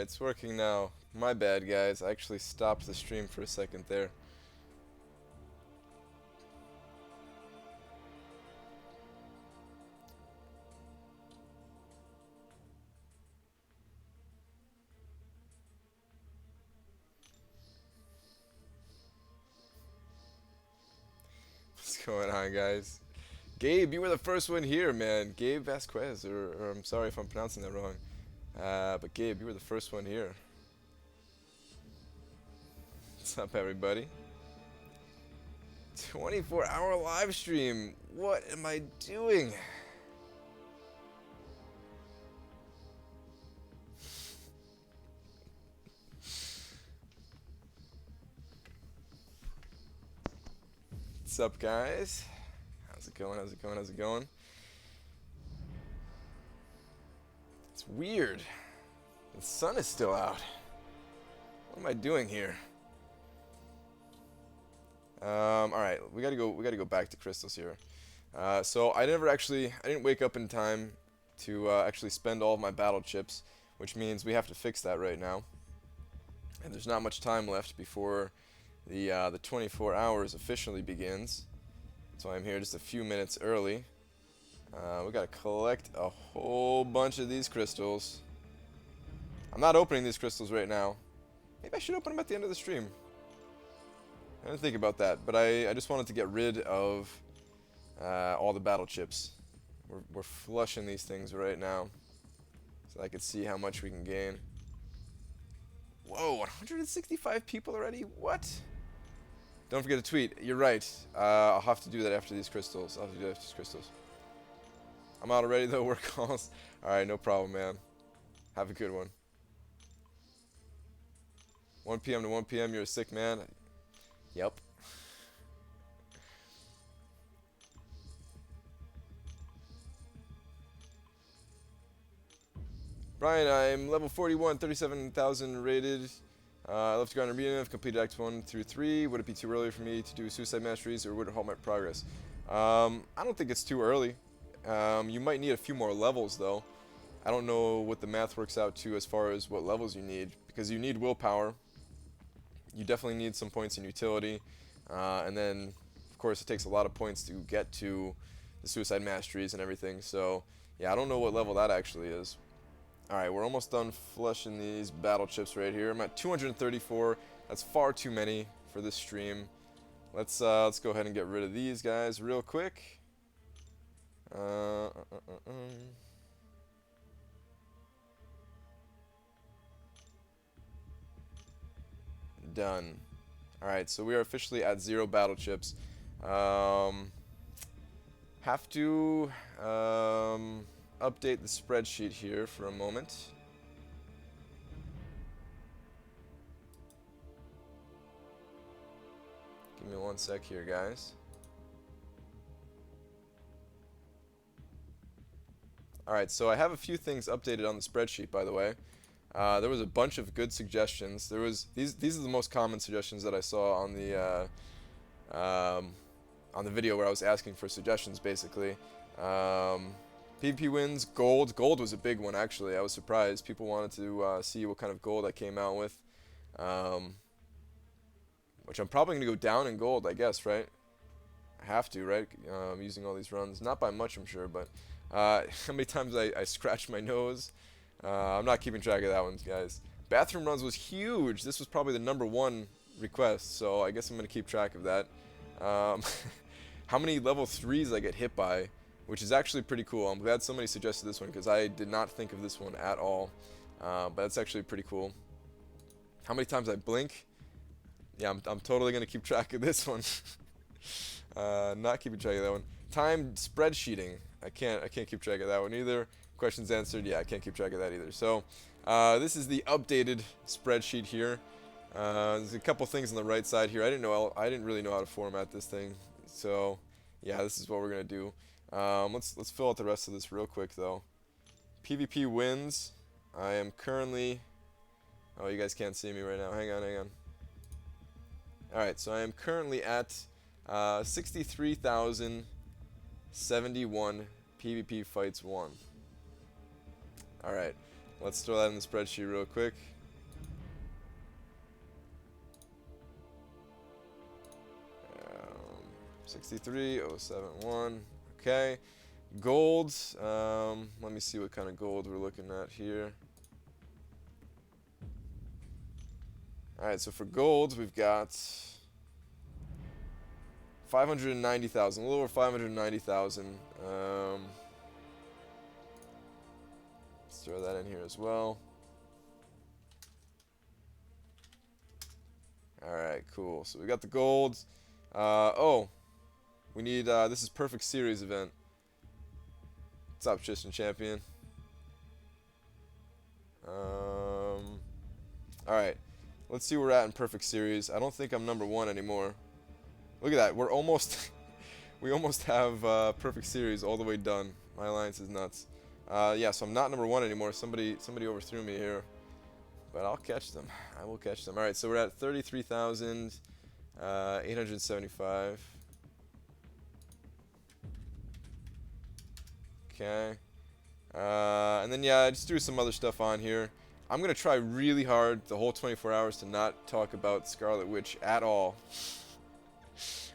it's working now. My bad, guys. I actually stopped the stream for a second there. What's going on, guys? Gabe, you were the first one here, man. Gabe Vasquez, or I'm sorry if I'm pronouncing that wrong. But Gabe, you were the first one here. What's up, everybody? 24-hour live stream. What am I doing? What's up, guys? How's it going? How's it going? How's it going? It's weird. The sun is still out. What am I doing here? All right, we gotta go. We gotta go back to crystals here. So I didn't wake up in time to actually spend all of my battle chips, which means we have to fix that right now. And there's not much time left before the 24 hours officially begins. So I'm here just a few minutes early. We gotta collect a whole bunch of these crystals. I'm not opening these crystals right now. Maybe I should open them at the end of the stream. I didn't think about that, but I just wanted to get rid of all the battle chips. We're flushing these things right now, so I could see how much we can gain. Whoa, 165 people already? What? Don't forget to tweet. You're right. I'll have to do that after these crystals. I'll have to do that after these crystals. I'm out already though. Work calls. All right, no problem, man. Have a good one. 1 p.m. to 1 p.m. You're a sick man. Yep. Brian, I'm level 41, 37,000 rated. I love to go on arena. I've completed Acts 1 through 3. Would it be too early for me to do Suicide Masteries, or would it halt my progress? I don't think it's too early. You might need a few more levels, though. I don't know what the math works out to as far as what levels you need, because you need willpower. You definitely need some points in utility. And then, of course, it takes a lot of points to get to the Suicide Masteries and everything. So, yeah, I don't know what level that actually is. Alright, we're almost done flushing these battle chips right here. I'm at 234. That's far too many for this stream. Let's go ahead and get rid of these guys real quick. Done. Alright, so we are officially at 0 battle chips. Have to update the spreadsheet here for a moment. Give me one sec here, guys. Alright, so I have a few things updated on the spreadsheet, by the way. There was a bunch of good suggestions. These are the most common suggestions that I saw on the video where I was asking for suggestions, basically. PvP wins, gold. Gold was a big one, actually. I was surprised. People wanted to see what kind of gold I came out with. Which I'm probably going to go down in gold, I guess, right? I have to, right? Using all these runs. Not by much, I'm sure, but how many times I scratched my nose. I'm not keeping track of that one, guys. Bathroom runs was huge. This was probably the #1 request, so I guess I'm going to keep track of that. How many level 3s I get hit by, which is actually pretty cool. I'm glad somebody suggested this one because I did not think of this one at all. But that's actually pretty cool. How many times I blink? Yeah, I'm totally going to keep track of this one. Not keeping track of that one. Time spreadsheeting. I can't keep track of that one either. Questions answered. Yeah, I can't keep track of that either. So this is the updated spreadsheet here. There's a couple things on the right side here. I didn't really know how to format this thing. So yeah, this is what we're gonna do. Let's fill out the rest of this real quick though. PvP wins. I am currently. Oh, you guys can't see me right now. Hang on. Alright, so I am currently at 63,071 PvP fights won. Alright, Let's throw that in the spreadsheet real quick. Um, 63071. Okay. Gold. Let me see what kind of gold we're looking at here. Alright, so for gold, we've got 590,000, a little over 590,000. Let's throw that in here as well. Alright, cool. So we got the gold. Oh, we need, this is Perfect Series event. What's up, Tristan Champion? Alright, let's see where we're at in Perfect Series. I don't think I'm number 1 anymore. Look at that, we're almost, we almost have Perfect Series all the way done. My alliance is nuts. Yeah, so I'm not number 1 anymore. Somebody overthrew me here. But I'll catch them. I will catch them. Alright, so we're at 33,875. Okay. And then, yeah, I just threw some other stuff on here. I'm going to try really hard the whole 24 hours to not talk about Scarlet Witch at all.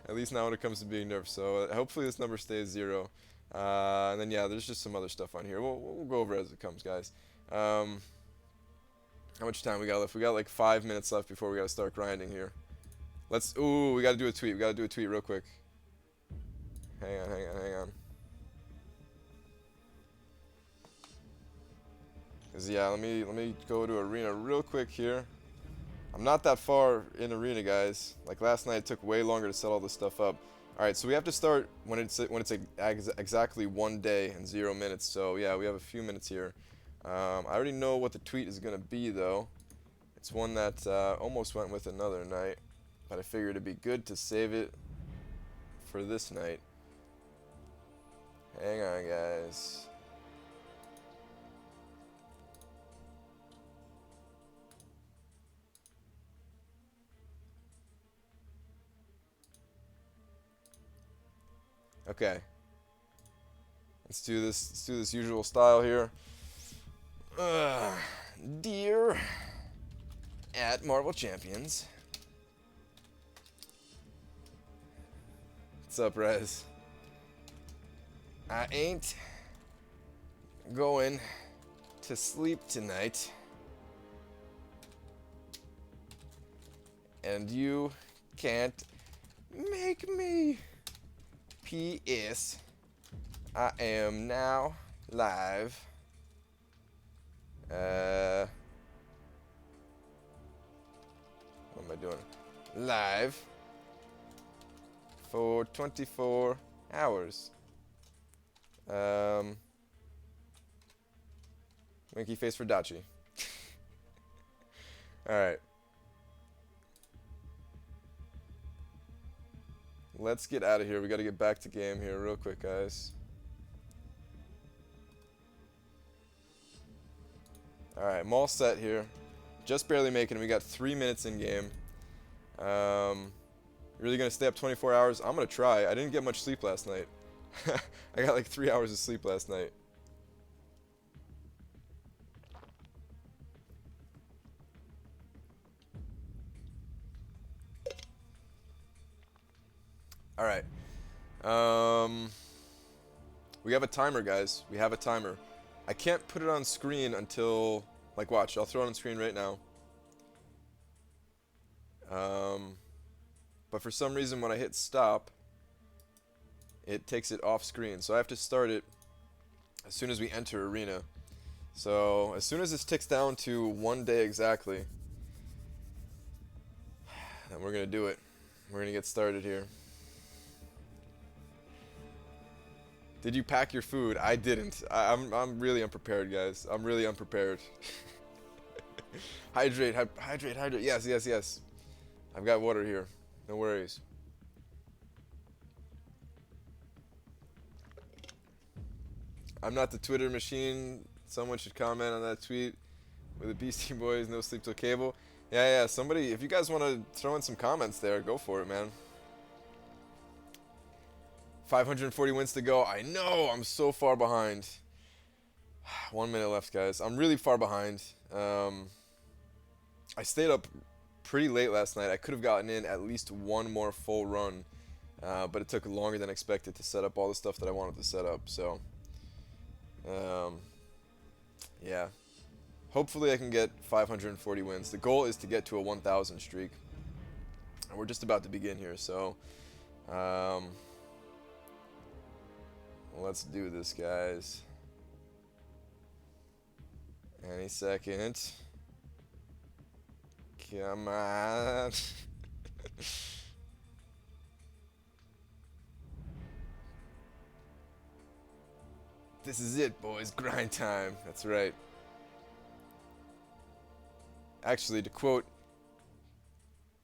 At least not when it comes to being nerfed. So hopefully this number stays 0. And then, yeah, there's just some other stuff on here. We'll go over it as it comes, guys. How much time we got left? We got like 5 minutes left before we got to start grinding here. Ooh, we got to do a tweet. We got to do a tweet real quick. Hang on. Cause yeah, let me go to arena real quick here. I'm not that far in arena, guys. Like last night, it took way longer to set all this stuff up. All right, so we have to start when it's exactly 1 day and 0 minutes. So yeah, we have a few minutes here. I already know what the tweet is gonna be though. It's one that almost went with another night, but I figured it'd be good to save it for this night. Hang on, guys. Okay. Let's do this usual style here. Dear at Marvel Champions. What's up, Rez? I ain't going to sleep tonight. And you can't make me. P.S. I am now live. What am I doing? Live for 24 hours. Winky face for Dachi. Alright. Let's get out of here. We got to get back to game here real quick, guys. Alright, I'm all set here. Just barely making it. We got 3 minutes in game. Really going to stay up 24 hours? I'm going to try. I didn't get much sleep last night. I got like 3 hours of sleep last night. Alright. We have a timer, guys. We have a timer. I can't put it on screen until... Like, watch. I'll throw it on screen right now. But for some reason, when I hit stop, it takes it off screen. So I have to start it as soon as we enter arena. So as soon as this ticks down to 1 day exactly, then we're going to do it. We're going to get started here. Did you pack your food? I didn't. I'm really unprepared, guys. I'm really unprepared. Hydrate. Yes. I've got water here. No worries. I'm not the Twitter machine. Someone should comment on that tweet with the Beastie Boys, no sleep till cable. Yeah. Somebody, if you guys want to throw in some comments there, go for it, man. 540 wins to go. I know, I'm so far behind. 1 minute left, guys. I'm really far behind. I stayed up pretty late last night. I could have gotten in at least one more full run, but it took longer than expected to set up all the stuff that I wanted to set up. So, um, yeah. Hopefully I can get 540 wins. The goal is to get to a 1,000 streak. And we're just about to begin here, so let's do this, guys. Any second. Come on. This is it, boys. Grind time. That's right. Actually, to quote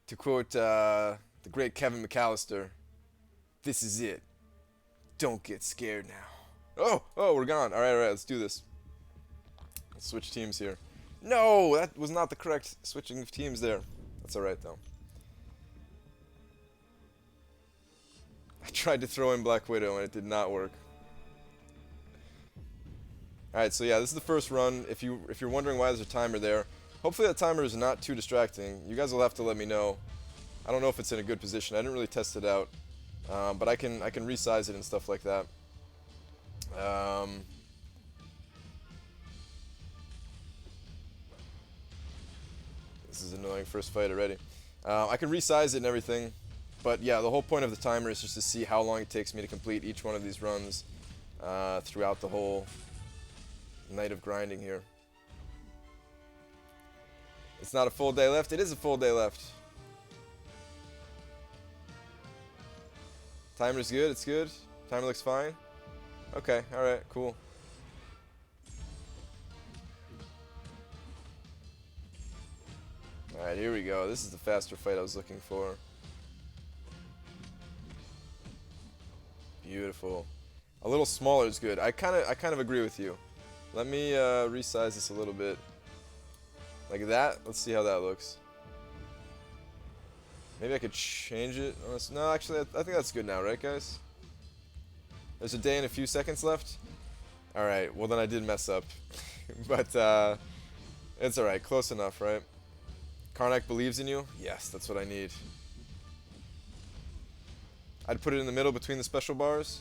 the great Kevin McAllister, this is it. Don't get scared now. Oh, we're gone. All right, let's do this. Let's switch teams here. No, that was not the correct switching of teams there. That's all right, though. I tried to throw in Black Widow, and it did not work. All right, so yeah, this is the first run. If you're wondering why there's a timer there, hopefully that timer is not too distracting. You guys will have to let me know. I don't know if it's in a good position. I didn't really test it out, but I can resize it and stuff like that. This is annoying first fight already. I can resize it and everything, but yeah, the whole point of the timer is just to see how long it takes me to complete each one of these runs throughout the whole night of grinding here. It's not a full day left. It is a full day left. Timer's good. It's good. Timer looks fine. Okay. All right. Cool. All right. Here we go. This is the faster fight I was looking for. Beautiful. A little smaller is good. I kind of agree with you. Let me resize this a little bit. Like that. Let's see how that looks. Maybe I could change it. No, actually, I think that's good now, right, guys? There's a day and a few seconds left. All right. Well, then I did mess up, but it's all right. Close enough, right? Karnak believes in you. Yes, that's what I need. I'd put it in the middle between the special bars.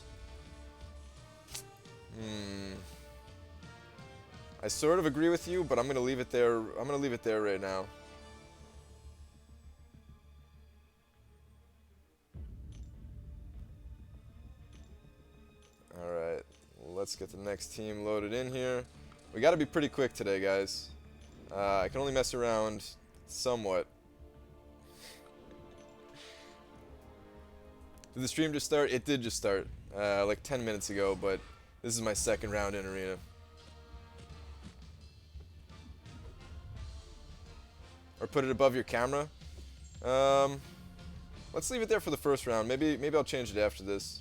I sort of agree with you, but I'm gonna leave it there. I'm gonna leave it there right now. All right, let's get the next team loaded in here. We got to be pretty quick today, guys. I can only mess around somewhat. Did the stream just start? It did just start, like 10 minutes ago, but this is my second round in Arena. Or put it above your camera. Let's leave it there for the first round. Maybe I'll change it after this.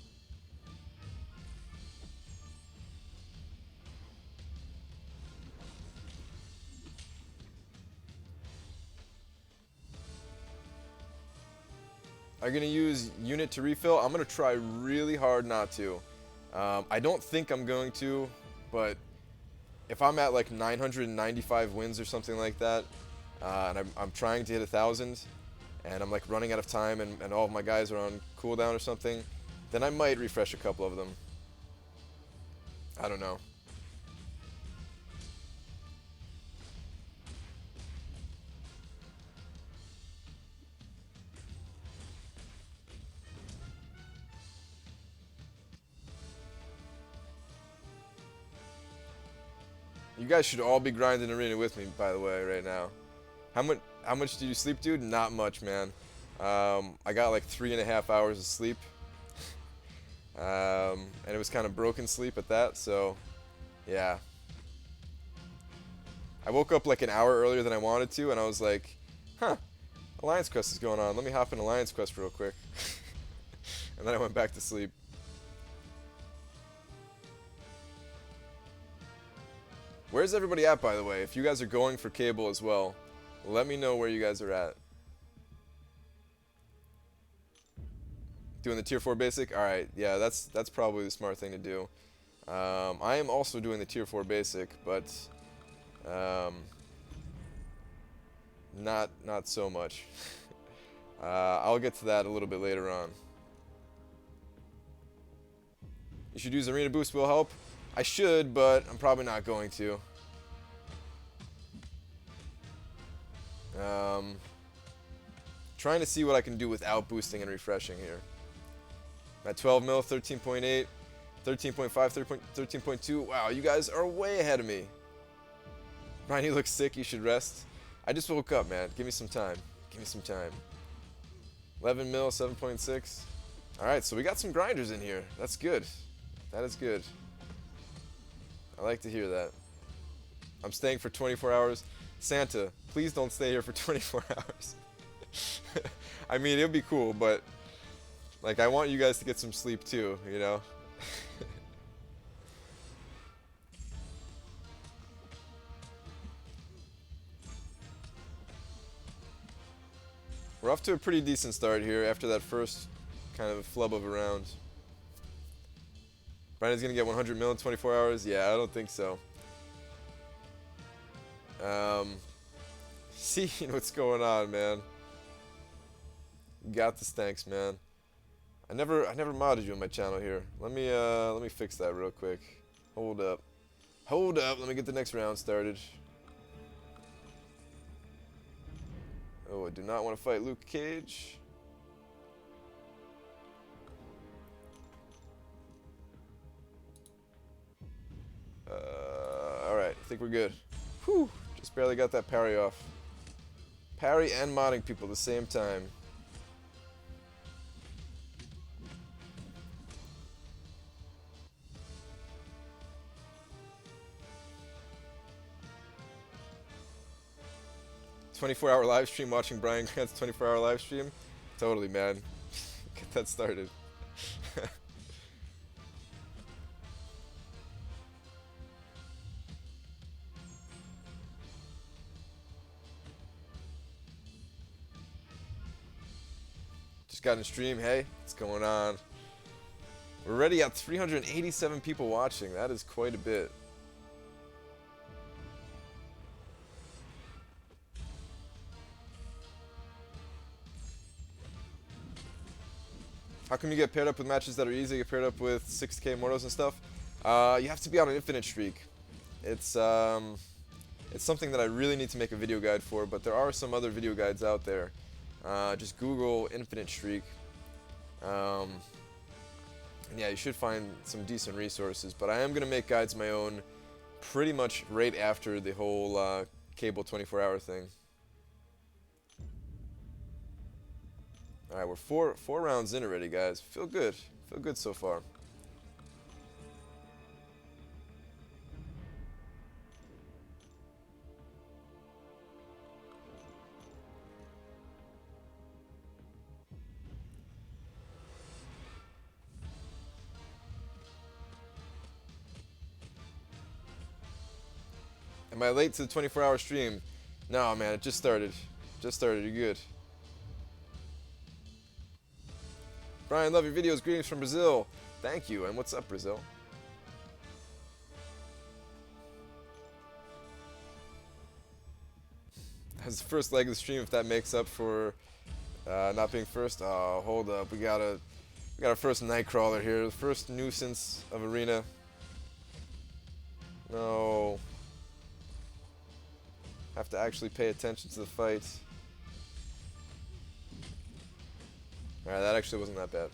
Are you gonna use unit to refill? I'm gonna try really hard not to. I don't think I'm going to, but if I'm at like 995 wins or something like that, and I'm trying to hit 1,000, and I'm like running out of time, and all of my guys are on cooldown or something, then I might refresh a couple of them. I don't know. You guys should all be grinding Arena with me, by the way, right now. How much did you sleep, dude? Not much, man. I got like 3.5 hours of sleep. And it was kind of broken sleep at that, so yeah. I woke up like an hour earlier than I wanted to, and I was like, huh, Alliance Quest is going on. Let me hop in Alliance Quest real quick. And then I went back to sleep. Where's everybody at, by the way? If you guys are going for cable as well, let me know where you guys are at. Doing the tier 4 basic? Alright, yeah, that's probably the smart thing to do. I am also doing the tier 4 basic, but not so much. I'll get to that a little bit later on. You should use Arena Boost, will help. I should, but I'm probably not going to. Trying to see what I can do without boosting and refreshing here. I'm at 12 mil, 13.8, 13.5, 13.2. Wow, you guys are way ahead of me. Brian, you look sick. You should rest. I just woke up, man. Give me some time. Give me some time. 11 mil, 7.6. Alright, so we got some grinders in here. That's good. That is good. I like to hear that. I'm staying for 24 hours. Santa, please don't stay here for 24 hours. I mean, it would be cool, but like, I want you guys to get some sleep too, you know? We're off to a pretty decent start here after that first kind of flub of a round. Brandon's gonna get 100 mil in 24 hours? Yeah, I don't think so. Seeing what's going on, man. You got this, thanks, man. I never modded you on my channel here. Let me fix that real quick. Hold up. Hold up, let me get the next round started. Oh, I do not want to fight Luke Cage. Alright, I think we're good. Whew, just barely got that parry off. Parry and modding people at the same time. "24-hour live stream watching Brian Grant's 24-hour live stream." Totally, man. Get that started. Just got in a stream. Hey, what's going on? We're already at 387 people watching. That is quite a bit. How come you get paired up with matches that are easy? Get paired up with 6K Mortals and stuff? You have to be on an infinite streak. It's something that I really need to make a video guide for, but there are some other video guides out there. Just Google infinite streak. And yeah, you should find some decent resources, but I am going to make guides of my own pretty much right after the whole cable 24-hour thing. Alright, we're four rounds in already, guys. Feel good. Feel good so far. Am I late to the 24-hour stream? No, man, it just started. Just started. You're good. Brian, love your videos. Greetings from Brazil. Thank you. And what's up, Brazil? That's the first leg of the stream. If that makes up for not being first. Oh, hold up. We got our first Nightcrawler here. The first nuisance of Arena. No. Have to actually pay attention to the fight. Alright, that actually wasn't that bad.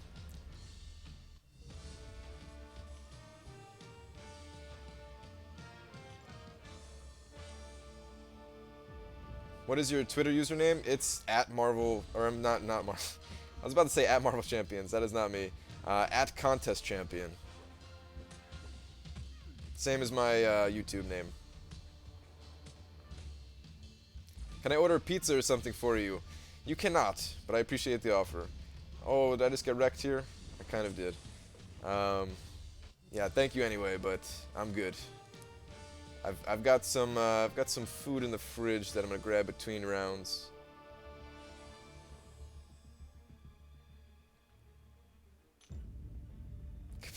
What is your Twitter username? It's @Marvel, or I'm not Marvel. I was about to say @Marvel Champions. That is not me. @Contest Champion. Same as my YouTube name. Can I order a pizza or something for you? You cannot, but I appreciate the offer. Oh, did I just get wrecked here? I kind of did. Yeah, thank you anyway, but I'm good. I've got some food in the fridge that I'm gonna grab between rounds.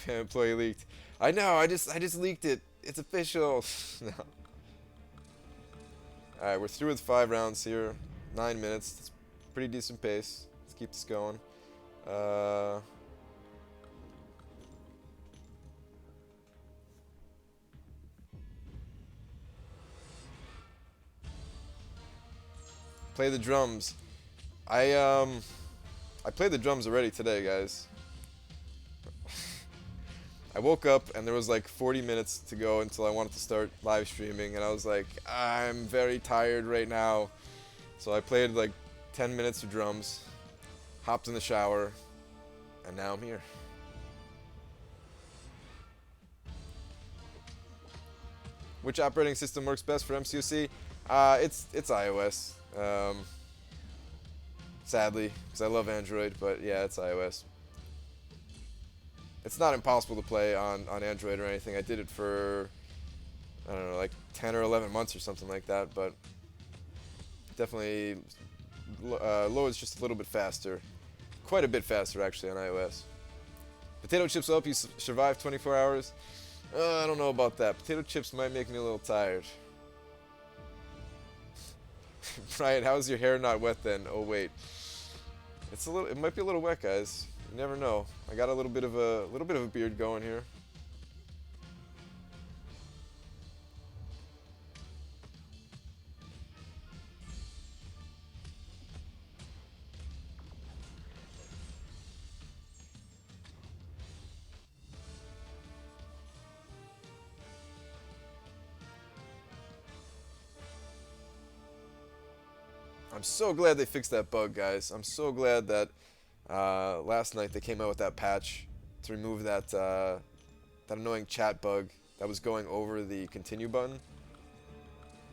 employee leaked. I know. I just leaked it. It's official. No. All right, we're through with 5 rounds here. 9 minutes. It's pretty decent pace. Let's keep this going. Play the drums. I played the drums already today, guys. I woke up and there was like 40 minutes to go until I wanted to start live streaming, and I was like, I'm very tired right now. So I played like 10 minutes of drums, hopped in the shower, and now I'm here. Which operating system works best for MCOC? It's iOS. Sadly, because I love Android, but yeah, it's iOS. It's not impossible to play on Android or anything. I did it for, I don't know, like 10 or 11 months or something like that, but definitely loads just a little bit faster. Quite a bit faster, actually, on iOS. Potato chips will help you survive 24 hours. I don't know about that. Potato chips might make me a little tired. Brian, how's your hair not wet then? Oh wait, it might be a little wet, guys. You never know. I got a little bit of a beard going here. I'm so glad they fixed that bug, guys. I'm so glad that last night they came out with that patch to remove that that annoying chat bug that was going over the continue button.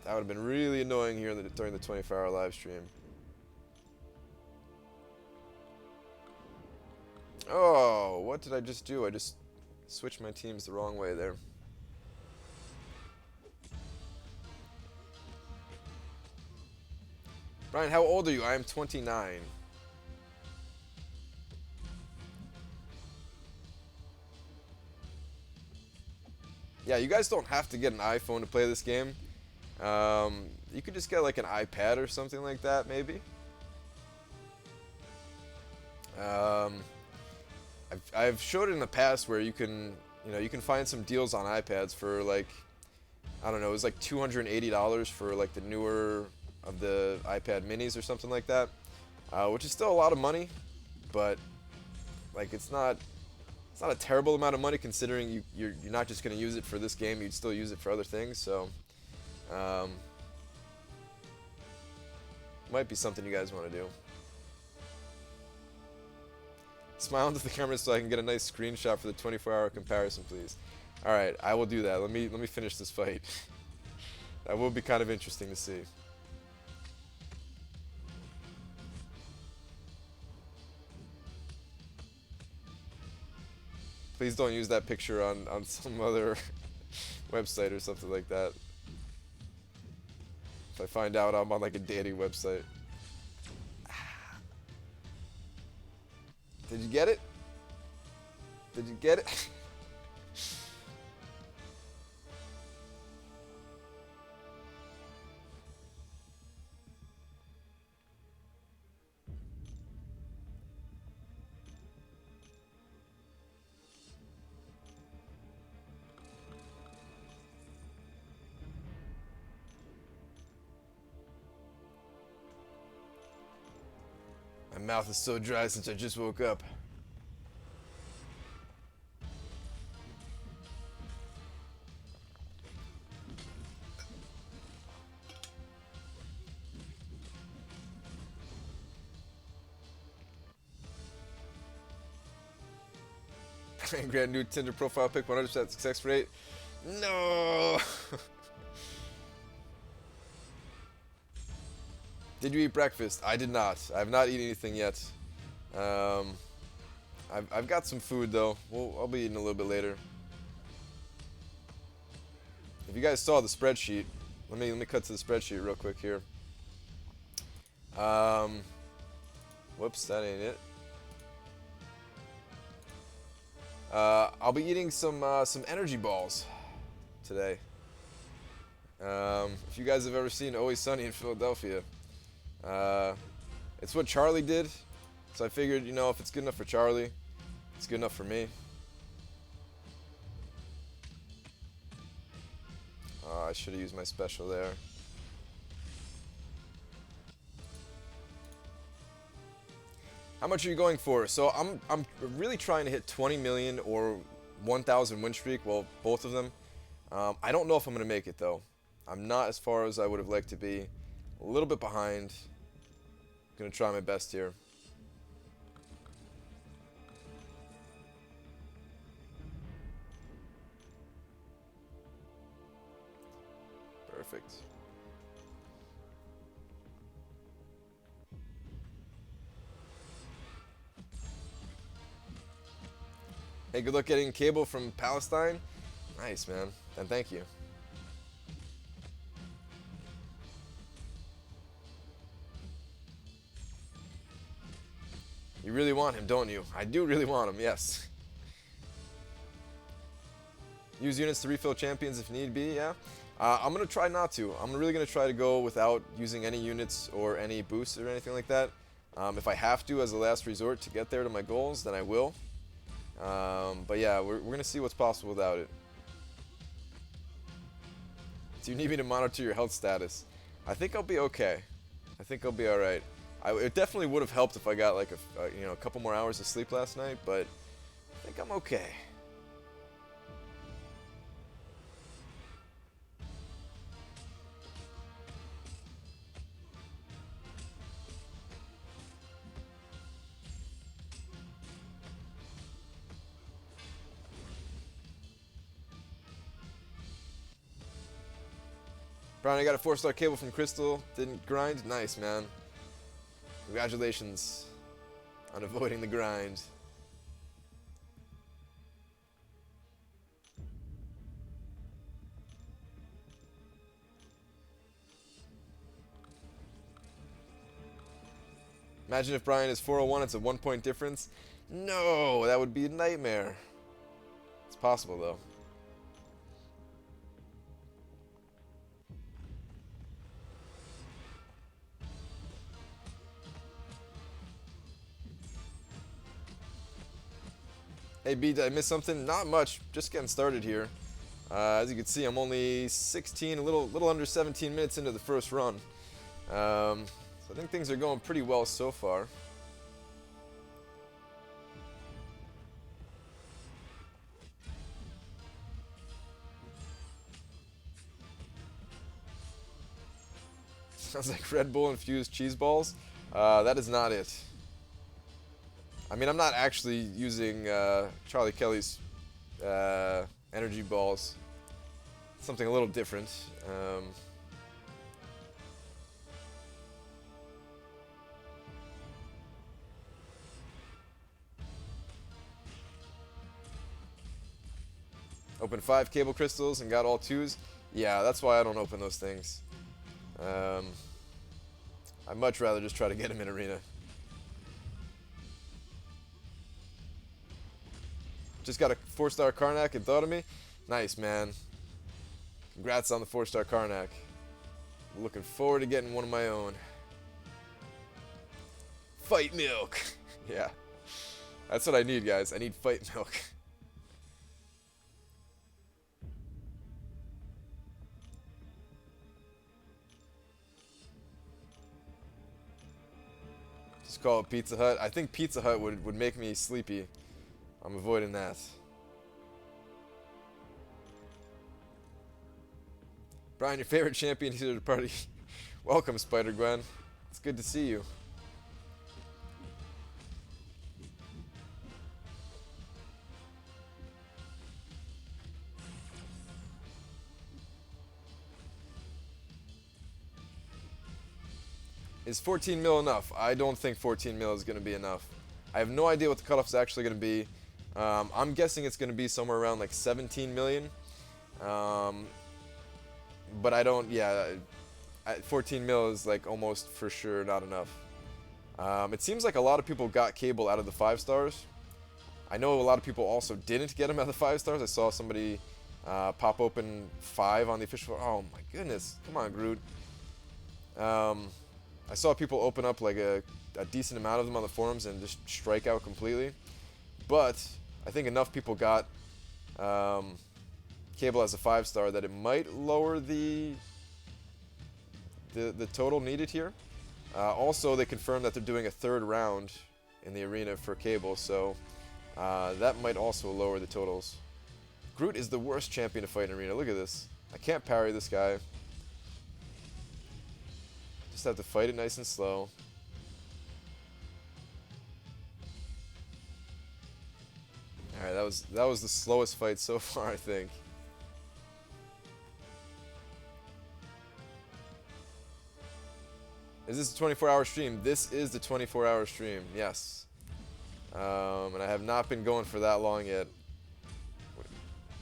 That would have been really annoying here during the 24-hour live stream. Oh, what did I just do? I just switched my teams the wrong way there. Brian, how old are you? I am 29. Yeah, you guys don't have to get an iPhone to play this game. You could just get like an iPad or something like that, maybe. I've showed it in the past where you can find some deals on iPads for like, I don't know, it was like $280 for like the newer of the iPad minis or something like that, which is still a lot of money, but like it's not a terrible amount of money considering you're not just going to use it for this game, you'd still use it for other things, so might be something you guys want to do. Smile into the camera so I can get a nice screenshot for the 24-hour comparison, please. Alright, I will do that. Let me finish this fight. That will be kind of interesting to see. Please don't use that picture on some other website or something like that. If I find out I'm on like a dating website. Did you get it? Did you get it? My mouth is so dry since I just woke up. Grand new Tinder profile pic, 100% success rate. No. Did you eat breakfast? I did not. I have not eaten anything yet. I've got some food though. I'll be eating a little bit later. If you guys saw the spreadsheet, let me cut to the spreadsheet real quick here. Whoops, that ain't it. I'll be eating some energy balls today. If you guys have ever seen Always Sunny in Philadelphia, uh, it's what Charlie did. So I figured, you know, if it's good enough for Charlie, it's good enough for me. I should have used my special there. How much are you going for? So I'm really trying to hit 20 million or 1,000 win streak. Well, both of them. I don't know if I'm gonna make it though. I'm not as far as I would have liked to be. A little bit behind. Gonna try my best here. Perfect. Hey, good luck getting cable from Palestine. Nice, man. And thank you. You really want him, don't you? I do really want him, yes. Use units to refill champions if need be, yeah. I'm going to try not to. I'm really going to try to go without using any units or any boosts or anything like that. If I have to as a last resort to get there to my goals, then I will. But yeah, we're going to see what's possible without it. Do you need me to monitor your health status? I think I'll be okay. I think I'll be alright. It definitely would have helped if I got like a couple more hours of sleep last night, but I think I'm okay. Brian, I got a 4-star cable from Crystal. Didn't grind? Nice, man. Congratulations on avoiding the grind. Imagine if Brian is 401, it's a 1-point difference. No, that would be a nightmare. It's possible, though. Hey B, did I miss something? Not much, just getting started here. As you can see, I'm only 16, a little under 17 minutes into the first run. So I think things are going pretty well so far. Sounds like Red Bull infused cheese balls. That is not it. I mean, I'm not actually using Charlie Kelly's energy balls. Something a little different. Opened 5 cable crystals and got all 2s. Yeah, that's why I don't open those things. I'd much rather just try to get him in arena. Just got a 4-star Karnak and thought of me. Nice, man. Congrats on the 4-star Karnak. Looking forward to getting one of my own. Fight milk. Yeah. That's what I need, guys. I need fight milk. Just call it Pizza Hut. I think Pizza Hut would make me sleepy. I'm avoiding that. Brian, your favorite champion here at the party. Welcome, Spider-Gwen. It's good to see you. Is 14 mil enough? I don't think 14 mil is going to be enough. I have no idea what the cutoff is actually going to be. I'm guessing it's going to be somewhere around like 17 million. But I don't, yeah, 14 mil is like almost for sure not enough. It seems like a lot of people got cable out of the 5 stars. I know a lot of people also didn't get him at the 5 stars. I saw somebody pop open 5 on the official. Oh my goodness! Come on, Groot. I saw people open up like a decent amount of them on the forums and just strike out completely. But I think enough people got Cable as a 5 star that it might lower the total needed here. Also, they confirmed that they're doing a 3rd round in the arena for Cable, so that might also lower the totals. Groot is the worst champion to fight in arena. Look at this. I can't parry this guy. Just have to fight it nice and slow. Alright, that was the slowest fight so far, I think. Is this a 24-hour stream? This is the 24-hour stream, yes. And I have not been going for that long yet.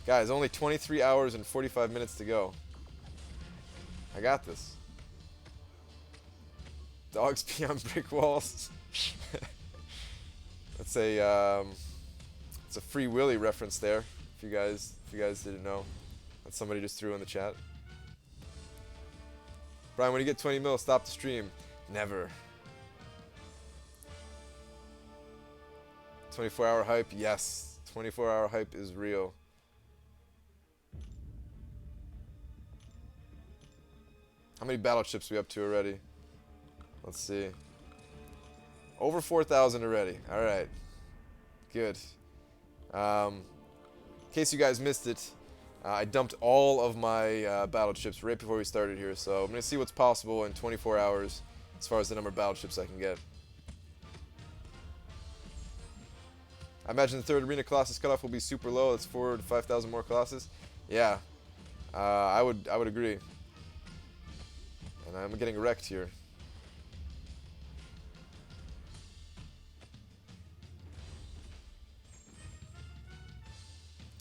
Guys, only 23 hours and 45 minutes to go. I got this. Dogs pee on brick walls. That's a it's a Free Willy reference there. If you guys didn't know, that somebody just threw in the chat. Brian, when you get 20 mil, stop the stream. Never. 24-hour hype, yes. 24-hour hype is real. How many battleships are we up to already? Let's see. Over 4,000 already. All right. Good. In case you guys missed it, I dumped all of my battleships right before we started here, so I'm going to see what's possible in 24 hours as far as the number of battleships I can get. I imagine the 3rd arena Colossus cutoff will be super low. That's 4,000 to 5,000 more Colossus. Yeah, I would agree. And I'm getting wrecked here.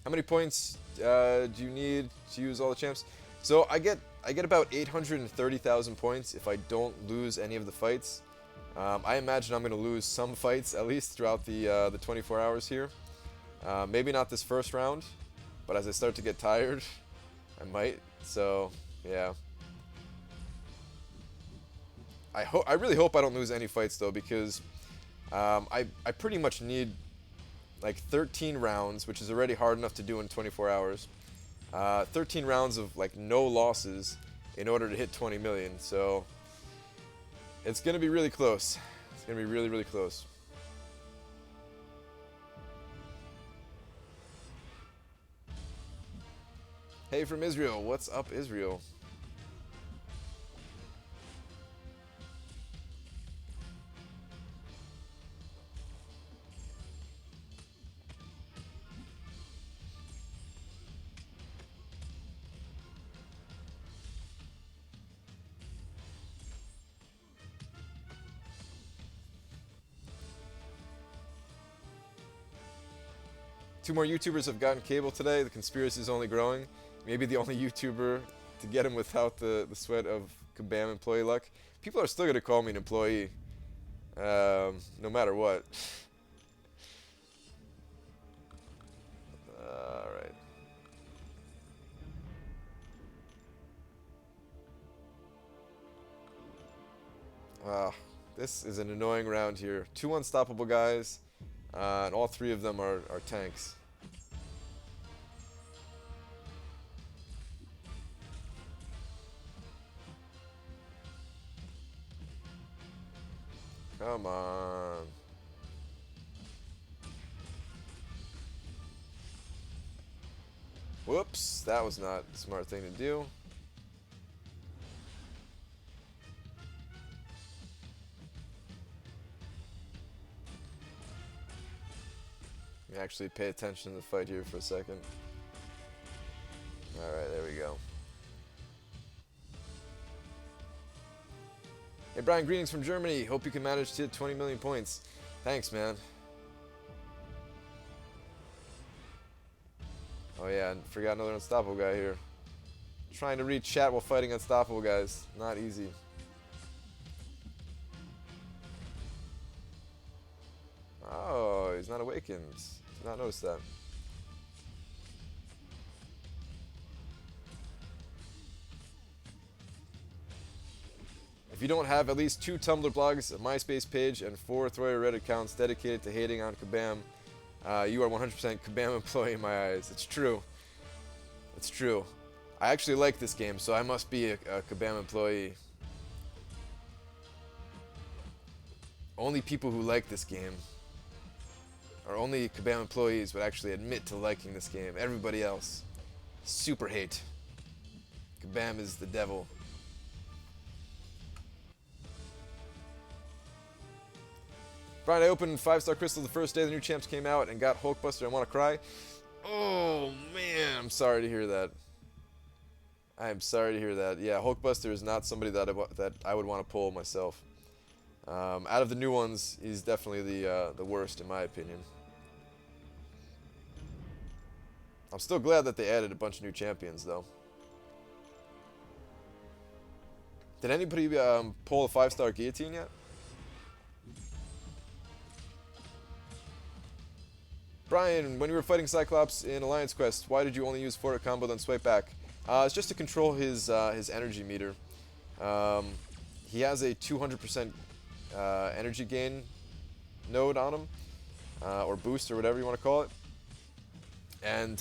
How many points do you need to use all the champs? So I get about 830,000 points if I don't lose any of the fights. I imagine I'm going to lose some fights at least throughout the 24 hours here. Maybe not this first round, but as I start to get tired, I might. So yeah. I really hope I don't lose any fights though, because I pretty much need like 13 rounds, which is already hard enough to do in 24 hours. 13 rounds of like no losses in order to hit 20 million. So it's going to be really close. It's going to be really, really close. Hey from Israel. What's up, Israel? Two more YouTubers have gotten Cable today. The conspiracy is only growing. Maybe the only YouTuber to get him without the sweat of Kabam employee luck. People are still going to call me an employee, no matter what. Alright. This is an annoying round here. 2 unstoppable guys, and all 3 of them are tanks. Come on. Whoops, that was not a smart thing to do. Let me actually pay attention to the fight here for a second. Alright, there we go. Hey Brian, greetings from Germany. Hope you can manage to hit 20 million points. Thanks, man. Oh yeah, and forgot another unstoppable guy here. Trying to read chat while fighting unstoppable guys. Not easy. Oh, he's not awakened. not noticed that. If you don't have at least 2 Tumblr blogs, a MySpace page, and 4 Throyer Reddit accounts dedicated to hating on Kabam, you are 100% Kabam employee in my eyes. It's true. It's true. I actually like this game, so I must be a Kabam employee. Only people who like this game, or only Kabam employees, would actually admit to liking this game. Everybody else, super hate. Kabam is the devil. Brian, I opened 5-star Crystal the first day the new champs came out and got Hulkbuster. I want to cry. Oh, man. I'm sorry to hear that. I am sorry to hear that. Yeah, Hulkbuster is not somebody that I would want to pull myself. Out of the new ones, he's definitely the worst, in my opinion. I'm still glad that they added a bunch of new champions, though. Did anybody pull a 5-star Guillotine yet? Brian, when you were fighting Cyclops in Alliance Quest, why did you only use forward combo then swipe back? It's just to control his energy meter. He has a 200% energy gain node on him, or boost, or whatever you want to call it. And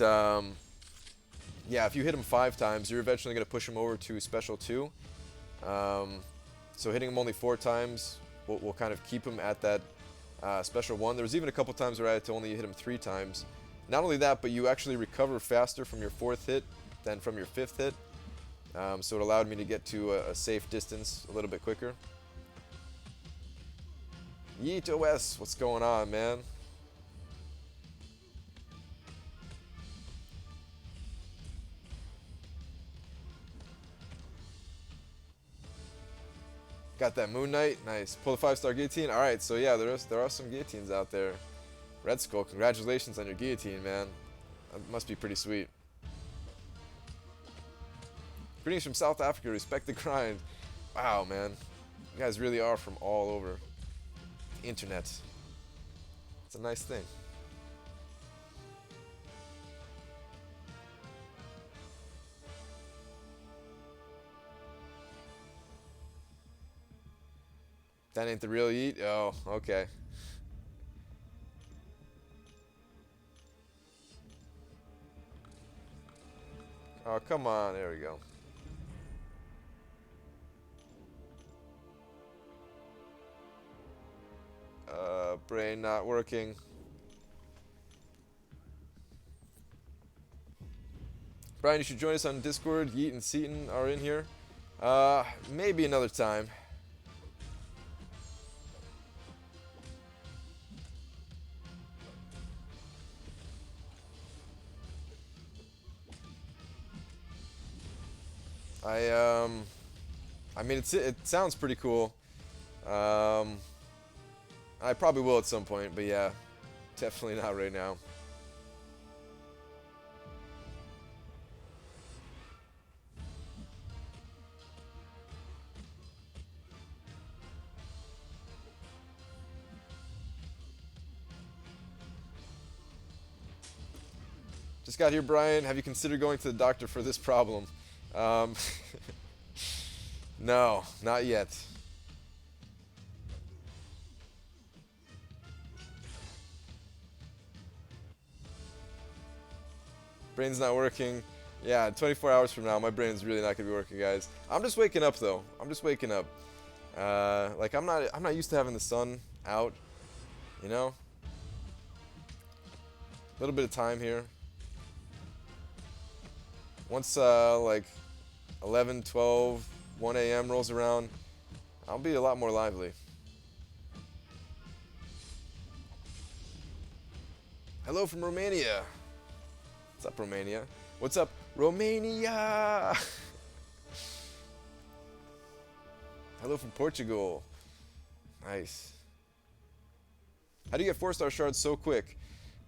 yeah, if you hit him 5 times, you're eventually going to push him over to Special 2. So hitting him only 4 times will kind of keep him at that Special 1. There was even a couple times where I had to only hit him 3 times. Not only that, but you actually recover faster from your 4th hit than from your 5th hit. So it allowed me to get to a safe distance a little bit quicker. Yeet OS, what's going on, man? Got that Moon Knight, nice. Pull the 5-star Guillotine. All right, so yeah, there are some Guillotines out there. Red Skull, congratulations on your Guillotine, man. That must be pretty sweet. Greetings from South Africa. Respect the grind. Wow, man, you guys really are from all over the internet. It's a nice thing. That ain't the real Yeet? Oh, okay. Oh, come on. There we go. Brain not working. Brian, you should join us on Discord. Yeet and Seaton are in here. Maybe another time. I mean, it sounds pretty cool. I probably will at some point, but yeah, definitely not right now. Just got here, Brian. Have you considered going to the doctor for this problem? No, not yet. Brain's not working. Yeah, 24 hours from now, my brain's really not gonna be working, guys. I'm just waking up, though. I'm just waking up. Like I'm not used to having the sun out. You know. A little bit of time here. Once like 11, 12, 1 a.m. rolls around, I'll be a lot more lively. Hello from Romania. What's up, Romania? What's up, Romania? Hello from Portugal. Nice. How do you get 4-star shards so quick?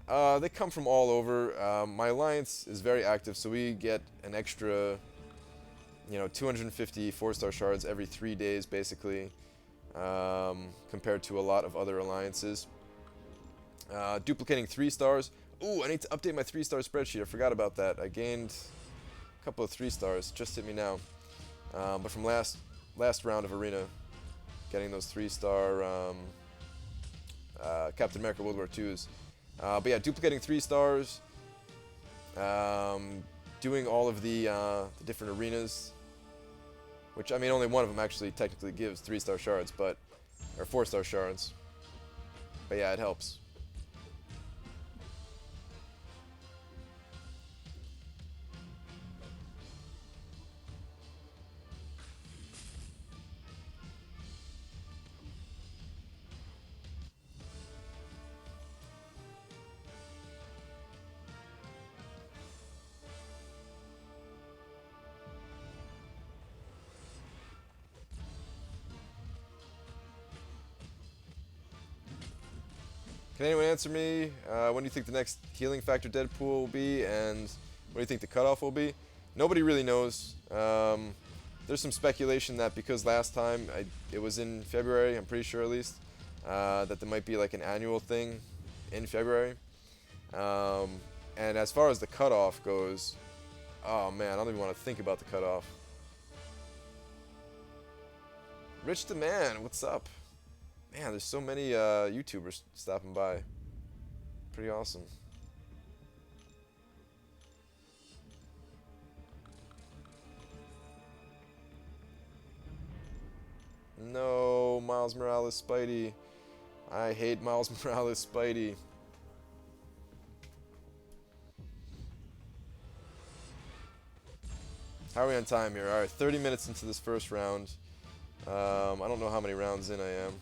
They come from all over. My alliance is very active, so we get an extra, 250 4-star shards every 3 days, basically, compared to a lot of other alliances. Duplicating 3 stars, Ooh, I need to update my 3-star spreadsheet. I forgot about that. I gained a couple of 3 stars. Just hit me now. But from last round of Arena, getting those 3-star Captain America World War IIs. But yeah, duplicating 3 stars. Doing all of the different arenas. Which, I mean, only one of them actually technically gives 3-star shards, but... Or 4-star shards. But yeah, it helps. Can anyone answer me? When do you think the next healing factor Deadpool will be, and what do you think the cutoff will be? Nobody really knows. There's some speculation that because last time it was in February, I'm pretty sure at least, that there might be like an annual thing in February. And as far as the cutoff goes, oh man, I don't even want to think about the cutoff. Rich the Man, what's up? Man, there's so many YouTubers stopping by. Pretty awesome. No, Miles Morales Spidey. I hate Miles Morales Spidey. How are we on time here? Alright, 30 minutes into this first round. I don't know how many rounds in I am.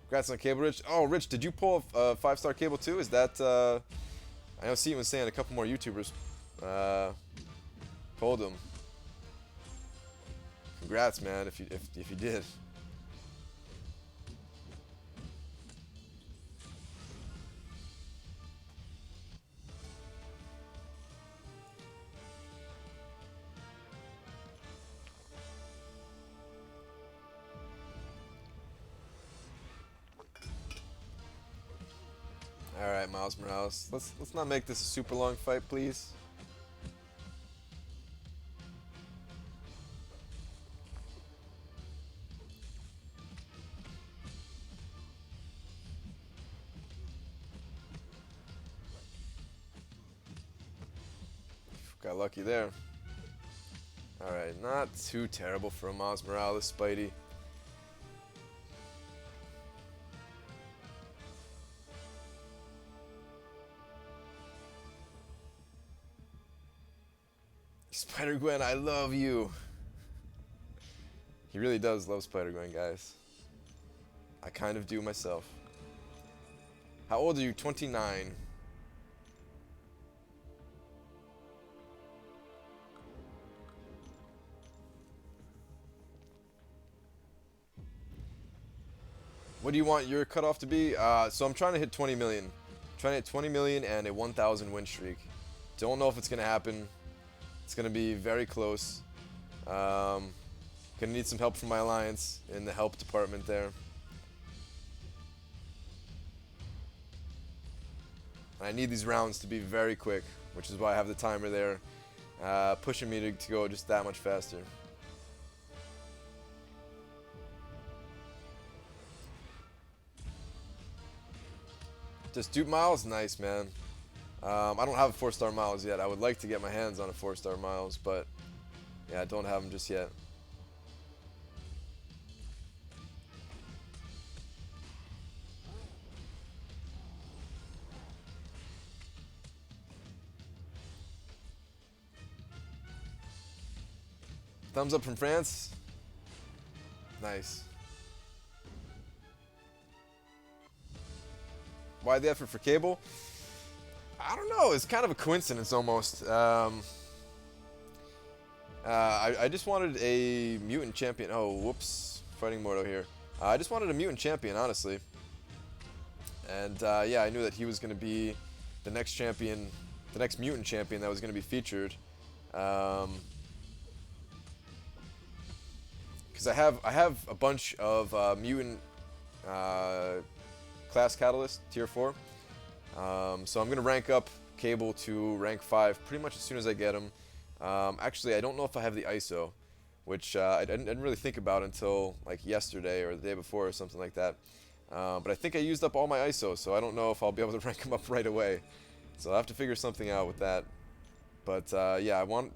Congrats on Cable, Rich. Oh, Rich, did you pull a 5-star Cable too? Is that, I know Steven was saying a couple more YouTubers pulled them. Congrats, man, if you did. Alright, Miles Morales. Let's not make this a super long fight, please. Got lucky there. Alright, not too terrible for a Miles Morales Spidey. Spider-Gwen, I love you. He really does love Spider-Gwen, guys. I kind of do myself. How old are you? 29. What do you want your cutoff to be? So I'm trying to hit 20 million. I'm trying to hit 20 million and a 1,000 win streak. Don't know if it's going to happen. It's going to be very close. Gonna need some help from my alliance in the help department there. I need these rounds to be very quick, which is why I have the timer there, pushing me to go just that much faster. Just dupe Miles? Nice, man. I don't have a 4-star Miles yet. I would like to get my hands on a 4-star Miles, but yeah, I don't have them just yet. Thumbs up from France. Nice. Why the effort for Cable? I don't know. It's kind of a coincidence almost. I just wanted a mutant champion. Oh, whoops. Fighting Mordo here. I just wanted a mutant champion, honestly. And yeah, I knew that he was going to be the next champion the next mutant champion that was going to be featured. Because I have a bunch of mutant class catalyst tier 4. So I'm going to rank up Cable to rank 5 pretty much as soon as I get him. Actually, I don't know if I have the ISO, which I didn't really think about until like yesterday or the day before or something like that. But I think I used up all my ISO, so I don't know if I'll be able to rank him up right away. So I'll have to figure something out with that. But yeah, I want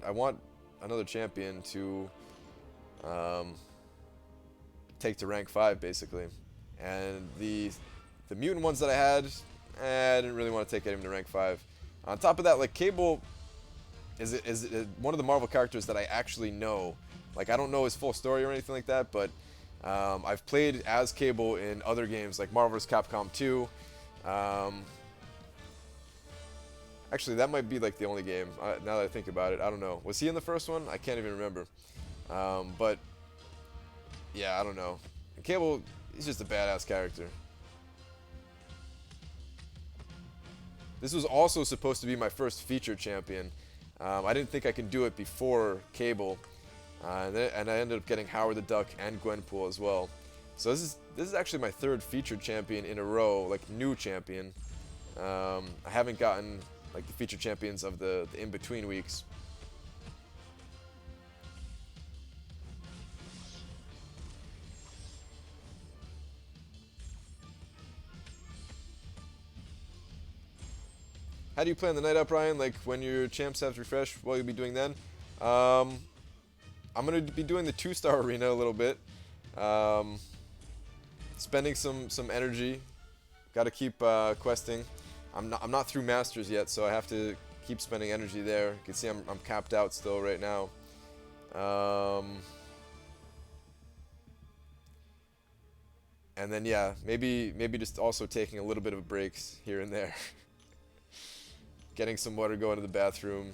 another champion to take to rank 5 basically. And the mutant ones that I had, I didn't really want to take him to rank 5. On top of that, like Cable is one of the Marvel characters that I actually know. Like I don't know his full story or anything like that, but I've played as Cable in other games like Marvel vs. Capcom 2. Actually, that might be like the only game. Now that I think about it, I don't know. Was he in the first one? I can't even remember. But yeah, I don't know. And Cable, he's just a badass character. This was also supposed to be my first feature champion. I didn't think I could do it before Cable, and I ended up getting Howard the Duck and Gwenpool as well. So this is actually my third featured champion in a row, like new champion. I haven't gotten like the featured champions of the in-between weeks. How do you plan the night out, Brian? Like when your champs have refreshed, what you'll be doing then? I'm gonna be doing the 2-star arena a little bit. Spending some energy. Got to keep questing. I'm not through Masters yet, so I have to keep spending energy there. You can see I'm capped out still right now. And then yeah, maybe just also taking a little bit of breaks here and there. Getting some water, going to the bathroom.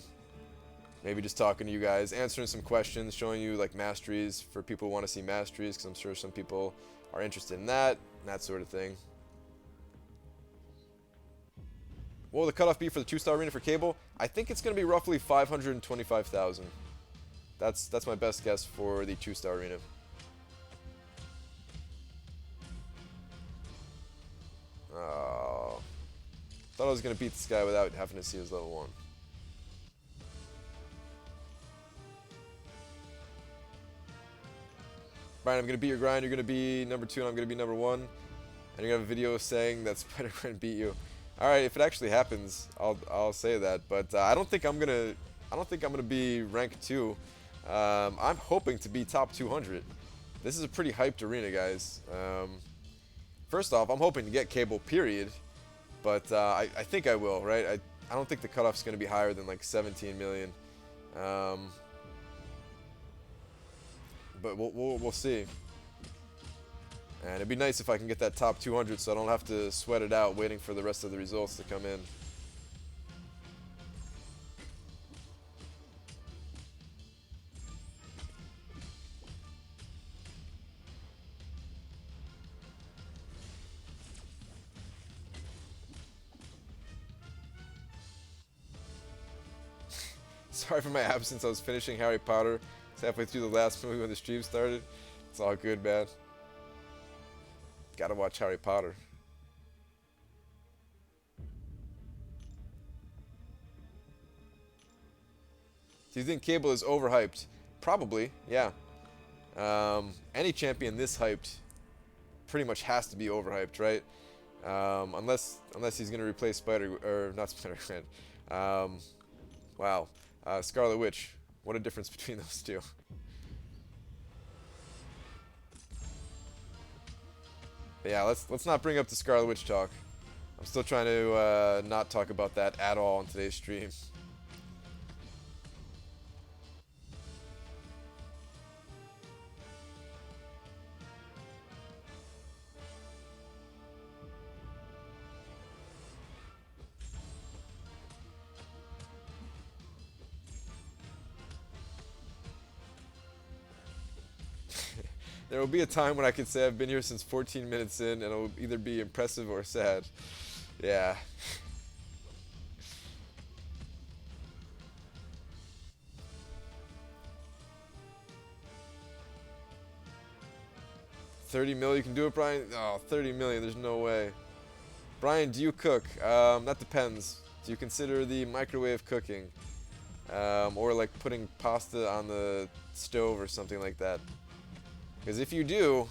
Maybe just talking to you guys, answering some questions, showing you like masteries for people who want to see masteries, because I'm sure some people are interested in that sort of thing. What will the cutoff be for the 2-star arena for Cable? I think it's going to be roughly 525,000. That's my best guess for the 2-star arena. Oh, thought I was going to beat this guy without having to see his level 1. Brian, I'm going to beat your grind, you're going to be number 2, and I'm going to be number 1. And you're going to have a video saying that Spider-Gwen beat you. Alright, if it actually happens, I'll say that. But I don't think I'm going to be ranked 2. I'm hoping to be top 200. This is a pretty hyped arena, guys. First off, I'm hoping to get Cable, period. But I think I will, right? I don't think the cutoff's going to be higher than like 17 million. But we'll see. And it'd be nice if I can get that top 200 so I don't have to sweat it out waiting for the rest of the results to come in. Sorry for my absence. I was finishing Harry Potter. It's halfway through the last movie when the stream started. It's all good, man. Gotta watch Harry Potter. Do you think Cable is overhyped? Probably, yeah. Any champion this hyped pretty much has to be overhyped, right? Unless he's gonna replace Spider-Man. Wow. Scarlet Witch. What a difference between those two. But yeah, let's not bring up the Scarlet Witch talk. I'm still trying to not talk about that at all on today's stream. There will be a time when I can say I've been here since 14 minutes in, and it'll either be impressive or sad. Yeah. 30 mil, you can do it, Brian? Oh, 30 million, there's no way. Brian, do you cook? That depends. Do you consider the microwave cooking? Or like putting pasta on the stove or something like that? Because if you do,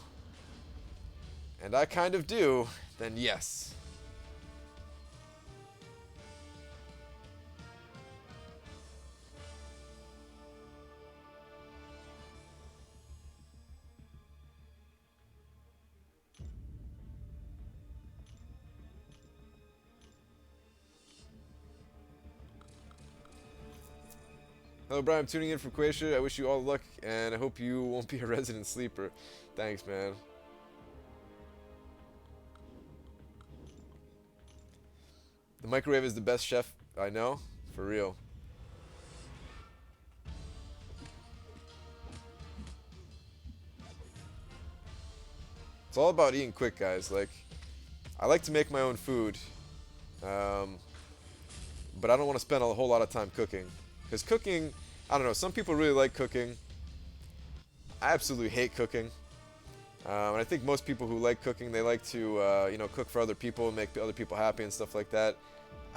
and I kind of do, then yes. Hello, Brian. I'm tuning in from Croatia. I wish you all luck, and I hope you won't be a resident sleeper. Thanks, man. The microwave is the best chef I know, for real. It's all about eating quick, guys. Like, I like to make my own food, but I don't want to spend a whole lot of time cooking. Because cooking, I don't know, some people really like cooking. I absolutely hate cooking. And I think most people who like cooking, they like to, you know, cook for other people, make other people happy and stuff like that.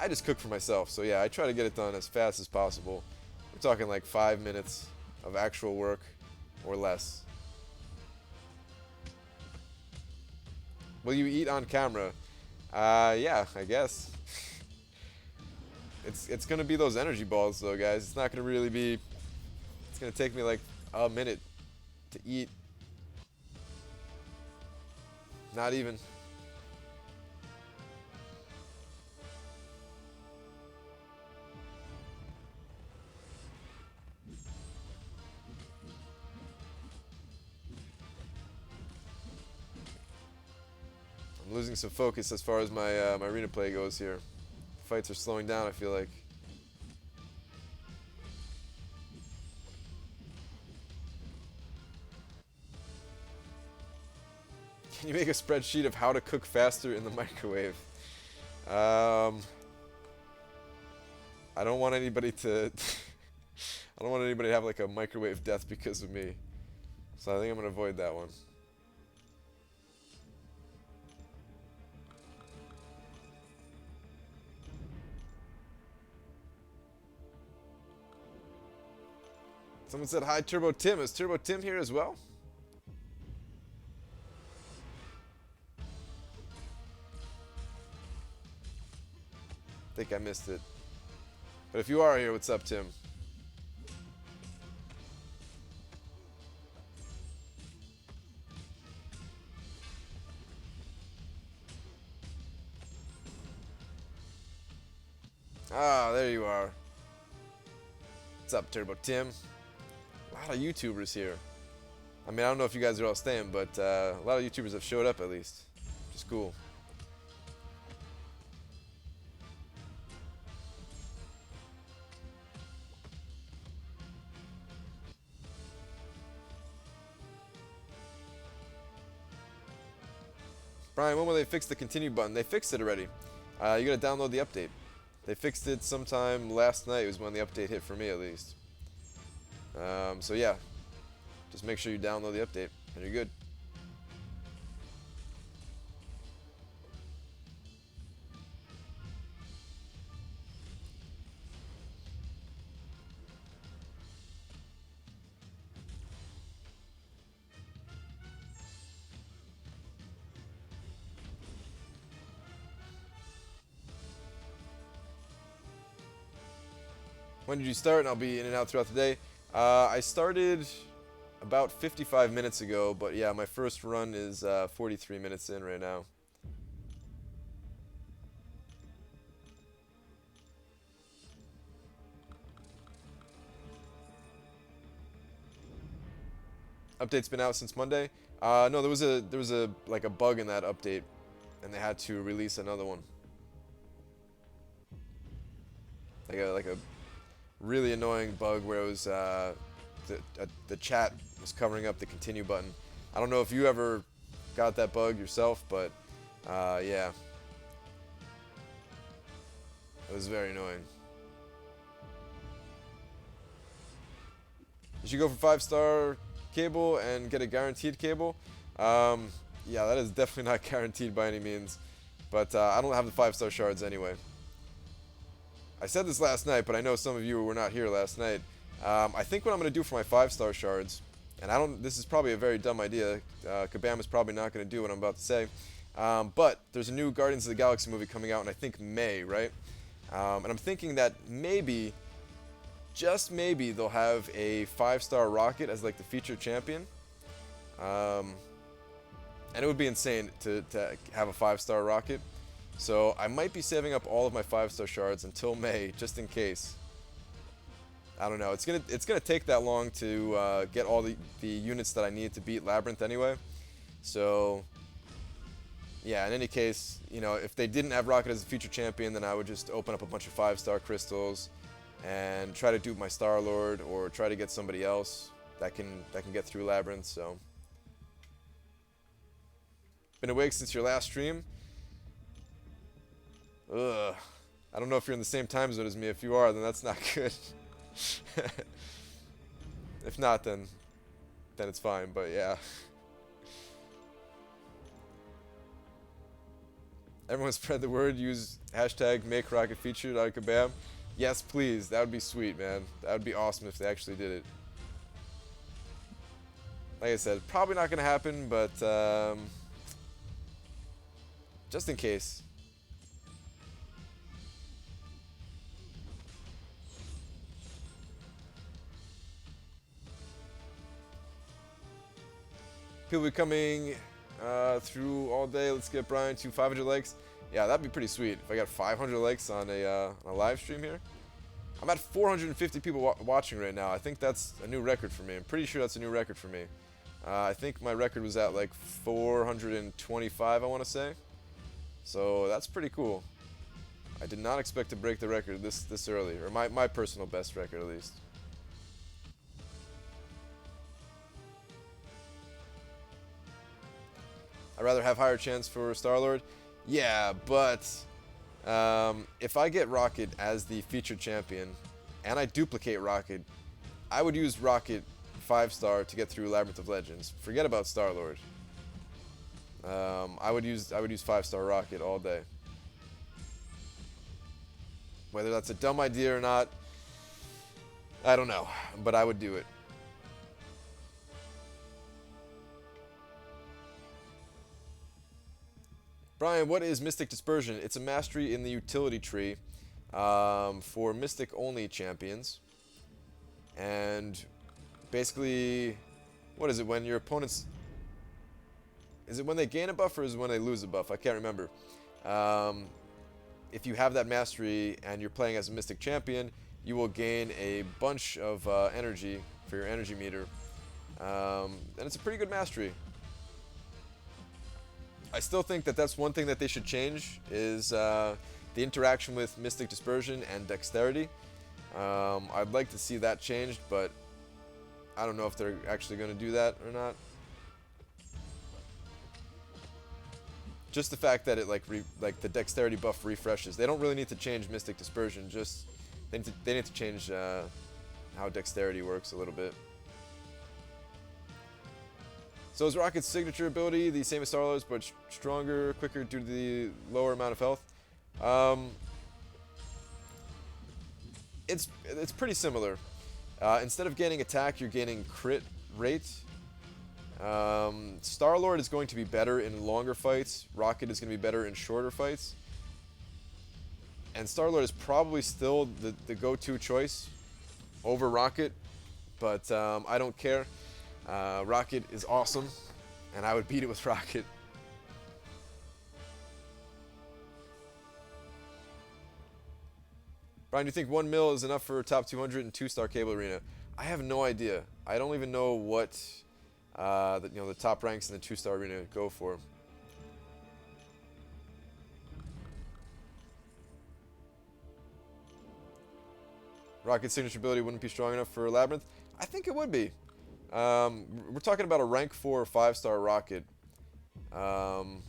I just cook for myself, so yeah, I try to get it done as fast as possible. We're talking like 5 minutes of actual work or less. Will you eat on camera? Yeah, I guess. It's gonna be those energy balls though, guys. It's not gonna really be. It's gonna take me like a minute to eat. Not even. I'm losing some focus as far as my my arena play goes here. Fights are slowing down, I feel like. Can you make a spreadsheet of how to cook faster in the microwave? I don't want anybody to I don't want anybody to have like a microwave death because of me. So I think I'm gonna avoid that one. Someone said hi, Turbo Tim. Is Turbo Tim here as well? I think I missed it. But if you are here, what's up, Tim? Ah, there you are. What's up, Turbo Tim? A lot of YouTubers here. I mean, I don't know if you guys are all staying, but a lot of YouTubers have showed up at least. Which is cool. Brian, when will they fix the continue button? They fixed it already. You gotta download the update. They fixed it sometime last night was when the update hit for me at least. So yeah, just make sure you download the update and you're good. When did you start? And I'll be in and out throughout the day. I started about 55 minutes ago, but yeah, my first run is 43 minutes in right now. Update's been out since Monday. No, there was a like a bug in that update, and they had to release another one. Like a really annoying bug where it was the chat was covering up the continue button. I don't know if you ever got that bug yourself, but yeah, it was very annoying. You should go for 5-star cable and get a guaranteed cable. Yeah, that is definitely not guaranteed by any means. But I don't have the 5-star shards anyway. I said this last night, but I know some of you were not here last night. I think what I'm going to do for my 5-star shards, and I don't. This is probably a very dumb idea. Kabam is probably not going to do what I'm about to say. But there's a new Guardians of the Galaxy movie coming out in I think May, right? And I'm thinking that maybe, just maybe, they'll have a 5-star Rocket as like the featured champion. And it would be insane to have a 5-star Rocket. So I might be saving up all of my 5-star shards until May, just in case. I don't know. It's gonna take that long to get all the units that I need to beat Labyrinth anyway. So yeah, in any case, you know, if they didn't have Rocket as a future champion, then I would just open up a bunch of 5-star crystals and try to dupe my Star-Lord or try to get somebody else that can get through Labyrinth. So been awake since your last stream. Ugh. I don't know if you're in the same time zone as me. If you are, then that's not good. If not, then it's fine. But yeah. Everyone spread the word. Use hashtag make rocket featured on Kabam. Yes, please. That would be sweet, man. That would be awesome if they actually did it. Like I said, probably not going to happen, but just in case. People be coming through all day. Let's get Brian to 500 likes. Yeah, that'd be pretty sweet if I got 500 likes on a live stream here. I'm at 450 people watching right now. I think that's a new record for me. I'm pretty sure that's a new record for me. I think my record was at like 425, I want to say. So that's pretty cool. I did not expect to break the record this early, or my personal best record at least. I'd rather have higher chance for Star-Lord. Yeah, but if I get Rocket as the featured champion, and I duplicate Rocket, I would use Rocket 5-star to get through Labyrinth of Legends. Forget about Star-Lord. I would use 5-star Rocket all day. Whether that's a dumb idea or not, I don't know, but I would do it. Brian, what is Mystic Dispersion? It's a mastery in the utility tree for Mystic-only champions. And basically, what is it? When your opponents... Is it when they gain a buff or is it when they lose a buff? I can't remember. If you have that mastery and you're playing as a Mystic champion, you will gain a bunch of energy for your energy meter. And it's a pretty good mastery. I still think that that's one thing that they should change is the interaction with Mystic Dispersion and Dexterity. I'd like to see that changed, but I don't know if they're actually going to do that or not. Just the fact that it like the Dexterity buff refreshes. They don't really need to change Mystic Dispersion. Just they need to change how Dexterity works a little bit. So is Rocket's signature ability the same as Star-Lord's, but stronger, quicker due to the lower amount of health? It's pretty similar. Instead of gaining attack, you're gaining crit rate. Star-Lord is going to be better in longer fights. Rocket is going to be better in shorter fights. And Star-Lord is probably still the go-to choice over Rocket, but I don't care. Rocket is awesome, and I would beat it with Rocket. Brian, do you think 1 mil is enough for top 200 in 2-star Cable Arena? I have no idea. I don't even know what the top ranks in the 2-star arena go for. Rocket's signature ability wouldn't be strong enough for Labyrinth? I think it would be. We're talking about a rank 4 5-star Rocket. And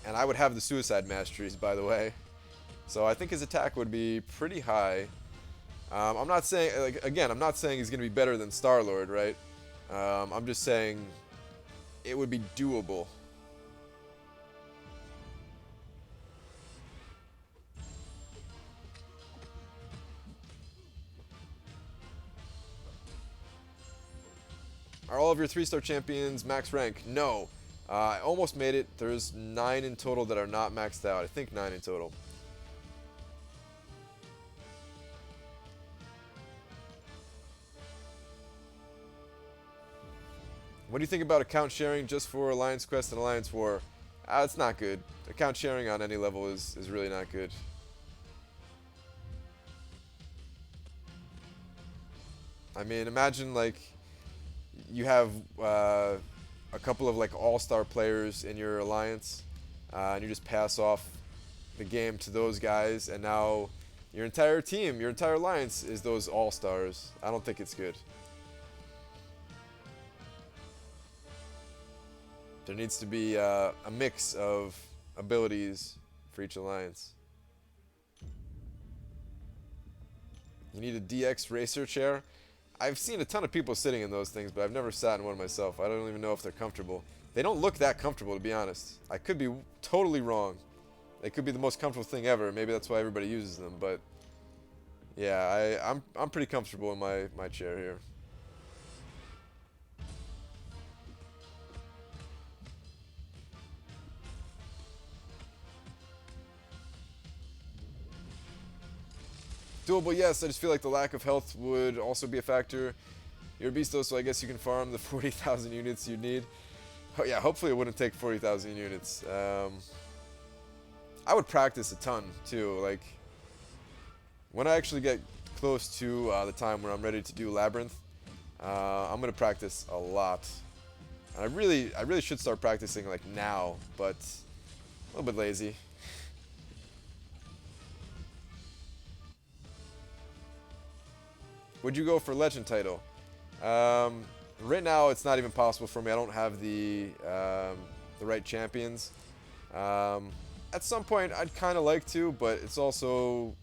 I would have the Suicide Masteries, by the way. So I think his attack would be pretty high. I'm not saying, I'm not saying he's going to be better than Star-Lord, right? I'm just saying it would be doable. Are all of your 3-star champions max rank? No. I almost made it. There's 9 in total that are not maxed out. I think 9 in total. What do you think about account sharing just for Alliance Quest and Alliance War? It's not good. Account sharing on any level is really not good. I mean, imagine like you have a couple of like all-star players in your alliance, and you just pass off the game to those guys, and now your entire team, your entire alliance is those all-stars. I don't think it's good. There needs to be a mix of abilities for each alliance. You need a DX racer chair. I've seen a ton of people sitting in those things, but I've never sat in one myself. I don't even know if they're comfortable. They don't look that comfortable, to be honest. I could be totally wrong. They could be the most comfortable thing ever. Maybe that's why everybody uses them. But yeah, I'm pretty comfortable in my chair here. Doable, yes. I just feel like the lack of health would also be a factor. You're a beast though, so I guess you can farm the 40,000 units you need. Oh yeah, hopefully it wouldn't take 40,000 units. I would practice a ton too. Like when I actually get close to the time where I'm ready to do Labyrinth, I'm gonna practice a lot. And I really should start practicing like now, but a little bit lazy. Would you go for Legend title? Right now, it's not even possible for me. I don't have the right champions. At some point, I'd kind of like to, but it's also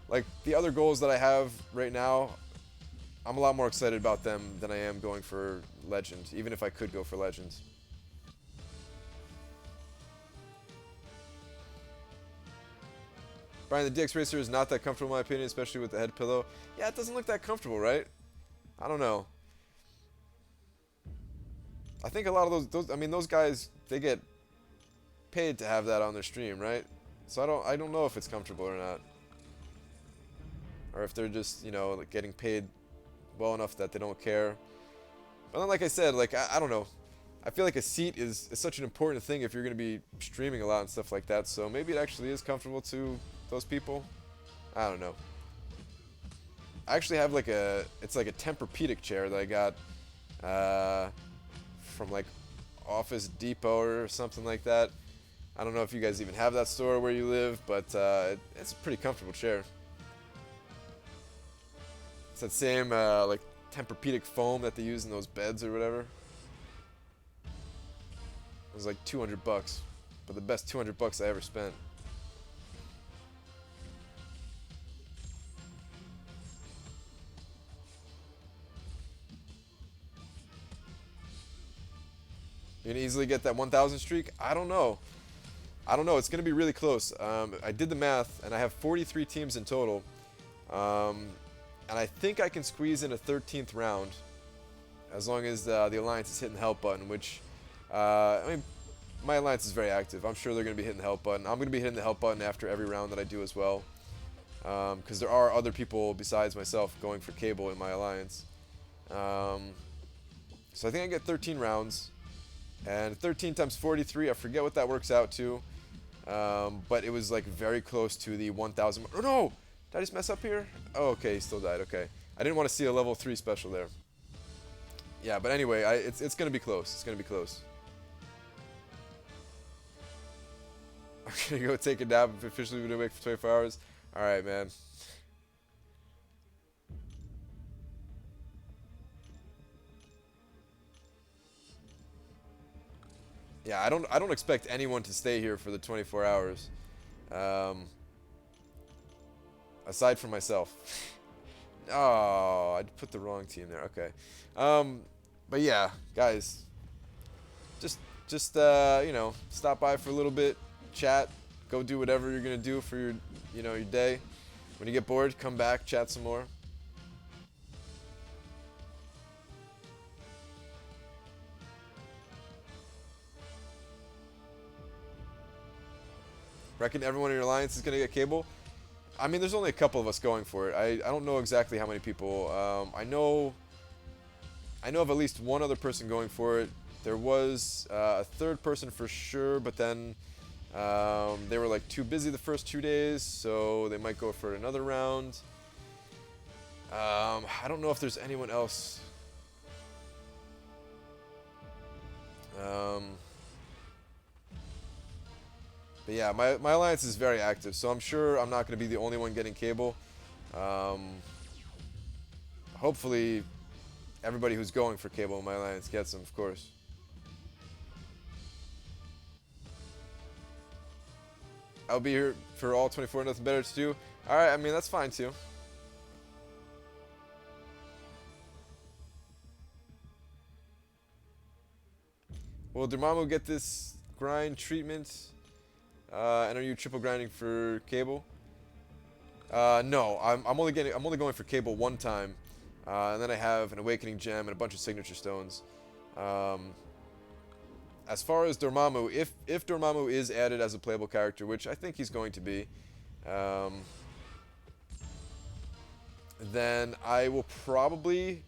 like the other goals that I have right now. I'm a lot more excited about them than I am going for Legend, even if I could go for Legends. Brian, the DX Racer is not that comfortable in my opinion, especially with the head pillow. Yeah, it doesn't look that comfortable, right? I don't know. I think a lot of those I mean, those guys, they get paid to have that on their stream, right? So I don't know if it's comfortable or not. Or if they're just, you know, like getting paid well enough that they don't care. But then, like I said, like, I don't know. I feel like a seat is such an important thing if you're going to be streaming a lot and stuff like that. So maybe it actually is comfortable to those people. I don't know. I actually have like it's like a Tempur-Pedic chair that I got from like Office Depot or something like that. I don't know if you guys even have that store where you live, but it's a pretty comfortable chair. It's that same like Tempur-Pedic foam that they use in those beds or whatever. It was like $200, but the best $200 I ever spent. You're gonna easily get that 1,000 streak? I don't know. I don't know. It's gonna be really close. I did the math, and I have 43 teams in total, and I think I can squeeze in a 13th round, as long as the alliance is hitting the help button. Which, I mean, my alliance is very active. I'm sure they're gonna be hitting the help button. I'm gonna be hitting the help button after every round that I do as well, because there are other people besides myself going for cable in my alliance. So I think I get 13 rounds. And 13 times 43, I forget what that works out to. But it was like very close to the 1,000. Oh no! Did I just mess up here? Oh, okay, he still died. Okay. I didn't want to see a level 3 special there. Yeah, but anyway, it's going to be close. It's going to be close. I'm going to go take a nap. I've officially been awake for 24 hours. Alright, man. Yeah, I don't expect anyone to stay here for the 24 hours. Aside from myself. Oh, I put the wrong team there. Okay. But yeah, guys, just you know, stop by for a little bit, chat, go do whatever you're gonna do for your, you know, your day. When you get bored, come back, chat some more. Reckon everyone in your alliance is gonna get cable? I mean, there's only a couple of us going for it. I don't know exactly how many people. I know of at least one other person going for it. There was a third person for sure, but then they were like too busy the first 2 days, so they might go for another round. I don't know if there's anyone else. But yeah, my alliance is very active, so I'm sure I'm not going to be the only one getting cable. Hopefully, everybody who's going for cable in my alliance gets them, of course. I'll be here for all 24, nothing better to do. Alright, I mean, that's fine too. Will Dormammu get this grind treatment? And are you triple grinding for cable? No, I'm only going for cable one time, and then I have an awakening gem and a bunch of signature stones. As far as Dormammu, if Dormammu is added as a playable character, which I think he's going to be, then I will probably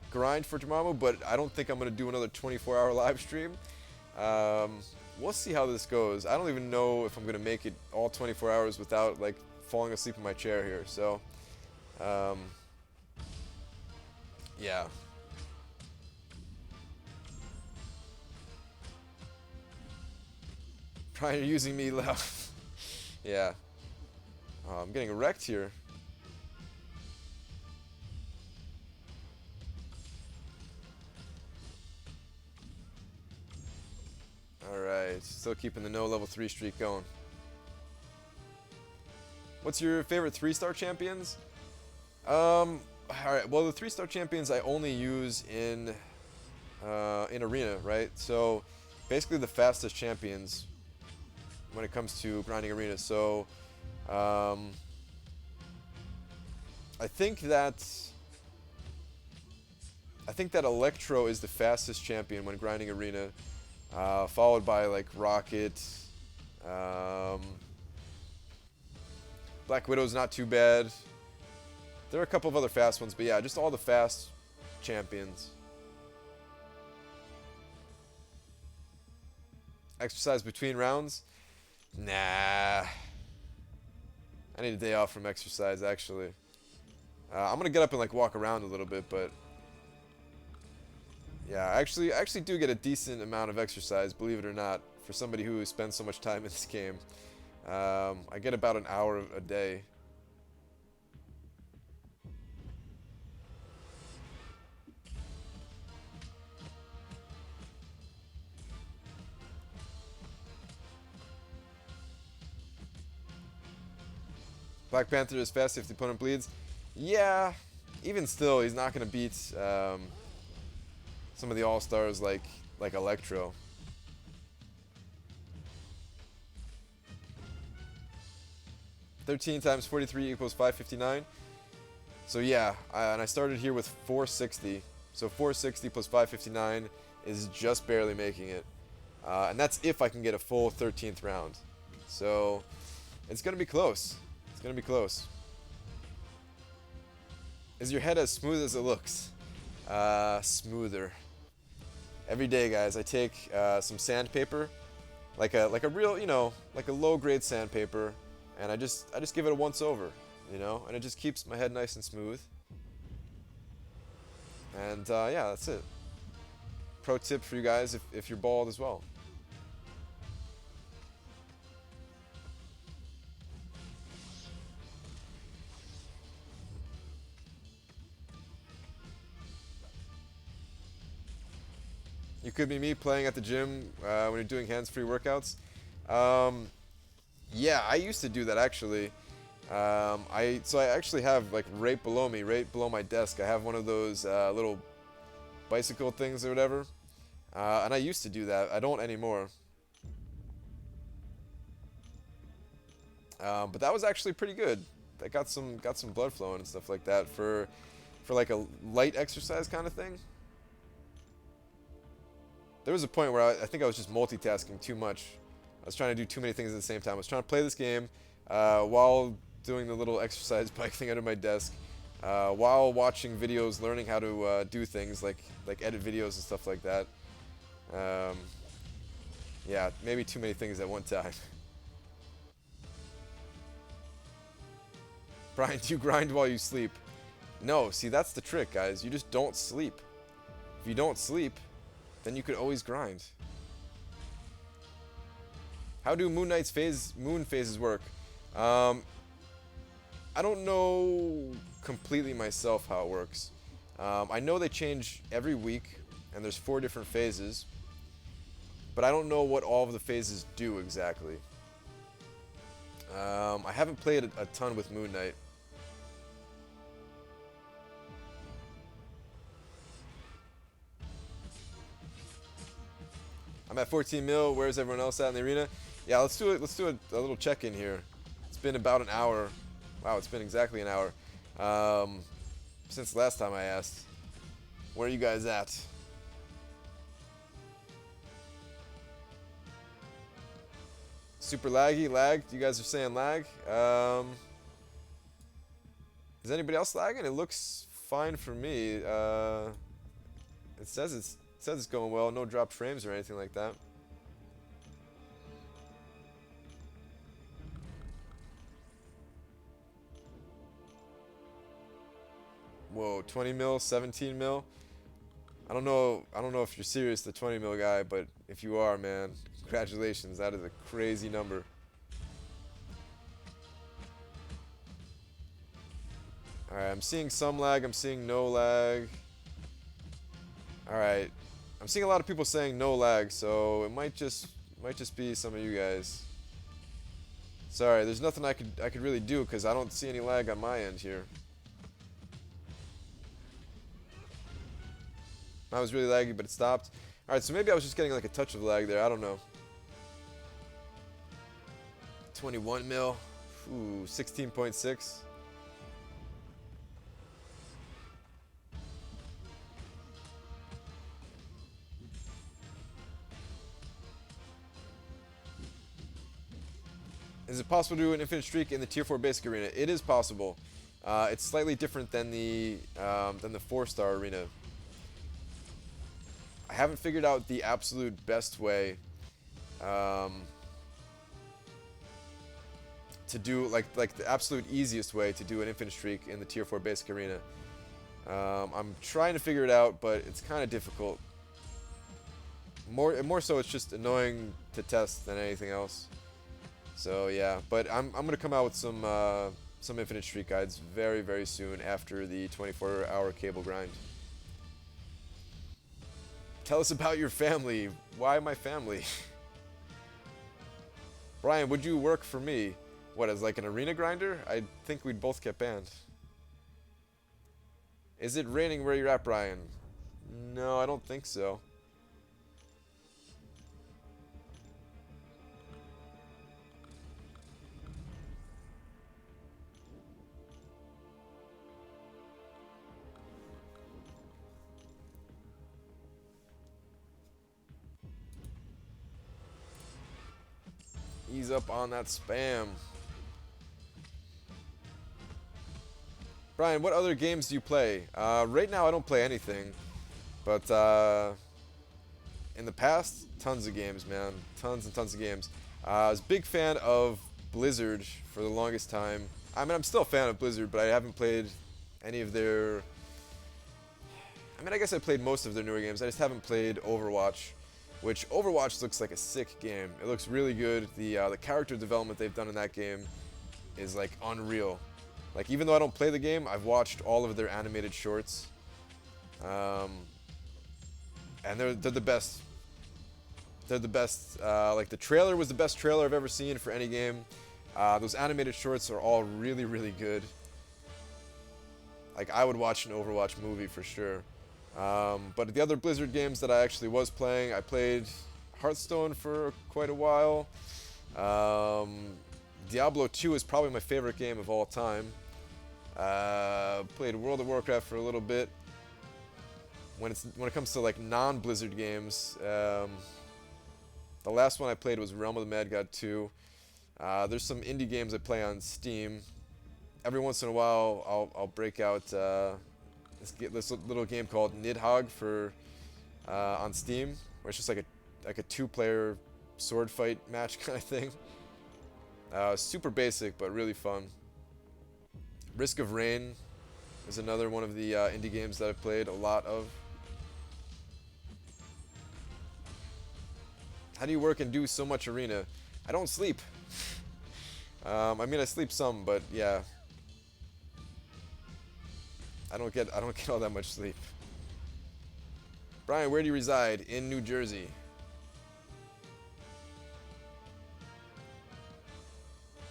grind for Dormammu, but I don't think I'm going to do another 24-hour live stream. We'll see how this goes. I don't even know if I'm going to make it all 24 hours without, like, falling asleep in my chair here. So, yeah. Brian, you're using me left. Yeah. Oh, I'm getting wrecked here. Alright, still keeping the no level 3 streak going. What's your favorite 3-star champions? Alright, well the 3-star champions I only use in arena, right? So basically the fastest champions when it comes to grinding arena. So I think that Electro is the fastest champion when grinding arena. Followed by like Rocket. Black Widow's not too bad. There are a couple of other fast ones, but yeah, just all the fast champions. Exercise between rounds? Nah. I need a day off from exercise, actually. I'm gonna get up and like walk around a little bit, but yeah, I actually do get a decent amount of exercise, believe it or not, for somebody who spends so much time in this game. I get about an hour a day. Black Panther is fast if the opponent bleeds. Yeah, even still, he's not going to beat some of the all-stars like Electro. $13 times 43 equals 559. So yeah, and I started here with 460. So 460 plus 559 is just barely making it. And that's if I can get a full 13th round. So it's going to be close. It's going to be close. Is your head as smooth as it looks? Smoother. Every day, guys, I take some sandpaper, like a real, you know, like a low-grade sandpaper, and I just give it a once over, you know, and it just keeps my head nice and smooth. And yeah, that's it. Pro tip for you guys if you're bald as well. You could be me playing at the gym when you're doing hands-free workouts. Yeah, I used to do that actually. So I actually have like right below me, right below my desk, I have one of those little bicycle things or whatever. And I used to do that. I don't anymore. But that was actually pretty good. I got some blood flowing and stuff like that for like a light exercise kind of thing. There was a point where I think I was just multitasking too much. I was trying to do too many things at the same time. I was trying to play this game while doing the little exercise bike thing under my desk, while watching videos, learning how to do things like edit videos and stuff like that. Yeah, maybe too many things at one time. Brian, do you grind while you sleep? No, see, that's the trick, guys. You just don't sleep. If you don't sleep, then you could always grind. How do Moon phases work? I don't know completely myself how it works. I know they change every week, and there's 4 different phases, but I don't know what all of the phases do exactly. I haven't played a ton with Moon Knight. I'm at 14 mil. Where's everyone else at in the arena? Yeah, let's do it. Let's do a little check-in here. It's been about an hour. Wow, it's been exactly an hour since last time I asked. Where are you guys at? Super laggy, lag. You guys are saying lag. Is anybody else lagging? It looks fine for me. It says it's going well. No dropped frames or anything like that. Whoa, 20 mil, 17 mil. I don't know if you're serious, the 20 mil guy, but if you are, man, congratulations. That is a crazy number. Alright, I'm seeing some lag, I'm seeing no lag. Alright. I'm seeing a lot of people saying no lag, so it might just be some of you guys. Sorry, there's nothing I could really do because I don't see any lag on my end here. I was really laggy, but it stopped. Alright, so maybe I was just getting like a touch of lag there. I don't know. 21 mil. Ooh, 16.6. Is it possible to do an infinite streak in the Tier 4 basic arena? It is possible. It's slightly different than the 4-star arena. I haven't figured out the absolute best way to do like the absolute easiest way to do an infinite streak in the Tier 4 basic arena. I'm trying to figure it out, but it's kind of difficult. More so, it's just annoying to test than anything else. So yeah, but I'm gonna come out with some infinite streak guides very, very soon after the 24-hour cable grind. Tell us about your family. Why my family? Brian, would you work for me? What, as like an arena grinder? I think we'd both get banned. Is it raining where you're at, Brian? No, I don't think so. Ease up on that spam. Brian, what other games do you play? Right now I don't play anything, but in the past, tons of games, man. Tons and tons of games. I was a big fan of Blizzard for the longest time. I mean, I'm still a fan of Blizzard, but I haven't played any of their... I mean, I guess I played most of their newer games. I just haven't played Overwatch, which Overwatch looks like a sick game. It looks really good. The character development they've done in that game is like unreal. Like, even though I don't play the game, I've watched all of their animated shorts, and they're the best. They're the best. Like, the trailer was the best trailer I've ever seen for any game. Those animated shorts are all really, really good. Like, I would watch an Overwatch movie for sure. But the other Blizzard games that I actually was playing, I played Hearthstone for quite a while. Diablo 2 is probably my favorite game of all time. Played World of Warcraft for a little bit. When it comes to like non-Blizzard games, the last one I played was Realm of the Mad God 2. There's some indie games I play on Steam. Every once in a while, I'll break out this little game called Nidhogg for on Steam, where it's just like a two-player sword fight match kind of thing. Super basic, but really fun. Risk of Rain is another one of the indie games that I've played a lot of. How do you work and do so much arena? I don't sleep. I mean, I sleep some, but yeah, I don't get all that much sleep. Brian, where do you reside? In New Jersey.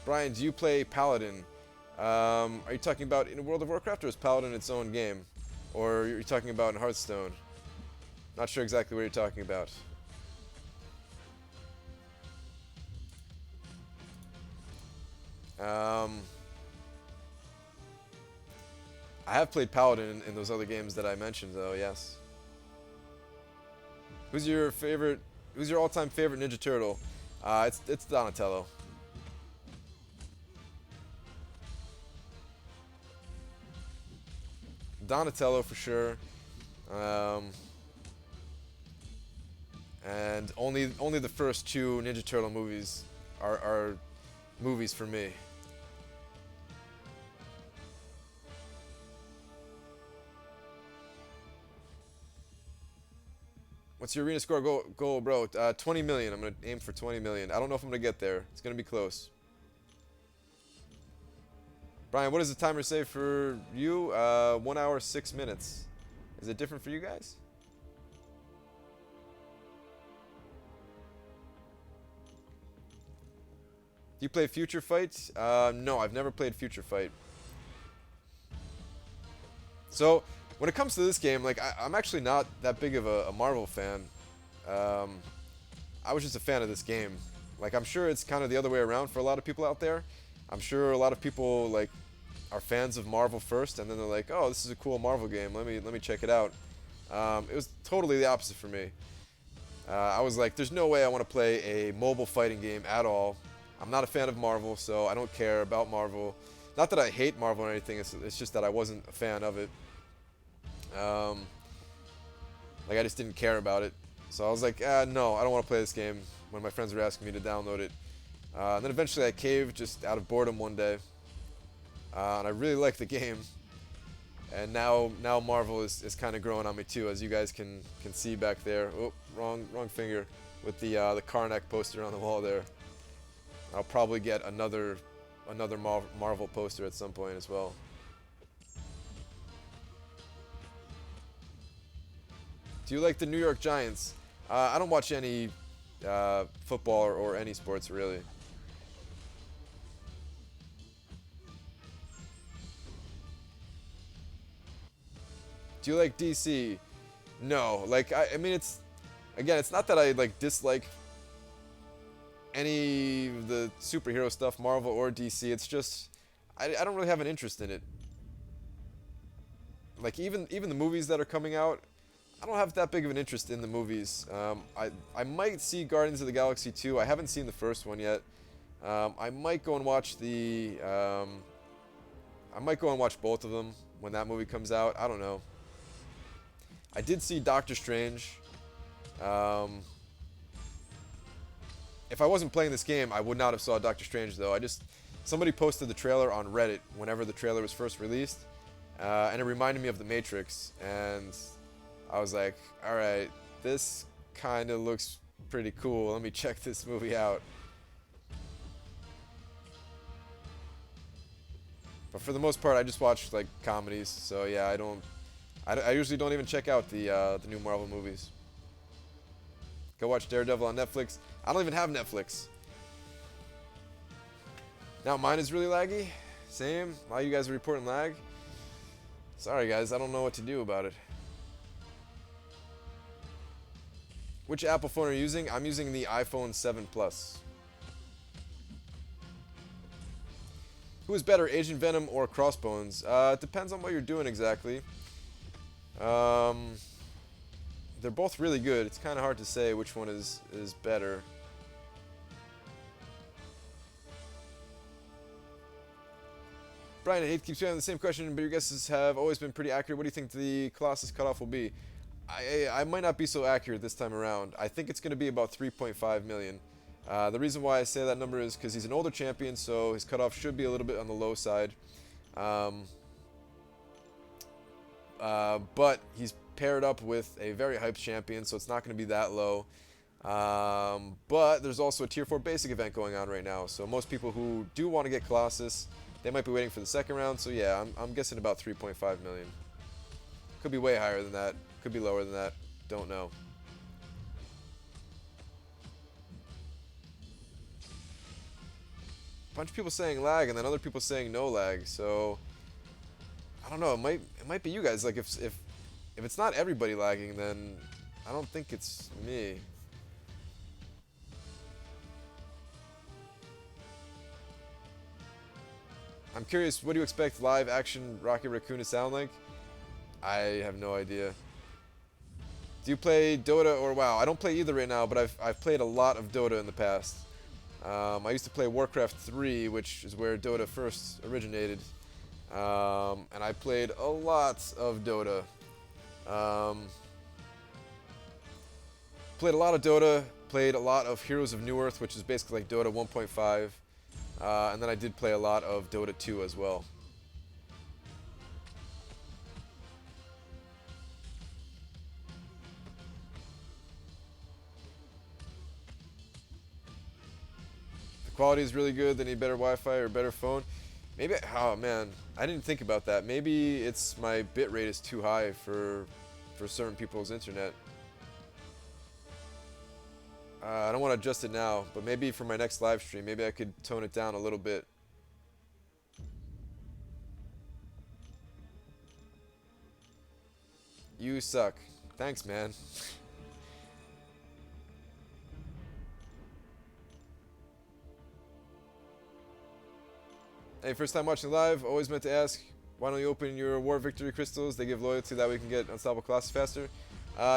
Brian, do you play Paladin? Are you talking about in World of Warcraft, or is Paladin its own game? Or are you talking about in Hearthstone? Not sure exactly what you're talking about. I have played Paladin in those other games that I mentioned, though, yes. Who's your all-time favorite Ninja Turtle? It's Donatello. Donatello for sure. And only the first two Ninja Turtle movies are movies for me. What's your arena score goal, bro? 20 million. I'm gonna aim for 20 million. I don't know if I'm gonna get there. It's gonna be close. Brian, what does the timer say for you? 1 hour 6 minutes. Is it different for you guys? Do you play Future Fight? No, I've never played Future Fight. So, when it comes to this game, like I'm actually not that big of a Marvel fan. I was just a fan of this game. Like, I'm sure it's kind of the other way around for a lot of people out there. I'm sure a lot of people like are fans of Marvel first, and then they're like, "Oh, this is a cool Marvel game. Let me check it out." It was totally the opposite for me. I was like, "There's no way I want to play a mobile fighting game at all." I'm not a fan of Marvel, so I don't care about Marvel. Not that I hate Marvel or anything. It's just that I wasn't a fan of it. Like, I just didn't care about it. So I was like, no, I don't want to play this game when my friends were asking me to download it. And then eventually I caved just out of boredom one day. And I really liked the game. And now Marvel is kind of growing on me too, as you guys can see back there. Oh, wrong finger. With the Karnak poster on the wall there. I'll probably get another Marvel poster at some point as well. Do you like the New York Giants? I don't watch any football or any sports really. Do you like DC? No. Like, I mean, it's not that I like dislike any of the superhero stuff, Marvel or DC. It's just I don't really have an interest in it. Like, even the movies that are coming out, I don't have that big of an interest in the movies. I might see Guardians of the Galaxy 2. I haven't seen the first one yet. I might go and watch I might go and watch both of them when that movie comes out. I don't know. I did see Doctor Strange. If I wasn't playing this game, I would not have saw Doctor Strange though. Somebody posted the trailer on Reddit whenever the trailer was first released, and it reminded me of The Matrix, and I was like, all right, this kind of looks pretty cool. Let me check this movie out. But for the most part, I just watch like comedies. So yeah, I usually don't even check out the new Marvel movies. Go watch Daredevil on Netflix. I don't even have Netflix. Now mine is really laggy. Same. A lot of you guys are reporting lag. Sorry guys, I don't know what to do about it. Which Apple phone are you using? I'm using the iPhone 7 Plus. Who is better, Agent Venom or Crossbones? It depends on what you're doing exactly. They're both really good. It's kind of hard to say which one is better. Brian, I hate to keep saying the same question, but your guesses have always been pretty accurate. What do you think the Colossus cutoff will be? I might not be so accurate this time around. I think it's going to be about 3.5 million. The reason why I say that number is because he's an older champion, so his cutoff should be a little bit on the low side. But he's paired up with a very hyped champion, so it's not going to be that low. But there's also a Tier 4 basic event going on right now, so most people who do want to get Colossus, they might be waiting for the second round. So yeah, I'm guessing about 3.5 million. Could be way higher than that. Could be lower than that. Don't know. A bunch of people saying lag, and then other people saying no lag. So I don't know. It might be you guys. Like if it's not everybody lagging, then I don't think it's me. I'm curious, what do you expect live action Rocket Raccoon to sound like? I have no idea. Do you play Dota or WoW? I don't play either right now, but I've played a lot of Dota in the past. I used to play Warcraft 3, which is where Dota first originated. And I played a lot of Dota. Played a lot of Dota, played a lot of Heroes of Newerth, which is basically like Dota 1.5. And then I did play a lot of Dota 2 as well. The quality is really good. They need better Wi-Fi or better phone. Maybe, oh man, I didn't think about that. Maybe it's my bit rate is too high for certain people's internet. I don't want to adjust it now, but maybe for my next live stream, maybe I could tone it down a little bit. You suck. Thanks, man. Hey, first time watching live, always meant to ask, why don't you open your War Victory crystals? They give loyalty, that way we can get Unstoppable Colossus faster.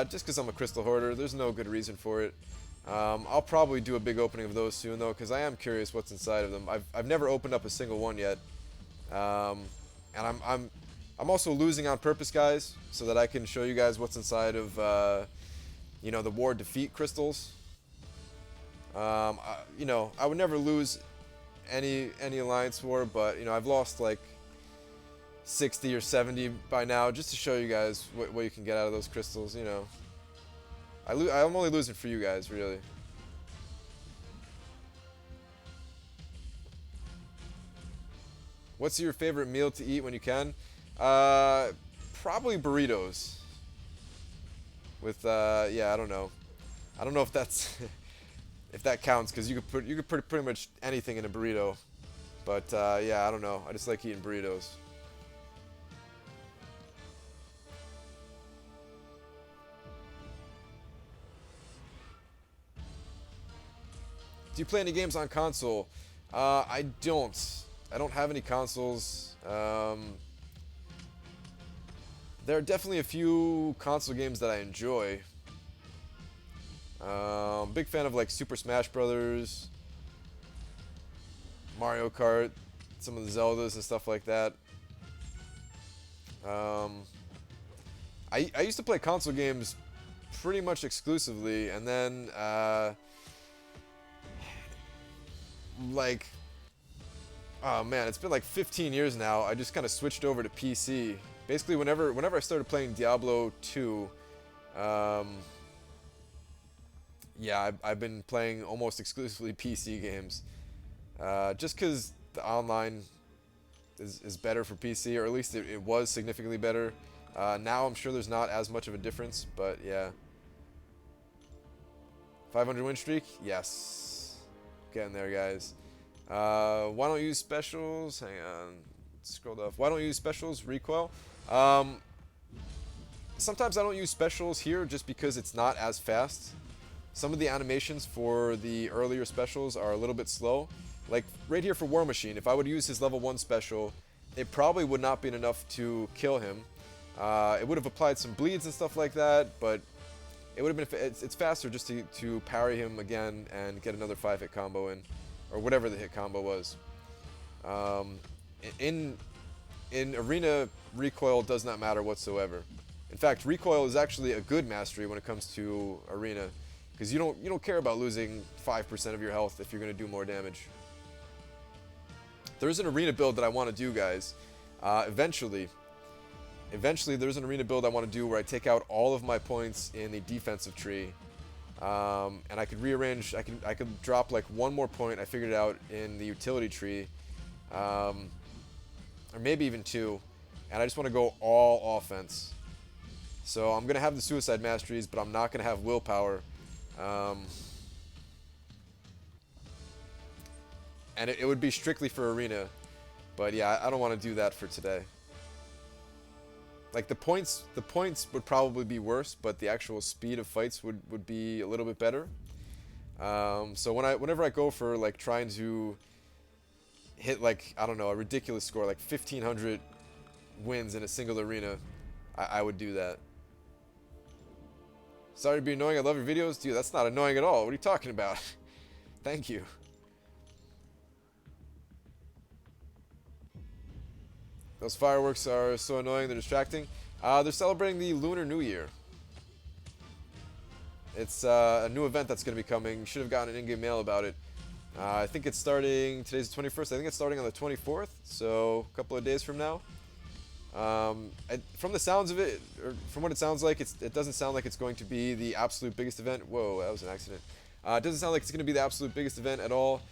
Just because I'm a crystal hoarder, there's no good reason for it. I'll probably do a big opening of those soon though, because I am curious what's inside of them. I've never opened up a single one yet, and I'm also losing on purpose, guys, so that I can show you guys what's inside of you know, the War Defeat crystals. You know, I would never lose any Alliance War, but you know, I've lost like 60 or 70 by now, just to show you guys what you can get out of those crystals. You know, I'm only losing for you guys, really. What's your favorite meal to eat when you can? Probably burritos. With yeah, I don't know if that's if that counts, because you could put pretty much anything in a burrito. But yeah, I don't know. I just like eating burritos. Do you play any games on console? I don't. I don't have any consoles. There are definitely a few console games that I enjoy. Big fan of like Super Smash Brothers, Mario Kart, some of the Zeldas and stuff like that. I used to play console games pretty much exclusively, and then like, oh man, it's been like 15 years now. I just kind of switched over to PC. Basically, whenever I started playing Diablo 2, yeah, I've been playing almost exclusively PC games, just because the online is better for PC, or at least it was significantly better. Now I'm sure there's not as much of a difference, but yeah. 500 win streak? Yes. Getting there, guys. Why don't you use specials? Hang on. Scrolled off. Why don't you use specials? Recoil? Sometimes I don't use specials here just because it's not as fast. some of the animations for the earlier specials are a little bit slow. Like right here for War Machine, if I would use his level 1 special, it probably would not be enough to kill him. It would have applied some bleeds and stuff like that, but it would have been. It's faster just to parry him again and get another 5-hit combo in, or whatever the hit combo was. In Arena, recoil does not matter whatsoever. In fact, recoil is actually a good mastery when it comes to Arena, because you don't care about losing 5% of your health if you're going to do more damage. There's an Arena build that I want to do, guys. Eventually, there's an Arena build I want to do where I take out all of my points in the defensive tree, and I could rearrange. I could drop like one more point. I figured it out in the utility tree, or maybe even two, and I just want to go all offense. So I'm gonna have the suicide masteries, but I'm not gonna have willpower. And it would be strictly for Arena, but yeah, I don't want to do that for today. Like the points would probably be worse, but the actual speed of fights would be a little bit better. So whenever I go for like trying to hit like, I don't know, a ridiculous score like 1,500 wins in a single arena, I would do that. Sorry to be annoying, I love your videos. Dude, that's not annoying at all. What are you talking about? Thank you. Those fireworks are so annoying, they're distracting. They're celebrating the Lunar New Year. It's a new event that's going to be coming. You should have gotten an in-game mail about it. I think it's starting, today's the 21st, I think it's starting on the 24th, so a couple of days from now. From the sounds of it, or from what it sounds like, it doesn't sound like it's going to be the absolute biggest event. Whoa, that was an accident. It doesn't sound like it's going to be the absolute biggest event at all,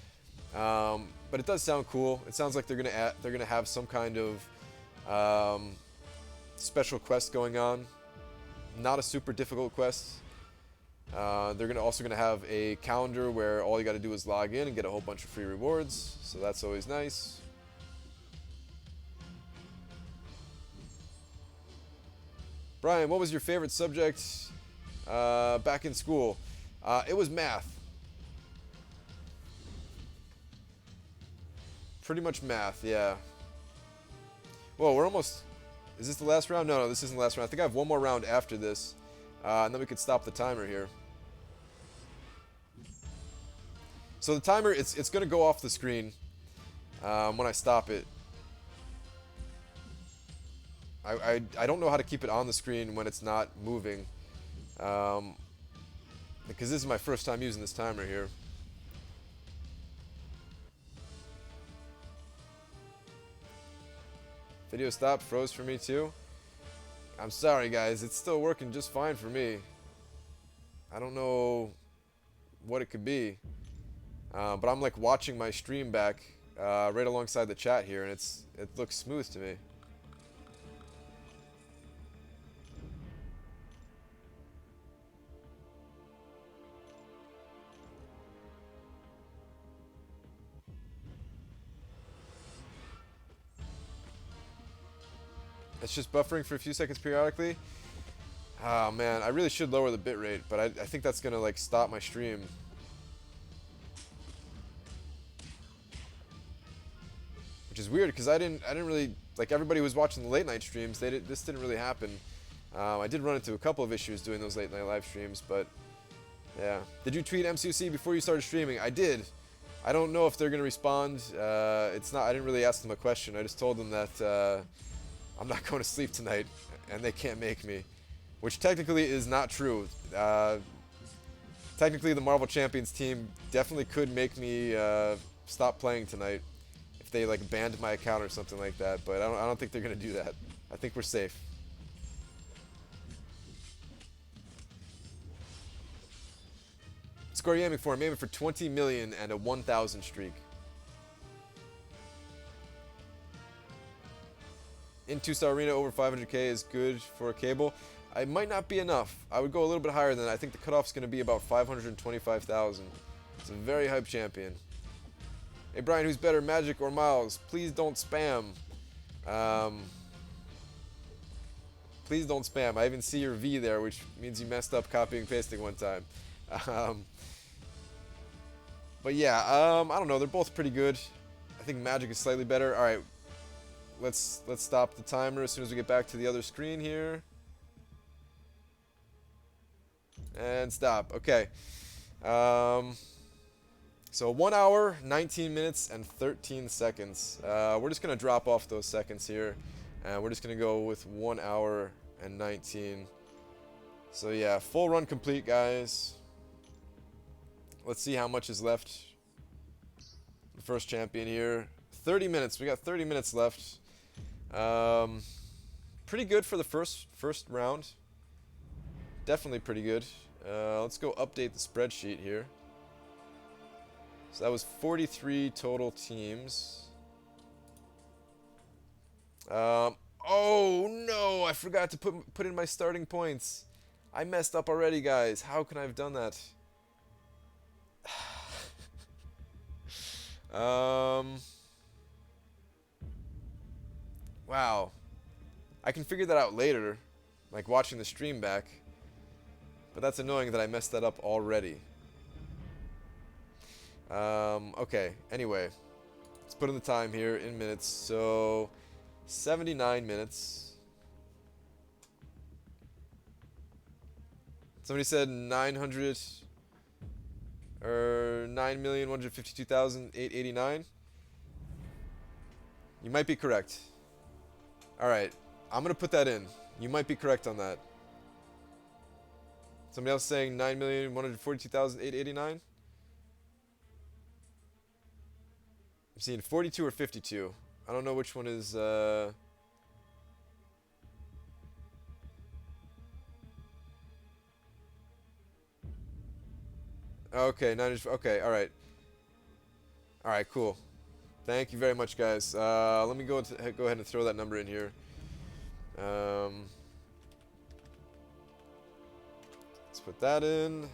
but it does sound cool. It sounds like they're gonna have some kind of special quest going on. Not a super difficult quest. They're also gonna have a calendar where all you got to do is log in and get a whole bunch of free rewards. So that's always nice. Brian, what was your favorite subject back in school? It was math. Pretty much math, yeah. Whoa, we're almost... Is this the last round? No, this isn't the last round. I think I have one more round after this. And then we could stop the timer here. So the timer, it's going to go off the screen when I stop it. I don't know how to keep it on the screen when it's not moving, because this is my first time using this timer here. Video stopped, froze for me too. I'm sorry guys, it's still working just fine for me. I don't know what it could be, but I'm like watching my stream back right alongside the chat here, and it looks smooth to me. It's just buffering for a few seconds periodically. Oh man, I really should lower the bitrate, but I think that's gonna like stop my stream. Which is weird because I didn't really, like, everybody who was watching the late night streams, this didn't really happen. I did run into a couple of issues doing those late night live streams, but yeah. Did you tweet MCUC before you started streaming? I did. I don't know if they're gonna respond. I didn't really ask them a question. I just told them that I'm not going to sleep tonight, and they can't make me. Which technically is not true. Technically, the Marvel Champions team definitely could make me stop playing tonight if they like banned my account or something like that. But I don't think they're gonna do that. I think we're safe. Score you aiming for? I'm aiming for 20 million and a 1,000 streak. In 2-star arena, over 500k is good for a cable. It might not be enough. I would go a little bit higher than that. I think the cutoff's going to be about 525,000. It's a very hype champion. Hey Brian, who's better, Magic or Miles? Please don't spam. Please don't spam. I even see your V there, which means you messed up copying and pasting one time. Um, but yeah, I don't know. They're both pretty good. I think Magic is slightly better. All right, let's stop the timer as soon as we get back to the other screen here. And stop. Okay. So 1 hour, 19 minutes, and 13 seconds. We're just going to drop off those seconds here. And we're just going to go with 1 hour and 19. So yeah, full run complete, guys. Let's see how much is left. The first champion here. 30 minutes. We got 30 minutes left. Pretty good for the first round. Definitely pretty good. Let's go update the spreadsheet here. So that was 43 total teams. Oh no, I forgot to put in my starting points. I messed up already, guys. How can I have done that? Wow. I can figure that out later, like watching the stream back. But that's annoying that I messed that up already. Okay, anyway. Let's put in the time here in minutes. So, 79 minutes. Somebody said 900 or 9,152,889. You might be correct. Alright, I'm going to put that in. You might be correct on that. Somebody else saying 9,142,889? I'm seeing 42 or 52. I don't know which one is, Okay, okay, alright. Alright, cool. Thank you very much, guys. Let me go ahead and throw that number in here. Let's put that in.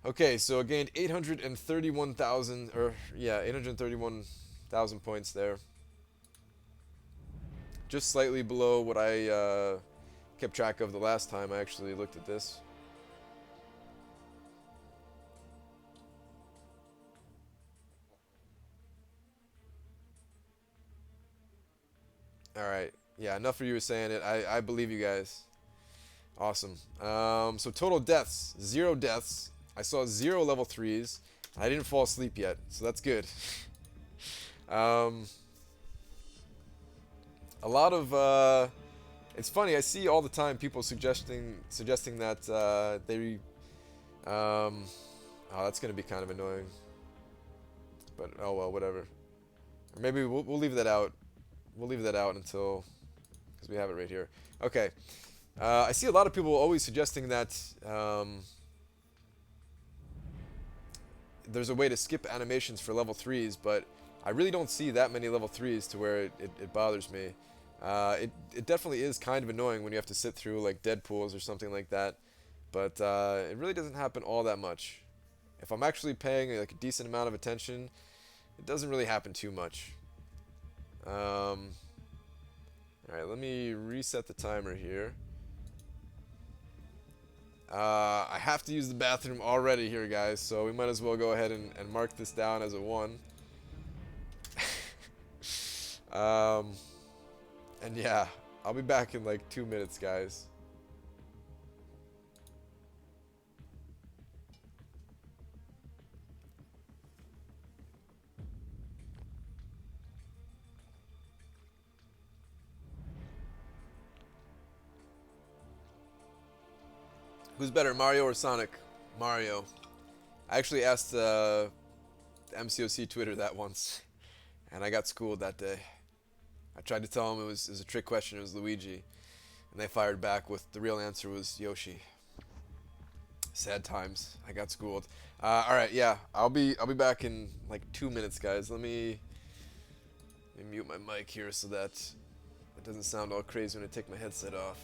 Okay, so I gained 831,000, or yeah, 831,000 points there. Just slightly below what I kept track of the last time I actually looked at this. Alright, yeah, enough of you saying it. I believe you guys. Awesome. So total deaths, 0 deaths. I saw 0 level 3s. I didn't fall asleep yet, so that's good. A lot of it's funny. I see all the time people suggesting that they oh, that's gonna be kind of annoying. But oh well, whatever. Or maybe we'll leave that out. We'll leave that out until, because we have it right here. Okay. I see a lot of people always suggesting that there's a way to skip animations for level 3s, but I really don't see that many level 3s to where it bothers me. It definitely is kind of annoying when you have to sit through like dead pools or something like that, but it really doesn't happen all that much. If I'm actually paying like a decent amount of attention, it doesn't really happen too much. Alright, let me reset the timer here. I have to use the bathroom already here, guys, so we might as well go ahead and mark this down as a 1. And yeah, I'll be back in like 2 minutes, guys. Who's better, Mario or Sonic? Mario. I actually asked the MCOC Twitter that once, and I got schooled that day. I tried to tell them it was a trick question, it was Luigi, and they fired back with the real answer was Yoshi. Sad times. I got schooled. All right, yeah, I'll be back in like 2 minutes, guys. Let me mute my mic here so that it doesn't sound all crazy when I take my headset off.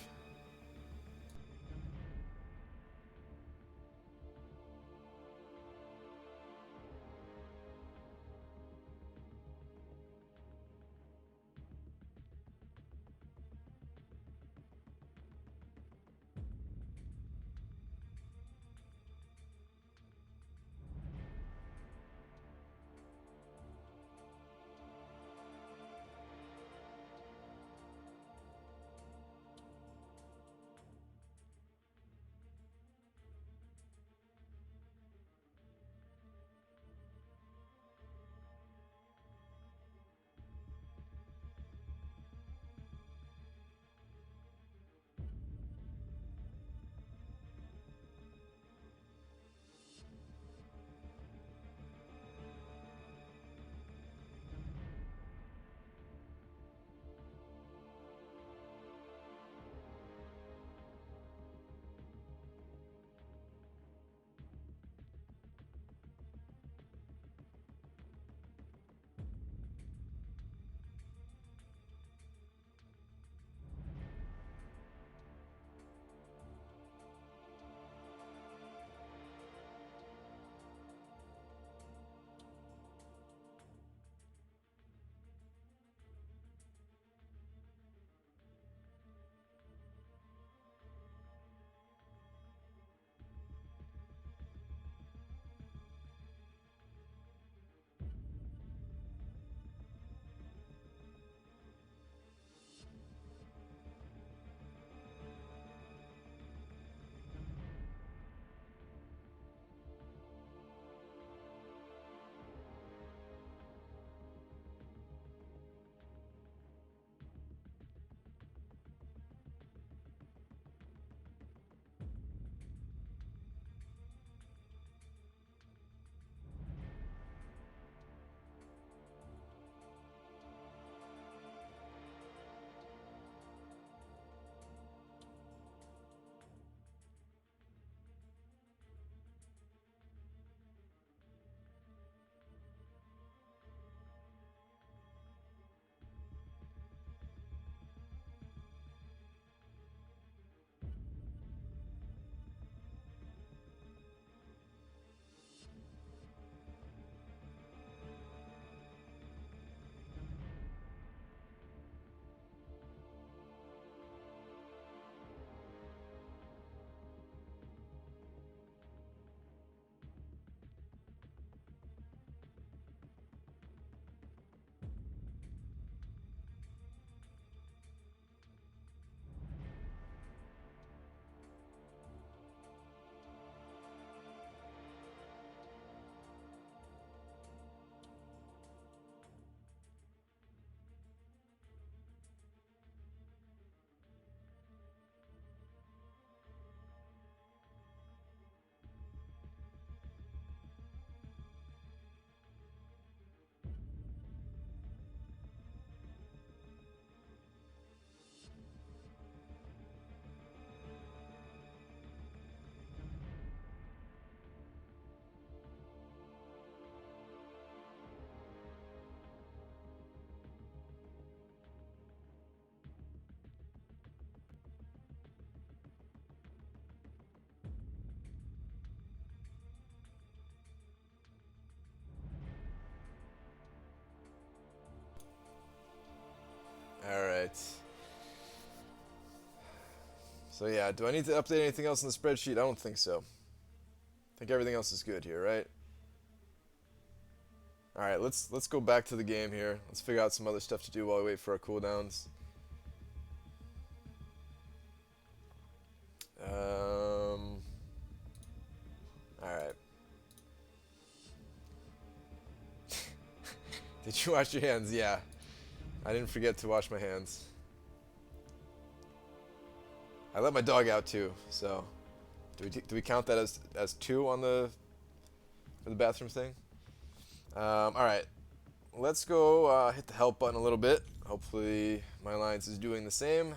So yeah, do I need to update anything else in the spreadsheet? I don't think so. I think everything else is good here, right? All right, let's go back to the game here. Let's figure out some other stuff to do while we wait for our cooldowns. All right. Did you wash your hands? Yeah. I didn't forget to wash my hands. I let my dog out too, so do we count that as two on the for the bathroom thing? All right, let's go hit the help button a little bit. Hopefully my alliance is doing the same.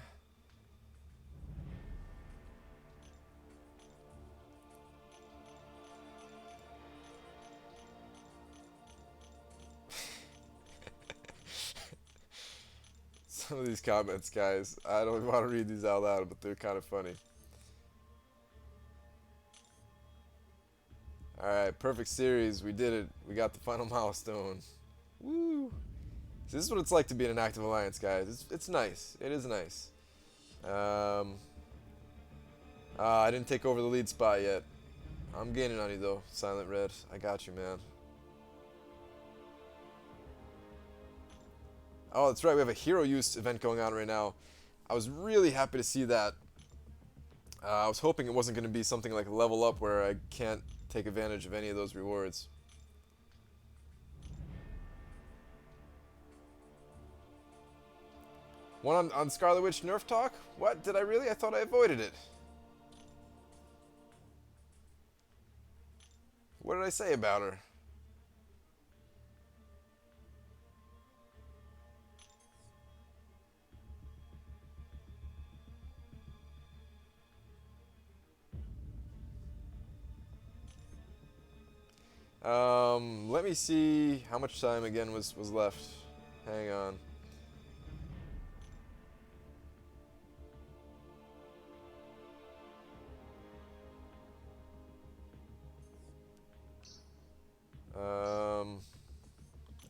Some of these comments, guys, I don't want to read these out loud, but they're kind of funny. Alright, perfect series. We did it. We got the final milestone. Woo! So this is what it's like to be in an active alliance, guys. It's nice. It is nice. I didn't take over the lead spot yet. I'm gaining on you, though, Silent Red. I got you, man. Oh, that's right. We have a hero use event going on right now. I was really happy to see that. I was hoping it wasn't going to be something like a level up where I can't take advantage of any of those rewards. One on Scarlet Witch Nerf talk? What? Did I really? I thought I avoided it. What did I say about her? Let me see how much time again was left. Hang on.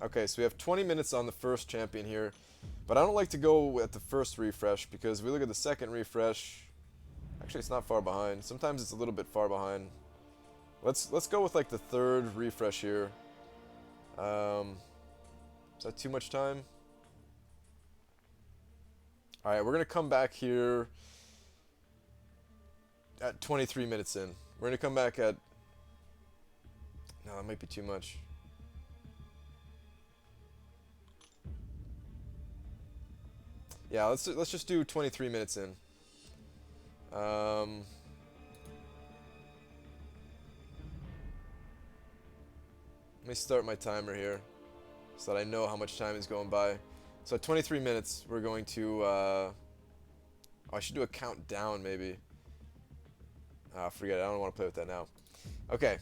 Okay, so we have 20 minutes on the first champion here, but I don't like to go at the first refresh because if we look at the second refresh, actually it's not far behind. Sometimes it's a little bit far behind. Let's go with like the third refresh here. Is that too much time? All right, we're gonna come back here at 23 minutes in. We're gonna come back at. No, that might be too much. Yeah, let's just do 23 minutes in. Let me start my timer here so that I know how much time is going by. So at 23 minutes, we're going to. Oh, I should do a countdown maybe. Ah, forget it. I don't want to play with that now. Okay.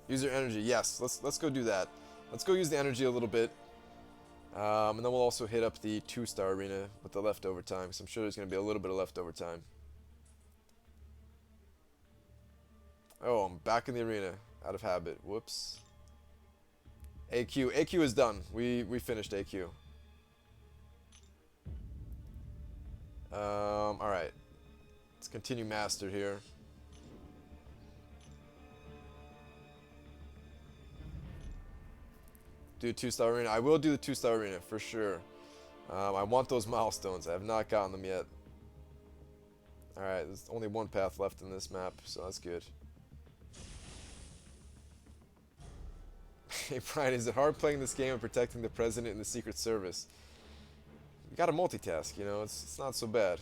Use your energy. Yes, let's go do that. Let's go use the energy a little bit. And then we'll also hit up the 2-star arena with the leftover time, because I'm sure there's going to be a little bit of leftover time. Oh, I'm back in the arena. Out of habit. Whoops. AQ. AQ is done. We finished AQ. Alright. Let's continue Master here. Do 2-star arena. I will do the 2-star arena for sure. I want those milestones. I have not gotten them yet. Alright, there's only one path left in this map, so that's good. Hey Brian, is it hard playing this game and protecting the president and the Secret Service? You gotta multitask, you know, it's not so bad.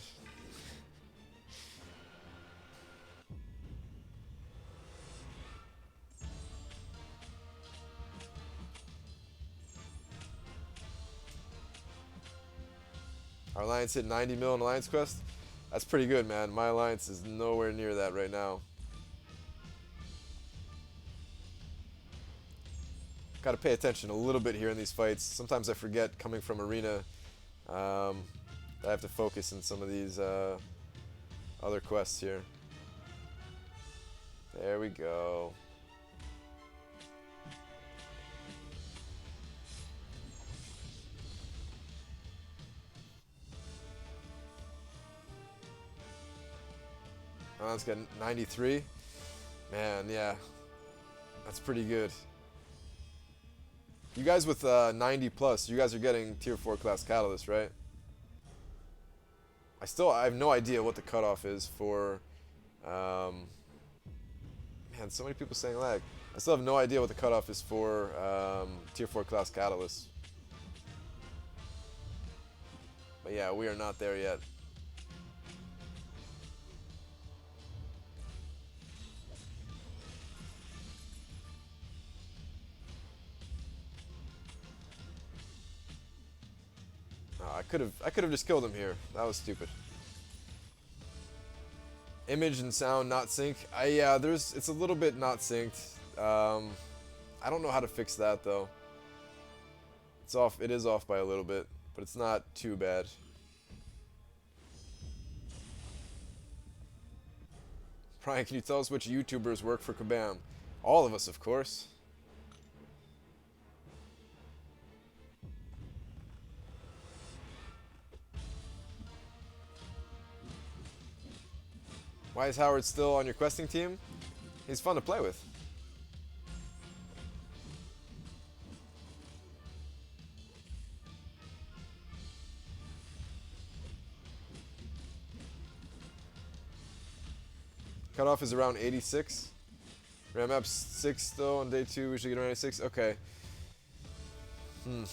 Our alliance hit 90 mil in Alliance Quest. That's pretty good, man. My alliance is nowhere near that right now. Gotta pay attention a little bit here in these fights. Sometimes I forget coming from Arena that I have to focus in some of these other quests here. There we go. Oh, that's got 93. Man, yeah. That's pretty good. You guys with 90 plus, you guys are getting tier 4 class Catalyst, right? I have no idea what the cutoff is for, man, so many people saying lag. I still have no idea what the cutoff is for tier 4 class Catalyst. But yeah, we are not there yet. I could have just killed him here. That was stupid. Image and sound not sync. Yeah, it's a little bit not synced. I don't know how to fix that though. It's off. It is off by a little bit, but it's not too bad. Brian, can you tell us which YouTubers work for Kabam? All of us, of course. Why is Howard still on your questing team? He's fun to play with. Cutoff is around 86. Ram map 6 though on day 2. We should get around 86. Okay. Yeah,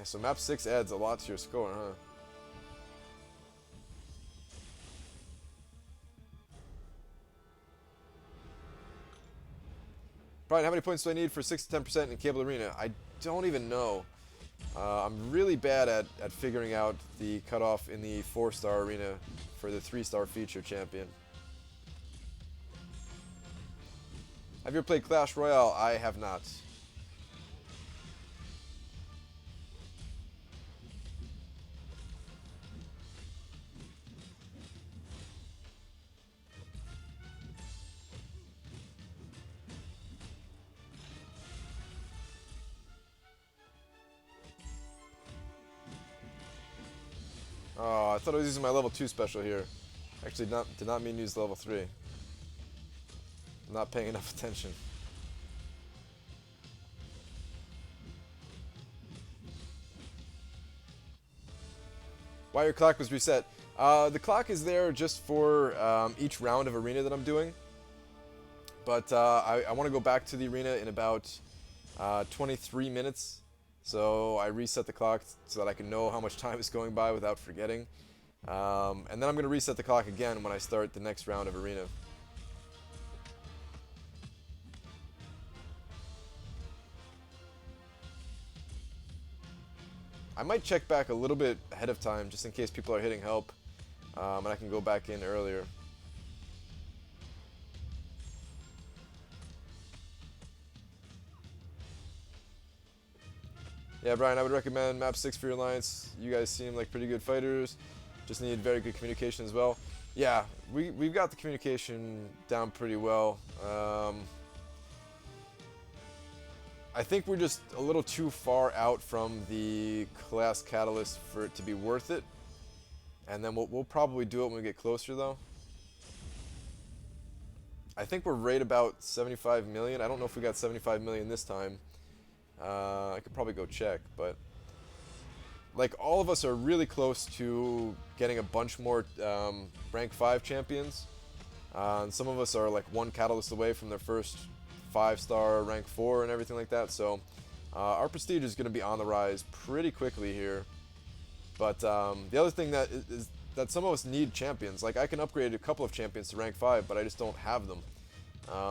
so map 6 adds a lot to your score, huh? Brian, how many points do I need for 6 to 10% in Cable Arena? I don't even know. I'm really bad at figuring out the cutoff in the 4-star arena for the 3-star feature champion. Have you ever played Clash Royale? I have not. Oh, I thought I was using my level 2 special here. Actually, did not mean to use level 3. I'm not paying enough attention. Why your clock was reset? The clock is there just for each round of arena that I'm doing. But I want to go back to the arena in about 23 minutes. So I reset the clock so that I can know how much time is going by without forgetting. And then I'm going to reset the clock again when I start the next round of arena. I might check back a little bit ahead of time just in case people are hitting help. And I can go back in earlier. Yeah, Brian, I would recommend map 6 for your alliance. You guys seem like pretty good fighters. Just need very good communication as well. Yeah, we've got the communication down pretty well. I think we're just a little too far out from the class catalyst for it to be worth it. And then we'll probably do it when we get closer, though. I think we're right about 75 million. I don't know if we got 75 million this time. I could probably go check, but like all of us are really close to getting a bunch more rank 5 champions. And some of us are like one catalyst away from their first 5-star rank 4 and everything like that. So our prestige is going to be on the rise pretty quickly here. But the other thing that is that some of us need champions. Like I can upgrade a couple of champions to rank 5, but I just don't have them.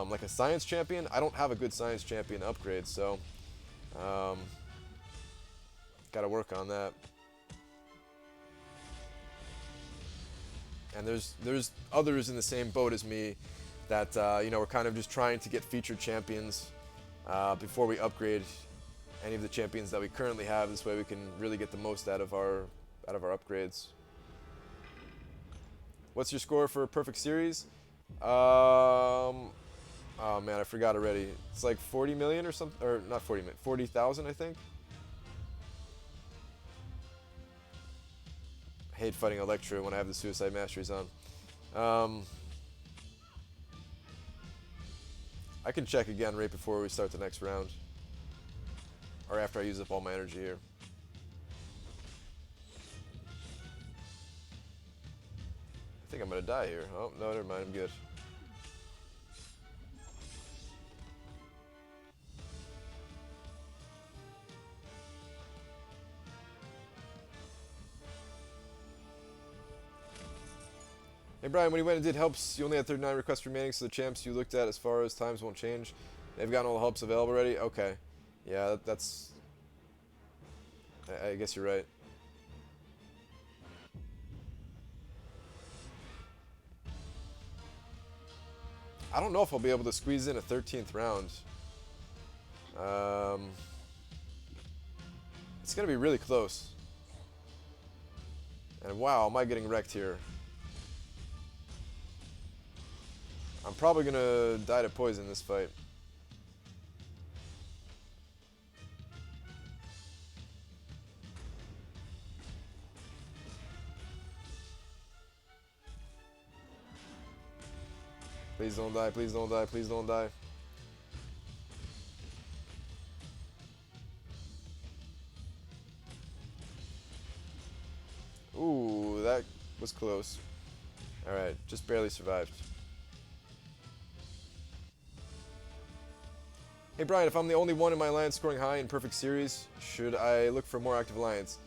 Like a science champion, I don't have a good science champion upgrade, so gotta work on that. And there's others in the same boat as me that you know, we're kind of just trying to get featured champions before we upgrade any of the champions that we currently have. This way we can really get the most out of our upgrades. What's your score for a perfect series? Oh man, I forgot already. It's like 40 million or something, or not 40 million, 40,000 I think. hate fighting Electra when I have the Suicide Masteries on. Um, I can check again right before we start the next round. Or after I use up all my energy here. I think I'm gonna die here. Oh, no, never mind, I'm good. Hey Brian, when you went and did helps, you only had 39 requests remaining, so the champs you looked at as far as times won't change. They've gotten all the helps available already? Okay. Yeah, that's... I guess you're right. I don't know if I'll be able to squeeze in a 13th round. It's going to be really close. And wow, am I getting wrecked here. I'm probably going to die to poison this fight. Please don't die, please don't die, please don't die. Ooh, that was close. Alright, just barely survived. Hey Brian, if I'm the only one in my alliance scoring high in perfect series, should I look for a more active alliance?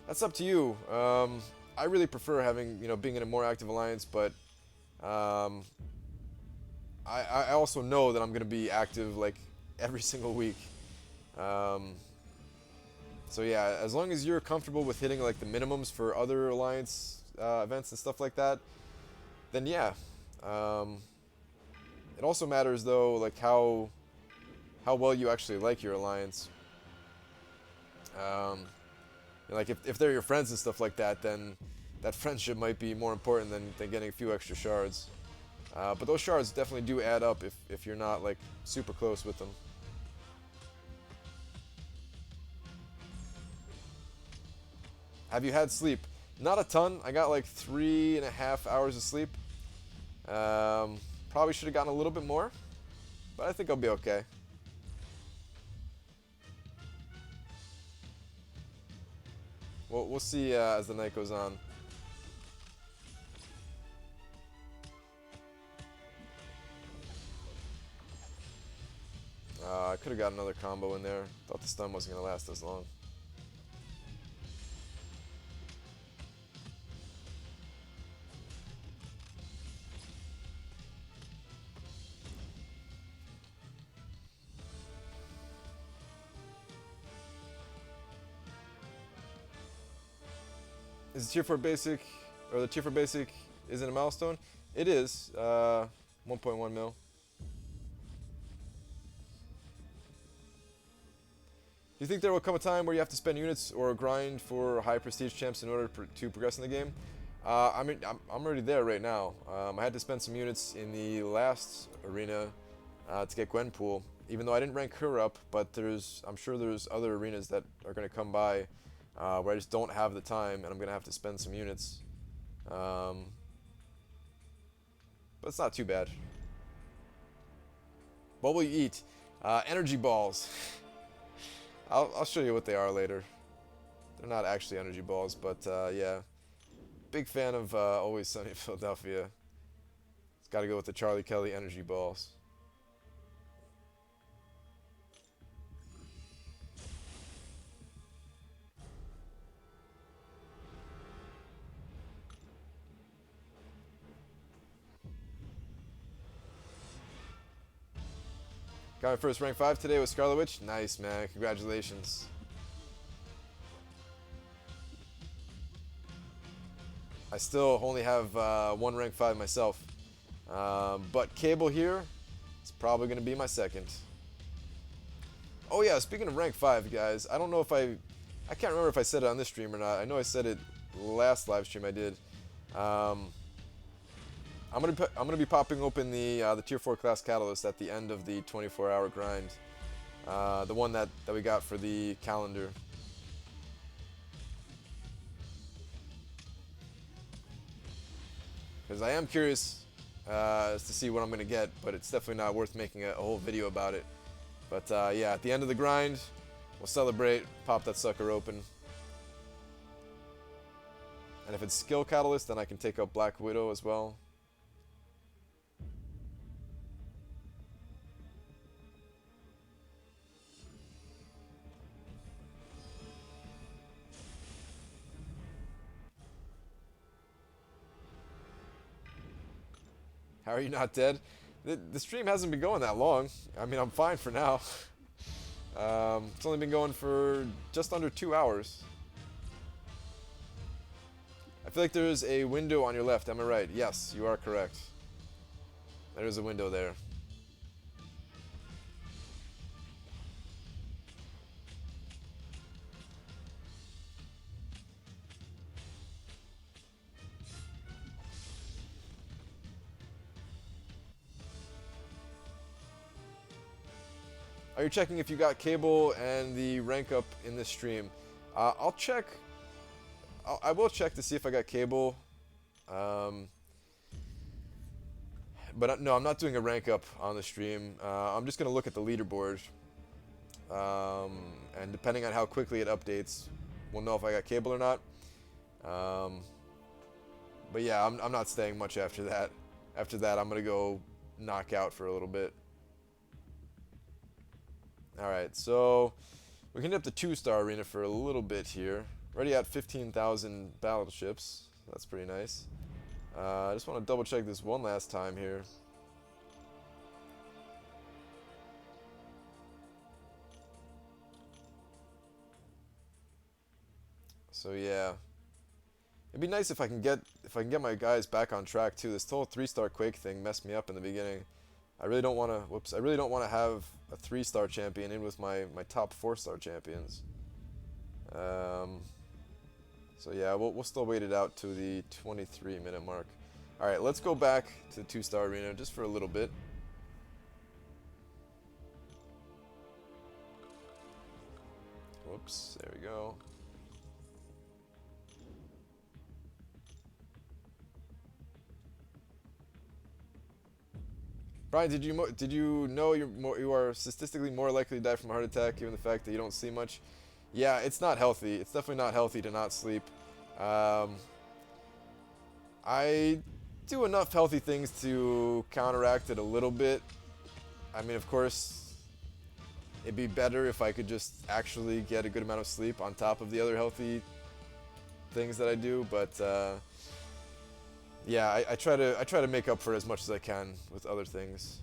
That's up to you. I really prefer having, being in a more active alliance, but I also know that I'm going to be active like every single week. So yeah, as long as you're comfortable with hitting like the minimums for other alliance events and stuff like that, then yeah. It also matters though, like how well you actually like your alliance. Like if they're your friends and stuff like that, then that friendship might be more important than getting a few extra shards. But those shards definitely do add up if you're not like super close with them. Have you had sleep? Not a ton. I got like 3.5 hours of sleep. Probably should have gotten a little bit more, but I think I'll be okay. We'll see as the night goes on. I could have got another combo in there. Thought the stun wasn't going to last as long. Is the tier 4 basic, or the tier 4 basic isn't a milestone? It is, 1.1 mil. Do you think there will come a time where you have to spend units or grind for high prestige champs in order to progress in the game? I mean, I'm already there right now. I had to spend some units in the last arena to get Gwenpool, even though I didn't rank her up, but I'm sure there's other arenas that are going to come by where I just don't have the time and I'm going to have to spend some units. But it's not too bad. What will you eat? Energy balls. I'll show you what they are later. They're not actually energy balls, but yeah. Big fan of Always Sunny in Philadelphia. It's got to go with the Charlie Kelly energy balls. Got my first rank 5 today with Scarlet Witch. Nice, man. Congratulations. I still only have one rank 5 myself. But Cable here is probably going to be my second. Oh yeah, speaking of rank 5, guys, I don't know if I can't remember if I said it on this stream or not. I know I said it last live stream I did. I'm gonna be popping open the tier 4 class catalyst at the end of the 24-hour grind, the one that we got for the calendar. because I am curious as to see what I'm going to get, but it's definitely not worth making a whole video about it. But yeah, at the end of the grind, we'll celebrate, pop that sucker open. And if it's skill catalyst, then I can take out Black Widow as well. How are you not dead? The stream hasn't been going that long. I mean, I'm fine for now. It's only been going for just under 2 hours. I feel like there's a window on your left. Am I right? Yes, you are correct. There is a window there. Are you checking if you got cable and the rank up in this stream? I'll check. I will check to see if I got cable. But no, I'm not doing a rank up on the stream. I'm just going to look at the leaderboard. And depending on how quickly it updates, we'll know if I got cable or not. But yeah, I'm not staying much after that. After that, I'm going to go knock out for a little bit. Alright, so we can hit up the 2-star arena for a little bit here. Already at 15,000 battleships. That's pretty nice. I just want to double check this one last time here. So yeah, it'd be nice if I can get my guys back on track too. This whole 3-star Quake thing messed me up in the beginning. I really don't want to. Whoops! I really don't want to have a 3-star champion in with my top 4-star champions. So yeah, we'll still wait it out to the 23-minute mark. All right, let's go back to the 2-star arena just for a little bit. Whoops! There we go. Brian, did you know you are statistically more likely to die from a heart attack given the fact that you don't sleep much? Yeah, it's not healthy. It's definitely not healthy to not sleep. I do enough healthy things to counteract it a little bit. I mean, of course, it'd be better if I could just actually get a good amount of sleep on top of the other healthy things that I do, but yeah, I try to make up for it as much as I can with other things.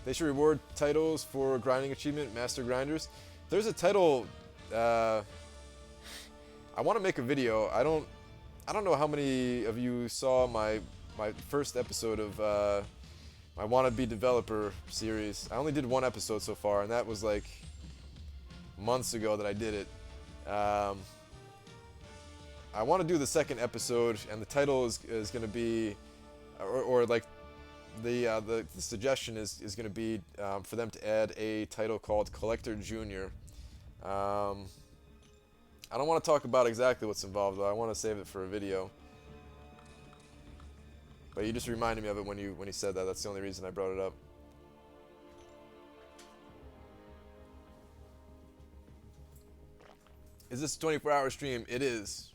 They should reward titles for grinding achievement, Master Grinders. There's a title. I want to make a video. I don't know how many of you saw my first episode of my wannabe developer series. I only did one episode so far, and that was like months ago that I did it. I want to do the second episode, and the title is going to be, or like the suggestion is going to be for them to add a title called Collector Junior. I don't want to talk about exactly what's involved though. I want to save it for a video. But you just reminded me of it when you said that. That's the only reason I brought it up. Is this a 24-hour stream? It is.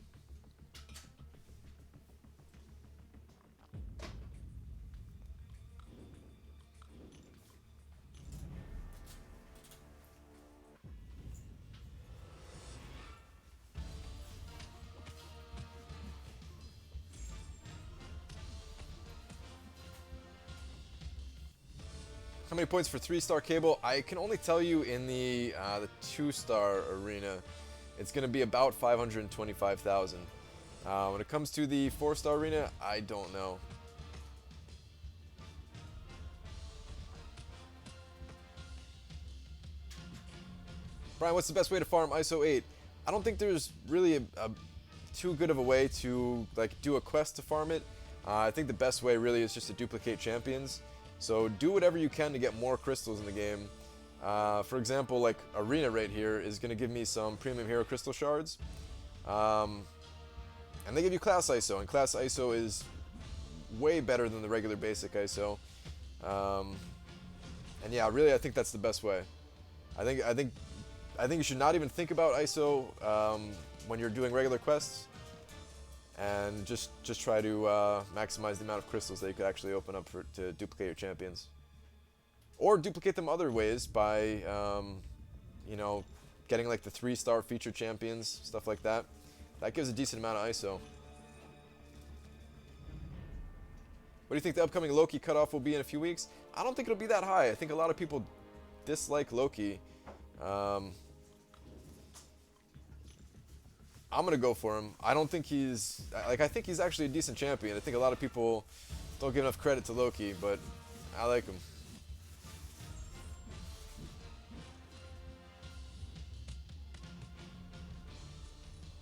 How many points for 3-star cable? I can only tell you in the 2-star arena, it's going to be about 525,000. When it comes to the 4-star arena, I don't know. Brian, what's the best way to farm ISO 8? I don't think there's really a too good of a way to like do a quest to farm it. I think the best way really is just to duplicate champions. So do whatever you can to get more crystals in the game. For example, like Arena right here is going to give me some premium hero crystal shards. And they give you class ISO, and class ISO is way better than the regular basic ISO. And yeah, really, I think that's the best way. I think you should not even think about ISO when you're doing regular quests, and just try to maximize the amount of crystals that you could actually open up to duplicate your champions, or duplicate them other ways by you know, getting like the 3-star featured champions, stuff like that. That gives a decent amount of ISO. What do you think the upcoming Loki cutoff will be in a few weeks? I don't think it'll be that high. I think a lot of people dislike Loki. I'm gonna go for him. I don't think he's I think he's actually a decent champion. I think a lot of people don't give enough credit to Loki, but I like him.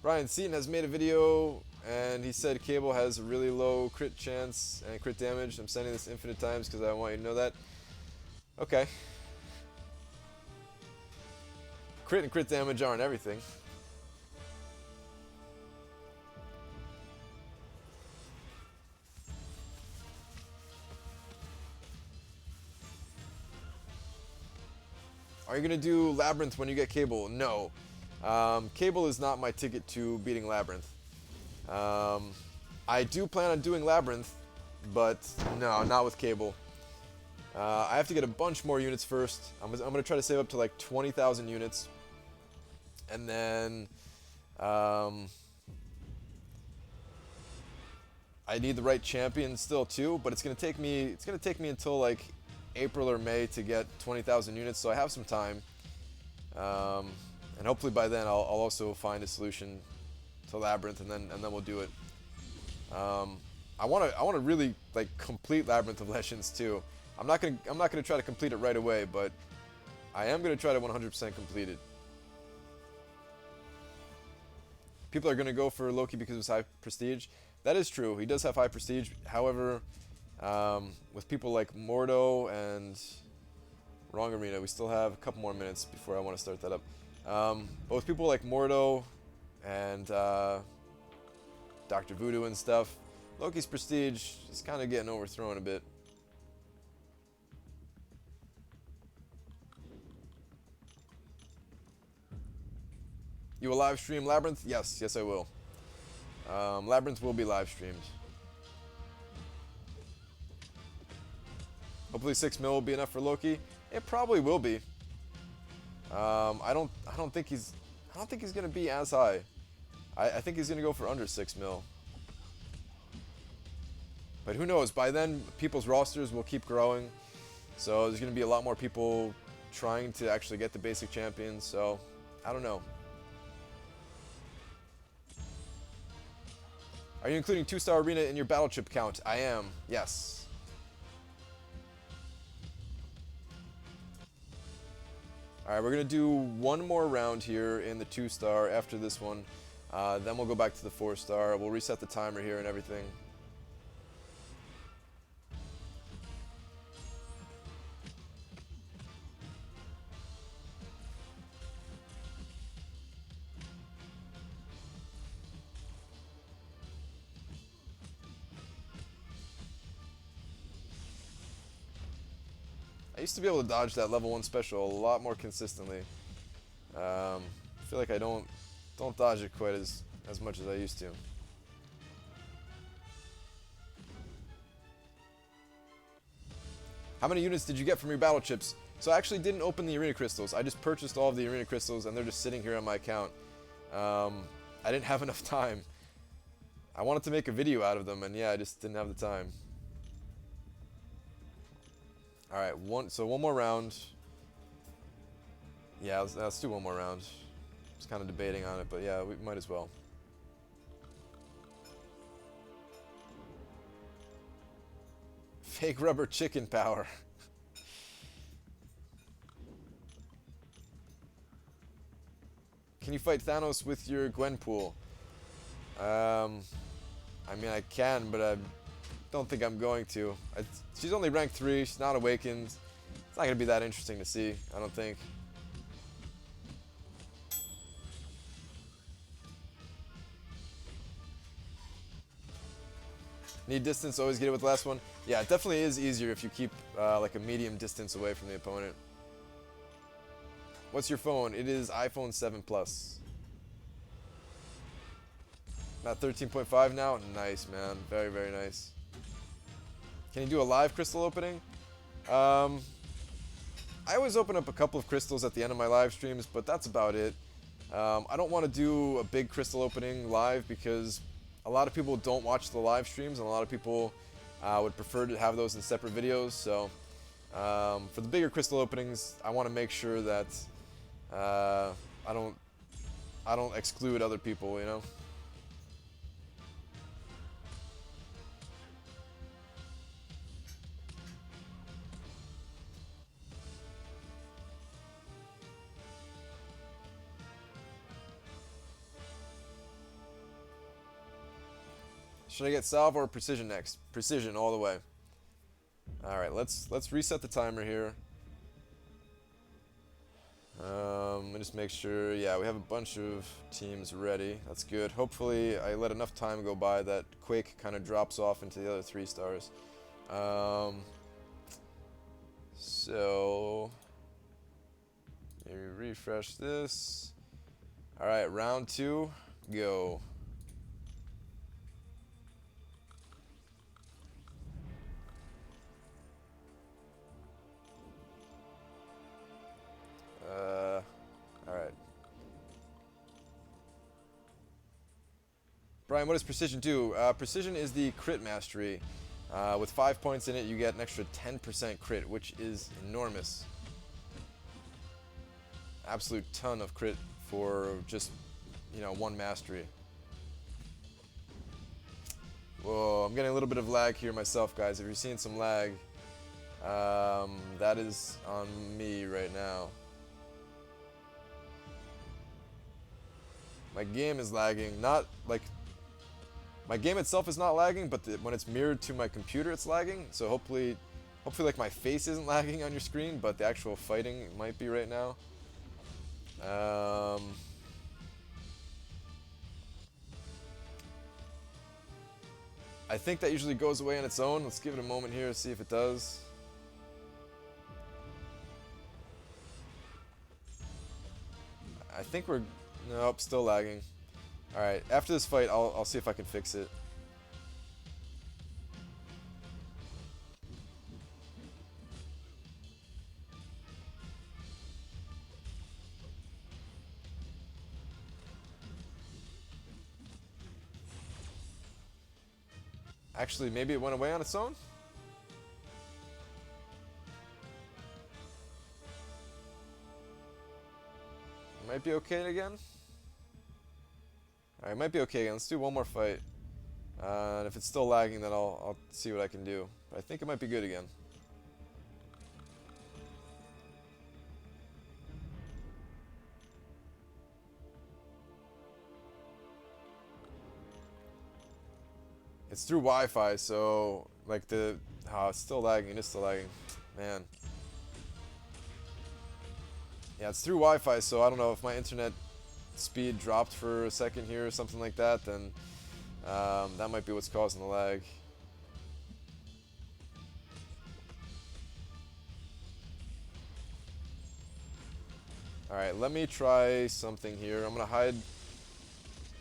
Brian Seaton has made a video and he said Cable has a really low crit chance and crit damage. I'm sending this infinite times because I want you to know that. Okay. Crit and crit damage aren't everything. Are you going to do Labyrinth when you get Cable? No. Cable is not my ticket to beating Labyrinth. I do plan on doing Labyrinth, but no, not with Cable. I have to get a bunch more units first. I'm going to try to save up to like 20,000 units. And then I need the right champion still too, but it's going to take me until like April or May to get 20,000 units, so I have some time. And hopefully by then I'll also find a solution to Labyrinth, and then we'll do it. I want to really like complete Labyrinth of Legends too. I'm not gonna try to complete it right away, but I am gonna try to 100% complete it. People are gonna go for Loki because of his high prestige. That is true. He does have high prestige. However, with people like Mordo and Wrong Arena, we still have a couple more minutes before I want to start that up. But with people like Mordo and Dr. Voodoo and stuff, Loki's prestige is kind of getting overthrown a bit. You will live stream Labyrinth? Yes, I will. Labyrinth will be live streamed. Hopefully 6 mil will be enough for Loki. It probably will be. I don't think he's gonna be as high. I think he's gonna go for under 6 mil. But who knows? By then, people's rosters will keep growing, so there's gonna be a lot more people trying to actually get the basic champions. So I don't know. Are you including 2-star arena in your battle chip count? I am. Yes. Alright, we're going to do one more round here in the 2-star after this one. Then we'll go back to the 4-star. We'll reset the timer here and everything. I used to be able to dodge that level 1 special a lot more consistently. I feel like I don't dodge it quite as much as I used to. How many units did you get from your battle chips? So I actually didn't open the arena crystals. I just purchased all of the arena crystals and they're just sitting here on my account. I didn't have enough time. I wanted to make a video out of them, and yeah, I just didn't have the time. Alright, so one more round. Yeah, let's do one more round. I was kind of debating on it, but yeah, we might as well. Fake rubber chicken power. Can you fight Thanos with your Gwenpool? I mean, I can, but don't think I'm going to. She's only ranked 3. She's not awakened. It's not going to be that interesting to see, I don't think. Need distance, always get it with the last one. Yeah, it definitely is easier if you keep like a medium distance away from the opponent. What's your phone? It is iPhone 7 Plus. Not 13.5 now? Nice, man. Very, very nice. Can you do a live crystal opening? I always open up a couple of crystals at the end of my live streams, but that's about it. I don't want to do a big crystal opening live because a lot of people don't watch the live streams, and a lot of people would prefer to have those in separate videos. So for the bigger crystal openings, I want to make sure that I don't exclude other people, you know. Should I get salve or precision next? Precision all the way. All right, let's reset the timer here. Let me just make sure. Yeah, we have a bunch of teams ready. That's good. Hopefully, I let enough time go by that Quake kind of drops off into the other 3 stars. So maybe refresh this. All right, round 2, go. Alright. Brian, what does precision do? Precision is the crit mastery. With 5 points in it, you get an extra 10% crit, which is enormous. Absolute ton of crit for just, 1 mastery. Whoa, I'm getting a little bit of lag here myself, guys. If you're seeing some lag, that is on me right now. My game is lagging, not like my game itself is not lagging, but when it's mirrored to my computer, it's lagging. So hopefully like my face isn't lagging on your screen, but the actual fighting might be right now. I think that usually goes away on its own. Let's give it a moment here to see if it does. I think we're... Nope, still lagging. Alright, after this fight, I'll see if I can fix it. Actually, maybe it went away on its own? Might be okay again? Alright, might be okay again. Let's do one more fight. And if it's still lagging, then I'll see what I can do. But I think it might be good again. It's through Wi-Fi, so like it's still lagging. It is still lagging, man. Yeah, it's through Wi-Fi, so I don't know if my internet speed dropped for a second here or something like that. Then that might be what's causing the lag. All right, let me try something here. I'm gonna hide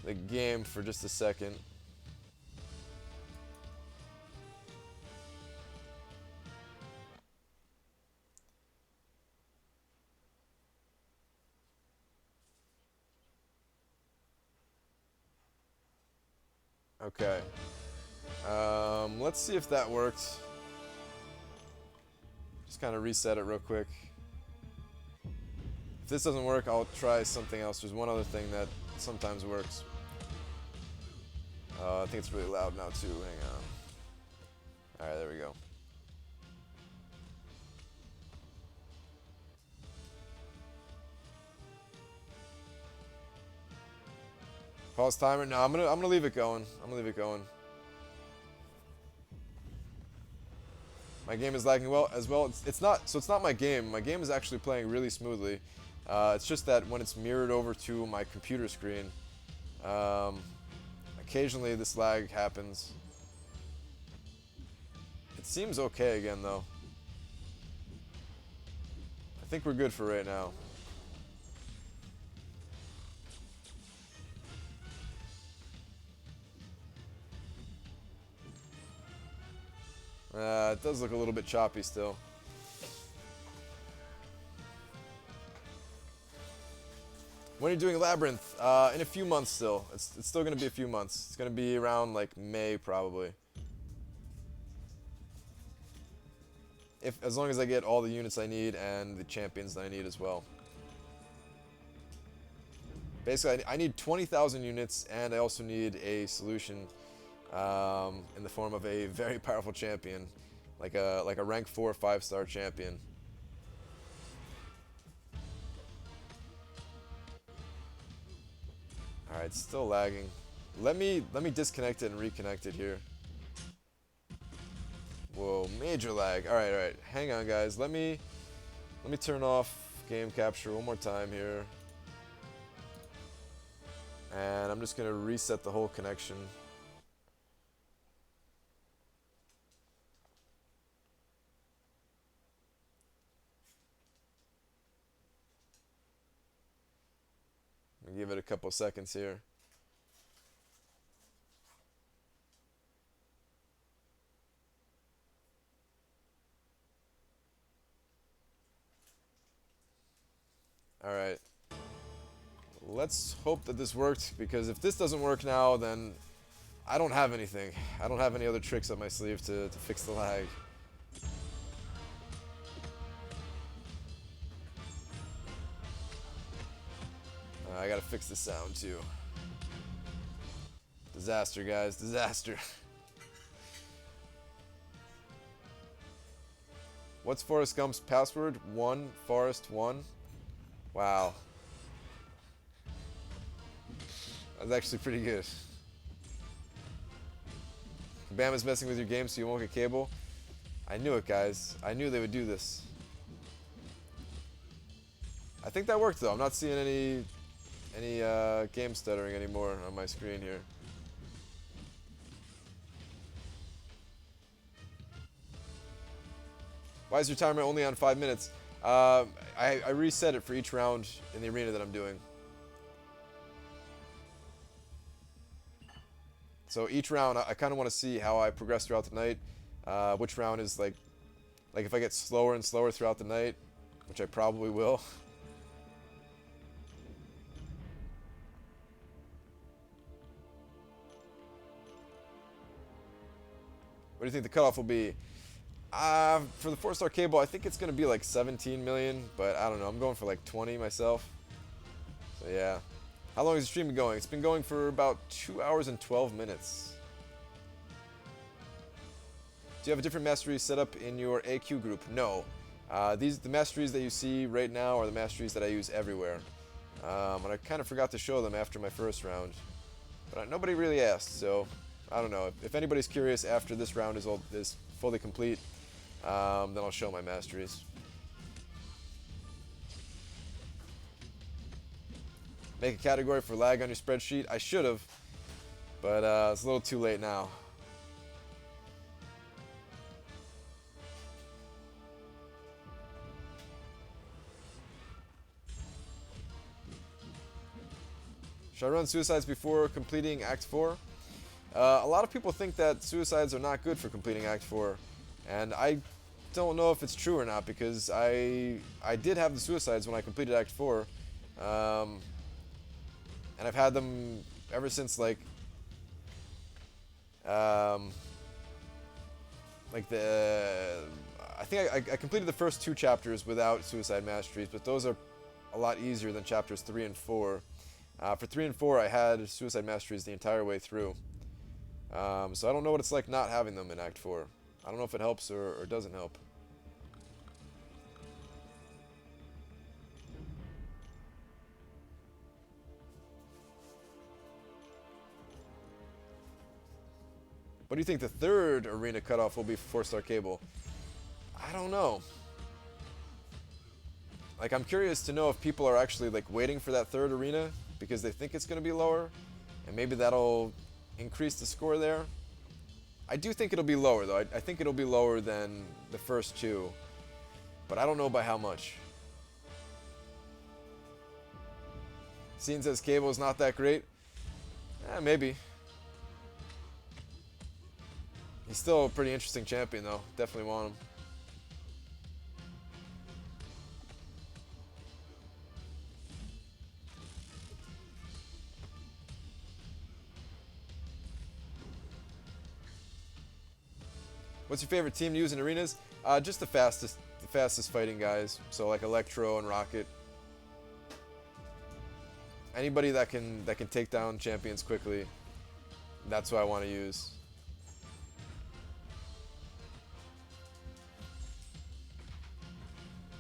the game for just a second. Okay. Let's see if that worked. Just kind of reset it real quick. If this doesn't work, I'll try something else. There's one other thing that sometimes works. I think it's really loud now too. Hang on. Alright, there we go. Pause timer. No, I'm gonna leave it going. I'm gonna leave it going. My game is lagging well as well. It's not, so it's not my game. My game is actually playing really smoothly. It's just that when it's mirrored over to my computer screen, occasionally this lag happens. It seems okay again though. I think we're good for right now. It does look a little bit choppy still. When are you doing Labyrinth? In a few months still. It's still going to be a few months. It's going to be around like May probably. As long as I get all the units I need and the champions that I need as well. Basically, I need 20,000 units, and I also need a solution in the form of a very powerful champion, like a rank 4 5-star champion. All right, still lagging. Let me disconnect it and reconnect it here. Whoa, major lag. All right. Hang on, guys. Let me turn off game capture one more time here. And I'm just going to reset the whole connection. I'll give it a couple seconds here. Alright. Let's hope that this worked, because if this doesn't work now, then I don't have anything. I don't have any other tricks up my sleeve to fix the lag. I gotta fix the sound too. Disaster, guys. Disaster. What's Forrest Gump's password? 1 Forrest 1. Wow. That's actually pretty good. Bam is messing with your game so you won't get cable. I knew it, guys. I knew they would do this. I think that worked though. I'm not seeing any game stuttering anymore on my screen here. Why is your timer only on 5 minutes? I reset it for each round in the arena that I'm doing. So each round, I kind of want to see how I progress throughout the night. Which round is like if I get slower and slower throughout the night, which I probably will. What do you think the cutoff will be? For the 4-star cable, I think it's going to be like 17 million, but I don't know. I'm going for like 20 myself. So yeah. How long has the stream been going? It's been going for about 2 hours and 12 minutes. Do you have a different mastery set up in your AQ group? No. The masteries that you see right now are the masteries that I use everywhere. And I kind of forgot to show them after my first round. But nobody really asked, so I don't know. If anybody's curious after this round is fully complete, then I'll show my masteries. Make a category for lag on your spreadsheet. I should have, but it's a little too late now. Should I run suicides before completing Act 4? A lot of people think that suicides are not good for completing Act 4, and I don't know if it's true or not, because I did have the suicides when I completed Act 4, and I've had them ever since I think I completed the first 2 chapters without suicide masteries, but those are a lot easier than chapters 3 and 4. For 3 and 4, I had suicide masteries the entire way through. So I don't know what it's like not having them in Act 4. I don't know if it helps or doesn't help. What do you think the 3rd arena cutoff will be for 4-star cable? I don't know. Like, I'm curious to know if people are actually like waiting for that third arena because they think it's going to be lower, and maybe that'll increase the score there. I do think it'll be lower though. I think it'll be lower than the first two, but I don't know by how much. Scene says Cable's not that great. Maybe. He's still a pretty interesting champion though. Definitely want him. What's your favorite team to use in arenas? Just the fastest fighting guys. So like Electro and Rocket. Anybody that can take down champions quickly. That's what I want to use.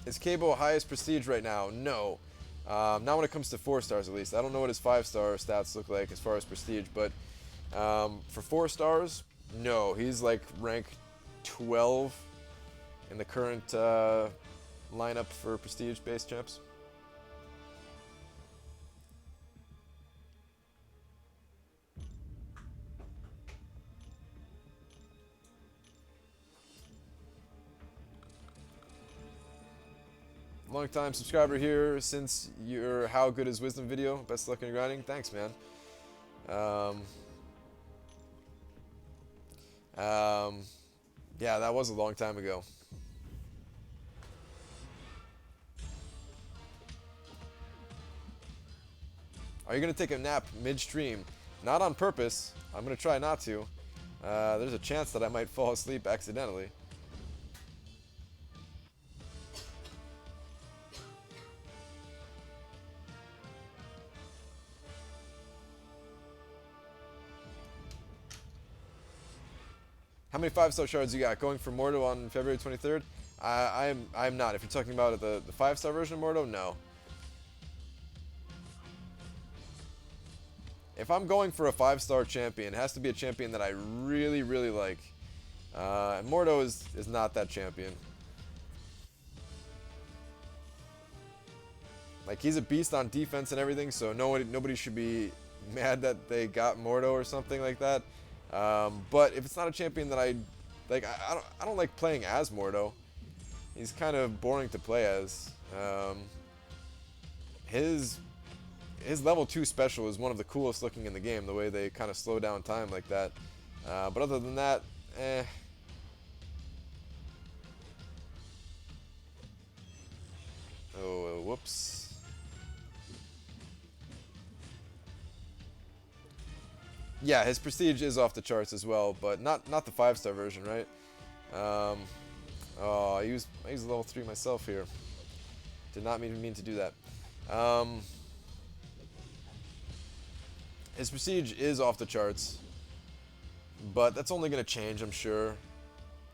Is Cable highest prestige right now? No. Not when it comes to 4 stars at least. I don't know what his 5-star stats look like as far as prestige, but for 4 stars, no. He's like rank 12 in the current lineup for prestige-based champs. Long time subscriber here since your How Good Is Wisdom video. Best of luck in your grinding. Thanks, man. Yeah, that was a long time ago. Are you going to take a nap mid-stream? Not on purpose. I'm going to try not to. There's a chance that I might fall asleep accidentally. How many 5-star shards you got? Going for Mordo on February 23rd? I'm not. If you're talking about the 5-star version of Mordo, no. If I'm going for a 5-star champion, it has to be a champion that I really, really like. Mordo is not that champion. Like, he's a beast on defense and everything, so nobody should be mad that they got Mordo or something like that. But if it's not a champion that I like, I don't like playing as Mordo. He's kind of boring to play as. His level 2 special is one of the coolest looking in the game, the way they kind of slow down time like that. But other than that, Oh, whoops. Yeah, his prestige is off the charts as well, but not the 5-star version, right? Oh, I used level 3 myself here. Did not mean to do that. His prestige is off the charts, but that's only going to change, I'm sure.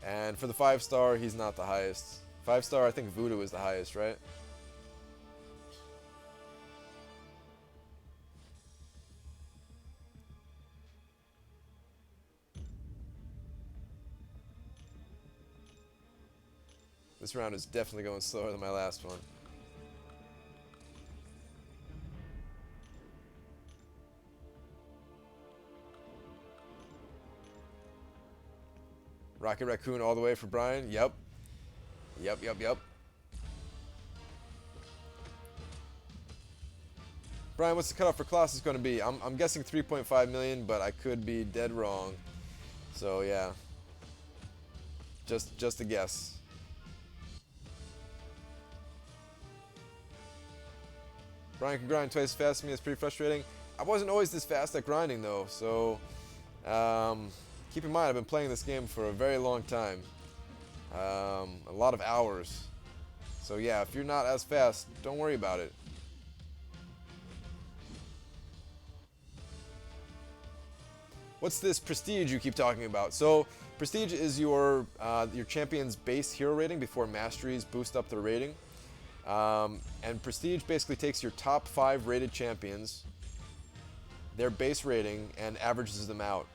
And for the 5-star, he's not the highest. 5-star, I think Voodoo is the highest, right? This round is definitely going slower than my last one. Rocket Raccoon all the way for Brian. Yep. Yep. Brian, what's the cutoff for Colossus going to be? I'm guessing 3.5 million, but I could be dead wrong. So yeah. Just a guess. Brian can grind twice as fast as me. It's pretty frustrating. I wasn't always this fast at grinding though, so keep in mind I've been playing this game for a very long time. A lot of hours. So yeah, if you're not as fast, don't worry about it. What's this prestige you keep talking about? So prestige is your champion's base hero rating before masteries boost up their rating. And prestige basically takes your top 5 rated champions, their base rating, and averages them out.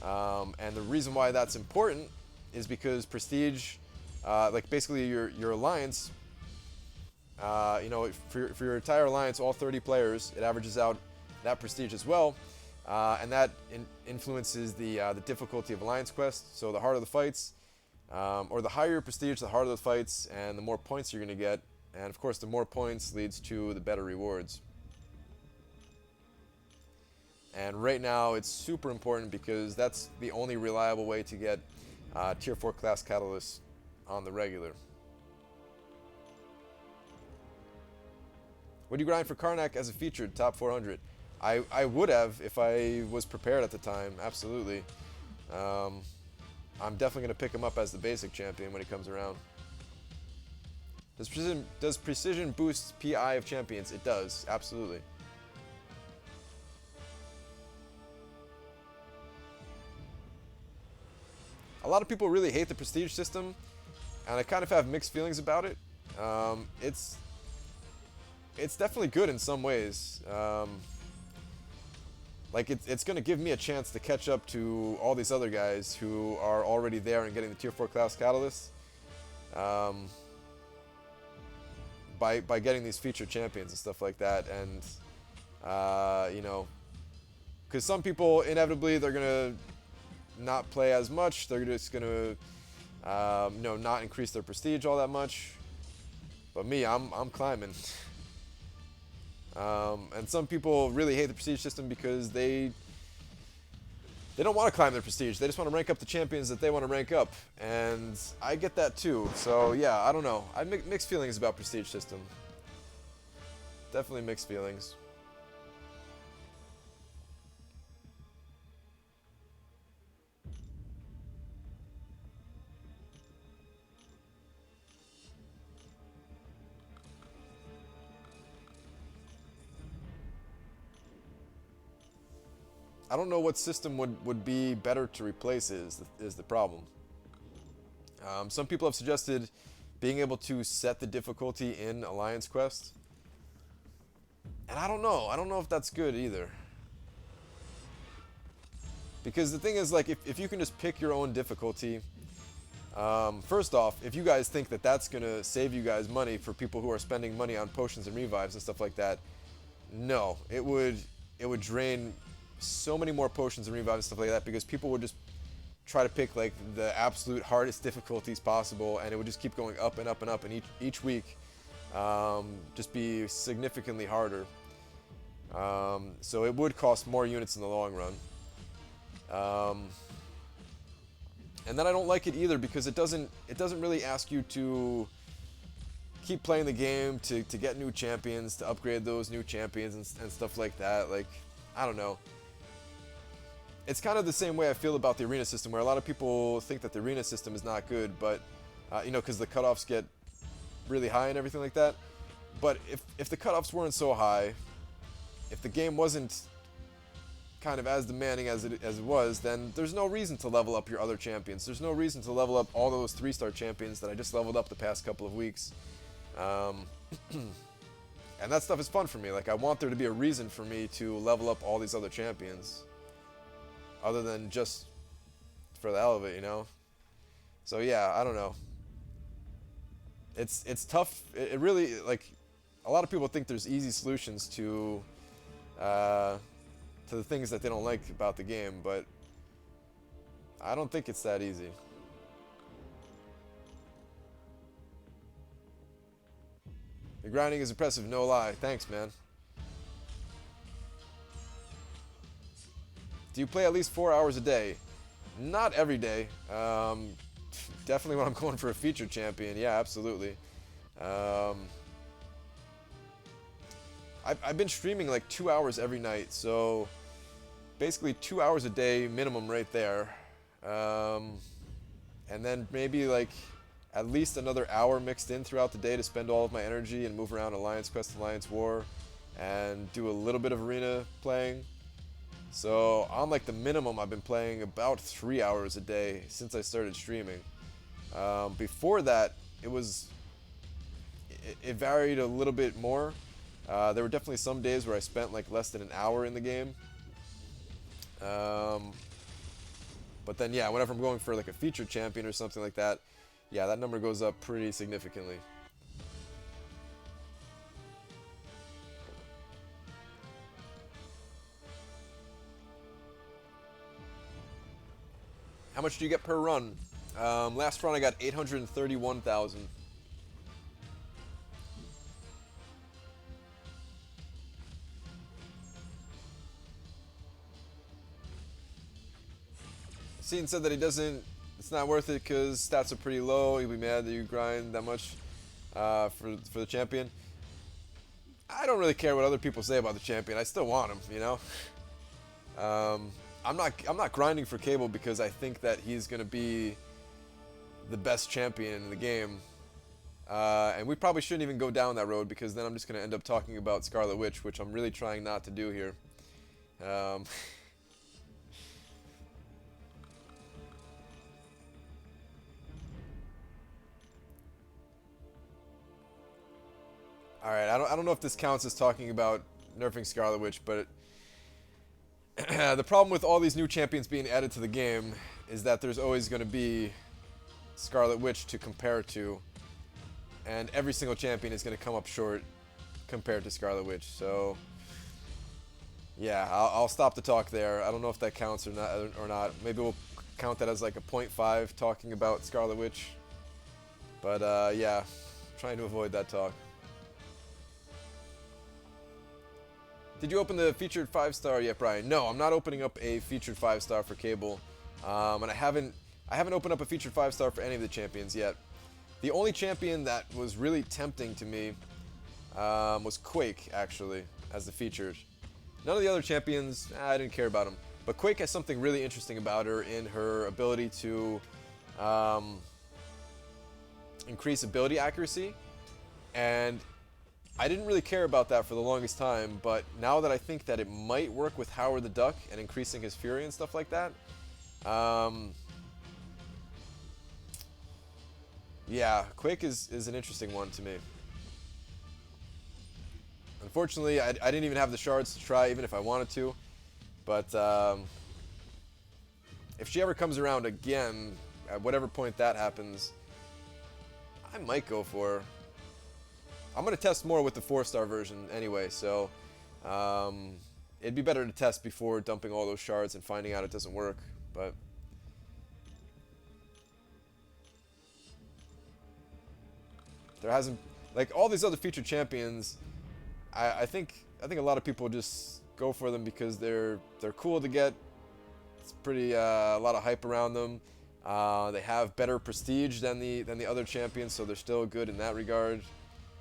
And the reason why that's important is because prestige like basically your alliance. For your entire alliance, all 30 players, it averages out that prestige as well, and that influences the difficulty of alliance quests. So the harder the fights, or the higher your prestige, the harder the fights, and the more points you're going to get. And of course, the more points leads to the better rewards. And right now, it's super important because that's the only reliable way to get Tier 4 class catalysts on the regular. Would you grind for Karnak as a featured top 400? I would have if I was prepared at the time, absolutely. I'm definitely going to pick him up as the basic champion when he comes around. Does precision boost PI of champions? It does, absolutely. A lot of people really hate the prestige system, and I kind of have mixed feelings about it. It's definitely good in some ways. Like it's going to give me a chance to catch up to all these other guys who are already there and getting the Tier 4 class catalysts. By getting these featured champions and stuff like that, and because some people inevitably they're gonna not play as much. They're just gonna not increase their prestige all that much. But me, I'm climbing. And some people really hate the prestige system because they don't want to climb their prestige. They just want to rank up the champions that they want to rank up. And I get that too. So yeah, I don't know. I have mixed feelings about prestige system. Definitely mixed feelings. I don't know what system would be better to replace is the problem. Some people have suggested being able to set the difficulty in Alliance Quest. And I don't know. I don't know if that's good either. Because the thing is, like, if you can just pick your own difficulty, first off, if you guys think that that's going to save you guys money for people who are spending money on potions and revives and stuff like that, no. It would drain so many more potions and revives and stuff like that, because people would just try to pick like the absolute hardest difficulties possible, and it would just keep going up and up and up, and each week just be significantly harder. So it would cost more units in the long run. And then I don't like it either because it doesn't really ask you to keep playing the game to get new champions, to upgrade those new champions and stuff like that. Like, I don't know. It's kind of the same way I feel about the arena system, where a lot of people think that the arena system is not good, but because the cutoffs get really high and everything like that. But if the cutoffs weren't so high, if the game wasn't kind of as demanding as it was, then there's no reason to level up your other champions. There's no reason to level up all those 3-star champions that I just leveled up the past couple of weeks. And that stuff is fun for me. Like, I want there to be a reason for me to level up all these other champions, other than just for the hell of it, you know? So yeah, I don't know. It's tough. It really, like, a lot of people think there's easy solutions to the things that they don't like about the game, but I don't think it's that easy. The grinding is impressive, no lie. Thanks, man. Do you play at least 4 hours a day? Not every day. Definitely when I'm going for a featured champion. Yeah, absolutely. I've been streaming like 2 hours every night, so basically 2 hours a day minimum right there. And then maybe like at least another hour mixed in throughout the day to spend all of my energy and move around Alliance Quest, Alliance War, and do a little bit of arena playing. So on like the minimum, I've been playing about 3 hours a day since I started streaming. Before that, it varied a little bit more. There were definitely some days where I spent like less than an hour in the game. But then yeah, whenever I'm going for like a featured champion or something like that, Yeah, that number goes up pretty significantly. How much do you get per run? Last run I got 831,000. Scene said that he doesn't. It's not worth it because stats are pretty low. He'll be mad that you grind that much for the champion. I don't really care what other people say about the champion. I still want him, you know. I'm not grinding for Cable because I think that he's gonna be the best champion in the game. And we probably shouldn't even go down that road because then I'm just gonna end up talking about Scarlet Witch, which I'm really trying not to do here. Alright, I don't know if this counts as talking about nerfing Scarlet Witch, but the problem with all these new champions being added to the game is that there's always going to be Scarlet Witch to compare to, and every single champion is going to come up short compared to Scarlet Witch, so yeah, I'll stop the talk there. I don't know if that counts or not. Maybe we'll count that as like a 0.5 talking about Scarlet Witch, but yeah, trying to avoid that talk. Did you open the featured 5-star yet, Brian? No, I'm not opening up a featured 5-star for Cable, and I haven't opened up a featured 5-star for any of the champions yet. The only champion that was really tempting to me was Quake, actually, as the featured. None of the other champions, I didn't care about them, but Quake has something really interesting about her in her ability to increase ability accuracy, and I didn't really care about that for the longest time, but now that I think that it might work with Howard the Duck and increasing his fury and stuff like that, yeah, Quake is an interesting one to me. Unfortunately, I didn't even have the shards to try, even if I wanted to, but if she ever comes around again, at whatever point that happens, I might go for her. I'm going to test more with the 4-star version anyway, so it'd be better to test before dumping all those shards and finding out it doesn't work, but there hasn't, like all these other featured champions, I think a lot of people just go for them because they're cool to get. It's pretty a lot of hype around them. They have better prestige than the other champions, so they're still good in that regard.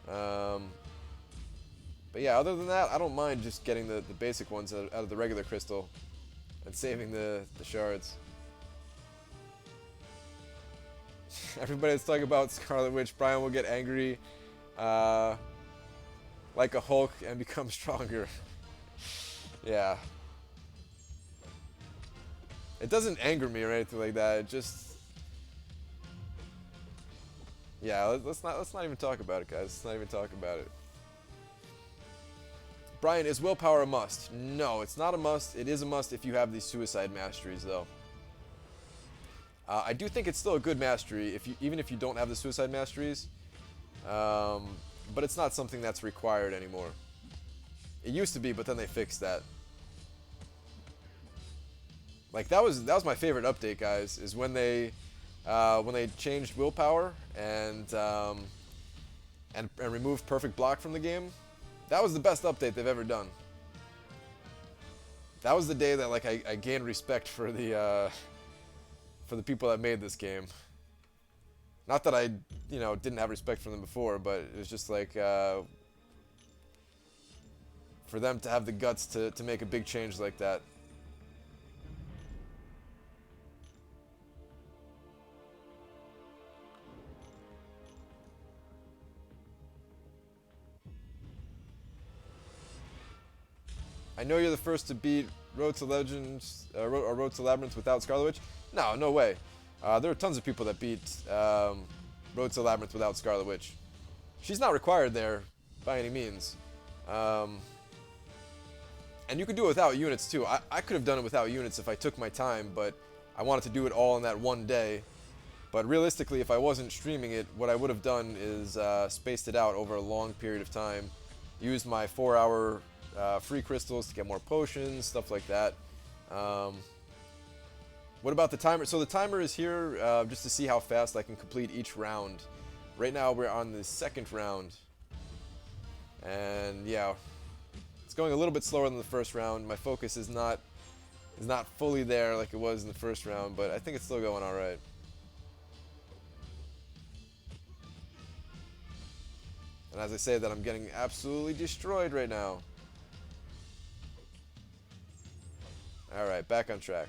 But yeah, other than that, I don't mind just getting the basic ones out of the regular crystal and saving the shards. Everybody that's talking about Scarlet Witch, Brian will get angry like a Hulk and become stronger. Yeah. It doesn't anger me or anything like that. It just, yeah, let's not even talk about it, guys. Let's not even talk about it. Brian, is willpower a must? No, it's not a must. It is a must if you have these suicide masteries, though. I do think it's still a good mastery, even if you don't have the suicide masteries. But it's not something that's required anymore. It used to be, but then they fixed that. Like that was my favorite update, guys. Is when they changed willpower and removed perfect block from the game. That was the best update they've ever done. That was the day that like I gained respect for the people that made this game. Not that I didn't have respect for them before, but it was just like for them to have the guts to make a big change like that. I know you're the first to beat Road to Legends or Road to Labyrinth without Scarlet Witch. No way. There are tons of people that beat Road to Labyrinth without Scarlet Witch. She's not required there by any means. And you could do it without units too. I could have done it without units if I took my time, but I wanted to do it all in that one day. But realistically, if I wasn't streaming it, what I would have done is spaced it out over a long period of time, used my 4-hour free crystals to get more potions, stuff like that. What about the timer? So the timer is here just to see how fast I can complete each round. Right now we're on the second round. And yeah, it's going a little bit slower than the first round. My focus is not fully there like it was in the first round, but I think it's still going alright. And as I say that, I'm getting absolutely destroyed right now. Alright, back on track.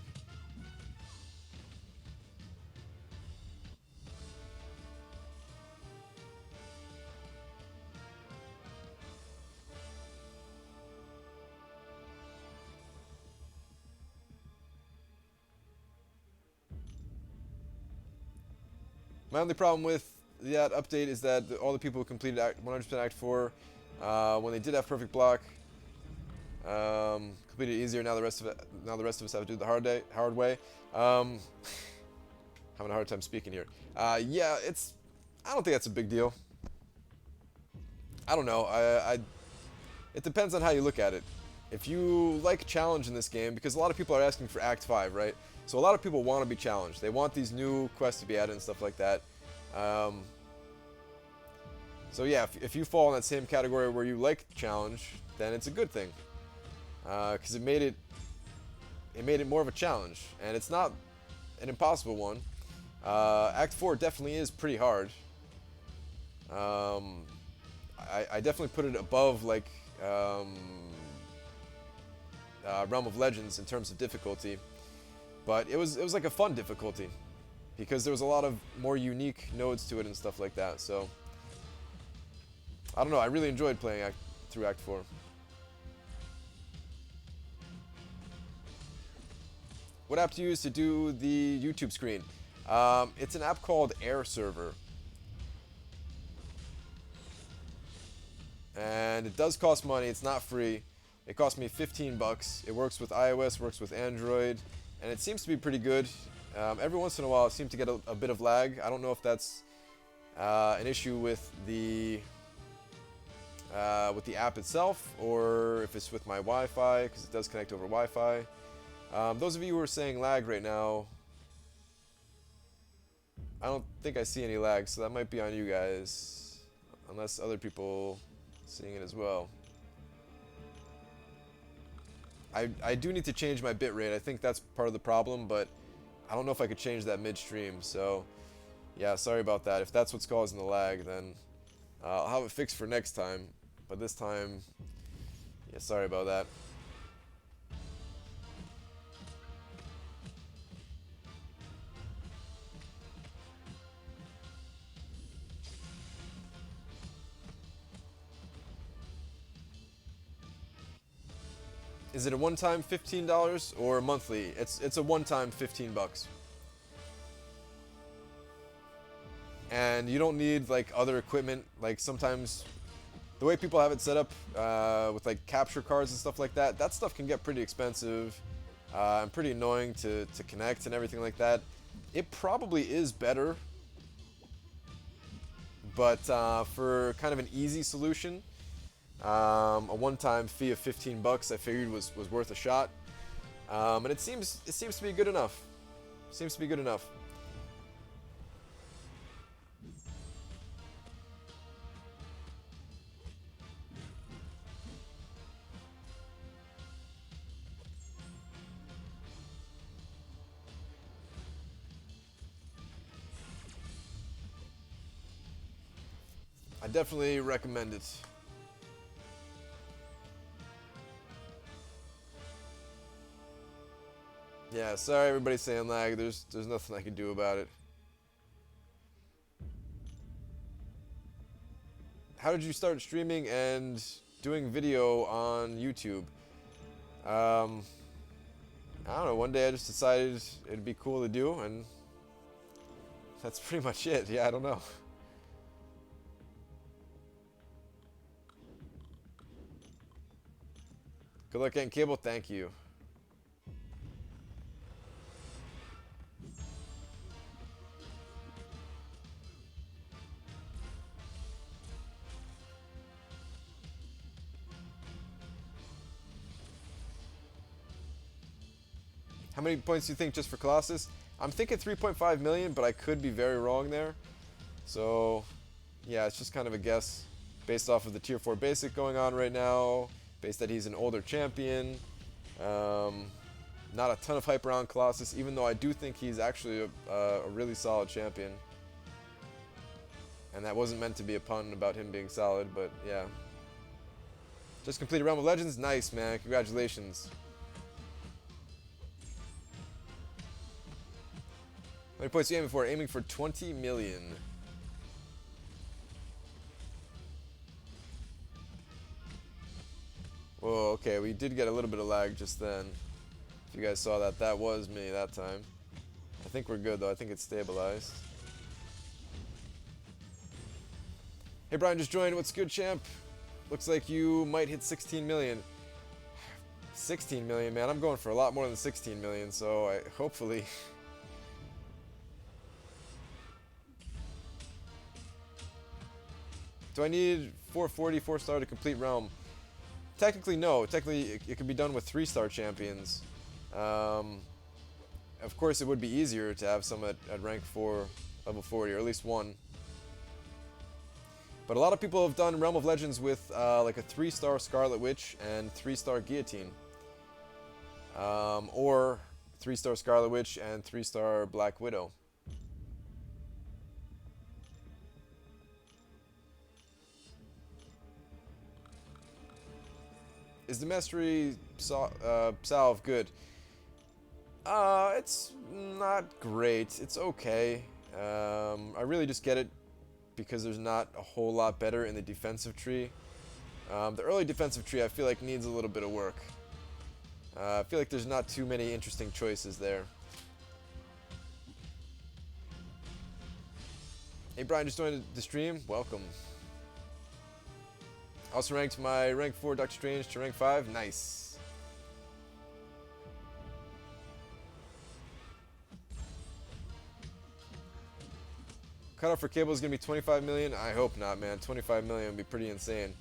My only problem with that update is that all the people who completed 100% Act 4, when they did have perfect block, completed it easier. Now the rest of us have to do the hard way. Having a hard time speaking here. Yeah, I don't think that's a big deal. I don't know. It depends on how you look at it. If you like challenge in this game, because a lot of people are asking for Act 5, right? So a lot of people want to be challenged. They want these new quests to be added and stuff like that. So yeah, if you fall in that same category where you like challenge, then it's a good thing. Because it made it more of a challenge, and it's not an impossible one. Act 4 definitely is pretty hard. I definitely put it above like Realm of Legends in terms of difficulty, but it was like a fun difficulty because there was a lot of more unique nodes to it and stuff like that. So I don't know. I really enjoyed playing through Act 4. What app to use to do the YouTube screen? It's an app called Air Server. And it does cost money. It's not free. It cost me 15 bucks. It works with iOS, works with Android, and it seems to be pretty good. Every once in a while, it seems to get a bit of lag. I don't know if that's an issue with the app itself, or if it's with my Wi-Fi, because it does connect over Wi-Fi. Those of you who are saying lag right now, I don't think I see any lag, so that might be on you guys, unless other people seeing it as well. I do need to change my bitrate. I think that's part of the problem, but I don't know if I could change that midstream. So yeah, sorry about that. If that's what's causing the lag, then I'll have it fixed for next time. But this time, yeah, sorry about that. Is it a one-time $15 or a monthly? It's a one-time 15 bucks. And you don't need like other equipment. Like sometimes the way people have it set up with like capture cards and stuff like that, that stuff can get pretty expensive and pretty annoying to connect and everything like that. It probably is better, but for kind of an easy solution, a one-time fee of 15 bucks I figured was worth a shot, and it seems to be good enough. Seems to be good enough. I definitely recommend it. Yeah, sorry everybody's saying lag. There's nothing I can do about it. How did you start streaming and doing video on YouTube? I don't know. One day I just decided it'd be cool to do, and that's pretty much it. Yeah, I don't know. Good luck getting cable. Thank you. How many points do you think just for Colossus? I'm thinking 3.5 million, but I could be very wrong there. So, yeah, it's just kind of a guess based off of the Tier 4 basic going on right now, based that he's an older champion. Not a ton of hype around Colossus, even though I do think he's actually a really solid champion. And that wasn't meant to be a pun about him being solid, but yeah. Just completed Realm of Legends. Nice, man. Congratulations. How many points are you aiming for? Aiming for 20 million. Whoa, okay. We did get a little bit of lag just then. If you guys saw that, that was me that time. I think we're good, though. I think it's stabilized. Hey, Brian just joined. What's good, champ? Looks like you might hit 16 million. 16 million, man. I'm going for a lot more than 16 million, so hopefully... Do I need 440 4-star to complete Realm? Technically, no. Technically, it could be done with 3-star champions. Of course, it would be easier to have some at rank 4, level 40, or at least one. But a lot of people have done Realm of Legends with like a 3-star Scarlet Witch and 3-star Guillotine. Or 3-star Scarlet Witch and 3-star Black Widow. Is the Mastery Salve good? It's not great. It's okay. I really just get it because there's not a whole lot better in the defensive tree. The early defensive tree I feel like needs a little bit of work. I feel like there's not too many interesting choices there. Hey Brian, just joined the stream. Welcome. Also ranked my rank 4 Doctor Strange to rank 5. Nice. Cutoff for cable is going to be 25 million. I hope not, man. 25 million would be pretty insane.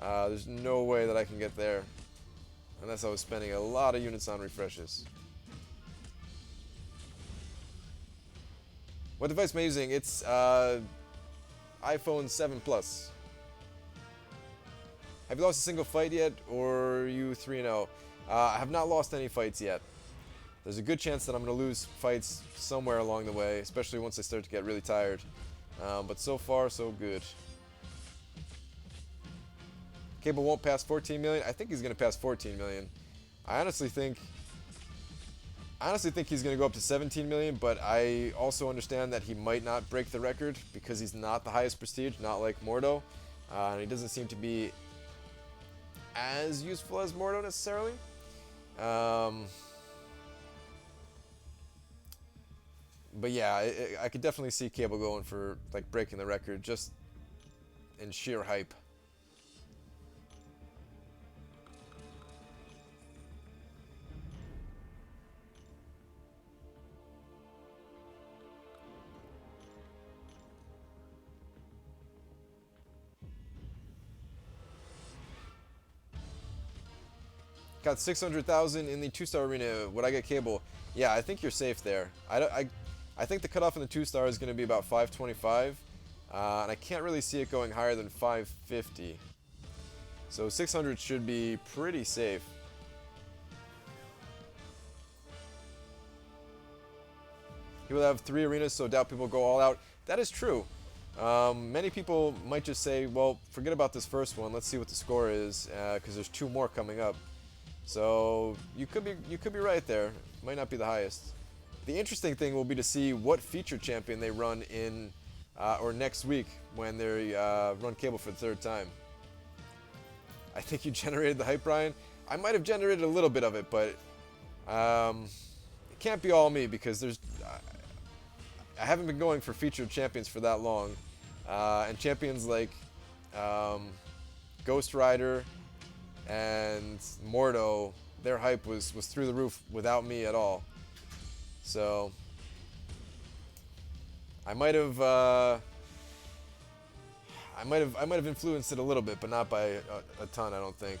There's no way that I can get there unless I was spending a lot of units on refreshes. What device am I using? It's iPhone 7 Plus. Have you lost a single fight yet, or are you 3-0? I have not lost any fights yet. There's a good chance that I'm going to lose fights somewhere along the way, especially once I start to get really tired. But so far, so good. Cable won't pass 14 million. I think he's going to pass 14 million. I honestly think he's going to go up to 17 million, but I also understand that he might not break the record because he's not the highest prestige, not like Mordo. And he doesn't seem to be as useful as Mordo necessarily. But yeah, I could definitely see Cable going for like breaking the record just in sheer hype. Got 600,000 in the 2-star arena. Would I get Cable? Yeah, I think you're safe there. I think the cutoff in the 2-star is going to be about 525. And I can't really see it going higher than 550. So 600 should be pretty safe. He will have 3 arenas, so doubt people go all out. That is true. Many people might just say, well, forget about this first one. Let's see what the score is, because there's 2 more coming up. So you could be right there. Might not be the highest. The interesting thing will be to see what feature champion they run in or next week when they run Cable for the 3rd time. I think you generated the hype, Brian. I might have generated a little bit of it, but it can't be all me because I haven't been going for featured champions for that long, and champions like Ghost Rider and Mordo, their hype was through the roof without me at all. So I might have influenced it a little bit, but not by a ton, I don't think.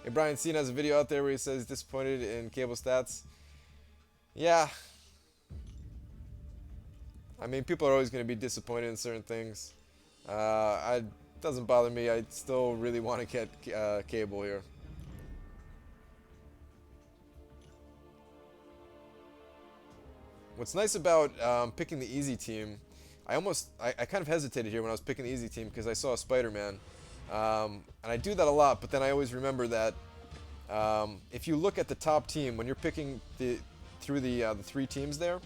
Hey Hey, Brian Cena has a video out there where he says he's disappointed in Cable stats. Yeah. I mean, people are always going to be disappointed in certain things. It doesn't bother me. I still really want to get Cable here. What's nice about picking the easy team, I kind of hesitated here when I was picking the easy team because I saw Spider-Man. And I do that a lot, but then I always remember that if you look at the top team, when you're picking through the 3 teams there,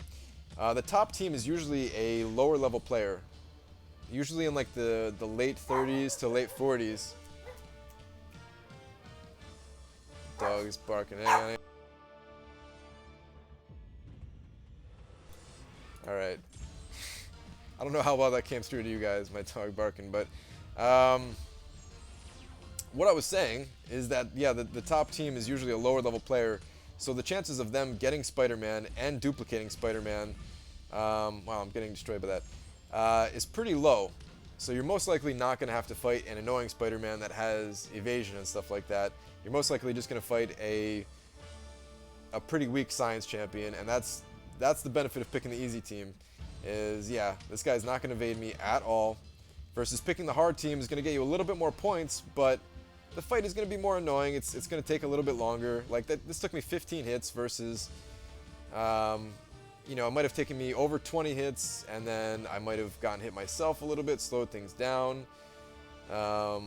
the top team is usually a lower level player. Usually in like the late 30s to late 40s. Dog is barking. Alright. I don't know how well that came through to you guys, my dog barking, but what I was saying is that, yeah, the top team is usually a lower level player, so the chances of them getting Spider-Man and duplicating Spider-Man, wow, I'm getting destroyed by that, is pretty low. So you're most likely not going to have to fight an annoying Spider-Man that has evasion and stuff like that. You're most likely just going to fight a pretty weak science champion, and that's the benefit of picking the easy team. Is, yeah, this guy's not going to evade me at all. Versus picking the hard team is going to get you a little bit more points, but the fight is going to be more annoying. It's going to take a little bit longer. Like this took me 15 hits versus, you know, it might have taken me over 20 hits, and then I might have gotten hit myself a little bit, slowed things down. So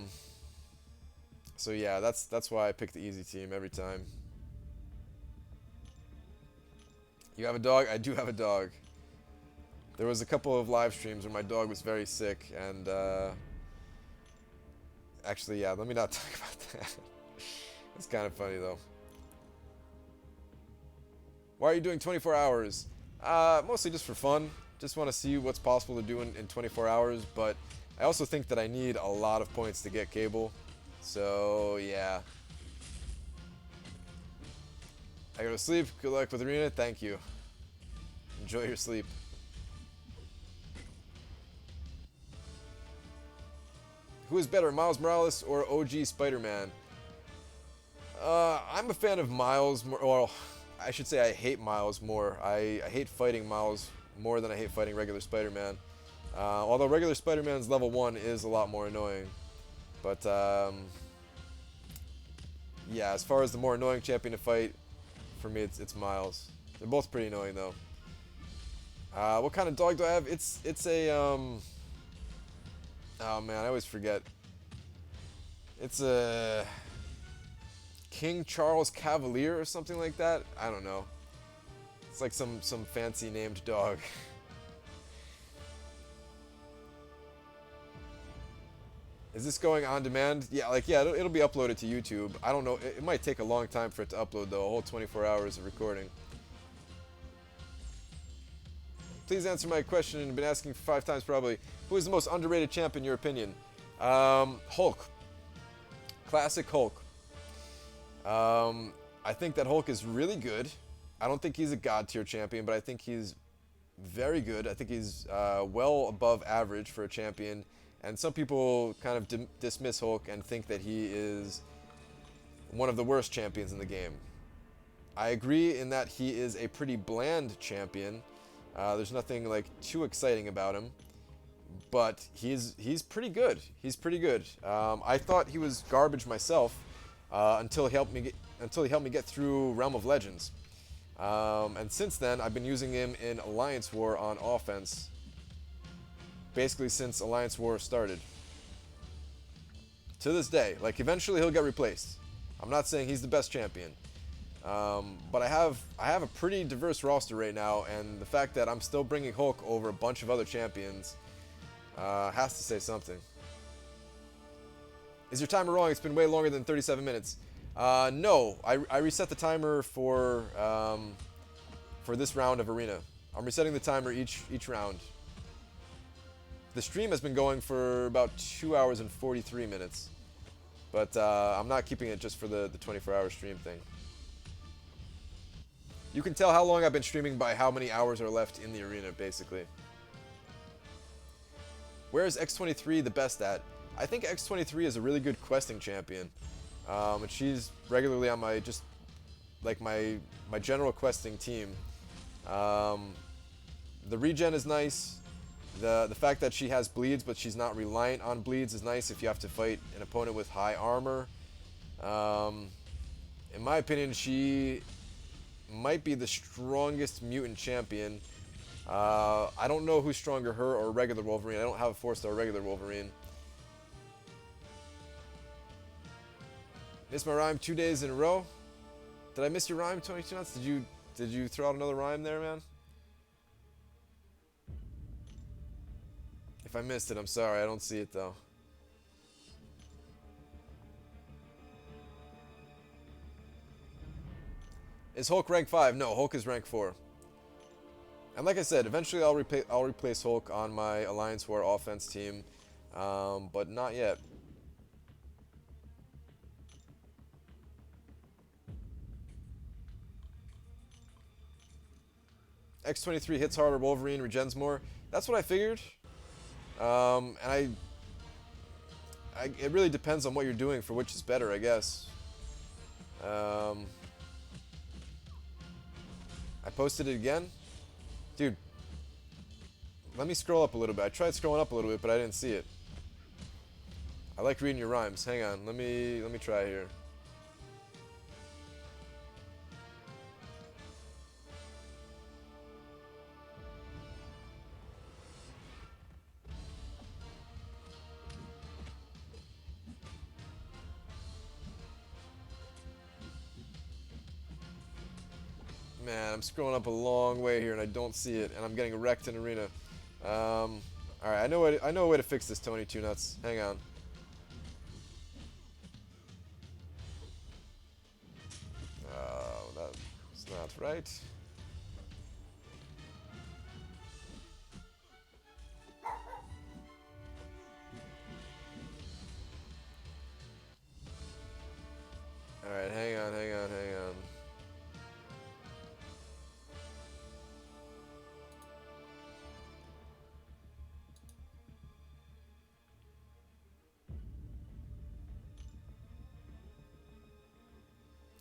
yeah, that's why I pick the easy team every time. You have a dog? I do have a dog. There was a couple of live streams where my dog was very sick, and actually, yeah, let me not talk about that. It's kind of funny, though. Why are you doing 24 hours? Mostly just for fun. Just want to see what's possible to do in 24 hours, but I also think that I need a lot of points to get Cable. So, yeah. I go to sleep. Good luck with Arena. Thank you. Enjoy your sleep. Who is better, Miles Morales or OG Spider-Man? I'm a fan of Miles more. Well, I should say I hate Miles more. I hate fighting Miles more than I hate fighting regular Spider-Man. Although regular Spider-Man's level 1 is a lot more annoying. But, yeah, as far as the more annoying champion to fight, for me it's Miles. They're both pretty annoying, though. What kind of dog do I have? It's a, oh man, I always forget. It's a King Charles Cavalier or something like that. I don't know. It's like some fancy named dog. Is this going on demand? Yeah, it'll be uploaded to YouTube. I don't know. It might take a long time for it to upload though. A whole 24 hours of recording. Please answer my question. I've been asking for 5 times probably. Who is the most underrated champ in your opinion? Hulk. Classic Hulk. I think that Hulk is really good. I don't think he's a god tier champion, but I think he's very good. I think he's well above average for a champion. And some people kind of dismiss Hulk and think that he is one of the worst champions in the game. I agree in that he is a pretty bland champion. There's nothing like too exciting about him, but he's pretty good. He's pretty good. I thought he was garbage myself until he helped me get through Realm of Legends. And since then, I've been using him in Alliance War on offense. Basically, since Alliance War started. To this day, like eventually he'll get replaced. I'm not saying he's the best champion. But I have a pretty diverse roster right now, and the fact that I'm still bringing Hulk over a bunch of other champions has to say something. Is your timer wrong? It's been way longer than 37 minutes. No, I reset the timer for this round of Arena. I'm resetting the timer each round. The stream has been going for about 2 hours and 43 minutes, but I'm not keeping it just for the 24-hour stream thing. You can tell how long I've been streaming by how many hours are left in the arena, basically. Where is X23 the best at? I think X23 is a really good questing champion. and she's regularly on my just like my general questing team. Um, the regen is nice. The fact that she has bleeds, but she's not reliant on bleeds, is nice if you have to fight an opponent with high armor. In my opinion, she might be the strongest mutant champion. I don't know who's stronger, her or regular Wolverine. I don't have a 4-star regular Wolverine. Missed my rhyme 2 days in a row. Did I miss your rhyme, 22 Nuts? Did you throw out another rhyme there, man? If I missed it, I'm sorry. I don't see it though. Is Hulk rank 5? No, Hulk is rank 4. And like I said, eventually I'll replace Hulk on my Alliance War offense team, but not yet. X-23 hits harder, Wolverine regens more. That's what I figured. And it really depends on what you're doing for which is better, I guess. I posted it again. Dude, let me scroll up a little bit. I tried scrolling up a little bit, but I didn't see it. I like reading your rhymes. Hang on, let me try here. Man, I'm scrolling up a long way here and I don't see it, and I'm getting wrecked in arena. All right, I know a way to fix this, Tony Two Nuts. Hang on. Oh, that's not right. All right, hang on.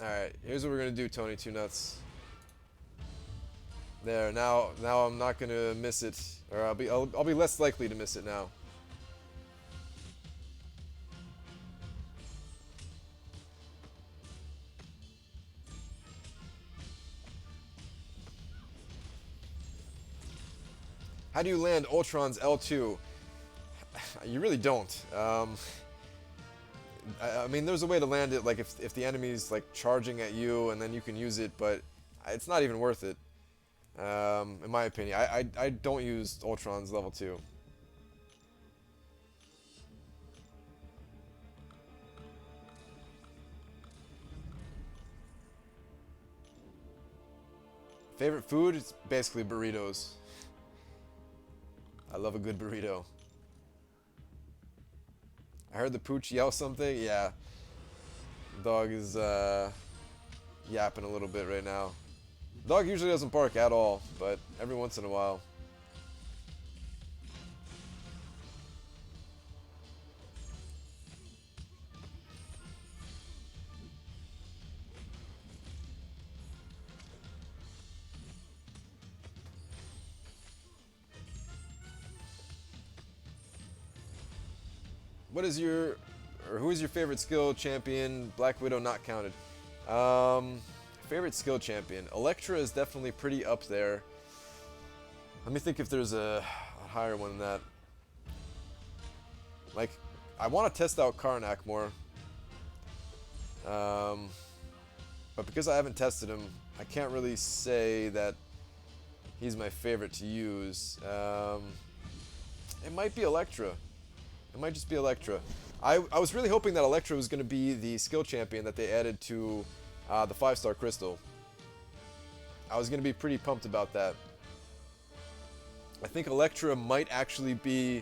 Alright, here's what we're gonna do, Tony Two Nuts. There, now I'm not gonna miss it. Or I'll be less likely to miss it now. How do you land Ultron's L2? You really don't. I mean, there's a way to land it, like if the enemy's like charging at you, and then you can use it, but it's not even worth it. In my opinion, I don't use Ultron's level 2. Favorite food? It's basically burritos. I love a good burrito. I heard the pooch yell something. Yeah. Dog is yapping a little bit right now. Dog usually doesn't bark at all, but every once in a while. What is your, or who is your favorite skill champion? Black Widow not counted. Favorite skill champion. Elektra is definitely pretty up there. Let me think if there's a higher one than that. Like, I want to test out Karnak more. But because I haven't tested him, I can't really say that he's my favorite to use. It might be Elektra. It might just be Elektra. I was really hoping that Elektra was going to be the skill champion that they added to the 5-star crystal. I was going to be pretty pumped about that. I think Elektra might actually be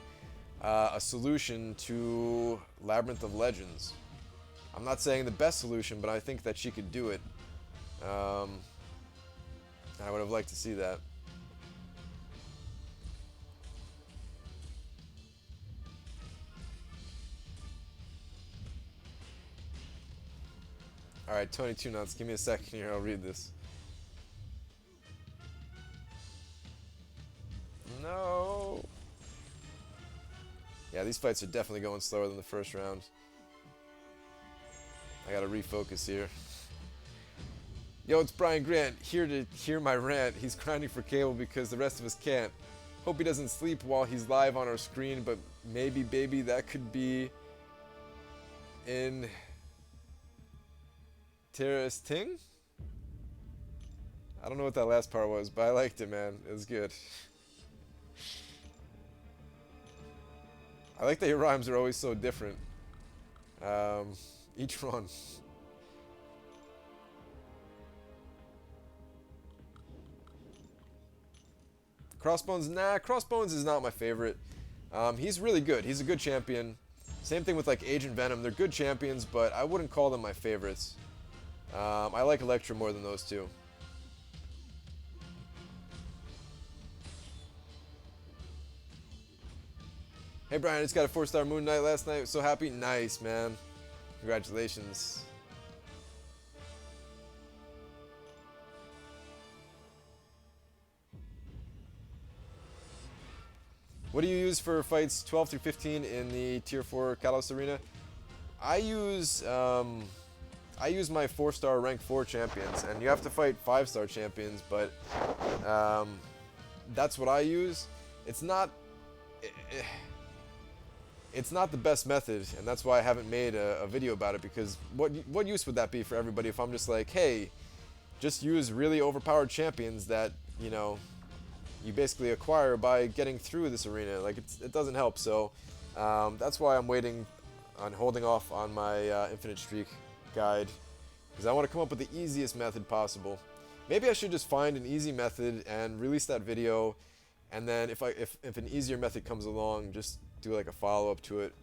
a solution to Labyrinth of Legends. I'm not saying the best solution, but I think that she could do it. I would have liked to see that. Alright, 22 nuts. Give me a second here. I'll read this. No. Yeah, these fights are definitely going slower than the first round. I gotta refocus here. Yo, it's Brian Grant, here to hear my rant. He's grinding for cable because the rest of us can't. Hope he doesn't sleep while he's live on our screen, but maybe, baby, that could be in Interesting? I don't know what that last part was, but I liked it, man. It was good. I like that your rhymes are always so different. Each one. Crossbones, nah, Crossbones is not my favorite. He's really good. He's a good champion. Same thing with like Agent Venom. They're good champions, but I wouldn't call them my favorites. I like Electra more than those two. Hey Brian, I just got a 4-star Moon Knight last night. So happy. Nice, man. Congratulations. What do you use for fights 12 through 15 in the Tier 4 Kalos Arena? I use my 4-star rank 4 champions, and you have to fight 5-star champions, but that's what I use. It's not the best method, and that's why I haven't made a video about it, because what use would that be for everybody if I'm just like, hey, just use really overpowered champions that, you know, you basically acquire by getting through this arena. Like, it doesn't help, so that's why I'm waiting on holding off on my Infinite Streak guide, because I want to come up with the easiest method possible. Maybe I should just find an easy method and release that video, and then if an easier method comes along, just do like a follow-up to it.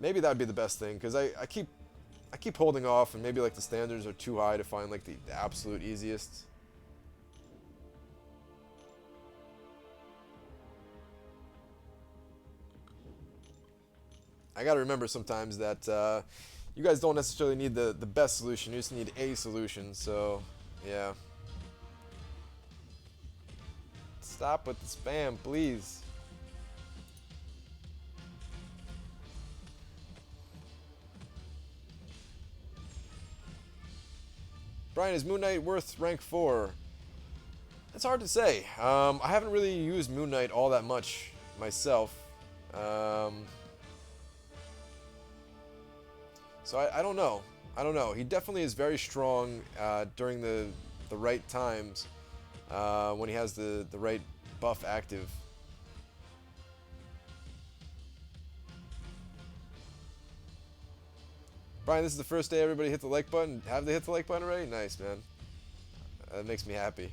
Maybe that'd be the best thing, because I keep holding off, and maybe like the standards are too high to find like the absolute easiest. I gotta remember sometimes that you guys don't necessarily need the best solution, you just need a solution, so yeah. Stop with the spam, please. Brian, is Moon Knight worth rank 4? It's hard to say. I haven't really used Moon Knight all that much myself. So I don't know. I don't know. He definitely is very strong during the right times, when he has the right buff active. Brian, this is the first day everybody hit the like button. Have they hit the like button already? Nice, man. That makes me happy.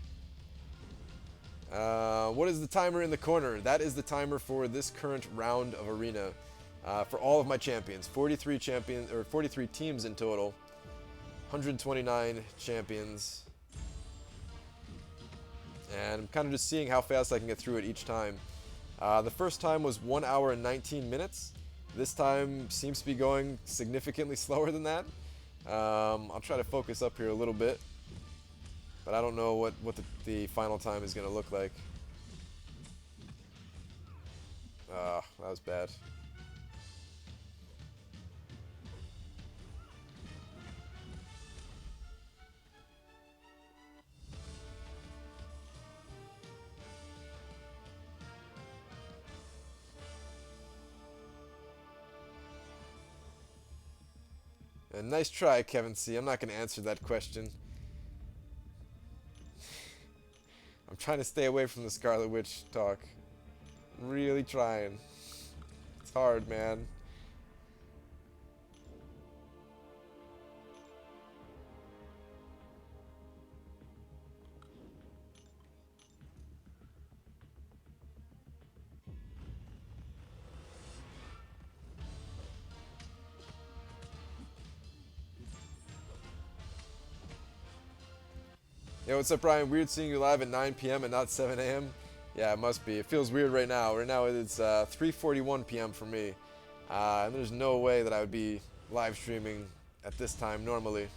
What is the timer in the corner? That is the timer for this current round of Arena. For all of my champions, 43 champions, or 43 teams in total, 129 champions, and I'm kind of just seeing how fast I can get through it each time. The first time was 1 hour and 19 minutes. This time seems to be going significantly slower than that. I'll try to focus up here a little bit, but I don't know what the final time is going to look like. That was bad. Nice try, Kevin C. I'm not going to answer that question. I'm trying to stay away from the Scarlet Witch talk. Really trying. It's hard, man. Yo, what's up, Brian? Weird seeing you live at 9 p.m. and not 7 a.m. Yeah, it must be. It feels weird right now. Right now it's 3:41 p.m. for me. And there's no way that I would be live streaming at this time normally.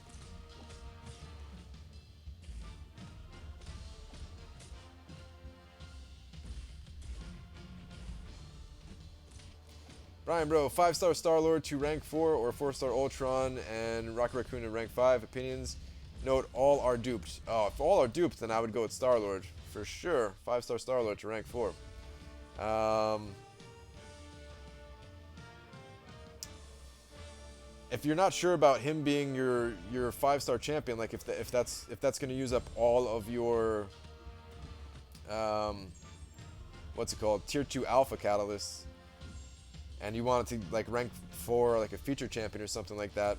Ryan, bro, 5-star Star-Lord to rank 4 or 4-star Ultron and Rocket Raccoon to rank 5. Opinions? Note, all are duped. Oh, if all are duped, then I would go with Star-Lord. For sure. 5-star Star-Lord to rank 4. If you're not sure about him being your 5-star champion, like if that's going to use up all of your what's it called, tier 2 alpha catalysts, and you want it to like rank 4 like a feature champion or something like that,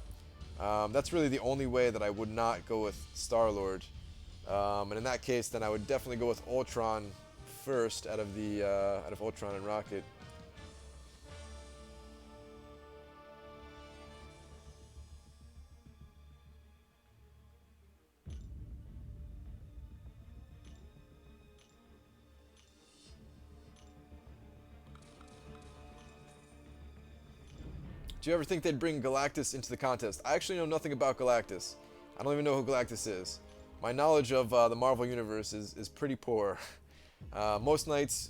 that's really the only way that I would not go with Star-Lord. And in that case, then I would definitely go with Ultron first out of the out of Ultron and Rocket. Do you ever think they'd bring Galactus into the contest? I actually know nothing about Galactus. I don't even know who Galactus is. My knowledge of the Marvel Universe is pretty poor. Most nights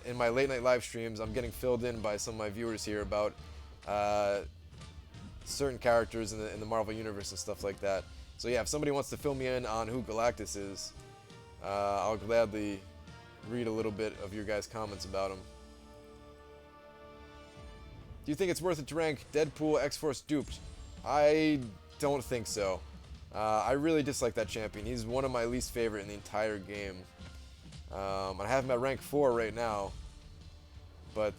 in my late night live streams, I'm getting filled in by some of my viewers here about certain characters in the Marvel Universe and stuff like that. So yeah, if somebody wants to fill me in on who Galactus is, I'll gladly read a little bit of your guys' comments about him. Do you think it's worth it to rank Deadpool X-Force duped? I don't think so. I really dislike that champion. He's one of my least favorite in the entire game. I have him at rank 4 right now. But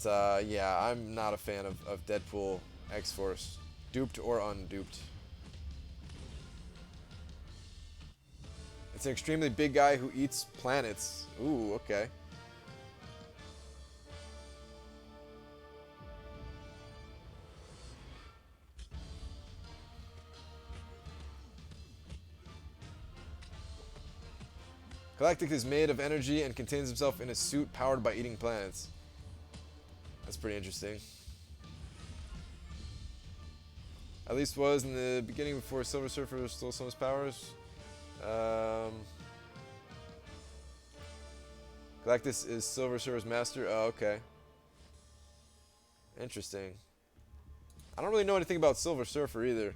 yeah, I'm not a fan of Deadpool X-Force, duped or unduped. It's an extremely big guy who eats planets. Ooh, okay. Galactic is made of energy and contains himself in a suit powered by eating planets. That's pretty interesting. At least was in the beginning before Silver Surfer stole some of his powers. Galactus is Silver Surfer's master. Oh, okay. Interesting. I don't really know anything about Silver Surfer either.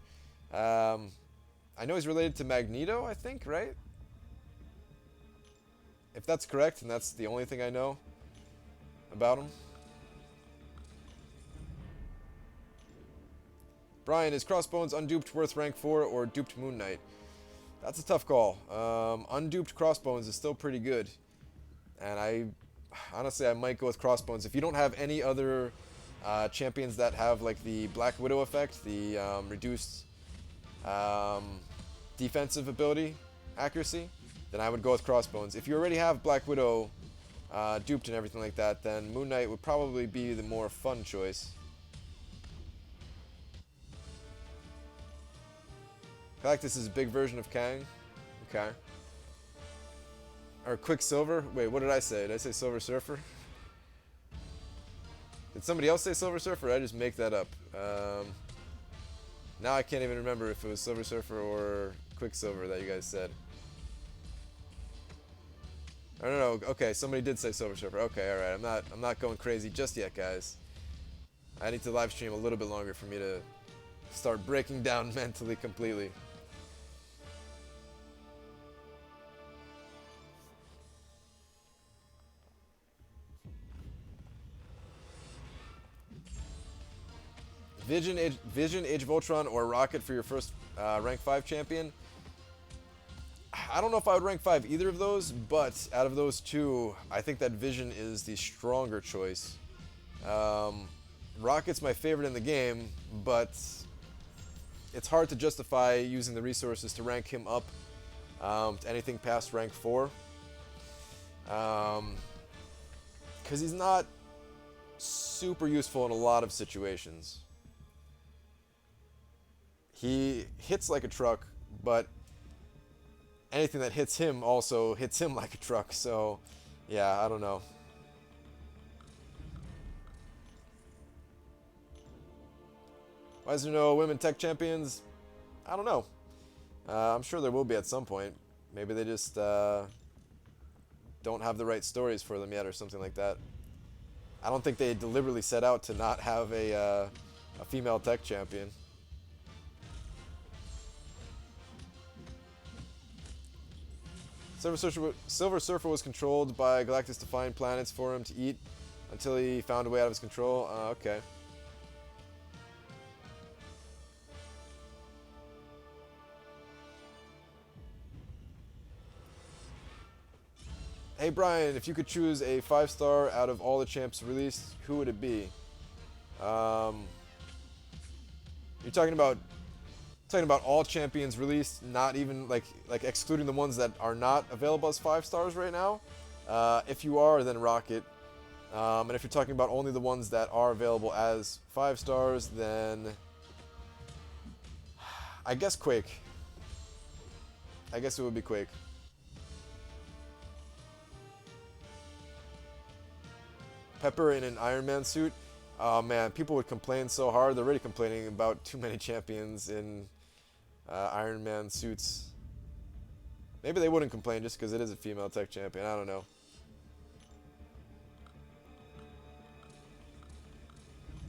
I know he's related to Magneto, I think, right? If that's correct, and that's the only thing I know about him. Brian, is Crossbones unduped worth rank 4 or duped Moon Knight? That's a tough call. Unduped Crossbones is still pretty good. And honestly, I might go with Crossbones. If you don't have any other champions that have like the Black Widow effect, the reduced defensive ability accuracy, then I would go with Crossbones. If you already have Black Widow duped and everything like that, then Moon Knight would probably be the more fun choice. Galactus is a big version of Kang. Okay. Or Quicksilver. Wait, what did I say? Did I say Silver Surfer? Did somebody else say Silver Surfer? Or did I just make that up? Now I can't even remember if it was Silver Surfer or Quicksilver that you guys said. I don't know. Okay, somebody did say Silver Surfer. Okay, all right. I'm not going crazy just yet, guys. I need to live stream a little bit longer for me to start breaking down mentally completely. Vision, Age of Ultron, or Rocket for your first rank 5 champion? I don't know if I would rank 5 either of those, but out of those two, I think that Vision is the stronger choice. Rocket's my favorite in the game, but it's hard to justify using the resources to rank him up to anything past rank 4. Because he's not super useful in a lot of situations. He hits like a truck, but anything that hits him also hits him like a truck, so yeah, I don't know. Why is there no women tech champions? I don't know. I'm sure there will be at some point. Maybe they just don't have the right stories for them yet or something like that. I don't think they deliberately set out to not have a female tech champion. Silver Surfer was controlled by Galactus to find planets for him to eat until he found a way out of his control. Okay. Hey Brian, if you could choose a 5-star out of all the champs released, who would it be? You're talking about all champions released, not even like excluding the ones that are not available as 5 stars right now. If you are, then Rocket. And if you're talking about only the ones that are available as 5 stars, then I guess Quake. I guess it would be Quake. Pepper in an Iron Man suit. Oh man, people would complain so hard. They're already complaining about too many champions in Iron Man suits. Maybe they wouldn't complain just because it is a female tech champion. I don't know.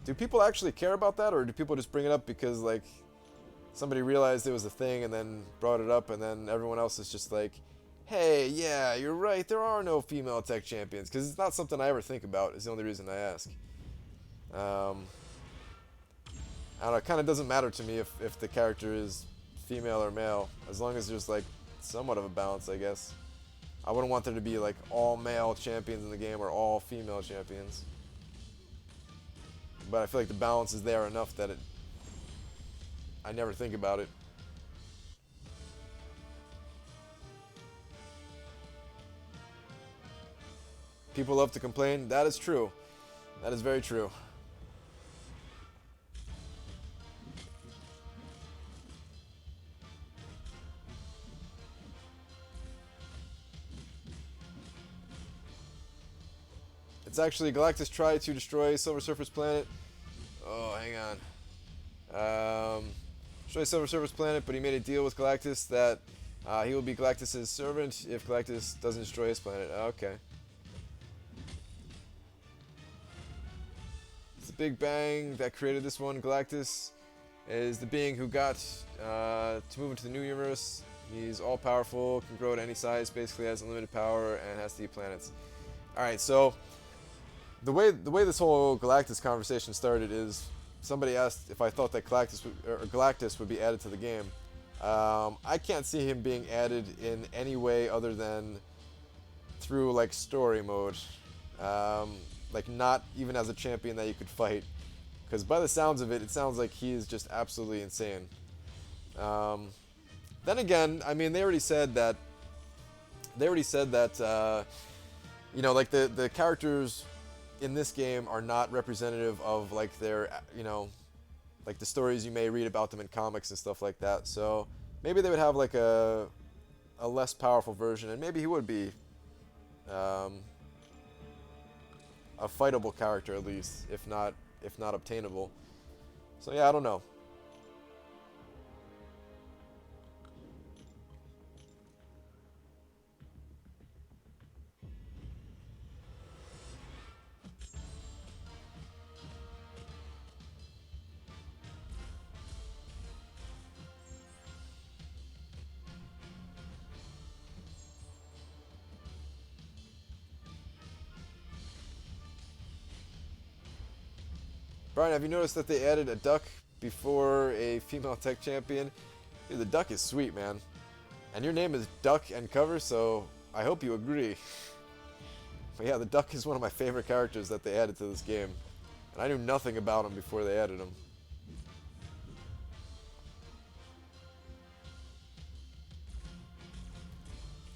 Do people actually care about that, or do people just bring it up because like somebody realized it was a thing and then brought it up, and then everyone else is just like, hey, yeah, you're right, there are no female tech champions? Because it's not something I ever think about, is the only reason I ask. I don't know, it kind of doesn't matter to me if the character is female or male, as long as there's like somewhat of a balance, I guess. I wouldn't want there to be like all male champions in the game or all female champions. But I feel like the balance is there enough that I never think about it. People love to complain. That is true. That is very true. It's actually Galactus tried to destroy Silver Surfer's planet. Oh, hang on. Destroy Silver Surfer's planet, but he made a deal with Galactus that he will be Galactus' servant if Galactus doesn't destroy his planet. Okay. It's the Big Bang that created this one. Galactus is the being who got to move into the new universe. He's all-powerful, can grow to any size, basically has unlimited power, and has to eat planets. Alright, so the way this whole Galactus conversation started is somebody asked if I thought that Galactus would be added to the game. I can't see him being added in any way other than through like story mode, like not even as a champion that you could fight, because by the sounds of it, it sounds like he is just absolutely insane. Then again, I mean, they already said that you know, like the characters in this game are not representative of like their, you know, like the stories you may read about them in comics and stuff like that. So maybe they would have like a less powerful version, and maybe he would be a fightable character at least, if not obtainable. So yeah, I don't know. Brian, have you noticed that they added a duck before a female tech champion? Dude, the duck is sweet, man. And your name is Duck and Cover, so I hope you agree. But yeah, the duck is one of my favorite characters that they added to this game. And I knew nothing about him before they added him.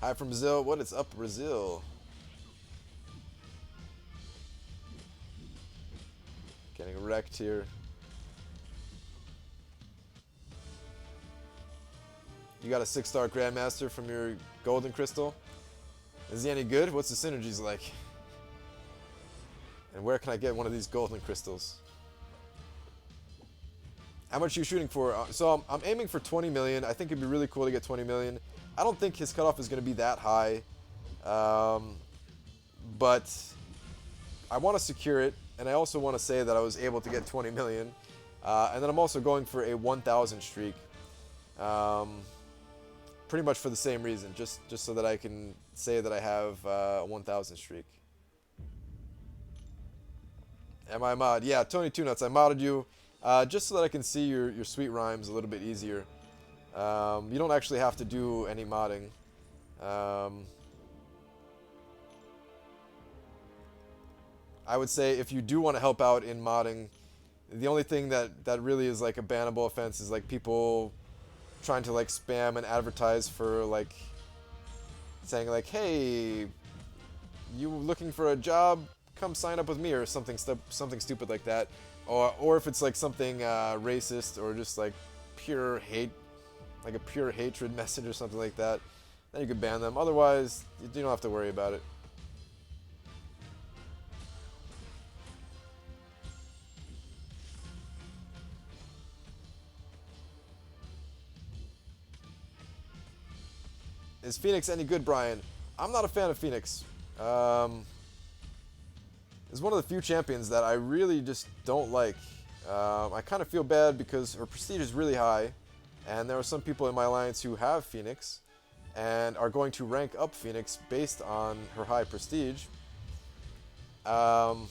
Hi from Brazil. What is up, Brazil? Getting wrecked here. You got a 6-star Grandmaster from your Golden Crystal? Is he any good? What's the synergies like? And where can I get one of these Golden Crystals? How much are you shooting for? So I'm aiming for 20 million. I think it'd be really cool to get 20 million. I don't think his cutoff is going to be that high. But I want to secure it, and I also want to say that I was able to get 20 million. And then I'm also going for a 1,000 streak. Um, Pretty much for the same reason, just so that I can say that I have a 1,000 streak. Am I mod? Yeah, Tony Two Nuts, I modded you just so that I can see your sweet rhymes a little bit easier. You don't actually have to do any modding. Um, I would say if you do want to help out in modding, the only thing that really is like a bannable offense is like people trying to like spam and advertise for like saying like, hey, you looking for a job? Come sign up with me or something stupid like that. Or if it's like something racist or just like pure hate, like a pure hatred message or something like that, then you could ban them. Otherwise, you don't have to worry about it. Is Phoenix any good, Brian? I'm not a fan of Phoenix. Is one of the few champions that I really just don't like. I kind of feel bad because her prestige is really high, and there are some people in my alliance who have Phoenix and are going to rank up Phoenix based on her high prestige. Um,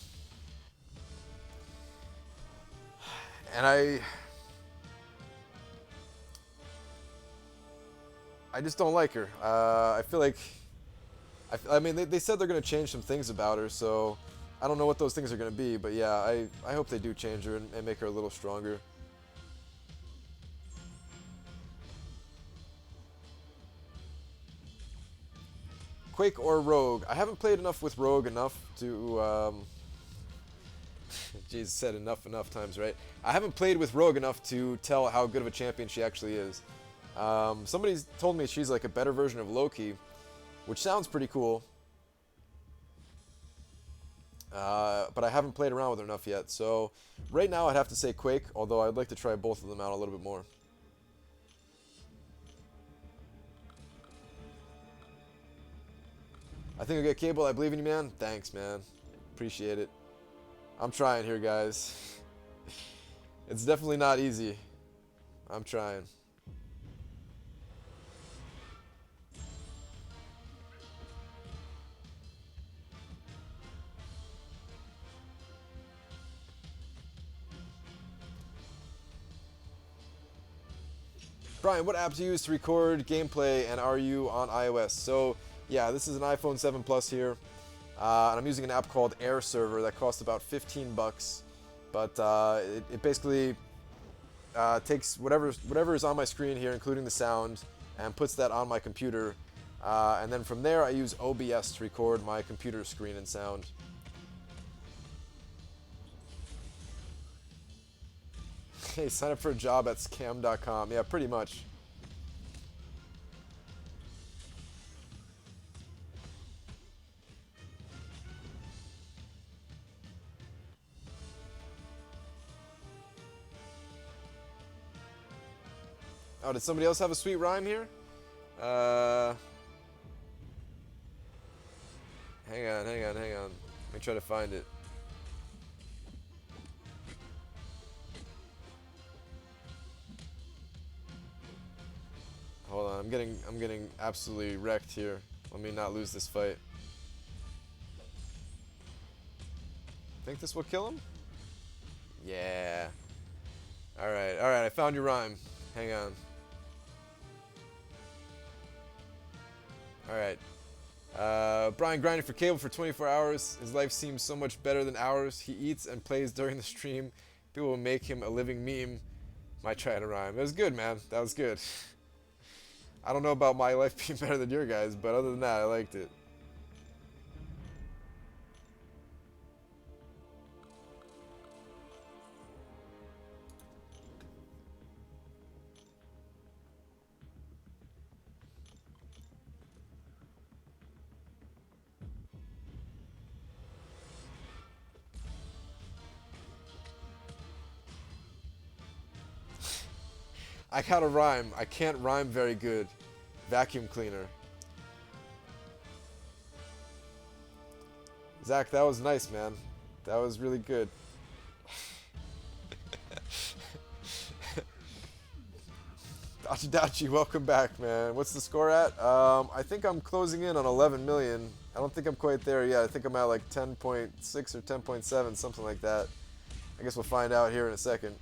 and I just don't like her. I feel like I mean they said they're going to change some things about her, so I don't know what those things are going to be, but yeah, I hope they do change her and make her a little stronger. Quake or Rogue? I haven't played enough with Rogue enough to, jeez, said enough times, right? I haven't played with Rogue enough to tell how good of a champion she actually is. Somebody's told me she's like a better version of Loki, which sounds pretty cool. But I haven't played around with her enough yet. So right now I'd have to say Quake, although I'd like to try both of them out a little bit more. I think I'll get Cable. I believe in you, man. Thanks, man. Appreciate it. I'm trying here, guys. It's definitely not easy. I'm trying. Brian, what app do you use to record gameplay, and are you on iOS? So, yeah, this is an iPhone 7 Plus here, and I'm using an app called Air Server that costs about 15 bucks, but it basically takes whatever is on my screen here, including the sound, and puts that on my computer, and then from there I use OBS to record my computer screen and sound. Hey, sign up for a job at scam.com. Yeah, pretty much. Oh, did somebody else have a sweet rhyme here? Hang on. Let me try to find it. Hold on, I'm getting absolutely wrecked here. Let me not lose this fight. Think this will kill him? Yeah. Alright, I found your rhyme. Hang on. Alright. Brian grinding for Cable for 24 hours. His life seems so much better than ours. He eats and plays during the stream. People will make him a living meme. Might try to rhyme. It was good, man. That was good. I don't know about my life being better than your guys, but other than that, I liked it. I gotta rhyme. I can't rhyme very good. Vacuum cleaner. Zach, that was nice, man. That was really good. Dachi Dachi, welcome back, man. What's the score at? I think I'm closing in on 11 million. I don't think I'm quite there yet. I think I'm at like 10.6 or 10.7, something like that. I guess we'll find out here in a second.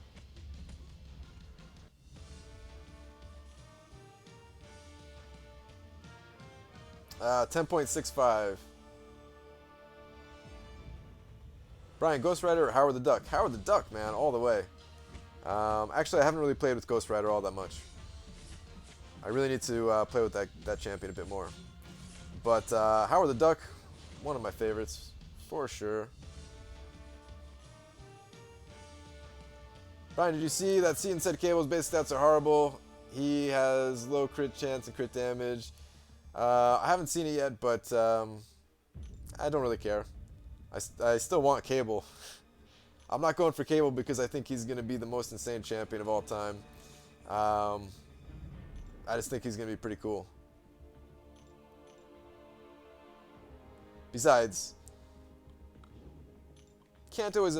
Uh, 10.65. Brian, Ghost Rider or Howard the Duck? Howard the Duck, man, all the way. Actually, I haven't really played with Ghost Rider all that much. I really need to play with that champion a bit more. But Howard the Duck, one of my favorites, for sure. Brian, did you see that Seton said Cable's base stats are horrible? He has low crit chance and crit damage. I haven't seen it yet, but I don't really care. I still want Cable. I'm not going for Cable because I think he's going to be the most insane champion of all time. I just think he's going to be pretty cool. Besides, can't always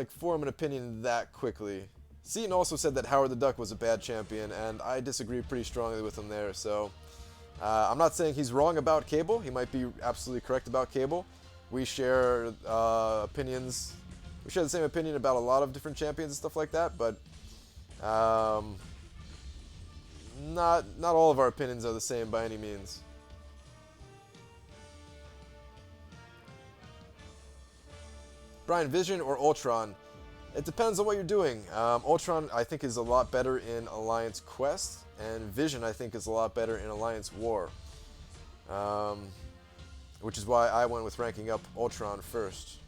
form an opinion that quickly. Seton also said that Howard the Duck was a bad champion, and I disagree pretty strongly with him there. So I'm not saying he's wrong about Cable. He might be absolutely correct about Cable. We share opinions. We share the same opinion about a lot of different champions and stuff like that, but not all of our opinions are the same by any means. Brian, Vision or Ultron? It depends on what you're doing. Ultron, I think, is a lot better in Alliance Quest, and Vision, I think, is a lot better in Alliance War. Which is why I went with ranking up Ultron first.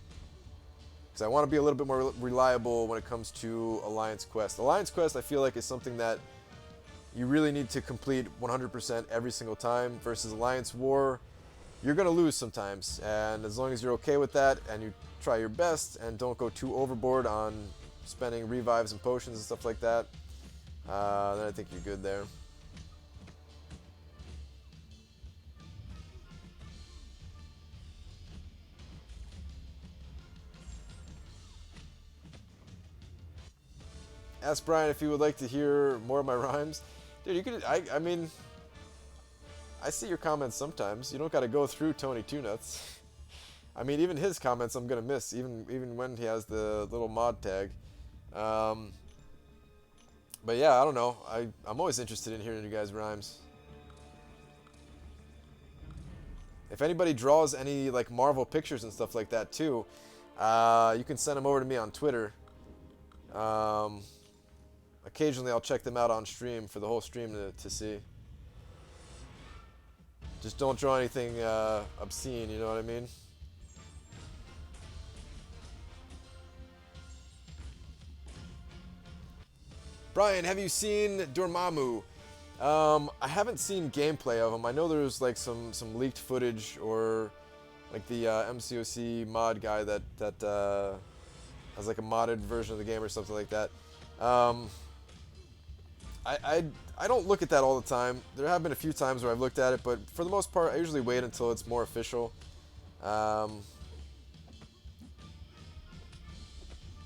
Because I want to be a little bit more reliable when it comes to Alliance Quest. Alliance Quest, I feel like, is something that you really need to complete 100% every single time, versus Alliance War, you're going to lose sometimes. And as long as you're okay with that, and you try your best, and don't go too overboard on spending revives and potions and stuff like that, then I think you're good there. Ask Brian if he would like to hear more of my rhymes. Dude, you could. I mean, I see your comments sometimes. You don't got to go through Tony Two Nuts. I mean, even his comments I'm gonna miss, even when he has the little mod tag. But yeah, I don't know. I'm always interested in hearing you guys' rhymes. If anybody draws any like Marvel pictures and stuff like that too, you can send them over to me on Twitter. Occasionally I'll check them out on stream for the whole stream to see. Just don't draw anything obscene, you know what I mean? Brian, have you seen Dormammu? I haven't seen gameplay of him. I know there's like some leaked footage, or like the MCOC mod guy that has like a modded version of the game or something like that. I don't look at that all the time. There have been a few times where I've looked at it, but for the most part, I usually wait until it's more official.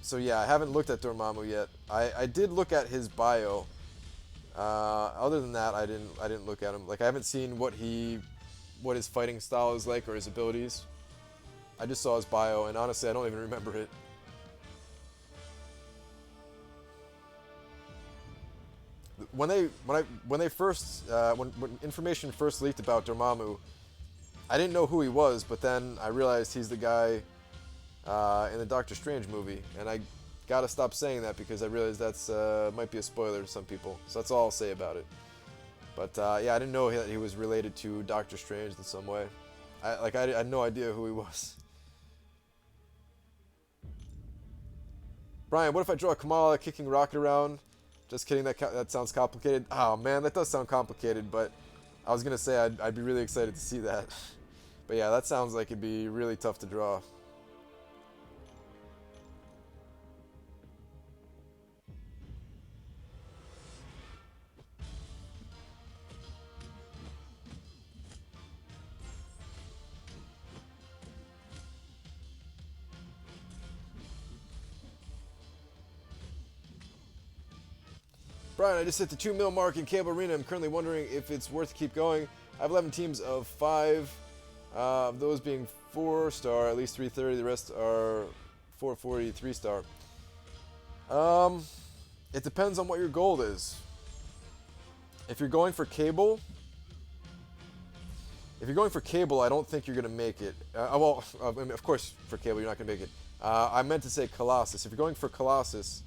So yeah, I haven't looked at Dormammu yet. I did look at his bio. Other than that, I didn't look at him. Like, I haven't seen what his fighting style is like, or his abilities. I just saw his bio, and honestly, I don't even remember it. When information first leaked about Dormammu, I didn't know who he was, but then I realized he's the guy in the Doctor Strange movie, and I gotta stop saying that because I realize that's might be a spoiler to some people. So that's all I'll say about it. But yeah, I didn't know that he was related to Doctor Strange in some way. I had no idea who he was. Brian, what if I draw Kamala kicking Rocket around? Just kidding, that sounds complicated. Oh man, that does sound complicated, but I was gonna say I'd be really excited to see that. But yeah, that sounds like it'd be really tough to draw. Brian, I just hit the 2 mil mark in Cable Arena. I'm currently wondering if it's worth to keep going. I have 11 teams of 5, those being 4-star, at least 330. The rest are 440, 3-star. It depends on what your goal is. If you're going for cable, I don't think you're going to make it. I mean, of course, for cable, you're not going to make it. I meant to say Colossus. If you're going for Colossus,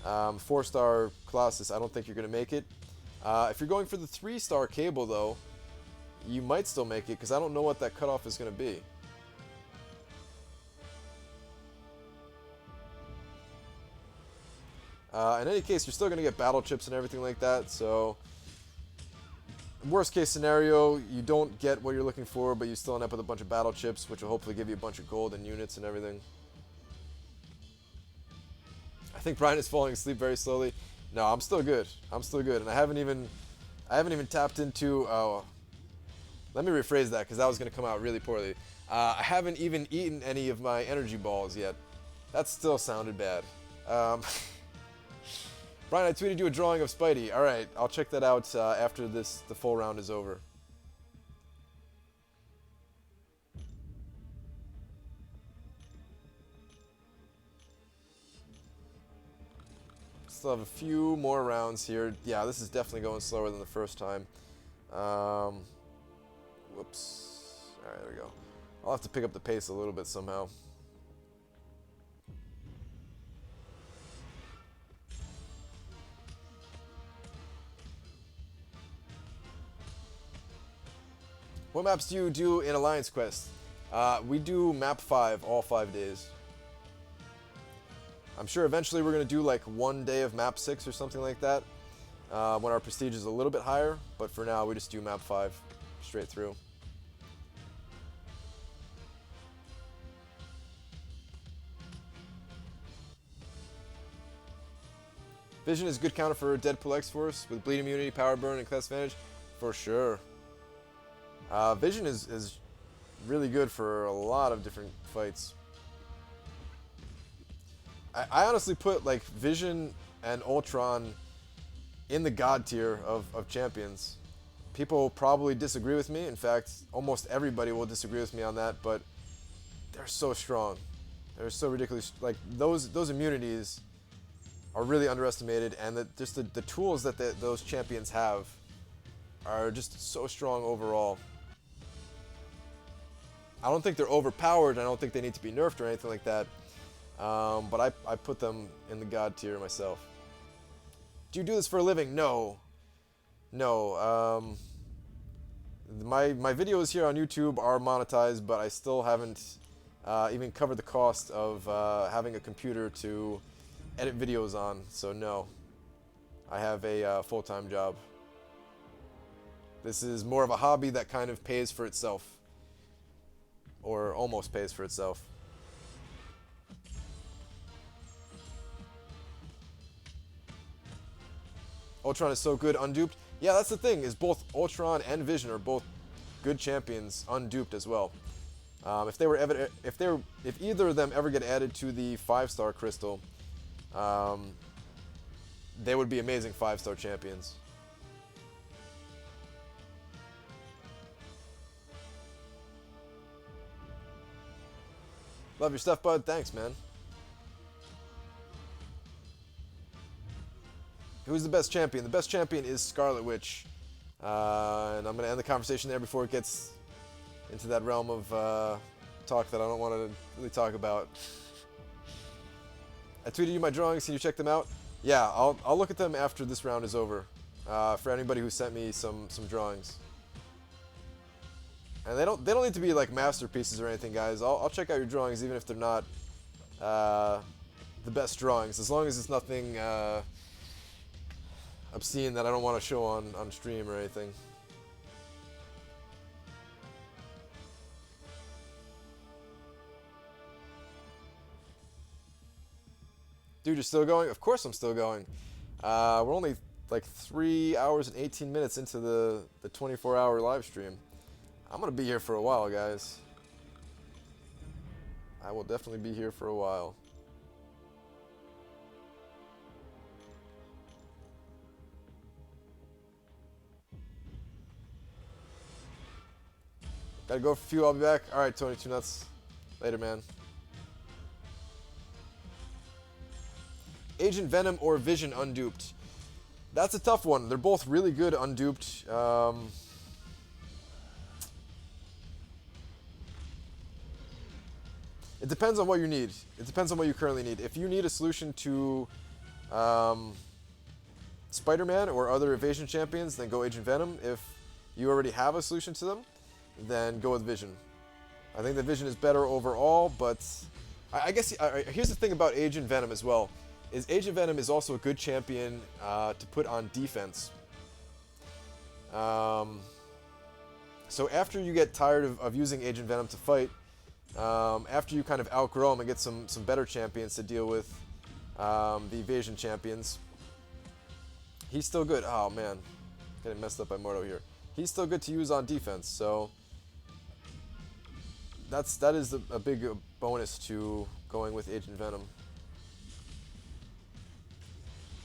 4-star Colossus, I don't think you're going to make it. If you're going for the 3-star cable, though, you might still make it, because I don't know what that cutoff is going to be. In any case, you're still going to get battle chips and everything like that, so worst case scenario, you don't get what you're looking for, but you still end up with a bunch of battle chips, which will hopefully give you a bunch of gold and units and everything. I think Brian is falling asleep very slowly. No, I'm still good. And I haven't even tapped into. Let me rephrase that, because that was going to come out really poorly. I haven't even eaten any of my energy balls yet. That still sounded bad. Brian, I tweeted you a drawing of Spidey. All right, I'll check that out after the full round is over. Still have a few more rounds here. Yeah, this is definitely going slower than the first time. Whoops. All right, there we go. I'll have to pick up the pace a little bit somehow. What maps do you do in Alliance Quest? We do map 5 all 5 days. I'm sure eventually we're going to do like 1 day of map 6 or something like that when our prestige is a little bit higher, but for now we just do map 5 straight through. Vision is a good counter for Deadpool X-Force with bleed immunity, power burn, and class advantage, for sure. Vision is really good for a lot of different fights. I honestly put like Vision and Ultron in the god tier of champions. People probably disagree with me. In fact, almost everybody will disagree with me on that, but they're so strong. They're so ridiculous. Like those immunities are really underestimated, and the tools that those champions have are just so strong overall. I don't think they're overpowered. I don't think they need to be nerfed or anything like that. But I put them in the god tier myself. Do you do this for a living? No. No. My videos here on YouTube are monetized, but I still haven't even covered the cost of having a computer to edit videos on. So no. I have a full-time job. This is more of a hobby that kind of pays for itself. Or almost pays for itself. Ultron is so good unduped. Yeah, that's the thing, is both Ultron and Vision are both good champions unduped as well. If either of them ever get added to the 5-star crystal, they would be amazing 5-star champions. Love your stuff, bud. Thanks, man. Who's the best champion? The best champion is Scarlet Witch. And I'm going to end the conversation there before it gets into that realm of talk that I don't want to really talk about. I tweeted you my drawings. Can you check them out? Yeah, I'll look at them after this round is over. For anybody who sent me some drawings. And they don't need to be like masterpieces or anything, guys. I'll check out your drawings even if they're not the best drawings, as long as it's nothing obscene that I don't want to show on stream or anything. Dude, you're still going? Of course I'm still going. We're only like 3 hours and 18 minutes into the 24-hour live stream. I'm going to be here for a while, guys. I will definitely be here for a while. Gotta go for a few. I'll be back. All right, Tony Two Nuts. Later, man. Agent Venom or Vision unduped? That's a tough one. They're both really good unduped. It depends on what you need. It depends on what you currently need. If you need a solution to Spider-Man or other evasion champions, then go Agent Venom. If you already have a solution to them, then go with Vision. I think the Vision is better overall, but I guess here's the thing about Agent Venom as well. Is Agent Venom is also a good champion to put on defense. So after you get tired of using Agent Venom to fight, after you kind of outgrow him and get some better champions to deal with the evasion champions, he's still good. Oh man, getting messed up by Mordo here. He's still good to use on defense, so that is a big bonus to going with Agent Venom.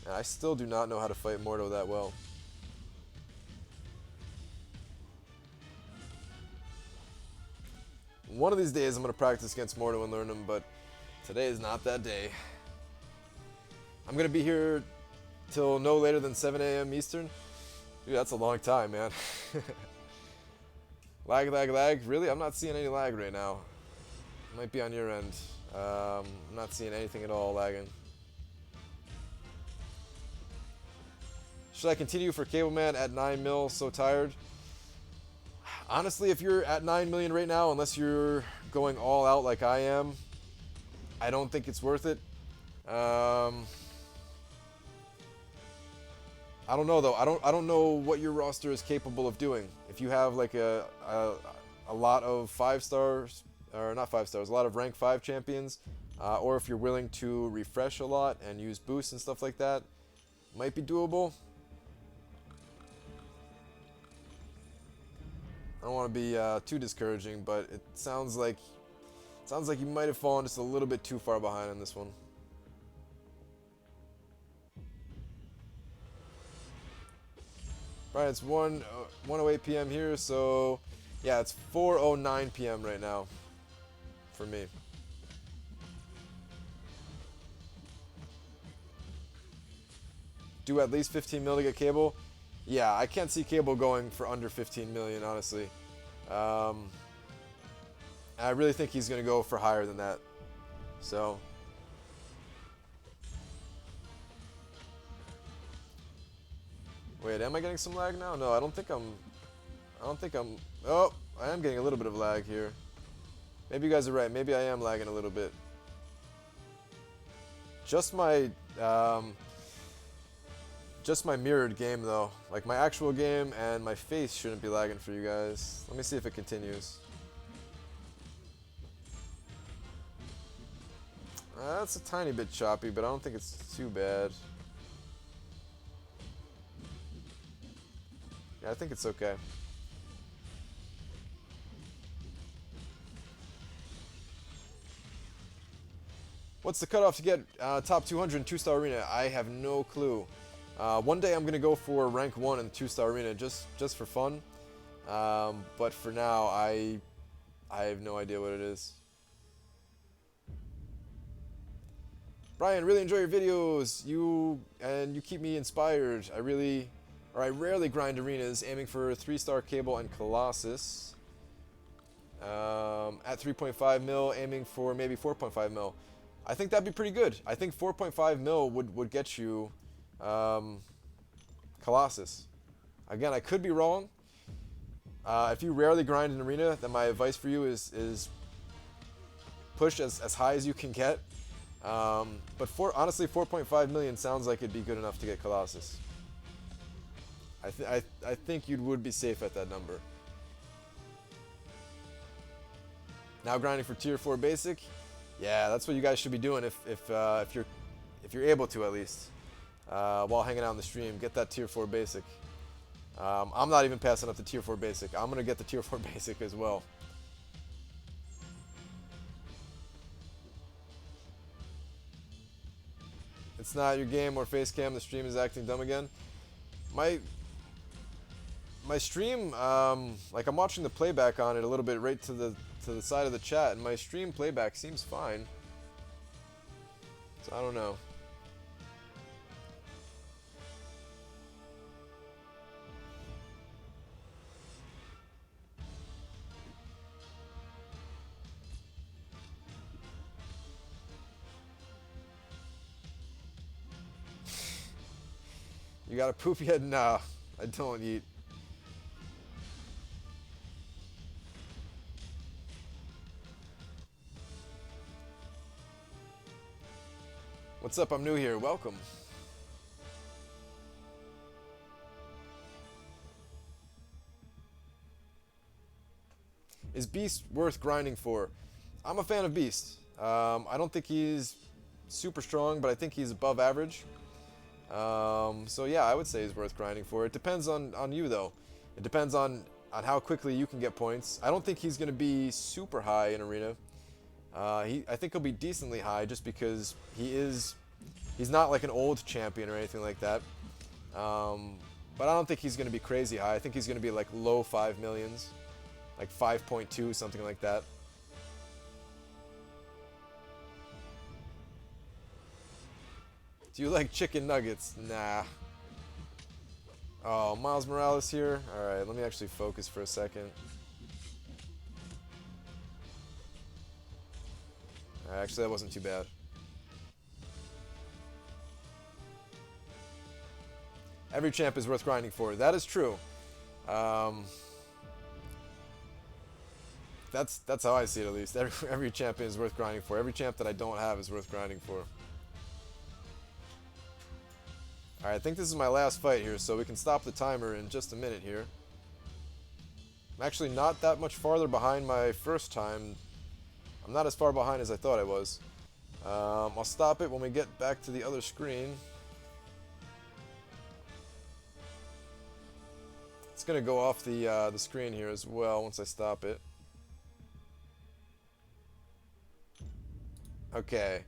And I still do not know how to fight Mordo that well. One of these days I'm going to practice against Mordo and learn him, but today is not that day. I'm going to be here till no later than 7 a.m. Eastern. Dude, that's a long time, man. Lag, lag, lag. Really? I'm not seeing any lag right now. Might be on your end. I'm not seeing anything at all lagging. Should I continue for Cableman at 9 mil? So tired. Honestly, if you're at 9 million right now, unless you're going all out like I am, I don't think it's worth it. I don't know though. I don't know what your roster is capable of doing. If you have like a lot of 5 stars, or not 5 stars, a lot of rank 5 champions, or if you're willing to refresh a lot and use boosts and stuff like that, might be doable. I don't want to be too discouraging, but it sounds like you might have fallen just a little bit too far behind on this one. Right, it's 1:08 p.m. here, so yeah, it's 4:09 p.m. right now for me. Do at least 15 mil to get Cable. Yeah, I can't see Cable going for under 15 million, honestly. I really think he's going to go for higher than that. So wait, am I getting some lag now? No, I don't think I'm. Oh, I am getting a little bit of lag here. Maybe you guys are right. Maybe I am lagging a little bit. Just my mirrored game though. Like my actual game and my face shouldn't be lagging for you guys. Let me see if it continues. That's a tiny bit choppy, but I don't think it's too bad. Yeah, I think it's okay. What's the cutoff to get top 200 in 2-star arena? I have no clue. One day I'm gonna go for rank 1 in 2-star arena just for fun. But for now, I have no idea what it is. Brian, really enjoy your videos. You keep me inspired. I rarely grind arenas, aiming for 3-star Cable and Colossus. At 3.5 mil, aiming for maybe 4.5 mil. I think that'd be pretty good. I think 4.5 mil would get you Colossus. Again, I could be wrong. If you rarely grind an arena, then my advice for you is push as high as you can get. But honestly, 4.5 million sounds like it'd be good enough to get Colossus. I think you would be safe at that number. Now grinding for tier 4 basic. Yeah, that's what you guys should be doing if you're able to, at least, while hanging out on the stream. Get that tier 4 basic. I'm not even passing up the tier 4 basic. I'm gonna get the tier 4 basic as well. It's not your game or face cam. The stream is acting dumb again. My my stream, like I'm watching the playback on it a little bit right to the side of the chat, and my stream playback seems fine. So I don't know. You got a poop yet? Nah, I don't eat. What's up? I'm new here. Welcome. Is Beast worth grinding for? I'm a fan of Beast. I don't think he's super strong, but I think he's above average. So yeah, I would say he's worth grinding for. It depends on you though. It depends on how quickly you can get points. I don't think he's going to be super high in Arena. I think he'll be decently high just because he's not like an old champion or anything like that. But I don't think he's going to be crazy high. I think he's going to be like low 5 millions. Like 5.2, something like that. Do you like chicken nuggets? Nah. Oh, Miles Morales here? Alright, let me actually focus for a second. Actually, that wasn't too bad. Every champ is worth grinding for. That is true. That's how I see it, at least. Every champion is worth grinding for. Every champ that I don't have is worth grinding for. Alright, I think this is my last fight here, so we can stop the timer in just a minute here. I'm actually not that much farther behind my first time. I'm not as far behind as I thought I was. I'll stop it when we get back to the other screen. It's gonna go off the screen here as well once I stop it. Okay,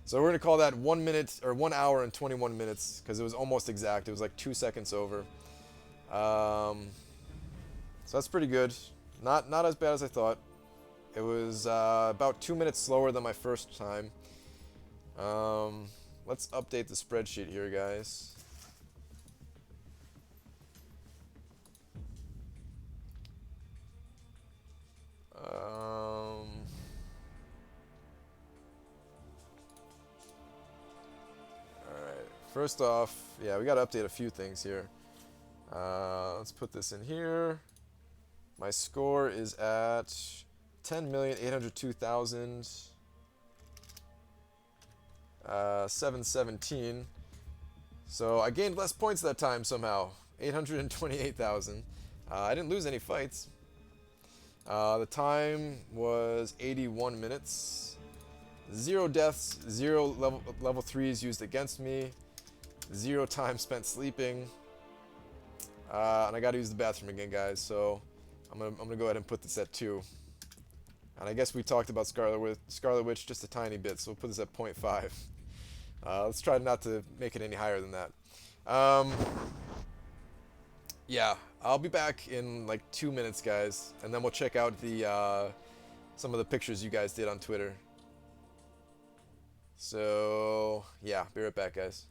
so we're gonna call that 1 minute or 1 hour and 21 minutes because it was almost exact. It was like 2 seconds over. So that's pretty good. Not as bad as I thought. It was about 2 minutes slower than my first time. Let's update the spreadsheet here, guys. Alright, first off, yeah, we gotta update a few things here. Let's put this in here. My score is at 10,802,717. So I gained less points that time somehow. 828,000. I didn't lose any fights. The time was 81 minutes. 0 deaths, 0 level 3s used against me. 0 time spent sleeping. And I gotta use the bathroom again, guys, so I'm gonna go ahead and put this at 2. And I guess we talked about Scarlet Witch just a tiny bit, so we'll put this at 0.5. Let's try not to make it any higher than that. Yeah, I'll be back in like 2 minutes, guys, and then we'll check out the some of the pictures you guys did on Twitter. So yeah, be right back, guys.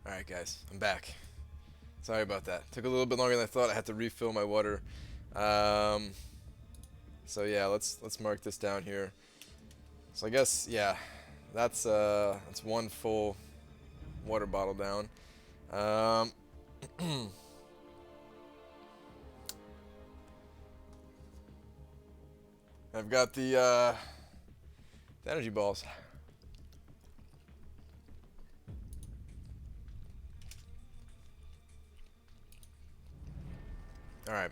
Alright guys, I'm back. Sorry about that. Took a little bit longer than I thought. I had to refill my water. Um, so yeah, let's mark this down here. So I guess yeah, that's one full water bottle down. Um, I've got the energy balls. All right.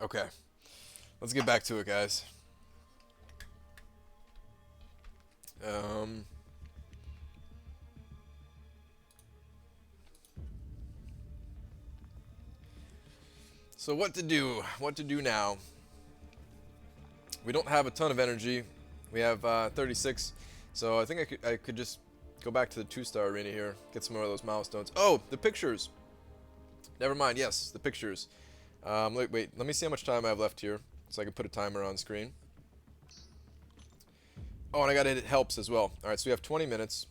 Okay. Let's get back to it, guys. Um, so what to do? What to do now? We don't have a ton of energy. We have 36. So I think I could just go back to the 2-star arena here, get some more of those milestones. Oh, the pictures. Never mind. Yes, the pictures. Wait, let me see how much time I have left here, so I can put a timer on screen. Oh, and I gotta hit helps as well. All right, so we have 20 minutes.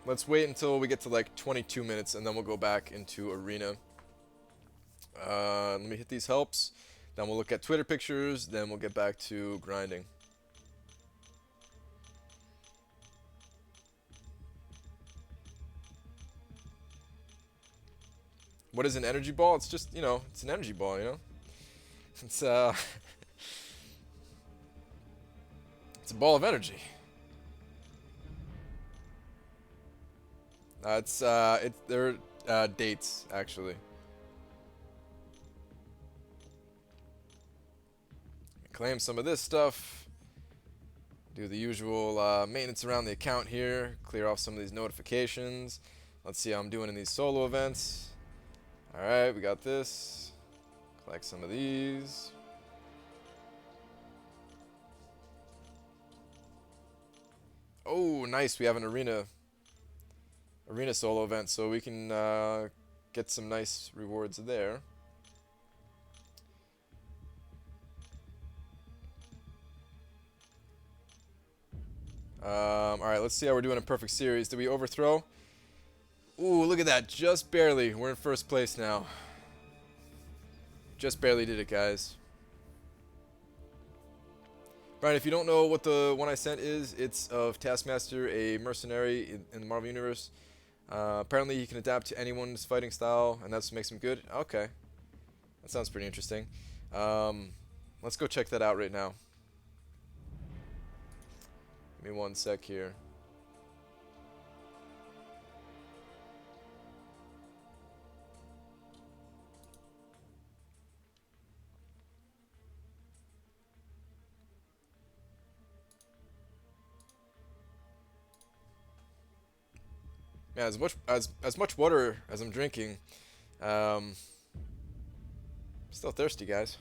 Let's wait until we get to like 22 minutes, and then we'll go back into arena. Let me hit these helps. Then we'll look at Twitter pictures. Then we'll get back to grinding. What is an energy ball? It's just, it's an energy ball, It's it's a ball of energy. They're dates actually. Claim some of this stuff. Do the usual maintenance around the account here. Clear off some of these notifications. Let's see how I'm doing in these solo events. Alright, we got this. Collect some of these. Oh, nice. We have an arena solo event, so we can get some nice rewards there. Alright, let's see how we're doing in Perfect Series. Did we overthrow? Ooh, look at that. Just barely. We're in first place now. Just barely did it, guys. Brian, if you don't know what the one I sent is, it's of Taskmaster, a mercenary in the Marvel Universe. Apparently he can adapt to anyone's fighting style, and that's what makes him good. Okay. That sounds pretty interesting. Let's go check that out right now. Give me one sec here. Yeah, as much water as I'm drinking, still thirsty, guys.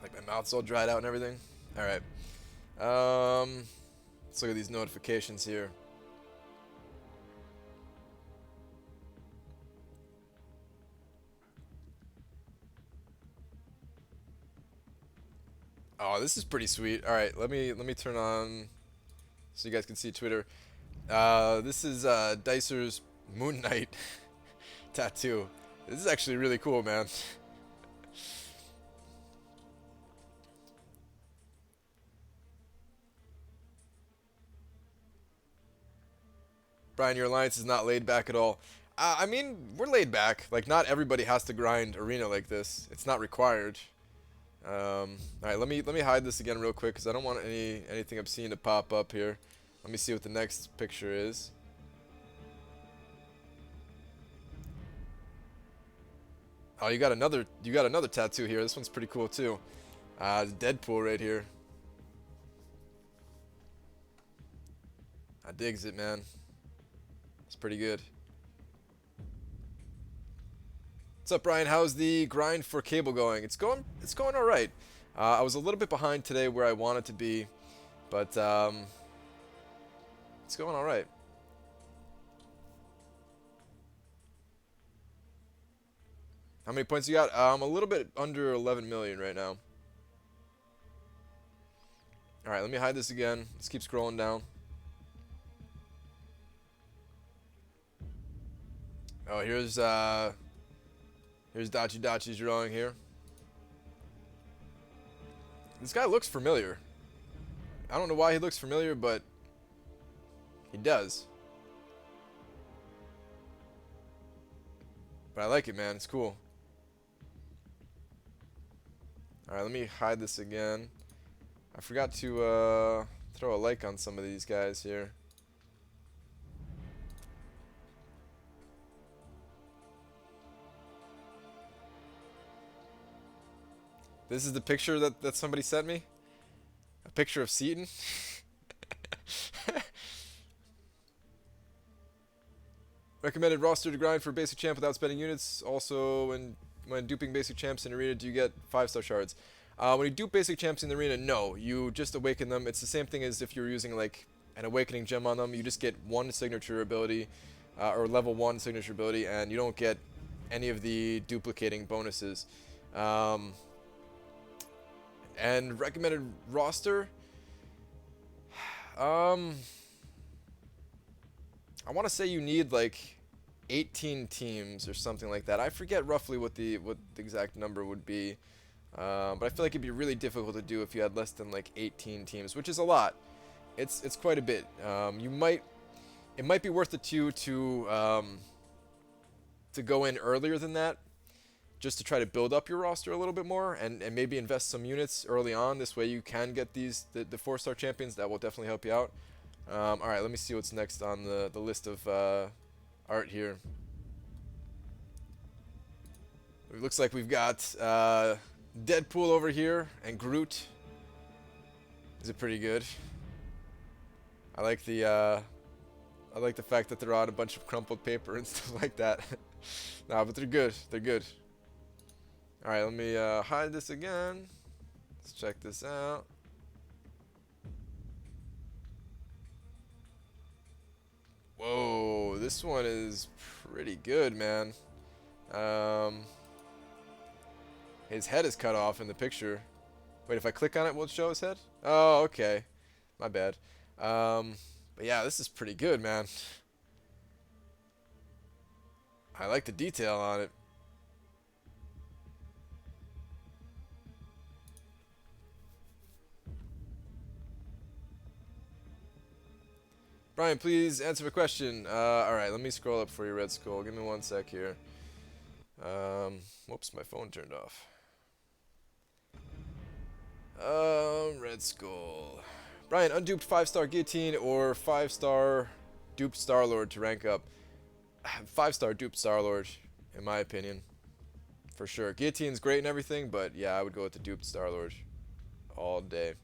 Like my mouth's all dried out and everything. All right. Let's look at these notifications here. Oh, this is pretty sweet. All right, let me turn on so you guys can see Twitter. This is Dicer's Moon Knight tattoo. This is actually really cool, man. Brian, your alliance is not laid back at all. I mean, we're laid back. Like, not everybody has to grind arena like this. It's not required. All right, let me hide this again real quick because I don't want anything obscene to pop up here. Let me see what the next picture is. Oh, you got another tattoo here. This one's pretty cool too. Deadpool right here. I digs it, man. It's pretty good. What's up, Brian? How's the grind for Cable going? It's going all right. I was a little bit behind today where I wanted to be, but it's going all right. How many points you got? I'm a little bit under 11 million right now. All right, let me hide this again. Let's keep scrolling down. Oh, here's Dachi Dachi's drawing here. This guy looks familiar. I don't know why he looks familiar, but he does. But I like it, man. It's cool. Alright, let me hide this again. I forgot to throw a like on some of these guys here. This is the picture that somebody sent me. A picture of Seaton. Recommended roster to grind for basic champ without spending units. Also, when duping basic champs in arena, do you get 5-star shards? When you dupe basic champs in the arena, no. You just awaken them. It's the same thing as if you're using like an awakening gem on them. You just get one signature ability, or level 1 signature ability, and you don't get any of the duplicating bonuses. And recommended roster. I want to say you need like 18 teams or something like that. I forget roughly what the exact number would be, but I feel like it'd be really difficult to do if you had less than like 18 teams, which is a lot. It's quite a bit. It might be worth it to go in earlier than that, just to try to build up your roster a little bit more and maybe invest some units early on. This way you can get the 4-star champions. That will definitely help you out. Alright, let me see what's next on the list of art here. It looks like we've got Deadpool over here and Groot. Is it pretty good? I like the fact that they're on a bunch of crumpled paper and stuff like that. Nah, but they're good. They're good. Alright, let me hide this again. Let's check this out. Whoa, this one is pretty good, man. His head is cut off in the picture. Wait, if I click on it, will it show his head? Oh, okay. My bad. But yeah, this is pretty good, man. I like the detail on it. Brian, please answer the question. Alright, let me scroll up for you, Red Skull. Give me one sec here. Whoops, my phone turned off. Red Skull. Brian, unduped 5-star Guillotine or 5-star duped Star-Lord to rank up? 5-star duped Star-Lord, in my opinion. For sure. Guillotine's great and everything, but yeah, I would go with the duped Star-Lord all day.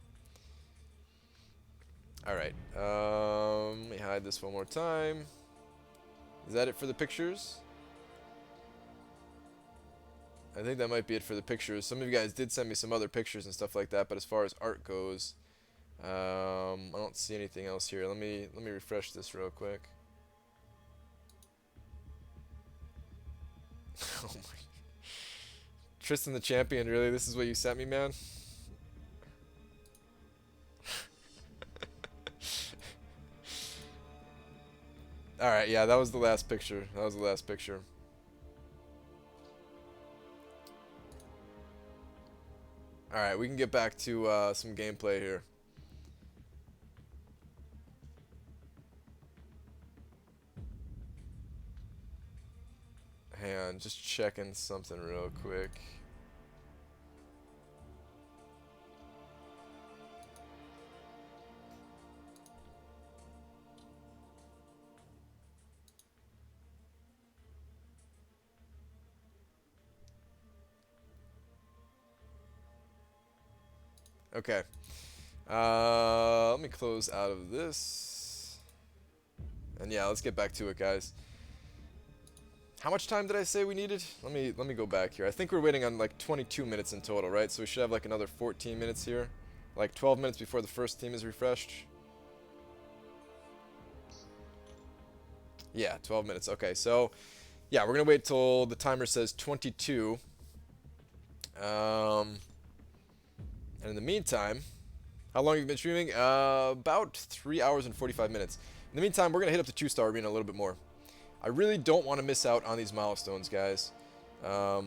Alright, let me hide this one more time. Is that it for the pictures? I think that might be it for the pictures. Some of you guys did send me some other pictures and stuff like that, but as far as art goes, I don't see anything else here. Let me refresh this real quick. Oh my. Tristan the Champion, really? This is what you sent me, man? Alright, yeah, that was the last picture. That was the last picture. Alright, we can get back to some gameplay here. Hang on, just checking something real quick. Okay. Let me close out of this. And yeah, let's get back to it, guys. How much time did I say we needed? Let me go back here. I think we're waiting on like 22 minutes in total, right? So we should have like another 14 minutes here. Like 12 minutes before the first team is refreshed. Yeah, 12 minutes. Okay, so yeah, we're gonna wait till the timer says 22. And in the meantime, how long have you been streaming? About 3 hours and 45 minutes. In the meantime, we're gonna hit up the 2-star arena a little bit more. I really don't want to miss out on these milestones, guys. So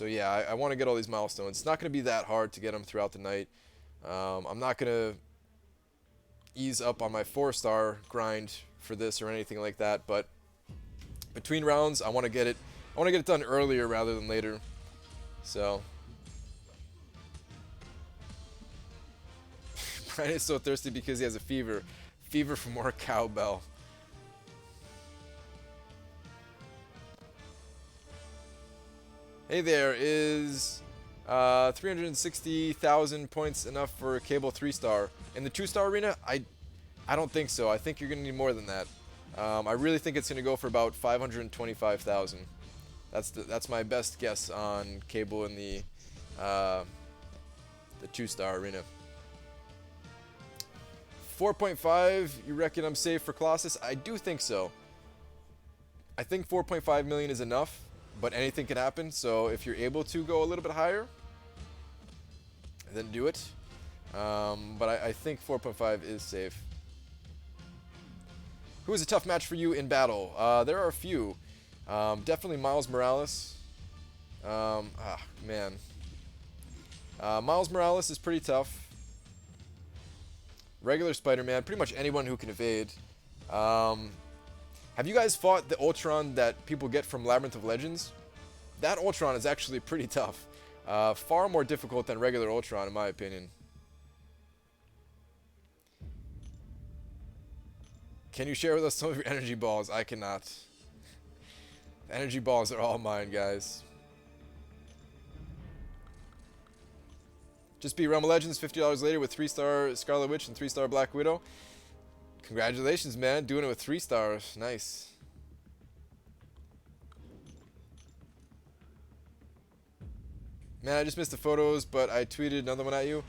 yeah, I want to get all these milestones. It's not going to be that hard to get them throughout the night. I'm not going to ease up on my 4-star grind for this or anything like that, but between rounds, I want to get it done earlier rather than later. So Brian is so thirsty because he has a fever. Fever for more cowbell. Hey there, is 360,000 points enough for a cable 3-star? In the 2-star arena, I don't think so. I think you're going to need more than that. I really think it's going to go for about 525,000. That's my best guess on cable in the 2-star arena. 4.5, you reckon I'm safe for Colossus? I do think so. I think 4.5 million is enough. But anything can happen, so if you're able to go a little bit higher, then do it. But I think 4.5 is safe. Who is a tough match for you in battle? There are a few. Definitely Miles Morales. Man. Miles Morales is pretty tough. Regular Spider-Man, pretty much anyone who can evade. Have you guys fought the Ultron that people get from Labyrinth of Legends? That Ultron is actually pretty tough. Far more difficult than regular Ultron, in my opinion. Can you share with us some of your energy balls? I cannot. The energy balls are all mine, guys. Just beat Realm of Legends $50 later with 3-star Scarlet Witch and 3-star Black Widow. Congratulations, man. Doing it with 3 stars. Nice. Man, I just missed the photos, but I tweeted another one at you.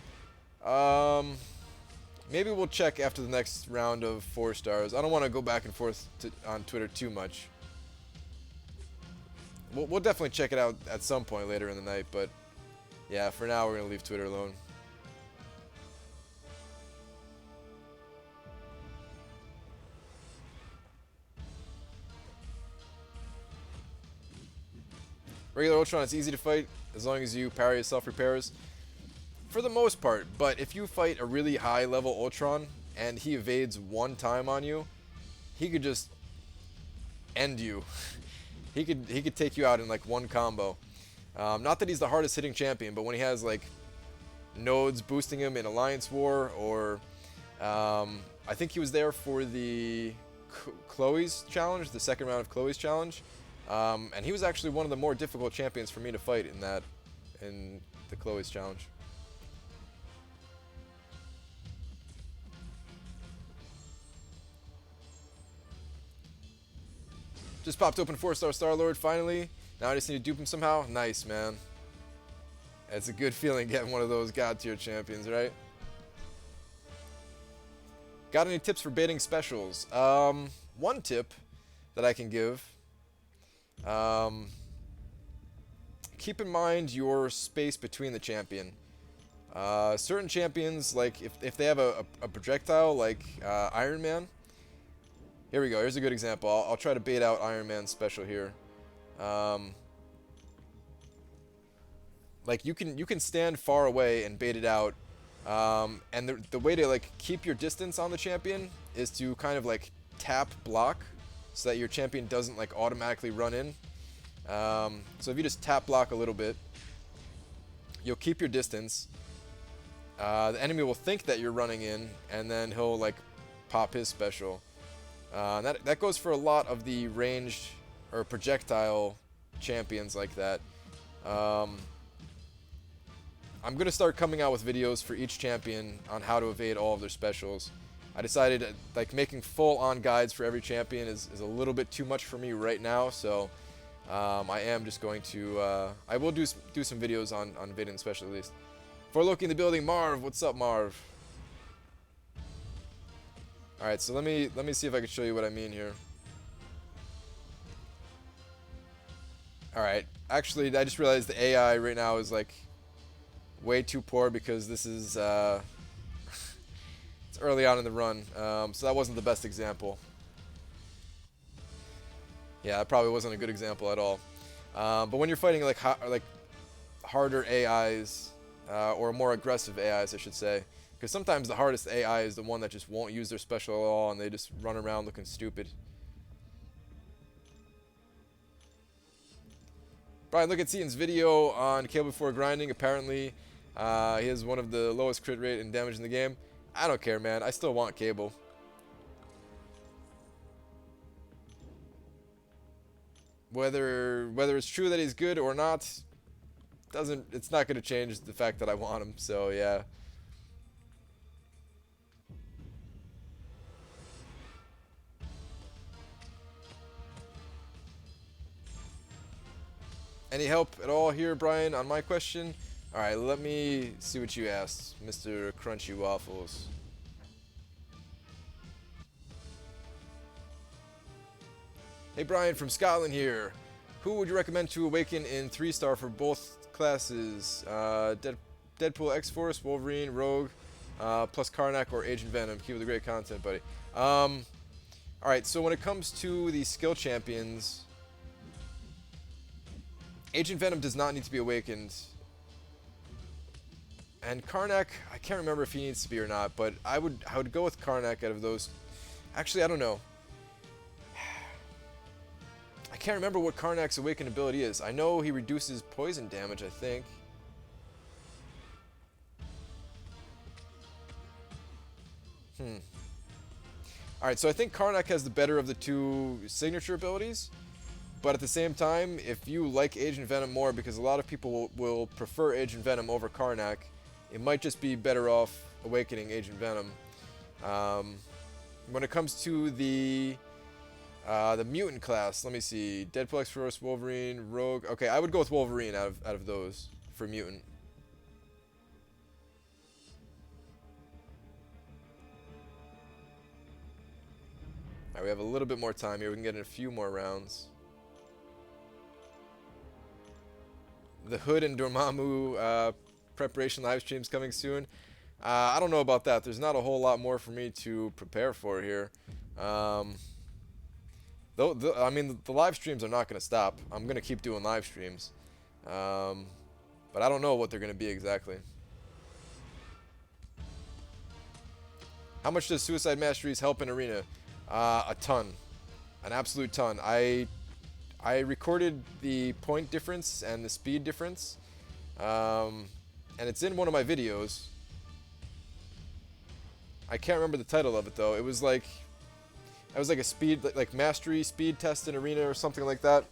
Maybe we'll check after the next round of 4 stars. I don't want to go back and forth on Twitter too much. We'll definitely check it out at some point later in the night, but yeah, for now we're going to leave Twitter alone. Regular Ultron, it's easy to fight as long as you parry his self-repairs. For the most part, but if you fight a really high level Ultron and he evades one time on you, he could just end you. he could take you out in like one combo. Not that he's the hardest hitting champion, but when he has like nodes boosting him in Alliance War, or I think he was there for the Chloe's challenge, the second round of Chloe's challenge. And he was actually one of the more difficult champions for me to fight in the Chloe's challenge. Just popped open 4-star Star-Lord finally. Now I just need to dupe him somehow. Nice, man. It's a good feeling getting one of those god tier champions, right? Got any tips for baiting specials? One tip that I can give. Keep in mind your space between the champion. Certain champions, like if they have a projectile like Iron Man. Here we go. Here's a good example. I'll try to bait out Iron Man's special here. Like you can stand far away and bait it out. And the way to like keep your distance on the champion is to kind of like tap block, so that your champion doesn't like automatically run in. So if you just tap block a little bit, you'll keep your distance. The enemy will think that you're running in, and then he'll like pop his special. That goes for a lot of the ranged or projectile champions like that. I'm gonna start coming out with videos for each champion on how to evade all of their specials. I decided like making full-on guides for every champion is a little bit too much for me right now, so I am just going to I will do some videos on Vaden Special at least. For Loki in the building, Marv, what's up, Marv? All right, so let me see if I can show you what I mean here. All right, actually, I just realized the AI right now is like way too poor because this is it's early on in the run, so that wasn't the best example. Yeah, that probably wasn't a good example at all. But when you're fighting like harder AIs or more aggressive AIs, I should say, because sometimes the hardest AI is the one that just won't use their special at all and they just run around looking stupid. Brian, look at Seaton's video on Cable Before Grinding. Apparently, he has one of the lowest crit rate and damage in the game. I don't care, man. I still want Cable. Whether it's true that he's good or not, it's not going to change the fact that I want him. So yeah. Any help at all here, Brian, on my question? All right, let me see what you asked, Mr. Crunchy Waffles. Hey, Brian from Scotland here. Who would you recommend to awaken in 3-star for both classes? Deadpool, X-Force, Wolverine, Rogue, plus Karnak or Agent Venom. Keep with the great content, buddy. Alright, so when it comes to the skill champions, Agent Venom does not need to be awakened. And Karnak, I can't remember if he needs to be or not, but I would go with Karnak out of those. Actually, I don't know. I can't remember what Karnak's awakened ability is. I know he reduces poison damage, I think. Alright, so I think Karnak has the better of the two signature abilities. But at the same time, if you like Agent Venom more, because a lot of people will prefer Agent Venom over Karnak, it might just be better off awakening Agent Venom. When it comes to the mutant class, let me see. Deadpool, X-Force, Wolverine, Rogue. Okay, I would go with Wolverine out of those for mutant. Alright, we have a little bit more time here. We can get in a few more rounds. The Hood and Dormammu preparation live streams coming soon. I don't know about that. There's not a whole lot more for me to prepare for here. I mean, the live streams are not going to stop. I'm going to keep doing live streams. But I don't know what they're going to be exactly. How much does Suicide Masteries help in Arena? A ton. An absolute ton. I recorded the point difference and the speed difference. And it's in one of my videos. I can't remember the title of it though. It was like a speed, like mastery speed test in Arena or something like that.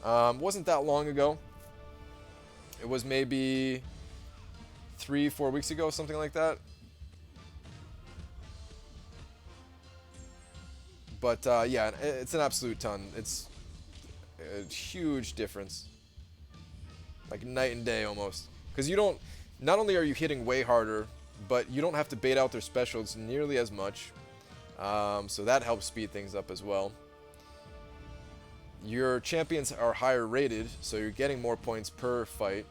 Wasn't that long ago. It was maybe 3-4 weeks ago, something like that. But yeah, it's an absolute ton. It's a huge difference, like night and day almost. Because you don't, not only are you hitting way harder, but you don't have to bait out their specials nearly as much. So that helps speed things up as well. Your champions are higher rated, so you're getting more points per fight.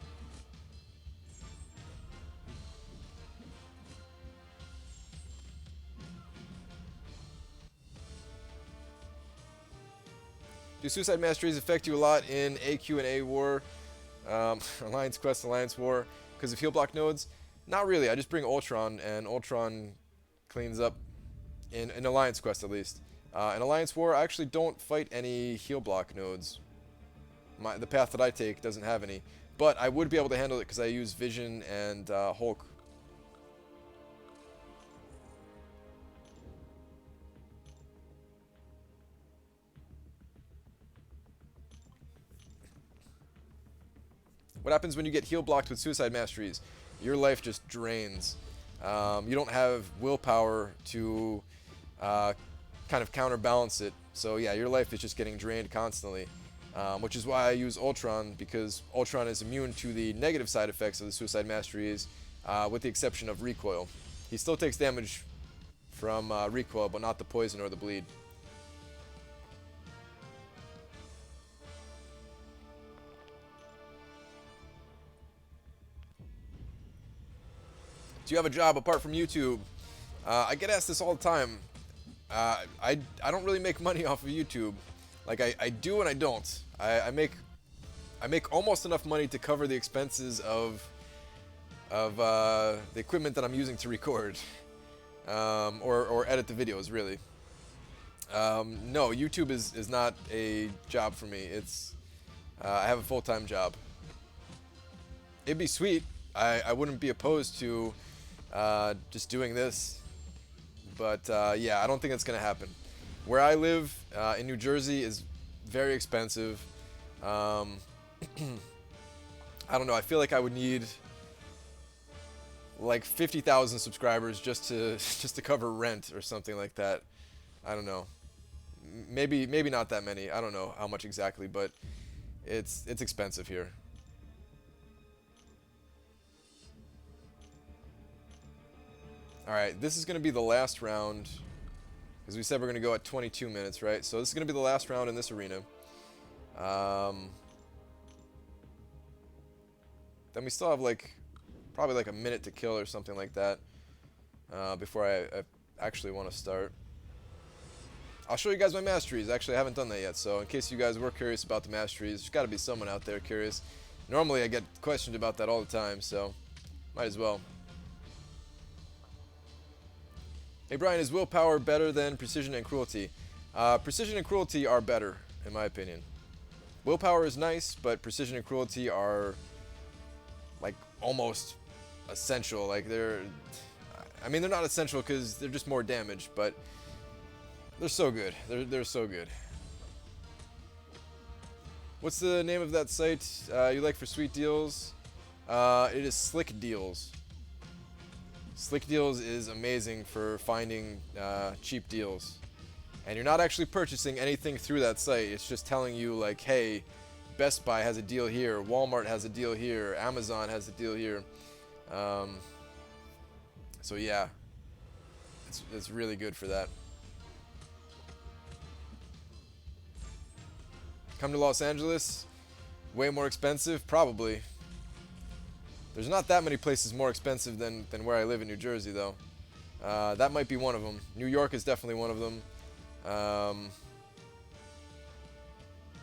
Do Suicide Masteries affect you a lot in AQ and A War, Alliance Quest, Alliance War, because of heal block nodes? Not really. I just bring Ultron, and Ultron cleans up in Alliance Quest at least. In Alliance War, I actually don't fight any heal block nodes. The path that I take doesn't have any, but I would be able to handle it because I use Vision and Hulk. What happens when you get heal blocked with Suicide Masteries? Your life just drains. You don't have willpower to kind of counterbalance it. So yeah, your life is just getting drained constantly, which is why I use Ultron, because Ultron is immune to the negative side effects of the Suicide Masteries, with the exception of recoil. He still takes damage from recoil, but not the poison or the bleed. Do you have a job apart from YouTube? I get asked this all the time. I don't really make money off of YouTube. Like I do and I don't. I make almost enough money to cover the expenses of the equipment that I'm using to record, or edit the videos, really. No, YouTube is not a job for me. It's I have a full-time job. It'd be sweet. I wouldn't be opposed to just doing this, but yeah, I don't think it's gonna happen. Where I live in New Jersey is very expensive. I don't know. I feel like I would need like 50,000 subscribers just to cover rent or something like that. I don't know. Maybe not that many. I don't know how much exactly, but it's expensive here. All right, this is going to be the last round, because we said we're going to go at 22 minutes, right? So this is going to be the last round in this arena. Then we still have probably like a minute to kill or something like that, before I actually want to start. I'll show you guys my masteries. Actually, I haven't done that yet, so in case you guys were curious about the masteries, there's got to be someone out there curious. Normally I get questioned about that all the time, so might as well. Hey Brian, is willpower better than precision and cruelty? Precision and cruelty are better, in my opinion. Willpower is nice, but precision and cruelty are like almost essential. Like they're not essential because they're just more damage, but they're so good. They're so good. What's the name of that site you like for sweet deals? It is Slick Deals. Slick Deals is amazing for finding cheap deals. And you're not actually purchasing anything through that site. It's just telling you like, hey, Best Buy has a deal here, Walmart has a deal here, Amazon has a deal here. So yeah, it's really good for that. Come to Los Angeles, way more expensive, probably. There's not that many places more expensive than where I live in New Jersey, though. That might be one of them. New York is definitely one of them.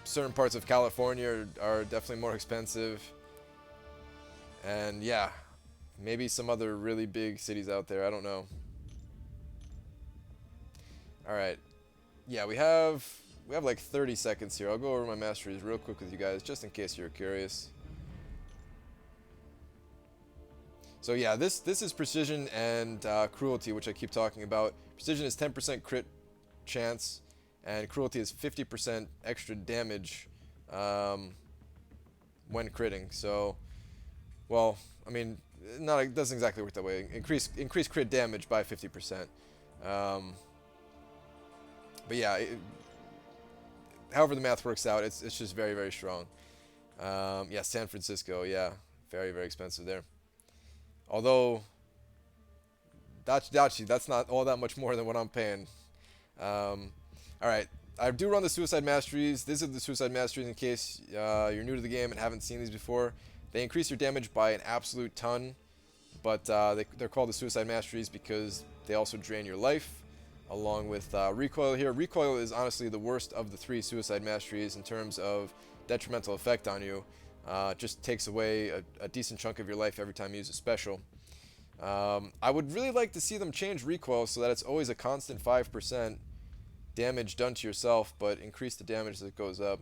Certain parts of California are definitely more expensive. And yeah, maybe some other really big cities out there. I don't know. All right. Yeah, we have like 30 seconds here. I'll go over my masteries real quick with you guys, just in case you're curious. So yeah, this is precision and cruelty, which I keep talking about. Precision is 10% crit chance, and cruelty is 50% extra damage when critting. So, well, I mean, it doesn't exactly work that way. Increase crit damage by 50%. But yeah, however the math works out, it's just very, very strong. Yeah, San Francisco, yeah, very, very expensive there. Although, Dachi, that's not all that much more than what I'm paying. Alright, I do run the Suicide Masteries. These are the Suicide Masteries in case you're new to the game and haven't seen these before. They increase your damage by an absolute ton, but they're called the Suicide Masteries because they also drain your life, along with Recoil here. Recoil is honestly the worst of the three Suicide Masteries in terms of detrimental effect on you. Just takes away a decent chunk of your life every time you use a special. I would really like to see them change recoil so that it's always a constant 5% damage done to yourself, but increase the damage as it goes up.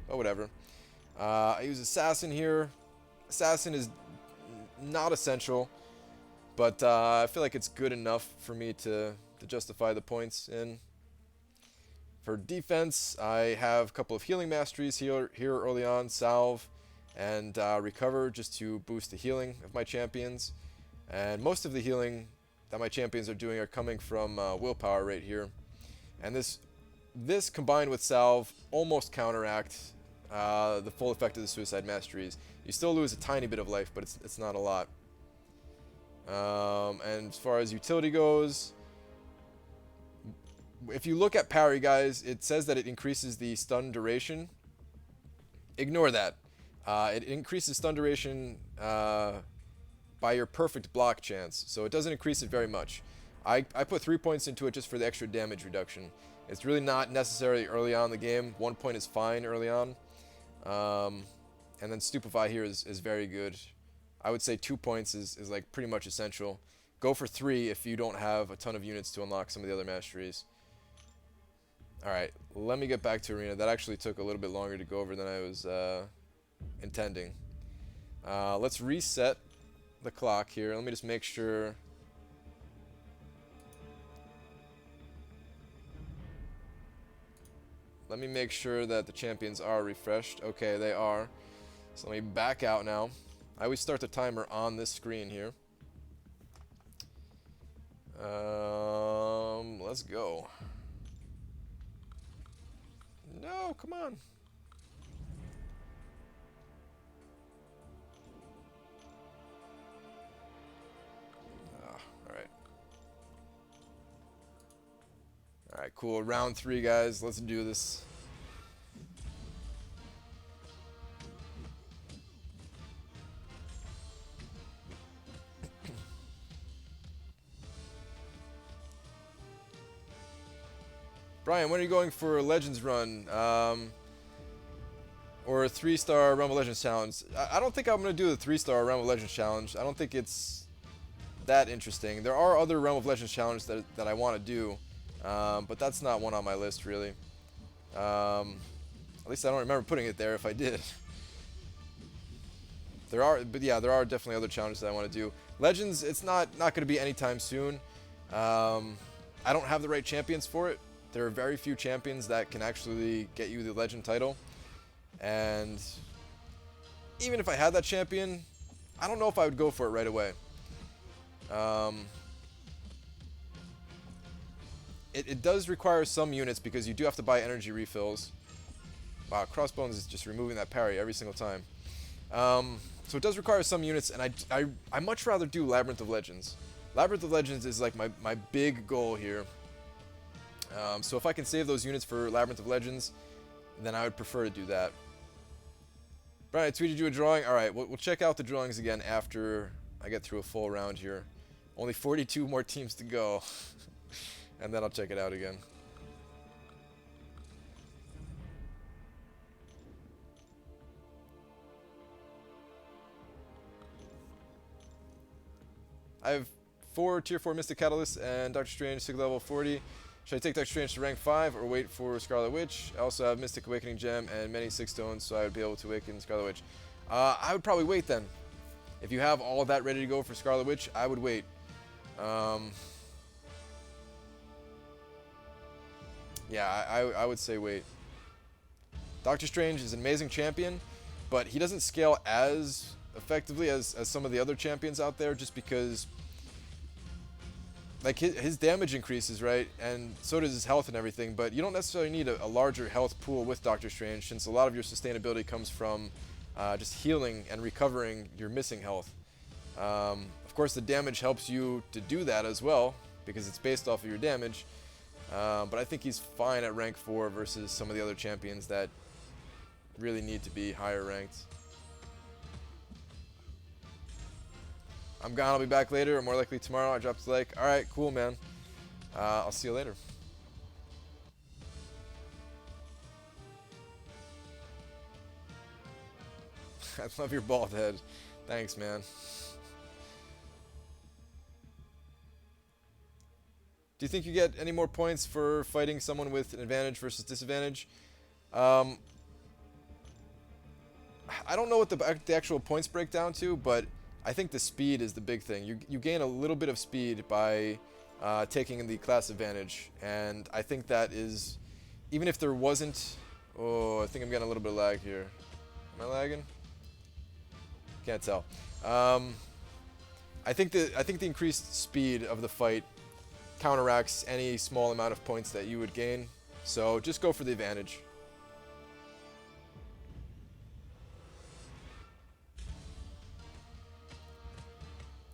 But whatever. I use Assassin here. Assassin is not essential, but I feel like it's good enough for me to justify the points in. For defense, I have a couple of healing masteries here early on, Salve and Recover, just to boost the healing of my champions. And most of the healing that my champions are doing are coming from willpower right here. And this combined with salve almost counteract the full effect of the suicide masteries. You still lose a tiny bit of life, but it's not a lot. And as far as utility goes, if you look at parry, guys, it says that it increases the stun duration. Ignore that. It increases stun duration by your perfect block chance, so it doesn't increase it very much. I put 3 points into it just for the extra damage reduction. It's really not necessary early on in the game. 1 point is fine early on. And then Stupefy here is very good. I would say 2 points is like pretty much essential. Go for 3 if you don't have a ton of units to unlock some of the other masteries. Alright, let me get back to Arena. That actually took a little bit longer to go over than I was intending. Let's reset the clock here. Let me just make sure. Let me make sure that the champions are refreshed. Okay, they are. So let me back out now. I always start the timer on this screen here. Let's go. No, come on. Alright. Alright, cool. Round 3, guys. Let's do this. Brian, when are you going for a Legends run? Or a 3-star Realm of Legends challenge? I don't think I'm going to do the 3-star Realm of Legends challenge. I don't think it's that interesting. There are other Realm of Legends challenges that I want to do, but that's not one on my list, really. At least I don't remember putting it there if I did. There are definitely other challenges that I want to do. Legends, it's not going to be anytime soon. I don't have the right champions for it. There are very few champions that can actually get you the Legend title. And even if I had that champion, I don't know if I would go for it right away. It does require some units because you do have to buy energy refills. Wow, Crossbones is just removing that parry every single time. So it does require some units, and I much rather do Labyrinth of Legends. Labyrinth of Legends is like my big goal here. So if I can save those units for Labyrinth of Legends, then I would prefer to do that. Brian, I tweeted you a drawing. Alright, we'll check out the drawings again after I get through a full round here. Only 42 more teams to go. And then I'll check it out again. I have 4 Tier 4 Mystic Catalysts and Doctor Strange Sig level 40. Should I take Doctor Strange to rank 5 or wait for Scarlet Witch? I also have Mystic Awakening Gem and many 6 stones, so I would be able to awaken Scarlet Witch. I would probably wait then. If you have all of that ready to go for Scarlet Witch, I would wait. Yeah, I would say wait. Doctor Strange is an amazing champion, but he doesn't scale as effectively as some of the other champions out there just because like his damage increases, right? And so does his health and everything, but you don't necessarily need a larger health pool with Doctor Strange since a lot of your sustainability comes from just healing and recovering your missing health. Of course, the damage helps you to do that as well because it's based off of your damage, but I think he's fine at rank 4 versus some of the other champions that really need to be higher ranked. I'm gone. I'll be back later, or more likely tomorrow. I dropped the like. Alright, cool, man. I'll see you later. I love your bald head. Thanks, man. Do you think you get any more points for fighting someone with an advantage versus disadvantage? I don't know what the actual points break down to, but I think the speed is the big thing. You gain a little bit of speed by taking the class advantage, and I think that is, even if there wasn't, oh, I think I'm getting a little bit of lag here. Am I lagging? Can't tell. I think the increased speed of the fight counteracts any small amount of points that you would gain. So just go for the advantage.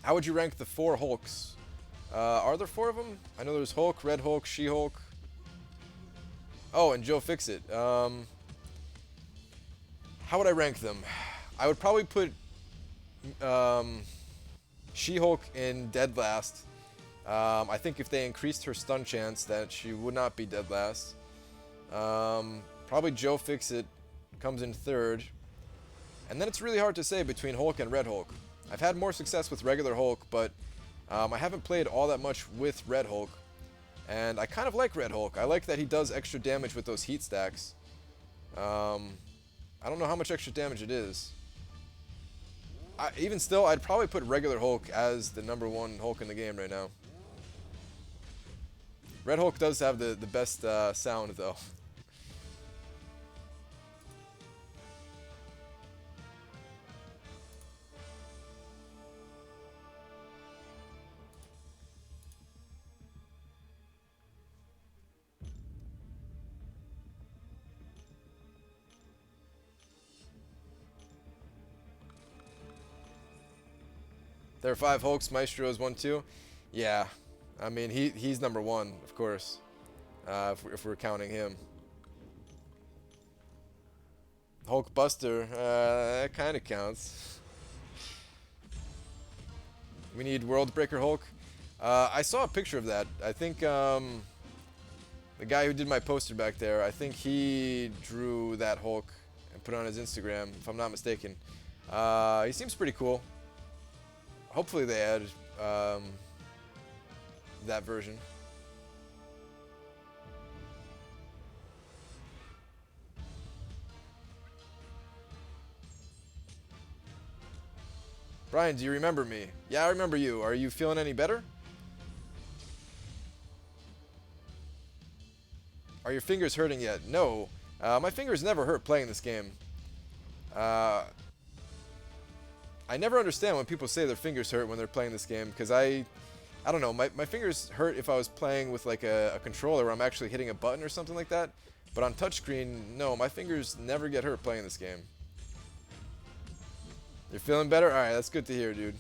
How would you rank the 4 Hulks? Are there 4 of them? I know there's Hulk, Red Hulk, She-Hulk. Oh, and Joe Fixit. How would I rank them? I would probably put She-Hulk in dead last. I think if they increased her stun chance, that she would not be dead last. Probably Joe Fixit comes in third. And then it's really hard to say between Hulk and Red Hulk. I've had more success with regular Hulk, but I haven't played all that much with Red Hulk. And I kind of like Red Hulk. I like that he does extra damage with those heat stacks. I don't know how much extra damage it is. Even still, I'd probably put regular Hulk as the #1 Hulk in the game right now. Red Hulk does have the best sound, though. There are 5 Hulks, Maestro is 1, 2. Yeah, I mean, he's #1, of course, if we're counting him. Hulk Buster, that kind of counts. We need World Breaker Hulk. I saw a picture of that. I think the guy who did my poster back there, I think he drew that Hulk and put it on his Instagram, if I'm not mistaken. He seems pretty cool. Hopefully they add that version. Brian, do you remember me? Yeah, I remember you. Are you feeling any better? Are your fingers hurting yet? No. My fingers never hurt playing this game. I never understand when people say their fingers hurt when they're playing this game, because I don't know, my fingers hurt if I was playing with like a controller where I'm actually hitting a button or something like that. But on touchscreen, no, my fingers never get hurt playing this game. You're feeling better? Alright, that's good to hear, dude.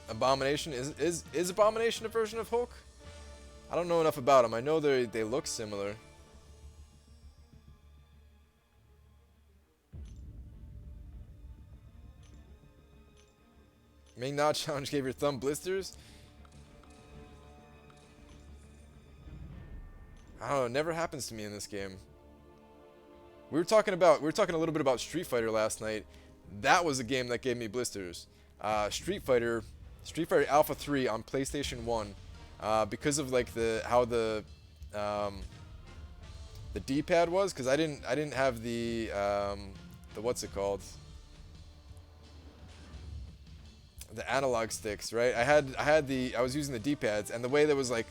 Abomination? Is Abomination a version of Hulk? I don't know enough about them. I know they look similar. Ming Na challenge gave your thumb blisters? I don't know, it never happens to me in this game. We were talking a little bit about Street Fighter last night. That was a game that gave me blisters. Street Fighter Alpha 3 on PlayStation 1. Because of like how the D-pad was, because I didn't have the what's it called, the analog sticks, right? I was using the D-pads, and the way that was like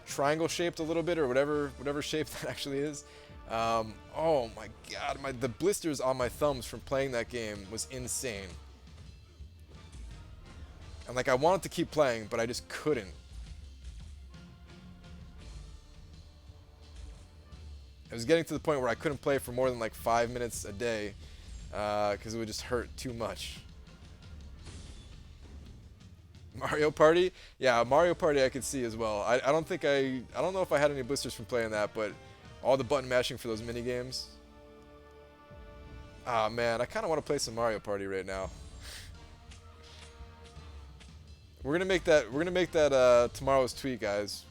triangle shaped a little bit, or whatever shape that actually is. Oh my god, the blisters on my thumbs from playing that game was insane. And like I wanted to keep playing, but I just couldn't. It was getting to the point where I couldn't play for more than like 5 minutes a day, because it would just hurt too much. Mario Party? Yeah, Mario Party I could see as well. I don't know if I had any blisters from playing that, but all the button mashing for those mini games. Ah man, I kind of want to play some Mario Party right now. We're gonna make that tomorrow's tweet, guys.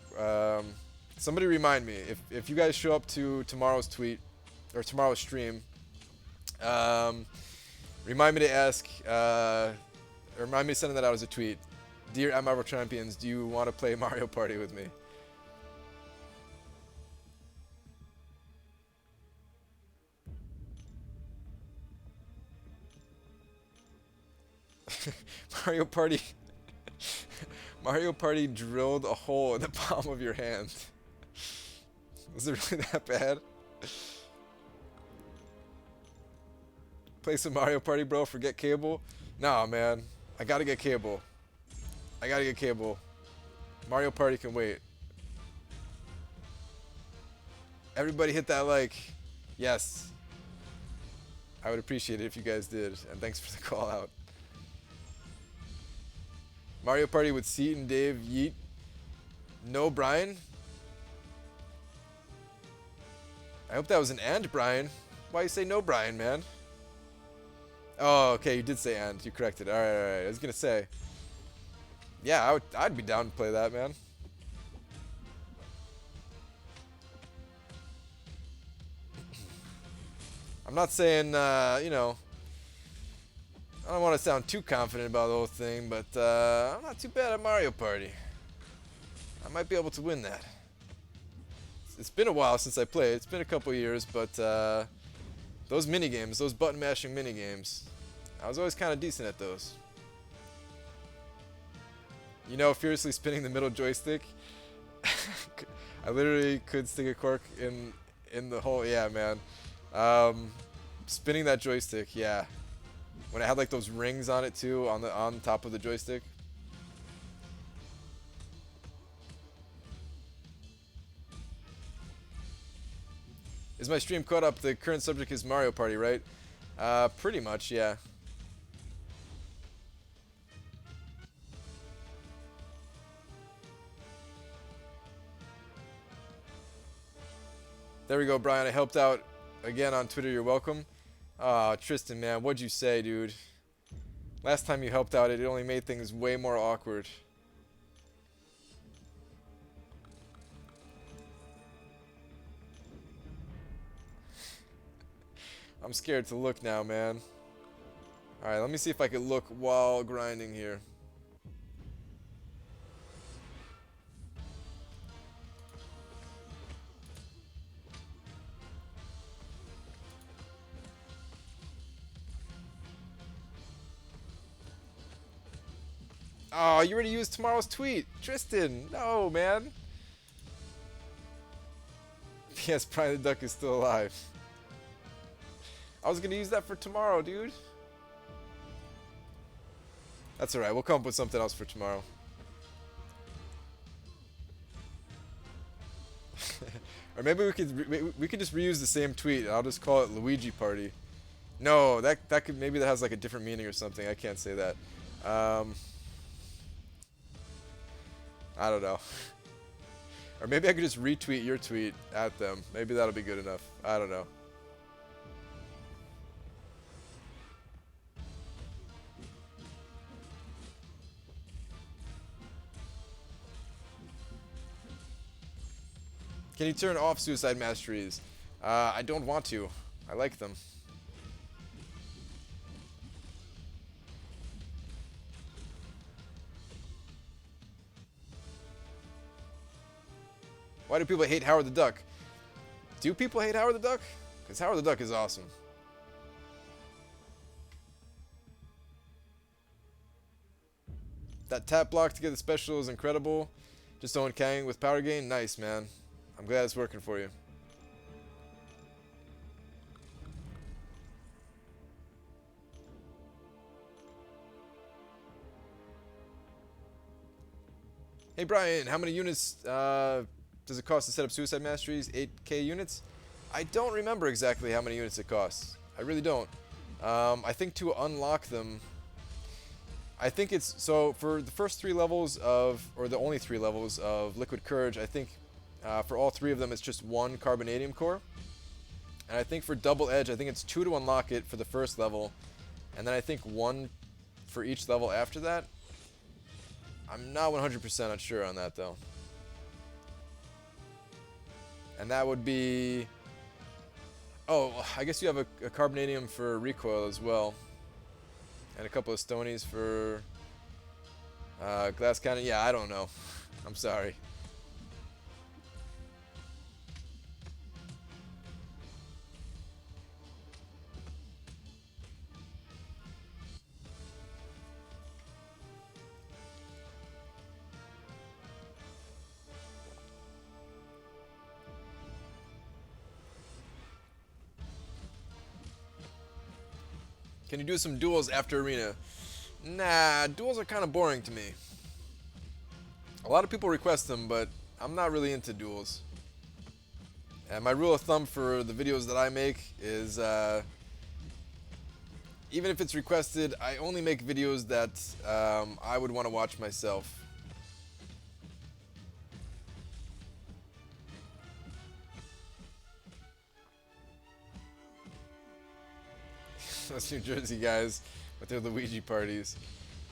Somebody remind me if you guys show up to tomorrow's tweet or tomorrow's stream. Remind me to ask. Remind me to send that out as a tweet. Dear at Marvel Champions, do you want to play Mario Party with me? Mario Party. Mario Party drilled a hole in the palm of your hand. Is it really that bad? Play some Mario Party, bro. Forget cable. Nah, man. I gotta get cable. I gotta get cable. Mario Party can wait. Everybody hit that like. Yes. I would appreciate it if you guys did. And thanks for the call out. Mario Party with Seat and Dave Yeet. No Brian. I hope that was an and, Brian. Why you say no, Brian, man? Oh, okay, you did say and. You corrected. All right. I was gonna say. Yeah, I'd be down to play that, man. I'm not saying, you know, I don't want to sound too confident about the whole thing, but I'm not too bad at Mario Party. I might be able to win that. It's been a while since I played. It's been a couple years, but those minigames, those button mashing minigames, I was always kind of decent at those. You know, furiously spinning the middle joystick. I literally could stick a cork in the hole. Yeah, man. Spinning that joystick, yeah. When it had like those rings on it too, on top of the joystick. Is my stream caught up? The current subject is Mario Party, right? Pretty much, yeah. There we go, Brian. I helped out again on Twitter. You're welcome. Tristan, man, what'd you say, dude? Last time you helped out, it only made things way more awkward. I'm scared to look now, man. Alright, let me see if I can look while grinding here. Oh, you already used tomorrow's tweet. Tristan, no, man. Yes, Brian the Duck is still alive. I was gonna use that for tomorrow, dude. That's alright, we'll come up with something else for tomorrow. Or maybe we could just reuse the same tweet and I'll just call it Luigi Party. No, that could, maybe that has like a different meaning or something. I can't say that. I don't know. Or maybe I could just retweet your tweet at them. Maybe that'll be good enough. I don't know. Can you turn off suicide masteries? I don't want to. I like them. Why do people hate Howard the Duck? Do people hate Howard the Duck? Because Howard the Duck is awesome. That tap block to get the special is incredible. Just Owen Kang with power gain. Nice, man. I'm glad it's working for you. Hey Brian, how many units does it cost to set up Suicide Masteries? 8k units? I don't remember exactly how many units it costs. I really don't. I think to unlock them, I think it's, so for the first 3 levels of, or the only 3 levels of Liquid Courage, I think for all 3 of them it's just 1 Carbonadium core. And I think for Double Edge, I think it's 2 to unlock it for the first level. And then I think 1 for each level after that. I'm not 100% sure on that though. And that would be... Oh, I guess you have a Carbonadium for recoil as well. And a couple of Stonies for glass cannon. Yeah, I don't know. I'm sorry. Can you do some duels after arena? Nah, duels are kind of boring to me. A lot of people request them, but I'm not really into duels. And my rule of thumb for the videos that I make is, even if it's requested, I only make videos that I would want to watch myself. Those New Jersey guys with their Luigi parties.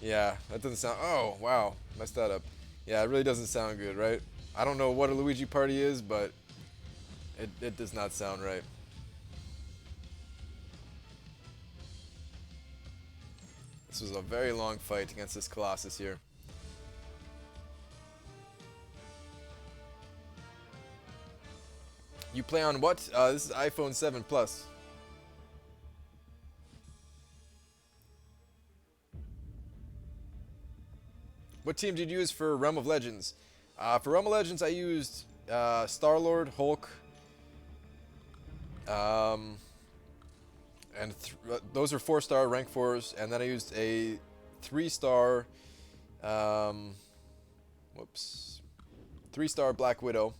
Yeah, that doesn't sound... Oh, wow. Messed that up. Yeah, it really doesn't sound good, right? I don't know what a Luigi party is, but it does not sound right. This was a very long fight against this Colossus here. You play on what? This is iPhone 7 Plus. What team did you use for Realm of Legends? For Realm of Legends, I used Star-Lord, Hulk, and those are 4-star rank 4s, and then I used a 3-star, 3-star Black Widow,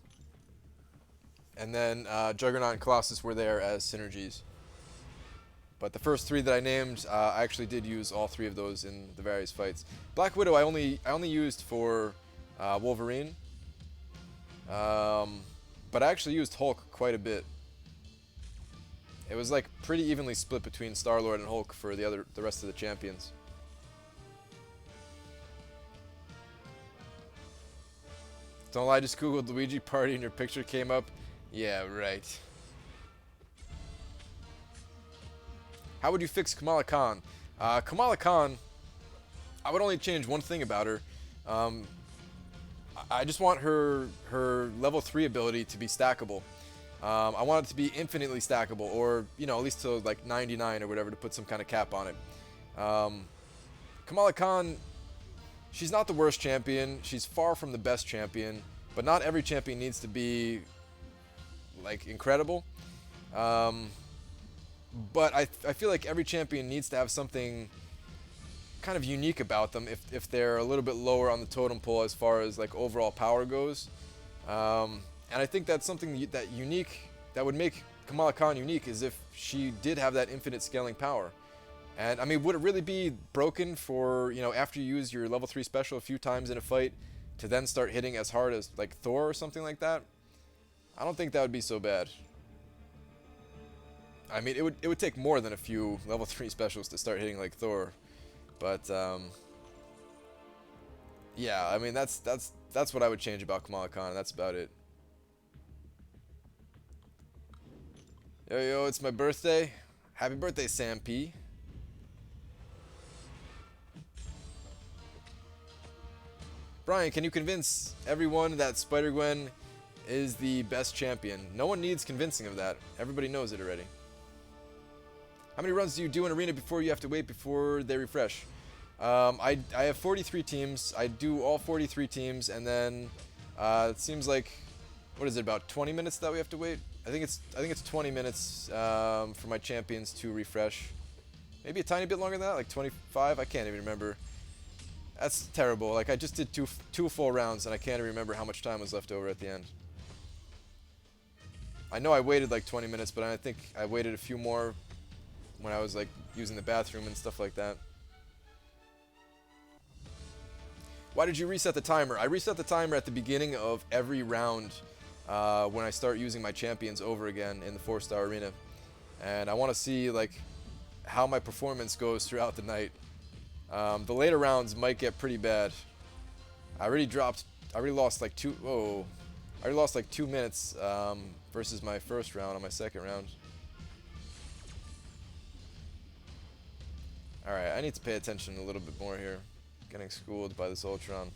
and then Juggernaut and Colossus were there as synergies. But the first 3 that I named, I actually did use all 3 of those in the various fights. Black Widow I only used for Wolverine, but I actually used Hulk quite a bit. It was like pretty evenly split between Star-Lord and Hulk for the rest of the champions. Don't lie, just googled Luigi party and your picture came up. Yeah, right. How would you fix Kamala Khan? Kamala Khan, I would only change one thing about her. I just want her level 3 ability to be stackable. I want it to be infinitely stackable, or, you know, at least to like 99 or whatever, to put some kind of cap on it. Kamala Khan, she's not the worst champion. She's far from the best champion, but not every champion needs to be like incredible. But I feel like every champion needs to have something kind of unique about them if they're a little bit lower on the totem pole as far as like overall power goes. And I think that's something that would make Kamala Khan unique, is if she did have that infinite scaling power. And I mean, would it really be broken for, you know, after you use your level 3 special a few times in a fight to then start hitting as hard as like Thor or something like that? I don't think that would be so bad. I mean, it would take more than a few level 3 specials to start hitting like Thor, but yeah, I mean that's what I would change about Kamala Khan, and that's about it. Yo, it's my birthday. Happy birthday, Sam P. Brian, can you convince everyone that Spider-Gwen is the best champion? No one needs convincing of that. Everybody knows it already. How many runs do you do in Arena before you have to wait before they refresh? I have 43 teams. I do all 43 teams, and then it seems like, what is it, about 20 minutes that we have to wait? I think it's 20 minutes for my champions to refresh. Maybe a tiny bit longer than that, like 25. I can't even remember. That's terrible. Like, I just did two full rounds, and I can't even remember how much time was left over at the end. I know I waited like 20 minutes, but I think I waited a few more when I was like using the bathroom and stuff like that. Why did you reset the timer? I reset the timer at the beginning of every round when I start using my champions over again in the 4-star arena. And I want to see like how my performance goes throughout the night. The later rounds might get pretty bad. I already lost like 2 minutes versus my first round on my second round. Alright, I need to pay attention a little bit more here. Getting schooled by this Ultron.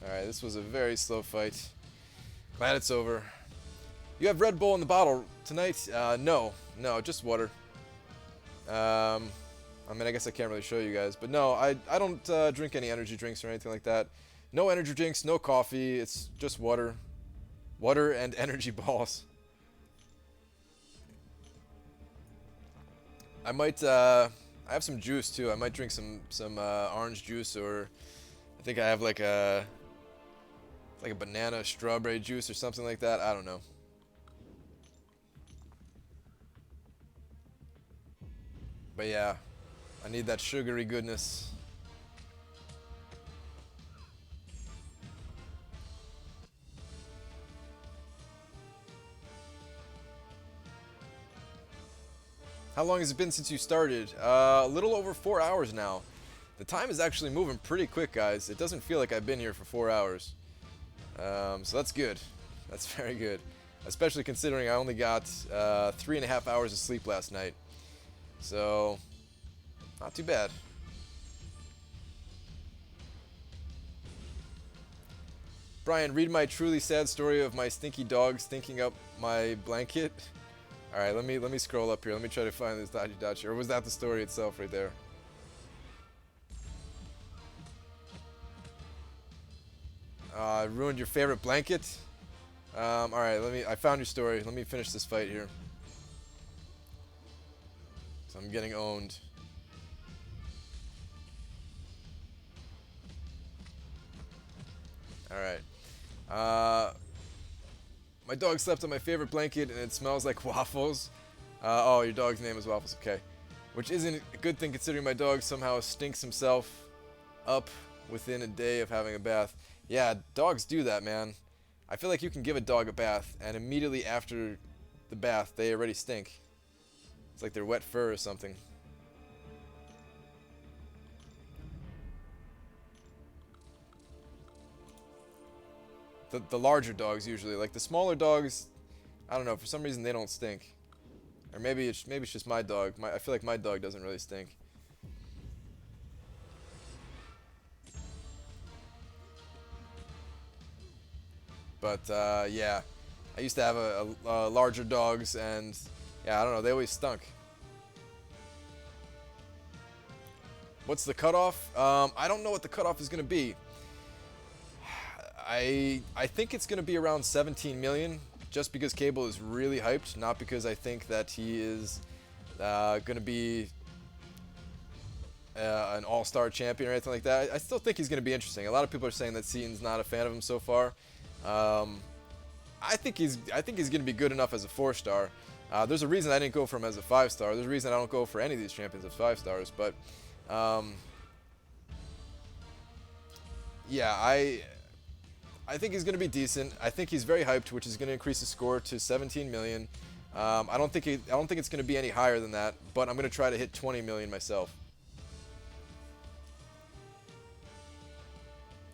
Alright, this was a very slow fight. Glad it's over. You have Red Bull in the bottle tonight? No, just water. I mean, I guess I can't really show you guys, but no, I don't drink any energy drinks or anything like that. No energy drinks, no coffee. It's just water, water and energy balls. I might I have some juice too. I might drink some orange juice, or I think I have like a banana strawberry juice or something like that. I don't know. But yeah, I need that sugary goodness. How long has it been since you started? A little over 4 hours now. The time is actually moving pretty quick, guys. It doesn't feel like I've been here for 4 hours. So that's good. That's very good. Especially considering I only got 3.5 hours of sleep last night. So, not too bad. Brian, read my truly sad story of my stinky dog stinking up my blanket. All right, let me scroll up here. Let me try to find this dodgy dodgy. Or was that the story itself right there? Ruined your favorite blanket. All right, I found your story. Let me finish this fight here. So I'm getting owned. All right. My dog slept on my favorite blanket and it smells like waffles. Oh, your dog's name is Waffles, okay. Which isn't a good thing considering my dog somehow stinks himself up within a day of having a bath. Yeah, dogs do that, man. I feel like you can give a dog a bath and immediately after the bath they already stink. It's like they're wet fur or something. The larger dogs usually, like the smaller dogs, I don't know, for some reason they don't stink. Or maybe it's just my dog. I feel like my dog doesn't really stink. But yeah, I used to have a larger dogs, and yeah, I don't know, they always stunk. What's the cutoff? I don't know what the cutoff is going to be. I think it's going to be around 17 million, just because Cable is really hyped, not because I think that he is going to be an all-star champion or anything like that. I still think he's going to be interesting. A lot of people are saying that Seaton's not a fan of him so far. I think he's going to be good enough as a 4-star. There's a reason I didn't go for him as a 5-star. There's a reason I don't go for any of these champions as 5-stars. But yeah, I think he's going to be decent. I think he's very hyped, which is going to increase the score to 17 million. I don't think it's going to be any higher than that, but I'm going to try to hit 20 million myself.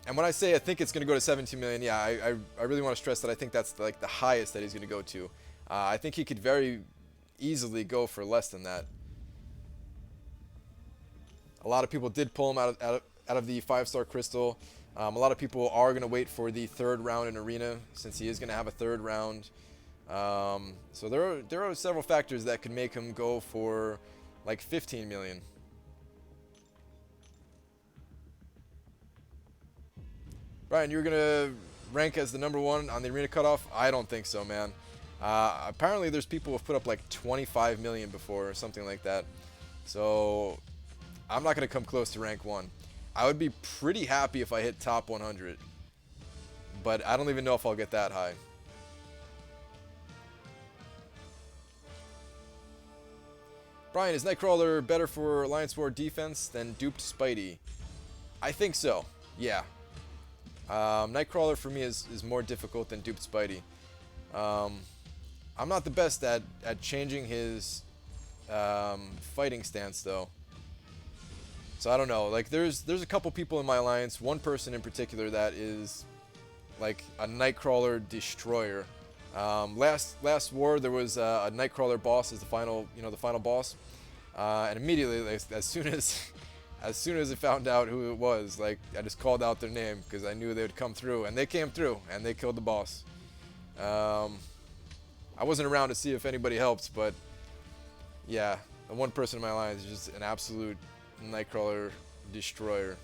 And when I say I think it's going to go to 17 million, yeah, I really want to stress that I think that's like the highest that he's going to go to. I think he could very easily go for less than that. A lot of people did pull him out of the 5-star crystal. A lot of people are going to wait for the 3rd round in Arena, since he is going to have a 3rd round. So there are several factors that could make him go for like 15 million. Brian, you're going to rank as the #1 on the Arena cutoff? I don't think so, man. Apparently there's people who have put up like 25 million before or something like that. So I'm not going to come close to rank 1. I would be pretty happy if I hit top 100. But I don't even know if I'll get that high. Brian, is Nightcrawler better for Alliance War defense than duped Spidey? I think so, yeah. Nightcrawler for me is more difficult than duped Spidey. I'm not the best at changing his fighting stance though. So I don't know. Like there's a couple people in my alliance, one person in particular that is like a Nightcrawler destroyer. Last war there was a Nightcrawler boss as the final boss, and immediately as soon as I found out who it was, like I just called out their name because I knew they would come through, and they came through and they killed the boss. I wasn't around to see if anybody helped, but yeah, one person in my alliance is just an absolute Nightcrawler destroyer.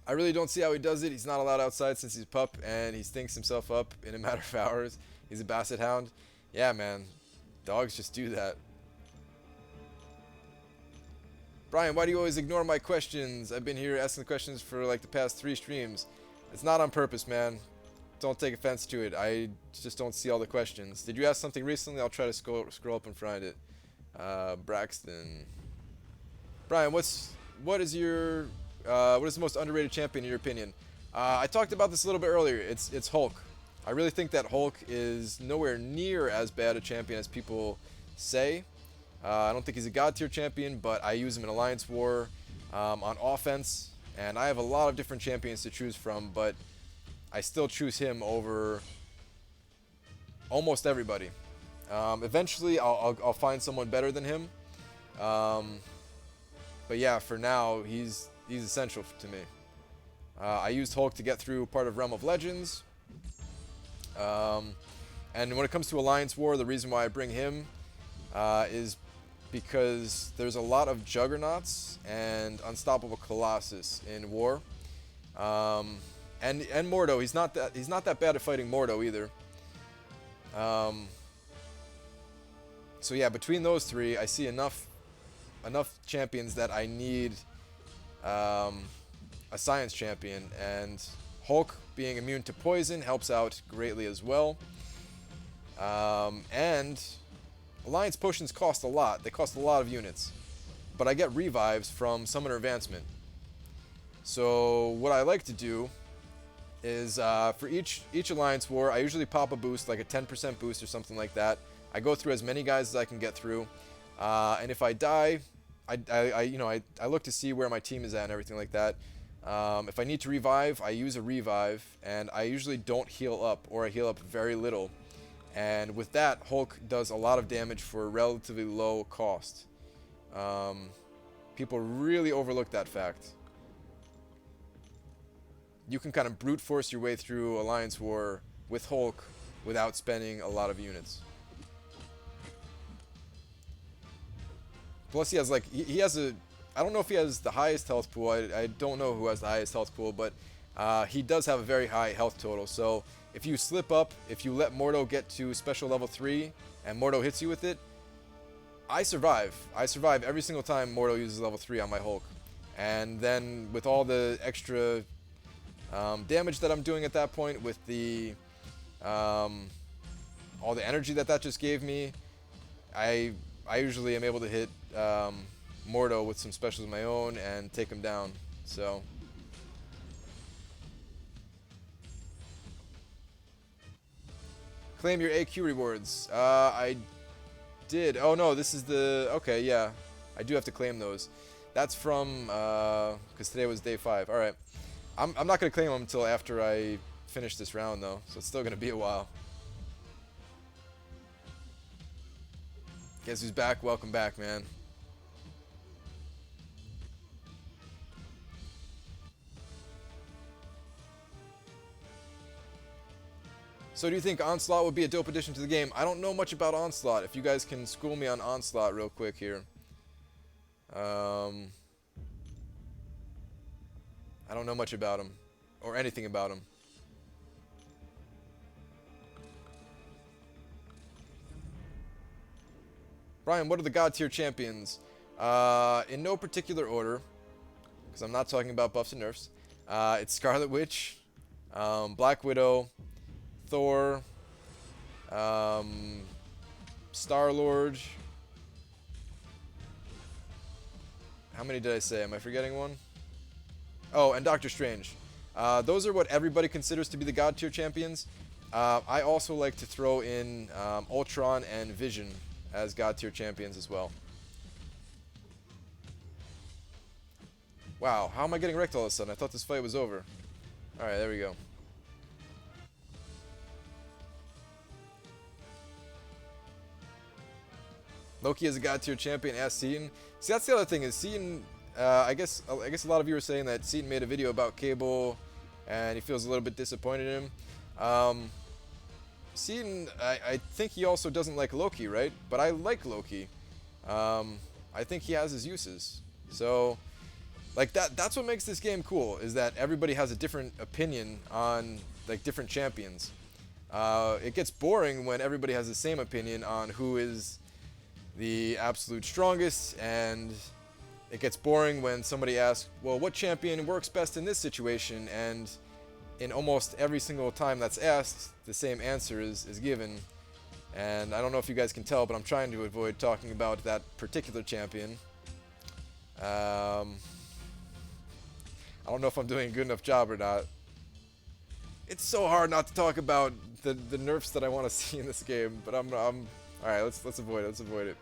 I really don't see how he does it. He's not allowed outside since he's pup, and he stinks himself up in a matter of hours. He's a Basset Hound. Yeah, man. Dogs just do that. Brian, why do you always ignore my questions? I've been here asking questions for like the past 3 streams. It's not on purpose, man. Don't take offense to it. I just don't see all the questions. Did you ask something recently? I'll try to scroll up and find it. Braxton. Brian, what is the most underrated champion in your opinion? I talked about this a little bit earlier. It's Hulk. I really think that Hulk is nowhere near as bad a champion as people say. I don't think he's a god tier champion, but I use him in Alliance War on offense, and I have a lot of different champions to choose from, but I still choose him over almost everybody. Eventually, I'll find someone better than him, but yeah, for now, he's essential to me. I used Hulk to get through part of Realm of Legends, and when it comes to Alliance War, the reason why I bring him is because there's a lot of Juggernauts and Unstoppable Colossus in War, and Mordo. He's not that bad at fighting Mordo either. So yeah, between those 3, I see enough champions that I need a science champion, and Hulk being immune to poison helps out greatly as well. And Alliance potions cost a lot. They cost a lot of units, but I get revives from Summoner Advancement. So what I like to do is for each Alliance War, I usually pop a boost, like a 10% boost or something like that. I go through as many guys as I can get through, and if I die, I look to see where my team is at and everything like that. If I need to revive, I use a revive, and I usually don't heal up, or I heal up very little. And with that, Hulk does a lot of damage for a relatively low cost. People really overlook that fact. You can kind of brute force your way through Alliance War with Hulk without spending a lot of units. Plus he has he has a, I don't know if he has the highest health pool. I don't know who has the highest health pool, but he does have a very high health total. So if you slip up, if you let Mordo get to special level 3 and Mordo hits you with it, I survive. I survive every single time Mordo uses level 3 on my Hulk. And then with all the extra damage that I'm doing at that point, with the all the energy that just gave me, I usually am able to hit Mordo with some specials of my own and take him down. So claim your AQ rewards. I did. Oh no, this is the, okay, yeah, I do have to claim those. That's from because today was day 5. All right, I'm not gonna claim them until after I finish this round though, so it's still gonna be a while. Guess who's back? Welcome back, man. So do you think Onslaught would be a dope addition to the game? I don't know much about Onslaught. If you guys can school me on Onslaught real quick here. I don't know much about him, or anything about him. Brian, what are the God tier champions? In no particular order, because I'm not talking about buffs and nerfs. It's Scarlet Witch, Black Widow, Thor, Star-Lord. How many did I say? Am I forgetting one? Oh, and Doctor Strange. Those are what everybody considers to be the God tier champions. I also like to throw in Ultron and Vision as God tier champions as well. Wow, how am I getting wrecked all of a sudden? I thought this fight was over. Alright, there we go. Loki is a God tier champion. Ask Seaton. See, that's the other thing is Seaton. I guess a lot of you were saying that Seaton made a video about Cable, and he feels a little bit disappointed in him. See, I think he also doesn't like Loki, right? But I like Loki. I think he has his uses. So, like that's what makes this game cool, is that everybody has a different opinion on like different champions. It gets boring when everybody has the same opinion on who is the absolute strongest, and it gets boring when somebody asks, well, what champion works best in this situation? And in almost every single time that's asked, the same answer is given. And I don't know if you guys can tell, but I'm trying to avoid talking about that particular champion. I don't know if I'm doing a good enough job or not. It's so hard not to talk about the nerfs that I want to see in this game, but I'm all right. Let's avoid it. Let's avoid it.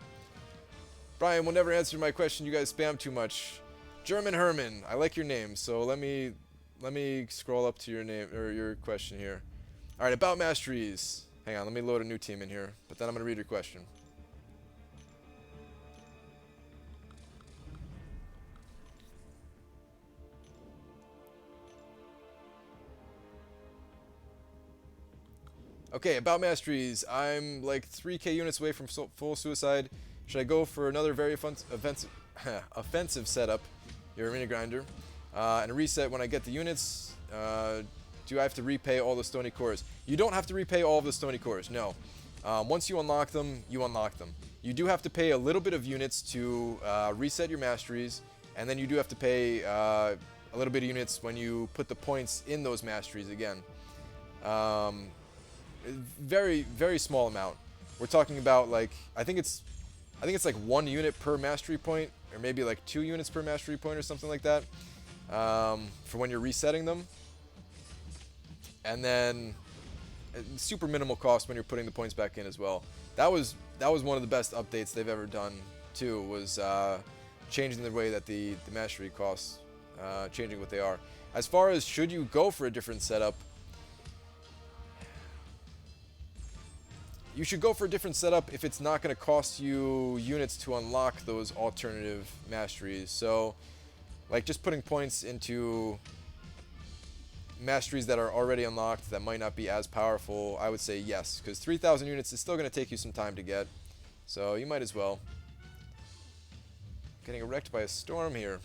Brian will never answer my question. You guys spam too much. German Herman, I like your name, so let me scroll up to your name or your question here. All right, about masteries. Hang on, let me load a new team in here, but then I'm gonna read your question. Okay, about masteries. I'm like 3k units away from full suicide. Should I go for another very offensive setup, your arena grinder, and a reset when I get the units? Do I have to repay all the stony cores? You don't have to repay all of the stony cores, no. Once you unlock them, you unlock them. You do have to pay a little bit of units to reset your masteries, and then you do have to pay a little bit of units when you put the points in those masteries again. Very, very small amount. We're talking about like, I think it's like 1 unit per mastery point, or maybe like 2 units per mastery point or something like that, for when you're resetting them. And then super minimal cost when you're putting the points back in as well. That was one of the best updates they've ever done too, was changing the way that the mastery costs, changing what they are. As far as should you go for a different setup, you should go for a different setup if it's not going to cost you units to unlock those alternative masteries. So, like just putting points into masteries that are already unlocked that might not be as powerful, I would say yes, because 3,000 units is still going to take you some time to get. So you might as well. Getting wrecked by a storm here.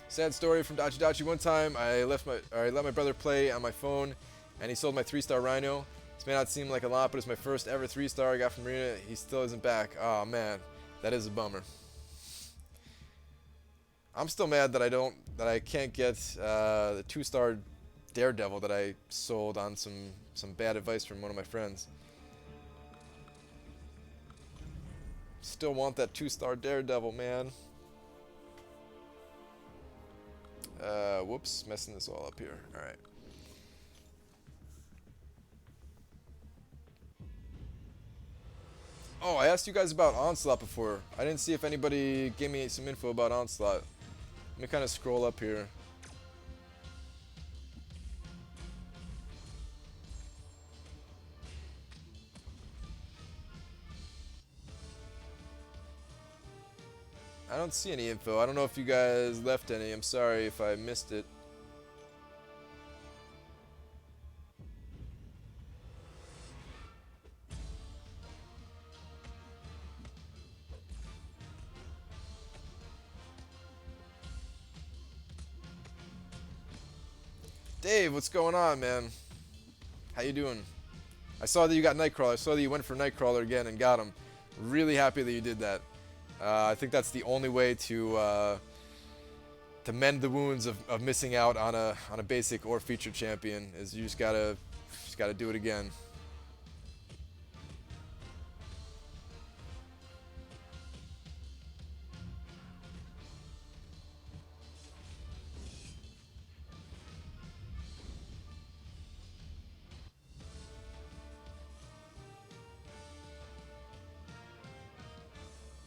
Sad story from Dachi Dachi. One time I let my brother play on my phone, and he sold my 3-star Rhino. This may not seem like a lot, but it's my first ever 3-star I got from Arena. He still isn't back. Oh man, that is a bummer. I'm still mad that I can't get the 2-star Daredevil that I sold on some bad advice from one of my friends. Still want that 2-star Daredevil, man. Whoops, messing this all up here. All right. Oh, I asked you guys about Onslaught before. I didn't see if anybody gave me some info about Onslaught. Let me kind of scroll up here. I don't see any info. I don't know if you guys left any. I'm sorry if I missed it. Dave, what's going on, man? How you doing? I saw that you got Nightcrawler. I saw that you went for Nightcrawler again and got him. Really happy that you did that. I think that's the only way to mend the wounds of missing out on a basic or featured champion. Is you just gotta do it again.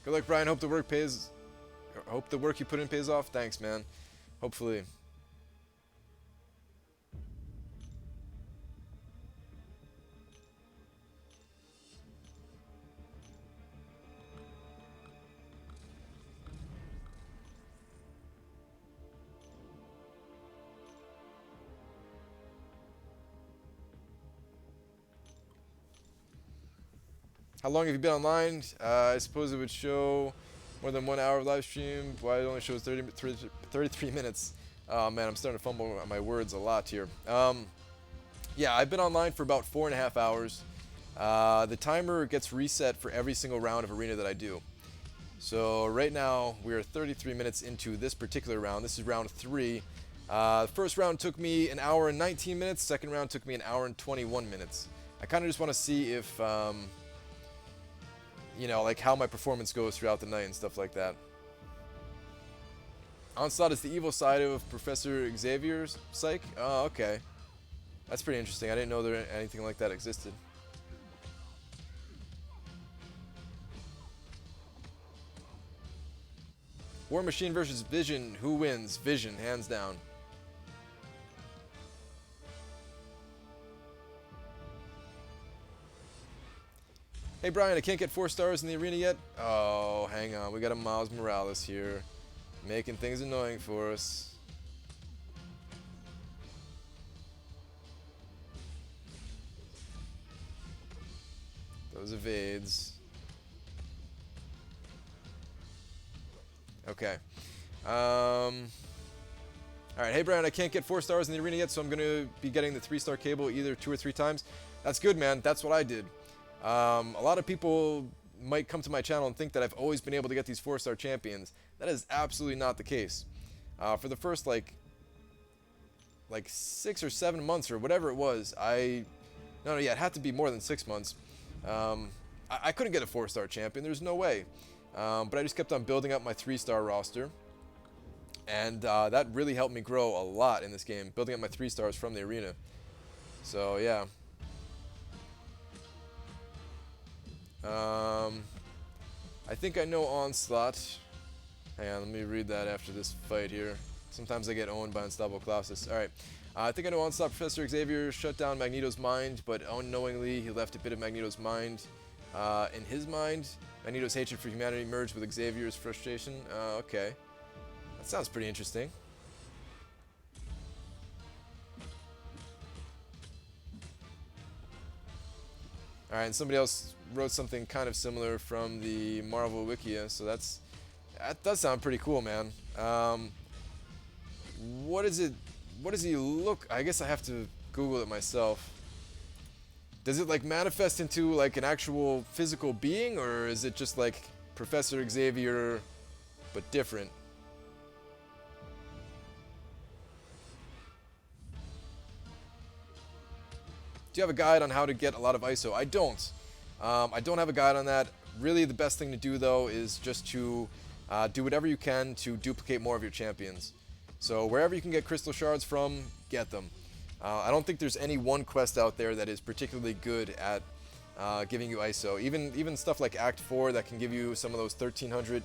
Good luck, Brian. Hope the work you put in pays off. Thanks, man. Hopefully. How long have you been online? I suppose it would show more than 1 hour of live stream. Why it only shows 33 minutes? Oh man, I'm starting to fumble my words a lot here. Yeah, I've been online for about 4.5 hours. The timer gets reset for every single round of arena that I do. So right now we are 33 minutes into this particular round. This is round 3. The first round took me 1 hour and 19 minutes. Second round took me 1 hour and 21 minutes. I kind of just want to see if, you know, like how my performance goes throughout the night and stuff like that. Onslaught is the evil side of Professor Xavier's psych? Oh, okay. That's pretty interesting. I didn't know there anything like that existed. War Machine versus Vision. Who wins? Vision, hands down. Hey Brian, I can't get 4 stars in the arena yet. Oh, hang on. We got a Miles Morales here, making things annoying for us. Those evades. Okay. Alright, hey Brian, I can't get 4 stars in the arena yet, so I'm going to be getting the 3-star cable either 2 or 3 times. That's good, man. That's what I did. A lot of people might come to my channel and think that I've always been able to get these 4-star champions. That is absolutely not the case. For the first, like 6 or 7 months or whatever it was, it had to be more than 6 months. I couldn't get a 4-star champion. There's no way. But I just kept on building up my 3-star roster. And that really helped me grow a lot in this game, building up my 3 stars from the arena. So, yeah. I think I know Onslaught. Hang on, let me read that after this fight here. Sometimes I get owned by Unstoppable Colossus. Alright. I think I know Onslaught. Professor Xavier shut down Magneto's mind, but unknowingly he left a bit of Magneto's mind in his mind. Magneto's hatred for humanity merged with Xavier's frustration. Okay. That sounds pretty interesting. Alright, and somebody else wrote something kind of similar from the Marvel Wikia, so that does sound pretty cool, man. What does he look? I guess I have to Google it myself. Does it like manifest into like an actual physical being, or is it just like Professor Xavier but different? Do you have a guide on how to get a lot of ISO? I don't. I don't have a guide on that. Really, the best thing to do, though, is just to do whatever you can to duplicate more of your champions. So wherever you can get crystal shards from, get them. I don't think there's any one quest out there that is particularly good at giving you ISO. Even stuff like Act 4 that can give you some of those 1300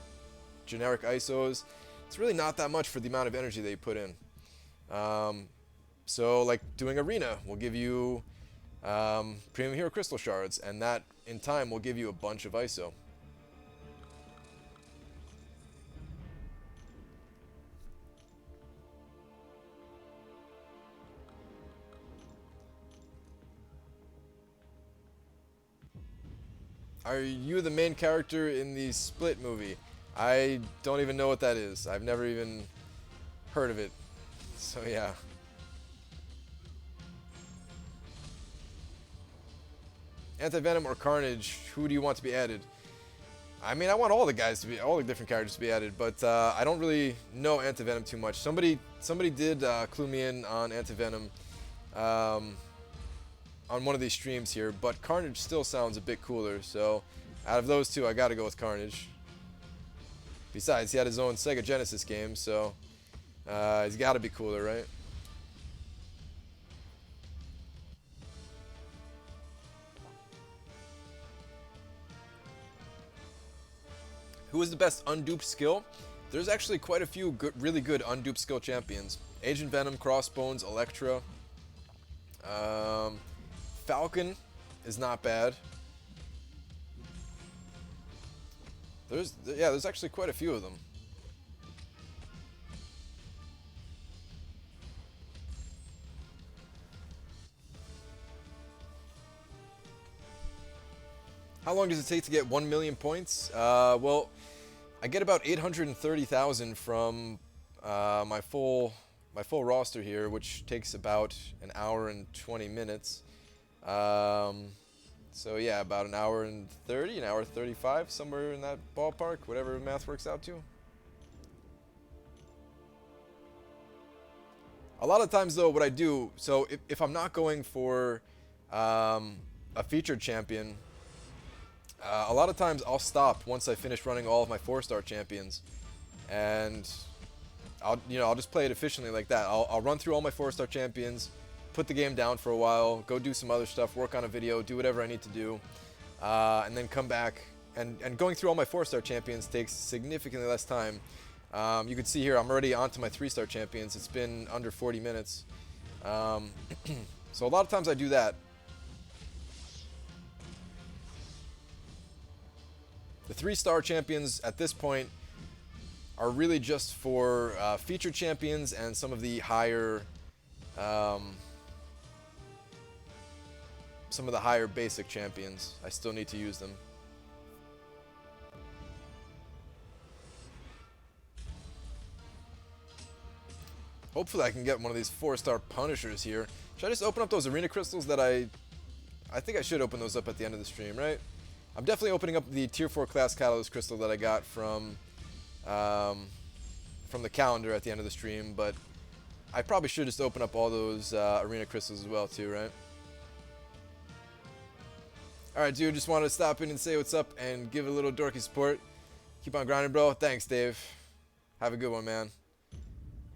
generic ISOs, it's really not that much for the amount of energy they put in. So like doing Arena will give you Premium Hero Crystal Shards, and that in time will give you a bunch of ISO. Are you the main character in the Split movie? I don't even know what that is. I've never even heard of it. So yeah. Anti-Venom or Carnage, who do you want to be added? I mean, I want all the different characters to be added, but I don't really know Anti-Venom too much. Somebody did clue me in on Anti-Venom on one of these streams here, but Carnage still sounds a bit cooler, so out of those two, I gotta go with Carnage. Besides, he had his own Sega Genesis game, so he's gotta be cooler, right? Who is the best unduped skill? There's actually quite a few really good unduped skill champions. Agent Venom, Crossbones, Elektra. Falcon is not bad. There's actually quite a few of them. How long does it take to get 1 million points? Well, I get about 830,000 from my full roster here, which takes about an hour and 20 minutes. So yeah, about an hour and 30, an hour 35, somewhere in that ballpark, whatever math works out to. A lot of times though, what I do, so if I'm not going for a featured champion, a lot of times I'll stop once I finish running all of my 4-star champions, and I'll just play it efficiently like that. I'll run through all my 4-star champions, put the game down for a while, go do some other stuff, work on a video, do whatever I need to do, and then come back. And going through all my 4-star champions takes significantly less time. You can see here I'm already onto my 3-star champions. It's been under 40 minutes. So a lot of times I do that. The 3-star champions at this point are really just for featured champions and some of the higher basic champions. I still need to use them. Hopefully I can get one of these 4-star Punishers here. Should I just open up those arena crystals that I think I should open those up at the end of the stream, right? I'm definitely opening up the tier 4 class catalyst crystal that I got from the calendar at the end of the stream, but I probably should just open up all those arena crystals as well too, right? Alright, dude, just wanted to stop in and say what's up and give a little dorky support. Keep on grinding, bro. Thanks, Dave. Have a good one, man.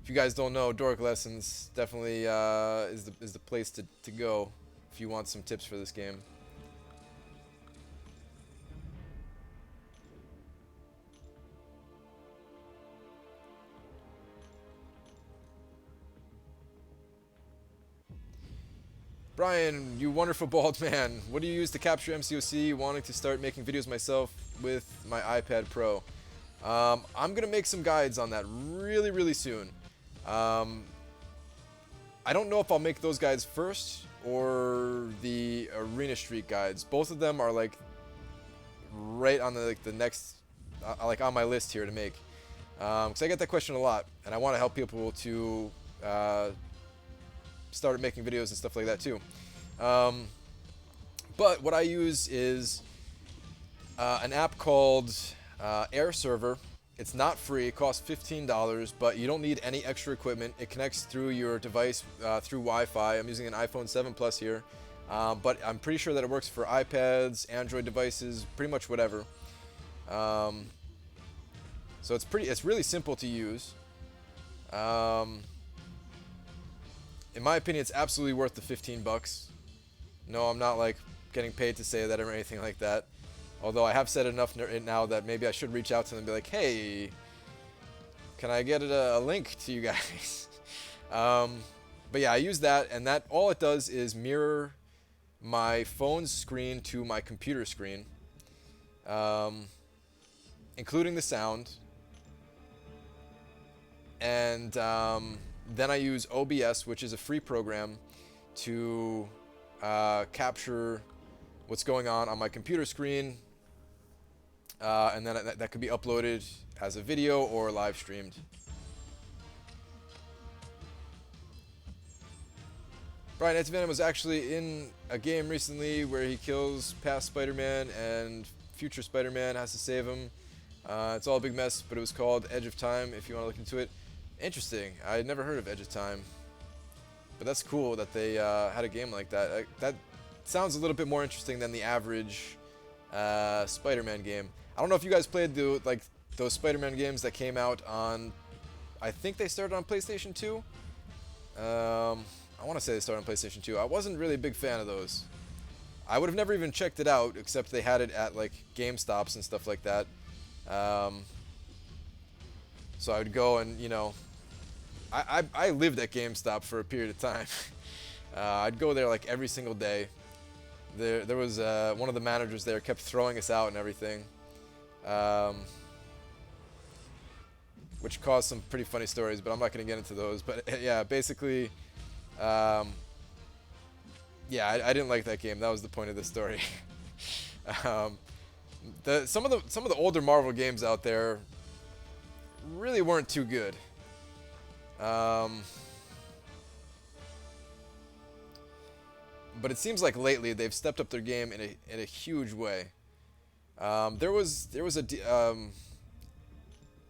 If you guys don't know, Dork Lessons definitely is the place to go if you want some tips for this game. Brian, you wonderful bald man. What do you use to capture MCOC? Wanting to start making videos myself with my iPad Pro. I'm gonna make some guides on that really, really soon. I don't know if I'll make those guides first or the Arena Street guides. Both of them are like right on the next, like on my list here to make. Because I get that question a lot, and I want to help people to start making videos and stuff like that too. But what I use is an app called Air Server. It's not free. It costs $15, but you don't need any extra equipment. It connects through your device through Wi-Fi. I'm using an iPhone 7 Plus here, but I'm pretty sure that it works for iPads, Android devices, pretty much whatever. So it's really simple to use. In my opinion, it's absolutely worth the 15 bucks. No, I'm not like getting paid to say that or anything like that. Although I have said enough now that maybe I should reach out to them and be like, hey, can I get a link to you guys? But yeah, I use that, and that all it does is mirror my phone's screen to my computer screen, including the sound. And then I use OBS, which is a free program, to capture what's going on my computer screen, and then that could be uploaded as a video or live streamed. Brian Edgeman was actually in a game recently where he kills past Spider-Man and future Spider-Man has to save him. It's all a big mess, but it was called Edge of Time if you want to look into it. Interesting. I had never heard of Edge of Time. But that's cool that they had a game like that. That sounds a little bit more interesting than the average Spider-Man game. I don't know if you guys played those Spider-Man games that came out on... I think they started on PlayStation 2. I want to say they started on PlayStation 2. I wasn't really a big fan of those. I would have never even checked it out, except they had it at like GameStops and stuff like that. So I would go and, you know, I lived at GameStop for a period of time. I'd go there like every single day. There was one of the managers there kept throwing us out and everything, which caused some pretty funny stories, but I'm not going to get into those. But yeah, basically, yeah, I didn't like that game. That was the point of the story. Um, some of the older Marvel games out there really weren't too good. Um, but it seems like lately they've stepped up their game in a huge way. There was an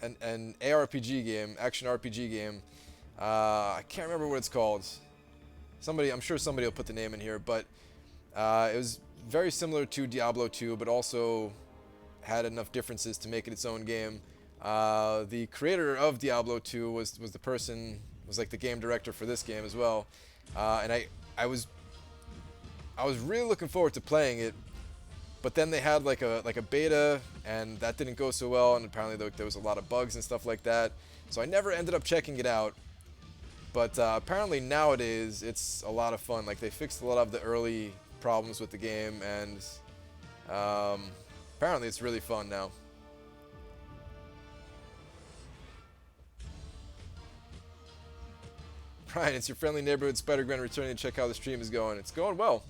ARPG game, action RPG game. I can't remember what it's called. I'm sure somebody will put the name in here, but it was very similar to Diablo 2, but also had enough differences to make it its own game. The creator of Diablo 2 was like the game director for this game as well, and I was really looking forward to playing it, but then they had like a beta, and that didn't go so well, and apparently there was a lot of bugs and stuff like that, so I never ended up checking it out. But apparently nowadays it's a lot of fun. Like they fixed a lot of the early problems with the game, and apparently it's really fun now. Brian, it's your friendly neighborhood Spider-Gwen returning to check how the stream is going. It's going well.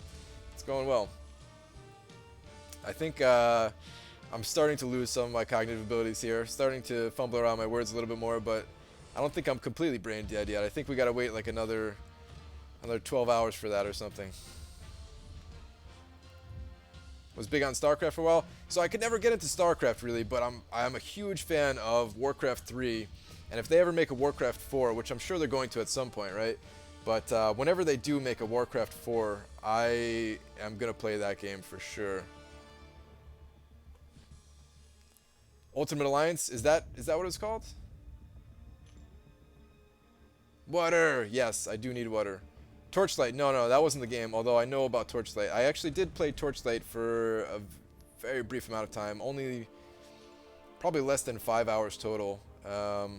It's going well. I think I'm starting to lose some of my cognitive abilities here. Starting to fumble around my words a little bit more, but I don't think I'm completely brain dead yet. I think we gotta wait like another 12 hours for that or something. Was big on StarCraft for a while, so I could never get into StarCraft really, but I'm a huge fan of Warcraft 3, and if they ever make a Warcraft 4, which I'm sure they're going to at some point, right? But whenever they do make a Warcraft 4, I am gonna play that game for sure. Ultimate Alliance, is that what it's called? Water! Yes, I do need water. Torchlight, no, that wasn't the game, although I know about Torchlight. I actually did play Torchlight for a very brief amount of time, only probably less than 5 hours total. I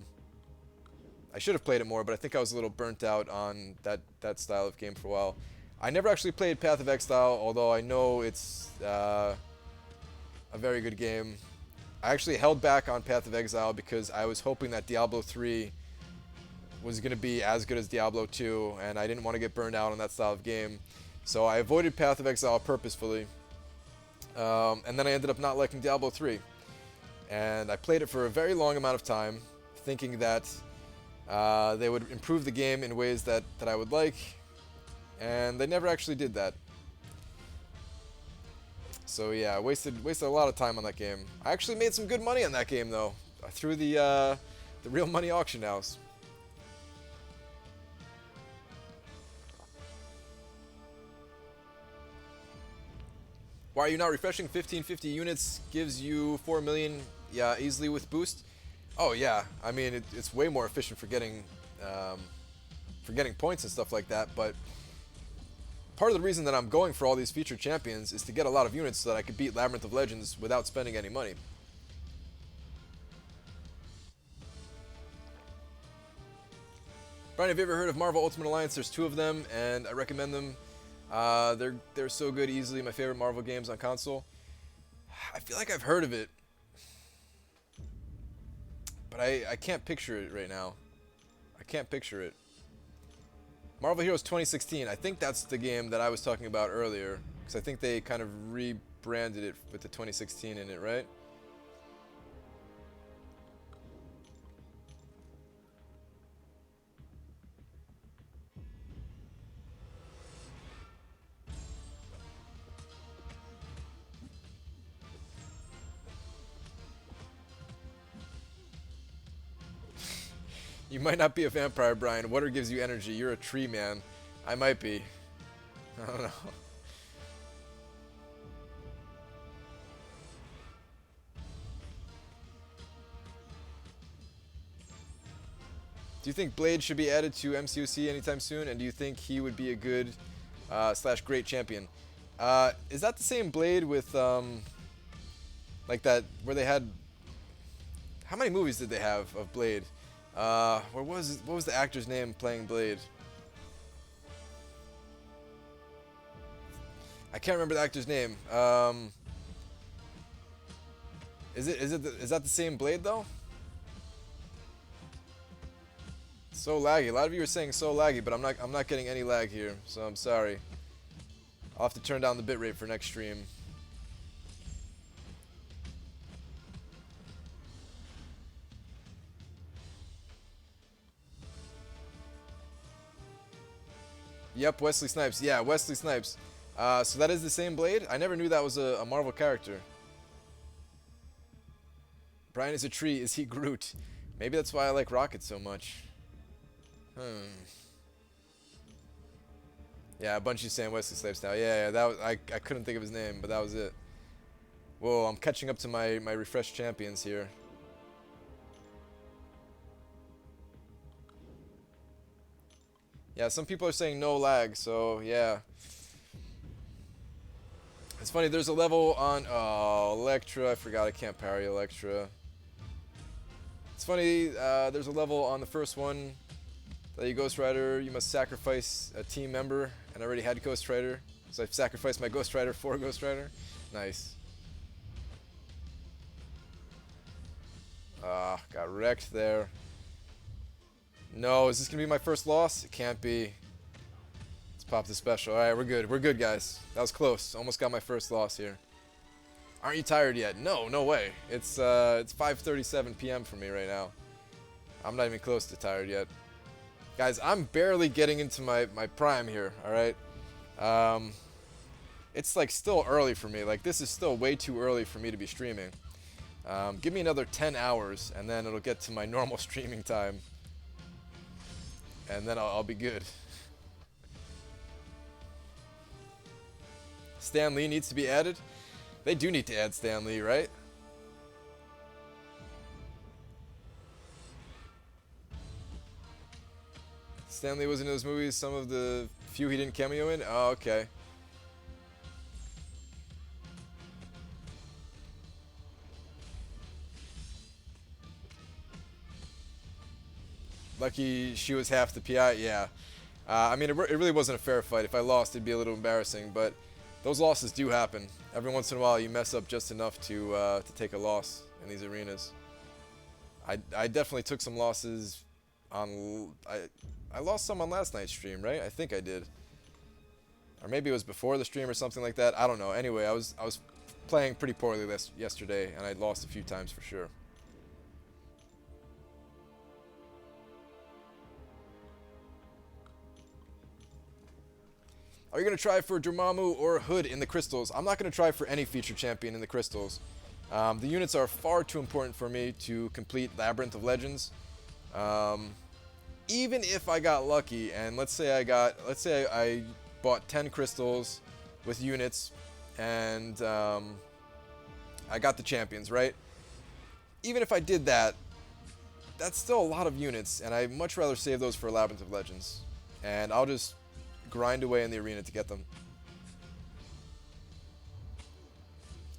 should have played it more, but I think I was a little burnt out on that style of game for a while. I never actually played Path of Exile, although I know it's a very good game. I actually held back on Path of Exile because I was hoping that Diablo 3 was going to be as good as Diablo 2, and I didn't want to get burned out on that style of game. So I avoided Path of Exile purposefully, and then I ended up not liking Diablo 3. And I played it for a very long amount of time, thinking that they would improve the game in ways that I would like, and they never actually did that. So yeah, I wasted a lot of time on that game. I actually made some good money on that game though, through the real money auction house. Why are you not refreshing? 1550 units gives you 4 million, yeah, easily with boost. Oh yeah, I mean it's way more efficient for getting points and stuff like that. But part of the reason that I'm going for all these featured champions is to get a lot of units so that I could beat Labyrinth of Legends without spending any money. Brian, have you ever heard of Marvel Ultimate Alliance? There's 2 of them, and I recommend them. They're so good, easily my favorite Marvel games on console. I feel like I've heard of it, but I can't picture it right now. I can't picture it. Marvel Heroes 2016, I think that's the game that I was talking about earlier, because I think they kind of rebranded it with the 2016 in it, right? You might not be a vampire, Brian. Water gives you energy. You're a tree man. I might be. I don't know. Do you think Blade should be added to MCOC anytime soon? And do you think he would be a good slash great champion? Is that the same Blade with like that where they had? How many movies did they have of Blade? What was the actor's name playing Blade? I can't remember the actor's name. Is that the same Blade though? So laggy. A lot of you are saying so laggy, but I'm not getting any lag here, so I'm sorry. I'll have to turn down the bitrate for next stream. Yep, Wesley Snipes. Yeah, Wesley Snipes. So that is the same Blade? I never knew that was a Marvel character. Brian is a tree. Is he Groot? Maybe that's why I like Rocket so much. Hmm. Yeah, Bungie's saying Wesley Snipes now. Yeah, that was, I couldn't think of his name, but that was it. Whoa, I'm catching up to my refreshed champions here. Yeah, some people are saying no lag, so yeah. It's funny, there's a level on Electra. I forgot I can't parry Electra. It's funny, there's a level on the first one that you Ghost Rider, you must sacrifice a team member, and I already had Ghost Rider, so I've sacrificed my Ghost Rider for Ghost Rider. Nice. Ah, got wrecked there. No, is this gonna be my first loss? It can't be. Let's pop the special. Alright, we're good. We're good, guys. That was close. Almost got my first loss here. Aren't you tired yet? No, no way. It's 5:37 p.m. for me right now. I'm not even close to tired yet. Guys, I'm barely getting into my prime here, alright? It's like still early for me. Like, this is still way too early for me to be streaming. Give me another 10 hours, and then it'll get to my normal streaming time. And then I'll be good. Stan Lee needs to be added. They do need to add Stan Lee, right? Stan Lee was in those movies, some of the few he didn't cameo in? Oh, okay. Lucky she was half the PI, yeah. I mean, it really wasn't a fair fight. If I lost, it'd be a little embarrassing, but those losses do happen. Every once in a while, you mess up just enough to take a loss in these arenas. I definitely took some losses on... I lost some on last night's stream, right? I think I did. Or maybe it was before the stream or something like that. I don't know. Anyway, I was playing pretty poorly yesterday, and I lost a few times for sure. Are you going to try for Dormammu or Hood in the Crystals? I'm not going to try for any feature champion in the Crystals. The units are far too important for me to complete Labyrinth of Legends. Even if I got lucky, and let's say I bought 10 crystals with units, and I got the champions, right? Even if I did that, that's still a lot of units, and I'd much rather save those for Labyrinth of Legends. And I'll just grind away in the arena to get them.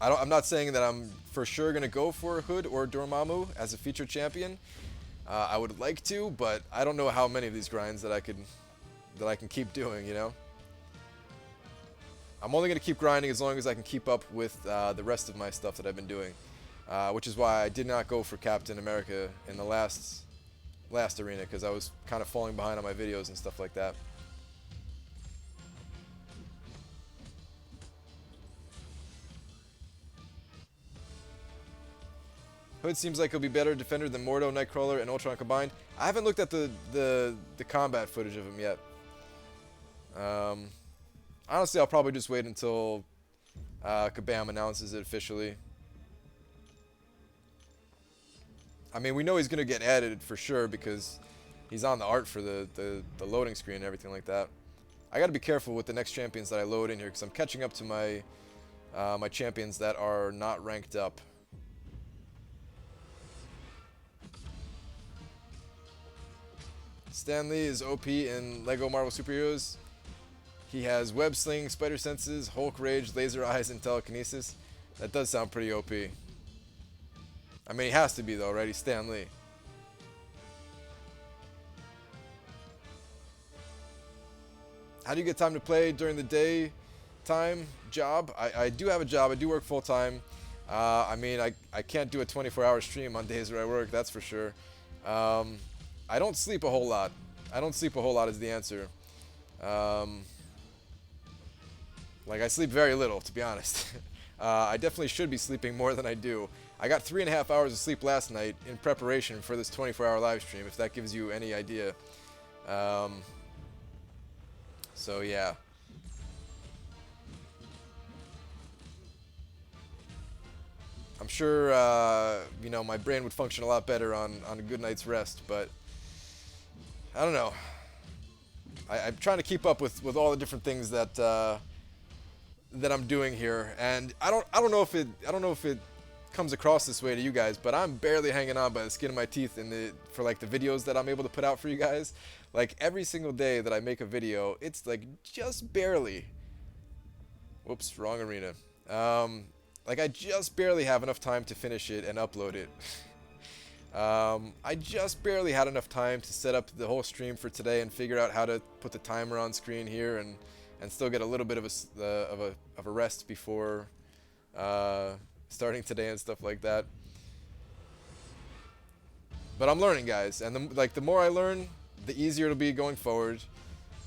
I'm not saying that I'm for sure going to go for Hood or Dormammu as a featured champion. I would like to, but I don't know how many of these grinds that I can keep doing, you know? I'm only going to keep grinding as long as I can keep up with the rest of my stuff that I've been doing. Which is why I did not go for Captain America in the last arena, because I was kind of falling behind on my videos and stuff like that. Hood seems like he'll be better defender than Mordo, Nightcrawler, and Ultron combined. I haven't looked at the combat footage of him yet. Honestly, I'll probably just wait until Kabam announces it officially. I mean, we know he's going to get added for sure because he's on the art for the loading screen and everything like that. I got to be careful with the next champions that I load in here because I'm catching up to my my champions that are not ranked up. Stan Lee is OP in LEGO Marvel Superheroes. He has web sling, spider senses, Hulk rage, laser eyes, and telekinesis. That does sound pretty OP. I mean, he has to be though, right? He's Stan Lee. How do you get time to play during the day time job? I do have a job. I do work full time. I mean, I can't do a 24-hour stream on days where I work, that's for sure. I don't sleep a whole lot. I don't sleep a whole lot is the answer. Like, I sleep very little, to be honest. I definitely should be sleeping more than I do. I got 3.5 hours of sleep last night in preparation for this 24-hour live stream, if that gives you any idea. So yeah. I'm sure, you know, my brain would function a lot better on a good night's rest, but I don't know. I'm trying to keep up with all the different things that I'm doing here, and I don't know if it comes across this way to you guys, but I'm barely hanging on by the skin of my teeth for like the videos that I'm able to put out for you guys. Like every single day that I make a video, it's like just barely. Whoops, wrong arena. Like I just barely have enough time to finish it and upload it. I just barely had enough time to set up the whole stream for today and figure out how to put the timer on screen here and still get a little bit of a rest before starting today and stuff like that. But I'm learning, guys, and the more I learn, the easier it'll be going forward.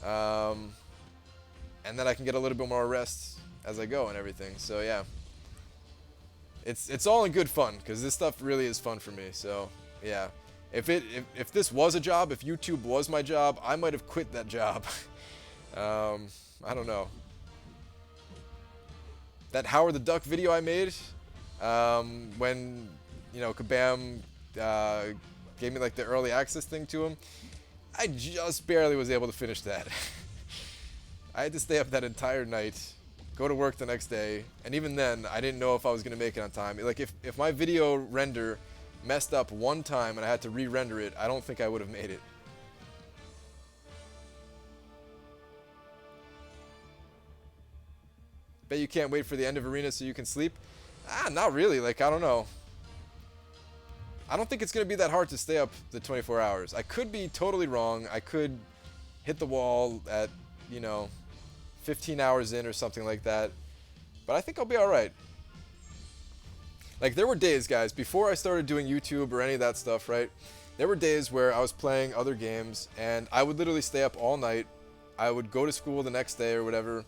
And then I can get a little bit more rest as I go and everything. So yeah. It's all in good fun because this stuff really is fun for me. So yeah, if this was a job, if YouTube was my job, I might have quit that job. I don't know. That Howard the Duck video I made, when you know Kabam gave me like the early access thing to him, I just barely was able to finish that. I had to stay up that entire night, go to work the next day, and even then, I didn't know if I was going to make it on time. Like, if my video render messed up one time and I had to re-render it, I don't think I would have made it. Bet you can't wait for the end of Arena so you can sleep? Not really. Like, I don't know. I don't think it's going to be that hard to stay up the 24 hours. I could be totally wrong. I could hit the wall at, you know, 15 hours in or something like that. But I think I'll be alright. Like, there were days, guys, before I started doing YouTube or any of that stuff, right? There were days where I was playing other games, and I would literally stay up all night. I would go to school the next day or whatever,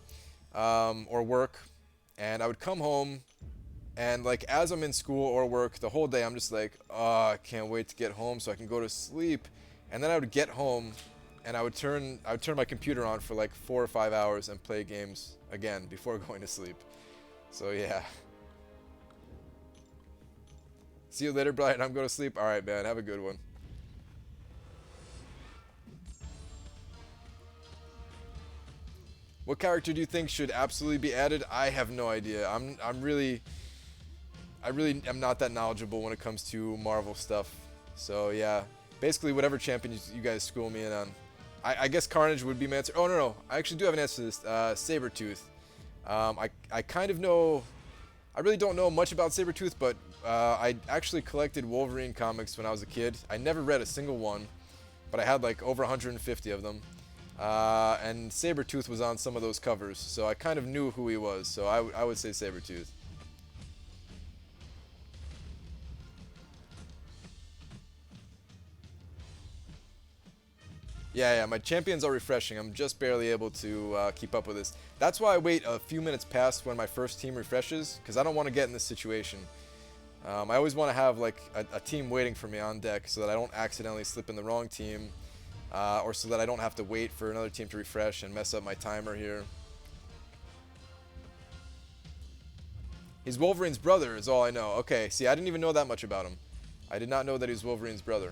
or work, and I would come home, and, like, as I'm in school or work, the whole day I'm just like, oh, I can't wait to get home so I can go to sleep. And then I would get home, and I would turn my computer on for like 4 or 5 hours and play games again before going to sleep. So yeah. See you later, Brian. I'm going to sleep. All right, man. Have a good one. What character do you think should absolutely be added? I have no idea. I really am not that knowledgeable when it comes to Marvel stuff. So yeah, basically whatever champion you guys school me in on. I guess Carnage would be my answer. Oh, no. I actually do have an answer to this. Sabretooth. I kind of know... I really don't know much about Sabretooth, but I actually collected Wolverine comics when I was a kid. I never read a single one, but I had like over 150 of them. And Sabretooth was on some of those covers, so I kind of knew who he was. So I would say Sabretooth. Yeah, my champions are refreshing. I'm just barely able to keep up with this. That's why I wait a few minutes past when my first team refreshes, because I don't want to get in this situation. I always want to have like a team waiting for me on deck so that I don't accidentally slip in the wrong team, or so that I don't have to wait for another team to refresh and mess up my timer here. He's Wolverine's brother is all I know. Okay, see, I didn't even know that much about him. I did not know that he was Wolverine's brother.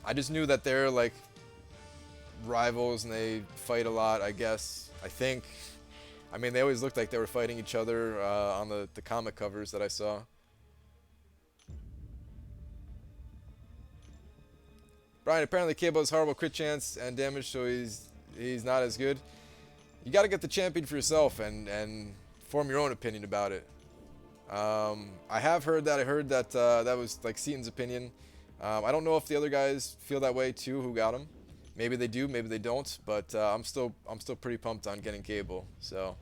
I just knew that they're like rivals and they fight a lot, I guess. I think. I mean, they always looked like they were fighting each other on the comic covers that I saw. Brian, apparently Cable has horrible crit chance and damage, so he's not as good. You got to get the champion for yourself and form your own opinion about it. I have heard that. I heard that that was like Seaton's opinion. I don't know if the other guys feel that way too who got him. Maybe they do, maybe they don't, but I'm still pretty pumped on getting Cable, so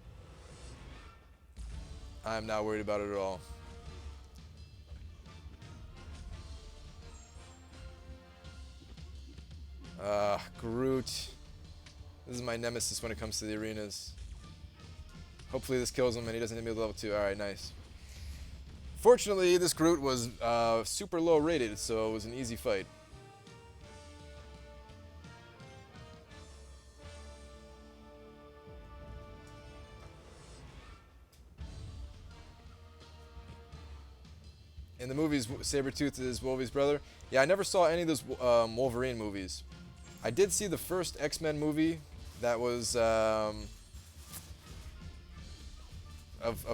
I'm not worried about it at all. Groot. This is my nemesis when it comes to the arenas. Hopefully this kills him and he doesn't hit me with level 2. Alright, nice. Fortunately, this Groot was super low rated, so it was an easy fight. In the movies, Sabretooth is Wolverine's brother. Yeah, I never saw any of those Wolverine movies. I did see the first X-Men movie that was of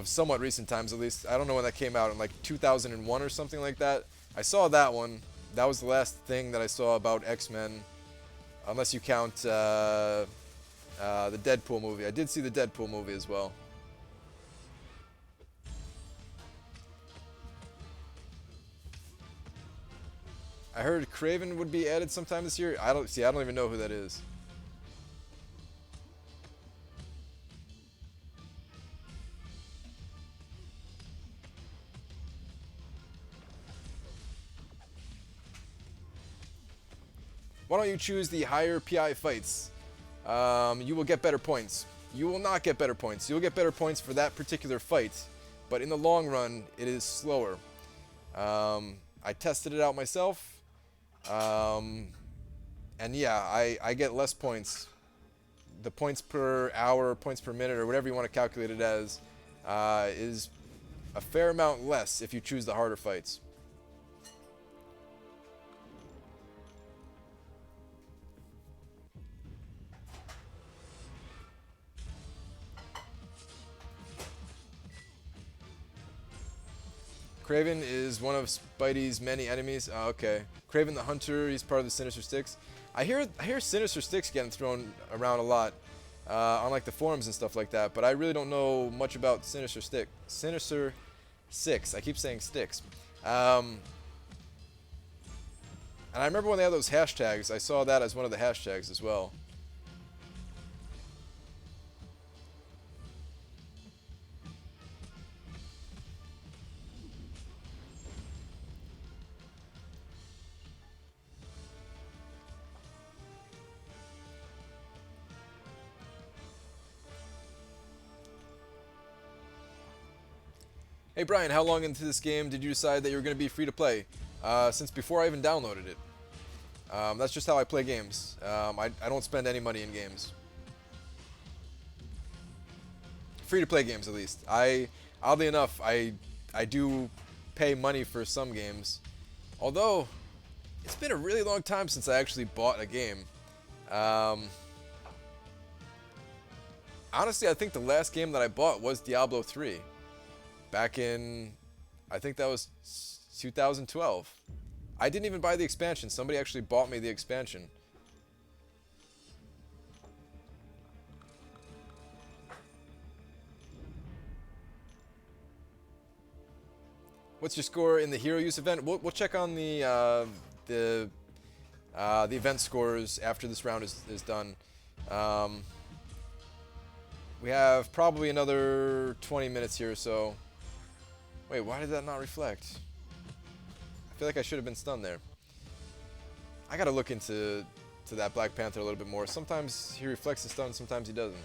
somewhat recent times, at least. I don't know when that came out, in like 2001 or something like that. I saw that one. That was the last thing that I saw about X-Men, unless you count the Deadpool movie. I did see the Deadpool movie as well. I heard Kraven would be added sometime this year. I don't even know who that is. Why don't you choose the higher PI fights? You will get better points. You will not get better points. You'll get better points for that particular fight, but in the long run, it is slower. I tested it out myself. And yeah, I get less points. The points per hour, points per minute, or whatever you want to calculate it as, is a fair amount less if you choose the harder fights. Kraven is one of Spidey's many enemies. Oh, okay. Kraven the Hunter, he's part of the Sinister Six. I hear Sinister Six getting thrown around a lot on like the forums and stuff like that, but I really don't know much about Sinister Six. I keep saying sticks. And I remember when they had those hashtags, I saw that as one of the hashtags as well. Hey Brian, how long into this game did you decide that you were going to be free to play? Since before I even downloaded it. That's just how I play games. I don't spend any money in games. Free to play games, at least. Oddly enough, I do pay money for some games. Although, it's been a really long time since I actually bought a game. Honestly, I think the last game that I bought was Diablo 3. Back in, I think that was 2012. I didn't even buy the expansion. Somebody actually bought me the expansion. What's your score in the hero use event? We'll check on the event scores after this round is done. We have probably another 20 minutes here or so. Wait, why did that not reflect? I feel like I should have been stunned there. I gotta look into that Black Panther a little bit more. Sometimes he reflects the stun, sometimes he doesn't.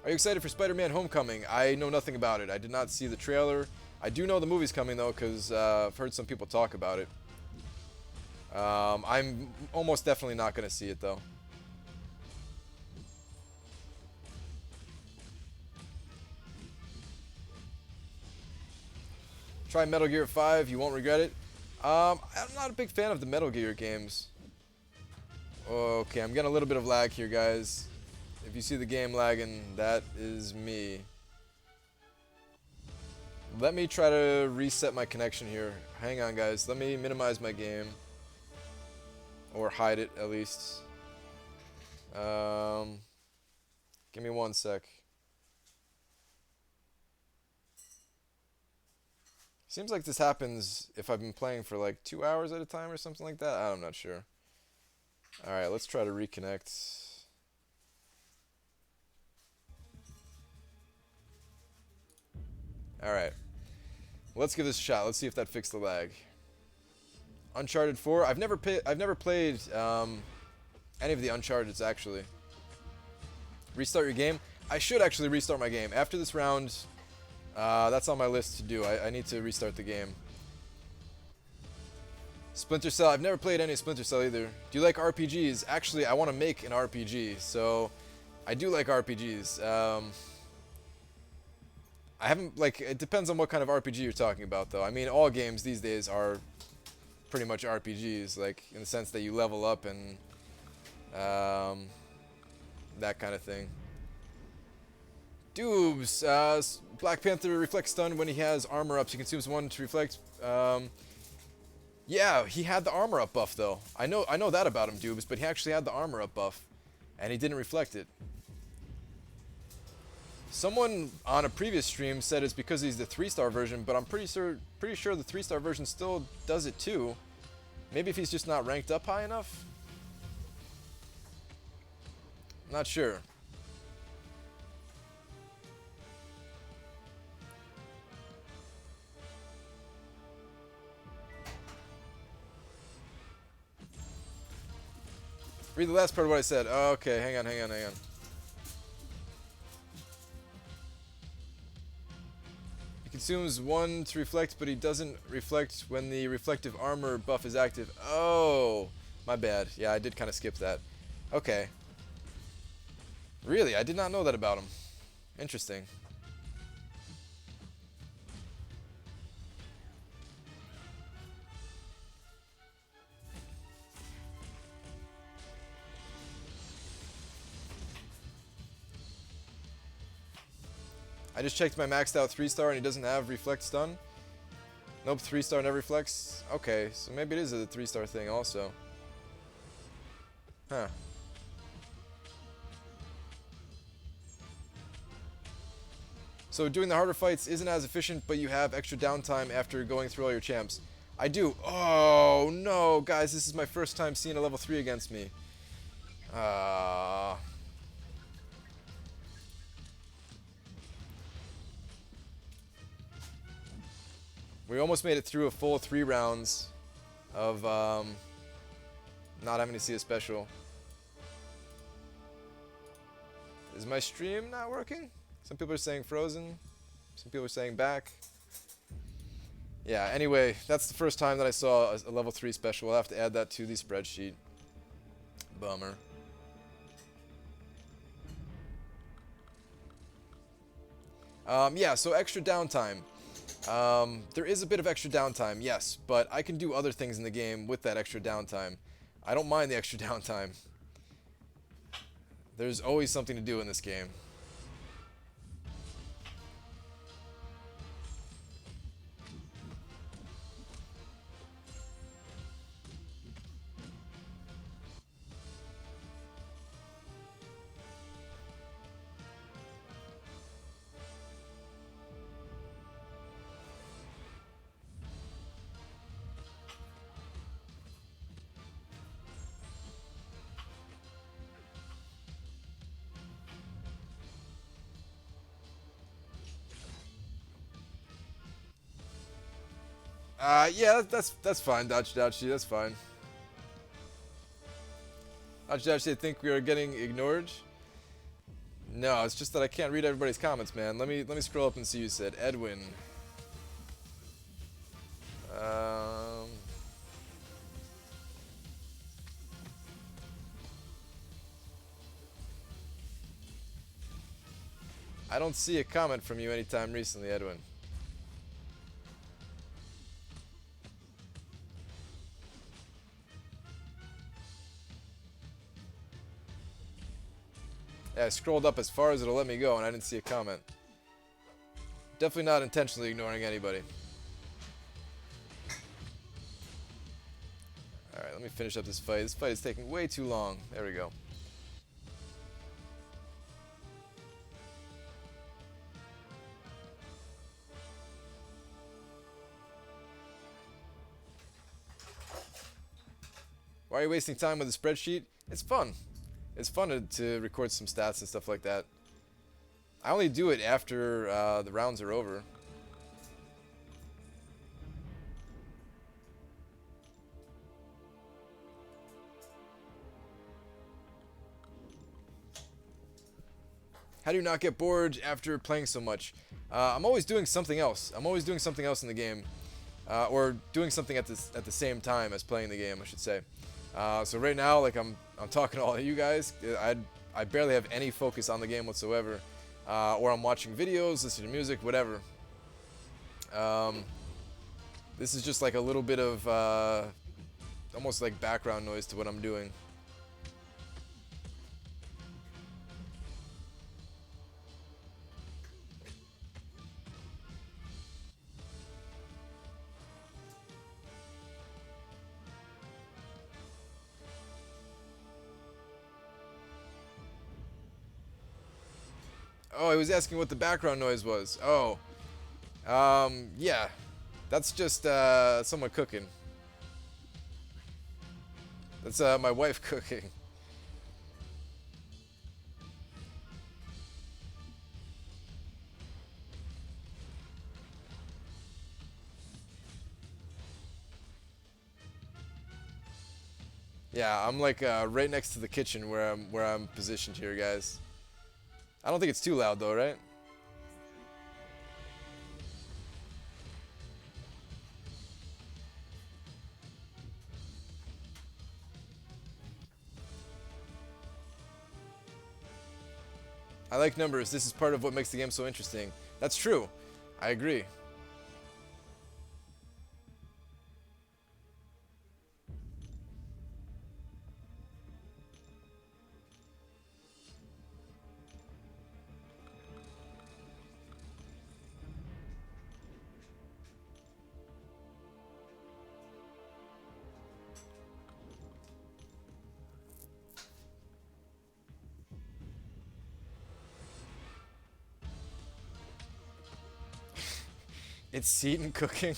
Are you excited for Spider-Man Homecoming? I know nothing about it. I did not see the trailer. I do know the movie's coming though, because I've heard some people talk about it. I'm almost definitely not gonna see it though. Try Metal Gear 5, you won't regret it. I'm not a big fan of the Metal Gear games. Okay, I'm getting a little bit of lag here, guys. If you see the game lagging, that is me. Let me try to reset my connection here. Hang on, guys. Let me minimize my game. Or hide it, at least. Give me 1 sec. Seems like this happens if I've been playing for like 2 hours at a time or something like that. I'm not sure. Alright, let's try to reconnect. Alright. Let's give this a shot. Let's see if that fixed the lag. Uncharted 4. I've never played any of the Uncharted's actually. Restart your game. I should actually restart my game. After this round, that's on my list to do. I need to restart the game. Splinter Cell. I've never played any Splinter Cell either. Do you like RPGs? Actually, I want to make an RPG, so I do like RPGs. I haven't, like, it depends on what kind of RPG you're talking about, though. I mean, all games these days are pretty much RPGs, like, in the sense that you level up and that kind of thing. Doobs, Black Panther reflects stun when he has armor up. He consumes one to reflect. Yeah, he had the armor up buff though. I know that about him, Doobs, but he actually had the armor up buff, and he didn't reflect it. Someone on a previous stream said it's because he's the 3-star version, but I'm pretty sure the 3-star version still does it too. Maybe if he's just not ranked up high enough? Not sure. Read the last part of what I said. Oh, okay, hang on. He consumes one to reflect, but he doesn't reflect when the reflective armor buff is active. Oh, my bad. Yeah, I did kind of skip that. Okay. Really? I did not know that about him. Interesting. I just checked my maxed out 3-star and he doesn't have reflect stun. Nope, 3-star never reflects. Okay, so maybe it is a 3-star thing also. Huh. So doing the harder fights isn't as efficient, but you have extra downtime after going through all your champs. I do. Oh no, guys, this is my first time seeing a level 3 against me. We almost made it through a full 3 rounds of not having to see a special. Is my stream not working? Some people are saying frozen. Some people are saying back. Yeah, anyway, that's the first time that I saw a level 3 special. I'll have to add that to the spreadsheet. Bummer. Yeah, so extra downtime. There is a bit of extra downtime, yes, but I can do other things in the game with that extra downtime. I don't mind the extra downtime. There's always something to do in this game. Yeah, that's fine, Dachi, that's fine. Dachi, I think we are getting ignored. No, it's just that I can't read everybody's comments, man. Let me scroll up and see who you said. Edwin. I don't see a comment from you anytime recently, Edwin. Yeah, I scrolled up as far as it'll let me go and I didn't see a comment. Definitely not intentionally ignoring anybody. Alright, let me finish up this fight. This fight is taking way too long. There we go. Why are you wasting time with a spreadsheet? It's fun. It's fun to record some stats and stuff like that. I only do it after the rounds are over. How do you not get bored after playing so much? I'm always doing something else. I'm always doing something else in the game. Or doing something at the same time as playing the game, I should say. So right now, like I'm talking to all of you guys. I barely have any focus on the game whatsoever. or I'm watching videos, listening to music, whatever. Um, this is just like a little bit of almost like background noise to what I'm doing. Oh, he was asking what the background noise was. Oh, yeah, that's just someone cooking. That's my wife cooking. Yeah, I'm like right next to the kitchen where I'm positioned here, guys. I don't think it's too loud though, right? I like numbers. This is part of what makes the game so interesting. That's true. I agree. It's Seaton cooking.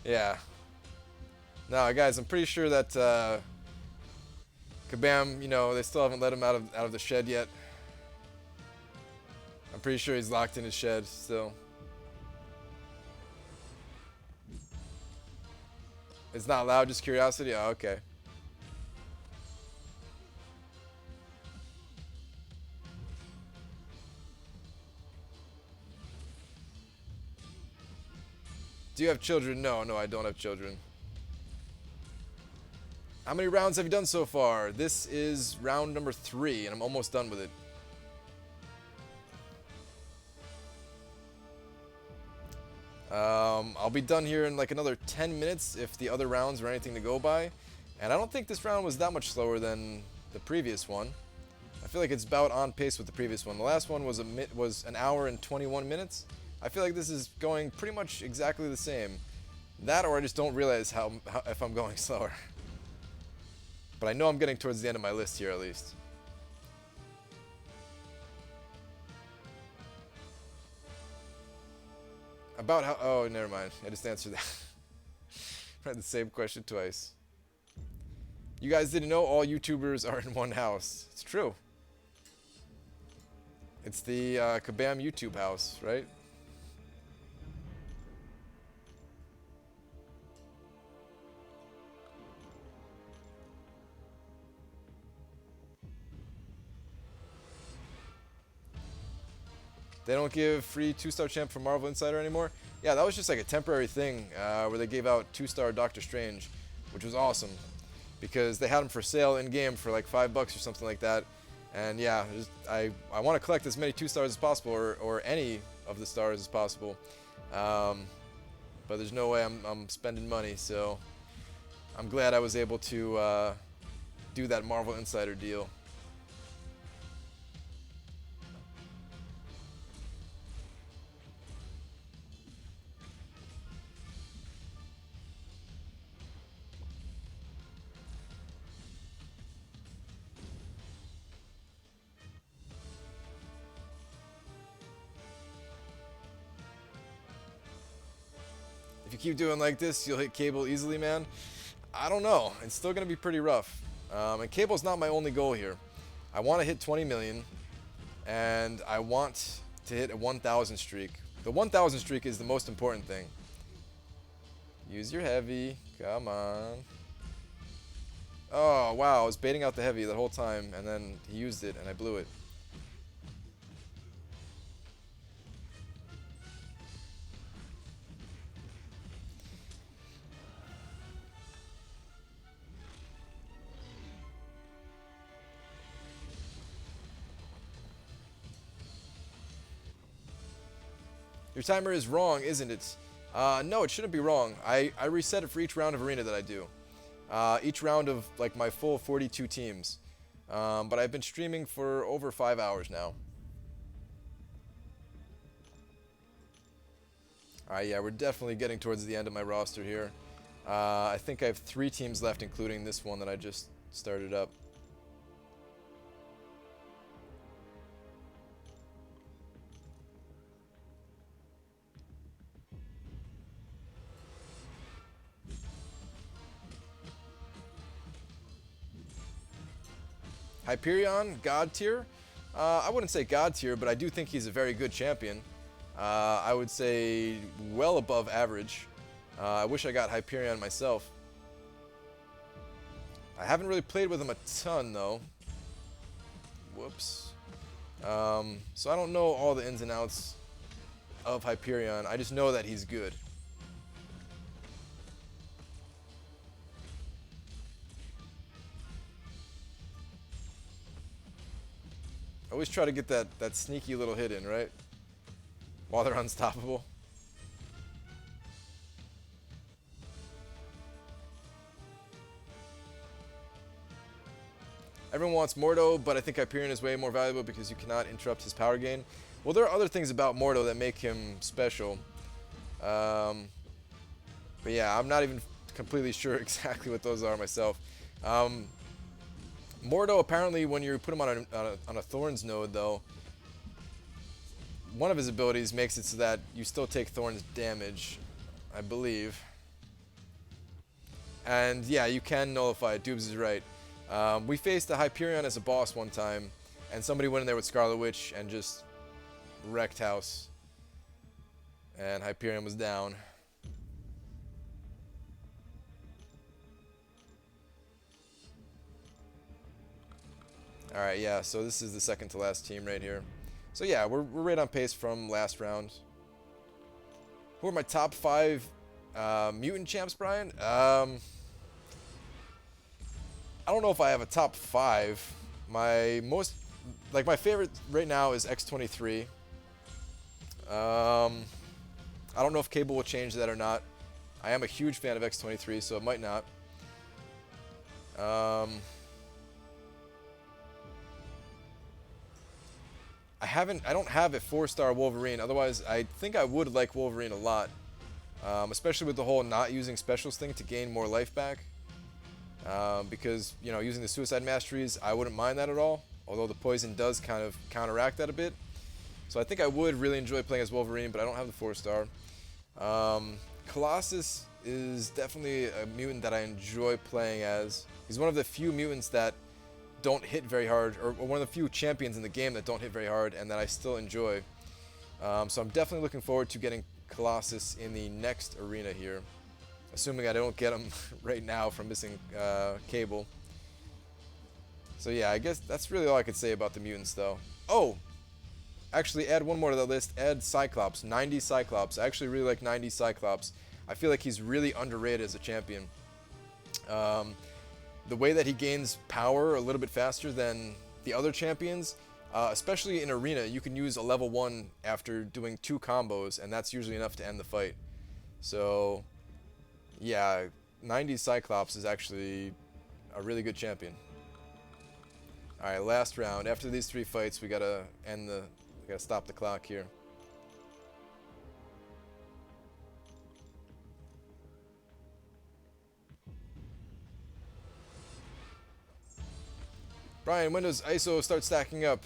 Yeah. No, guys, I'm pretty sure that Kabam, they still haven't let him out of the shed yet. I'm pretty sure he's locked in his shed still. It's not loud, just curiosity? Oh, okay. Do you have children? No, I don't have children. How many rounds have you done so far? This is round number 3, and I'm almost done with it. I'll be done here in like another 10 minutes if the other rounds are anything to go by. And I don't think this round was that much slower than the previous one. I feel like it's about on pace with the previous one. The last one was an hour and 21 minutes. I feel like this is going pretty much exactly the same. That, or I just don't realize how if I'm going slower. But I know I'm getting towards the end of my list here at least. About how... Oh, never mind. I just answered that. I had the same question twice. You guys didn't know all YouTubers are in one house. It's true. It's the Kabam YouTube house, right? They don't give free 2-star champ for Marvel Insider anymore? Yeah, that was just like a temporary thing where they gave out 2-star Doctor Strange, which was awesome because they had them for sale in game for like $5 or something like that. And yeah, I want to collect as many 2-stars as possible or any of the stars as possible. But there's no way I'm spending money, so I'm glad I was able to do that Marvel Insider deal. If you keep doing like this, you'll hit Cable easily, man. I don't know. It's still going to be pretty rough. And Cable's not my only goal here. I want to hit 20 million, and I want to hit a 1,000 streak. The 1,000 streak is the most important thing. Use your heavy. Come on. Oh, wow. I was baiting out the heavy the whole time, and then he used it, and I blew it. Your timer is wrong, isn't it? No, it shouldn't be wrong. I reset it for each round of arena that I do. Each round of like my full 42 teams. But I've been streaming for over 5 hours now. Alright, yeah, we're definitely getting towards the end of my roster here. I think I have 3 teams left, including this one that I just started up. Hyperion, God tier? I wouldn't say God tier, but I do think he's a very good champion. I would say well above average. I wish I got Hyperion myself. I haven't really played with him a ton, though. Whoops. So I don't know all the ins and outs of Hyperion. I just know that he's good. I always try to get that sneaky little hit in, right? While they're unstoppable. Everyone wants Mordo, but I think Hyperion is way more valuable because you cannot interrupt his power gain. Well, there are other things about Mordo that make him special. But yeah, I'm not even completely sure exactly what those are myself. Mordo, apparently, when you put him on a Thorns node, though, one of his abilities makes it so that you still take Thorns damage, I believe. And yeah, you can nullify it. Dubes is right. We faced a Hyperion as a boss one time, and somebody went in there with Scarlet Witch and just wrecked house. And Hyperion was down. Alright, yeah, so this is the second to last team right here. So yeah, we're right on pace from last round. Who are my top 5 mutant champs, Brian? I don't know if I have a top 5. My favorite right now is X23. I don't know if Cable will change that or not. I am a huge fan of X23, so it might not. I don't have a 4-star Wolverine. Otherwise, I think I would like Wolverine a lot. Especially with the whole not using specials thing to gain more life back. Because, you know, using the Suicide Masteries, I wouldn't mind that at all. Although the poison does kind of counteract that a bit. So I think I would really enjoy playing as Wolverine, but I don't have the 4-star. Colossus is definitely a mutant that I enjoy playing as. He's one of the few mutants that don't hit very hard, or one of the few champions in the game that don't hit very hard and that I still enjoy. So I'm definitely looking forward to getting Colossus in the next arena here. Assuming I don't get him right now from missing Cable. So yeah, I guess that's really all I could say about the mutants though. Oh! Actually, add one more to the list. Add Cyclops. 90 Cyclops. I actually really like 90 Cyclops. I feel like he's really underrated as a champion. The way that he gains power a little bit faster than the other champions, especially in Arena, you can use a level 1 after doing 2 combos, and that's usually enough to end the fight. So, yeah, 90 Cyclops is actually a really good champion. Alright, last round. After these 3 fights, we gotta stop the clock here. Brian, when does ISO start stacking up?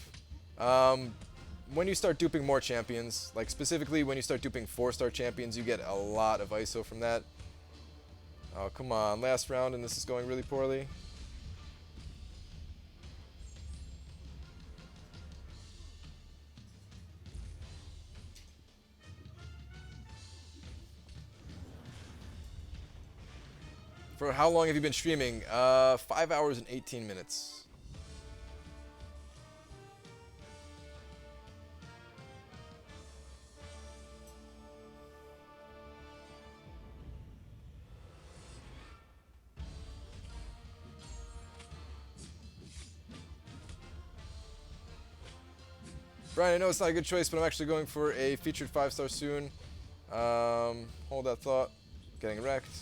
When you start duping more champions, like specifically when you start duping 4-star champions, you get a lot of ISO from that. Oh, come on, last round and this is going really poorly. For how long have you been streaming? 5 hours and 18 minutes. Brian, I know it's not a good choice, but I'm actually going for a featured 5-star soon. Hold that thought. Getting wrecked.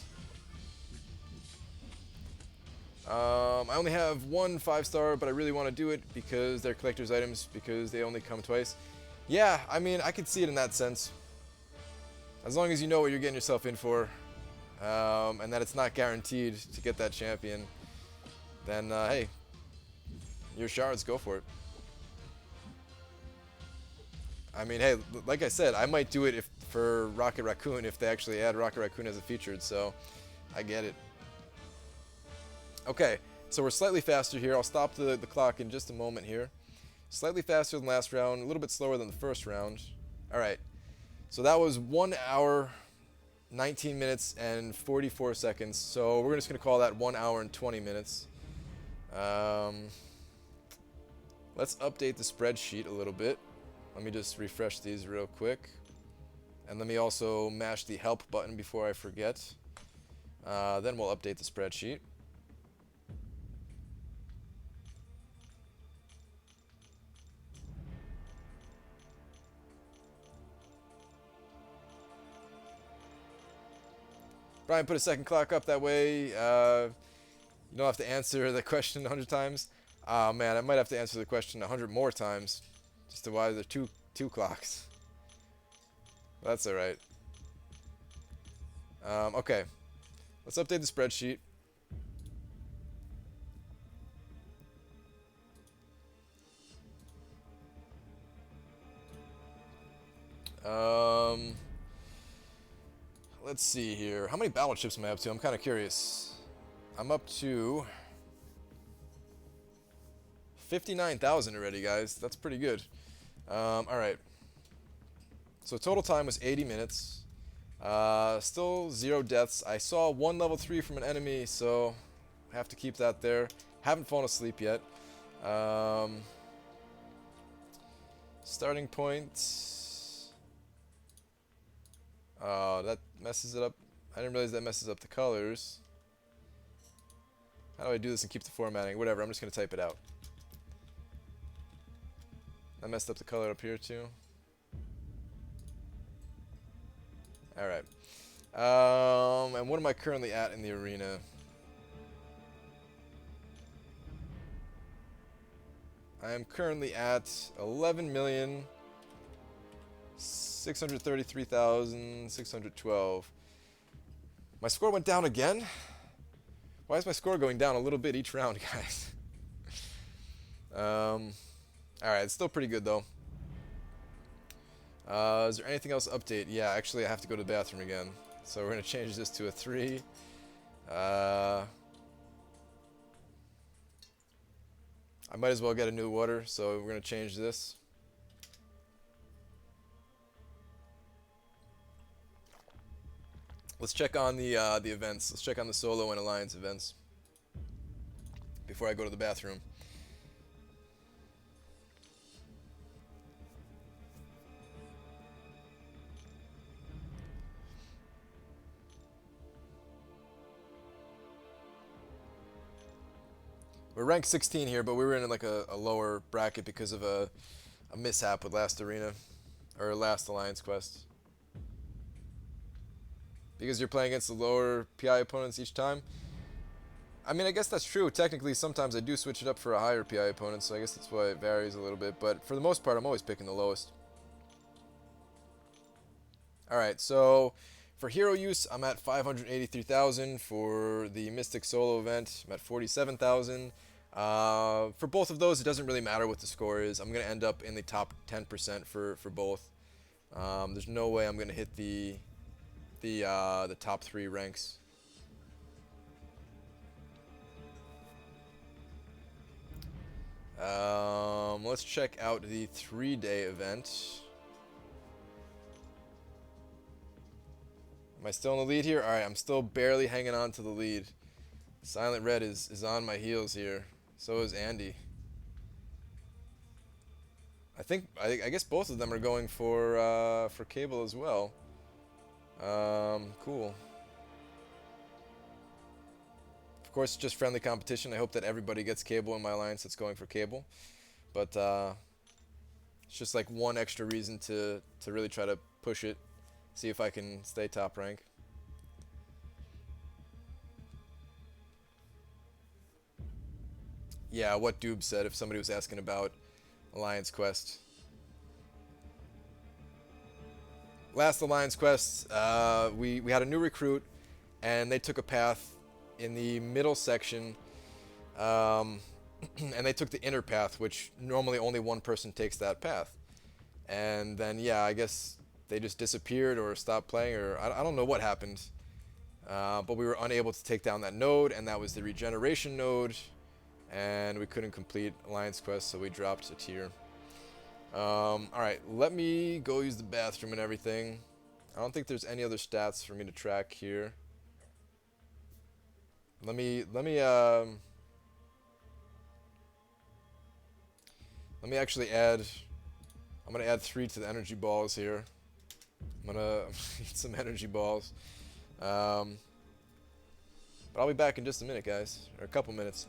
I only have one 5-star, but I really want to do it because they're collector's items, because they only come twice. Yeah, I mean, I could see it in that sense. As long as you know what you're getting yourself in for, and that it's not guaranteed to get that champion, then, hey, your shards, go for it. I mean, hey, like I said, I might do it for Rocket Raccoon if they actually add Rocket Raccoon as a featured, so I get it. Okay, so we're slightly faster here. I'll stop the clock in just a moment here. Slightly faster than last round, a little bit slower than the first round. Alright, so that was 1 hour, 19 minutes, and 44 seconds. So we're just going to call that 1 hour and 20 minutes. Let's update the spreadsheet a little bit. Let me just refresh these real quick. And let me also mash the help button before I forget. Then we'll update the spreadsheet. Brian, put a second clock up, that way you don't have to answer the question 100 times. Oh man, I might have to answer the question 100 more times just to why there are two clocks. That's alright. Okay, let's update the spreadsheet. Let's see here. How many battleships am I up to? I'm kind of curious. I'm up to 59,000 already, guys. That's pretty good. Alright. So total time was 80 minutes. Still 0 deaths. I saw 1 level 3 from an enemy, so I have to keep that there. Haven't fallen asleep yet. Starting point. Oh, that messes it up. I didn't realize that messes up the colors. How do I do this and keep the formatting? Whatever, I'm just going to type it out. I messed up the color up here too. Alright. And what am I currently at in the arena? I am currently at 11,633,612. My score went down again? Why is my score going down a little bit each round, guys? Alright, it's still pretty good though. Is there anything else to update? Yeah, actually I have to go to the bathroom again. So we're going to change this to a 3. I might as well get a new water, so we're going to change this. Let's check on the events. Let's check on the solo and alliance events before I go to the bathroom. We're ranked 16 here, but we were in like a lower bracket because of a mishap with last arena, or last alliance quest. Because you're playing against the lower PI opponents each time. I mean, I guess that's true. Technically, sometimes I do switch it up for a higher PI opponent, so I guess that's why it varies a little bit. But for the most part, I'm always picking the lowest. Alright, so for hero use, I'm at 583,000. For the Mystic Solo event, I'm at 47,000. For both of those, it doesn't really matter what the score is. I'm going to end up in the top 10% for both. There's no way I'm going to hit the top 3 ranks. Let's check out the 3-day event. Am I still in the lead here? Alright, I'm still barely hanging on to the lead. Silent Red is on my heels here. So is Andy. I guess both of them are going for Cable as well. Cool. Of course, just friendly competition. I hope that everybody gets Cable in my alliance that's going for Cable. But It's just like one extra reason to really try to push it, see if I can stay top rank. Yeah, what Doob said if somebody was asking about Alliance Quest. Last Alliance Quest, we had a new recruit, and they took a path in the middle section, and they took the inner path, which normally only one person takes that path. And then, yeah, I guess they just disappeared or stopped playing, or I don't know what happened. But we were unable to take down that node, and that was the regeneration node, and we couldn't complete Alliance Quest, so we dropped a tier. Alright, let me go use the bathroom and everything. I don't think there's any other stats for me to track here. Let me actually add, I'm gonna add 3 to the energy balls here. I'm gonna eat some energy balls. But I'll be back in just a minute, guys, or a couple minutes.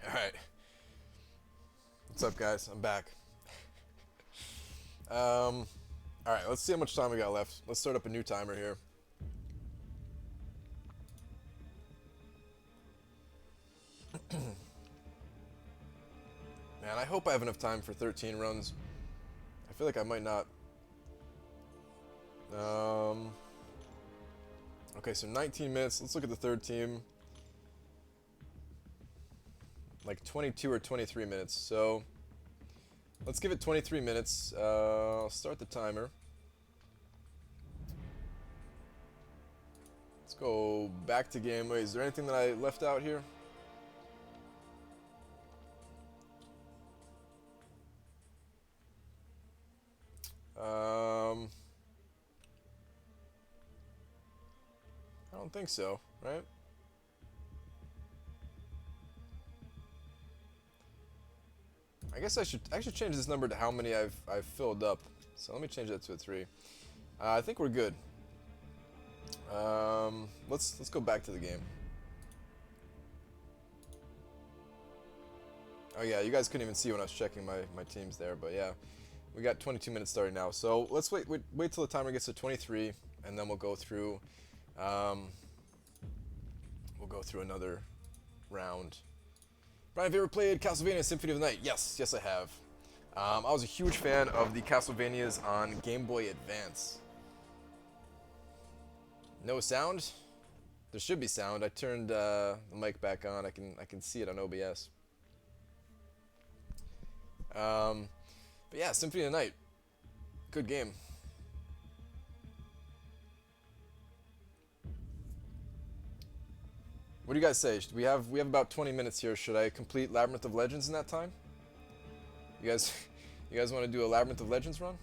Alright. What's up, guys? I'm back. Alright, let's see how much time we got left. Let's start up a new timer here. Man, I hope I have enough time for 13 runs. I feel like I might not. Okay, so 19 minutes. Let's look at the third team. Like 22 or 23 minutes. So let's give it 23 minutes. I'll start the timer. Let's go back to game. Wait, is there anything that I left out here? I don't think so, right? I guess I should change this number to how many I've filled up. So let me change that to a 3. I think we're good. Let's go back to the game. Oh yeah, you guys couldn't even see when I was checking my teams there, but yeah, we got 22 minutes starting now. So let's wait till the timer gets to 23, and then we'll go through. We'll go through another round. Brian, have you ever played Castlevania Symphony of the Night? Yes, I have. I was a huge fan of the Castlevanias on Game Boy Advance. No sound? There should be sound. I turned the mic back on. I can see it on OBS. But yeah, Symphony of the Night. Good game. What do you guys say? We have about 20 minutes here. Should I complete Labyrinth of Legends in that time? You guys want to do a Labyrinth of Legends run?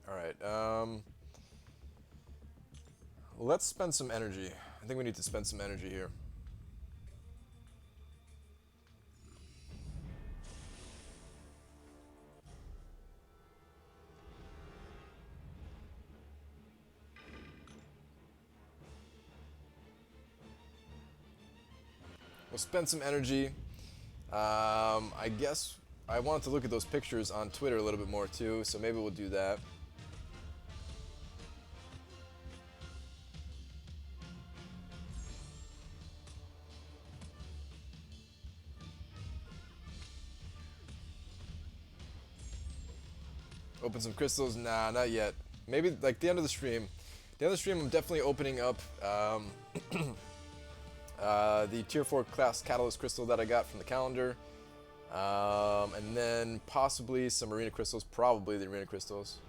All right. Let's spend some energy. I think we need to spend some energy here. We'll spend some energy. I guess I wanted to look at those pictures on Twitter a little bit more too, so maybe we'll do that. Open some crystals? Nah, not yet. Maybe like the end of the stream. The end of the stream, I'm definitely opening up the Tier 4 class Catalyst crystal that I got from the calendar. And then possibly some Arena crystals, probably the Arena crystals.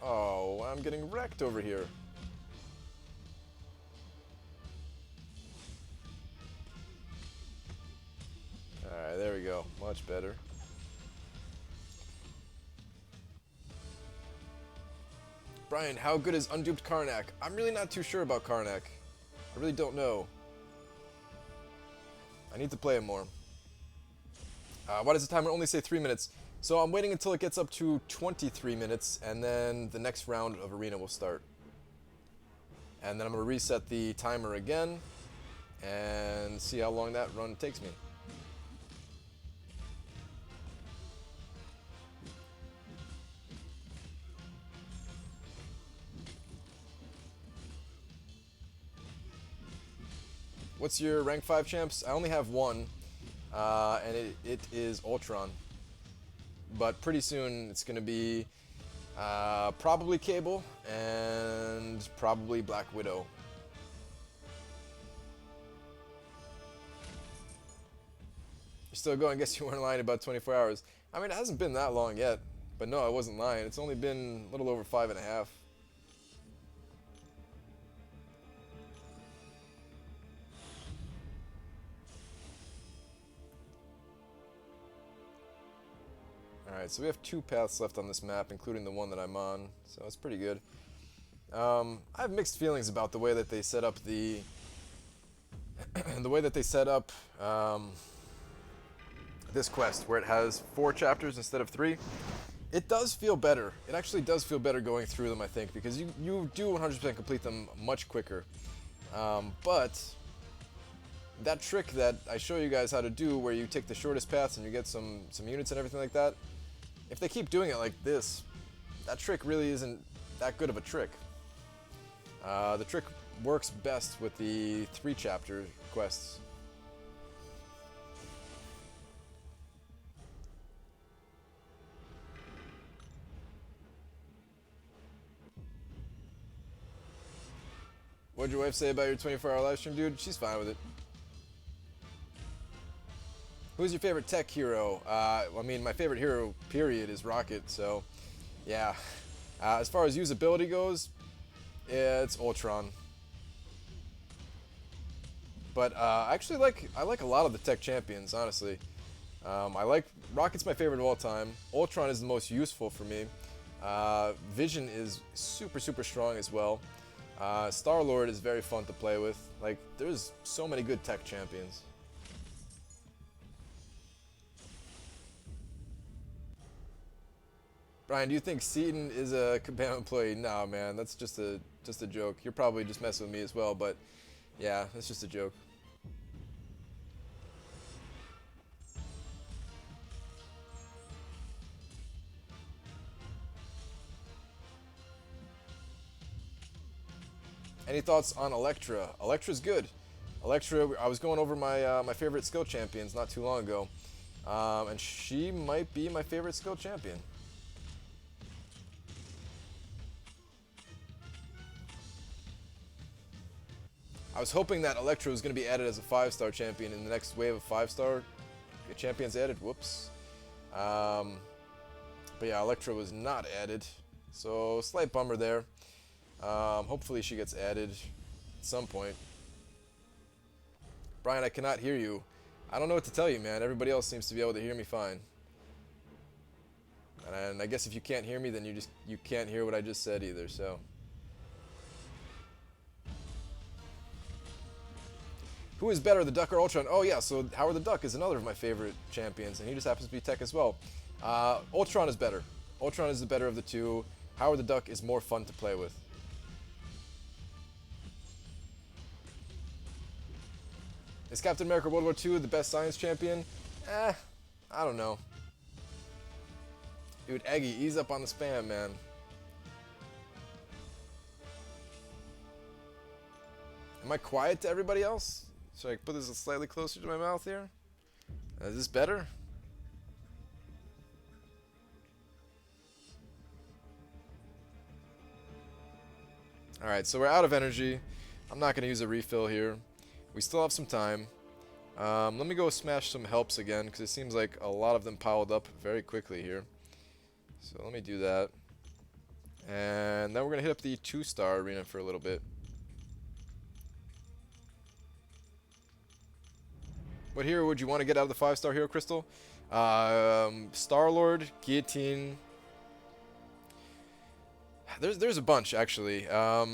Oh, I'm getting wrecked over here. Alright, there we go. Much better. Brian, how good is Unduped Karnak? I'm really not too sure about Karnak. I really don't know. I need to play it more. Why does the timer only say 3 minutes? So I'm waiting until it gets up to 23 minutes, and then the next round of Arena will start. And then I'm going to reset the timer again, and see how long that run takes me. What's your rank 5 champs? I only have one, and it is Ultron. But pretty soon it's going to be probably Cable and probably Black Widow. You're still going? I guess you weren't lying about 24 hours. I mean, it hasn't been that long yet. But no, I wasn't lying. It's only been a little over 5.5. Alright, so we have 2 paths left on this map, including the one that I'm on, so that's pretty good. I have mixed feelings about the way that they set up the way that they set up this quest, where it has 4 chapters instead of 3. It does feel better. It actually does feel better going through them, I think, because you do 100% complete them much quicker. But that trick that I show you guys how to do, where you take the shortest paths and you get some units and everything like that, if they keep doing it like this, that trick really isn't that good of a trick. The trick works best with the 3 chapter quests. What'd your wife say about your 24-hour live stream, dude? She's fine with it. Who's your favorite tech hero? I mean, my favorite hero, period, is Rocket, so yeah. As far as usability goes, it's Ultron. But actually, I like a lot of the tech champions, honestly. Rocket's my favorite of all time. Ultron is the most useful for me. Vision is super, super strong as well. Star-Lord is very fun to play with. Like, there's so many good tech champions. Brian, do you think Seaton is a Kabam employee? Nah, man, that's just a joke. You're probably just messing with me as well, but yeah, that's just a joke. Any thoughts on Electra? Electra's good. Electra, I was going over my favorite skill champions not too long ago, and she might be my favorite skill champion. I was hoping that Electra was going to be added as a 5-star champion in the next wave of 5-star champions added. Whoops. But yeah, Electra was not added, so slight bummer there. Hopefully she gets added at some point. Brian, I cannot hear you. I don't know what to tell you, man. Everybody else seems to be able to hear me fine. And I guess if you can't hear me, then you can't hear what I just said either, so. Who is better, the Duck or Ultron? Oh yeah, so Howard the Duck is another of my favorite champions, and he just happens to be tech as well. Ultron is better. Ultron is the better of the two. Howard the Duck is more fun to play with. Is Captain America World War II the best science champion? I don't know. Dude, Eggy, ease up on the spam, man. Am I quiet to everybody else? Should I put this slightly closer to my mouth here? Is this better? Alright, so we're out of energy. I'm not going to use a refill here. We still have some time. Let me go smash some helps again, because it seems like a lot of them piled up very quickly here. So let me do that. And then we're going to hit up the 2-star arena for a little bit. What hero would you want to get out of the 5-star hero crystal? Star-Lord, Guillotine. There's a bunch, actually. I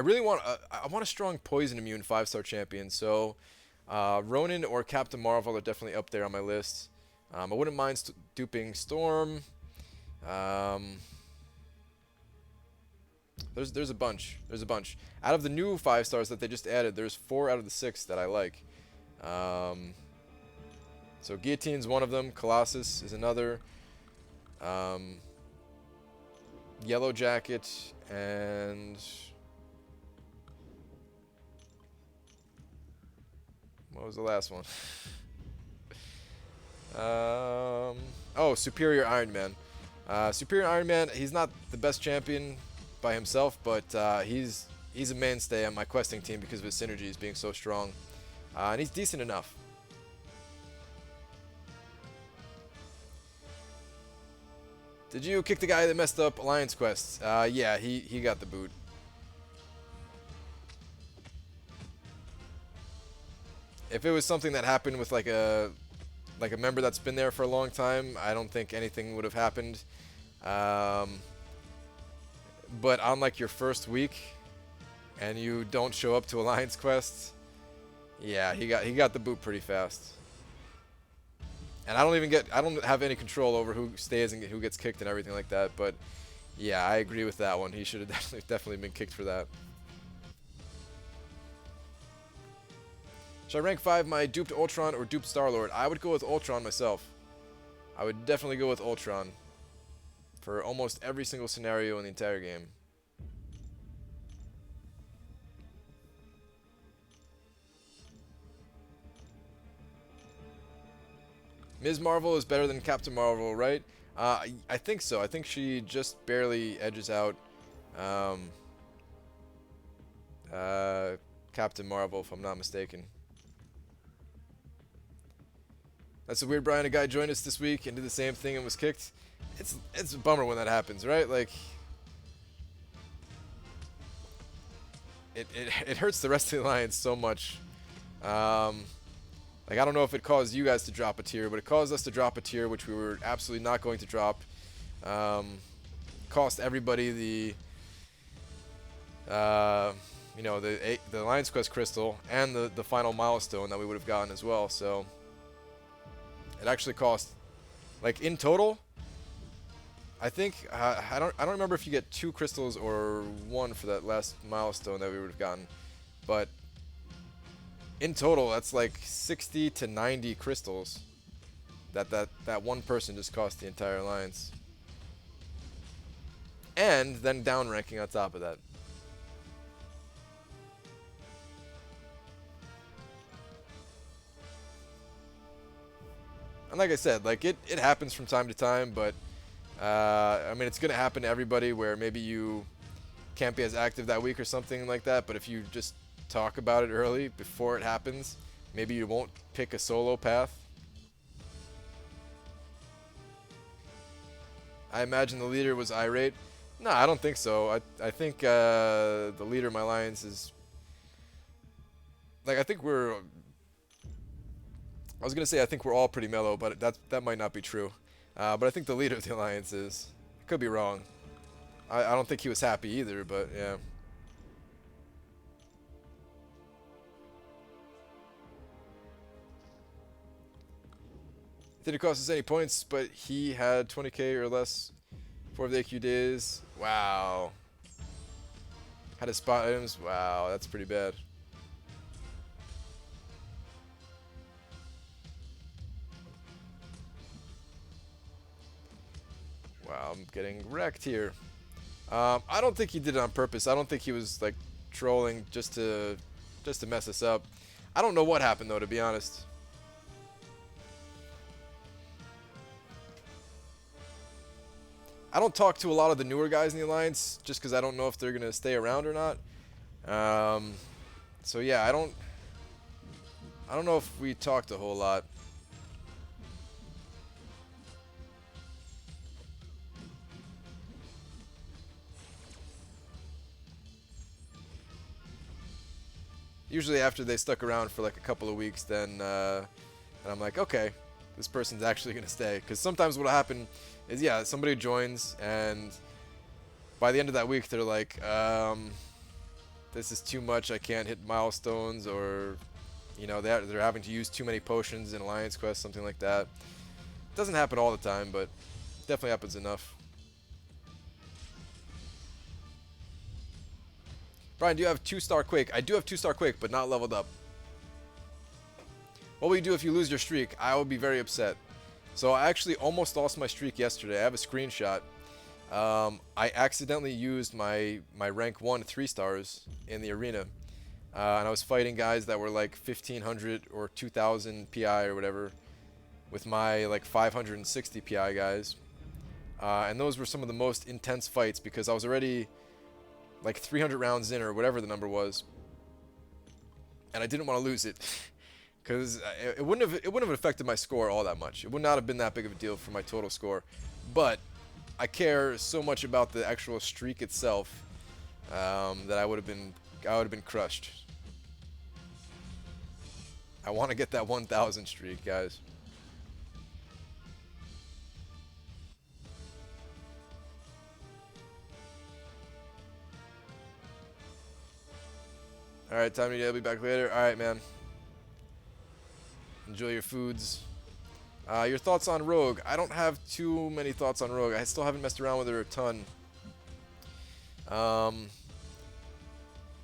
really want a strong poison immune 5-star champion. So Ronin or Captain Marvel are definitely up there on my list. I wouldn't mind duping Storm. There's a bunch. There's a bunch. Out of the new 5-stars that they just added, there's 4 out of the 6 that I like. So Guillotine's one of them. Colossus is another. Yellow Jacket and what was the last one? Oh, Superior Iron Man. Superior Iron Man, he's not the best champion by himself, but he's a mainstay on my questing team because of his synergies being so strong. And he's decent enough. Did you kick the guy that messed up Alliance quests? Yeah, he got the boot. If it was something that happened with like a member that's been there for a long time, I don't think anything would have happened. but on like your first week, and you don't show up to Alliance Quest, yeah, he got the boot pretty fast. And I don't have any control over who stays and who gets kicked and everything like that. But yeah, I agree with that one. He should have definitely been kicked for that. Should I rank 5 my duped Ultron or duped Star-Lord? I would go with Ultron myself. I would definitely go with Ultron for almost every single scenario in the entire game. Ms. Marvel is better than Captain Marvel, right? I think so. I think she just barely edges out Captain Marvel, if I'm not mistaken. That's a weird, Brian. A guy joined us this week and did the same thing and was kicked. It's a bummer when that happens, right? Like, it hurts the rest of the alliance so much. Like, I don't know if it caused you guys to drop a tier, but it caused us to drop a tier, which we were absolutely not going to drop. Cost everybody the Alliance Quest Crystal and the final milestone that we would have gotten as well. So it actually cost, like, in total, I think I don't remember if you get 2 crystals or 1 for that last milestone that we would have gotten, but in total, that's like 60 to 90 crystals that one person just cost the entire alliance. And then down ranking on top of that. And like I said, like it happens from time to time, but I mean, it's going to happen to everybody where maybe you can't be as active that week or something like that, but if you just talk about it early before it happens, maybe you won't pick a solo path. I imagine the leader was irate. No, I don't think so. I think the leader of my alliance is, like, I think we're, I was gonna say I think we're all pretty mellow, but that might not be true. But I think the leader of the alliance is. Could be wrong. I don't think he was happy either, but yeah. Didn't cost us any points, but he had 20k or less for the AQ days. Wow. Had his spot items. Wow, that's pretty bad. Wow, I'm getting wrecked here. I don't think he did it on purpose. I don't think he was like trolling just to mess us up. I don't know what happened though, to be honest. I don't talk to a lot of the newer guys in the alliance just because I don't know if they're gonna stay around or not. So yeah, I don't know if we talked a whole lot. Usually after they stuck around for like a couple of weeks, then and I'm like, okay, this person's actually gonna stay. Because sometimes what'll happen is, yeah, somebody joins and by the end of that week they're like, this is too much, I can't hit milestones, or you know, they're having to use too many potions in Alliance Quest, something like that. It doesn't happen all the time, but definitely happens enough. Brian, do you have 2-star Quake? I do have 2-star Quake, but not leveled up. What will you do if you lose your streak? I will be very upset. So I actually almost lost my streak yesterday. I have a screenshot. I accidentally used my rank 1 3 stars in the arena. And I was fighting guys that were like 1500 or 2000 PI or whatever with my like 560 PI guys. And those were some of the most intense fights because I was already like 300 rounds in or whatever the number was. And I didn't want to lose it. Because it wouldn't have affected my score all that much. It would not have been that big of a deal for my total score. But I care so much about the actual streak itself that I would have been crushed. I want to get that 1,000 streak, guys. Alright, time to eat. I'll be back later. Alright, man. Enjoy your foods. Your thoughts on Rogue? I don't have too many thoughts on Rogue. I still haven't messed around with her a ton.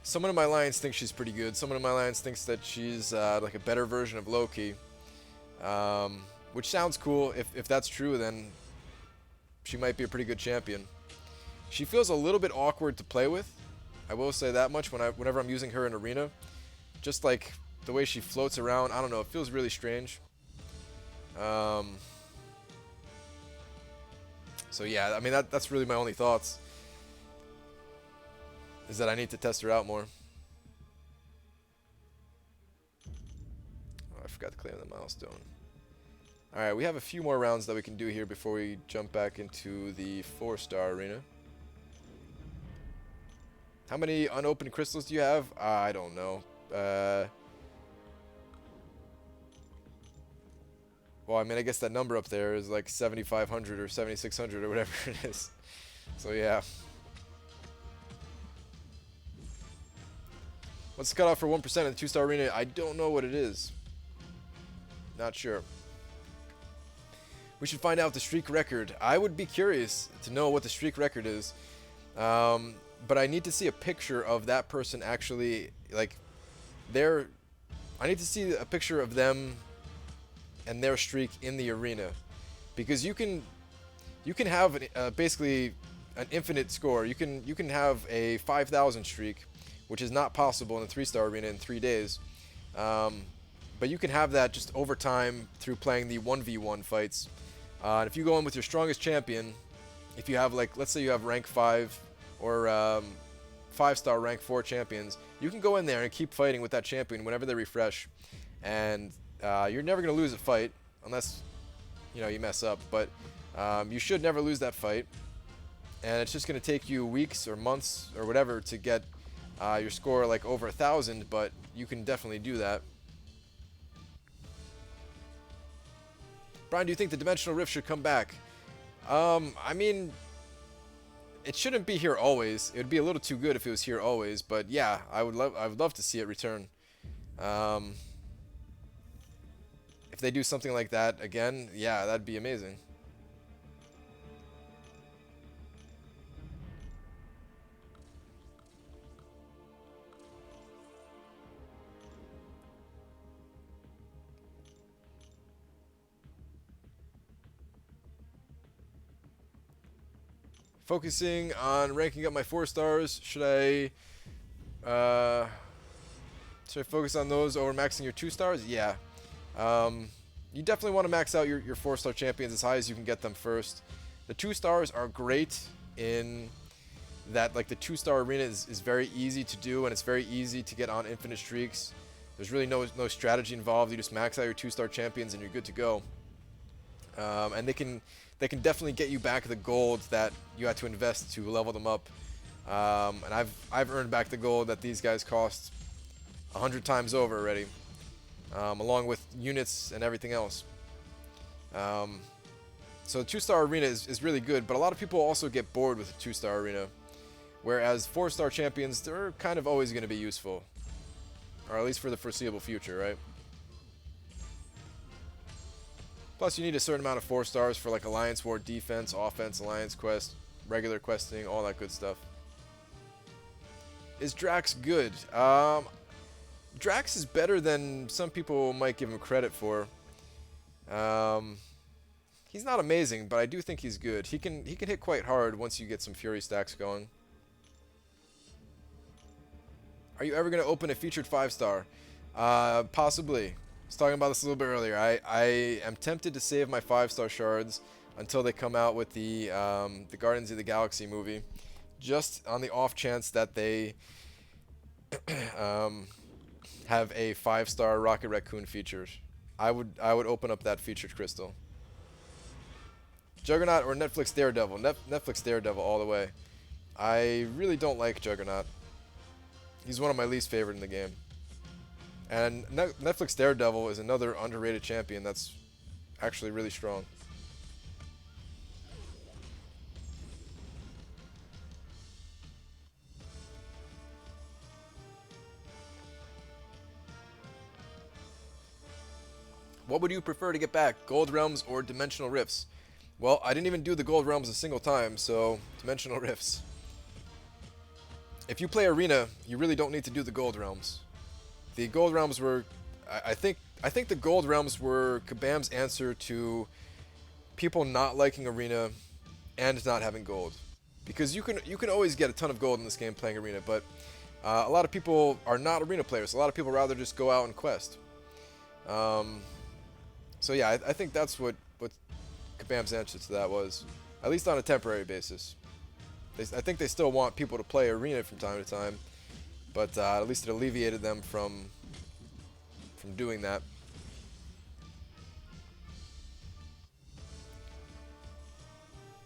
Someone in my alliance thinks she's pretty good. Someone in my alliance thinks that she's like a better version of Loki. Which sounds cool. If that's true, then she might be a pretty good champion. She feels a little bit awkward to play with. I will say that much whenever I'm using her in arena. Just like the way she floats around, I don't know, it feels really strange. So yeah, I mean that's really my only thoughts. Is that I need to test her out more. Oh, I forgot to claim the milestone. Alright, we have a few more rounds that we can do here before we jump back into the 4-star arena. How many unopened crystals do you have? I don't know. Well, I mean, I guess that number up there is like 7,500 or 7,600 or whatever it is. So yeah. What's the cutoff for 1% in the 2-star arena? I don't know what it is. Not sure. We should find out the streak record. I would be curious to know what the streak record is. But I need to see a picture of that person actually, like, I need to see a picture of them and their streak in the arena. Because you can have basically an infinite score. You can have a 5,000 streak, which is not possible in the 3-star arena in 3 days. But you can have that just over time through playing the 1v1 fights. And if you go in with your strongest champion, if you have, like, let's say you have rank 5 or 5-star rank 4 champions, you can go in there and keep fighting with that champion whenever they refresh. And you're never going to lose a fight unless, you mess up. But you should never lose that fight. And it's just going to take you weeks or months or whatever to get your score like over 1,000, but you can definitely do that. Brian, do you think the Dimensional Rift should come back? I mean, it shouldn't be here always. It would be a little too good if it was here always, but yeah, I would love to see it return. If they do something like that again, yeah, that'd be amazing. Focusing on ranking up my 4 stars. Should I focus on those over maxing your 2 stars? Yeah. You definitely want to max out your 4-star champions as high as you can get them first. The 2 stars are great in that, like, the 2-star arena is very easy to do, and it's very easy to get on infinite streaks. There's really no strategy involved. You just max out your 2-star champions and you're good to go. And they can definitely get you back the gold that you had to invest to level them up. And I've earned back the gold that these guys cost 100 times over already, along with units and everything else. So the 2-star arena is really good, but a lot of people also get bored with the 2-star arena, whereas 4-star champions, they're kind of always going to be useful, or at least for the foreseeable future, right? Plus, you need a certain amount of 4 stars for, like, Alliance War defense, offense, Alliance quest, regular questing, all that good stuff. Is Drax good? Drax is better than some people might give him credit for. He's not amazing, but I do think he's good. He can hit quite hard once you get some Fury stacks going. Are you ever going to open a featured 5-star? Possibly. I was talking about this a little bit earlier. I am tempted to save my 5-star shards until they come out with the Guardians of the Galaxy movie, just on the off chance that they have a 5-star Rocket Raccoon feature. I would open up that featured crystal. Juggernaut or Netflix Daredevil? Netflix Daredevil all the way. I really don't like Juggernaut. He's one of my least favorite in the game. And Netflix Daredevil is another underrated champion that's actually really strong. What would you prefer to get back, Gold Realms or Dimensional Rifts? Well, I didn't even do the Gold Realms a single time, so Dimensional Rifts. If you play Arena, you really don't need to do the Gold Realms. The Gold Realms were, I think the Gold Realms were Kabam's answer to people not liking Arena and not having gold, because you can always get a ton of gold in this game playing Arena, but a lot of people are not Arena players. A lot of people rather just go out and quest. So yeah, I think that's what Kabam's answer to that was, at least on a temporary basis. I think they still want people to play Arena from time to time, but at least it alleviated them from doing that.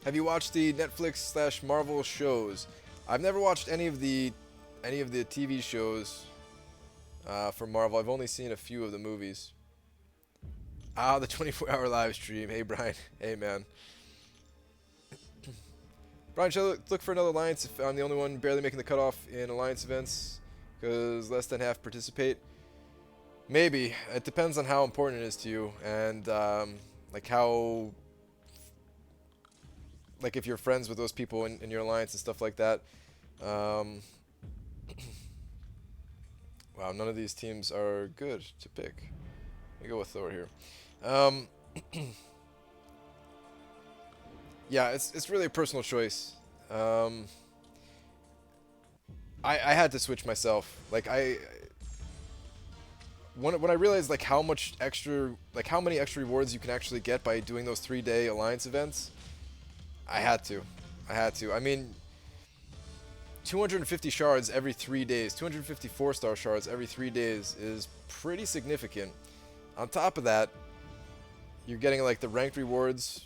Have you watched the Netflix / Marvel shows? I've never watched any of the TV shows for Marvel. I've only seen a few of the movies. Ah, the 24-hour live stream. Hey, Brian. Hey, man. Brian, should I look for another alliance if I'm the only one barely making the cutoff in alliance events because less than half participate? Maybe. It depends on how important it is to you and like how, like if you're friends with those people in your alliance and stuff like that. Wow, none of these teams are good to pick. Let me go with Thor here. Yeah, it's really a personal choice. I had to switch myself. Like when I realized like how many extra rewards you can actually get by doing those 3-day alliance events, I had to. I mean, 250 shards every 3 days, 250 4-star shards every 3 days is pretty significant. On top of that, you're getting like the ranked rewards,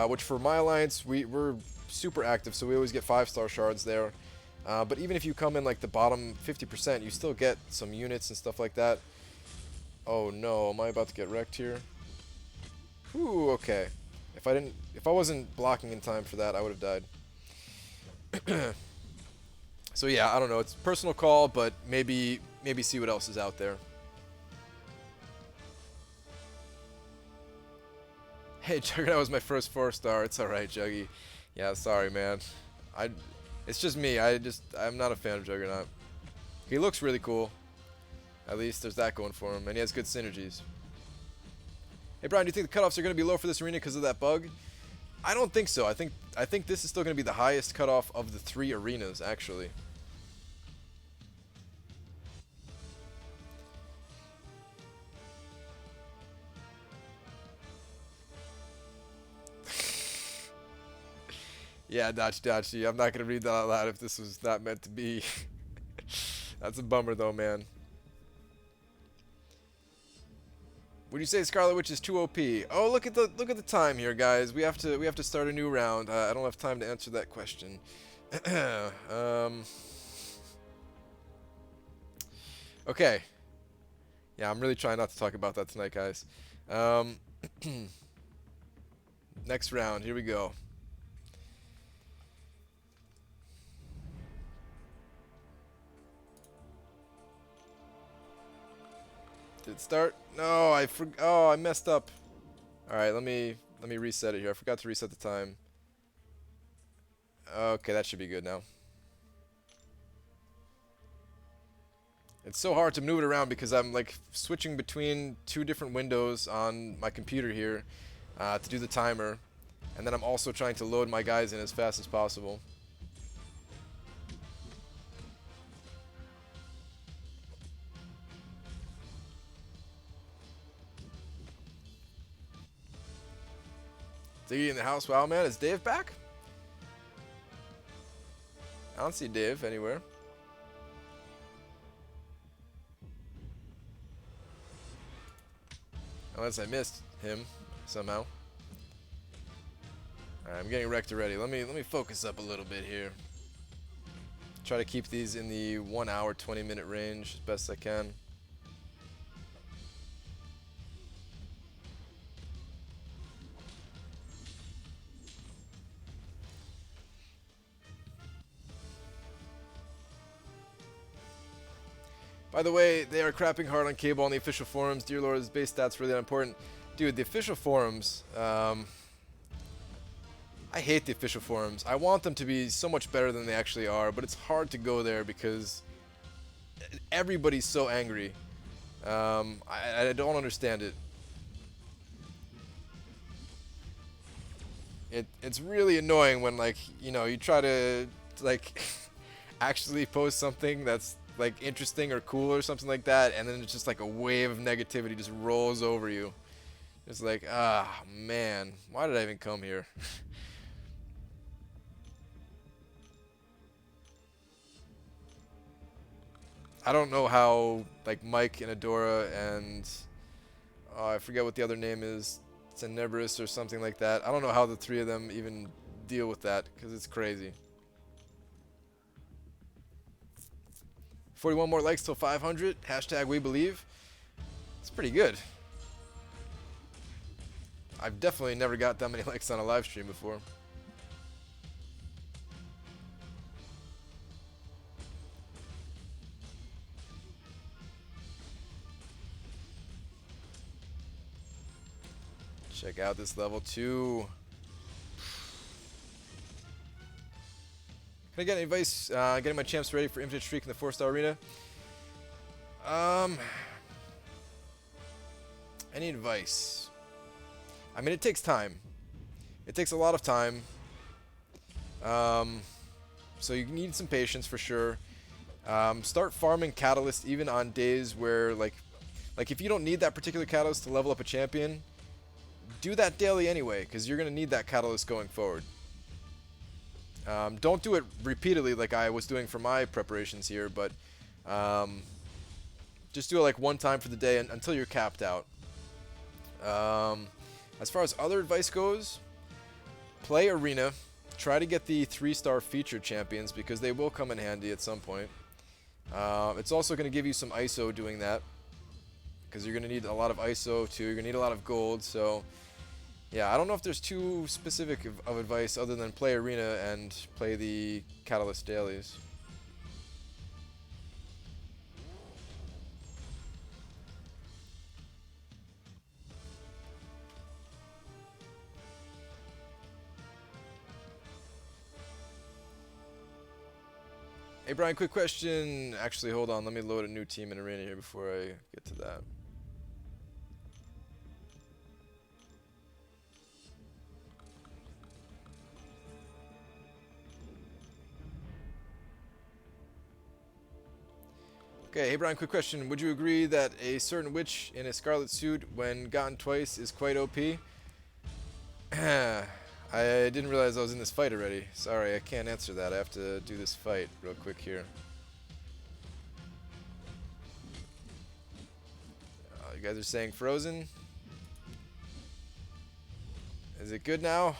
which for my alliance we're super active, so we always get 5-star shards there. But even if you come in like the bottom 50%, you still get some units and stuff like that. Oh no, am I about to get wrecked here? Whew, okay. If I wasn't blocking in time for that, I would have died. So yeah, I don't know. It's a personal call, but maybe see what else is out there. Hey, Juggernaut was my first 4-star. It's alright, Juggy. Yeah, sorry, man. It's just me. I'm not a fan of Juggernaut. He looks really cool. At least there's that going for him, and he has good synergies. Hey, Brian, do you think the cutoffs are going to be low for this arena because of that bug? I don't think so. I think this is still going to be the highest cutoff of the 3 arenas, actually. Yeah, Dachi, I'm not going to read that out loud if this was not meant to be. That's a bummer, though, man. Would you say Scarlet Witch is too OP? Oh, look at the time here, guys. We have to start a new round. I don't have time to answer that question. Okay. Yeah, I'm really trying not to talk about that tonight, guys. Next round. Here we go. Did it start? No, oh, I messed up. All right, let me reset it here. I forgot to reset the time. Okay, that should be good now. It's so hard to move it around because I'm like switching between 2 different windows on my computer here to do the timer, and then I'm also trying to load my guys in as fast as possible. Diggy in the house. Wow, man, is Dave back? I don't see Dave anywhere. Unless I missed him somehow. Alright, I'm getting wrecked already. Let me focus up a little bit here. Try to keep these in the 1 hour, 20-minute range as best I can. By the way, they are crapping hard on Cable on the official forums. Dear Lord, his base stats really unimportant. Dude, the official forums, I hate the official forums. I want them to be so much better than they actually are, but it's hard to go there because everybody's so angry. I don't understand it. It's really annoying when, like, you know, you try to like actually post something that's like interesting or cool or something like that, and then it's just like a wave of negativity just rolls over you. It's like, ah, man, why did I even come here? I don't know how, like, Mike and Adora and I forget what the other name is, Tenebris or something like that. I don't know how the three of them even deal with that because it's crazy. 41 more likes till 500. Hashtag we believe. It's pretty good. I've definitely never got that many likes on a live stream before. Check out this level 2. Can I get any advice getting my champs ready for Infinite Streak in the 4-star arena? Any advice? I mean, it takes time. It takes a lot of time. So you need some patience for sure. Start farming Catalyst even on days where, like if you don't need that particular Catalyst to level up a champion, do that daily anyway, because you're going to need that Catalyst going forward. Don't do it repeatedly like I was doing for my preparations here, but just do it like one time for the day until you're capped out. As far as other advice goes, play Arena. Try to get the 3-star featured champions because they will come in handy at some point. It's also going to give you some ISO doing that because you're going to need a lot of ISO too. You're going to need a lot of gold. So, yeah, I don't know if there's too specific of advice other than play Arena and play the Catalyst dailies. Hey Brian, quick question. Actually, hold on. Let me load a new team in Arena here before I get to that. Okay, hey Brian, quick question. Would you agree that a certain witch in a scarlet suit, when gotten twice, is quite OP? I didn't realize I was in this fight already. Sorry, I can't answer that. I have to do this fight real quick here. You guys are saying frozen? Is it good now?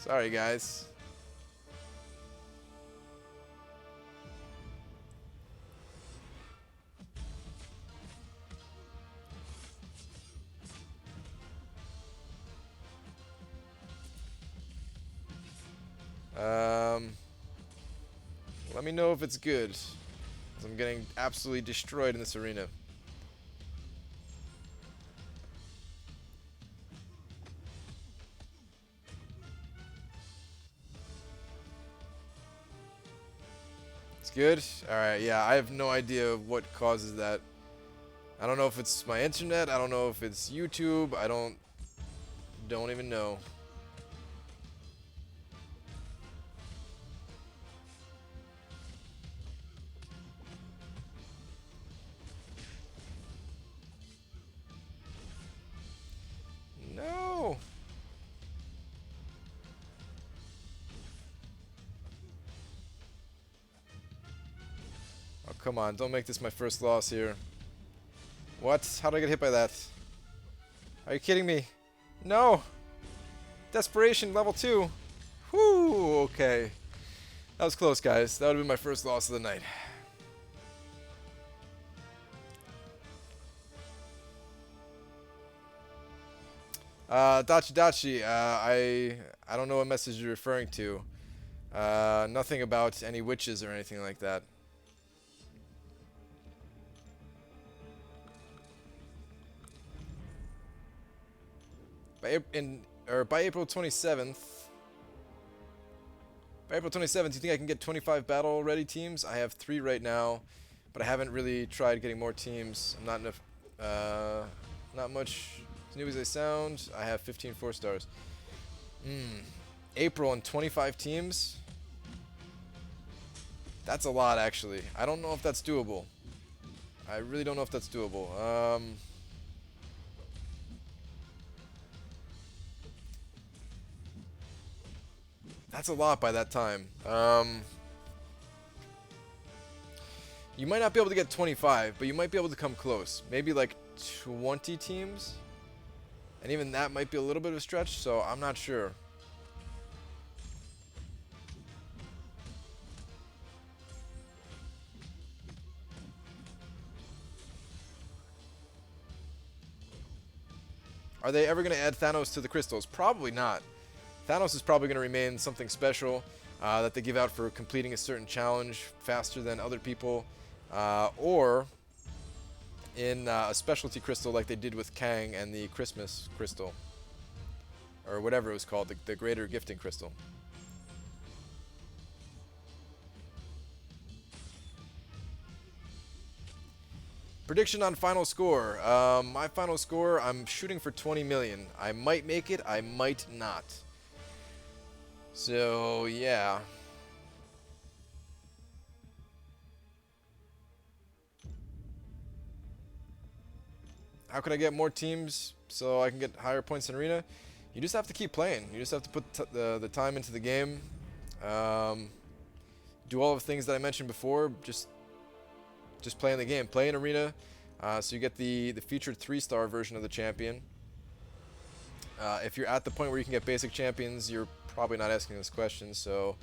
Sorry, guys. Let me know if it's good, 'cause I'm getting absolutely destroyed in this arena. It's good? Alright, yeah, I have no idea what causes that. I don't know if it's my internet, I don't know if it's YouTube, I don't even know. No! Oh, come on, don't make this my first loss here. What? How did I get hit by that? Are you kidding me? No! Desperation, level 2. Whew, okay. That was close, guys. That would have been my first loss of the night. Dachi, I don't know what message you're referring to. Nothing about any witches or anything like that. By April 27th. By April 27th, you think I can get 25 battle-ready teams? I have 3 right now, but I haven't really tried getting more teams. I'm not enough, not much as new as they sound. I have 15 4-stars. April and 25 teams? That's a lot, actually. I don't know if that's doable. I really don't know if that's doable. That's a lot by that time. You might not be able to get 25, but you might be able to come close. Maybe like 20 teams? And even that might be a little bit of a stretch, so I'm not sure. Are they ever going to add Thanos to the crystals? Probably not. Thanos is probably going to remain something special that they give out for completing a certain challenge faster than other people, or in a specialty crystal like they did with Kang and the Christmas crystal, or whatever it was called, the greater gifting crystal. Prediction on final score. My final score, I'm shooting for 20 million. I might make it, I might not. So, yeah. How can I get more teams so I can get higher points in Arena? You just have to keep playing. You just have to put the time into the game. Do all the things that I mentioned before. Just play in the game. Play in Arena, so you get the featured 3-star version of the champion. If you're at the point where you can get basic champions, you're probably not asking this question, so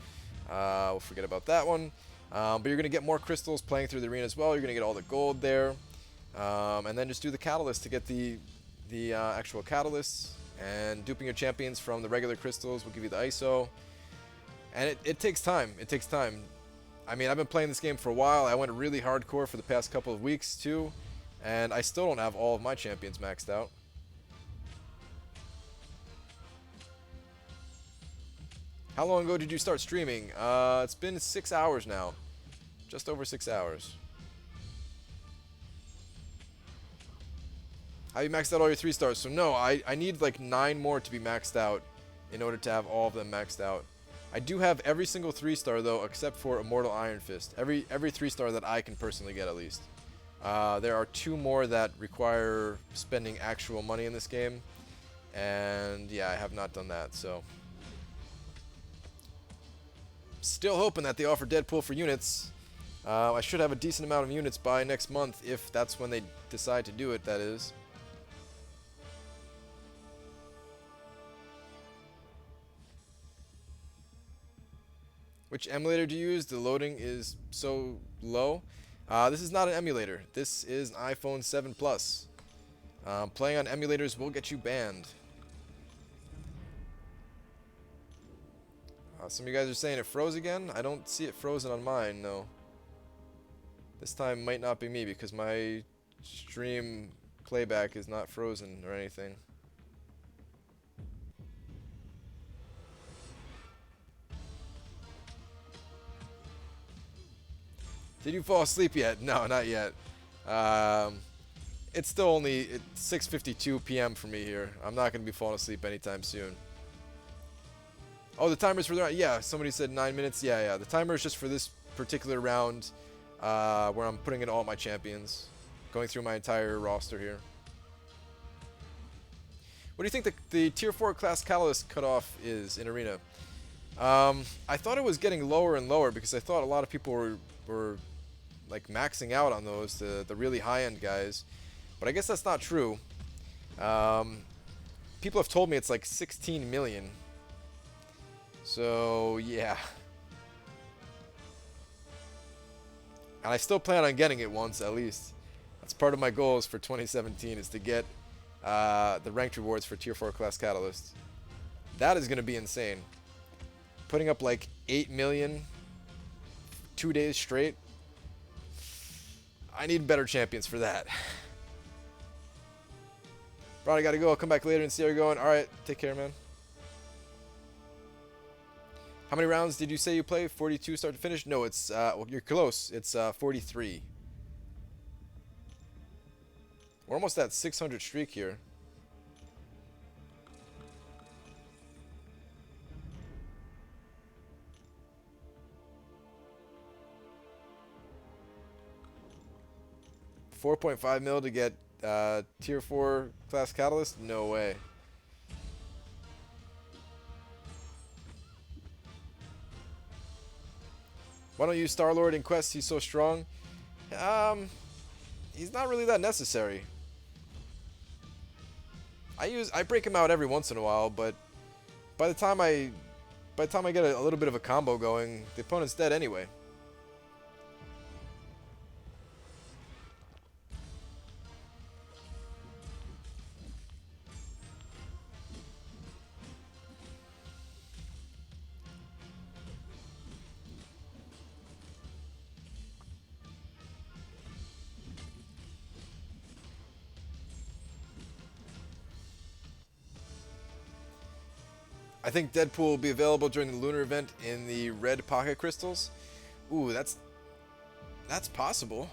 we'll forget about that one. But you're going to get more crystals playing through the arena as well. You're going to get all the gold there. And then just do the catalyst to get the actual catalysts. And duping your champions from the regular crystals will give you the ISO. And it takes time. It takes time. I mean, I've been playing this game for a while. I went really hardcore for the past couple of weeks, too. And I still don't have all of my champions maxed out. How long ago did you start streaming? It's been 6 hours now. Just over 6 hours. Have you maxed out all your 3-stars? So no, I need like 9 more to be maxed out in order to have all of them maxed out. I do have every single 3-star though, except for Immortal Iron Fist. Every 3-star that I can personally get at least. There are 2 more that require spending actual money in this game. And yeah, I have not done that, so. Still hoping that they offer Deadpool for units. I should have a decent amount of units by next month, if that's when they decide to do it, that is. Which emulator do you use? The loading is so low. This is not an emulator. This is an iPhone 7 Plus. Playing on emulators will get you banned. Some of you guys are saying it froze again. I don't see it frozen on mine, no. This time might not be me because my stream playback is not frozen or anything. Did you fall asleep yet? No, not yet. It's still only 6:52 p.m. for me here. I'm not going to be falling asleep anytime soon. Oh, the timer's for the round. Yeah, somebody said 9 minutes. Yeah. The timer is just for this particular round where I'm putting in all my champions. Going through my entire roster here. What do you think the Tier 4 class Catalyst cutoff is in Arena? I thought it was getting lower and lower because I thought a lot of people were like maxing out on those, the really high-end guys. But I guess that's not true. People have told me it's like 16 million. So, yeah. And I still plan on getting it once, at least. That's part of my goals for 2017, is to get the ranked rewards for Tier 4 class Catalyst. That is going to be insane. putting up like 8 million 2 days straight. I need better champions for that. Bro, I gotta go. I'll come back later and see how you're going. Alright, take care, man. How many rounds did you say you play? 42 start to finish? No, it's, well, you're close. It's 43. We're almost at 600 streak here. $4.5 mil to get tier 4 class catalyst? No way. Why don't you use Star-Lord in quests? He's so strong. He's not really that necessary. I break him out every once in a while, but by the time I get a little bit of a combo going, the opponent's dead anyway. I think Deadpool will be available during the lunar event in the red pocket crystals. Ooh, that's possible.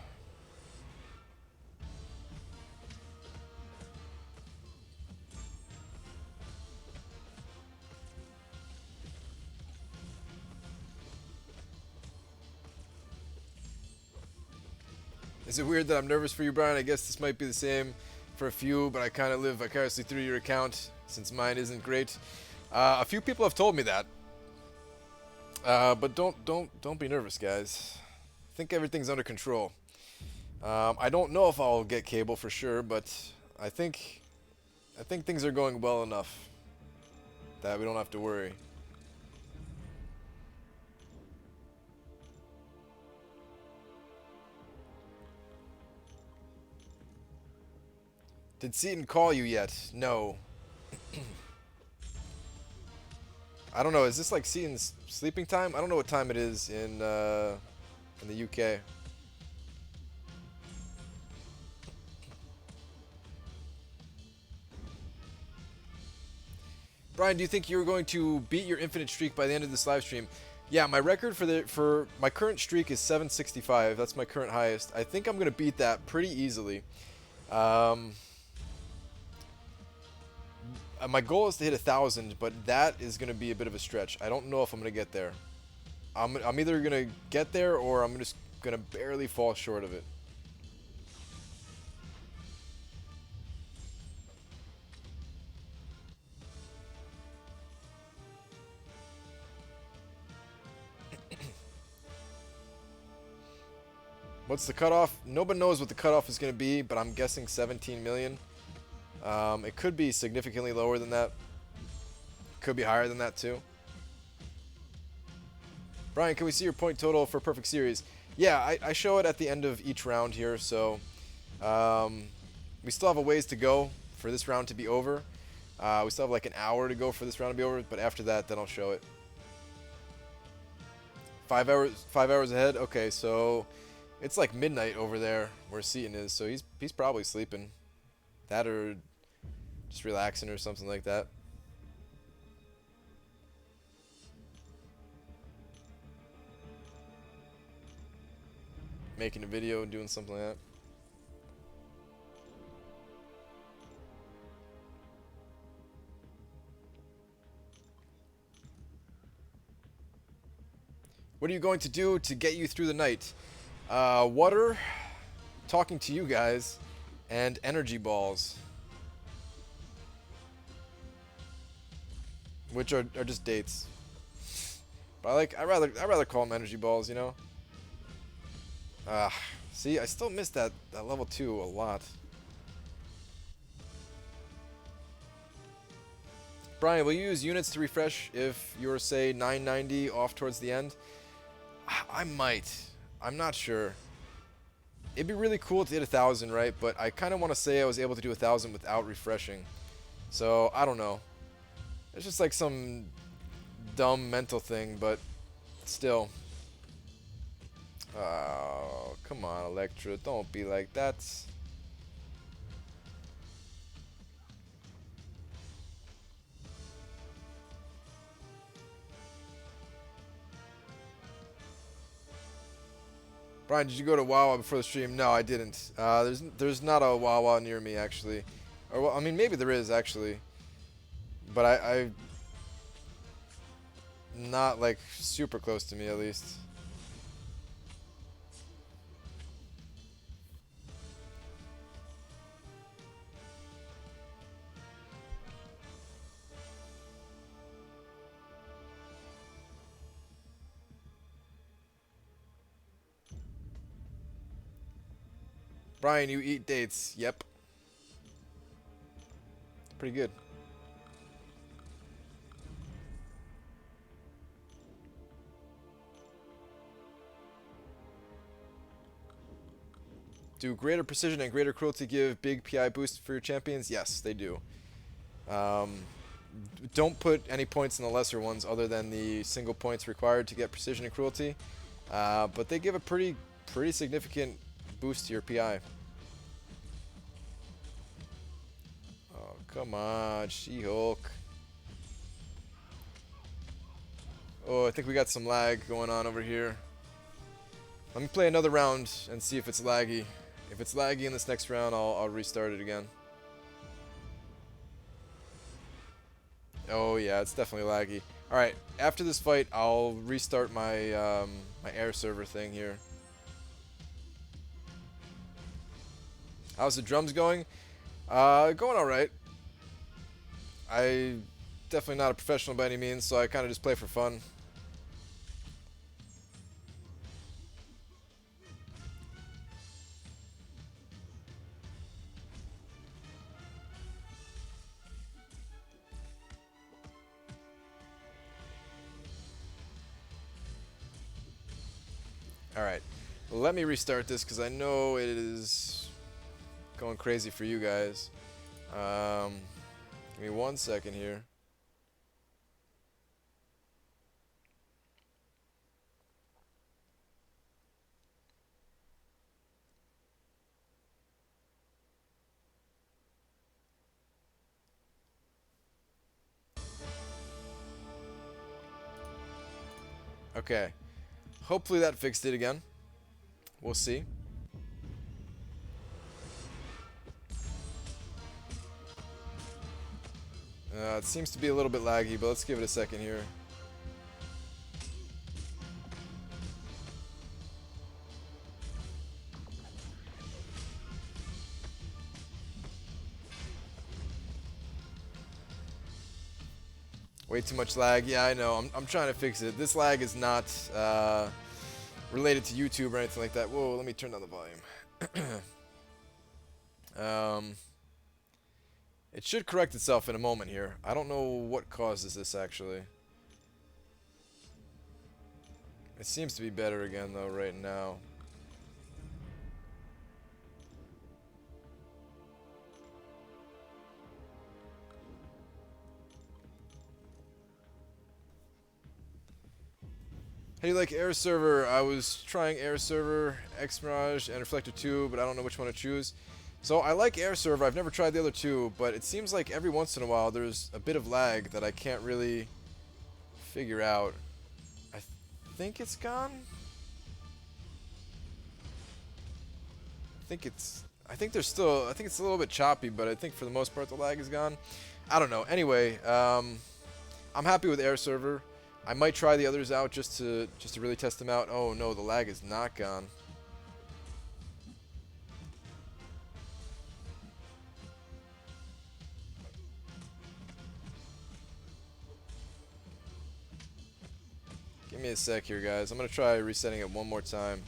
Is it weird that I'm nervous for you, Brian? I guess this might be the same for a few, but I kind of live vicariously through your account since mine isn't great. A few people have told me that, but don't be nervous, guys. I think everything's under control. I don't know if I'll get cable for sure, but I think things are going well enough that we don't have to worry. Did Seaton call you yet? No. I don't know. Is this like Seaton's sleeping time? I don't know what time it is in the UK. Brian, do you think you're going to beat your infinite streak by the end of this live stream? Yeah, my record for my current streak is 765. That's my current highest. I think I'm gonna beat that pretty easily. My goal is to hit 1,000, but that is going to be a bit of a stretch. I don't know if I'm going to get there. I'm either going to get there or I'm just going to barely fall short of it. What's the cutoff? Nobody knows what the cutoff is going to be, but I'm guessing 17 million. It could be significantly lower than that. Could be higher than that too. Brian, can we see your point total for Perfect Series? Yeah, I show it at the end of each round here, so we still have a ways to go for this round to be over. We still have like an hour to go for this round to be over, but after that, then I'll show it. 5 hours ahead? Okay, so it's like midnight over there where Seaton is, so he's probably sleeping. That or just relaxing or something like that. Making a video and doing something like that. What are you going to do to get you through the night? Water, talking to you guys, and energy balls. Which are just dates. But I'd rather call them energy balls, you know? See, I still miss that level 2 a lot. Brian, will you use units to refresh if you're, say, 990 off towards the end? I might. I'm not sure. It'd be really cool to hit 1,000, right? But I kind of want to say I was able to do 1,000 without refreshing. So, I don't know. It's just like some dumb mental thing, but still. Oh, come on, Electra. Don't be like that. Brian, did you go to Wawa before the stream? No, I didn't. There's not a Wawa near me actually, or well, I mean maybe there is actually, but I not like super close to me at least. Brian, you eat dates. Yep. Pretty good. Do greater precision and greater cruelty give big PI boost for your champions? Yes, they do. Um, don't put any points in the lesser ones other than the single points required to get precision and cruelty. But they give a pretty significant boost to your PI. Oh, come on, She-Hulk. Oh, I think we got some lag going on over here. Let me play another round and see if it's laggy. If it's laggy in this next round, I'll restart it again. Oh yeah, it's definitely laggy. All right, after this fight, I'll restart my my air server thing here. How's the drums going? Going all right. I definitely not a professional by any means, so I kind of just play for fun. All right, let me restart this because I know it is going crazy for you guys. Give me 1 second here. Okay, hopefully that fixed it again. We'll see. It seems to be a little bit laggy, but let's give it a second here. Way too much lag. Yeah, I know. I'm trying to fix it. This lag is not related to YouTube or anything like that. Whoa, let me turn down the volume. um, it should correct itself in a moment here. I don't know what causes this actually. It seems to be better again though right now. Hey, like Air Server, I was trying Air Server, X Mirage, and Reflector 2, but I don't know which one to choose. So I like Air Server, I've never tried the other two, but it seems like every once in a while there's a bit of lag that I can't really figure out. I think it's gone? I think there's still, I think it's a little bit choppy, but I think for the most part the lag is gone. I don't know. Anyway, I'm happy with Air Server. I might try the others out just to really test them out. Oh no, the lag is not gone. Give me a sec here, guys. I'm gonna try resetting it one more time.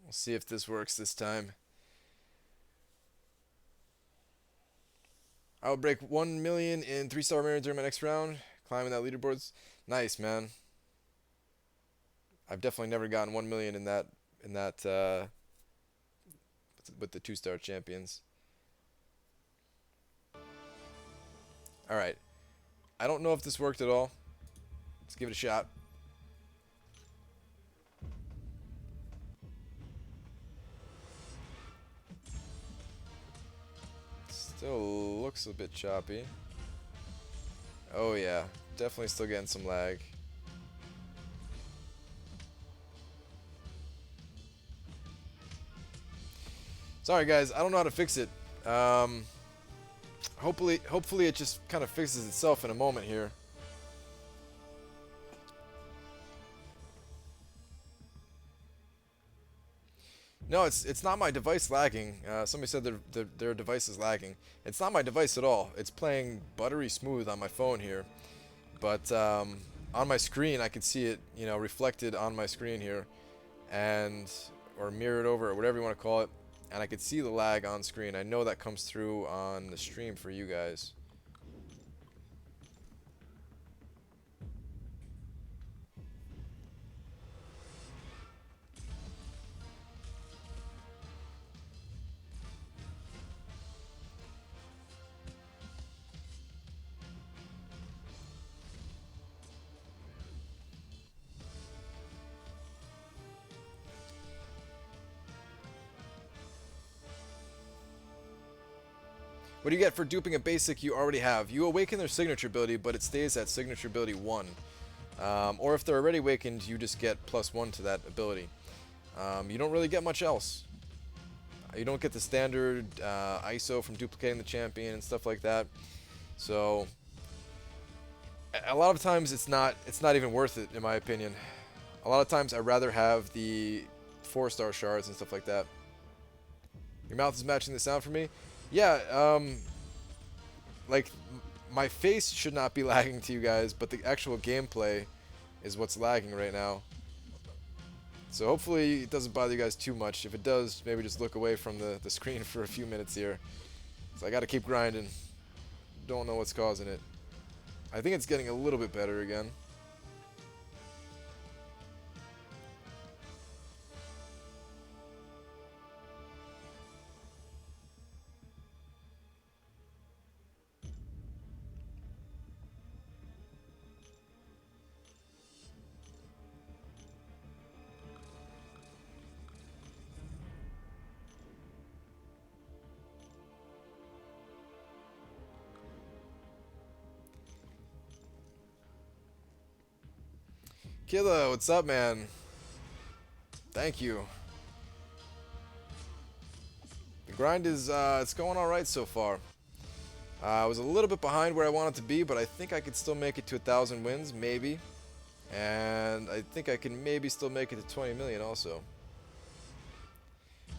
We'll see if this works this time. I will break 1 million in 3-star mirror during my next round. Climbing that leaderboards. Nice, man. I've definitely never gotten 1 million in that with the 2-star champions. All right. I don't know if this worked at all. Let's give it a shot. Still looks a bit choppy. Oh yeah, definitely still getting some lag. Sorry guys, I don't know how to fix it. Hopefully it just kind of fixes itself in a moment here. No, it's not my device lagging. Somebody said their device is lagging. It's not my device at all. It's playing buttery smooth on my phone here, but on my screen I can see it, you know, reflected on my screen here, and or mirrored over or whatever you want to call it, and I can see the lag on screen. I know that comes through on the stream for you guys. What do you get for duping a basic you already have? You awaken their signature ability, but it stays at signature ability 1. Or if they're already awakened, you just get +1 to that ability. You don't really get much else. You don't get the standard ISO from duplicating the champion and stuff like that. So a lot of times it's not even worth it, in my opinion. A lot of times I'd rather have the 4-star shards and stuff like that. Your mouth is matching the sound for me. Yeah, like my face should not be lagging to you guys, but the actual gameplay is what's lagging right now. So hopefully it doesn't bother you guys too much. If it does, maybe just look away from the screen for a few minutes here. So I gotta keep grinding. Don't know what's causing it. I think it's getting a little bit better again. Killa, what's up, man? Thank you. The grind is, it's going alright so far. I was a little bit behind where I wanted to be, but I think I could still make it to 1,000 wins, maybe. And I think I can maybe still make it to 20 million also.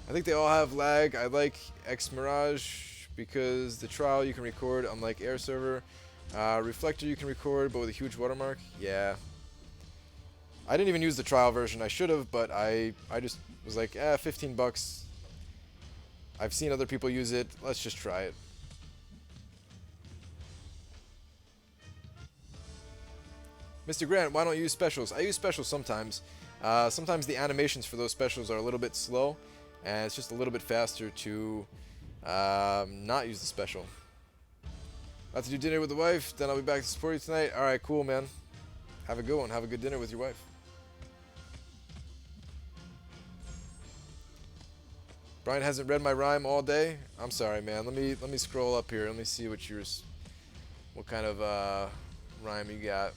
I think they all have lag. I like X Mirage because the trial you can record, unlike Air Server. Reflector you can record, but with a huge watermark. Yeah. I didn't even use the trial version. I should have, but I just was like, 15 bucks. I've seen other people use it. Let's just try it. Mr. Grant, why don't you use specials? I use specials sometimes. Sometimes the animations for those specials are a little bit slow, and it's just a little bit faster to not use the special. About to do dinner with the wife, then I'll be back to support you tonight. Alright, cool, man. Have a good one. Have a good dinner with your wife. Brian hasn't read my rhyme all day. I'm sorry, man. Let me scroll up here. Let me see what kind of rhyme you got.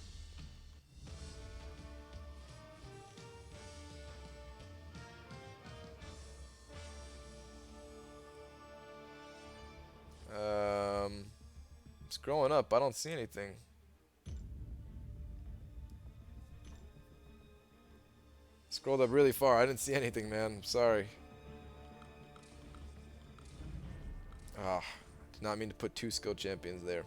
Scrolling up, I don't see anything. Scrolled up really far. I didn't see anything, man. I'm sorry. Ah, did not mean to put 2 skilled champions there.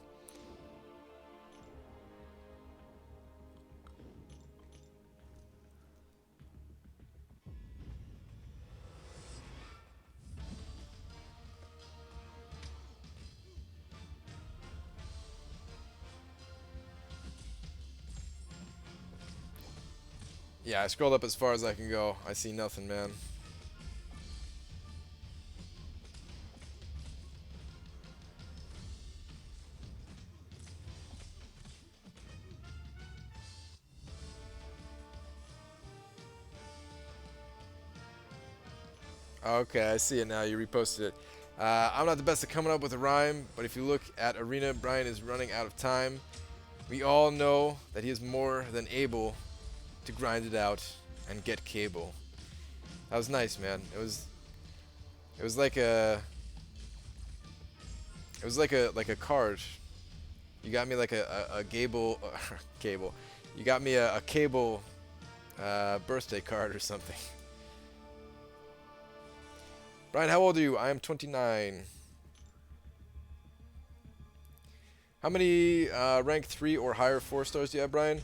Yeah, I scrolled up as far as I can go. I see nothing, man. Okay, I see it now. You reposted it. I'm not the best at coming up with a rhyme, but if you look at Arena, Brian is running out of time. We all know that he is more than able to grind it out and get cable. That was nice, man. It was like a like a card. You got me like a Gable cable. You got me a cable birthday card or something. Brian, how old are you? I am 29. How many rank 3 or higher 4 stars do you have, Brian?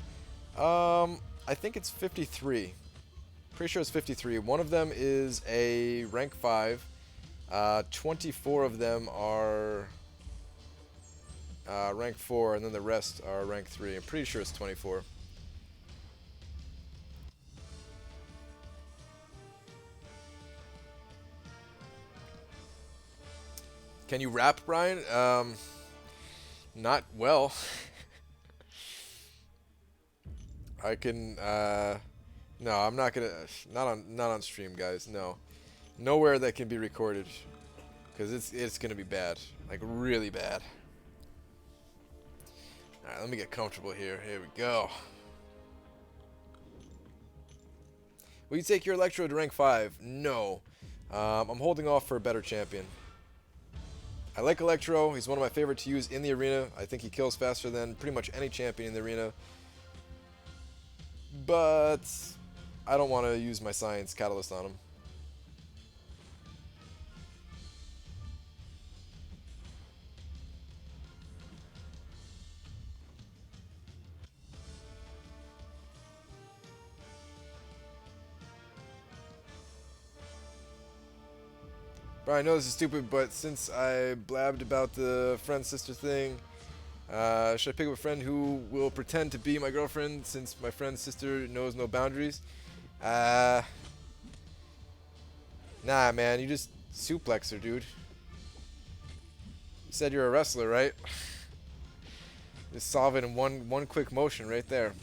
I think it's 53. Pretty sure it's 53. One of them is a rank 5. 24 of them are rank 4, and then the rest are rank 3. I'm pretty sure it's 24. Can you rap, Brian? Not well. I can. No, I'm not gonna. Not on stream, guys. No, nowhere that can be recorded, because it's gonna be bad, like really bad. All right, let me get comfortable here. Here we go. Will you take your Electro to rank 5? No. I'm holding off for a better champion. I like Electro. He's one of my favorite to use in the arena. I think he kills faster than pretty much any champion in the arena. But I don't want to use my Science Catalyst on him. But I know this is stupid, but since I blabbed about the friend-sister thing, should I pick up a friend who will pretend to be my girlfriend since my friend's sister knows no boundaries? Nah, man, you just suplex her, dude. You said you're a wrestler, right? Just solve it in one quick motion right there.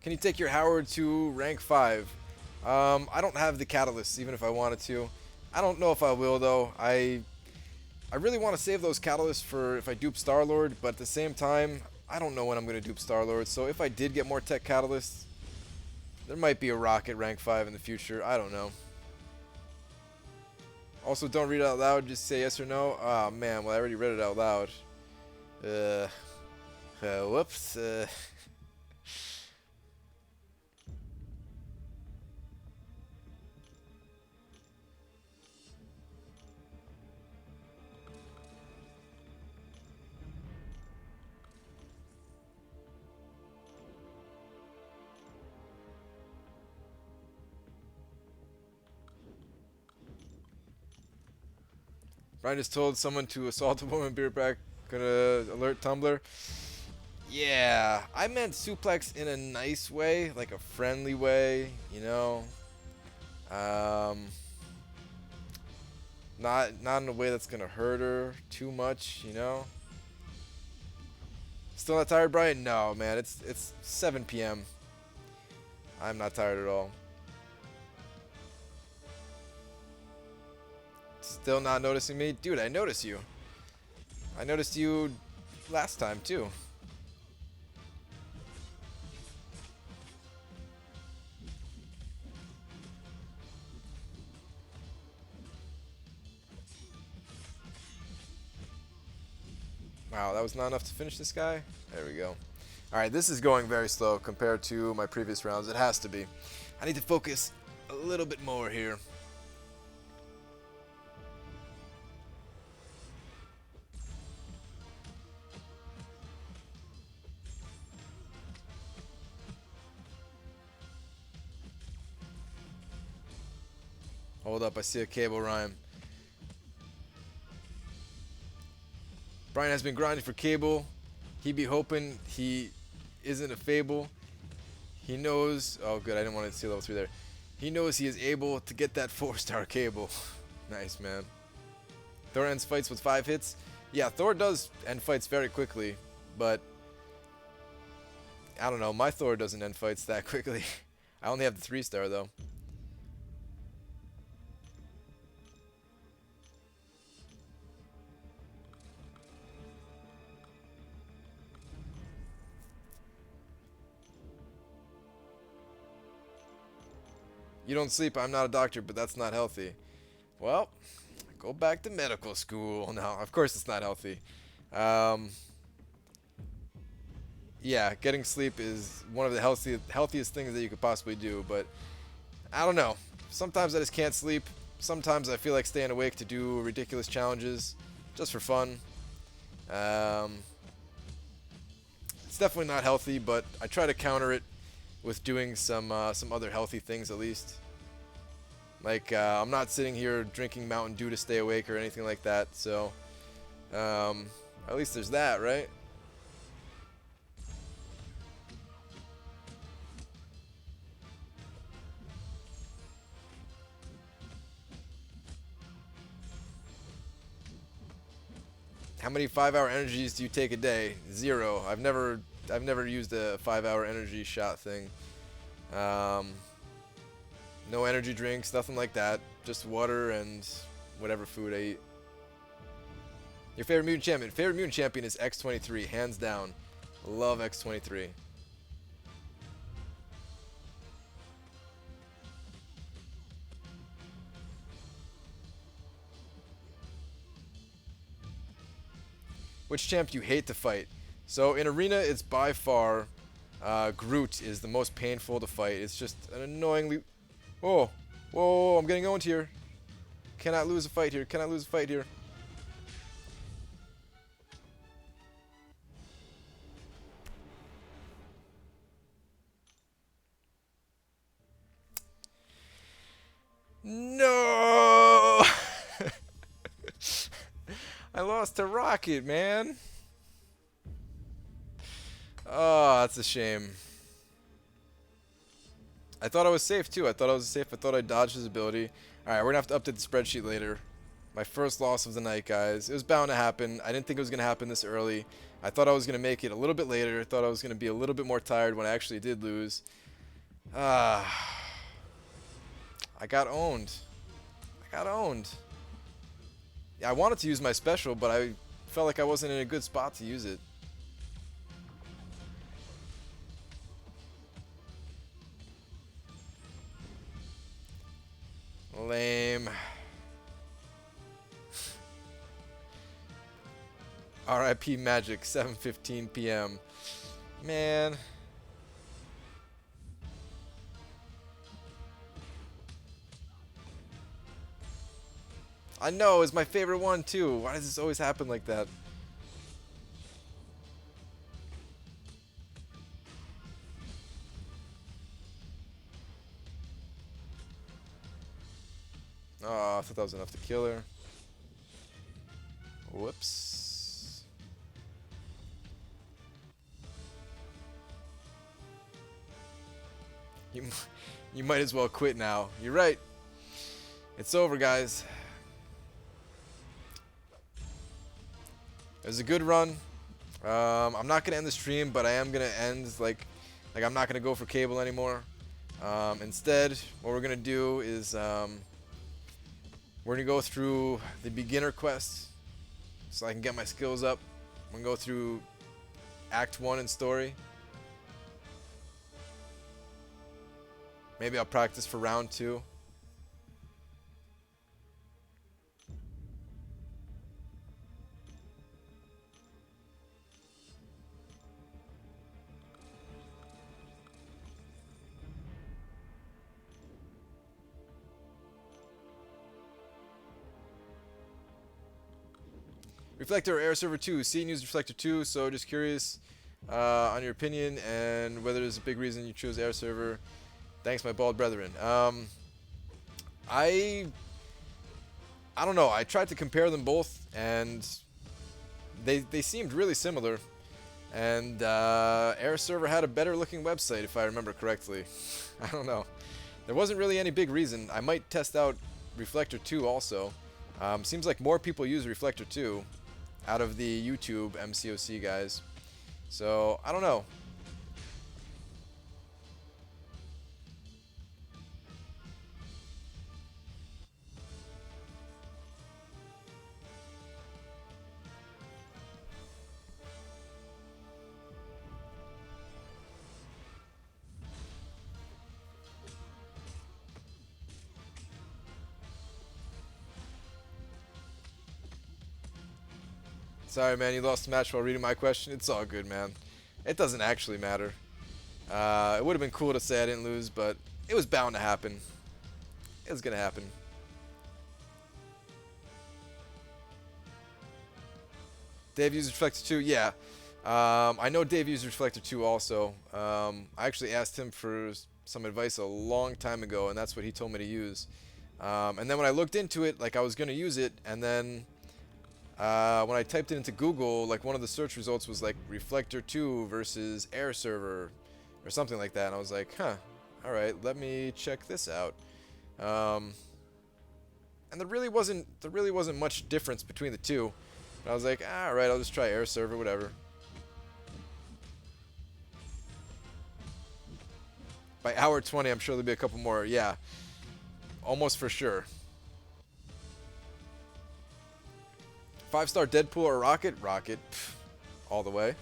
Can you take your Howard to rank 5? I don't have the catalysts, even if I wanted to. I don't know if I will, though. I really want to save those catalysts for if I dupe Star-Lord, but at the same time, I don't know when I'm going to dupe Star-Lord. So if I did get more tech catalysts, there might be a Rocket rank 5 in the future. I don't know. Also, don't read it out loud. Just say yes or no. Oh, man. Well, I already read it out loud. Whoops. Brian just told someone to assault a woman beer back. Gonna alert Tumblr. Yeah, I meant suplex in a nice way, like a friendly way, you know. Um, not in a way that's gonna hurt her too much, you know. Still not tired, Brian? No, man. It's 7 p.m. I'm not tired at all. Still not noticing me? Dude, I noticed you. I noticed you last time, too. Wow, that was not enough to finish this guy? There we go. Alright, this is going very slow compared to my previous rounds. It has to be. I need to focus a little bit more here. Hold up, I see a cable rhyme. Brian has been grinding for cable. He be hoping he isn't a fable. He knows. Oh, good. I didn't want to see level 3 there. He knows he is able to get that 4-star cable. Nice, man. Thor ends fights with 5 hits. Yeah, Thor does end fights very quickly, but I don't know. My Thor doesn't end fights that quickly. I only have the 3-star though. You don't sleep. I'm not a doctor, but that's not healthy. Well, go back to medical school. No, of course it's not healthy. Yeah, getting sleep is one of the healthiest things that you could possibly do, but I don't know. Sometimes I just can't sleep. Sometimes I feel like staying awake to do ridiculous challenges just for fun. It's definitely not healthy, but I try to counter it with doing some other healthy things at least. Like I'm not sitting here drinking Mountain Dew to stay awake or anything like that. So at least there's that, right? How many 5-hour energies do you take a day? 0. I've never used a 5-hour energy shot thing. No energy drinks, nothing like that. Just water and whatever food I eat. Your favorite mutant champion? Favorite mutant champion is X-23, hands down. Love X-23. Which champ do you hate to fight? So in Arena, it's by far Groot is the most painful to fight. It's just an annoyingly... Whoa, whoa, I'm getting owned here. Cannot lose a fight here. Cannot lose a fight here. No! I lost to Rocket, man. Oh, that's a shame. I thought I was safe too. I thought I was safe. I thought I dodged his ability. Alright, we're gonna have to update the spreadsheet later. My first loss of the night, guys. It was bound to happen. I didn't think it was gonna happen this early. I thought I was gonna make it a little bit later. I thought I was gonna be a little bit more tired when I actually did lose. I got owned. I got owned. Yeah, I wanted to use my special, but I felt like I wasn't in a good spot to use it. Lame. RIP Magic, 7:15 p.m. Man. I know, it's my favorite one too. Why does this always happen like that? Oh, I thought that was enough to kill her. Whoops. You might as well quit now. You're right. It's over, guys. It was a good run. I'm not gonna end the stream, but I am gonna end like I'm not gonna go for cable anymore. Instead, what we're gonna do is we're gonna go through the beginner quest, so I can get my skills up. I'm gonna go through Act 1 in story. Maybe I'll practice for round 2. Reflector or Air Server 2. Seen used Reflector 2, so just curious on your opinion and whether there's a big reason you chose Air Server. Thanks, my bald brethren. I I don't know. I tried to compare them both, and they seemed really similar. And Air Server had a better looking website, if I remember correctly. I don't know. There wasn't really any big reason. I might test out Reflector 2 also. Seems like more people use Reflector 2 out of the YouTube MCOC guys. So, I don't know. Sorry, man, you lost the match while reading my question. It's all good, man. It doesn't actually matter. It would have been cool to say I didn't lose, but it was bound to happen. It was going to happen. Dave used Reflector 2? Yeah. I know Dave used Reflector 2 also. I actually asked him for some advice a long time ago, and that's what he told me to use. And then when I looked into it, like I was going to use it, and then when I typed it into Google, like one of the search results was like Reflector 2 versus Air Server or something like that. And I was like, huh, all right, let me check this out. And there really wasn't much difference between the two. But I was like, all right, I'll just try Air Server, whatever. By hour 20, I'm sure there'll be a couple more. Yeah, almost for sure. 5-star Deadpool or Rocket? Rocket. Pff, all the way.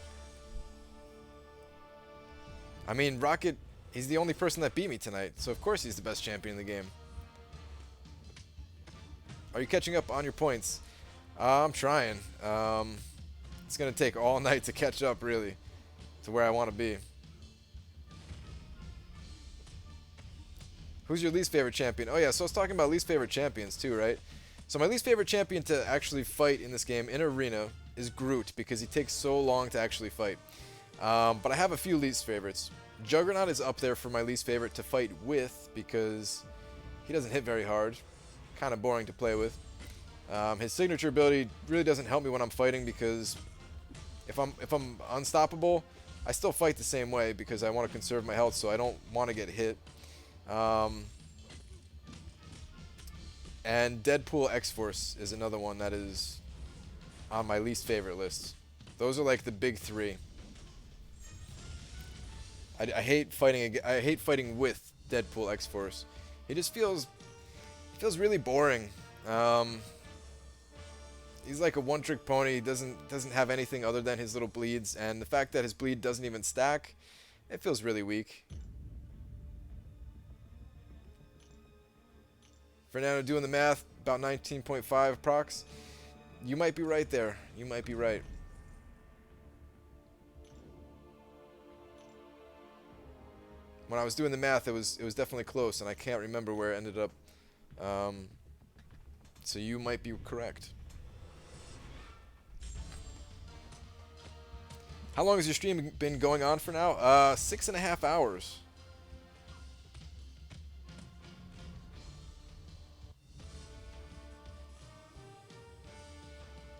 I mean, Rocket, he's the only person that beat me tonight, so of course he's the best champion in the game. Are you catching up on your points? I'm trying. It's going to take all night to catch up, really, to where I want to be. Who's your least favorite champion? Oh, yeah, so I was talking about least favorite champions, too, right? So my least favorite champion to actually fight in this game, in Arena, is Groot, because he takes so long to actually fight. But I have a few least favorites. Juggernaut is up there for my least favorite to fight with, because he doesn't hit very hard. Kind of boring to play with. His signature ability really doesn't help me when I'm fighting, because if I'm unstoppable, I still fight the same way, because I want to conserve my health, so I don't want to get hit. And Deadpool X-Force is another one that is on my least favorite list. Those are like the big three. I hate fighting. I hate fighting with Deadpool X-Force. He just feels really boring. He's like a one-trick pony. He doesn't have anything other than his little bleeds, and the fact that his bleed doesn't even stack, it feels really weak. Fernando doing the math, about 19.5 procs. You might be right there. You might be right. When I was doing the math, it was definitely close, and I can't remember where it ended up. So you might be correct. How long has your stream been going on for now? 6.5 hours.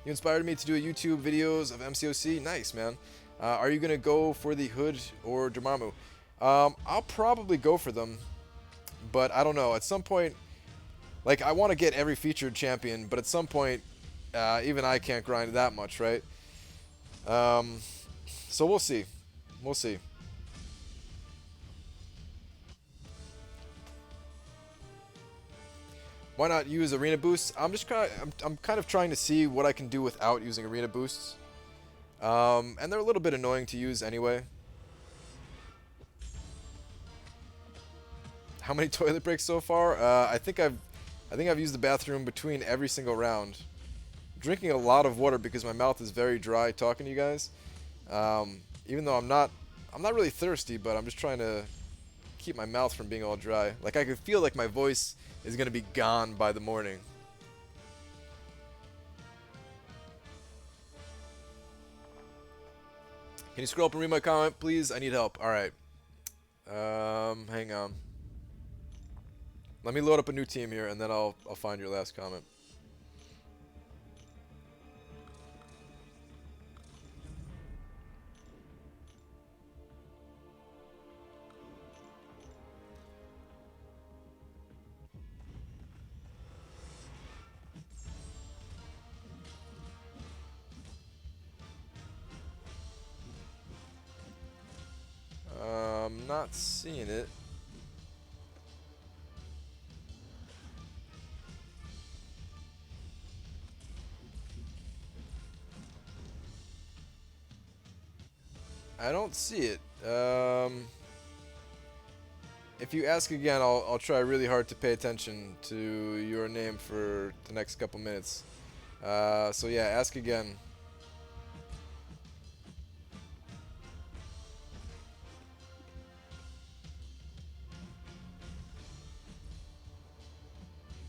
You inspired me to do a YouTube videos of MCOC. Nice, man. Are you going to go for the Hood or Dormammu? I'll probably go for them, but I don't know. At some point, like, I want to get every featured champion, but at some point, even I can't grind that much, right? So we'll see. We'll see. Why not use arena boosts? I'm kind of trying to see what I can do without using arena boosts. And they're a little bit annoying to use anyway. How many toilet breaks so far? I think I've used the bathroom between every single round. I'm drinking a lot of water because my mouth is very dry talking to you guys. Even though I'm not really thirsty, but I'm just trying to keep my mouth from being all dry. Like, I could feel like my voice is gonna be gone by the morning. Can you scroll up and read my comment, please? I need help. All right. Hang on. Let me load up a new team here, and then I'll find your last comment. Not seeing it. I don't see it. If you ask again, I'll try really hard to pay attention to your name for the next couple minutes. So yeah, ask again.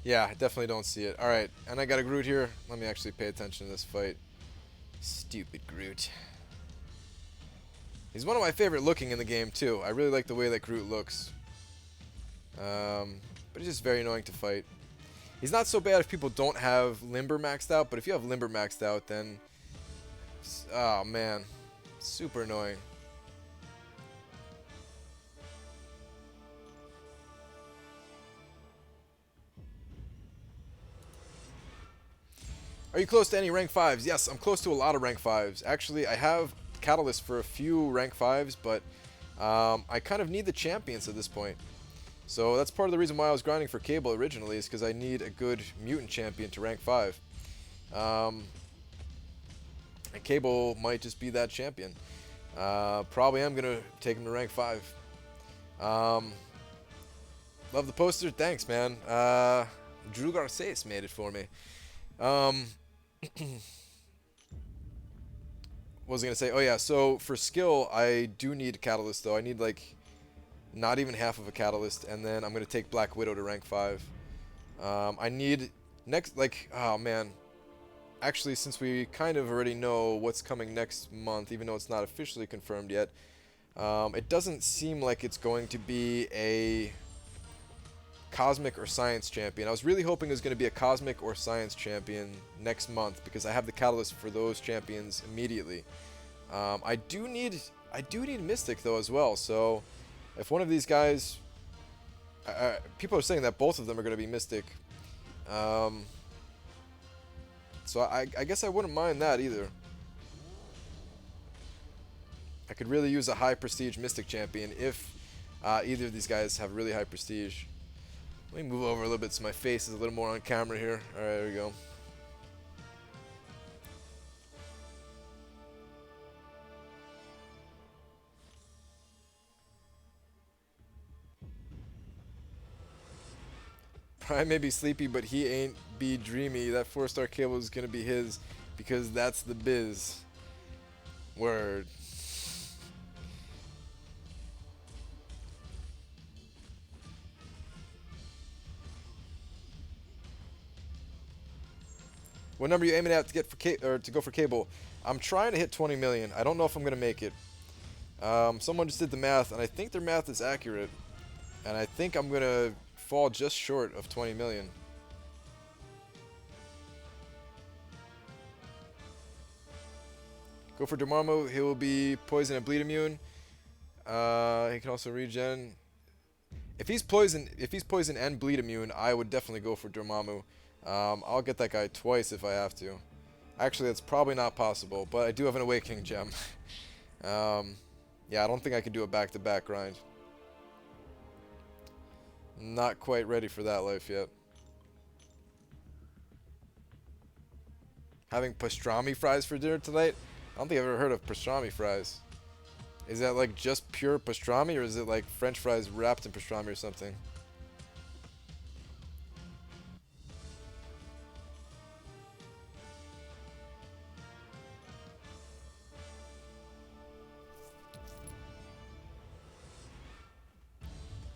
Yeah, I definitely don't see it. Alright, and I got a Groot here. Let me actually pay attention to this fight. Stupid Groot. He's one of my favorite looking in the game, too. I really like the way that Groot looks. But he's just very annoying to fight. He's not so bad if people don't have Limber maxed out, but if you have Limber maxed out, then... Oh, man. Super annoying. Are you close to any rank 5s? Yes, I'm close to a lot of rank 5s. Actually, I have Catalyst for a few rank 5s, but I kind of need the champions at this point. So that's part of the reason why I was grinding for Cable originally, is because I need a good mutant champion to rank 5. And Cable might just be that champion. Probably am going to take him to rank 5. Love the poster. Thanks, man. Drew Garces made it for me. What was I going to say? Oh, yeah. So for skill, I do need Catalyst, though. I need, like, not even half of a Catalyst. And then I'm going to take Black Widow to rank 5. I need next, like, oh, man. Actually, since we kind of already know what's coming next month, even though it's not officially confirmed yet, it doesn't seem like it's going to be a Cosmic or Science champion. I was really hoping it was going to be a Cosmic or Science champion next month because I have the catalyst for those champions immediately. I do need Mystic though as well. So if one of these guys, people are saying that both of them are going to be Mystic. So I guess I wouldn't mind that either. I could really use a high prestige Mystic champion if either of these guys have really high prestige. Let me move over a little bit so my face is a little more on camera here. Alright, there we go. Prime may be sleepy, but he ain't be dreamy. That 4-star Cable is going to be his because that's the biz. Word. What number are you aiming at to get for to go for Cable? I'm trying to hit 20 million. I don't know if I'm gonna make it. Someone just did the math, and I think their math is accurate. And I think I'm gonna fall just short of 20 million. Go for Dormammu. He will be poison and bleed immune. He can also regen. If he's poison and bleed immune, I would definitely go for Dormammu. I'll get that guy twice if I have to. Actually, that's probably not possible, but I do have an Awakening Gem. Yeah, I don't think I could do a back-to-back grind. Not quite ready for that life yet. Having pastrami fries for dinner tonight? I don't think I've ever heard of pastrami fries. Is that like just pure pastrami, or is it like French fries wrapped in pastrami or something?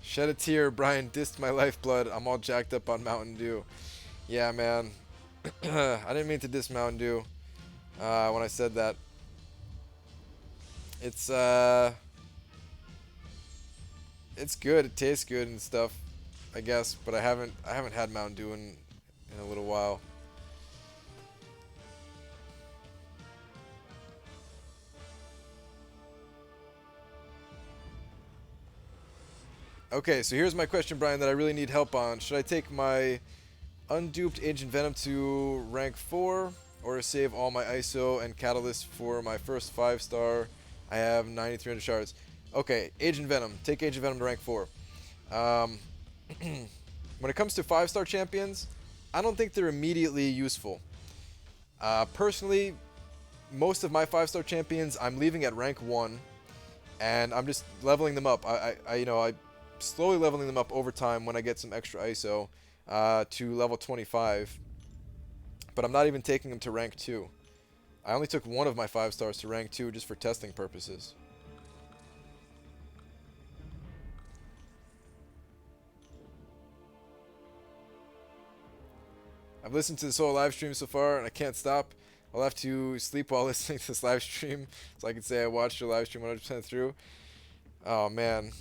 Shed a tear, Brian dissed my lifeblood. I'm all jacked up on Mountain Dew. Yeah, man. I didn't mean to diss Mountain Dew when I said that. It's good. It tastes good and stuff. I guess, but I haven't had Mountain Dew in a little while. Okay, so here's my question, Brian, that I really need help on. Should I take my unduped Ancient Venom to rank 4, or save all my ISO and Catalyst for my first 5-star? I have 9,300 shards. Okay, Agent Venom. Take Agent Venom to rank 4. Um, when it comes to 5-star champions, I don't think they're immediately useful. Personally, most of my 5-star champions I'm leaving at rank 1, and I'm just leveling them up. I slowly leveling them up over time when I get some extra ISO to level 25. But I'm not even taking them to rank 2. I only took one of my 5-stars to rank 2 just for testing purposes. I've listened to this whole live stream so far, and I can't stop. I'll have to sleep while listening to this live stream, so I can say I watched your live stream 100% through. Oh, man.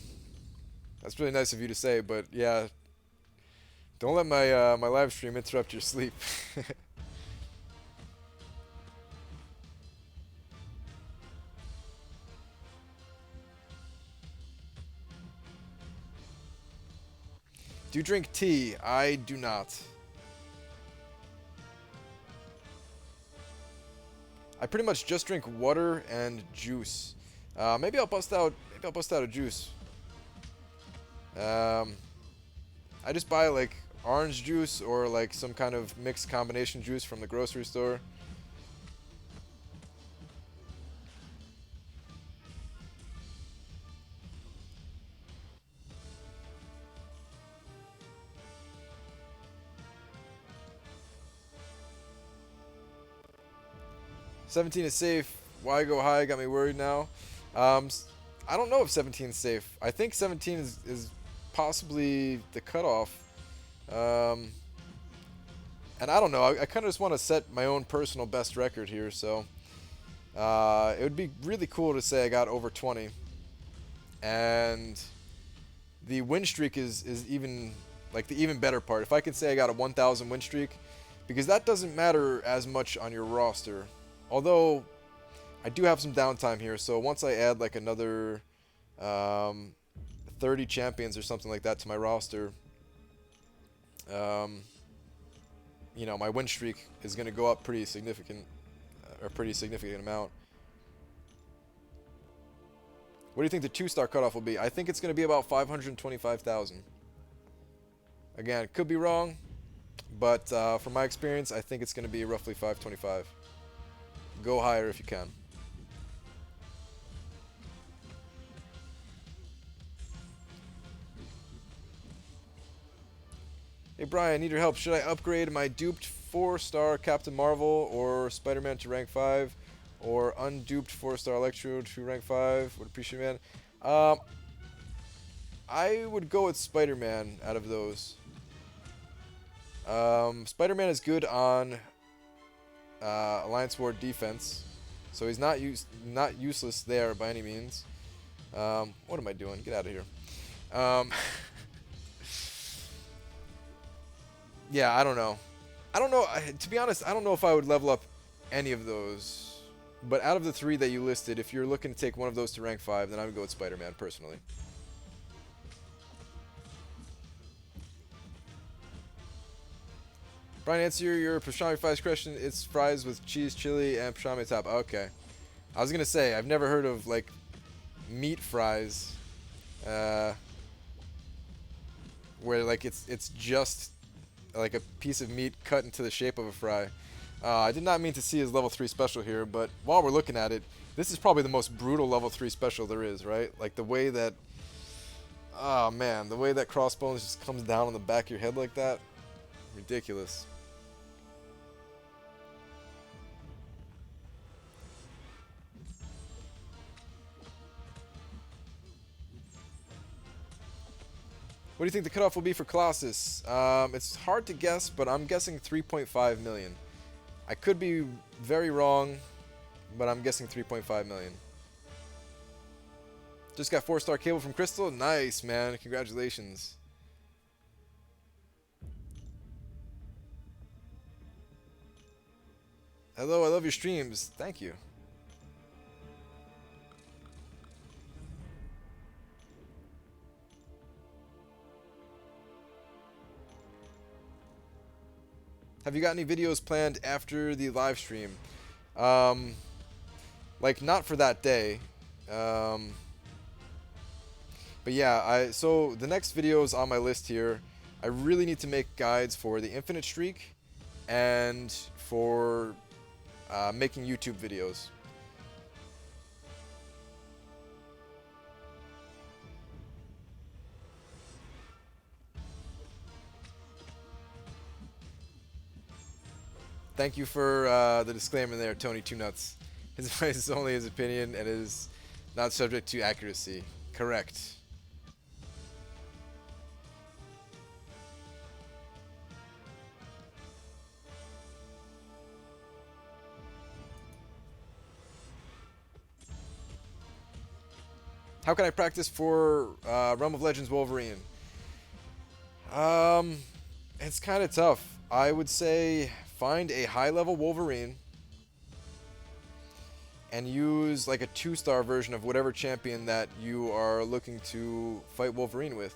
That's really nice of you to say, but yeah. Don't let my my live stream interrupt your sleep. Do you drink tea? I do not. I pretty much just drink water and juice. Maybe I'll bust out a juice. I just buy like orange juice or like some kind of mixed combination juice from the grocery store. "17 is safe. Why go high? Got me worried now." I don't know if 17 is safe. I think 17 is possibly the cutoff. And I don't know. I kind of just want to set my own personal best record here. So it would be really cool to say I got over 20. And the win streak is even like the even better part. If I could say I got a 1,000 win streak, because that doesn't matter as much on your roster. Although I do have some downtime here, so once I add like another 30 champions or something like that to my roster, you know, my win streak is going to go up pretty significant amount. What do you think the 2-star cutoff will be? I think it's going to be about 525,000. Again, could be wrong, but from my experience, I think it's going to be roughly 525. Go higher if you can. Hey Brian, I need your help. Should I upgrade my duped 4-star Captain Marvel or Spider-Man to rank 5? Or unduped 4-star Electro to rank 5? Would appreciate it, man. I would go with Spider-Man out of those. Spider-Man is good on Alliance Ward defense, so he's not useless there by any means. What am I doing? Get out of here. Yeah, I don't know. To be honest, I don't know if I would level up any of those. But out of the 3 that you listed, if you're looking to take one of those to rank 5, then I would go with Spider-Man personally. Brian, answer your pastrami fries question. It's fries with cheese, chili, and pastrami top. Okay. I was gonna say, I've never heard of like meat fries, where like it's just like a piece of meat cut into the shape of a fry. I did not mean to see his level 3 special here, but while we're looking at it, this is probably the most brutal level 3 special there is, right? Like the way that, oh man, the way that Crossbones just comes down on the back of your head like that, ridiculous. What do you think the cutoff will be for Colossus? It's hard to guess, but I'm guessing 3.5 million. I could be very wrong, but I'm guessing 3.5 million. Just got 4-star cable from Crystal. Nice, man. Congratulations. Hello, I love your streams. Thank you. Have you got any videos planned after the live stream? Um, like not for that day. Um, but yeah, so the next videos on my list here, I really need to make guides for the Infinite Streak and for making YouTube videos. Thank you for the disclaimer there, Tony Two Nuts. His advice is only his opinion and is not subject to accuracy. Correct. How can I practice for Realm of Legends Wolverine? Um, it's kind of tough. I would say find a high-level Wolverine and use like a 2-star version of whatever champion that you are looking to fight Wolverine with.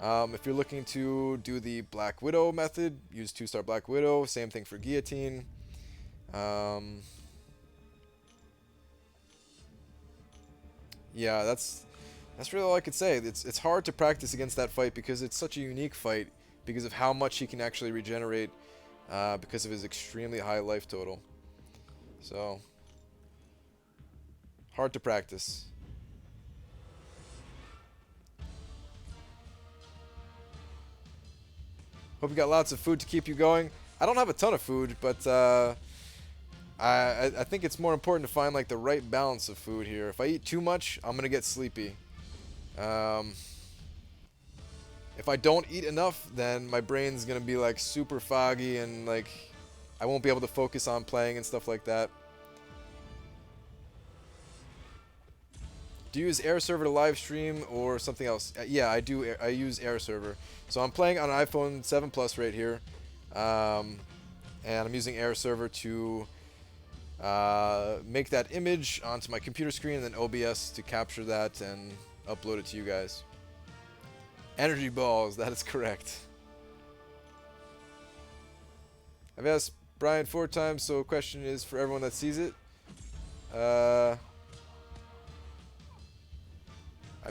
If you're looking to do the Black Widow method, use 2-star Black Widow. Same thing for Guillotine. Yeah, that's really all I could say. It's hard to practice against that fight because it's such a unique fight because of how much he can actually regenerate because of his extremely high life total. So, hard to practice. Hope you got lots of food to keep you going. I don't have a ton of food, but I think it's more important to find like the right balance of food here. If I eat too much, I'm gonna get sleepy. If I don't eat enough, then my brain's gonna be like super foggy and like I won't be able to focus on playing and stuff like that. Do you use Air Server to live stream or something else? Yeah, I do. I use Air Server. So I'm playing on an iPhone 7 Plus right here, and I'm using Air Server to make that image onto my computer screen and then OBS to capture that and upload it to you guys. Energy balls, that is correct. I've asked Brian 4 times, so question is for everyone that sees it. I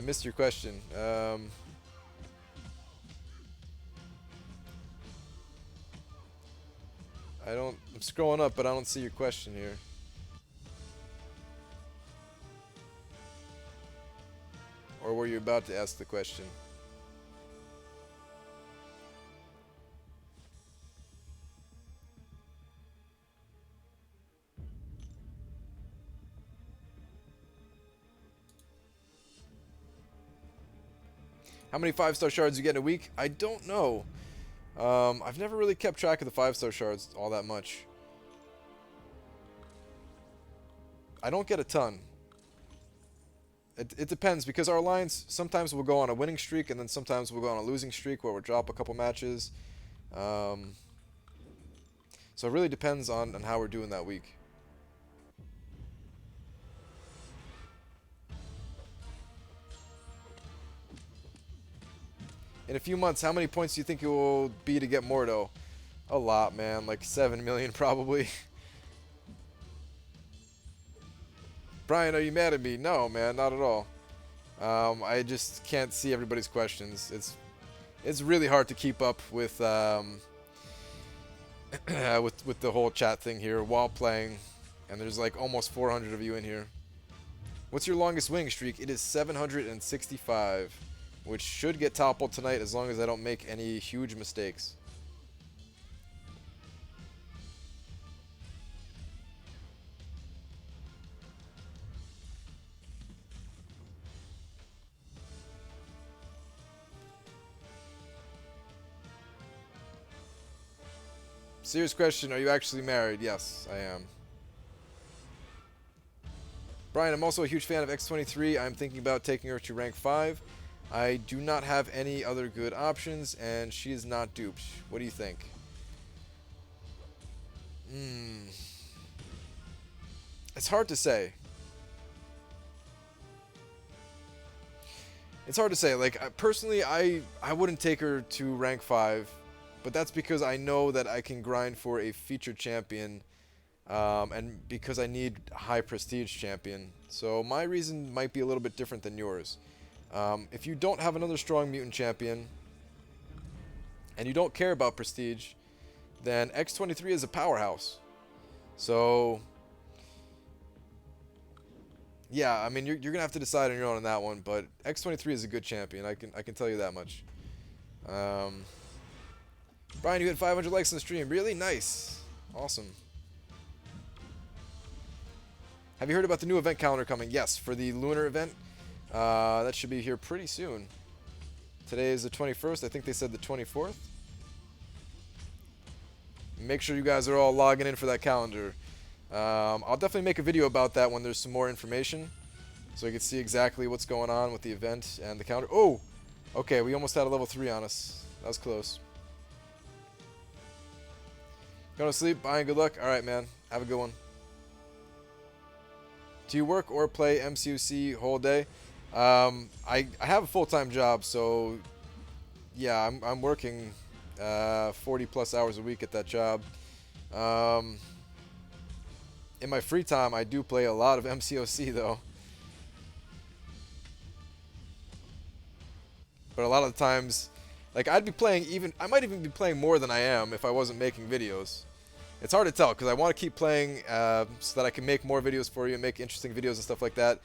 missed your question. I'm scrolling up, but I don't see your question here. Or were you about to ask the question? How many 5-star shards you get in a week? I don't know. I've never really kept track of the 5-star shards all that much. I don't get a ton. It depends because our lines sometimes will go on a winning streak and then sometimes we'll go on a losing streak where we'll drop a couple matches. So it really depends on how we're doing that week. In a few months, how many points do you think it will be to get Mordo? A lot, man. Like 7 million probably. Brian, are you mad at me? No, man, not at all. I just can't see everybody's questions. It's really hard to keep up with with the whole chat thing here while playing, and there's like almost 400 of you in here. What's your longest winning streak? It is 765, which should get toppled tonight as long as I don't make any huge mistakes. Serious question, are you actually married? Yes, I am. Brian, I'm also a huge fan of X23. I'm thinking about taking her to rank 5. I do not have any other good options, and she is not duped. What do you think? It's hard to say. It's hard to say. Like, personally, I wouldn't take her to rank 5, but that's because I know that I can grind for a featured champion, and because I need high prestige champion. So my reason might be a little bit different than yours. If you don't have another strong mutant champion, and you don't care about prestige, then X23 is a powerhouse. So yeah, I mean, you're gonna have to decide on your own on that one, but X23 is a good champion. I can tell you that much. Brian, you hit 500 likes on the stream. Really nice, awesome. Have you heard about the new event calendar coming? Yes, for the lunar event. That should be here pretty soon. Today is the 21st. I think they said the 24th. Make sure you guys are all logging in for that calendar. I'll definitely make a video about that when there's some more information, so you can see exactly what's going on with the event and the calendar. Oh, okay, we almost had a level 3 on us. That was close. Going to sleep. Bye and good luck. All right, man. Have a good one. Do you work or play MCUC whole day? I have a full-time job, so yeah, I'm working 40 plus hours a week at that job. In my free time, I do play a lot of MCOC though. But a lot of the times, like I might even be playing more than I am if I wasn't making videos. It's hard to tell because I want to keep playing so that I can make more videos for you and make interesting videos and stuff like that.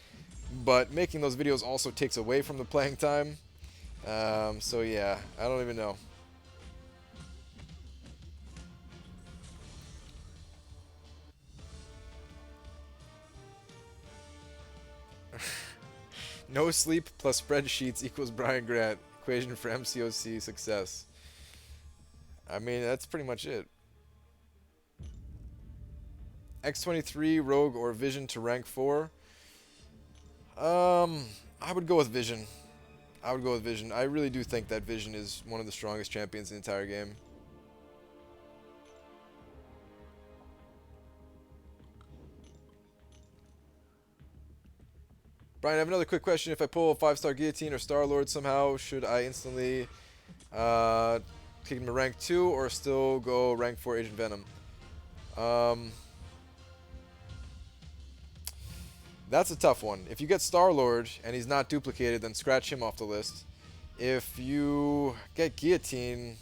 But making those videos also takes away from the playing time. So yeah, I don't even know. No sleep plus spreadsheets equals Brian Grant. Equation for MCOC success. I mean, that's pretty much it. X23, Rogue, or Vision to rank 4? I would go with Vision. I would go with Vision. I really do think that Vision is one of the strongest champions in the entire game. Brian, I have another quick question. If I pull a 5-star Guillotine or Star-Lord somehow, should I instantly kick him to rank 2 or still go rank 4 Agent Venom? That's a tough one. If you get Star-Lord and he's not duplicated, then scratch him off the list. If you get Guillotine,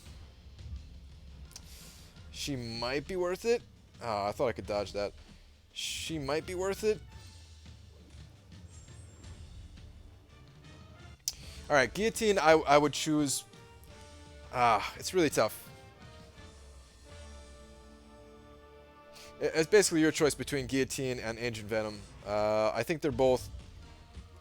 she might be worth it. I thought I could dodge that. She might be worth it. Alright, Guillotine I would choose. It's really tough. It's basically your choice between Guillotine and Agent Venom. I think they're both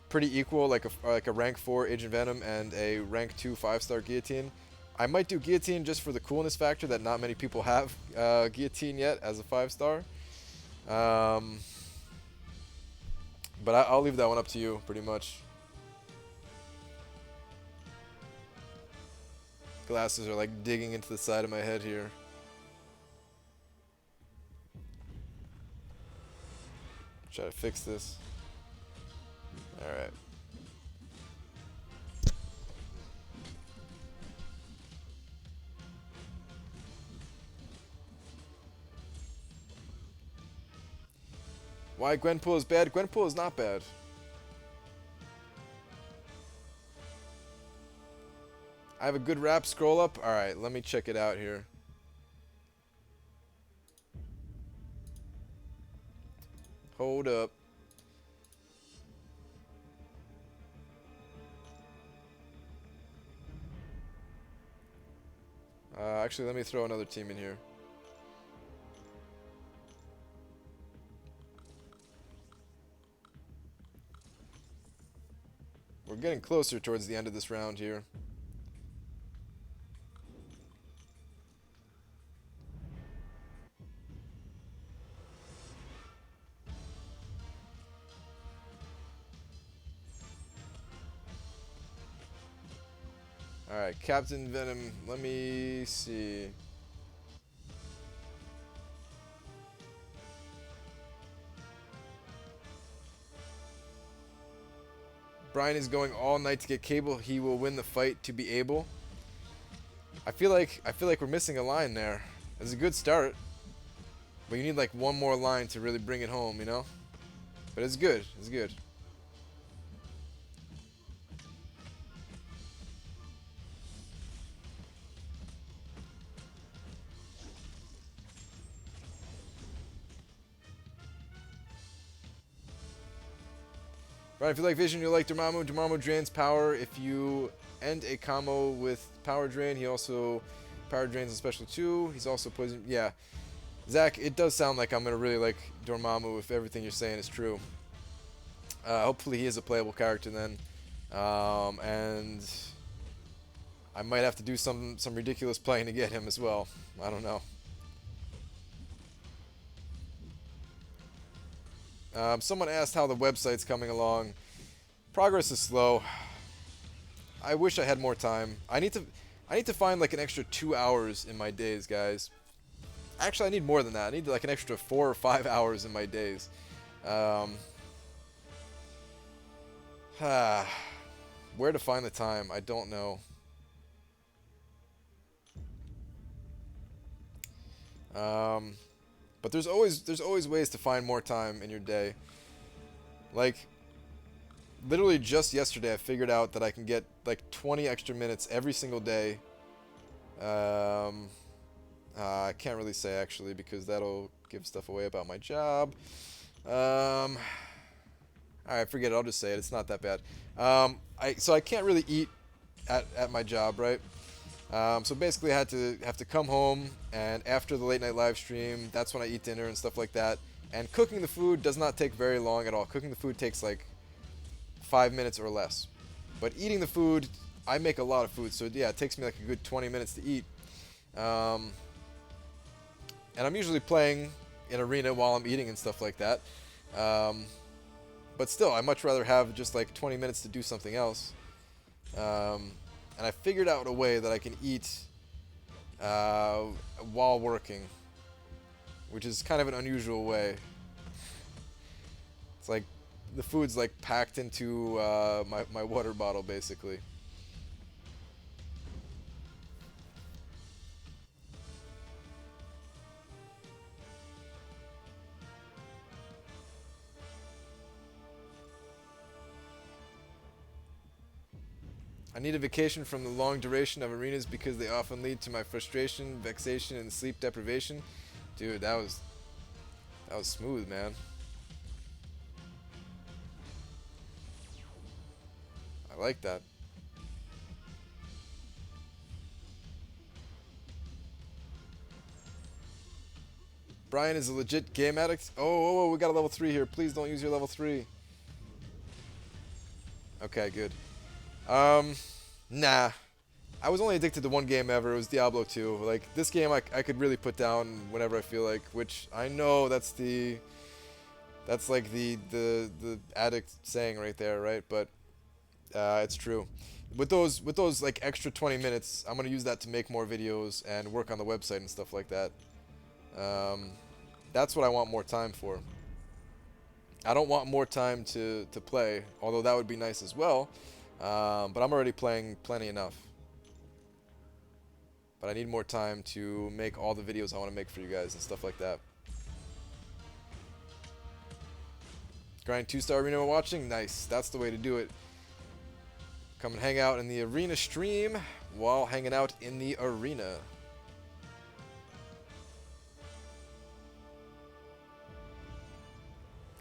pretty equal, like a rank 4 Agent Venom and a rank 2 5-star Guillotine. I might do Guillotine just for the coolness factor that not many people have Guillotine yet as a 5-star. But I'll leave that one up to you, pretty much. Glasses are like digging into the side of my head here. Try to fix this. Alright. Why Gwenpool is bad? Gwenpool is not bad. I have a good rap scroll up. Alright, let me check it out here. Hold up. Actually, let me throw another team in here. We're getting closer towards the end of this round here. Alright, Captain Venom, let me see. Brian is going all night to get cable. He will win the fight to be able. I feel like we're missing a line there. It's a good start, but you need like one more line to really bring it home, you know? But it's good. It's good. Right, if you like Vision, you'll like Dormammu. Dormammu drains power if you end a combo with Power Drain. He also Power Drains on special too. He's also poison. Yeah. Zach, it does sound like I'm going to really like Dormammu if everything you're saying is true. Hopefully he is a playable character then. And I might have to do some ridiculous playing to get him as well. I don't know. Someone asked how the website's coming along. Progress is slow. I wish I had more time. I need to find like an extra 2 hours in my days, guys. Actually, I need more than that. I need like an extra 4 or 5 hours in my days. Where to find the time? I don't know. But there's always ways to find more time in your day. Like, literally just yesterday I figured out that I can get like 20 extra minutes every single day. I can't really say actually because that'll give stuff away about my job. Alright, forget it. I'll just say it. It's not that bad. So I can't really eat at my job, right? So basically, I have to come home, and after the late night live stream, that's when I eat dinner and stuff like that. And cooking the food does not take very long at all. Cooking the food takes like 5 minutes or less. But eating the food, I make a lot of food, so yeah, it takes me like a good 20 minutes to eat. And I'm usually playing in Arena while I'm eating and stuff like that. But still, I much rather have just like 20 minutes to do something else. And I figured out a way that I can eat while working, which is kind of an unusual way. It's like the food's like packed into my water bottle, basically. I need a vacation from the long duration of arenas because they often lead to my frustration, vexation, and sleep deprivation. Dude, that was smooth, man. I like that. Brian is a legit game addict. Oh, we got a level 3 here. Please don't use your level 3. Okay, good. Nah. I was only addicted to one game ever. It was Diablo 2. Like, this game I could really put down whenever I feel like, which I know that's like the addict saying right there, right? But it's true. With those like extra 20 minutes, I'm going to use that to make more videos and work on the website and stuff like that. That's what I want more time for. I don't want more time to play, although that would be nice as well. But I'm already playing plenty enough. But I need more time to make all the videos I want to make for you guys and stuff like that. Grind 2-star arena while watching? Nice. That's the way to do it. Come and hang out in the arena stream while hanging out in the arena.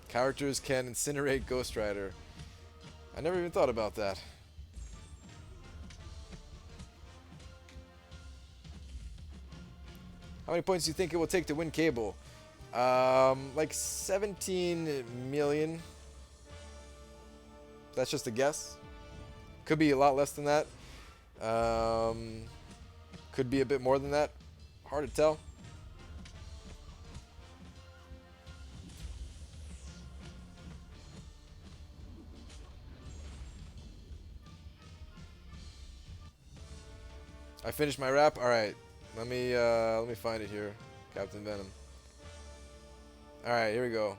Characters can incinerate Ghost Rider. I never even thought about that. How many points do you think it will take to win Cable? Like 17 million. That's just a guess. Could be a lot less than that. Could be a bit more than that. Hard to tell. I finished my rap. All right, let me find it here, Captain Venom. All right, here we go.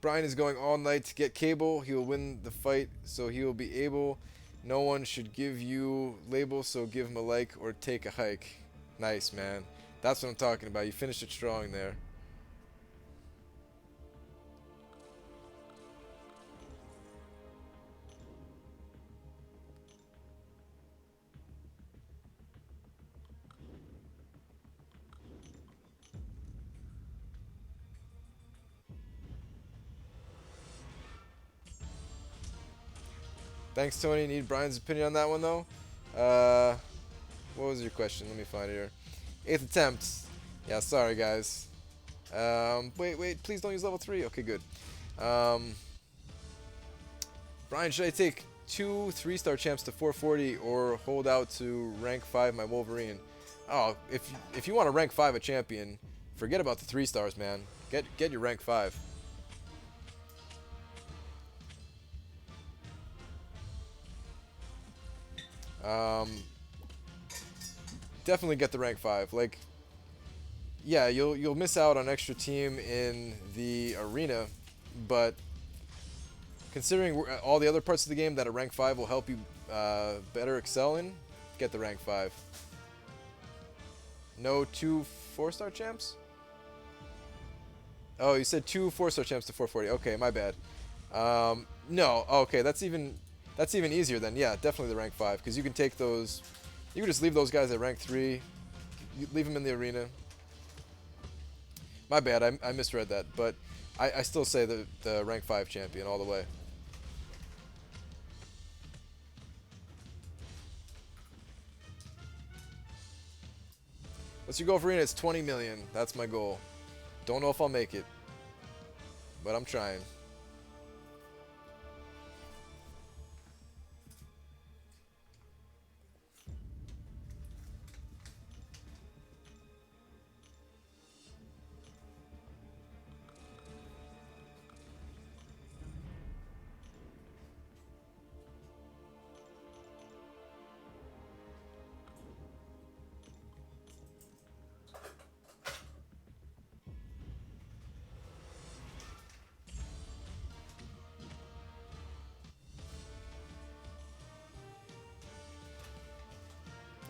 Brian is going all night to get Cable. He will win the fight, so he will be able. No one should give you label, so give him a like or take a hike. Nice, man. That's what I'm talking about. You finished it strong there. Thanks, Tony. Need Brian's opinion on that one, though. What was your question? Let me find it here. 8th attempt. Yeah, sorry, guys. Wait. Please don't use level 3. Okay, good. Brian, should I take 2 3-star champs to 440 or hold out to rank 5 my Wolverine? Oh, if you want to rank 5 a champion, forget about the 3 stars, man. Get your rank 5. Definitely get the rank 5. Like, yeah, you'll miss out on extra team in the arena, but considering all the other parts of the game that a rank 5 will help you better excel in, get the rank 5. No 2 4-star champs? Oh, you said 2 4-star champs to 440. Okay, my bad. No, okay, that's even easier then. Yeah, definitely the rank 5, because you can take those. You can just leave those guys at rank 3. You leave them in the arena. My bad, I misread that, but I still say the rank 5 champion all the way. What's your goal for arena? It's 20 million. That's my goal. Don't know if I'll make it, but I'm trying.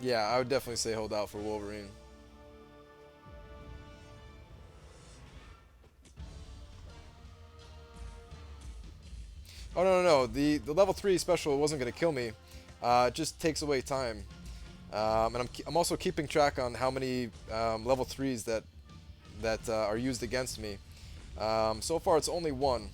Yeah, I would definitely say hold out for Wolverine. Oh, no. The level 3 special wasn't going to kill me. It just takes away time. And I'm also keeping track on how many level 3s that are used against me. So far, it's only 1.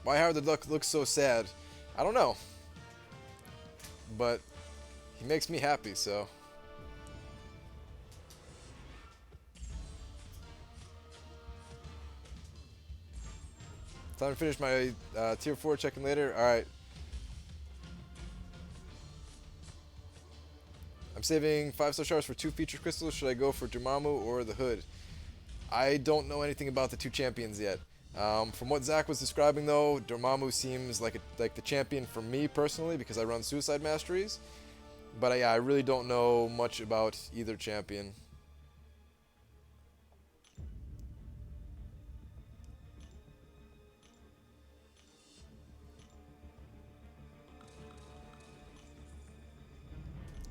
Why Howard the Duck looks so sad? I don't know. But he makes me happy, so. Time to finish my tier 4 check-in later. Alright. I'm saving 5-star shards for 2 feature crystals. Should I go for Dormammu or the Hood? I don't know anything about the 2 champions yet. From what Zach was describing, though, Dormammu seems like the champion for me personally because I run Suicide Masteries. But yeah, I really don't know much about either champion.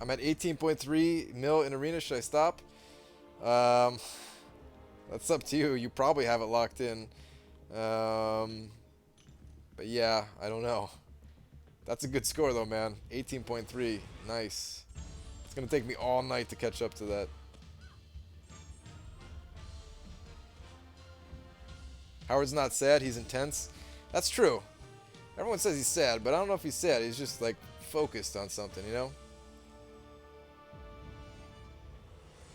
I'm at 18.3 mil in arena. Should I stop? That's up to you. You probably have it locked in. But yeah, I don't know. That's a good score though, man. 18.3. Nice. It's going to take me all night to catch up to that. Howard's not sad. He's intense. That's true. Everyone says he's sad, but I don't know if he's sad. He's just like focused on something, you know?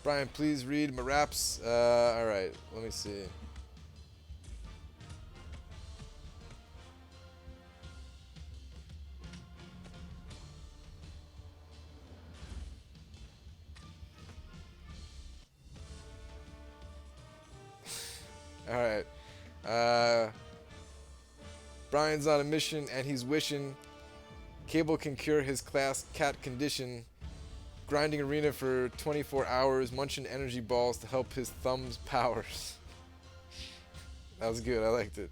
Brian, please read my raps. Alright, let me see. Alright. Brian's on a mission and he's wishing Cable can cure his class cat condition, grinding arena for 24 hours, munching energy balls to help his thumbs powers. That was good. I liked it.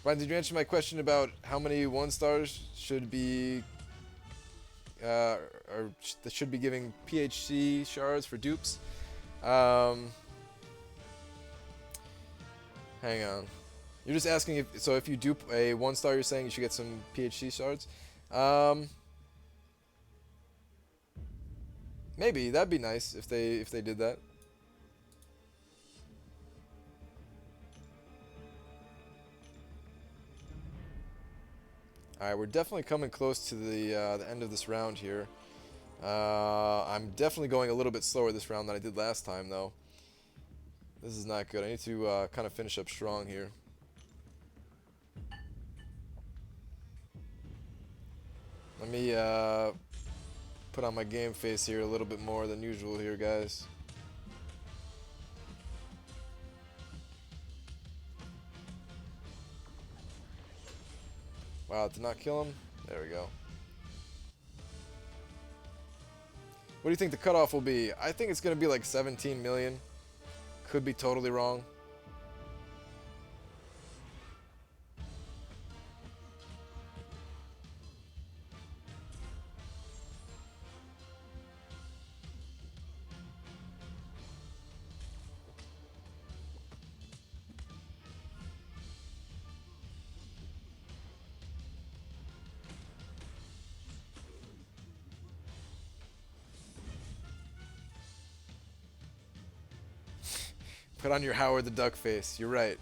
Ryan, did you answer my question about how many 1-stars should be, that should be giving PHC shards for dupes? Hang on. You're just asking if you dupe a 1-star, you're saying you should get some PHC shards? Maybe that'd be nice if they did that. Alright, we're definitely coming close to the end of this round here. I'm definitely going a little bit slower this round than I did last time, though. This is not good. I need to kind of finish up strong here. Let me put on my game face here a little bit more than usual here, guys. Wow, did not kill him? There we go. What do you think the cutoff will be? I think it's going to be like 17 million. Could be totally wrong. Put on your Howard the Duck face. You're right.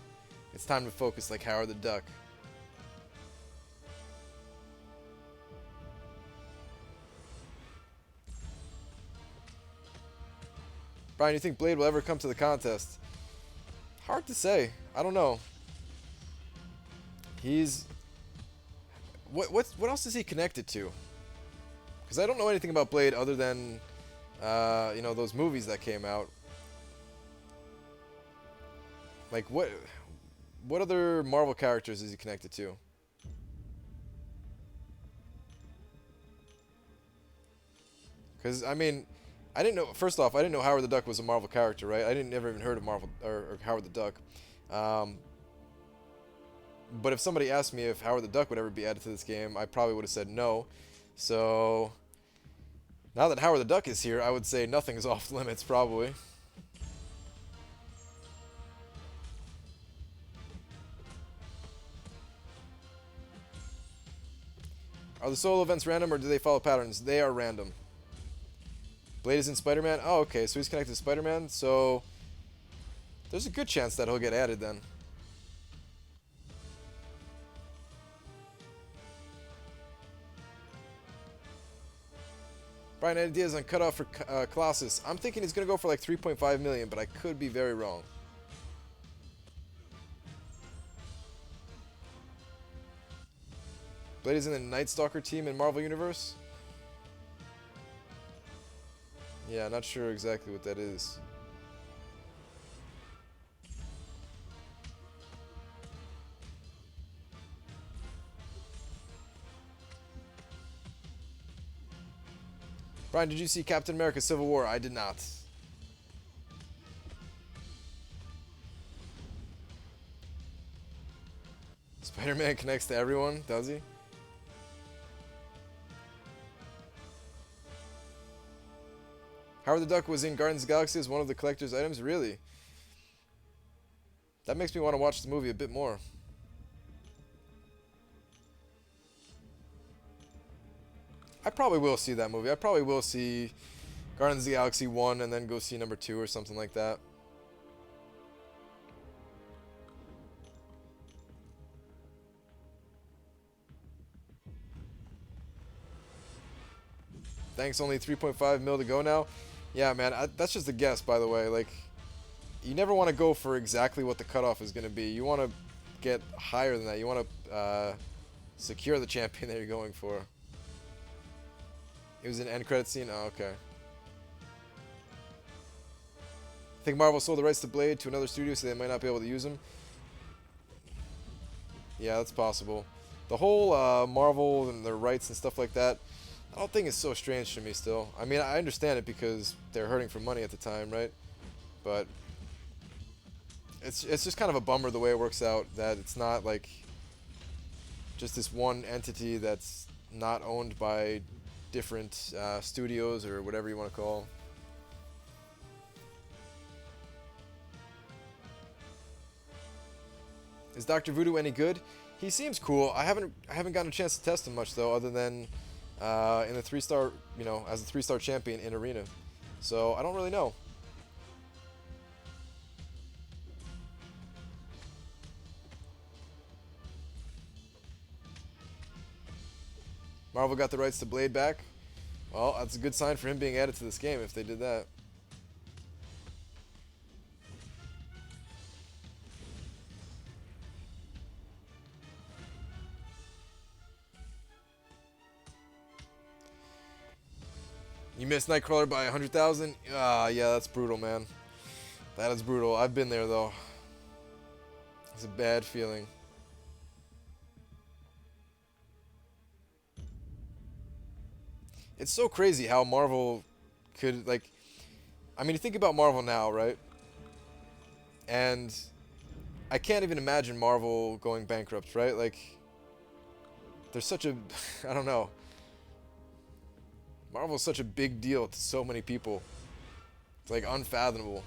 It's time to focus like Howard the Duck. Brian, you think Blade will ever come to the contest? Hard to say. I don't know. He's... What else is he connected to? Because I don't know anything about Blade other than, you know, those movies that came out. Like, what other Marvel characters is he connected to? Because, I mean, I didn't know, first off, I didn't know Howard the Duck was a Marvel character, right? I didn't never even heard of Marvel, or Howard the Duck. But if somebody asked me if Howard the Duck would ever be added to this game, I probably would have said no. So, now that Howard the Duck is here, I would say nothing is off limits, probably. Are the solo events random or do they follow patterns? They are random. Blade is in Spider-Man? Oh, okay, so he's connected to Spider-Man, so there's a good chance that he'll get added then. Brian, ideas on cutoff for Colossus. I'm thinking he's going to go for like 3.5 million, but I could be very wrong. Blade is in the Night Stalker team in Marvel Universe? Yeah, not sure exactly what that is. Brian, did you see Captain America Civil War? I did not. Spider-Man connects to everyone, does he? Howard the Duck was in Guardians of the Galaxy as one of the collector's items? Really? That makes me want to watch the movie a bit more. I probably will see that movie. I probably will see Guardians of the Galaxy 1 and then go see number 2 or something like that. Thanks, only 3.5 mil to go now. Yeah, man, that's just a guess, by the way. Like, you never want to go for exactly what the cutoff is going to be. You want to get higher than that. You want to secure the champion that you're going for. It was an end credit scene? Oh, okay. I think Marvel sold the rights to Blade to another studio, so they might not be able to use them. Yeah, that's possible. The whole Marvel and their rights and stuff like that, I don't think it's so strange to me still. I mean, I understand it because they're hurting for money at the time, right? But it's just kind of a bummer the way it works out, that it's not like just this one entity that's not owned by different studios or whatever you want to call. Is Dr. Voodoo any good? He seems cool. I haven't gotten a chance to test him much though, other than in the 3-star, you know, as a 3-star champion in Arena. So I don't really know. Marvel got the rights to Blade back. Well, that's a good sign for him being added to this game if they did that. You missed Nightcrawler by 100,000? Ah, yeah, that's brutal, man. That is brutal. I've been there, though. It's a bad feeling. It's so crazy how Marvel could, like... I mean, you think about Marvel now, right? And I can't even imagine Marvel going bankrupt, right? Like, there's such a... I don't know. Marvel's such a big deal to so many people. It's like unfathomable.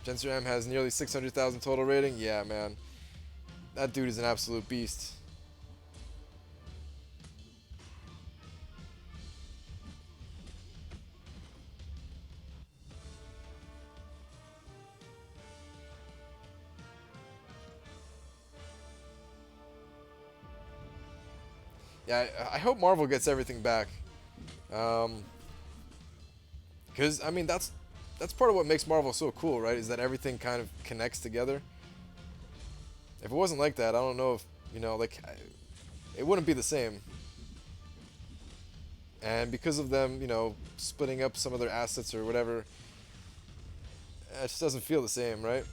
Jenser M has nearly 600,000 total rating. Yeah, man. That dude is an absolute beast. Yeah, I hope Marvel gets everything back. Because, I mean, that's part of what makes Marvel so cool, right? Is that everything kind of connects together. If it wasn't like that, I don't know if, you know, like, it wouldn't be the same. And because of them, you know, splitting up some of their assets or whatever, it just doesn't feel the same, right?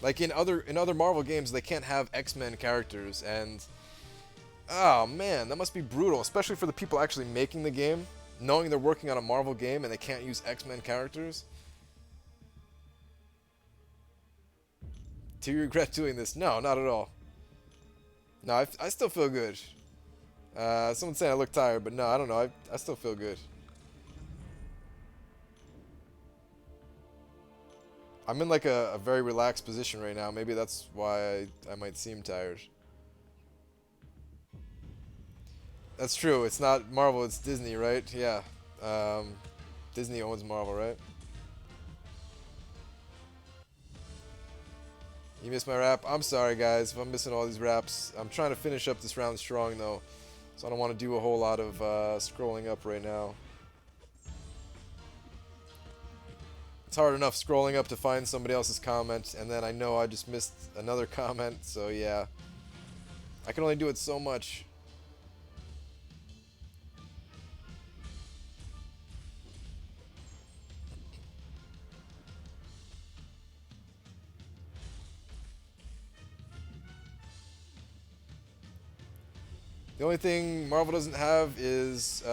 Like in other Marvel games, they can't have X-Men characters, and oh man, that must be brutal, especially for the people actually making the game, knowing they're working on a Marvel game and they can't use X-Men characters. Do you regret doing this? No, not at all. No, I still feel good. Someone's saying I look tired, but no, I don't know. I still feel good. I'm in like a very relaxed position right now. Maybe that's why I might seem tired. That's true. It's not Marvel, it's Disney, right? Yeah. Disney owns Marvel, right? You missed my rap? I'm sorry, guys, if I'm missing all these raps. I'm trying to finish up this round strong, though. So I don't want to do a whole lot of scrolling up right now. It's hard enough scrolling up to find somebody else's comment, and then I know I just missed another comment, so yeah. I can only do it so much. The only thing Marvel doesn't have is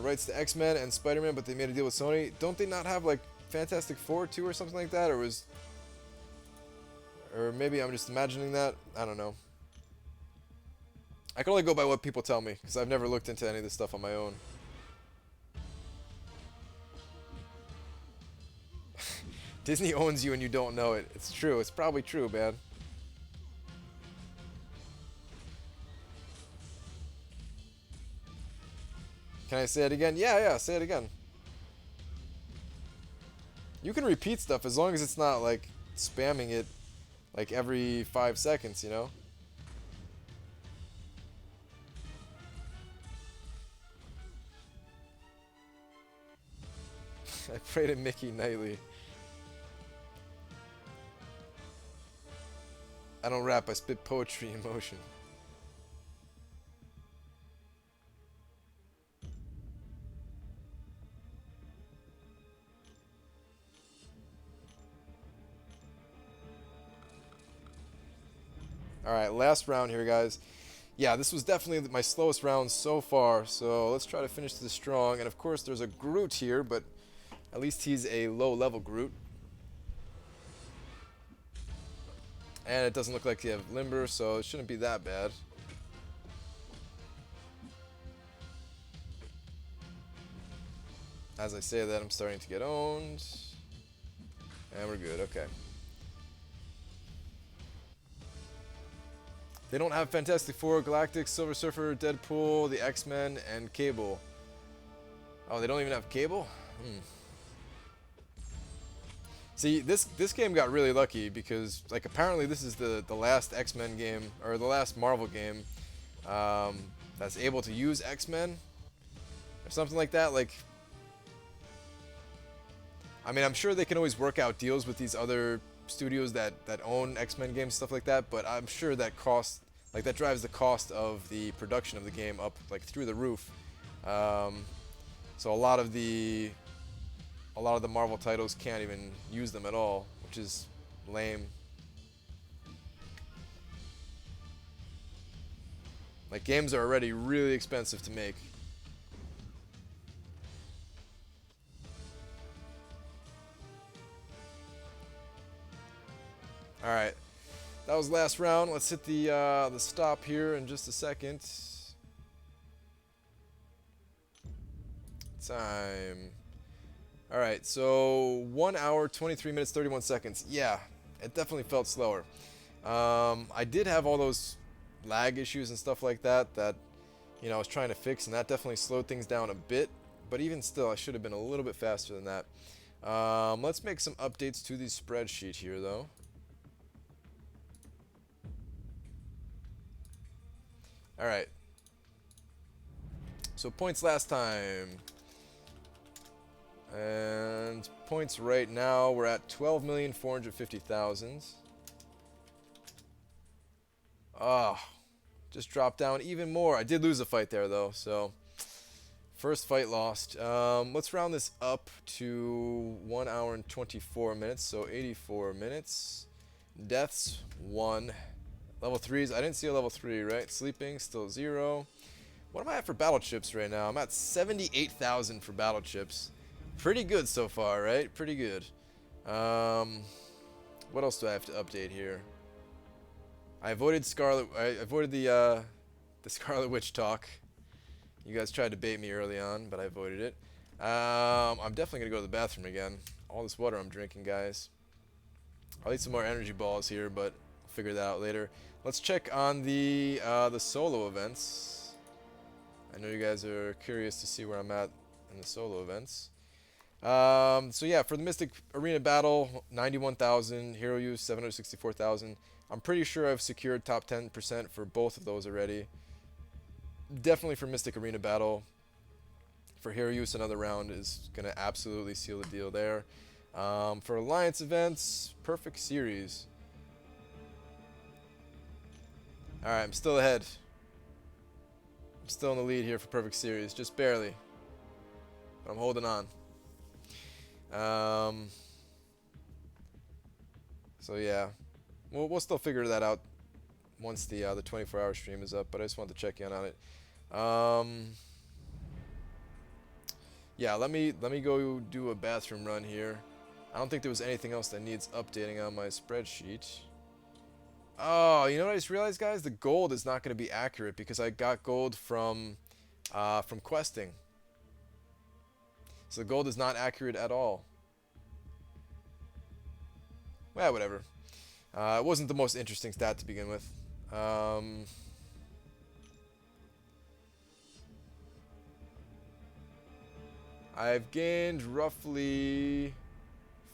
rights to X-Men and Spider-Man, but they made a deal with Sony. Don't they not have like Fantastic Four 2 or something like that? Or maybe I'm just imagining that? I don't know. I can only go by what people tell me, because I've never looked into any of this stuff on my own. Disney owns you and you don't know it. It's true. It's probably true, man. Can I say it again? Yeah, yeah, say it again. You can repeat stuff as long as it's not like spamming it like every 5 seconds, you know? I pray to Mickey nightly. I don't rap, I spit poetry in motion. Alright, last round here, guys. Yeah, this was definitely my slowest round so far, so let's try to finish this strong. And of course, there's a Groot here, but at least he's a low-level Groot. And it doesn't look like you have Limber, so it shouldn't be that bad. As I say that, I'm starting to get owned. And we're good, okay. They don't have Fantastic Four, Galactic, Silver Surfer, Deadpool, the X-Men, and Cable. Oh, they don't even have Cable? See, this game got really lucky because, like, apparently this is the last X-Men game, or the last Marvel game, that's able to use X-Men, or something like that. Like, I mean, I'm sure they can always work out deals with these other studios that own X-Men games, stuff like that, but I'm sure that that drives the cost of the production of the game up, like, through the roof. So a lot of the Marvel titles can't even use them at all, which is lame. Like, games are already really expensive to make. Alright, that was last round. Let's hit the stop here in just a second. Time. Alright, so 1 hour, 23 minutes, 31 seconds. Yeah, it definitely felt slower. I did have all those lag issues and stuff like that you know, I was trying to fix, and that definitely slowed things down a bit. But even still, I should have been a little bit faster than that. Let's make some updates to the spreadsheet here, though. Alright. So points last time. And points right now, we're at 12,450,000. Oh, just dropped down even more. I did lose a fight there, though, so first fight lost. Let's round this up to 1 hour and 24 minutes, so 84 minutes. Deaths, 1. Level 3s, I didn't see a level 3, right? Sleeping, still 0. What am I at for battle chips right now? I'm at 78,000 for battle chips. Pretty good so far, right? Pretty good. What else do I have to update here? I avoided the Scarlet Witch talk. You guys tried to bait me early on, but I avoided it. I'm definitely gonna go to the bathroom again. All this water I'm drinking, guys. I'll eat some more energy balls here, but I'll figure that out later. Let's check on the solo events. I know you guys are curious to see where I'm at in the solo events. So yeah, for the Mystic Arena Battle, 91,000. Hero Use, 764,000. I'm pretty sure I've secured top 10% for both of those already. Definitely for Mystic Arena Battle. For Hero Use, another round is going to absolutely seal the deal there. For Alliance events, Perfect Series. Alright, I'm still ahead. I'm still in the lead here for Perfect Series, just barely. But I'm holding on. So yeah, we'll still figure that out once the 24-hour stream is up. But I just wanted to check in on it. Yeah, let me go do a bathroom run here. I don't think there was anything else that needs updating on my spreadsheet. Oh, you know what I just realized, guys? The gold is not going to be accurate because I got gold from questing. So the gold is not accurate at all. Well, whatever. It wasn't the most interesting stat to begin with. I've gained roughly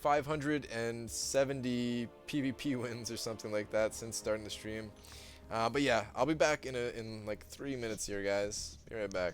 570 PvP wins or something like that since starting the stream. But yeah, I'll be back in like 3 minutes here, guys. Be right back.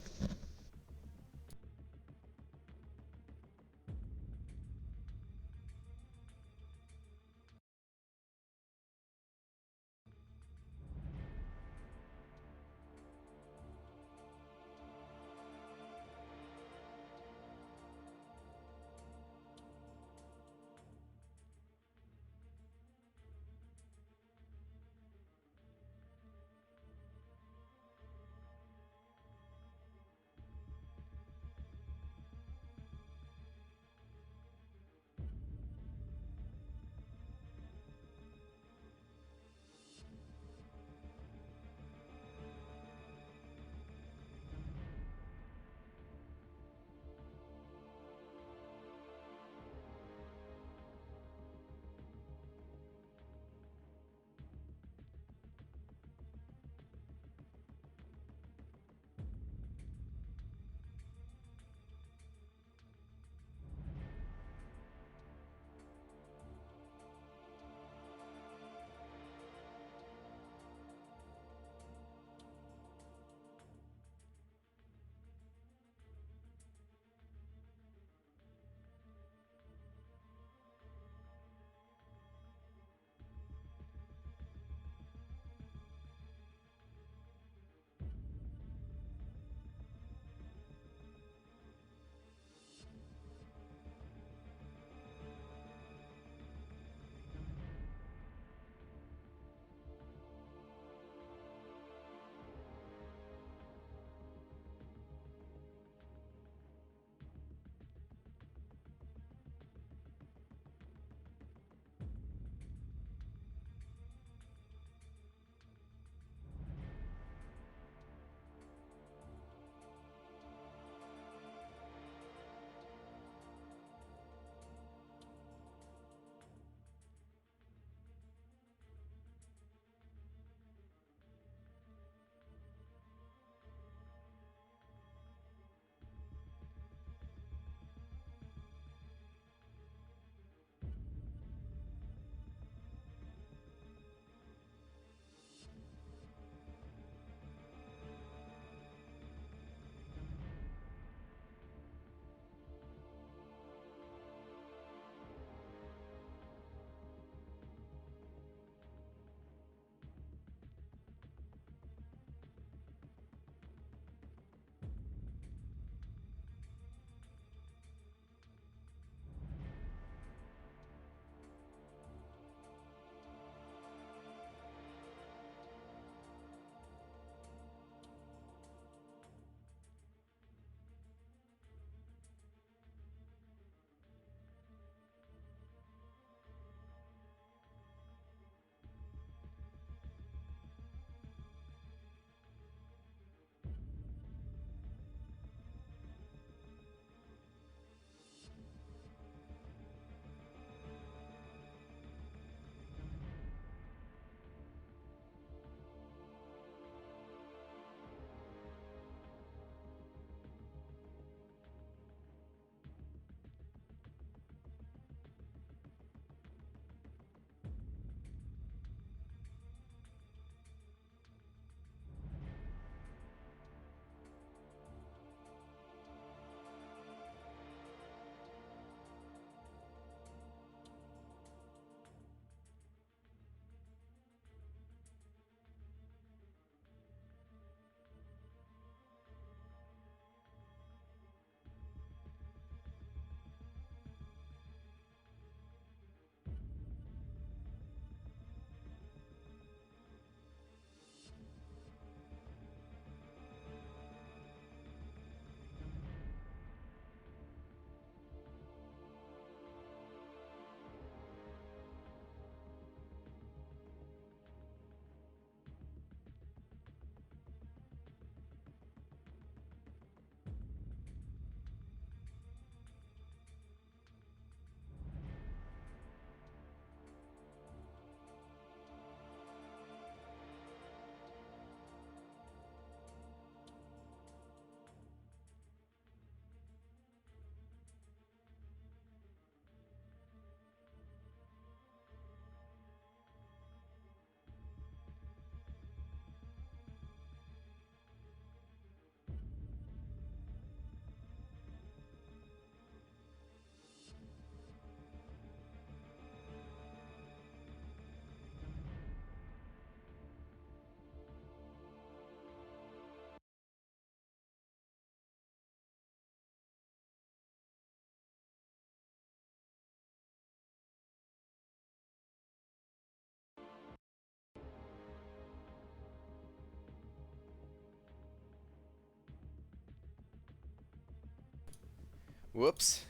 Whoops.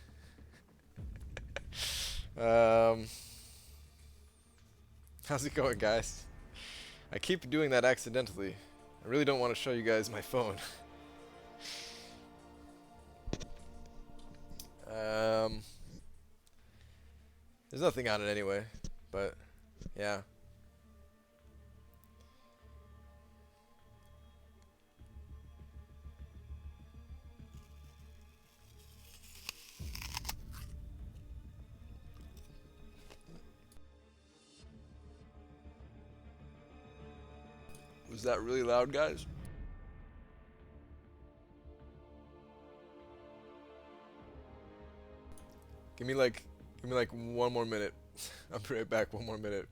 Um, how's it going, guys? I keep doing that accidentally. I really don't want to show you guys my phone. um, there's nothing on it anyway, but yeah. Was that really loud, guys? Give me like 1 more minute. I'll be right back. 1 more minute.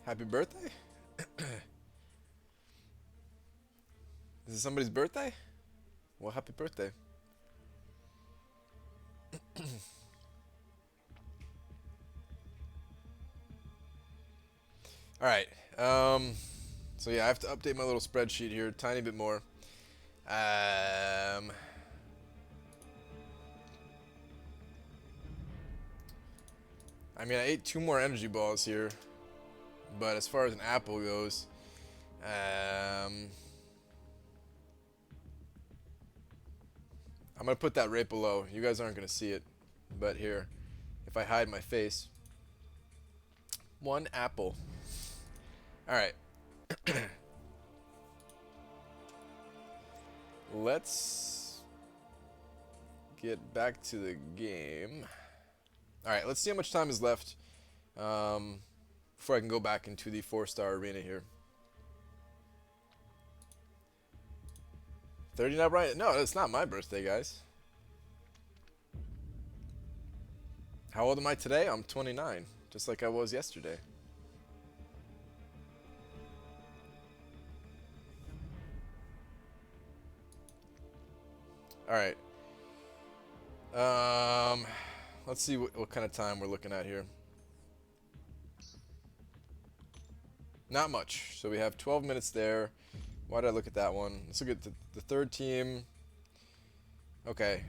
Happy birthday? Is it somebody's birthday? Well, happy birthday. All right. So yeah, I have to update my little spreadsheet here a tiny bit more. I mean, I ate 2 more energy balls here, but as far as an apple goes, I'm gonna put that right below. You guys aren't gonna see it, but here, if I hide my face, 1 apple. All right. Let's get back to the game. All right, let's see how much time is left before I can go back into the 4-star arena here. 39, right? No, it's not my birthday, guys. How old am I today? I'm 29, just like I was yesterday. All right. Um, let's see what kind of time we're looking at here. Not much. So we have 12 minutes there. Why did I look at that one? Let's look at the third team. Okay,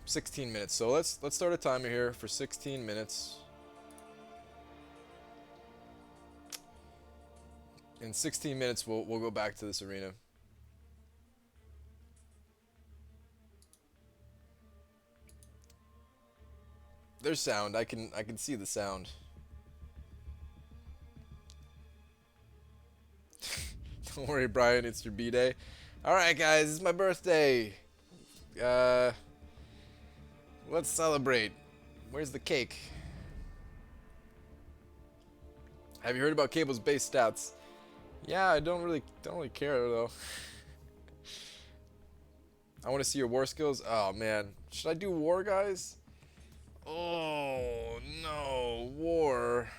16 minutes. So let's start a timer here for 16 minutes. In 16 minutes, we'll go back to this arena. There's sound. I can see the sound. Don't worry, Brian. It's your B-day. All right, guys. It's my birthday. Let's celebrate. Where's the cake? Have you heard about Cable's base stats? Yeah, I don't really care though. I want to see your war skills. Oh man, should I do war, guys? Oh no, war.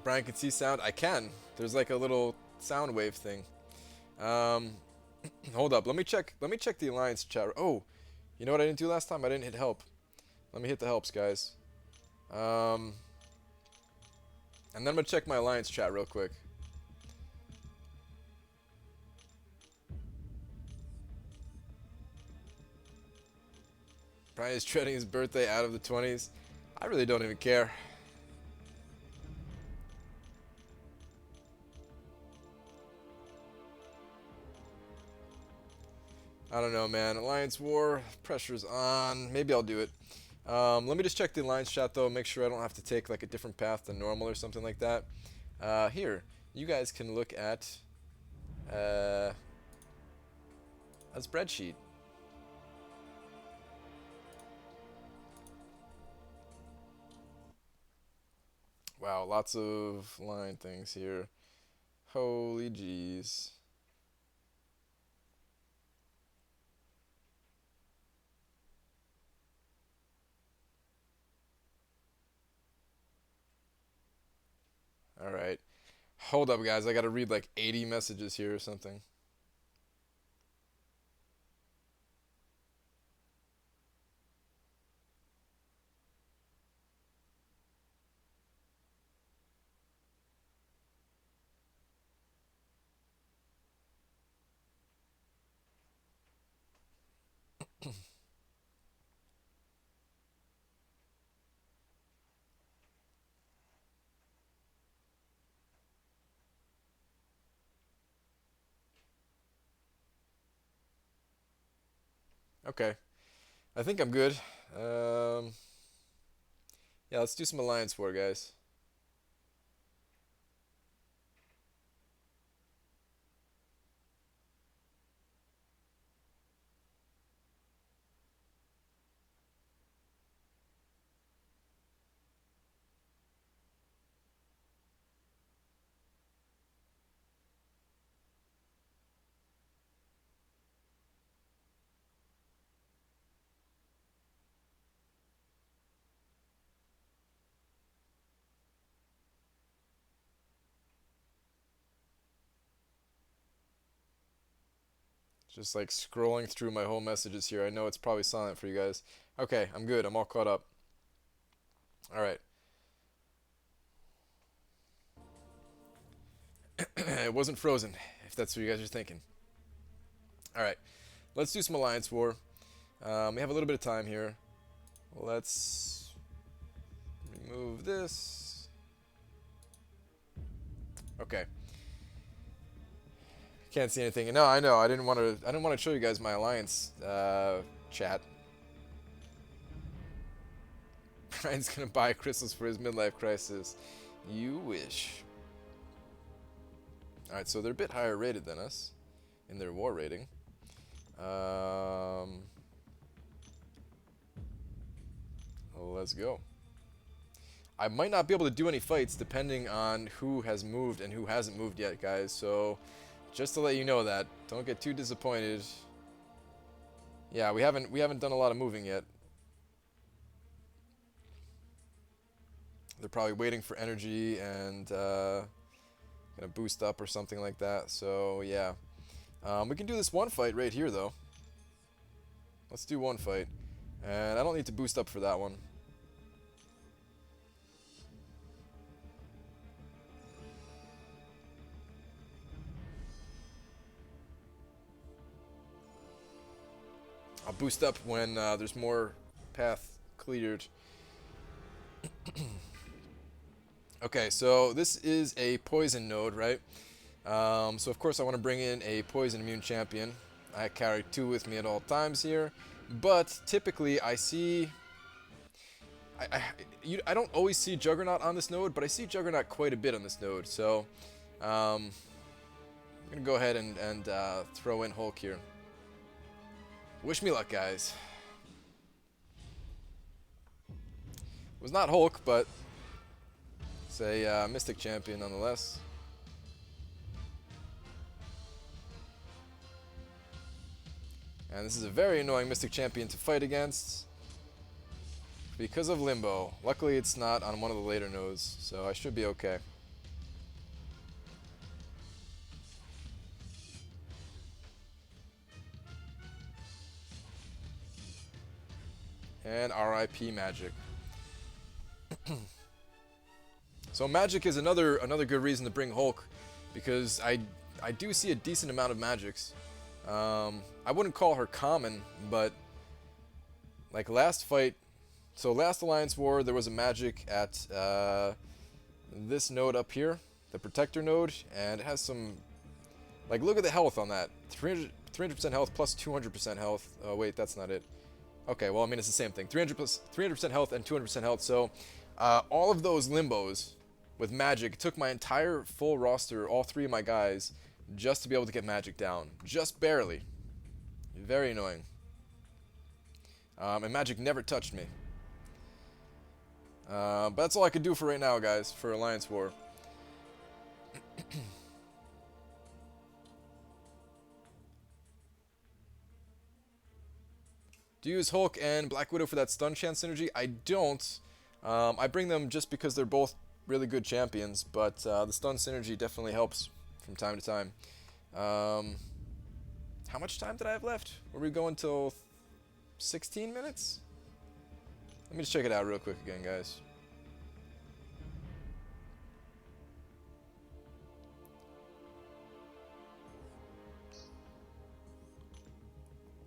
Brian can see sound. I can. There's like a little sound wave thing. Hold up. Let me check. Let me check the alliance chat. Oh, you know what I didn't do last time? I didn't hit help. Let me hit the helps, guys. And then I'm gonna check my alliance chat real quick. Brian is treading his birthday out of the 20s. I really don't even care. I don't know, man. Alliance War, pressure's on. Maybe I'll do it. Let me just check the Alliance chat, though. Make sure I don't have to take like a different path than normal or something like that. Here, you guys can look at a spreadsheet. Wow, lots of line things here. Holy jeez. Alright. Hold up, guys. I gotta read like 80 messages here or something. Okay. I think I'm good. Yeah, let's do some Alliance War, guys. Just like scrolling through my whole messages here. I know it's probably silent for you guys. Okay, I'm good. I'm all caught up. Alright. It wasn't frozen, if that's what you guys are thinking. Alright. Let's do some Alliance War. We have a little bit of time here. Let's remove this. Okay. Can't see anything. No, I know. I didn't want to show you guys my alliance chat. Brian's gonna buy crystals for his midlife crisis. You wish. All right, so they're a bit higher rated than us in their war rating. Let's go. I might not be able to do any fights depending on who has moved and who hasn't moved yet, guys. So just to let you know that, don't get too disappointed. Yeah, we haven't done a lot of moving yet. They're probably waiting for energy and gonna boost up or something like that. So yeah, we can do this one fight right here though. Let's do one fight, and I don't need to boost up for that one. I'll boost up when there's more path cleared. Okay, so this is a poison node, right? So of course I want to bring in a poison immune champion. I carry 2 with me at all times here, but typically I see... I don't always see Juggernaut on this node, but I see Juggernaut quite a bit on this node, so I'm going to go ahead and throw in Hulk here. Wish me luck, guys. It was not Hulk, but it's a Mystic champion nonetheless. And this is a very annoying Mystic champion to fight against because of Limbo. Luckily it's not on one of the later nodes, so I should be okay. And RIP Magic. So Magic is another good reason to bring Hulk, because I do see a decent amount of Magics. I wouldn't call her common, but like last fight, so last Alliance War, there was a Magic at this node up here, the Protector node, and it has some, like, look at the health on that, 300% health plus 200% health. Oh wait, that's not it. Okay, well I mean it's the same thing, 300% health and 200% health. So all of those Limbos with Magic took my entire full roster, all 3 of my guys, just to be able to get Magic down. Just barely. Very annoying. And Magic never touched me. But that's all I could do for right now, guys, for Alliance War. Do you use Hulk and Black Widow for that stun chance synergy? I don't. I bring them just because they're both really good champions, but the stun synergy definitely helps from time to time. How much time did I have left? Were we going till 16 minutes? Let me just check it out real quick again, guys.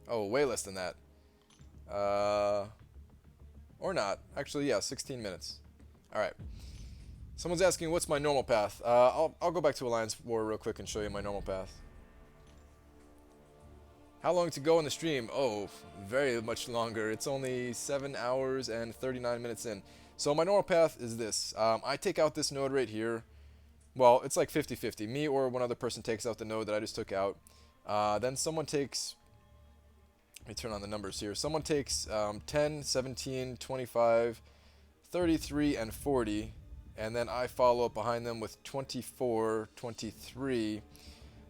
Oh, way less than that. Or not. Actually, yeah, 16 minutes. Alright. Someone's asking, what's my normal path? I'll go back to Alliance War real quick and show you my normal path. How long to go in the stream? Oh, very much longer. It's only 7 hours and 39 minutes in. So my normal path is this. I take out this node right here. Well, it's like 50-50. Me or one other person takes out the node that I just took out. Then someone takes... Let me turn on the numbers here. Someone takes 10, 17, 25, 33, and 40. And then I follow up behind them with 24, 23.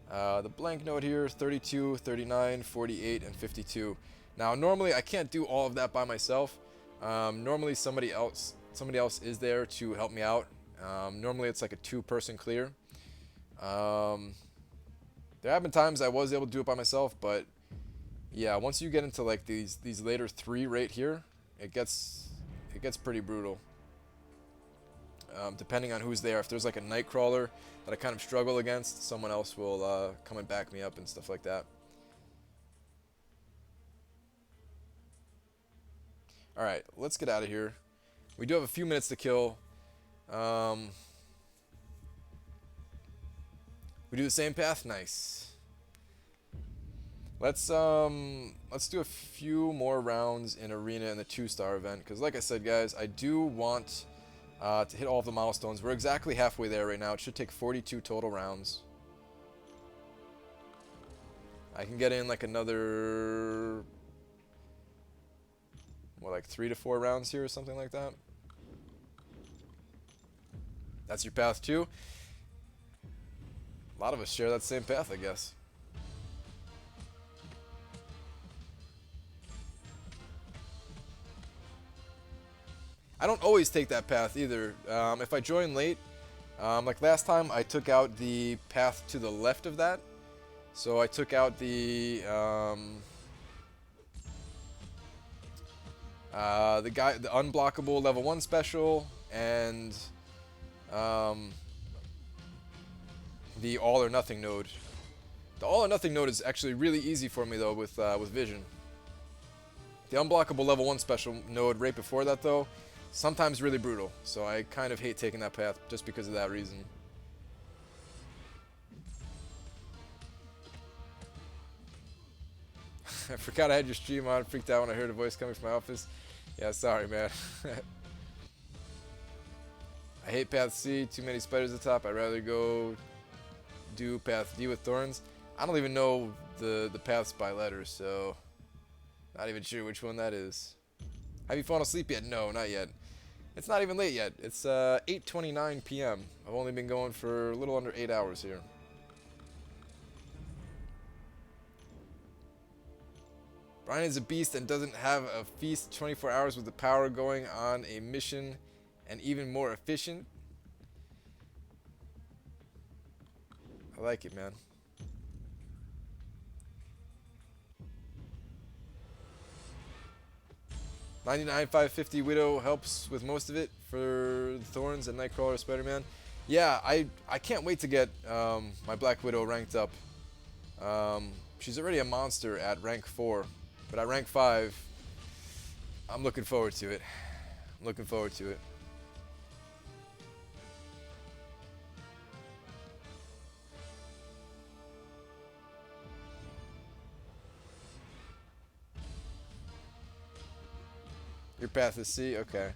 The blank node here, 32, 39, 48, and 52. Now, normally I can't do all of that by myself. Normally somebody else is there to help me out. Normally it's like a 2-person clear. There have been times I was able to do it by myself, but yeah, once you get into like these later 3 right here, it gets pretty brutal. Depending on who's there. If there's like a Nightcrawler that I kind of struggle against, someone else will come and back me up and stuff like that. Alright, let's get out of here. We do have a few minutes to kill. We do the same path? Nice. Let's do a few more rounds in Arena in the 2-star event, because like I said, guys, I do want to hit all of the milestones. We're exactly halfway there right now. It should take 42 total rounds. I can get in like another, what, like 3 to 4 rounds here or something like that. That's your path too. A lot of us share that same path, I guess. I don't always take that path either. If I join late, Like last time, I took out the path to the left of that. So I took out the unblockable level 1 special, and um, the all or nothing node. The all or nothing node is actually really easy for me though with vision. The unblockable level 1 special node right before that though, sometimes really brutal. So I kind of hate taking that path just because of that reason. I forgot I had your stream on. Freaked out when I heard a voice coming from my office. Yeah, sorry, man. I hate path C. Too many spiders at the top. I'd rather go do path D with thorns. I don't even know the paths by letters, so not even sure which one that is. Have you fallen asleep yet? No, not yet. It's not even late yet. It's 8:29 p.m. I've only been going for a little under 8 hours here. Brian is a beast and doesn't have a feast 24 hours with the power going on a mission and even more efficient. I like it, man. $99,550 Widow helps with most of it for Thorns and Nightcrawler Spider-Man. Yeah, I can't wait to get my Black Widow ranked up. She's already a monster at rank 4, but at rank 5, I'm looking forward to it. I'm looking forward to it. Your path is C? Okay.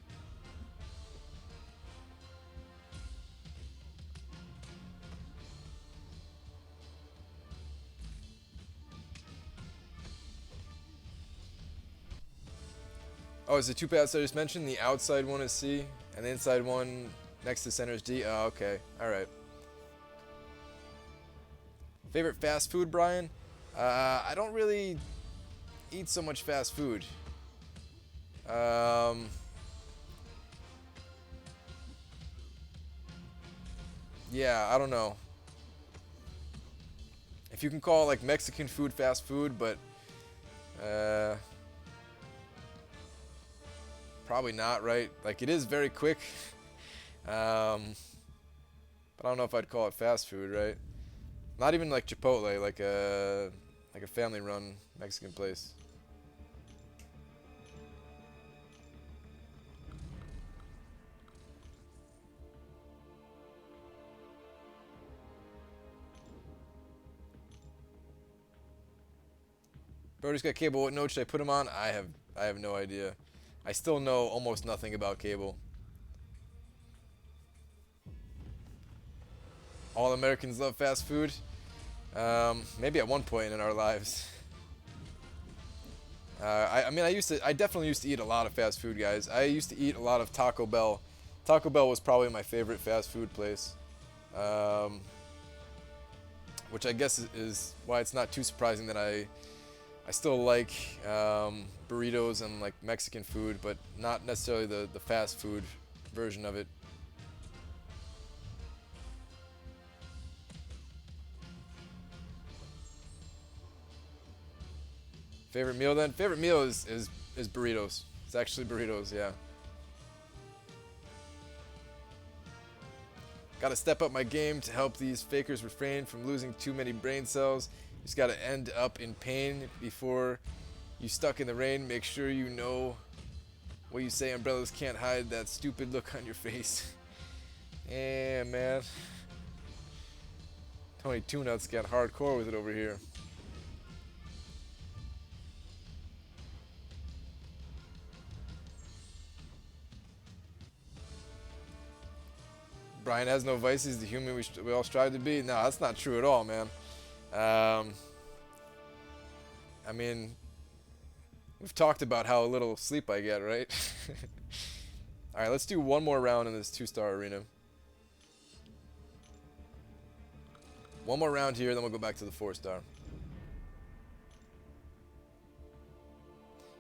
Oh, is the two paths I just mentioned? The outside one is C, and the inside one next to center is D? Oh, okay. Alright. Favorite fast food, Brian? I don't really eat so much fast food. Yeah, I don't know. If you can call like Mexican food fast food, but probably not, right? Like it is very quick. But I don't know if I'd call it fast food, right? Not even like Chipotle, like a family-run Mexican place. Brody's got Cable. What node should I put him on? I have no idea. I still know almost nothing about Cable. All Americans love fast food. Maybe at one point in our lives. I mean, I definitely used to eat a lot of fast food, guys. I used to eat a lot of Taco Bell. Taco Bell was probably my favorite fast food place. Which I guess is why it's not too surprising that I still like burritos and like Mexican food, but not necessarily the fast food version of it. Favorite meal then? Favorite meal is burritos. It's actually burritos, yeah. Gotta step up my game to help these fakers refrain from losing too many brain cells. Just gotta end up in pain before you stuck in the rain. Make sure you know what you say. Umbrellas can't hide that stupid look on your face. Yeah, man. Tony Two Nuts got hardcore with it over here. Brian has no vices, the human we all strive to be. No, that's not true at all, man. I mean, we've talked about how little sleep I get, right? Alright, let's do one more round in this 2-star arena. One more round here, then we'll go back to the 4-star.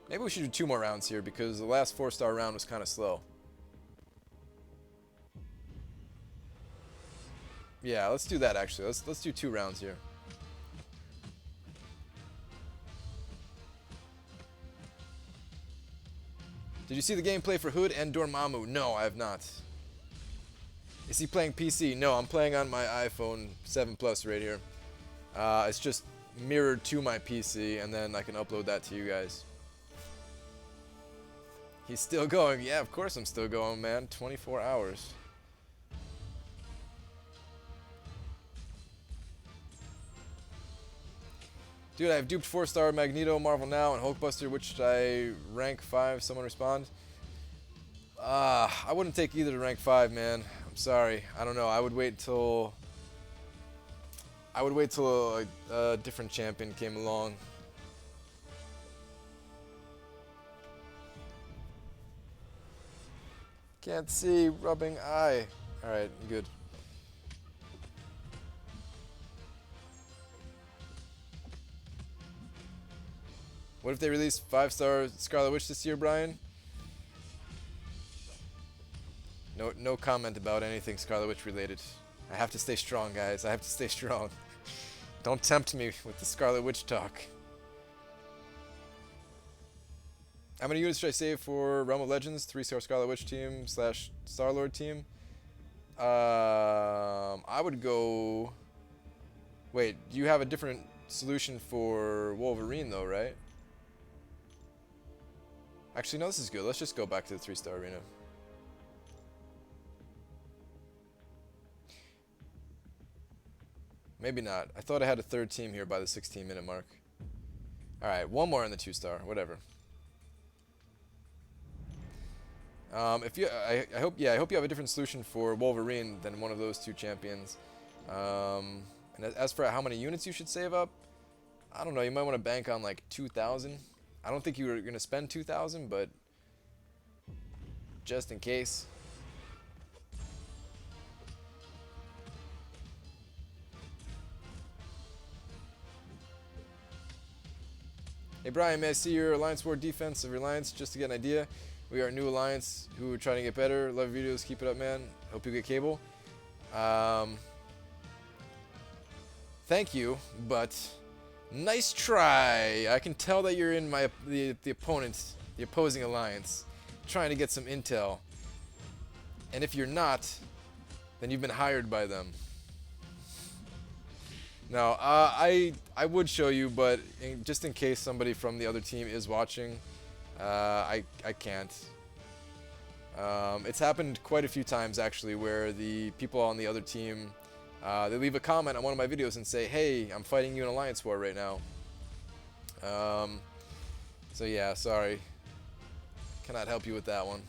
Maybe we should do 2 more rounds here because the last 4-star round was kind of slow. Yeah, let's do that actually. Let's do 2 rounds here. Did you see the gameplay for Hood and Dormammu? No, I have not. Is he playing PC? No, I'm playing on my iPhone 7 Plus right here. It's just mirrored to my PC, and then I can upload that to you guys. He's still going. Yeah, of course I'm still going, man. 24 hours. Dude, I've duped 4-star Magneto, Marvel Now, and Hulkbuster. Which should I rank 5? Someone respond. I wouldn't take either to rank 5, man. I'm sorry. I don't know. I would wait till a different champion came along. Can't see. Rubbing eye. Alright, good. What if they release 5-star Scarlet Witch this year, Brian? No comment about anything Scarlet Witch related. I have to stay strong, guys. I have to stay strong. Don't tempt me with the Scarlet Witch talk. How many units should I save for Realm of Legends? 3-star Scarlet Witch team / Star-Lord team? I would go... Wait, you have a different solution for Wolverine though, right? Actually, no, this is good. Let's just go back to the 3-star arena. Maybe not. I thought I had a 3rd team here by the 16-minute mark. Alright, one more in the 2-star. Whatever. I hope you have a different solution for Wolverine than one of those 2 champions. And as for how many units you should save up, I don't know. You might want to bank on like 2,000. I don't think you were gonna spend 2,000, but just in case. Hey Brian, may I see your Alliance War defense of your Alliance just to get an idea? We are a new Alliance who are trying to get better. Love your videos. Keep it up, man. Hope you get cable. Thank you, but nice try. I can tell that you're in the opposing Alliance, trying to get some intel. And if you're not, then you've been hired by them. No, I would show you, but just in case somebody from the other team is watching, I can't. It's happened quite a few times actually, where the people on the other team they leave a comment on one of my videos and say, "Hey, I'm fighting you in Alliance War right now." So yeah, sorry, cannot help you with that one.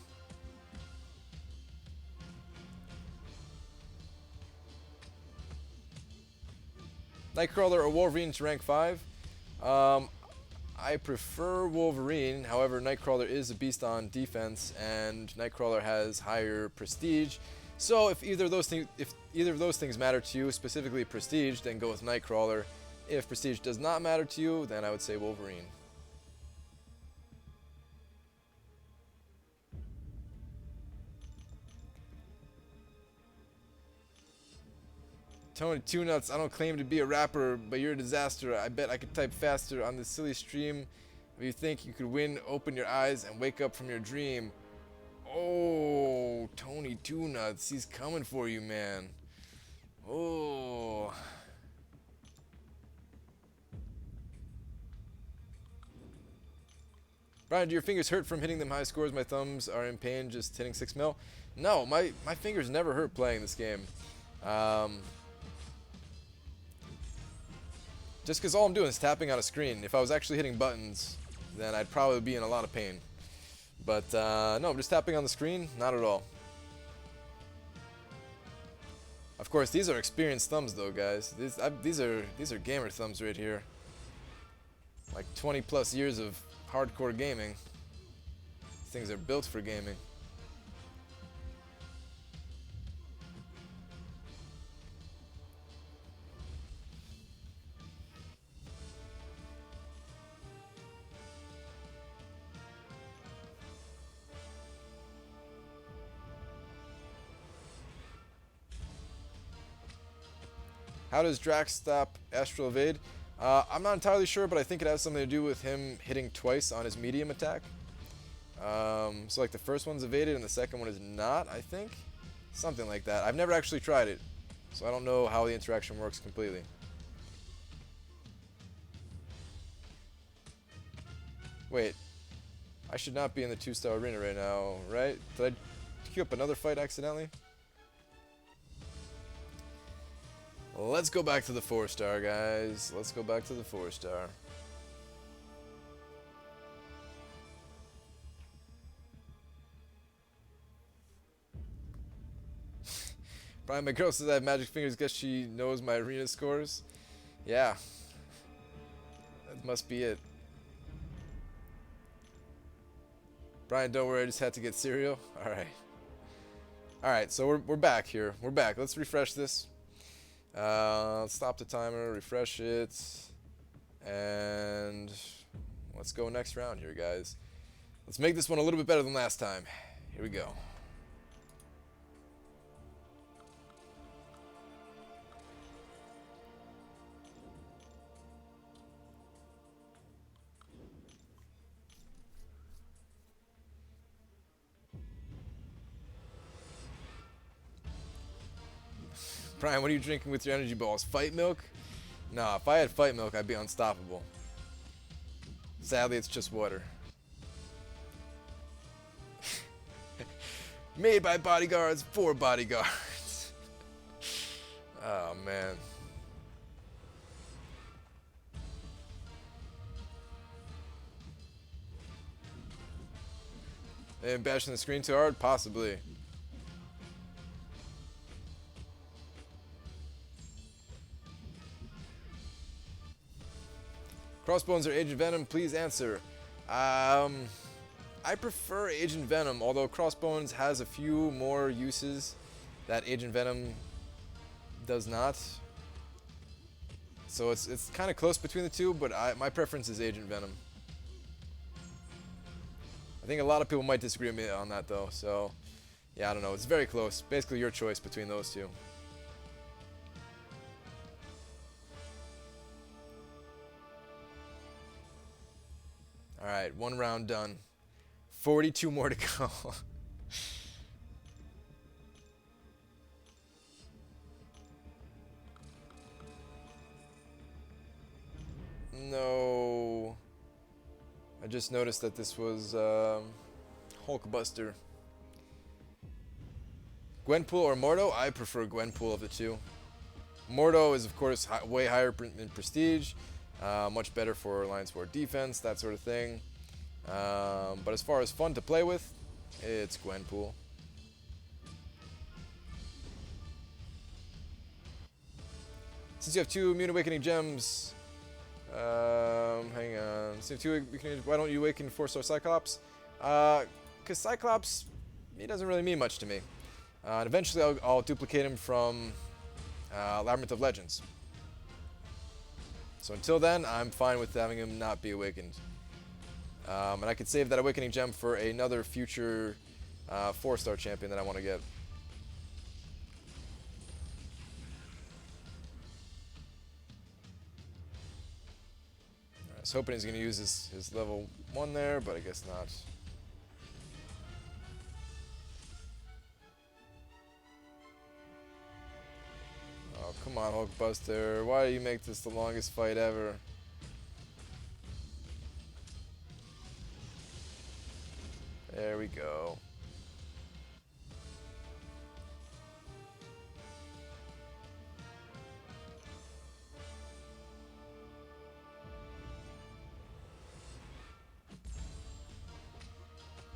Nightcrawler or Wolverine to rank 5? I prefer Wolverine. However, Nightcrawler is a beast on defense, and Nightcrawler has higher prestige. So if either of those things matter to you, specifically prestige, then go with Nightcrawler. If prestige does not matter to you, then I would say Wolverine. Tony Two Nuts, I don't claim to be a rapper, but you're a disaster. I bet I could type faster on this silly stream. If you think you could win, open your eyes and wake up from your dream. Oh, Tony Two Nuts, he's coming for you, man. Oh. Brian, do your fingers hurt from hitting them high scores? My thumbs are in pain just hitting 6 mil. No, my fingers never hurt playing this game. Just because all I'm doing is tapping on a screen. If I was actually hitting buttons, then I'd probably be in a lot of pain. But no, I'm just tapping on the screen, not at all. Of course, these are experienced thumbs, though, guys. These are gamer thumbs right here. Like 20 plus years of hardcore gaming. These things are built for gaming. How does Drax stop Astral Evade? I'm not entirely sure, but I think it has something to do with him hitting twice on his medium attack. So like the first one's evaded and the second one is not, I think. Something like that. I've never actually tried it, so I don't know how the interaction works completely. Wait, I should not be in the 2-star arena right now, right? Did I queue up another fight accidentally? Let's go back to the 4-star, guys. Let's go back to the 4-star. Brian, my girl says I have magic fingers. Guess she knows my arena scores. Yeah. That must be it. Brian, don't worry. I just had to get cereal. Alright. Alright, so we're back here. We're back. Let's refresh this. Let's stop the timer. Refresh it. And let's go next round here, guys. Let's make this one a little bit better than last time. Here we go. Brian, what are you drinking with your energy balls? Fight milk? Nah, if I had fight milk, I'd be unstoppable. Sadly, it's just water. Made by bodyguards for bodyguards. Oh, man. And bashing the screen too hard? Possibly. Crossbones or Agent Venom? Please answer. I prefer Agent Venom, although Crossbones has a few more uses that Agent Venom does not. So it's kind of close between the two, but my preference is Agent Venom. I think a lot of people might disagree with me on that, though. So, yeah, I don't know. It's very close. Basically, your choice between those two. Alright, 1 round done. 42 more to go. No. I just noticed that this was Hulkbuster. Gwenpool or Mordo? I prefer Gwenpool of the two. Mordo is, of course, way higher in prestige. Much better for Alliance War defense, that sort of thing. But as far as fun to play with, it's Gwenpool. Since you have 2 Immune Awakening Gems, hang on. Since you have 2 Awakening, why don't you awaken 4-star Cyclops? Because Cyclops, he doesn't really mean much to me. And eventually I'll duplicate him from Labyrinth of Legends. So until then, I'm fine with having him not be awakened. And I could save that Awakening Gem for another future 4-star champion that I want to get. I was hoping he's going to use his level 1 there, but I guess not. Oh, come on, Hulkbuster. Why do you make this the longest fight ever? There we go.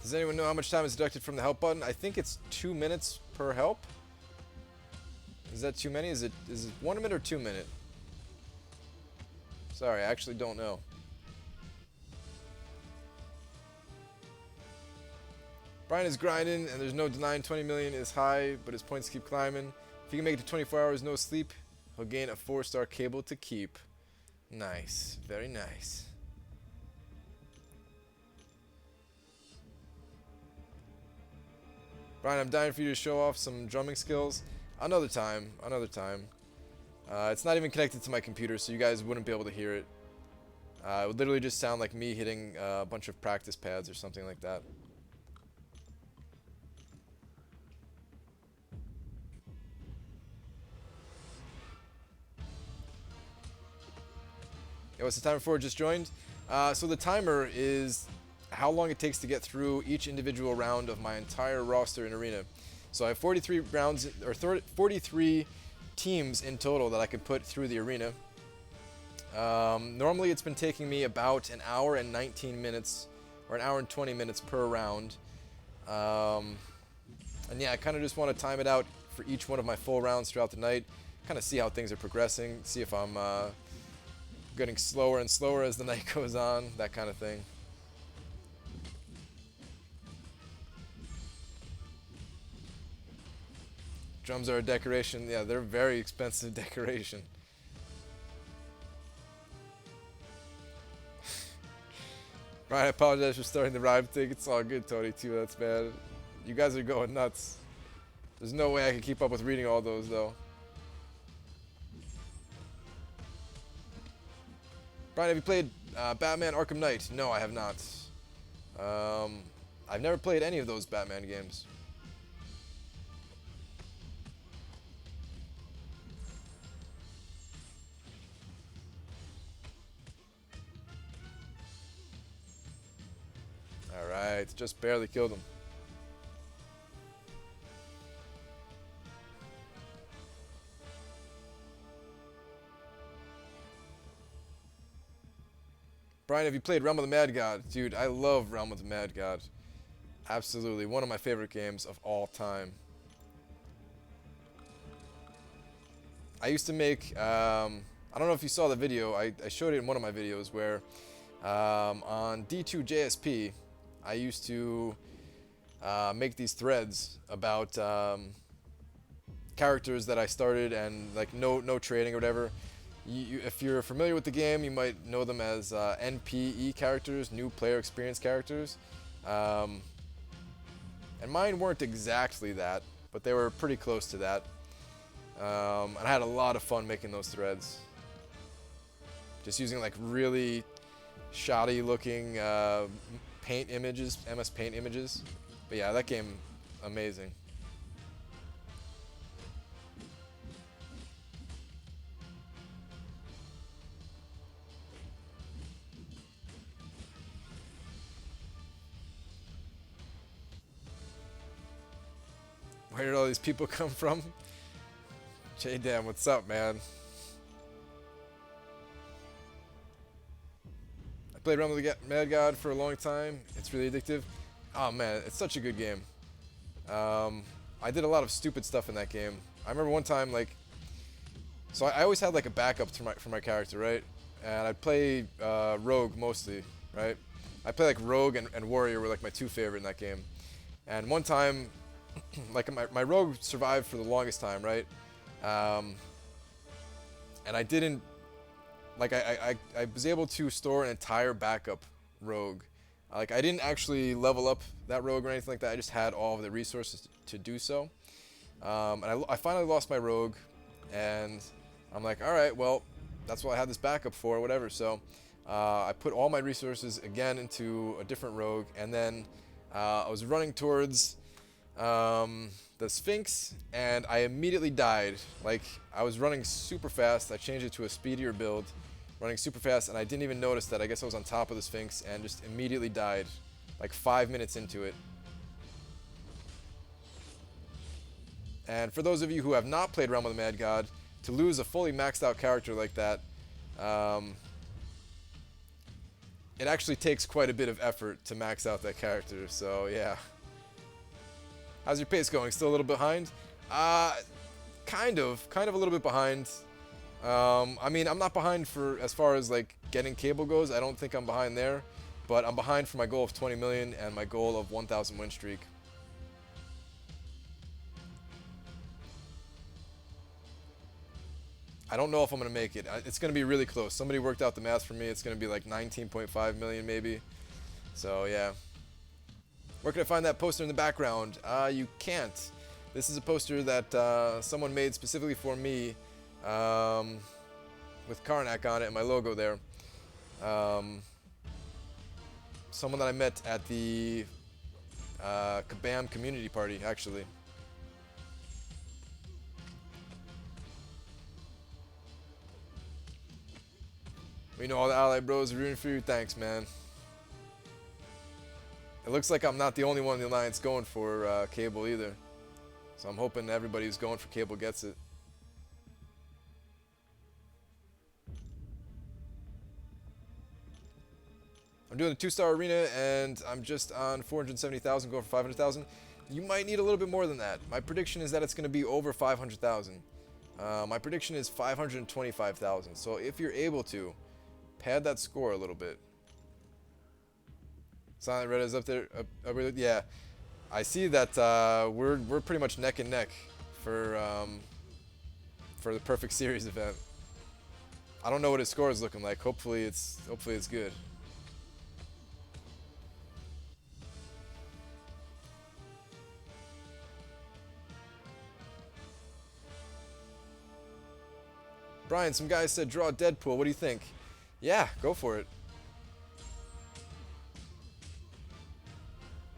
Does anyone know how much time is deducted from the help button? I think it's 2 minutes per help. Is that too many? Is it 1 minute or 2 minute? Sorry, I actually don't know. Brian is grinding, and there's no denying 20 million is high, but his points keep climbing. If he can make it to 24 hours no sleep, he'll gain a 4-star cable to keep. Nice. Very nice. Brian, I'm dying for you to show off some drumming skills. Another time. Another time. It's not even connected to my computer, so you guys wouldn't be able to hear it. It would literally just sound like me hitting a bunch of practice pads or something like that. Yeah, what's the timer for? Just joined? So the timer is how long it takes to get through each individual round of my entire roster in Arena. So I have 43 rounds, or 43 teams in total that I can put through the Arena. Normally it's been taking me about an hour and 19 minutes, or an hour and 20 minutes per round. And yeah, I kind of just want to time it out for each one of my full rounds throughout the night. Kind of see how things are progressing, see if I'm getting slower and slower as the night goes on, that kind of thing. Drums are a decoration. Yeah, they're a very expensive decoration. Right, I apologize for starting the rhyme thing. It's all good, Tony, too. That's bad. You guys are going nuts. There's no way I can keep up with reading all those, though. Brian, have you played Batman Arkham Knight? No, I have not. I've never played any of those Batman games. Alright, just barely killed him. Brian, have you played Realm of the Mad God? Dude, I love Realm of the Mad God. Absolutely, one of my favorite games of all time. I used to make, I don't know if you saw the video, I showed it in one of my videos where on D2JSP, I used to make these threads about characters that I started and like no trading or whatever. If you're familiar with the game, you might know them as NPE characters, new player experience characters. And mine weren't exactly that, but they were pretty close to that. And I had a lot of fun making those threads. Just using like really shoddy looking paint images, MS Paint images. But yeah, that game, amazing. Where did all these people come from? J-Dam, what's up, man? I played Realm of the Mad God for a long time. It's really addictive. Oh man, it's such a good game. I did a lot of stupid stuff in that game. I remember one time, like, so I always had like a backup for my character, right? And I'd play Rogue mostly, right? I play like Rogue and Warrior were like my two favorite in that game. And one time, like my Rogue survived for the longest time, right? And I didn't, like I was able to store an entire backup Rogue. Like I didn't actually level up that Rogue or anything like that. I just had all of the resources to do so. And I finally lost my Rogue, and I'm like, all right, well, that's what I had this backup for, whatever. So I put all my resources again into a different Rogue, and then I was running towards the Sphinx, and I immediately died. Like, I was running super fast. I changed it to a speedier build, running super fast, and I didn't even notice that. I guess I was on top of the Sphinx and just immediately died, like 5 minutes into it. And for those of you who have not played Realm of the Mad God, to lose a fully maxed out character like that, it actually takes quite a bit of effort to max out that character, so yeah. How's your pace going? Still a little behind? Kind of a little bit behind. I mean, I'm not behind for as far as like getting cable goes. I don't think I'm behind there, but I'm behind for my goal of 20 million and my goal of 1,000 win streak. I don't know if I'm gonna make it. It's gonna be really close. Somebody worked out the math for me. It's gonna be like 19.5 million maybe. So yeah. Where can I find that poster in the background? You can't. This is a poster that someone made specifically for me with Karnak on it and my logo there. Someone that I met at the Kabam community party, actually. We know all the Ally Bros are rooting for you. Thanks, man. It looks like I'm not the only one in the Alliance going for Cable either. So I'm hoping everybody who's going for Cable gets it. I'm doing a 2-star arena and I'm just on 470,000 going for 500,000. You might need a little bit more than that. My prediction is that it's going to be over 500,000. My prediction is 525,000. So if you're able to, pad that score a little bit. Silent Red is up there. Yeah, I see that we're pretty much neck and neck for the Perfect Series event. I don't know what his score is looking like. Hopefully it's good. Brian, some guy said draw Deadpool. What do you think? Yeah, go for it.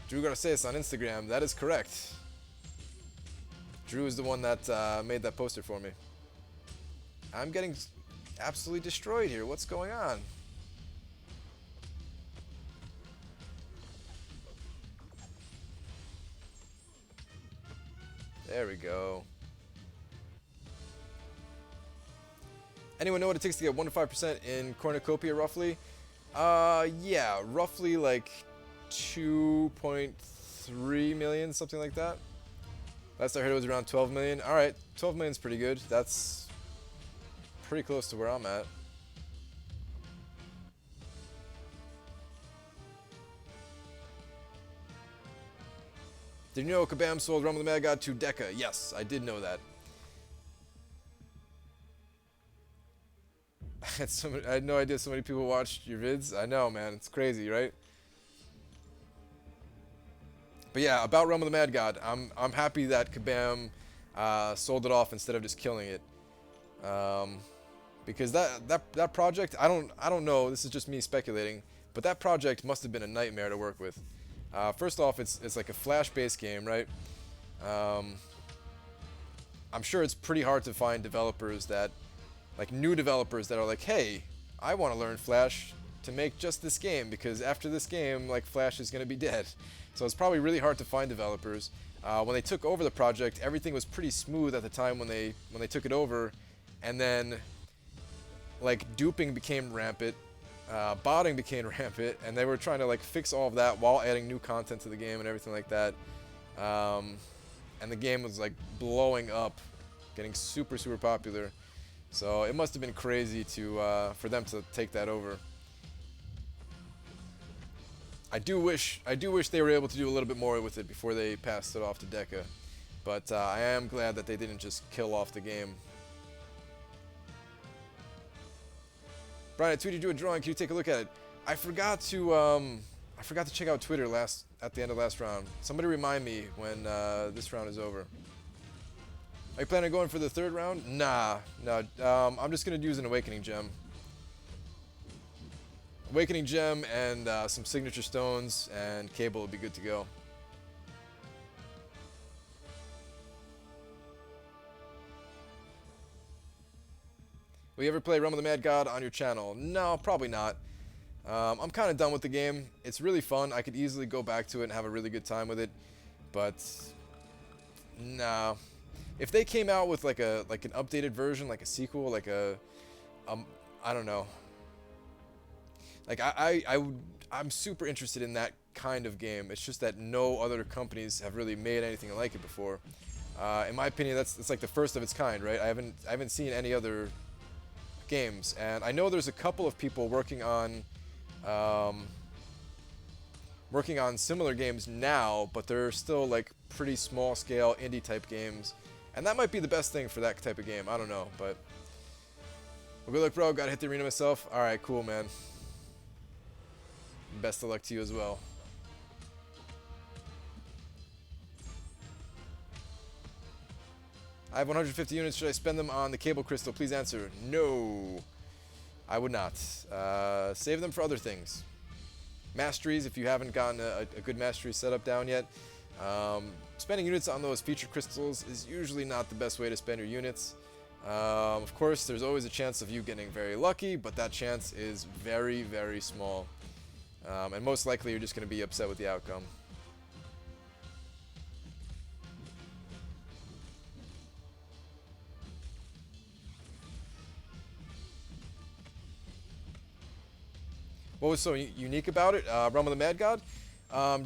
Drew Garces on Instagram. That is correct. Drew is the one that made that poster for me. I'm getting absolutely destroyed here. What's going on? There we go. Anyone know what it takes to get 1 to 5% in cornucopia, roughly? Yeah, roughly like 2.3 million, something like that. Last I heard it was around 12 million. All right, 12 million is pretty good. That's pretty close to where I'm at. Did you know Kabam sold Realm of the Mad God to Deca? Yes, I did know that. I had no idea so many people watched your vids. I know, man. It's crazy, right? But yeah, about Realm of the Mad God, I'm happy that Kabam sold it off instead of just killing it. Because that project, I don't know. This is just me speculating, but that project must have been a nightmare to work with. First off, it's like a Flash-based game, right? I'm sure it's pretty hard to find developers that, like new developers that are like, hey, I want to learn Flash to make just this game because after this game, like Flash is going to be dead. So it's probably really hard to find developers. When they took over the project, everything was pretty smooth at the time when they took it over, and then like duping became rampant, botting became rampant, and they were trying to like fix all of that while adding new content to the game and everything like that. And the game was like blowing up, getting super popular. So it must have been crazy to for them to take that over. I do wish they were able to do a little bit more with it before they passed it off to Deca, but I am glad that they didn't just kill off the game. Brian, I tweeted you a drawing. Can you take a look at it? I forgot to check out Twitter at the end of last round. Somebody remind me when this round is over. Are you planning on going for the third round? Nah, no. I'm just gonna use an Awakening Gem. Awakening Gem and some signature stones and Cable will be good to go. Will you ever play Realm of the Mad God on your channel? No, probably not. I'm kind of done with the game. It's really fun. I could easily go back to it and have a really good time with it, but no. If they came out with like an updated version, like a sequel, like I don't know. Like I'm super interested in that kind of game. It's just that no other companies have really made anything like it before. In my opinion, it's like the first of its kind, right? I haven't seen any other games, and I know there's a couple of people working on similar games now, but they're still like pretty small scale indie type games, and that might be the best thing for that type of game. I don't know, but well, good luck, bro. Gotta hit the arena myself. All right, cool, man. Best of luck to you as well. I have 150 units. Should I spend them on the cable crystal? Please answer. No, I would not. Save them for other things. Masteries, if you haven't gotten a good mastery setup down yet. Spending units on those feature crystals is usually not the best way to spend your units. Of course, there's always a chance of you getting very lucky, but that chance is very, very small. And most likely you're just going to be upset with the outcome. What was so unique about it? Realm of the Mad God?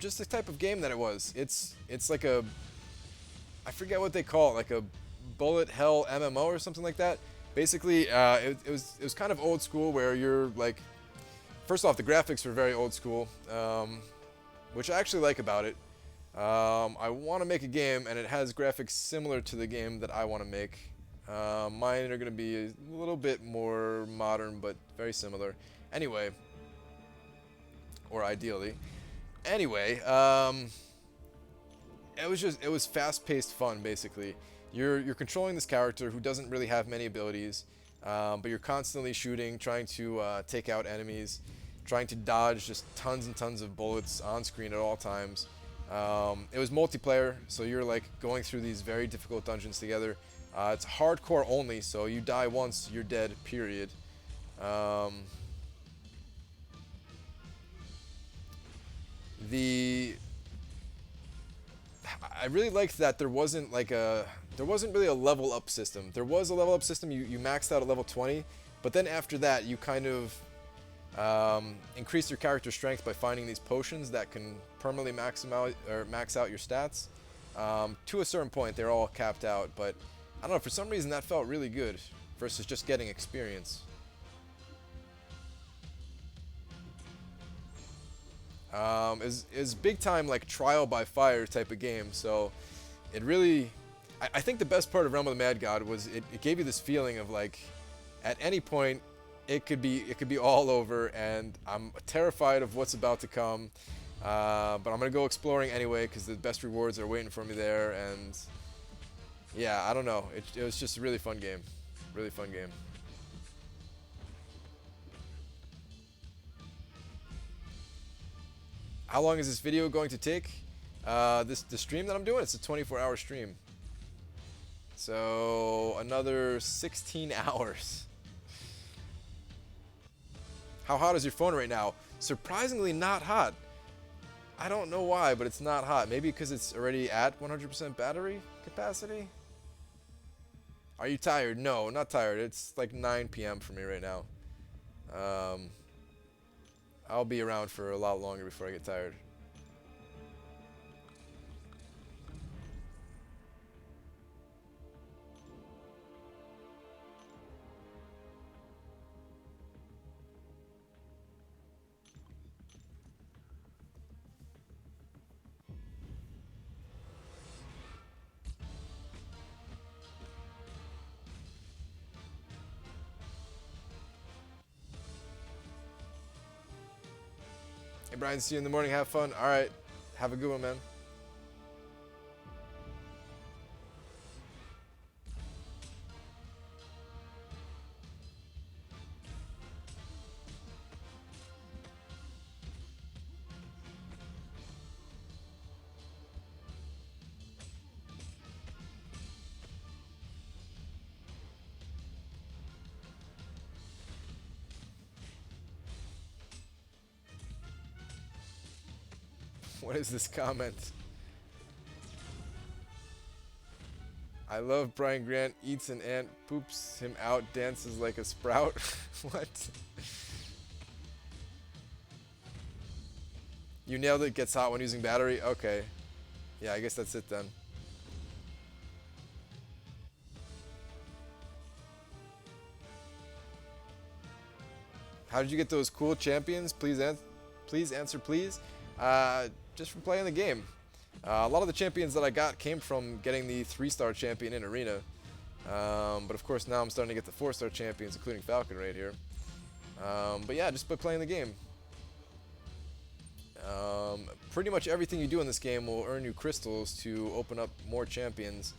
Just the type of game that it was. It's like a, I forget what they call it, like a bullet hell MMO or something like that. Basically, it was kind of old school where you're like, first off, the graphics were very old school, which I actually like about it. I want to make a game and it has graphics similar to the game that I want to make. Mine are going to be a little bit more modern, but very similar. Anyway, or ideally. Anyway, it was fast-paced fun, basically. You're controlling this character who doesn't really have many abilities, but you're constantly shooting, trying to take out enemies, trying to dodge just tons and tons of bullets on screen at all times. It was multiplayer, so you're like going through these very difficult dungeons together. It's hardcore only, so you die once, you're dead, period. I really liked that there wasn't really a level up system. There was a level up system. You maxed out at level 20, but then after that you kind of increase your character strength by finding these potions that can permanently max out your stats. To a certain point, they're all capped out, but I don't know. For some reason, that felt really good versus just getting experience. Is big time like trial by fire type of game. So it really, I think the best part of Realm of the Mad God was it gave you this feeling of like, at any point, it could be all over, and I'm terrified of what's about to come. But I'm gonna go exploring anyway because the best rewards are waiting for me there. And yeah, I don't know. It was just a really fun game, really fun game. How long is this video going to take? The stream that I'm doing, it's a 24-hour stream. So another 16 hours. How hot is your phone right now? Surprisingly not hot. I don't know why, but it's not hot. Maybe because it's already at 100% battery capacity? Are you tired? No, not tired. It's like 9 p.m. for me right now. I'll be around for a lot longer before I get tired. Hey Brian, see you in the morning. Have fun. All right. Have a good one, man. What is this comment? I love Brian Grant, eats an ant, poops him out, dances like a sprout. What? You nailed it, gets hot when using battery? Okay. Yeah, I guess that's it then. How did you get those cool champions? Please answer, please. Just from playing the game. A lot of the champions that I got came from getting the 3-star champion in Arena. But of course now I'm starting to get the 4-star champions, including Falcon right here. But yeah, just by playing the game. Pretty much everything you do in this game will earn you crystals to open up more champions.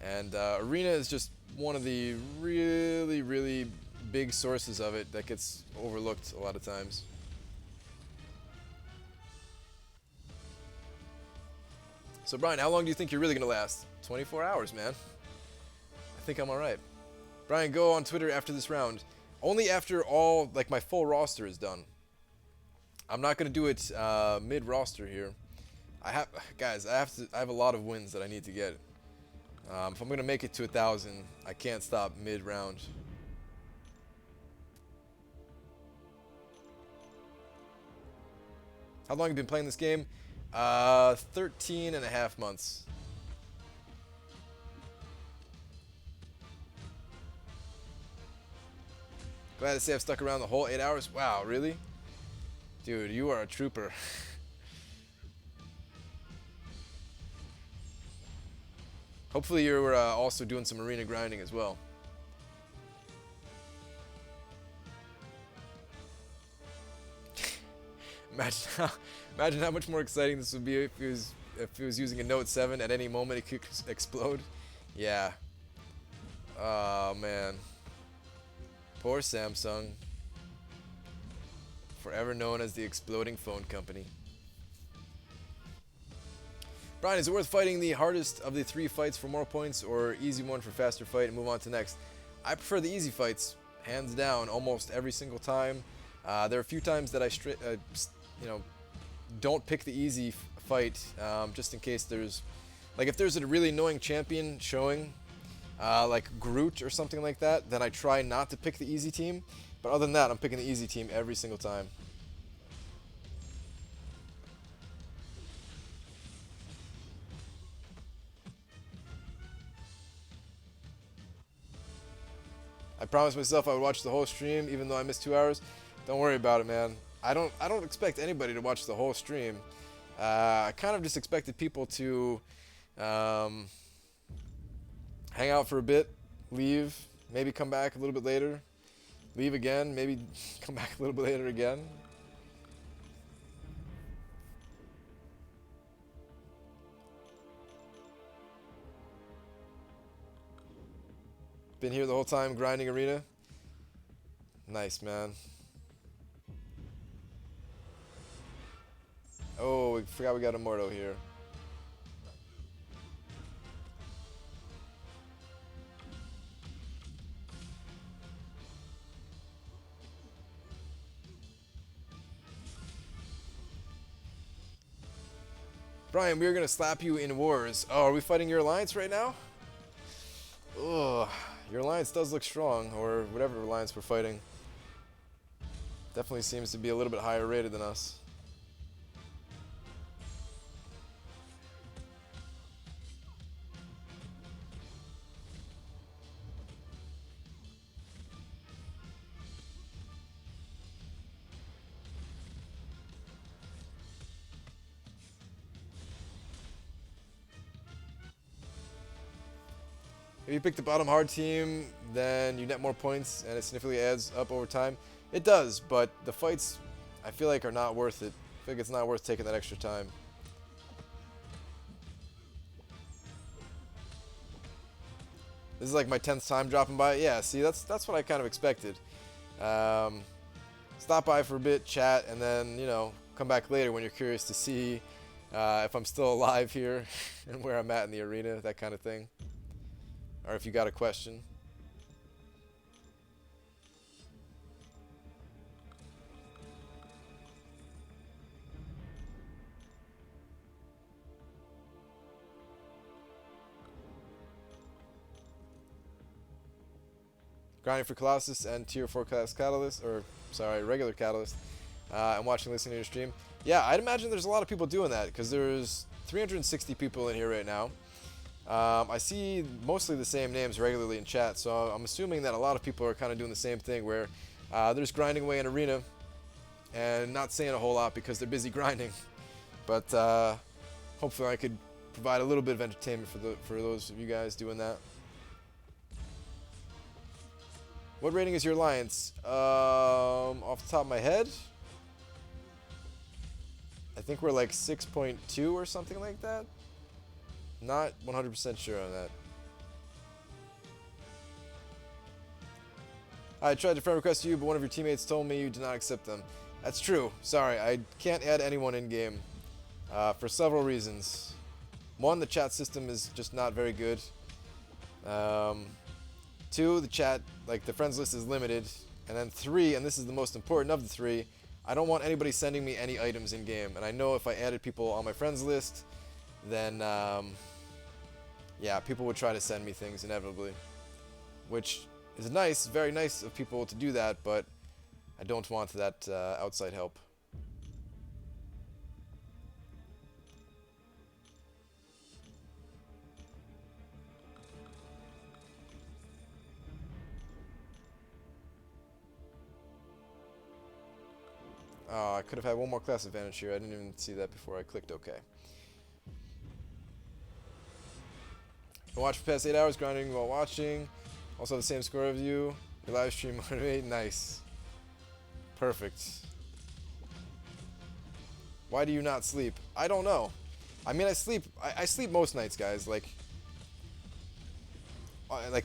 And Arena is just one of the really, really big sources of it that gets overlooked a lot of times. So Brian, how long do you think you're really going to last? 24 hours, man. I think I'm alright. Brian, go on Twitter after this round. Only after all, like, my full roster is done. I'm not going to do it mid-roster here. Guys, I have a lot of wins that I need to get. If I'm going to make it to 1,000, I can't stop mid-round. How long have you been playing this game? 13 and a half months. Glad to say I've stuck around the whole 8 hours. Wow, really? Dude, you are a trooper. Hopefully you're also doing some arena grinding as well. Imagine how much more exciting this would be if it was using a Note 7. At any moment it could explode. Yeah. Oh man. Poor Samsung. Forever known as the exploding phone company. Brian, is it worth fighting the hardest of the 3 fights for more points, or easy one for faster fight and move on to next? I prefer the easy fights, hands down, almost every single time. There are a few times that I don't pick the easy fight, just in case there's, like, if there's a really annoying champion showing, like Groot or something like that, then I try not to pick the easy team. But other than that, I'm picking the easy team every single time. I promised myself I would watch the whole stream, even though I missed 2 hours. Don't worry about it, man. I don't expect anybody to watch the whole stream. I kind of just expected people to hang out for a bit, leave, maybe come back a little bit later, leave again, maybe come back a little bit later again. Been here the whole time grinding arena. Nice, man. Oh, we forgot we got Immortal here. Brian, we are gonna slap you in wars. Oh, are we fighting your alliance right now? Ugh, your alliance does look strong, or whatever alliance we're fighting. Definitely seems to be a little bit higher rated than us. If you pick the bottom hard team, then you net more points and it significantly adds up over time. It does, but the fights, I feel like, are not worth it. I feel like it's not worth taking that extra time. This is like my 10th time dropping by. Yeah, see, that's what I kind of expected. Stop by for a bit, chat, and then, you know, come back later when you're curious to see if I'm still alive here and where I'm at in the arena, that kind of thing. Or if you got a question. Grinding for Colossus and tier 4 class Catalyst, or sorry, regular Catalyst, and watching, listening to your stream. Yeah, I'd imagine there's a lot of people doing that, because there's 360 people in here right now. I see mostly the same names regularly in chat, so I'm assuming that a lot of people are kind of doing the same thing, where they're just grinding away in arena and not saying a whole lot because they're busy grinding. But hopefully I could provide a little bit of entertainment for those of you guys doing that. What rating is your alliance? Off the top of my head, I think we're like 6.2 or something like that. Not 100% sure on that. I tried to friend request you, but one of your teammates told me you did not accept them. That's true. Sorry, I can't add anyone in-game for several reasons. One, the chat system is just not very good. Two, the chat, like the friends list is limited. And then three, and this is the most important of the three, I don't want anybody sending me any items in-game. And I know if I added people on my friends list, then, yeah, people would try to send me things inevitably. Which is nice, very nice of people to do that, but I don't want that outside help. Oh, I could have had one more class advantage here. I didn't even see that before I clicked OK. Watch for past 8 hours, grinding while watching. Also have the same score of you. Your live stream motivate. Nice. Perfect. Why do you not sleep? I don't know. I mean, I sleep most nights, guys. Like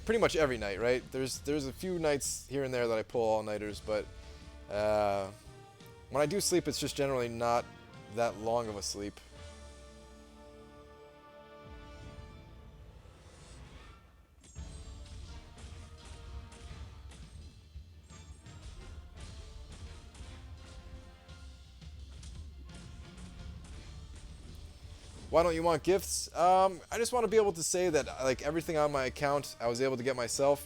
pretty much every night, right? There's a few nights here and there that I pull all-nighters, but when I do sleep, it's just generally not that long of a sleep. Why don't you want gifts? I just want to be able to say that like everything on my account I was able to get myself,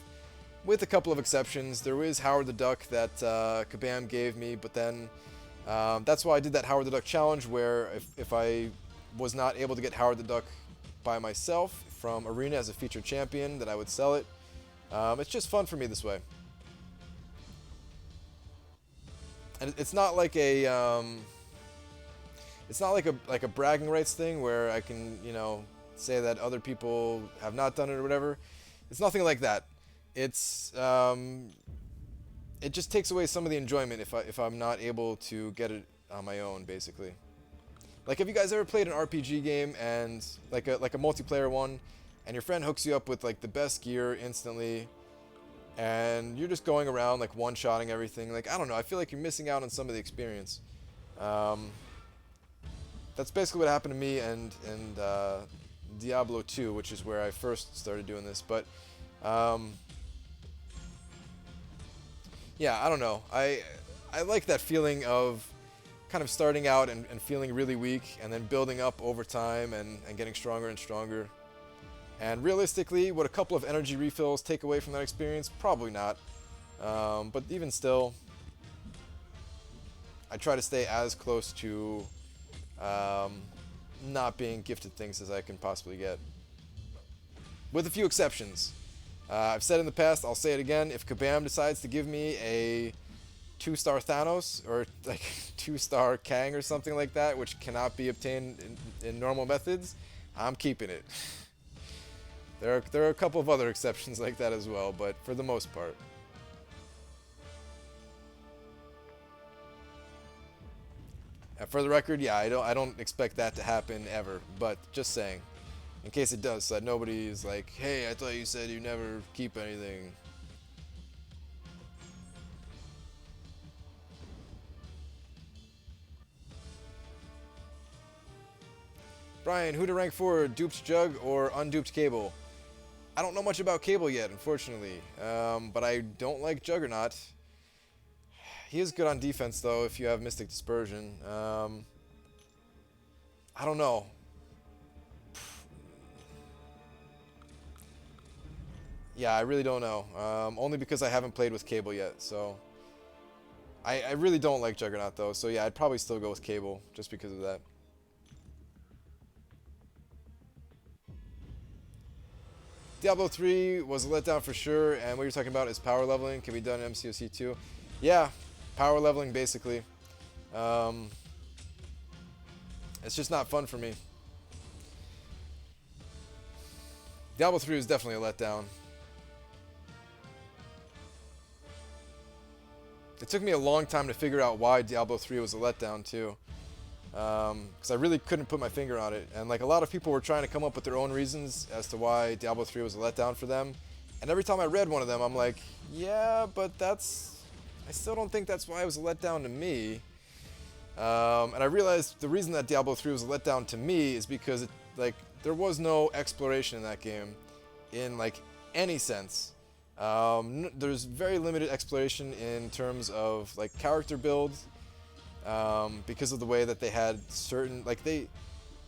with a couple of exceptions. There was Howard the Duck that Kabam gave me, but then that's why I did that Howard the Duck challenge, where if I was not able to get Howard the Duck by myself from Arena as a featured champion, that I would sell it. It's just fun for me this way. And it's not like a it's not like a bragging rights thing where I can, you know, say that other people have not done it or whatever. It's nothing like that. It's it just takes away some of the enjoyment if I'm not able to get it on my own, basically. Like, have you guys ever played an RPG game and like a multiplayer one, and your friend hooks you up with like the best gear instantly, and you're just going around like one-shotting everything? Like, I don't know, I feel like you're missing out on some of the experience. That's basically what happened to me and Diablo 2, which is where I first started doing this. But yeah, I don't know. I like that feeling of kind of starting out and feeling really weak, and then building up over time and getting stronger and stronger. And realistically, would a couple of energy refills take away from that experience? Probably not. But even still, I try to stay as close to not being gifted things as I can possibly get. With a few exceptions. I've said in the past, I'll say it again, if Kabam decides to give me a 2-star Thanos, or like 2-star Kang or something like that, which cannot be obtained in normal methods, I'm keeping it. There are a couple of other exceptions like that as well, but for the most part. For the record, yeah, I don't expect that to happen ever, but just saying, in case it does, so that nobody's like, hey, I thought you said you never keep anything. Brian, who to rank for, duped Jug or unduped Cable? I don't know much about Cable yet, unfortunately, but I don't like Juggernaut. He is good on defense, though, if you have Mystic Dispersion. I don't know. Yeah, I really don't know. Only because I haven't played with Cable yet, so... I really don't like Juggernaut, though, so yeah, I'd probably still go with Cable, just because of that. Diablo 3 was a letdown for sure, and what you're talking about is power leveling. Can be done in MCOC 2. Yeah, power leveling, basically. It's just not fun for me. Diablo 3 was definitely a letdown. It took me a long time to figure out why Diablo 3 was a letdown, too. Because I really couldn't put my finger on it. And like a lot of people were trying to come up with their own reasons as to why Diablo 3 was a letdown for them. And every time I read one of them, I'm like, yeah, but I still don't think that's why it was a letdown to me. And I realized the reason that Diablo 3 was a letdown to me is because there was no exploration in that game in like any sense. There's very limited exploration in terms of like character build, because of the way that they had certain they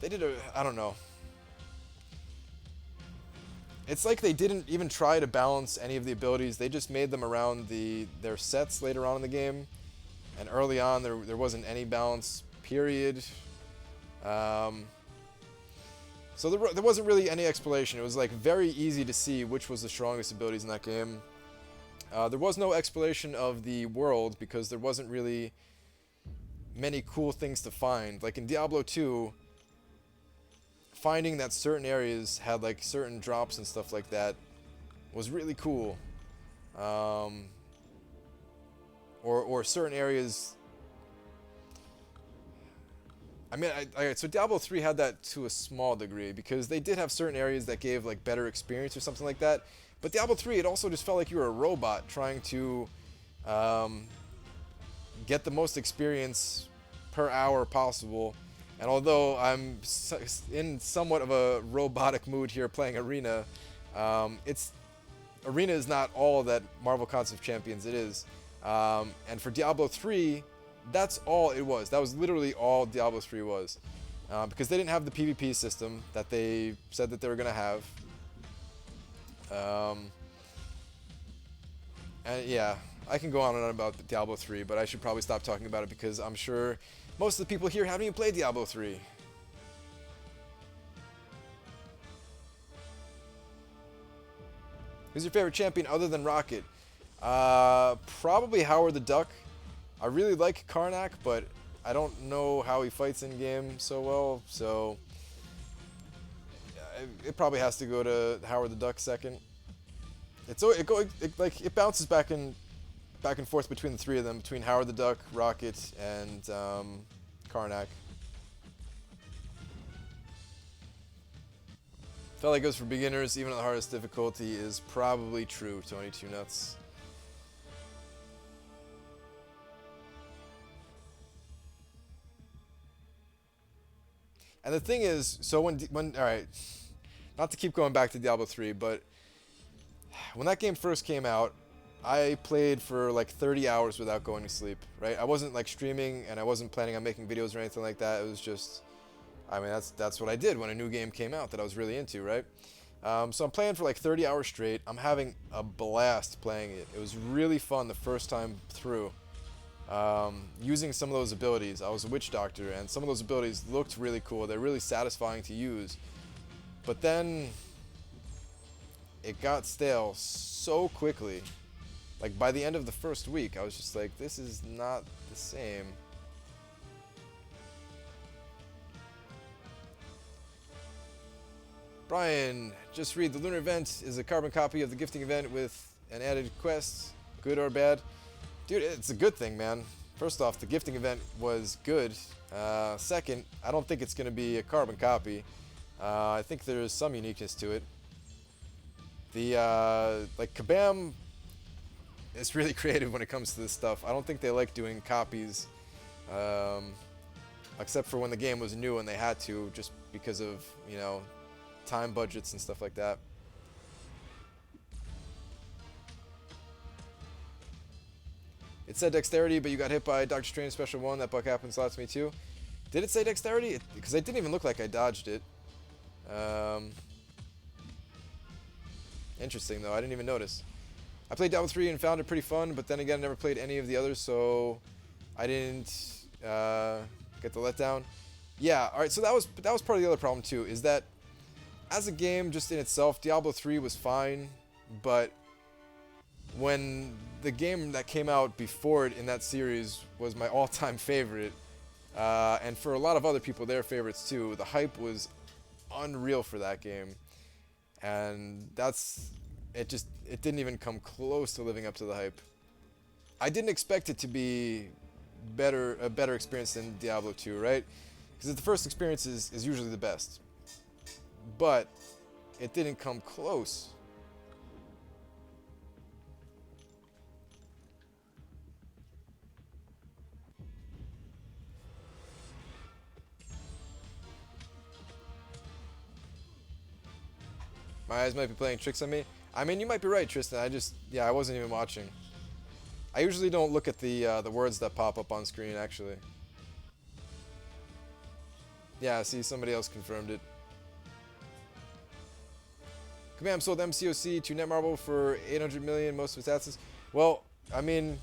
did I don't know. It's like they didn't even try to balance any of the abilities. They just made them around their sets later on in the game. And early on, there wasn't any balance, period. So there wasn't really any exploration. It was like very easy to see which was the strongest abilities in that game. There was no exploration of the world because there wasn't really many cool things to find. Like in Diablo 2, finding that certain areas had like certain drops and stuff like that was really cool. Or certain areas. I mean, so Diablo 3 had that to a small degree because they did have certain areas that gave like better experience or something like that. But Diablo 3, it also just felt like you were a robot trying to get the most experience per hour possible. And although I'm in somewhat of a robotic mood here playing Arena, Arena is not all that Marvel Contest of Champions it is. And for Diablo 3, that's all it was. That was literally all Diablo 3 was. Because they didn't have the PvP system that they said that they were going to have. And yeah, I can go on and on about Diablo 3, but I should probably stop talking about it because I'm sure most of the people here haven't even played Diablo 3. Who's your favorite champion other than Rocket? Probably Howard the Duck. I really like Karnak, but I don't know how he fights in game so well, so it probably has to go to Howard the Duck second. It bounces back and forth between the three of them, between Howard the Duck, Rocket, and Karnak. Felt like it goes for beginners, even at the hardest difficulty, is probably true, Tony2 Nuts. And the thing is, so when alright, not to keep going back to Diablo 3, but when that game first came out, I played for like 30 hours without going to sleep, right? I wasn't like streaming and I wasn't planning on making videos or anything like that. It was just, I mean, that's what I did when a new game came out that I was really into, right? So I'm playing for like 30 hours straight. I'm having a blast playing it. It was really fun the first time through. Using some of those abilities. I was a witch doctor, and some of those abilities looked really cool. They're really satisfying to use. But then it got stale so quickly. Like by the end of the first week, I was just like, this is not the same. Brian, just read, the Lunar Event is a carbon copy of the gifting event with an added quest, good or bad. Dude, it's a good thing, man. First off, the gifting event was good. Second, I don't think it's going to be a carbon copy. I think there's some uniqueness to it. Like, Kabam is really creative when it comes to this stuff. I don't think they like doing copies, except for when the game was new and they had to, just because of, you know, time budgets and stuff like that. It said dexterity, but you got hit by Doctor Strange Special 1. That bug happens lots to me too. Did it say dexterity? Because it didn't even look like I dodged it. Interesting, though. I didn't even notice. I played Diablo 3 and found it pretty fun, but then again, I never played any of the others, so I didn't get the letdown. Yeah, alright, so that was part of the other problem too, is that as a game just in itself, Diablo 3 was fine, but when the game that came out before it in that series was my all-time favorite, and for a lot of other people, their favorites too, the hype was unreal for that game, and it didn't even come close to living up to the hype. I didn't expect it to be a better experience than Diablo 2, right? Because the first experience is usually the best. But it didn't come close. My eyes might be playing tricks on me. I mean, you might be right, Tristan. Yeah, I wasn't even watching. I usually don't look at the words that pop up on screen, actually. Yeah, see, somebody else confirmed it. Command sold MCOC to Netmarble for 800 million, most of its assets. Well, I mean,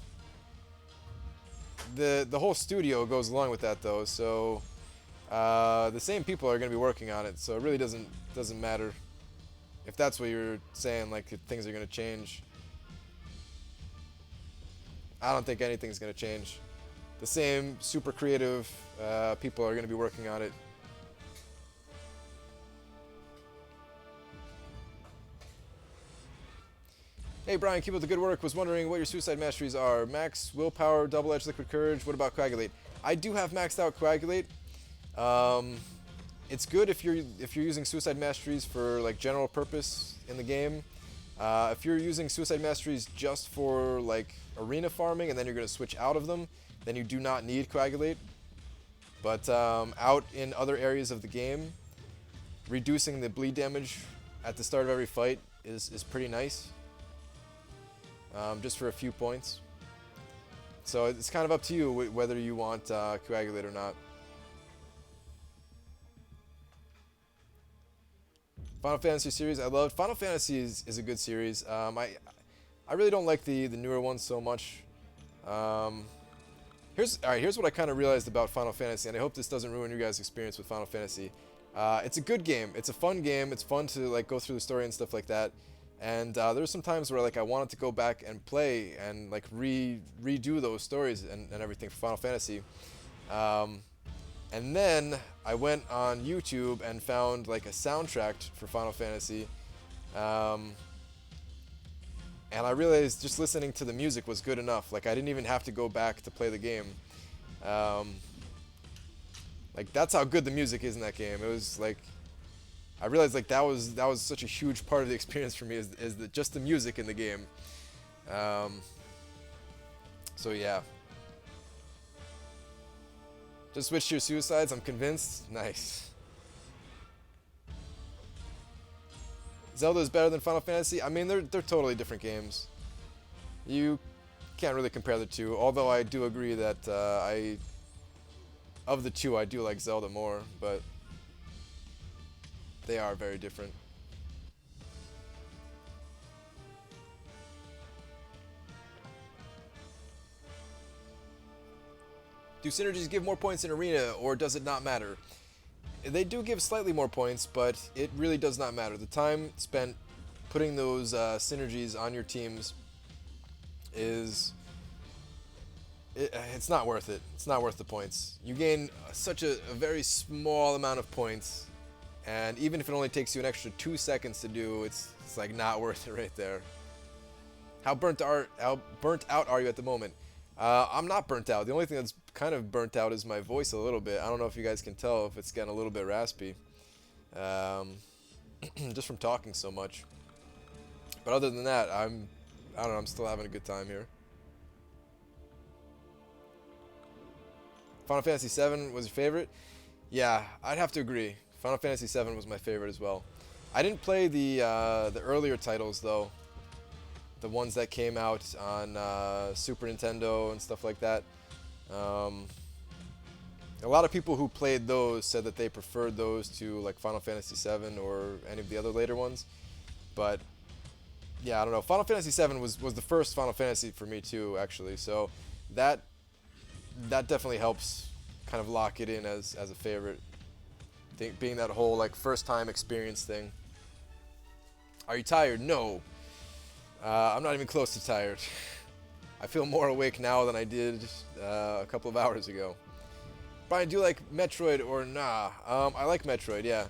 the whole studio goes along with that, though, so the same people are going to be working on it, so it really doesn't matter if that's what you're saying, like things are going to change. I don't think anything's going to change. The same super creative people are going to be working on it. Hey Brian, keep up the good work. Was wondering what your suicide masteries are. Max, willpower, double-edged liquid courage. What about coagulate? I do have maxed out coagulate. It's good if you're using suicide masteries for like general purpose in the game. If you're using suicide masteries just for like arena farming and then you're going to switch out of them, then you do not need coagulate. But out in other areas of the game, reducing the bleed damage at the start of every fight is pretty nice. Just for a few points. So it's kind of up to you whether you want coagulate or not. Final Fantasy series I loved. Final Fantasy is a good series. I really don't like the newer ones so much. Here's what I kind of realized about Final Fantasy, and I hope this doesn't ruin your guys' experience with Final Fantasy. It's a good game. It's a fun game. It's fun to like go through the story and stuff like that. And there's some times where like I wanted to go back and play and like redo those stories and everything for Final Fantasy. And then I went on YouTube and found like a soundtrack for Final Fantasy. And I realized just listening to the music was good enough. Like I didn't even have to go back to play the game. Like that's how good the music is in that game. It was like I realized like that was such a huge part of the experience for me is just the music in the game. So yeah. Just switch to your suicides, I'm convinced. Nice. Zelda is better than Final Fantasy? I mean, they're totally different games. You can't really compare the two, although I do agree that of the two, I do like Zelda more, but they are very different. Do synergies give more points in Arena, or does it not matter? They do give slightly more points, but it really does not matter. The time spent putting those synergies on your teams it's not worth it. It's not worth the points. You gain such a very small amount of points, and even if it only takes you an extra 2 seconds to do, it's like not worth it right there. How burnt out are you at the moment? I'm not burnt out. The only thing that's kind of burnt out is my voice a little bit. I don't know if you guys can tell if it's getting a little bit raspy. Just from talking so much. But other than that, I don't know, I'm still having a good time here. Final Fantasy VII was your favorite? Yeah, I'd have to agree. Final Fantasy VII was my favorite as well. I didn't play the earlier titles though. The ones that came out on Super Nintendo and stuff like that. A lot of people who played those said that they preferred those to like Final Fantasy VII or any of the other later ones. But yeah, I don't know. Final Fantasy VII was the first Final Fantasy for me too, actually. So that definitely helps kind of lock it in as a favorite. Being that whole like first time experience thing. Are you tired? No. I'm not even close to tired. I feel more awake now than I did a couple of hours ago. Brian, do you like Metroid or nah? I like Metroid, yeah.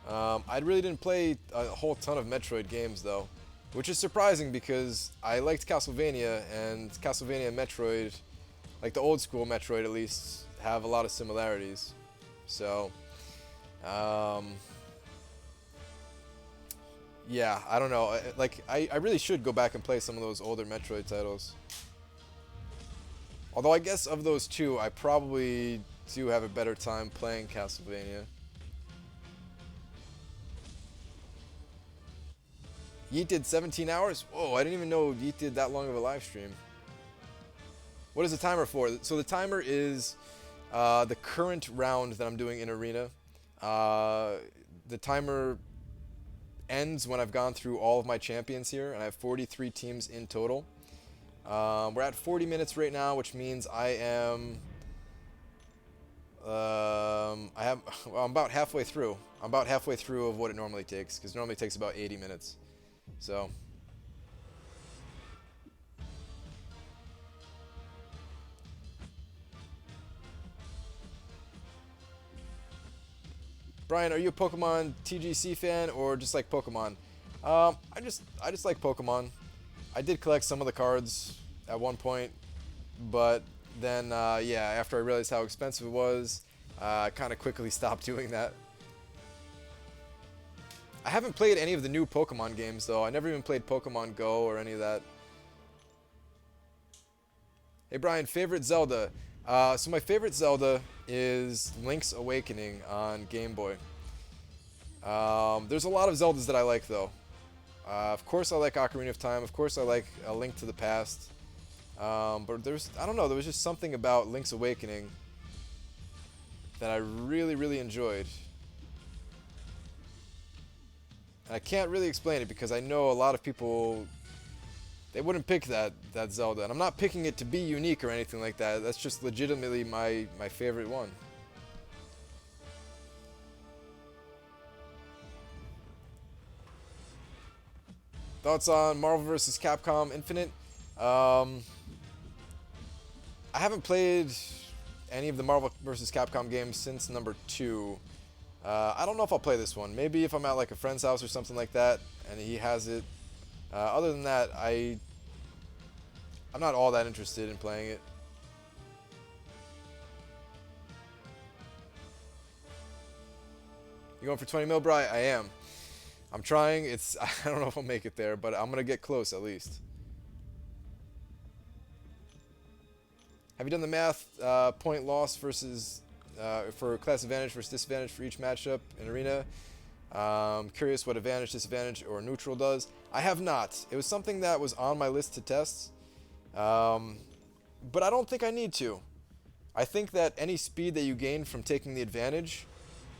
I really didn't play a whole ton of Metroid games though, which is surprising because I liked Castlevania, and Castlevania and Metroid, like the old school Metroid at least, have a lot of similarities. So, yeah, I don't know. Like, I really should go back and play some of those older Metroid titles. Although I guess of those two, I probably do have a better time playing Castlevania. Yeet did 17 hours? Whoa, I didn't even know Yeet did that long of a live stream. What is the timer for? So the timer is the current round that I'm doing in Arena. The timer ends when I've gone through all of my champions here, and I have 43 teams in total. We're at 40 minutes right now, which means I'm about halfway through. I'm about halfway through of what it normally takes, because it normally takes about 80 minutes. So. Brian, are you a Pokemon TGC fan or just like Pokemon? I just like Pokemon. I did collect some of the cards at one point, but then yeah, after I realized how expensive it was, I kind of quickly stopped doing that. I haven't played any of the new Pokemon games though. I never even played Pokemon Go or any of that. Hey Brian, favorite Zelda? So my favorite Zelda is Link's Awakening on Game Boy. There's a lot of Zeldas that I like though. Of course I like Ocarina of Time. Of course I like A Link to the Past. But I don't know, there was just something about Link's Awakening that I really, really enjoyed. And I can't really explain it because I know a lot of people, they wouldn't pick that Zelda. And I'm not picking it to be unique or anything like that. That's just legitimately my favorite one. Thoughts on Marvel vs. Capcom Infinite? I haven't played any of the Marvel vs. Capcom games since number 2. I don't know if I'll play this one. Maybe if I'm at like a friend's house or something like that and he has it. Other than that, I'm not all that interested in playing it. You going for 20 mil, Bri? I am. I'm trying. I don't know if I'll make it there, but I'm gonna get close at least. Have you done the math? Point loss versus for class advantage versus disadvantage for each matchup in Arena. Curious what advantage, disadvantage, or neutral does. I have not. It was something that was on my list to test, but I don't think I need to. I think that any speed that you gain from taking the advantage,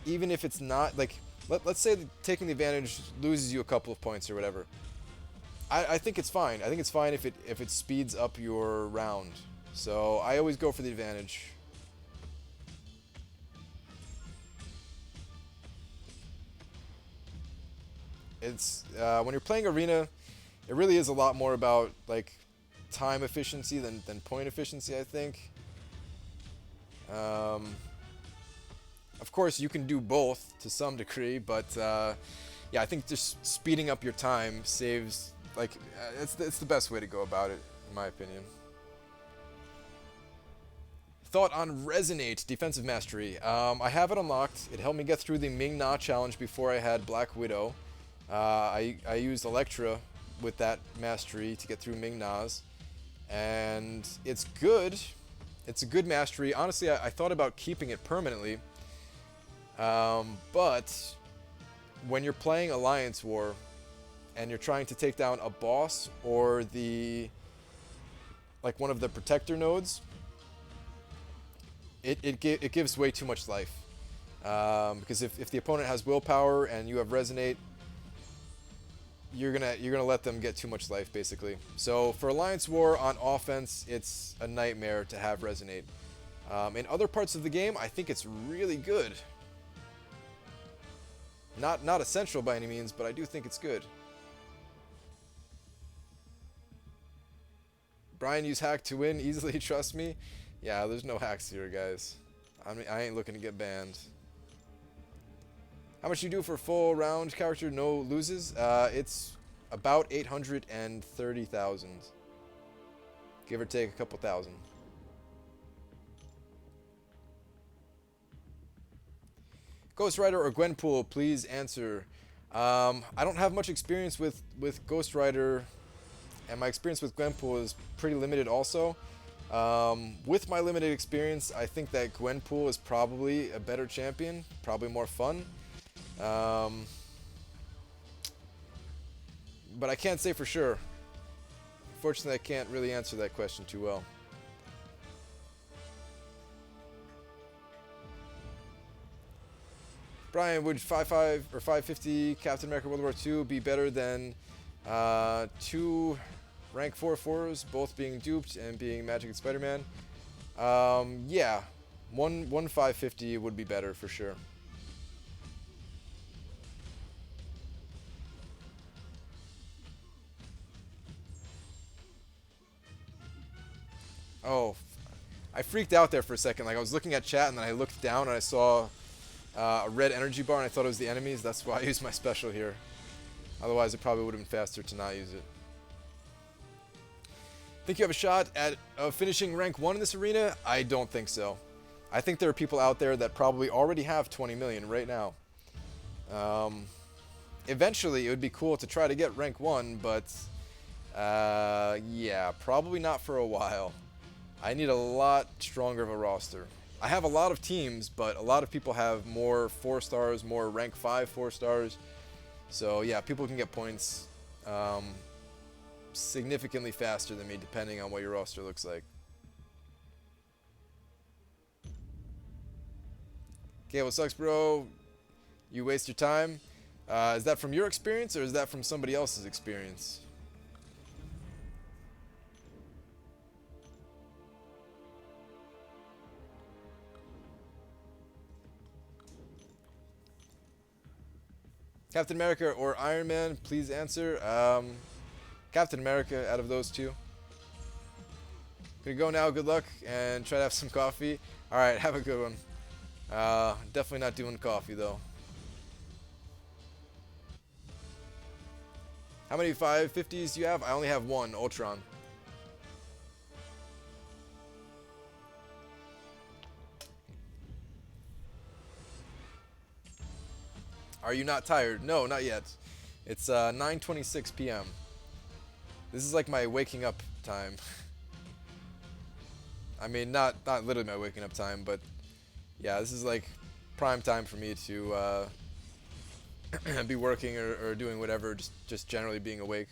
even if it's not like, let's say that taking the advantage loses you a couple of points or whatever. I think it's fine. I think it's fine if it speeds up your round. So I always go for the advantage. It's when you're playing Arena, it really is a lot more about like time efficiency than point efficiency, I think. Of course, you can do both to some degree, but yeah, I think just speeding up your time saves, like, it's the best way to go about it, in my opinion. Thought on Resonate, Defensive Mastery. I have it unlocked. It helped me get through the Ming Na challenge before I had Black Widow. I used Electra with that mastery to get through Ming Na's, and it's good. It's a good mastery. Honestly, I thought about keeping it permanently, but when you're playing Alliance War and you're trying to take down a boss or like one of the protector nodes, it gives way too much life. Because if the opponent has willpower and you have Resonate, you're gonna let them get too much life, basically. So for Alliance War on offense, it's a nightmare to have Resonate. In other parts of the game, I think it's really good. Not essential by any means, but I do think it's good. Brian used hack to win easily, trust me. Yeah, there's no hacks here, guys. I ain't looking to get banned. How much you do for full round character, no loses? It's about 830,000. Give or take a couple thousand. Ghost Rider or Gwenpool, please answer. I don't have much experience with Ghost Rider, and my experience with Gwenpool is pretty limited also. With my limited experience, I think that Gwenpool is probably a better champion, probably more fun. but I can't say for sure. Unfortunately, I can't really answer that question too well. Brian, would 5.5 or 550 Captain America World War II be better than two rank 4/4s, both being duped and being Magic and Spider-Man? Yeah, one 550 would be better for sure. Oh, I freaked out there for a second. Like I was looking at chat and then I looked down and I saw a red energy bar and I thought it was the enemies. That's why I used my special here. Otherwise, it probably would have been faster to not use it. Think you have a shot at finishing rank 1 in this arena? I don't think so. I think there are people out there that probably already have 20 million right now. Eventually, it would be cool to try to get rank 1, but yeah, probably not for a while. I need a lot stronger of a roster. I have a lot of teams, but a lot of people have more 4 stars, more rank 5 4 stars. So yeah, people can get points significantly faster than me, depending on what your roster looks like. Okay, what sucks, bro? You waste your time. Is that from your experience or is that from somebody else's experience? Captain America or Iron Man, please answer. Captain America out of those two. Gonna go now, good luck, and try to have some coffee. Alright, have a good one. Definitely not doing coffee though. How many 550s do you have? I only have one, Ultron. Are you not tired? No, not yet. It's 9:26 p.m. This is like my waking up time. I mean, not literally my waking up time, but yeah, this is like prime time for me to be working or doing whatever, just generally being awake.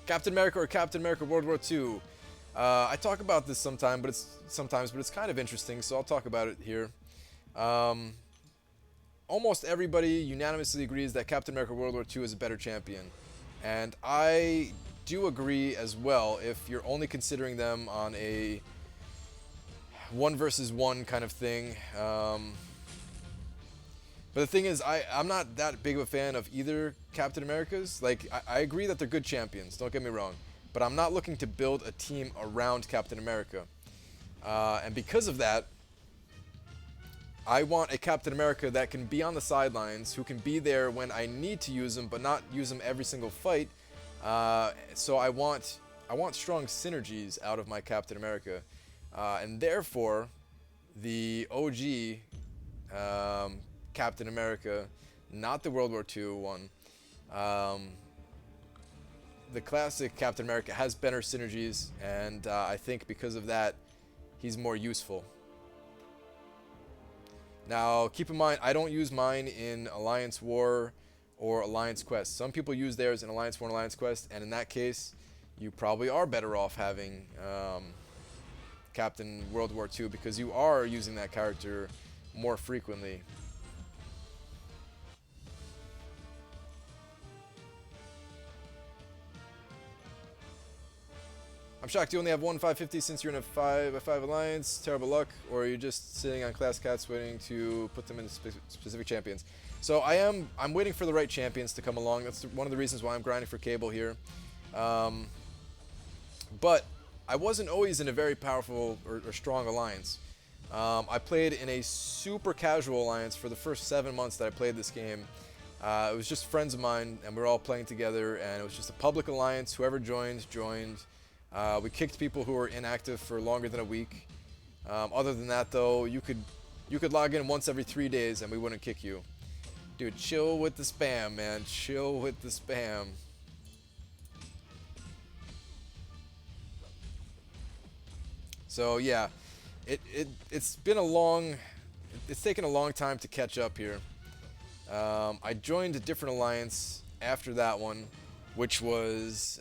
Captain America or Captain America World War II? I talk about this sometimes, but it's kind of interesting, so I'll talk about it here. Almost everybody unanimously agrees that Captain America World War II is a better champion. And I do agree as well if you're only considering them on a 1 versus 1 kind of thing. But the thing is, I'm not that big of a fan of either Captain Americas. Like, I agree that they're good champions, don't get me wrong. But I'm not looking to build a team around Captain America. And because of that, I want a Captain America that can be on the sidelines, who can be there when I need to use him, but not use him every single fight. So I want strong synergies out of my Captain America. And therefore, the OG Captain America, not the World War II one, the classic Captain America has better synergies, and I think because of that, he's more useful. Now, keep in mind, I don't use mine in Alliance War or Alliance Quest. Some people use theirs in Alliance War and Alliance Quest, and in that case, you probably are better off having Captain World War II because you are using that character more frequently. I'm shocked you only have one 550 since you're in a 5 alliance. Terrible luck, or are you just sitting on class cats waiting to put them into specific champions? So I'm waiting for the right champions to come along. That's one of the reasons why I'm grinding for Cable here. But I wasn't always in a very powerful or strong alliance. I played in a super casual alliance for the first 7 months that I played this game. It was just friends of mine, and we were all playing together, and it was just a public alliance. Whoever joined, joined. We kicked people who were inactive for longer than a week. Other than that, though, you could log in once every 3 days, and we wouldn't kick you. Dude, chill with the spam, man. Chill with the spam. So yeah, it's taken a long time to catch up here. I joined a different alliance after that one, which was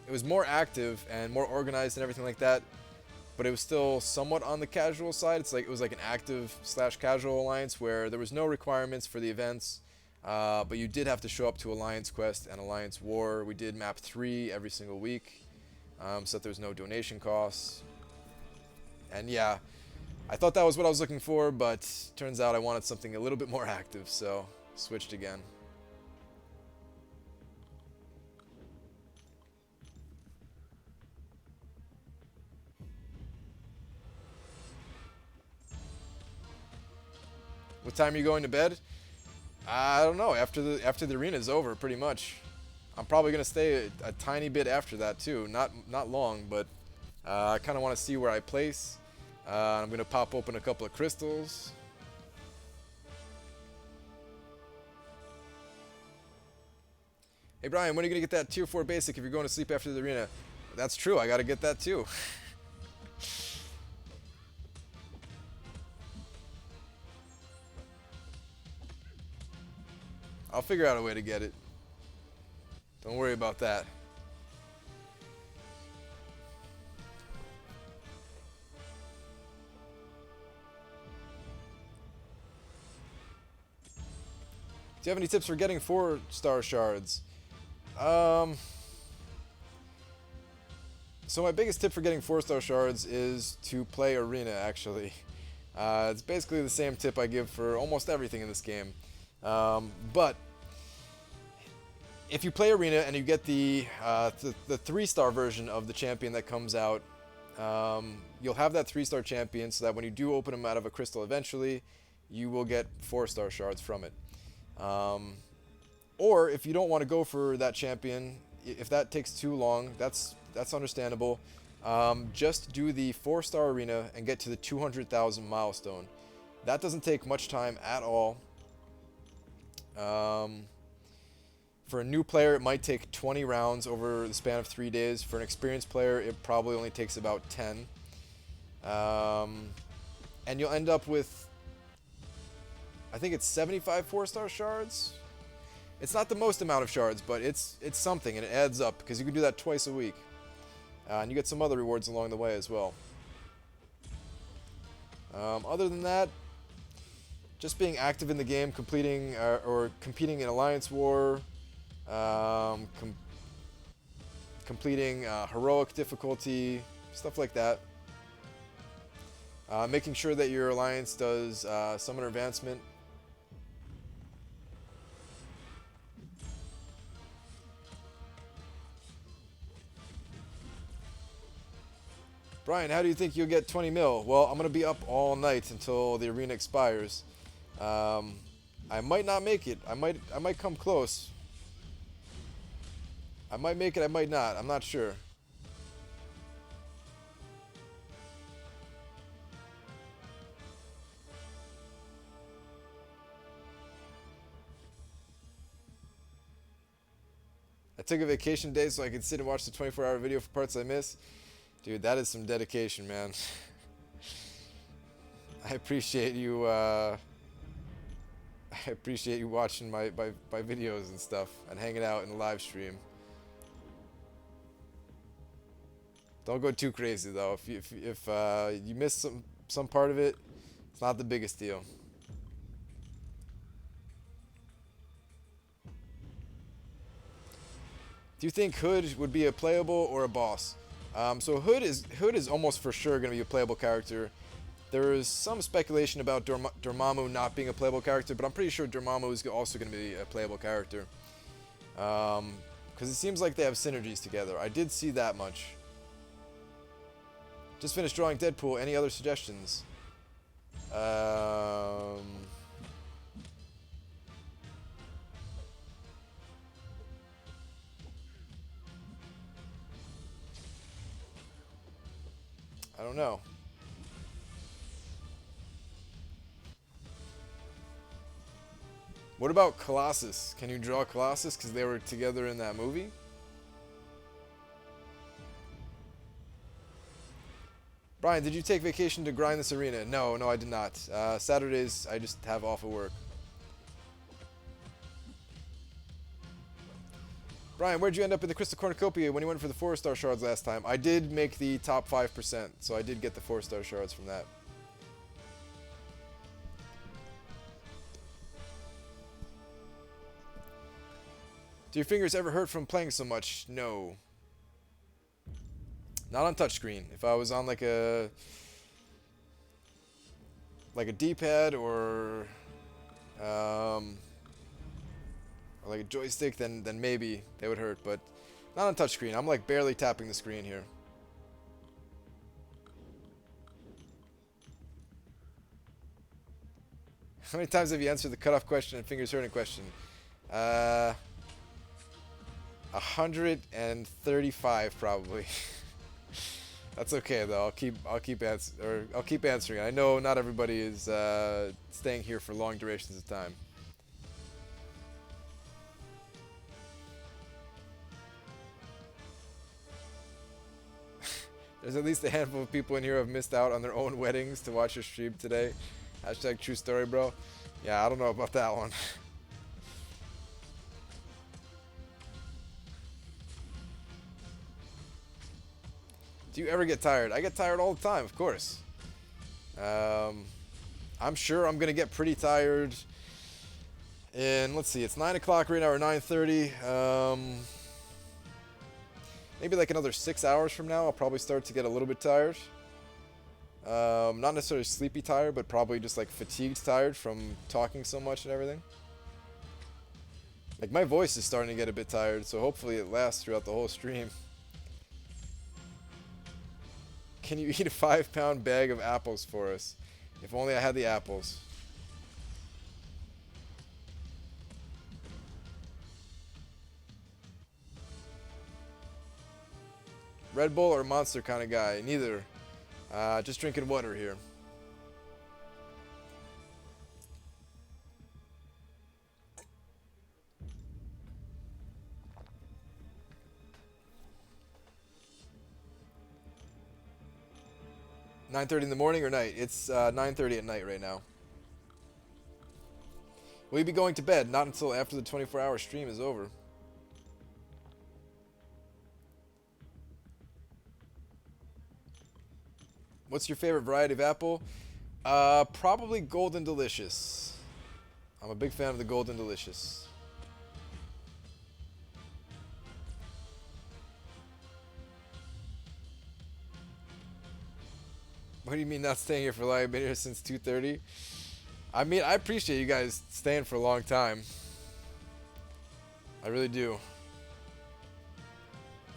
it was more active and more organized and everything like that, but it was still somewhat on the casual side. It was like an active slash casual alliance where there was no requirements for the events, but you did have to show up to Alliance Quest and Alliance War. We did map 3 every single week, so that there was no donation costs. And yeah, I thought that was what I was looking for, but turns out I wanted something a little bit more active, so switched again. What time are you going to bed? I don't know. After the arena is over, pretty much. I'm probably gonna stay a tiny bit after that too. Not long, but I kind of want to see where I place. I'm gonna pop open a couple of crystals. Hey Brian, when are you gonna get that tier 4 basic if you're going to sleep after the arena? That's true. I gotta get that too. I'll figure out a way to get it. Don't worry about that. Do you have any tips for getting 4-star shards? So my biggest tip for getting 4-star shards is to play arena, actually. It's basically the same tip I give for almost everything in this game. But if you play arena and you get the 3-star version of the champion that comes out, you'll have that 3-star champion so that when you do open him out of a crystal eventually, you will get 4-star shards from it. Or if you don't want to go for that champion, if that takes too long, that's understandable. Just do the 4-star arena and get to the 200,000 milestone. That doesn't take much time at all. For a new player, it might take 20 rounds over the span of 3 days. For an experienced player, it probably only takes about 10. And you'll end up with, I think it's 75 4-star shards. It's not the most amount of shards, but it's something, and it adds up because you can do that twice a week. And you get some other rewards along the way as well. Other than that, just being active in the game, completing or competing in Alliance War, completing heroic difficulty, stuff like that. Making sure that your alliance does summoner advancement. Brian, how do you think you'll get 20 mil? Well, I'm going to be up all night until the arena expires. I might not make it. I might come close. I might make it, I might not. I'm not sure. I took a vacation day so I could sit and watch the 24-hour video for parts I miss. Dude, that is some dedication, man. I appreciate you. I appreciate you watching my videos and stuff and hanging out in the live stream. Don't go too crazy though. If you miss some part of it, it's not the biggest deal. Do you think Hood would be a playable or a boss? So Hood is almost for sure going to be a playable character. There is some speculation about Dormammu not being a playable character, but I'm pretty sure Dormammu is also going to be a playable character. Because it seems like they have synergies together. I did see that much. Just finished drawing Deadpool. Any other suggestions? I don't know. What about Colossus? Can you draw Colossus because they were together in that movie? Brian, did you take vacation to grind this arena? No, no, I did not. Saturdays, I just have off of work. Brian, where'd you end up in the Crystal Cornucopia when you went for the 4-star shards last time? I did make the top 5%, so I did get the 4-star shards from that. Do your fingers ever hurt from playing so much? No. Not on touchscreen. If I was on like a D-pad or like a joystick, then maybe they would hurt, but not on touchscreen. I'm like barely tapping the screen here. How many times have you answered the cutoff question and fingers hurting question? 135 probably. That's okay though. I'll keep answering. I know not everybody is staying here for long durations of time. There's at least a handful of people in here who have missed out on their own weddings to watch your stream today. Hashtag true story, bro. Yeah, I don't know about that one. Do you ever get tired? I get tired all the time, of course. I'm sure I'm gonna get pretty tired. And let's see, it's 9 o'clock right now, or 9:30. Maybe like another 6 hours from now, I'll probably start to get a little bit tired. Not necessarily sleepy tired, but probably just like fatigued tired from talking so much and everything. Like my voice is starting to get a bit tired, so hopefully it lasts throughout the whole stream. Can you eat a 5-pound bag of apples for us? If only I had the apples. Red Bull or Monster kind of guy? Neither. Just drinking water here. (9:30 in the morning or night? It's 9:30 at night right now. Will you be going to bed? Not until after the 24-hour stream is over. What's your favorite variety of apple? Probably Golden Delicious. I'm a big fan of the Golden Delicious. What do you mean not staying here for long? I've been here since 2:30. I mean, I appreciate you guys staying for a long time. I really do.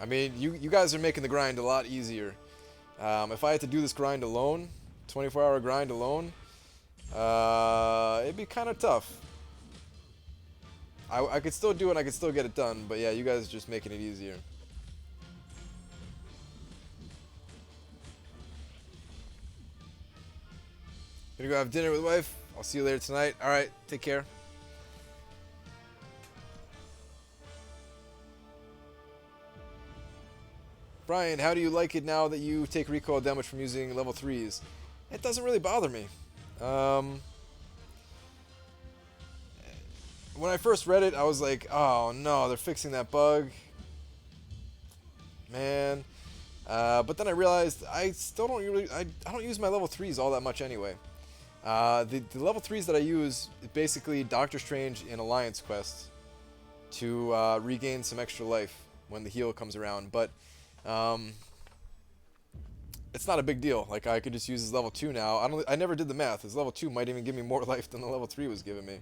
I mean, you guys are making the grind a lot easier. If I had to do this grind alone, 24-hour grind alone, it'd be kind of tough. I could still do it and I could still get it done, but yeah, you guys are just making it easier. Gonna go have dinner with wife. I'll see you later tonight. Alright, take care. Brian, how do you like it now that you take recoil damage from using level 3s? It doesn't really bother me. When I first read it, I was like, oh no, they're fixing that bug. Man. But then I realized I still don't really, I don't use my level 3s all that much anyway. The level 3s that I use is basically Doctor Strange in Alliance Quest to regain some extra life when the heal comes around, but it's not a big deal. Like, I could just use his level 2 now. I never did the math. His level 2 might even give me more life than the level 3 was giving me.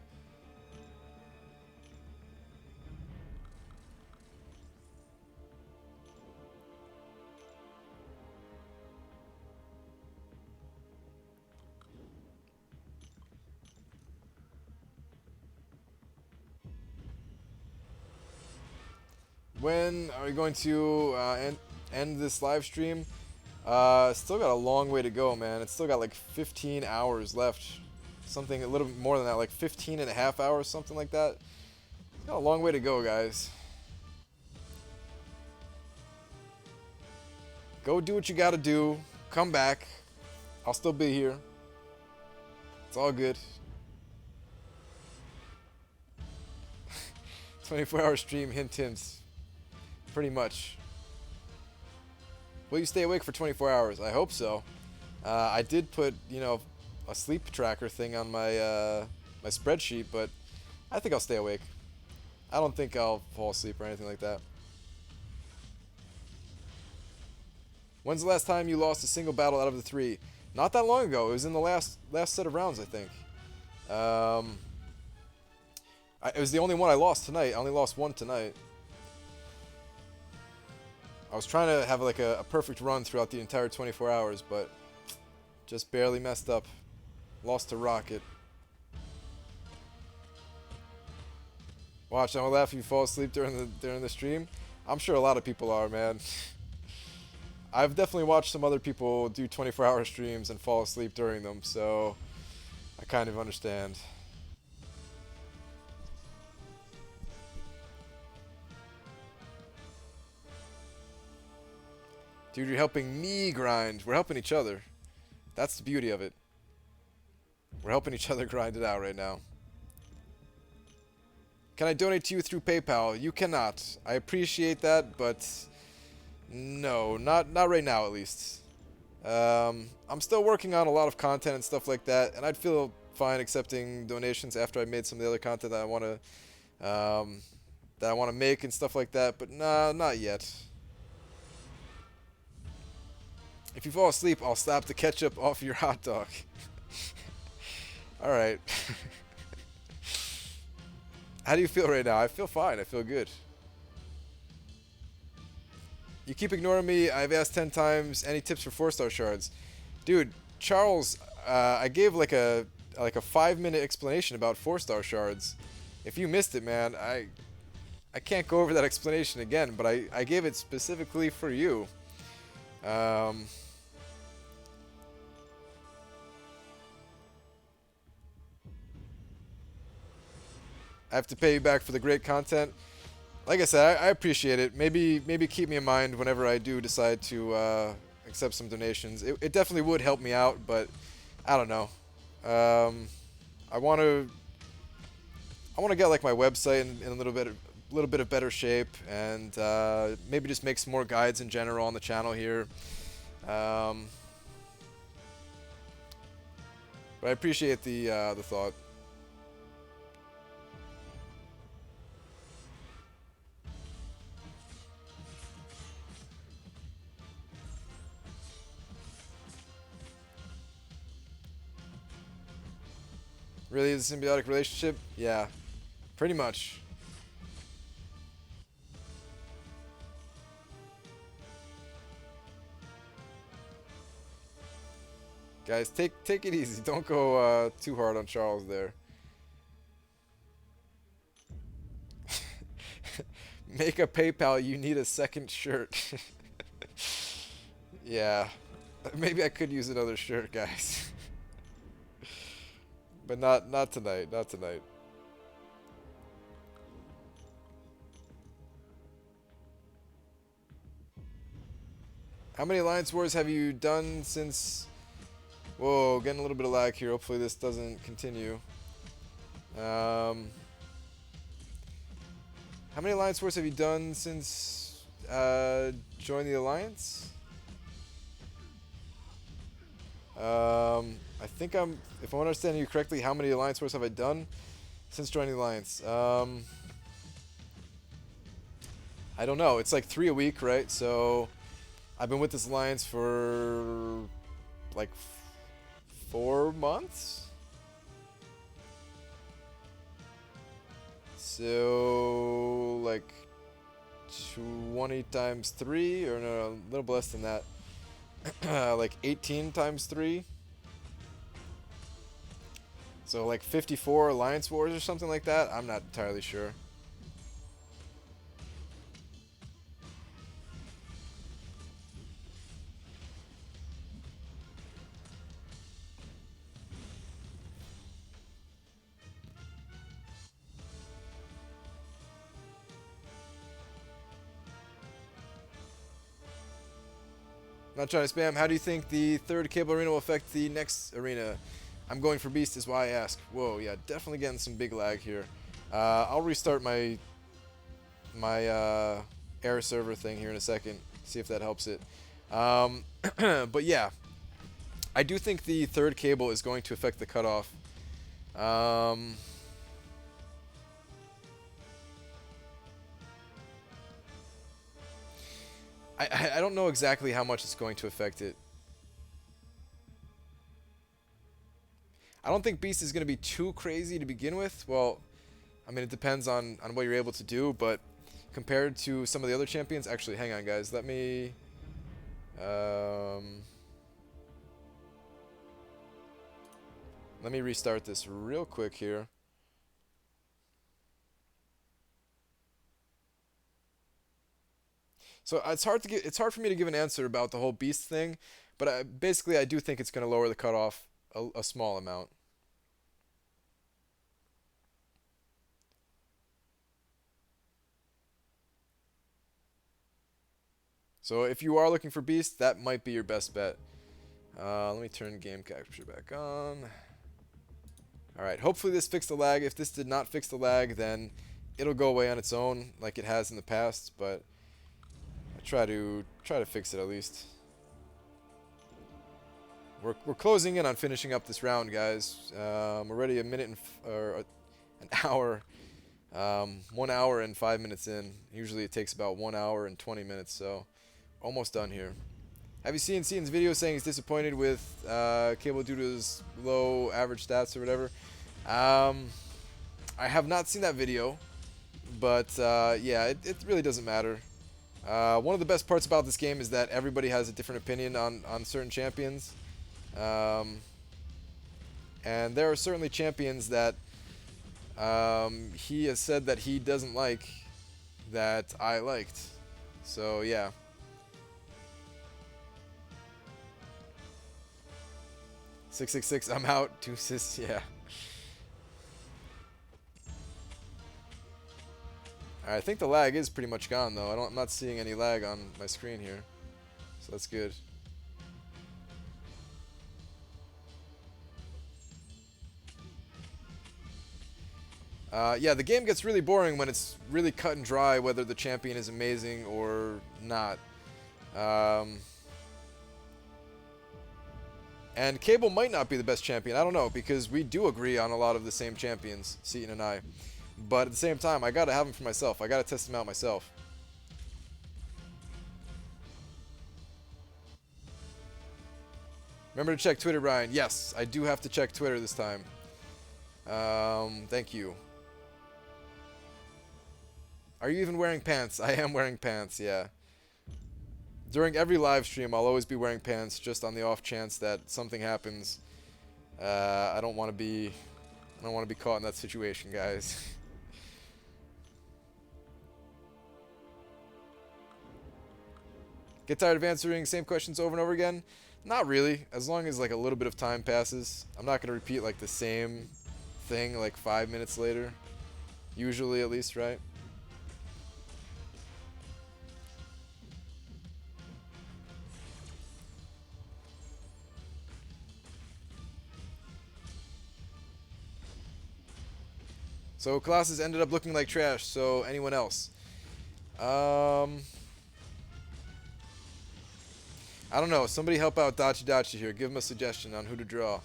When are we going to end this live stream? Still got a long way to go, man. It's still got like 15 hours left. Something a little bit more than that, like 15 and a half hours, something like that. It's got a long way to go, guys. Go do what you gotta do. Come back. I'll still be here. It's all good. 24-hour stream, hint, hint. Pretty much. Will you stay awake for 24 hours? I hope so. I did put, you know, a sleep tracker thing on my my spreadsheet, but I think I'll stay awake. I don't think I'll fall asleep or anything like that. When's the last time you lost a single battle out of the 3? Not that long ago. It was in the last set of rounds, I think. It was the only one I lost tonight. I only lost one tonight. I was trying to have like a perfect run throughout the entire 24 hours, but just barely messed up. Lost to Rocket. Watch, I'm gonna laugh if you fall asleep during the stream. I'm sure a lot of people are, man. I've definitely watched some other people do 24-hour streams and fall asleep during them, so I kind of understand. Dude, you're helping me grind. We're helping each other. That's the beauty of it. We're helping each other grind it out right now. Can I donate to you through PayPal? You cannot. I appreciate that, but no, not right now at least. I'm still working on a lot of content and stuff like that, and I'd feel fine accepting donations after I made some of the other content that I want to make and stuff like that, but nah, not yet. If you fall asleep, I'll slap the ketchup off your hot dog. Alright. How do you feel right now? I feel fine. I feel good. You keep ignoring me. I've asked 10 times. Any tips for 4-star shards? Dude, Charles, I gave like a 5-minute explanation about 4-star shards. If you missed it, man, I can't go over that explanation again, but I gave it specifically for you. I have to pay you back for the great content. Like I said, I appreciate it. Maybe keep me in mind whenever I do decide to accept some donations. It definitely would help me out, but I don't know. I want to get like my website in a little bit of better shape, and maybe just make some more guides in general on the channel here. But I appreciate the thought. Really is a symbiotic relationship? Yeah, pretty much. Guys, take it easy. Don't go too hard on Charles there. Make a PayPal. You need a second shirt. Yeah, maybe I could use another shirt, guys. But not tonight. Not tonight. How many Alliance Wars have you done since... Whoa, getting a little bit of lag here. Hopefully this doesn't continue. How many Alliance Wars have you done since joining the Alliance? I think if I'm understanding you correctly, how many Alliance Wars have I done since joining the Alliance? I don't know. It's like 3 a week, right? So I've been with this Alliance for like 4 months? So like 20 times 3, or no, a little less than that. Like 18 times 3. So like 54 Alliance Wars or something like that. I'm not entirely sure. not trying to spam. How do you think the third cable arena will affect the next arena? I'm going for Beast is why I ask. Whoa, yeah, definitely getting some big lag here. I'll restart my air server thing here in a second. See if that helps it. But yeah, I do think the third cable is going to affect the cutoff. I don't know exactly how much it's going to affect it. I don't think Beast is going to be too crazy to begin with. Well, I mean, it depends on what you're able to do, but compared to some of the other champions... Actually, hang on, guys. Let me... let me restart this real quick here. So it's hard for me to give an answer about the whole Beast thing, but basically I do think it's going to lower the cutoff a small amount. So if you are looking for Beast, that might be your best bet. Let me turn game capture back on. Alright, hopefully this fixed the lag. If this did not fix the lag, then it'll go away on its own like it has in the past, but I try to fix it at least. We're closing in on finishing up this round, guys. Already a minute or an hour. 1 hour and 5 minutes in. Usually it takes about 1 hour and 20 minutes, so almost done here. Have you seen Seaton's video saying he's disappointed with Cable due to his low average stats or whatever? I have not seen that video, but yeah, it really doesn't matter. One of the best parts about this game is that everybody has a different opinion on certain champions. And there are certainly champions that he has said that he doesn't like that I liked. So yeah. "666, I'm out." 2 assists, yeah. I think the lag is pretty much gone though. I'm not seeing any lag on my screen here, so that's good. Yeah, the game gets really boring when it's really cut and dry whether the champion is amazing or not. And Cable might not be the best champion, I don't know, because we do agree on a lot of the same champions, Seaton and I. But at the same time, I gotta have him for myself. I gotta test him out myself. Remember to check Twitter, Brian. Yes, I do have to check Twitter this time. Thank you. Are you even wearing pants? I am wearing pants, yeah. During every live stream, I'll always be wearing pants, just on the off chance that something happens. I don't want to be caught in that situation, guys. Get tired of answering same questions over and over again? Not really, as long as like a little bit of time passes. I'm not gonna repeat like the same thing like 5 minutes later. Usually, at least, right? So Colossus ended up looking like trash, so anyone else? I don't know. Somebody help out Dachi Dachi here. Give him a suggestion on who to draw.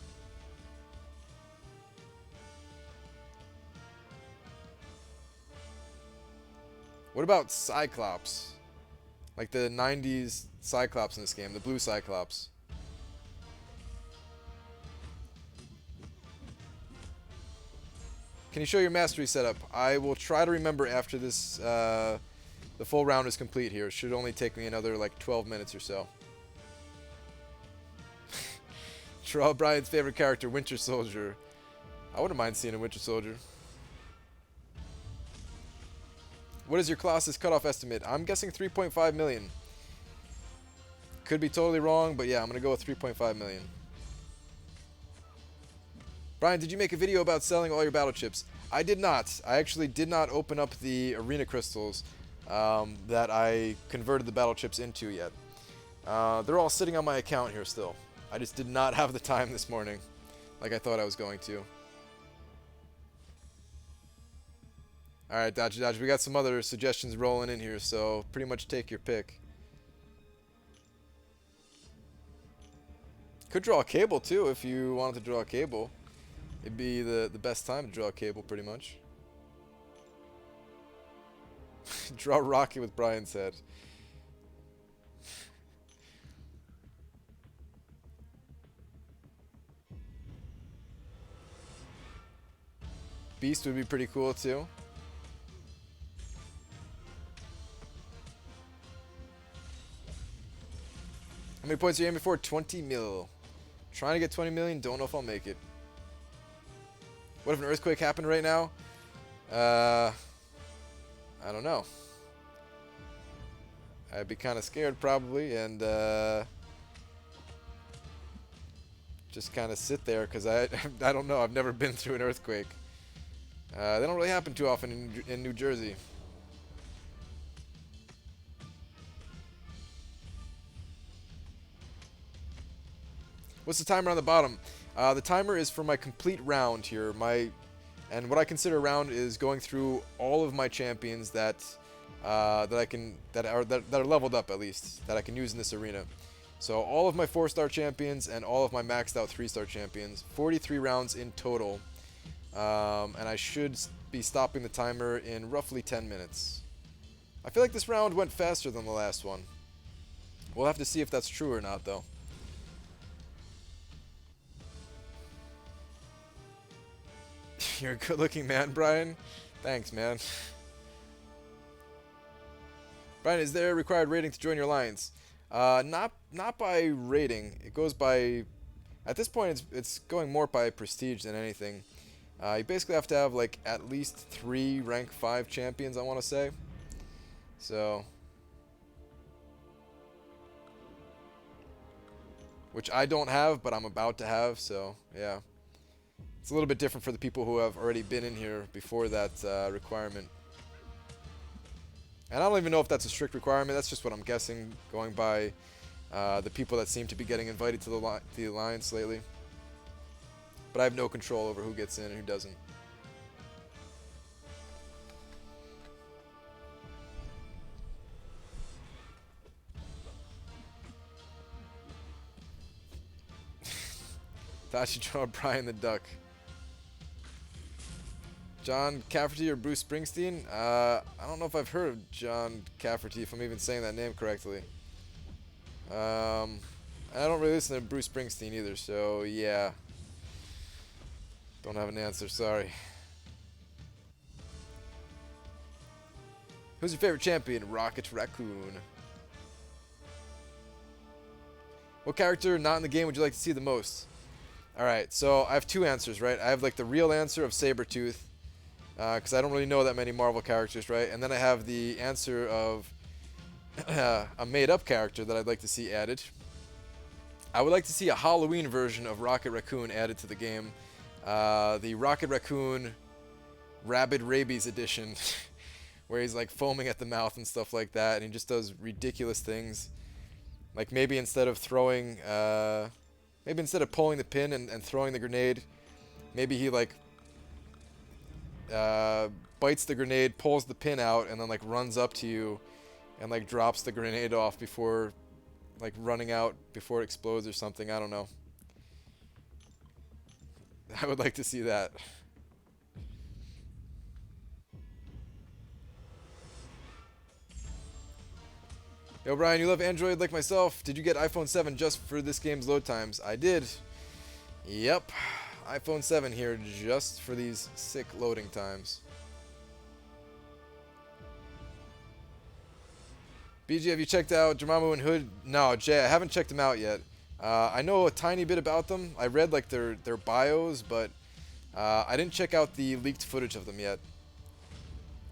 What about Cyclops? Like the 90s Cyclops in this game, the blue Cyclops. Can you show your mastery setup? I will try to remember after this, the full round is complete here. It should only take me another like 12 minutes or so. Draw Brian's favorite character, Winter Soldier. I wouldn't mind seeing a Winter Soldier. What is your Colossus cutoff estimate? I'm guessing 3.5 million. Could be totally wrong, but yeah, I'm going to go with 3.5 million. Brian, did you make a video about selling all your battle chips? I did not. I actually did not open up the arena crystals that I converted the battle chips into yet. They're all sitting on my account here still. I just did not have the time this morning, like I thought I was going to. Alright, Dodge Dodge, we got some other suggestions rolling in here, so pretty much take your pick. Could draw a cable too if you wanted to draw a cable. It'd be the best time to draw a cable, pretty much. Draw Rocky with Brian's head. Beast would be pretty cool too. How many points are you aiming for? 20 mil. Trying to get 20 million, don't know if I'll make it. What if an earthquake happened right now? I don't know. I'd be kind of scared probably, and just kind of sit there because I don't know. I've never been through an earthquake. They don't really happen too often in New Jersey. What's the timer on the bottom? The timer is for my complete round here. And what I consider a round is going through all of my champions that are leveled up at least, that I can use in this arena. So all of my 4-star champions and all of my maxed out 3-star champions. 43 rounds in total. And I should be stopping the timer in roughly 10 minutes. I feel like this round went faster than the last one. We'll have to see if that's true or not, though. You're a good-looking man, Brian. Thanks, man. Brian, is there a required rating to join your alliance? Not by rating. It goes by... At this point, it's going more by prestige than anything. You basically have to have, like, at least 3 rank 5 champions, I want to say. So... Which I don't have, but I'm about to have, so, yeah. It's a little bit different for the people who have already been in here before that requirement. And I don't even know if that's a strict requirement. That's just what I'm guessing, going by the people that seem to be getting invited to the Alliance lately. But I have no control over who gets in and who doesn't. Thought you draw Brian the Duck. John Cafferty or Bruce Springsteen? I don't know if I've heard of John Cafferty, if I'm even saying that name correctly. I don't really listen to Bruce Springsteen either, so yeah. Don't have an answer, sorry. Who's your favorite champion? Rocket Raccoon. What character not in the game would you like to see the most? Alright, so I have 2 answers, right? I have like the real answer of Sabretooth. Because I don't really know that many Marvel characters, right? And then I have the answer of a made-up character that I'd like to see added. I would like to see a Halloween version of Rocket Raccoon added to the game. The Rocket Raccoon Rabid Rabies edition, where he's like foaming at the mouth and stuff like that, and he just does ridiculous things. Like maybe instead of throwing, maybe instead of pulling the pin and throwing the grenade, maybe he like bites the grenade, pulls the pin out, and then like runs up to you and like drops the grenade off before like running out before it explodes or something. I don't know. I would like to see that. Yo, Brian, you love Android like myself. Did you get iPhone 7 just for this game's load times? I did. Yep. iPhone 7 here just for these sick loading times. BG, have you checked out Dormammu and Hood? No, Jay, I haven't checked them out yet. I know a tiny bit about them. I read like their bios, but I didn't check out the leaked footage of them yet.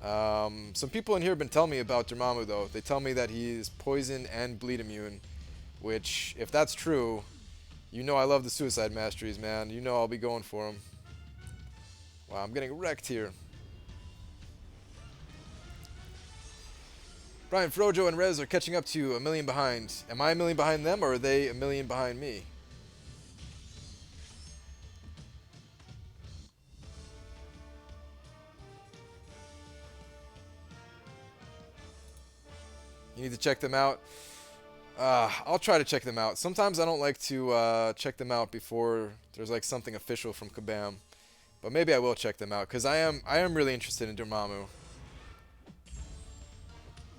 Some people in here have been telling me about Dormammu though. They tell me that he's poison and bleed immune, which, if that's true, you know I love the Suicide Masteries, man. You know I'll be going for them. Wow, I'm getting wrecked here. Brian, Frojo and Rez are catching up to you, a million behind. Am I a million behind them, or are they a million behind me? You need to check them out. I'll try to check them out. Sometimes I don't like to check them out before there's like something official from Kabam, but maybe I will check them out because I am really interested in Dormammu.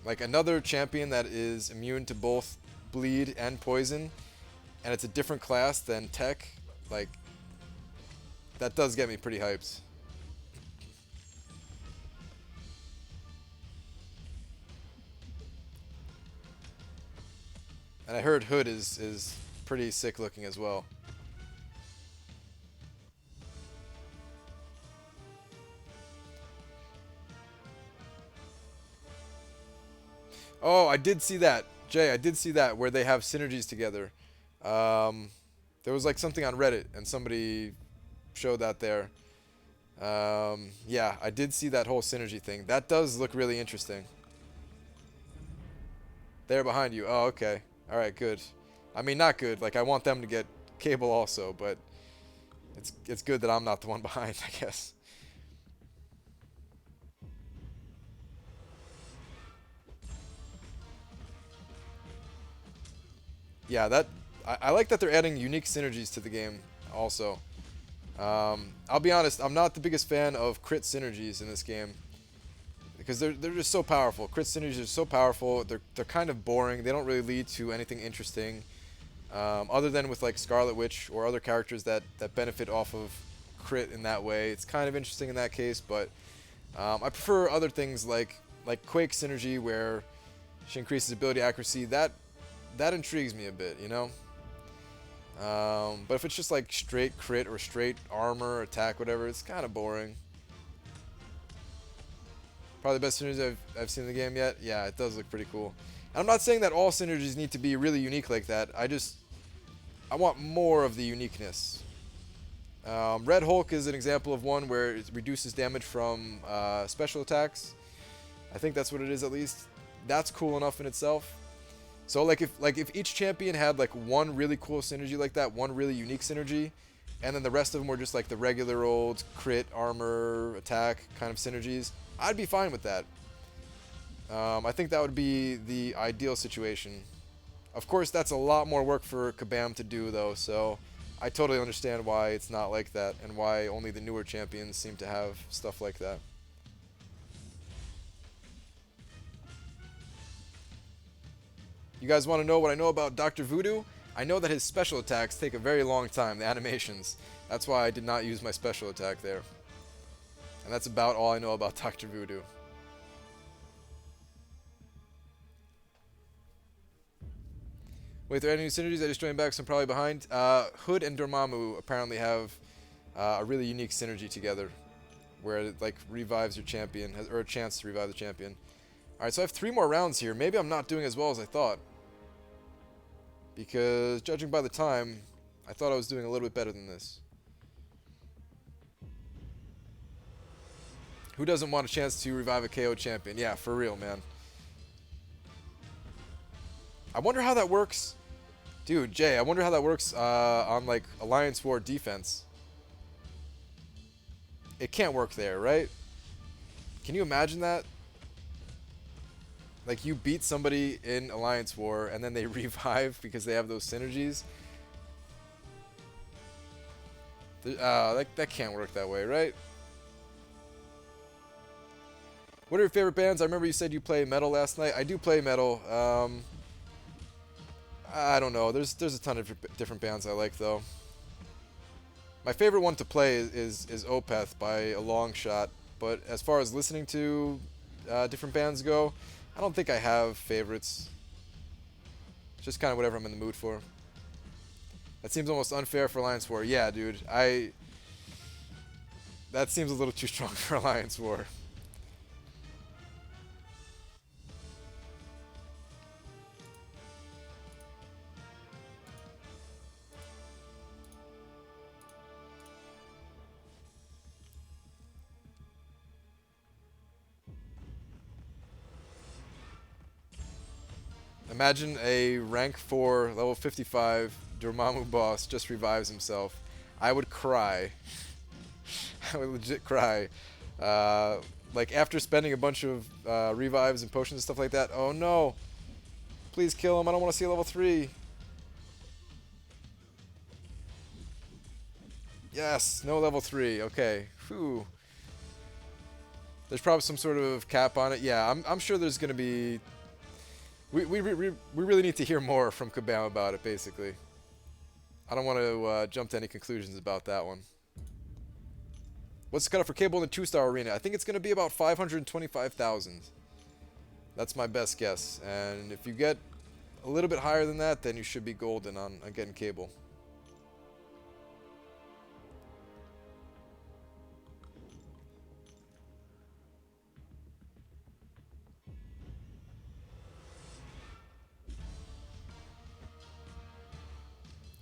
Like another champion that is immune to both bleed and poison, and it's a different class than Tech. Like that does get me pretty hyped. And I heard Hood is pretty sick looking as well. Oh, I did see that. Jay, I did see that where they have synergies together. Um, there was like something on Reddit and somebody showed that there. Yeah, I did see that whole synergy thing. That does look really interesting. They're behind you. Oh, okay. All right, good. I mean, not good. Like I want them to get Cable also, but it's good that I'm not the one behind, I guess. Yeah, I like that they're adding unique synergies to the game also. I'll be honest, I'm not the biggest fan of crit synergies in this game because they're just so powerful. Crit synergies are so powerful. They're kind of boring. They don't really lead to anything interesting, other than with like Scarlet Witch or other characters that benefit off of crit in that way. It's kind of interesting in that case, but I prefer other things like Quake synergy where she increases ability accuracy. That intrigues me a bit, you know. But if it's just like straight crit or straight armor, attack, whatever, it's kind of boring. Probably the best synergies I've seen in the game yet. Yeah, it does look pretty cool. And I'm not saying that all synergies need to be really unique like that. I want more of the uniqueness. Red Hulk is an example of one where it reduces damage from special attacks. I think that's what it is at least. That's cool enough in itself. So like if each champion had like one really cool synergy like that, one really unique synergy, and then the rest of them were just like the regular old crit, armor, attack kind of synergies, I'd be fine with that. I think that would be the ideal situation. Of course, that's a lot more work for Kabam to do though, so I totally understand why it's not like that and why only the newer champions seem to have stuff like that. You guys want to know what I know about Dr. Voodoo? I know that his special attacks take a very long time, the animations. That's why I did not use my special attack there. And that's about all I know about Dr. Voodoo. Wait, there are any new synergies? I just joined back, so I'm probably behind. Hood and Dormammu apparently have a really unique synergy together, where it like revives your champion, or a chance to revive the champion. Alright, so I have 3 more rounds here. Maybe I'm not doing as well as I thought. Because judging by the time, I thought I was doing a little bit better than this. Who doesn't want a chance to revive a KO champion? Yeah, for real, man. I wonder how that works. Dude, Jay, I wonder how that works on like Alliance War defense. It can't work there, right? Can you imagine that? Like you beat somebody in Alliance War and then they revive because they have those synergies. That can't work that way, right? What are your favorite bands? I remember you said you play metal last night. I do play metal. I don't know. There's a ton of different bands I like though. My favorite one to play is Opeth by a long shot. But as far as listening to different bands go, I don't think I have favorites. Just kind of whatever I'm in the mood for. That seems almost unfair for Alliance War. Yeah, dude. That seems a little too strong for Alliance War. Imagine a rank 4, level 55 Dormammu boss just revives himself. I would cry. I would legit cry. Uh, like after spending a bunch of revives and potions and stuff like that. Oh no! Please kill him. I don't want to see level 3. Yes, no level 3. Okay. Whew. There's probably some sort of cap on it. Yeah, I'm sure there's going to be... We really need to hear more from Kabam about it, basically. I don't want to jump to any conclusions about that one. What's the cutoff for Cable in the 2-star arena? I think it's going to be about 525,000. That's my best guess. And if you get a little bit higher than that, then you should be golden on getting Cable.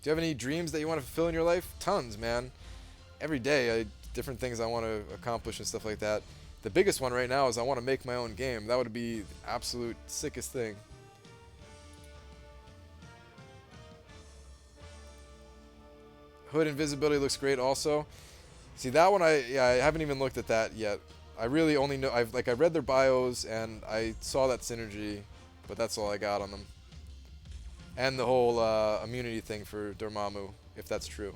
Do you have any dreams that you want to fulfill in your life? Tons, man. Every day, different things I want to accomplish and stuff like that. The biggest one right now is I want to make my own game. That would be the absolute sickest thing. Hood invisibility looks great also. See, that one I haven't even looked at that yet. I really only know I read their bios and I saw that synergy, but that's all I got on them. And the whole immunity thing for Dormammu, if that's true.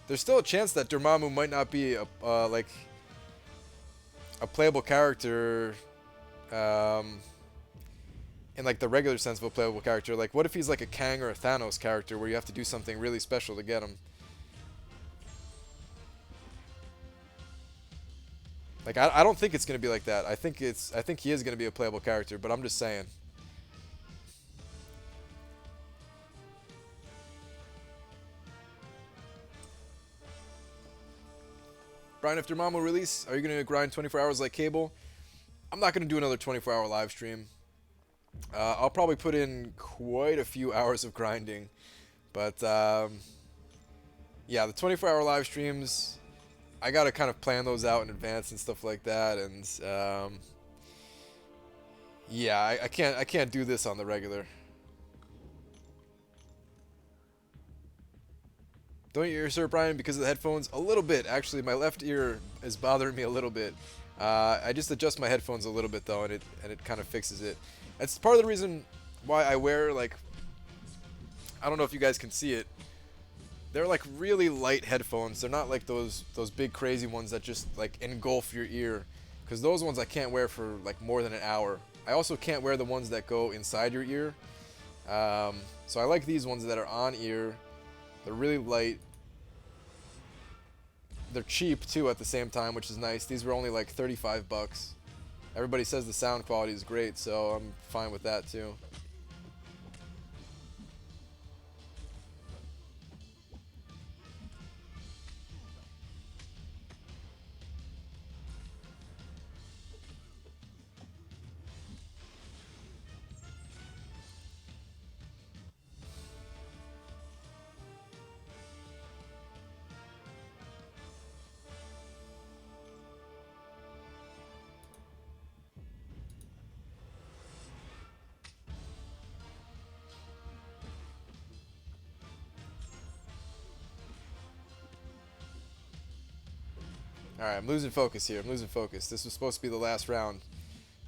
There's still a chance that Dormammu might not be a playable character, in like the regular sense of a playable character. Like, what if he's like a Kang or a Thanos character where you have to do something really special to get him? Like, I don't think it's gonna be like that. I think he is gonna be a playable character, but I'm just saying. Brian, after Dormammu release, are you gonna grind 24 hours like Cable? I'm not gonna do another 24-hour live stream. I'll probably put in quite a few hours of grinding, but yeah, the 24-hour live streams, I gotta kind of plan those out in advance and stuff like that, and yeah, I can't do this on the regular. Don't your ears hurt, Brian, because of the headphones? A little bit, actually. My left ear is bothering me a little bit. I just adjust my headphones a little bit though, and it kind of fixes it. It's part of the reason why I wear, like, I don't know if you guys can see it. They're like really light headphones. They're not like those big crazy ones that just like engulf your ear, because those ones I can't wear for like more than an hour. I also can't wear the ones that go inside your ear. So I like these ones that are on ear. They're really light. They're cheap too at the same time, which is nice. These were only like 35 bucks. Everybody says the sound quality is great, so I'm fine with that too. Alright, I'm losing focus here. I'm losing focus. This was supposed to be the last round.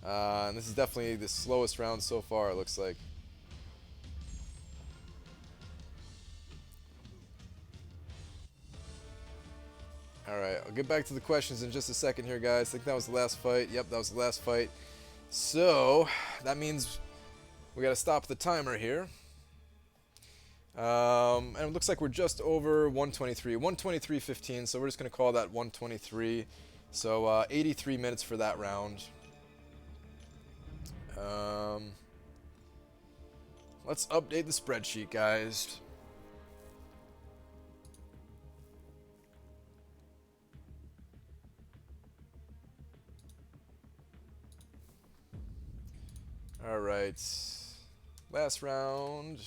And this is definitely the slowest round so far, it looks like. Alright, I'll get back to the questions in just a second here, guys. I think that was the last fight. Yep, that was the last fight. So, that means we gotta stop the timer here. And it looks like we're just over 123. 123.15, so we're just gonna call that 123. So, 83 minutes for that round. Let's update the spreadsheet, guys. Alright. Last round.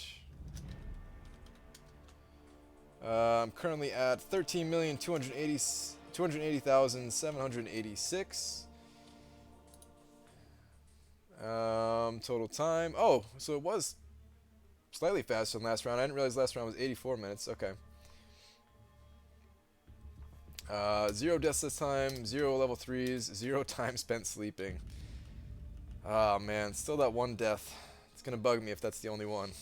I'm currently at 13,280,786. Total time. Oh, so it was slightly faster than last round. I didn't realize last round was 84 minutes. Okay. 0 deaths this time, 0 level 3s, 0 time spent sleeping. Oh man, still that one death. It's gonna bug me if that's the only one.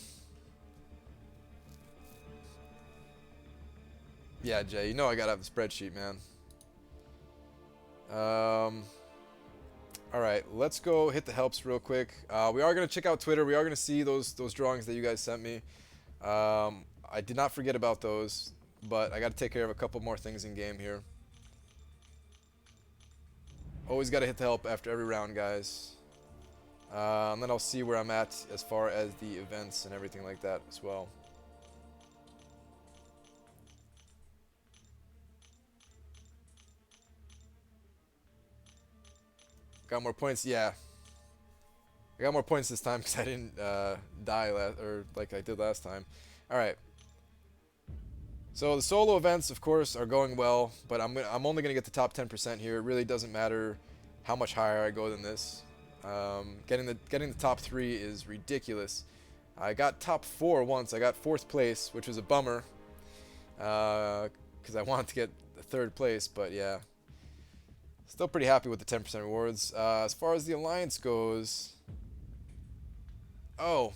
Yeah, Jay, you know I gotta have the spreadsheet, man. Alright, let's go hit the helps real quick. We are gonna check out Twitter. We are gonna see those drawings that you guys sent me. I did not forget about those, but I gotta take care of a couple more things in game here. Always gotta hit the help after every round, guys. And then I'll see where I'm at as far as the events and everything like that as well. Got more points? Yeah. I got more points this time because I didn't die like I did last time. Alright. So the solo events, of course, are going well, but I'm only going to get the top 10% here. It really doesn't matter how much higher I go than this. Getting the top 3 is ridiculous. I got top 4 once. I got 4th place, which was a bummer because I wanted to get the 3rd place, but yeah. Still pretty happy with the 10% rewards. As far as the alliance goes... Oh,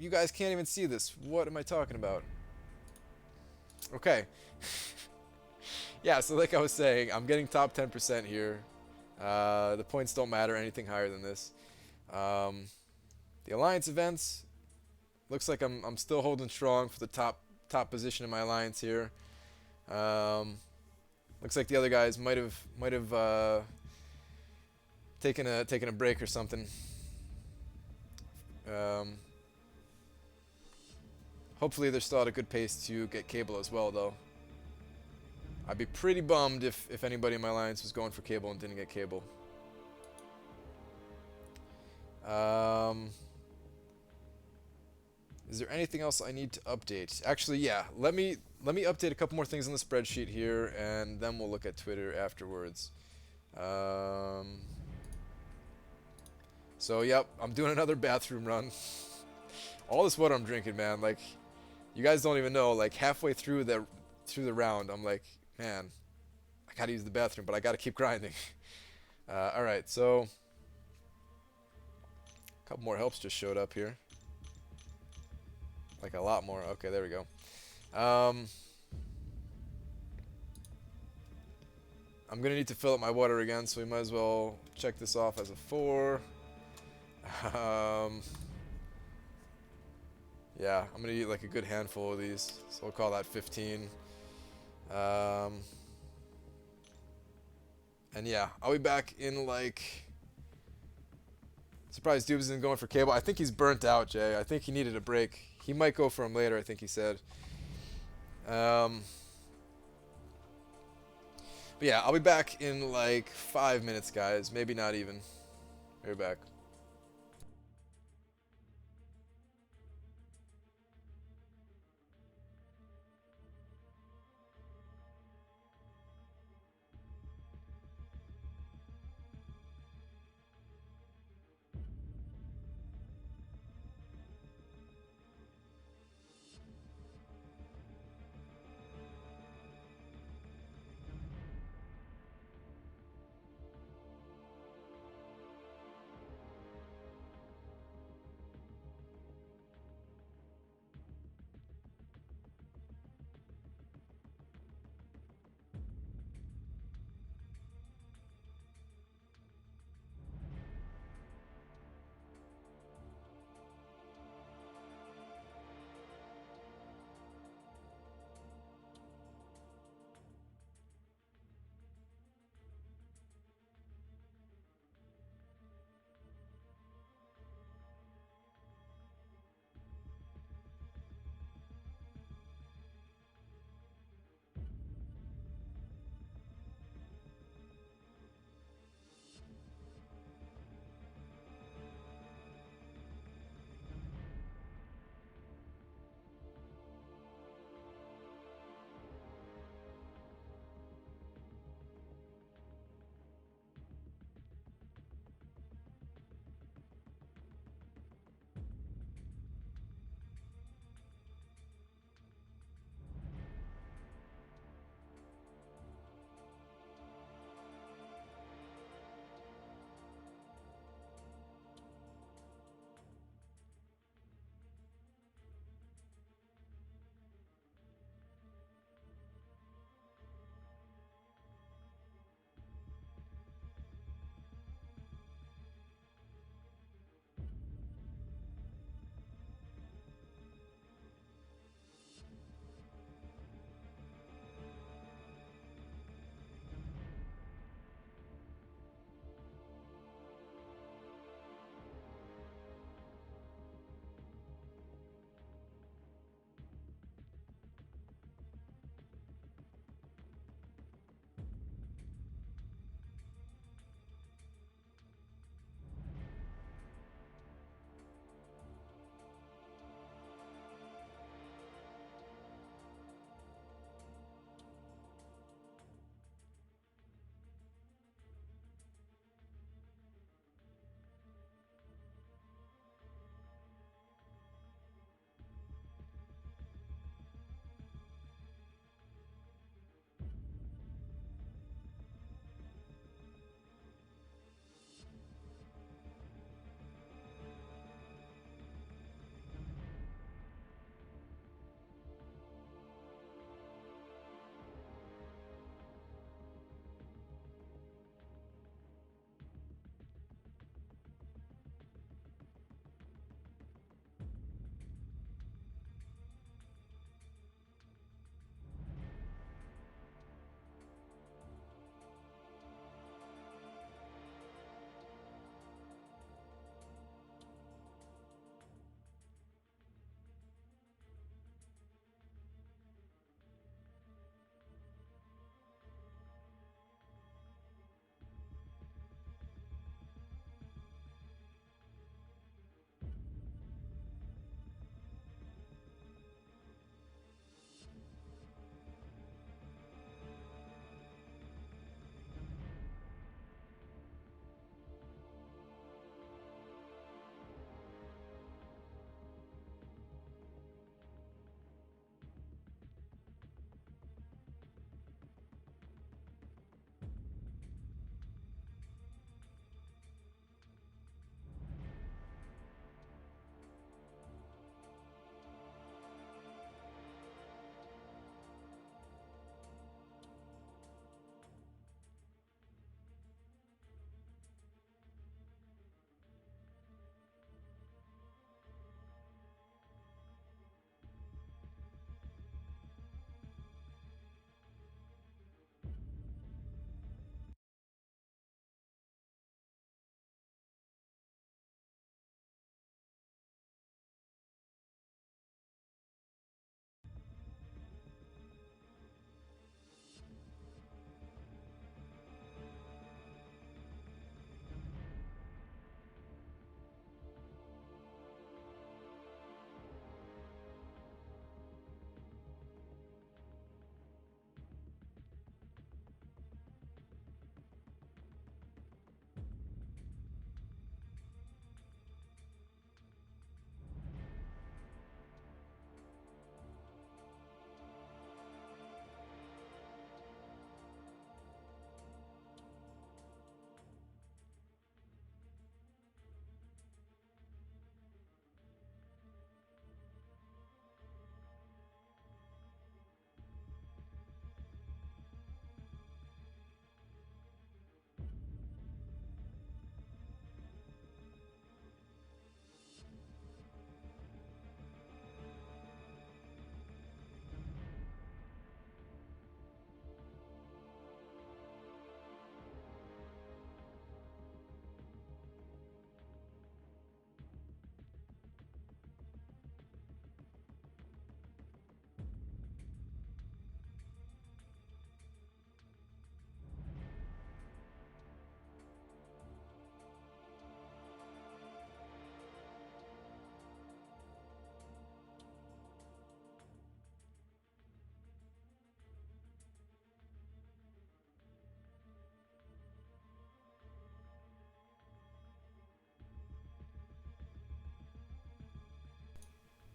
you guys can't even see this. What am I talking about? Okay. Yeah, so like I was saying, I'm getting top 10% here. The points don't matter anything higher than this. The alliance events, looks like I'm still holding strong for the top position in my alliance here. Looks like the other guys might have taken a break or something. Hopefully they're still at a good pace to get cable as well, though. I'd be pretty bummed if anybody in my alliance was going for cable and didn't get cable. Is there anything else I need to update? Actually, yeah. Let me update a couple more things on the spreadsheet here, and then we'll look at Twitter afterwards. So, yep, I'm doing another bathroom run. All this water I'm drinking, man, like, you guys don't even know, like, halfway through the round, I'm like, man, I gotta use the bathroom, but I gotta keep grinding. Alright, so, a couple more helps just showed up here. Like, a lot more. Okay, there we go. I'm gonna need to fill up my water again, so we might as well check this off as a 4. Yeah, I'm gonna eat like a good handful of these, so we'll call that 15. And yeah, I'll be back in like... Surprised Dubes isn't going for cable. I think he's burnt out, Jay. I think he needed a break. He might go for him later, I think he said. But yeah, I'll be back in like 5 minutes, guys. Maybe not even. We're back.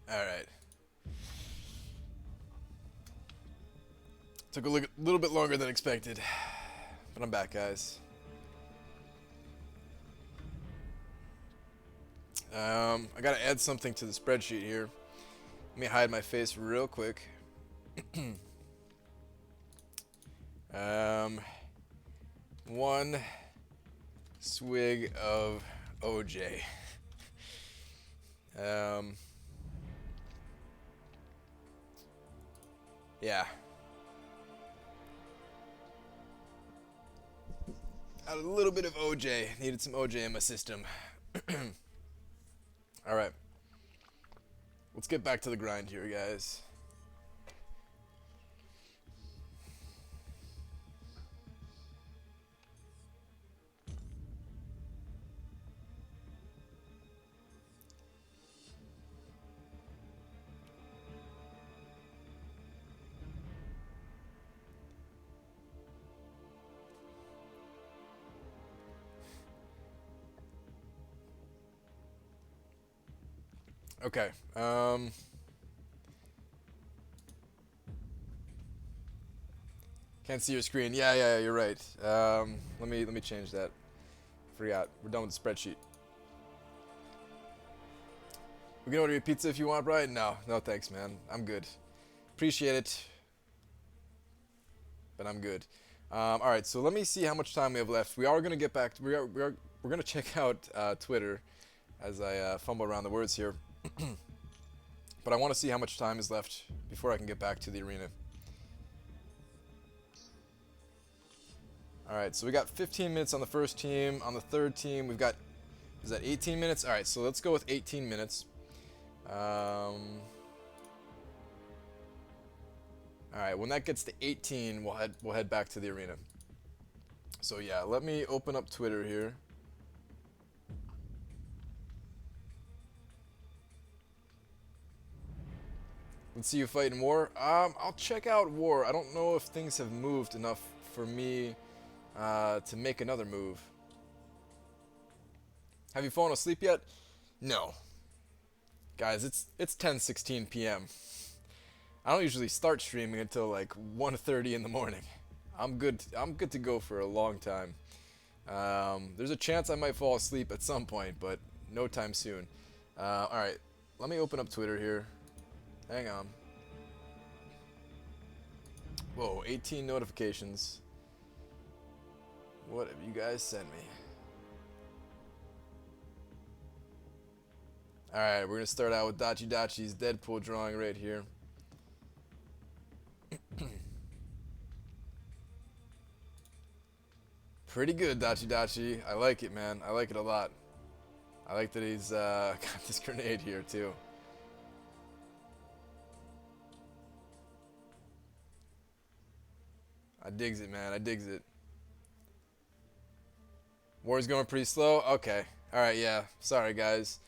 All right. Took a little bit longer than expected, but I'm back, guys. I gotta add something to the spreadsheet here. Let me hide my face real quick. One swig of OJ. Yeah. Had a little bit of OJ. Needed some OJ in my system. Alright. Let's get back to the grind here, guys. Okay. Can't see your screen. Yeah, you're right. Let me change that. Forgot. We're done with the spreadsheet. We can order you pizza if you want, Brian. No, thanks, man. I'm good. Appreciate it, but I'm good. All right, so let me see how much time we have left. We are gonna get back. We're gonna check out Twitter as I fumble around the words here. But I want to see how much time is left before I can get back to the arena. Alright, so we got 15 minutes on the first team. On the third team, we've got, is that 18 minutes? Alright, so let's go with 18 minutes. Alright, when that gets to 18, we'll head back to the arena. So yeah, let me open up Twitter here. Let's see you fighting War. I'll check out War. I don't know if things have moved enough for me to make another move. Have you fallen asleep yet? No. Guys, it's 10:16 p.m. I don't usually start streaming until like 1:30 in the morning. I'm good to go for a long time. There's a chance I might fall asleep at some point, but no time soon. Alright, let me open up Twitter here. Hang on. Whoa, 18 notifications. What have you guys sent me? Alright, we're going to start out with Dachi's Deadpool drawing right here. Pretty good, Dachi. I like it, man. I like it a lot. I like that he's got this grenade here, too. I digs it, man. I digs it. War's going pretty slow? Okay. Alright, yeah. Sorry, guys.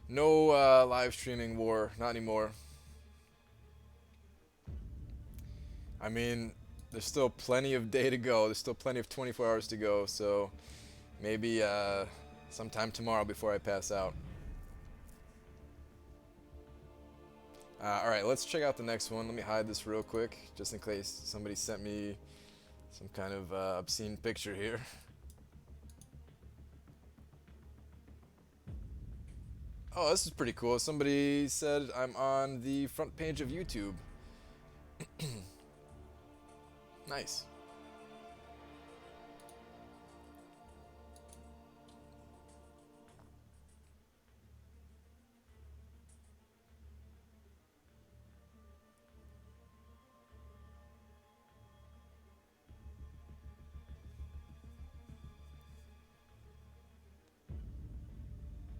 No live streaming War. Not anymore. I mean, there's still plenty of day to go. There's still plenty of 24 hours to go. So, maybe sometime tomorrow before I pass out. Alright, let's check out the next one. Let me hide this real quick, just in case somebody sent me some kind of obscene picture here. Oh, this is pretty cool. Somebody said I'm on the front page of YouTube. Nice.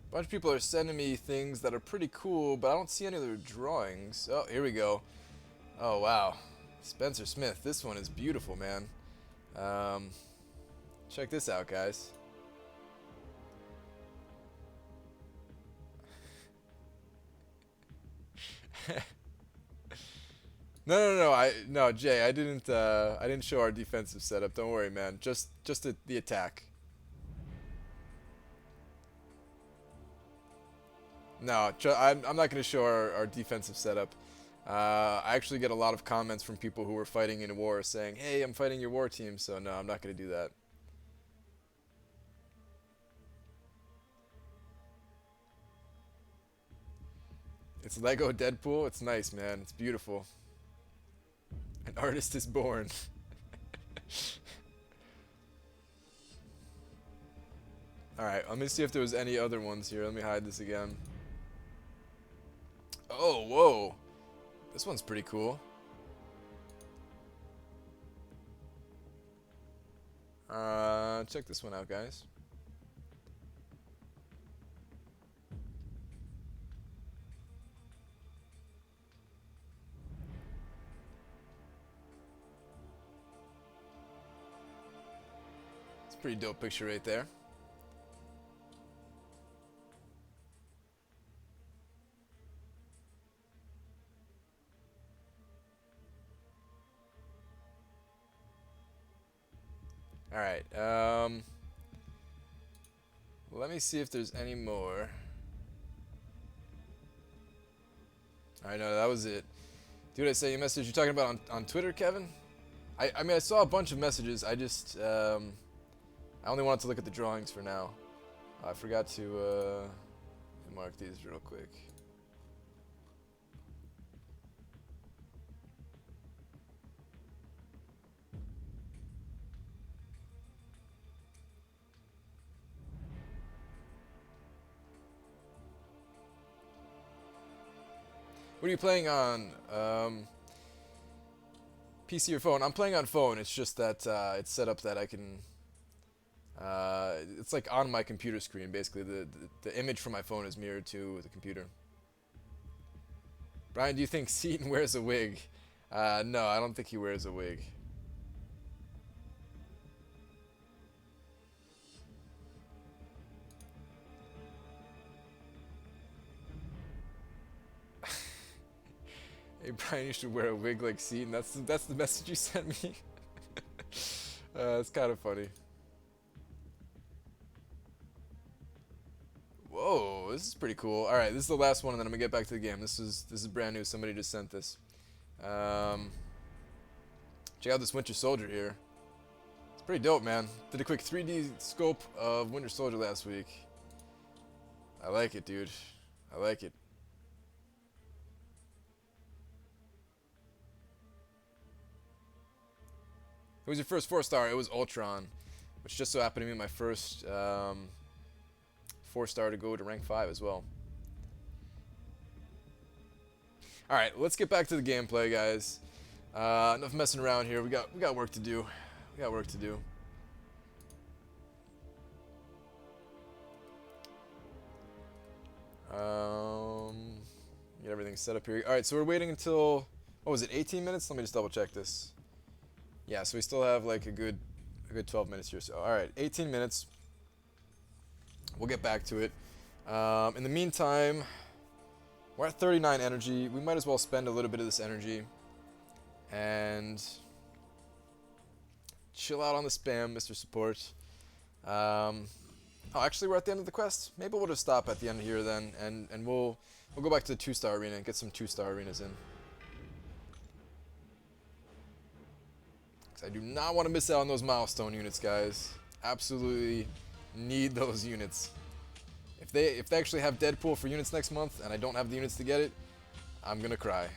A bunch of people are sending me things that are pretty cool, but I don't see any of their drawings. Oh, here we go. Oh, wow. Spencer Smith. This one is beautiful, man. Check this out, guys. No, Jay, I didn't show our defensive setup. Don't worry, man. Just the attack. No, I'm not going to show our defensive setup. I actually get a lot of comments from people who are fighting in a war saying, hey, I'm fighting your war team, so no, I'm not going to do that. It's Lego Deadpool. It's nice, man. It's beautiful. An artist is born. Alright, let me see if there was any other ones here. Let me hide this again. Oh, whoa. This one's pretty cool. Check this one out, guys. It's a pretty dope picture right there. Alright, let me see if there's any more. Alright, no, that was it. Dude, I say you message you're talking about on Twitter, Kevin? I mean, I saw a bunch of messages. I just, I only wanted to look at the drawings for now. I forgot to, mark these real quick. What are you playing on? PC or phone? I'm playing on phone. It's just that it's set up that I can. It's like on my computer screen. Basically, the image from my phone is mirrored to the computer. Brian, do you think Seaton wears a wig? No, I don't think he wears a wig. Hey Brian, you should wear a wig like Seaton. That's the message you sent me. It's kind of funny. Whoa, this is pretty cool. All right, this is the last one, and then I'm gonna get back to the game. This is brand new. Somebody just sent this. Check out this Winter Soldier here. It's pretty dope, man. Did a quick 3D scope of Winter Soldier last week. I like it, dude. I like it. Who was your first 4-star? It was Ultron, which just so happened to be my first 4-star to go to rank 5 as well. Alright, let's get back to the gameplay, guys. Enough messing around here. We got work to do. We got work to do. Get everything set up here. Alright, so we're waiting until, what was it, 18 minutes? Let me just double check this. Yeah, so we still have like a good 12 minutes here. So, all right, 18 minutes. We'll get back to it. In the meantime, we're at 39 energy. We might as well spend a little bit of this energy and chill out on the spam, Mr. Support. Oh, actually, we're at the end of the quest. Maybe we'll just stop at the end here then, and we'll go back to the 2-star arena and get some 2-star arenas in. I do not want to miss out on those milestone units, guys. Absolutely need those units. If they actually have Deadpool for units next month and I don't have the units to get it, I'm gonna cry.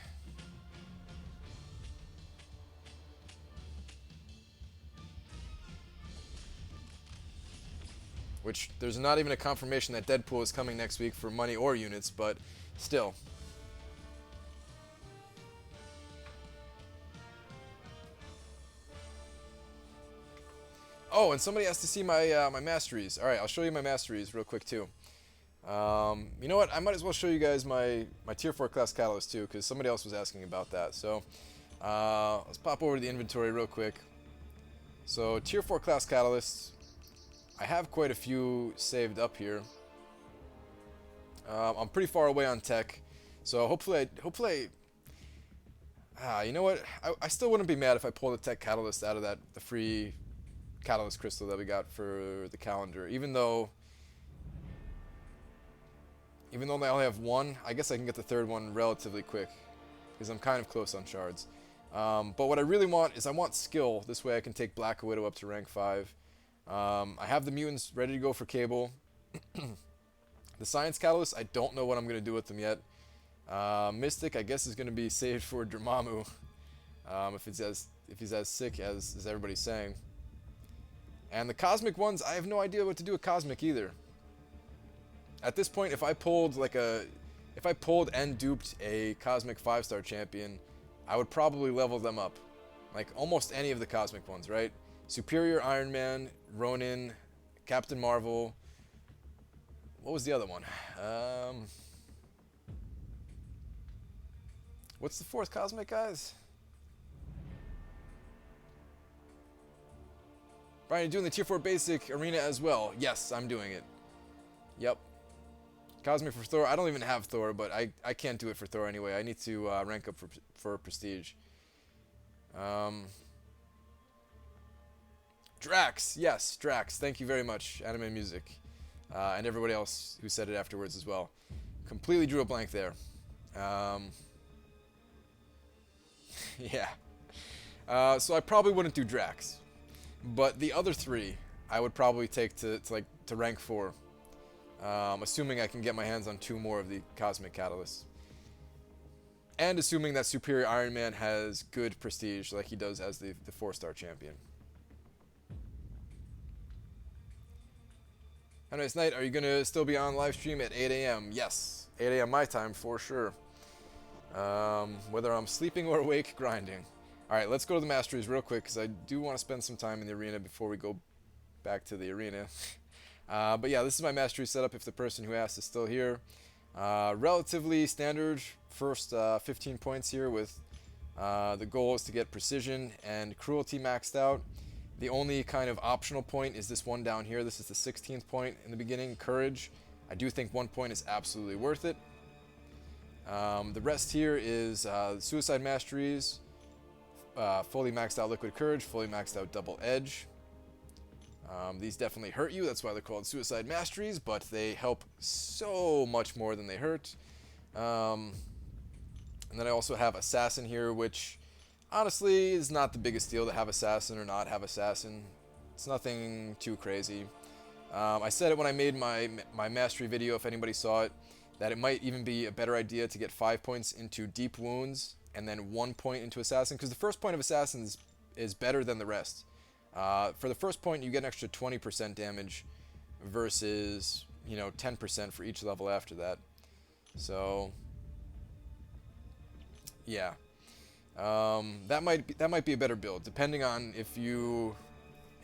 Which there's not even a confirmation that Deadpool is coming next week for money or units, but still. Oh, and somebody has to see my my masteries. All right, I'll show you my masteries real quick too. You know what? I might as well show you guys my tier 4 class catalyst too, because somebody else was asking about that. So let's pop over to the inventory real quick. So tier 4 class catalysts, I have quite a few saved up here. I'm pretty far away on tech, so hopefully, you know what? I still wouldn't be mad if I pulled the tech catalyst out of the free catalyst crystal that we got for the calendar, even though Even though I only have one, I guess I can get the third one relatively quick because I'm kind of close on shards. But what I really want is I want skill. This way I can take Black Widow up to rank 5. I have the mutants ready to go for Cable. The Science Catalyst, I don't know what I'm going to do with them yet. Mystic, I guess, is going to be saved for Dormammu. If he's as sick as everybody's saying. And the Cosmic ones, I have no idea what to do with Cosmic either. At this point, if I pulled and duped a Cosmic 5-star champion, I would probably level them up. Like almost any of the Cosmic ones, right? Superior Iron Man, Ronin, Captain Marvel. What was the other one? What's the fourth Cosmic, guys? Brian, you're doing the Tier 4 Basic Arena as well. Yes, I'm doing it. Yep. Cosmic for Thor. I don't even have Thor, but I can't do it for Thor anyway. I need to rank up for Prestige. Drax. Yes, Drax. Thank you very much, Anime Music. And everybody else who said it afterwards as well. Completely drew a blank there. Yeah. So I probably wouldn't do Drax. But the other three, I would probably take to rank 4. Assuming I can get my hands on 2 more of the Cosmic Catalysts. And assuming that Superior Iron Man has good prestige like he does as the 4-star champion. Anyways, Knight, are you going to still be on live stream at 8 a.m.? Yes, 8 a.m. my time for sure. Whether I'm sleeping or awake, grinding. Alright, let's go to the Masteries real quick because I do want to spend some time in the arena before we go back to the arena. But yeah, this is my Mastery setup if the person who asked is still here. Relatively standard first 15 points here with the goal is to get Precision and Cruelty maxed out. The only kind of optional point is this one down here. This is the 16th point in the beginning, Courage. I do think 1 point is absolutely worth it. The rest here is Suicide Masteries, fully maxed out Liquid Courage, fully maxed out Double Edge. These definitely hurt you, that's why they're called Suicide Masteries, but they help so much more than they hurt. And then I also have Assassin here, which honestly is not the biggest deal to have Assassin or not have Assassin. It's nothing too crazy. I said it when I made my Mastery video, if anybody saw it, that it might even be a better idea to get 5 points into Deep Wounds and then 1 point into Assassin, because the first point of Assassin is better than the rest. For the first point, you get an extra 20% damage versus, 10% for each level after that. So, yeah. That might be a better build, depending on if you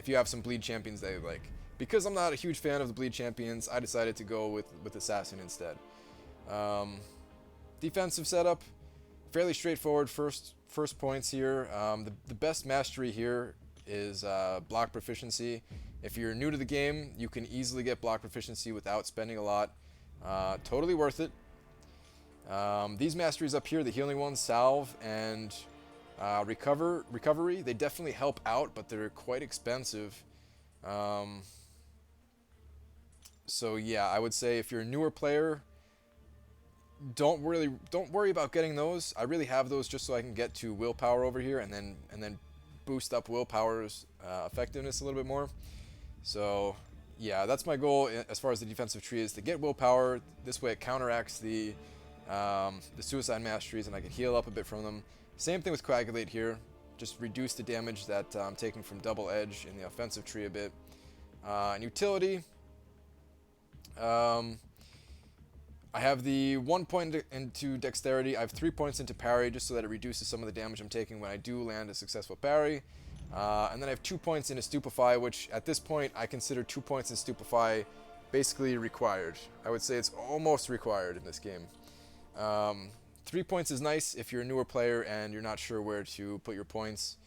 have some bleed champions that you like. Because I'm not a huge fan of the bleed champions, I decided to go with Assassin instead. Defensive setup, fairly straightforward. First points here. The best mastery here is block proficiency. If you're new to the game, you can easily get block proficiency without spending a lot. Totally worth it. These masteries up here, the healing ones, Salve and Recovery, they definitely help out, but they're quite expensive. So yeah, I would say if you're a newer player, don't worry about getting those. I really have those just so I can get to willpower over here and then boost up willpower's effectiveness a little bit more. So yeah, that's my goal as far as the defensive tree is to get willpower. This way it counteracts the suicide masteries and I can heal up a bit from them. Same thing with Coagulate here. Just reduce the damage that I'm taking from Double Edge in the offensive tree a bit. And utility. I have the 1 point into Dexterity. I have 3 points into Parry just so that it reduces some of the damage I'm taking when I do land a successful parry. And then I have 2 points into Stupefy, which at this point I consider 2 points in Stupefy basically required. I would say it's almost required in this game. 3 points is nice if you're a newer player and you're not sure where to put your points,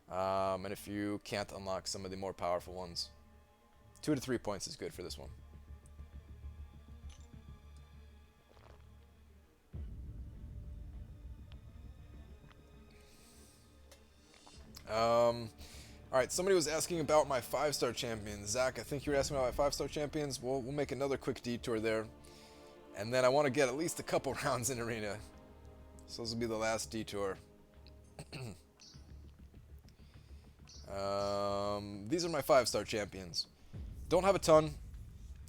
and if you can't unlock some of the more powerful ones. 2 to 3 points is good for this one. Alright, somebody was asking about my 5-star champions. Zach, I think you were asking about my 5-star champions. We'll make another quick detour there. And then I want to get at least a couple rounds in arena. So this will be the last detour. These are my 5-star champions. Don't have a ton.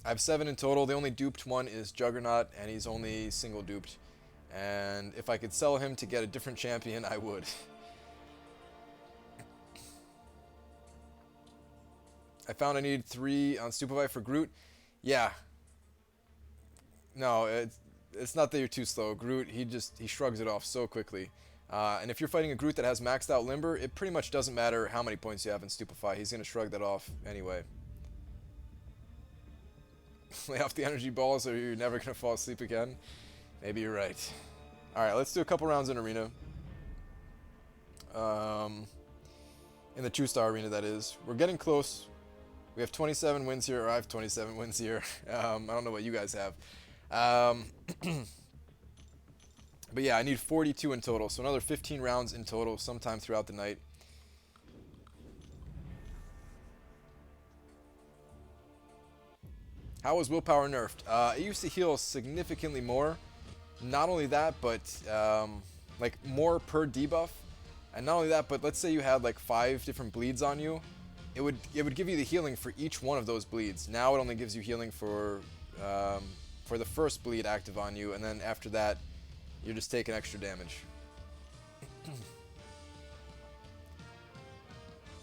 I have 7 in total. The only duped one is Juggernaut, and he's only single duped. And if I could sell him to get a different champion, I would. I found I need 3 on Stupefy for Groot. Yeah. No, it's not that you're too slow. Groot, he shrugs it off so quickly. And if you're fighting a Groot that has maxed out Limber, it pretty much doesn't matter how many points you have in Stupefy. He's going to shrug that off anyway. Lay off the energy balls or you're never going to fall asleep again. Maybe you're right. Alright, let's do a couple rounds in arena. In the 2-star arena, that is. We're getting close. We have 27 wins here, or I have 27 wins here. I don't know what you guys have. But yeah, I need 42 in total, so another 15 rounds in total sometime throughout the night. How was willpower nerfed? It used to heal significantly more. Not only that, but like more per debuff. And not only that, but let's say you had like 5 different bleeds on you. It would give you the healing for each one of those bleeds. Now it only gives you healing for the first bleed active on you, and then after that, you're just taking extra damage.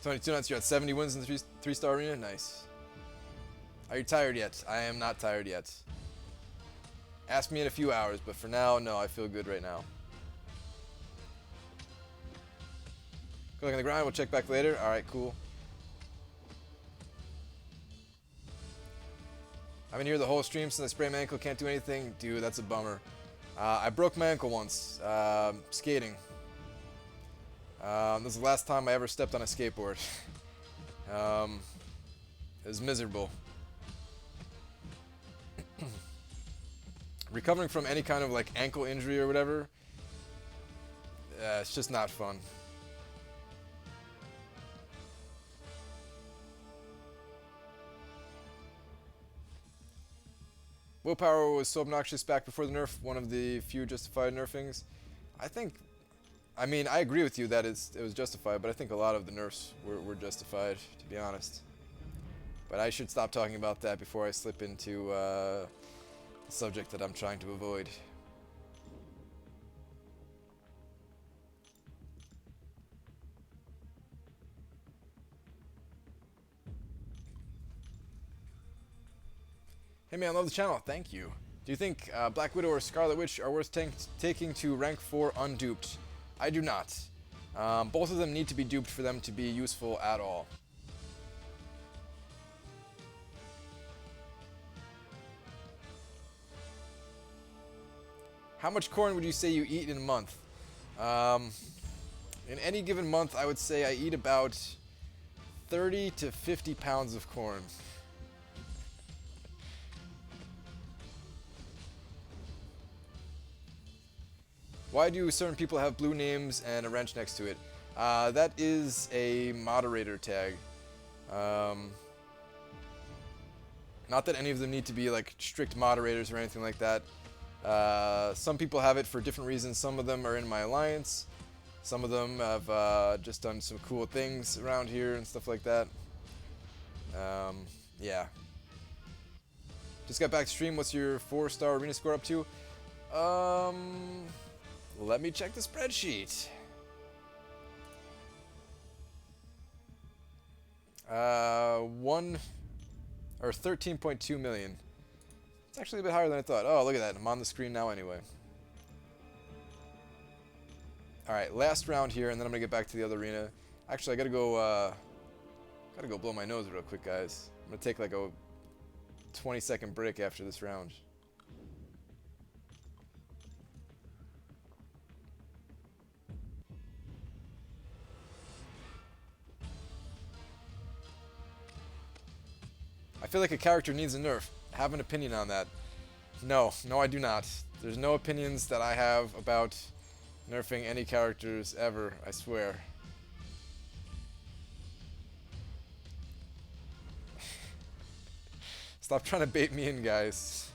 22 nights, you're at 70 wins in the 3-star arena? Nice. Are you tired yet? I am not tired yet. Ask me in a few hours, but for now, no, I feel good right now. Click on the grind, we'll check back later. Alright, cool. I've been here the whole stream since I sprained my ankle, can't do anything. Dude, that's a bummer. I broke my ankle once, skating. This is the last time I ever stepped on a skateboard. It was miserable. Recovering from any kind of like ankle injury or whatever, it's just not fun. Willpower was so obnoxious back before the nerf, one of the few justified nerfings. I mean, I agree with you that it was justified, but I think a lot of the nerfs were justified, to be honest. But I should stop talking about that before I slip into the subject that I'm trying to avoid. Hey man, I love the channel. Thank you. Do you think Black Widow or Scarlet Witch are worth taking to rank 4 unduped? I do not. Both of them need to be duped for them to be useful at all. How much corn would you say you eat in a month? In any given month, I would say I eat about 30 to 50 pounds of corn. Why do certain people have blue names and a wrench next to it? That is a moderator tag. Not that any of them need to be like strict moderators or anything like that. Some people have it for different reasons. Some of them are in my alliance. Some of them have just done some cool things around here and stuff like that. Yeah. Just got back to stream. What's your 4-star arena score up to? Let me check the spreadsheet. 13.2 million. It's actually a bit higher than I thought. Oh, look at that. I'm on the screen now anyway. Alright, last round here, and then I'm gonna get back to the other arena. Actually, I gotta go blow my nose real quick, guys. I'm gonna take like a 20-second break after this round. I feel like a character needs a nerf. Have an opinion on that. No, I do not. There's no opinions that I have about nerfing any characters ever, I swear. Stop trying to bait me in, guys.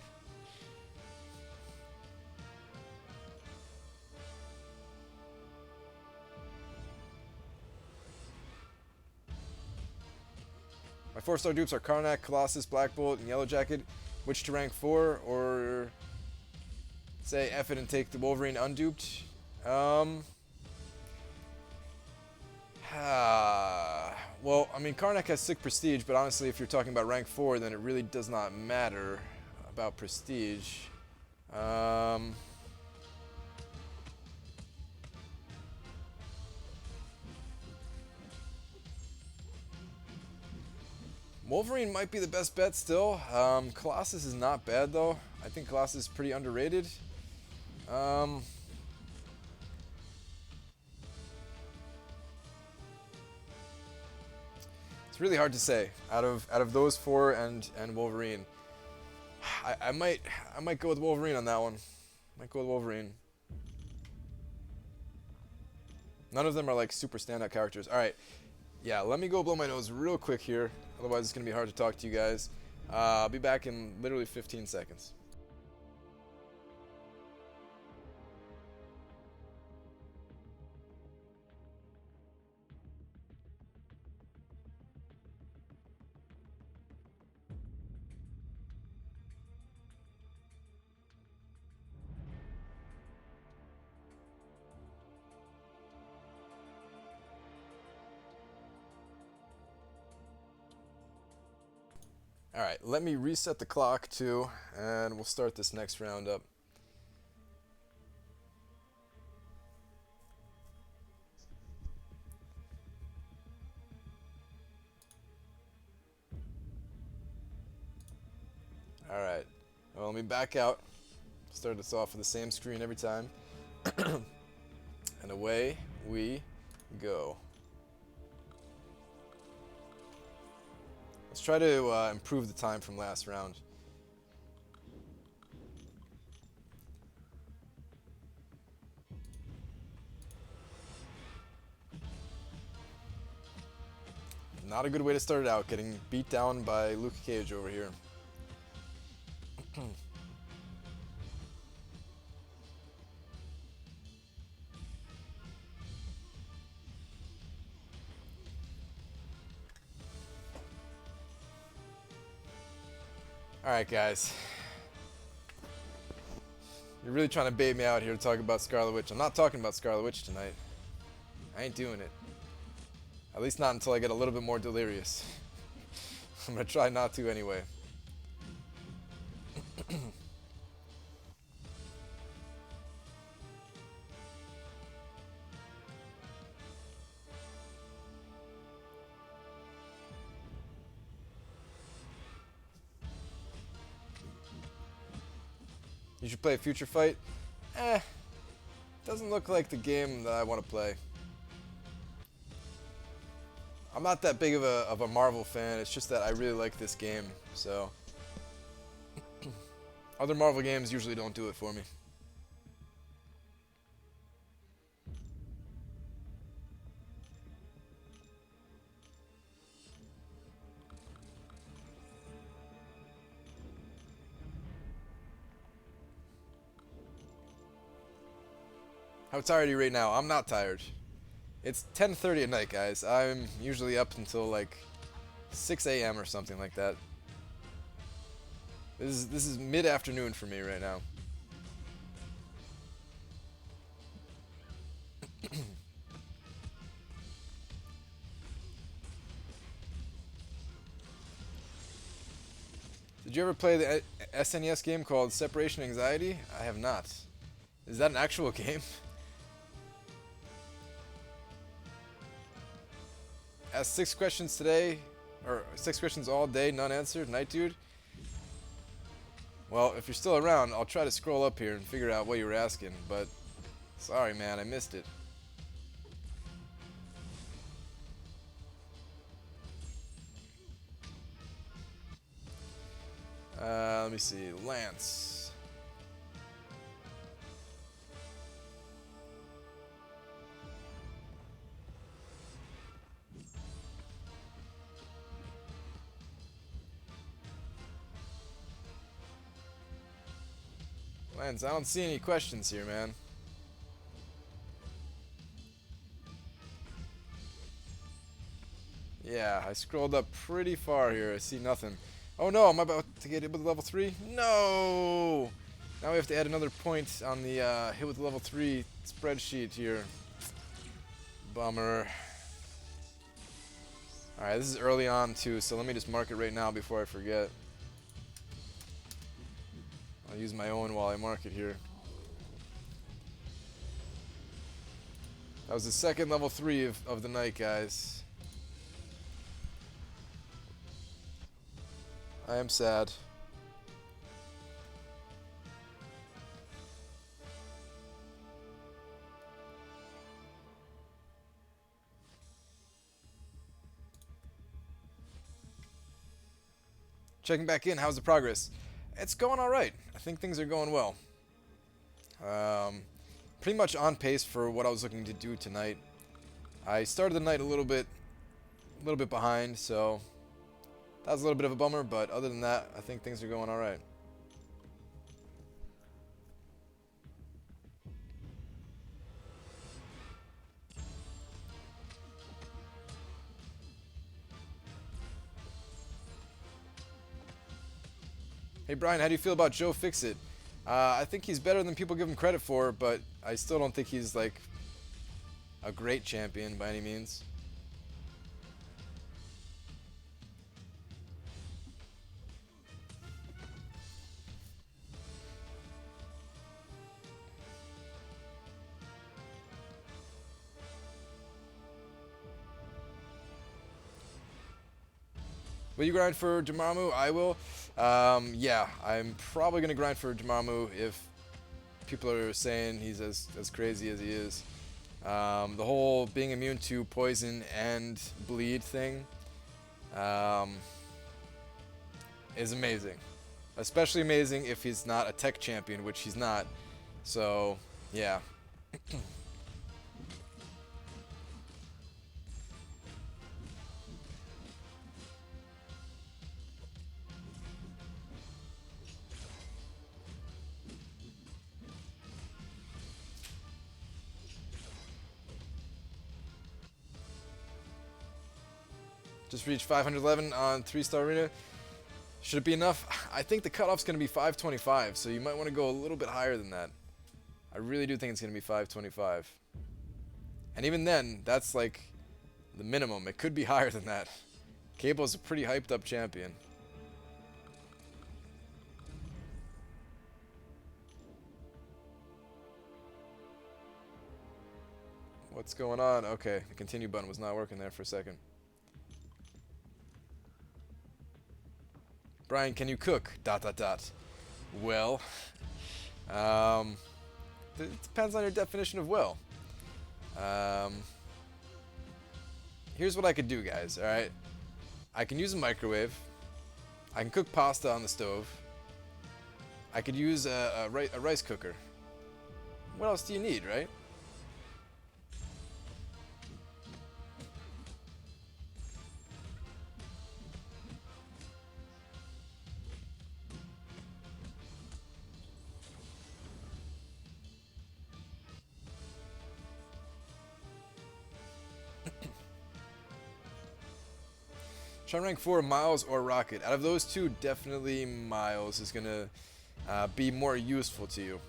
My 4-star dupes are Karnak, Colossus, Black Bolt, and Yellow Jacket. Which to rank 4, or say F it and take the Wolverine unduped? Well, I mean, Karnak has sick prestige, but honestly, if you're talking about rank 4, then it really does not matter about prestige. Wolverine might be the best bet still. Colossus is not bad, though. I think Colossus is pretty underrated. It's really hard to say out of those 4 and Wolverine. I might go with Wolverine on that one. Might go with Wolverine. None of them are like super standout characters. All right, yeah. Let me go blow my nose real quick here. Otherwise, it's gonna be hard to talk to you guys. I'll be back in literally 15 seconds. Alright, let me reset the clock too, and we'll start this next round up. Alright, well, let me back out. Start this off with the same screen every time. And away we go. Let's try to improve the time from last round. Not a good way to start it out, getting beat down by Luke Cage over here. Alright, guys. You're really trying to bait me out here to talk about Scarlet Witch. I'm not talking about Scarlet Witch tonight. I ain't doing it. At least not until I get a little bit more delirious. I'm gonna try not to anyway. You should play Future Fight. Doesn't look like the game that I want to play. I'm not that big of a Marvel fan. It's just that I really like this game. So other Marvel games usually don't do it for me. How tired are you right now? I'm not tired. It's 10:30 at night, guys. I'm usually up until like 6 a.m. or something like that. This is mid-afternoon for me right now. Did you ever play the SNES game called Separation Anxiety? I have not. Is that an actual game? Asked 6 questions today, or 6 questions all day, none answered. Night dude. Well, if you're still around, I'll try to scroll up here and figure out what you were asking, but sorry, man, I missed it. Let me see. Lance. Lance, I don't see any questions here, man. Yeah, I scrolled up pretty far here. I see nothing. Oh no, I'm about to get hit with level 3. No! Now we have to add another point on the hit with level 3 spreadsheet here. Bummer. Alright, this is early on too, so let me just mark it right now before I forget. I'll use my own while I mark it here. That was the second level 3 of the night, guys. I am sad. Checking back in, how's the progress? It's going alright. I think things are going well. Pretty much on pace for what I was looking to do tonight. I started the night a little bit behind, so that was a little bit of a bummer, but other than that, I think things are going alright. Hey Brian, how do you feel about Joe Fixit? I think he's better than people give him credit for, but I still don't think he's like a great champion by any means. Will you grind for Dormammu? I will. Yeah, I'm probably going to grind for Dormammu if people are saying he's as crazy as he is. The whole being immune to poison and bleed thing is amazing. Especially amazing if he's not a tech champion, which he's not. So, yeah. Just reached 511 on 3-star arena. Should it be enough? I think the cutoff's going to be 525, so you might want to go a little bit higher than that. I really do think it's going to be 525. And even then, that's like the minimum. It could be higher than that. Cable's a pretty hyped up champion. What's going on? Okay, the continue button was not working there for a second. Brian, can you cook? ... Well, it depends on your definition of well. Here's what I could do, guys, alright? I can use a microwave. I can cook pasta on the stove. I could use a rice cooker. What else do you need, right? Trying to rank 4 Miles or Rocket. Out of those two, definitely Miles is going to be more useful to you.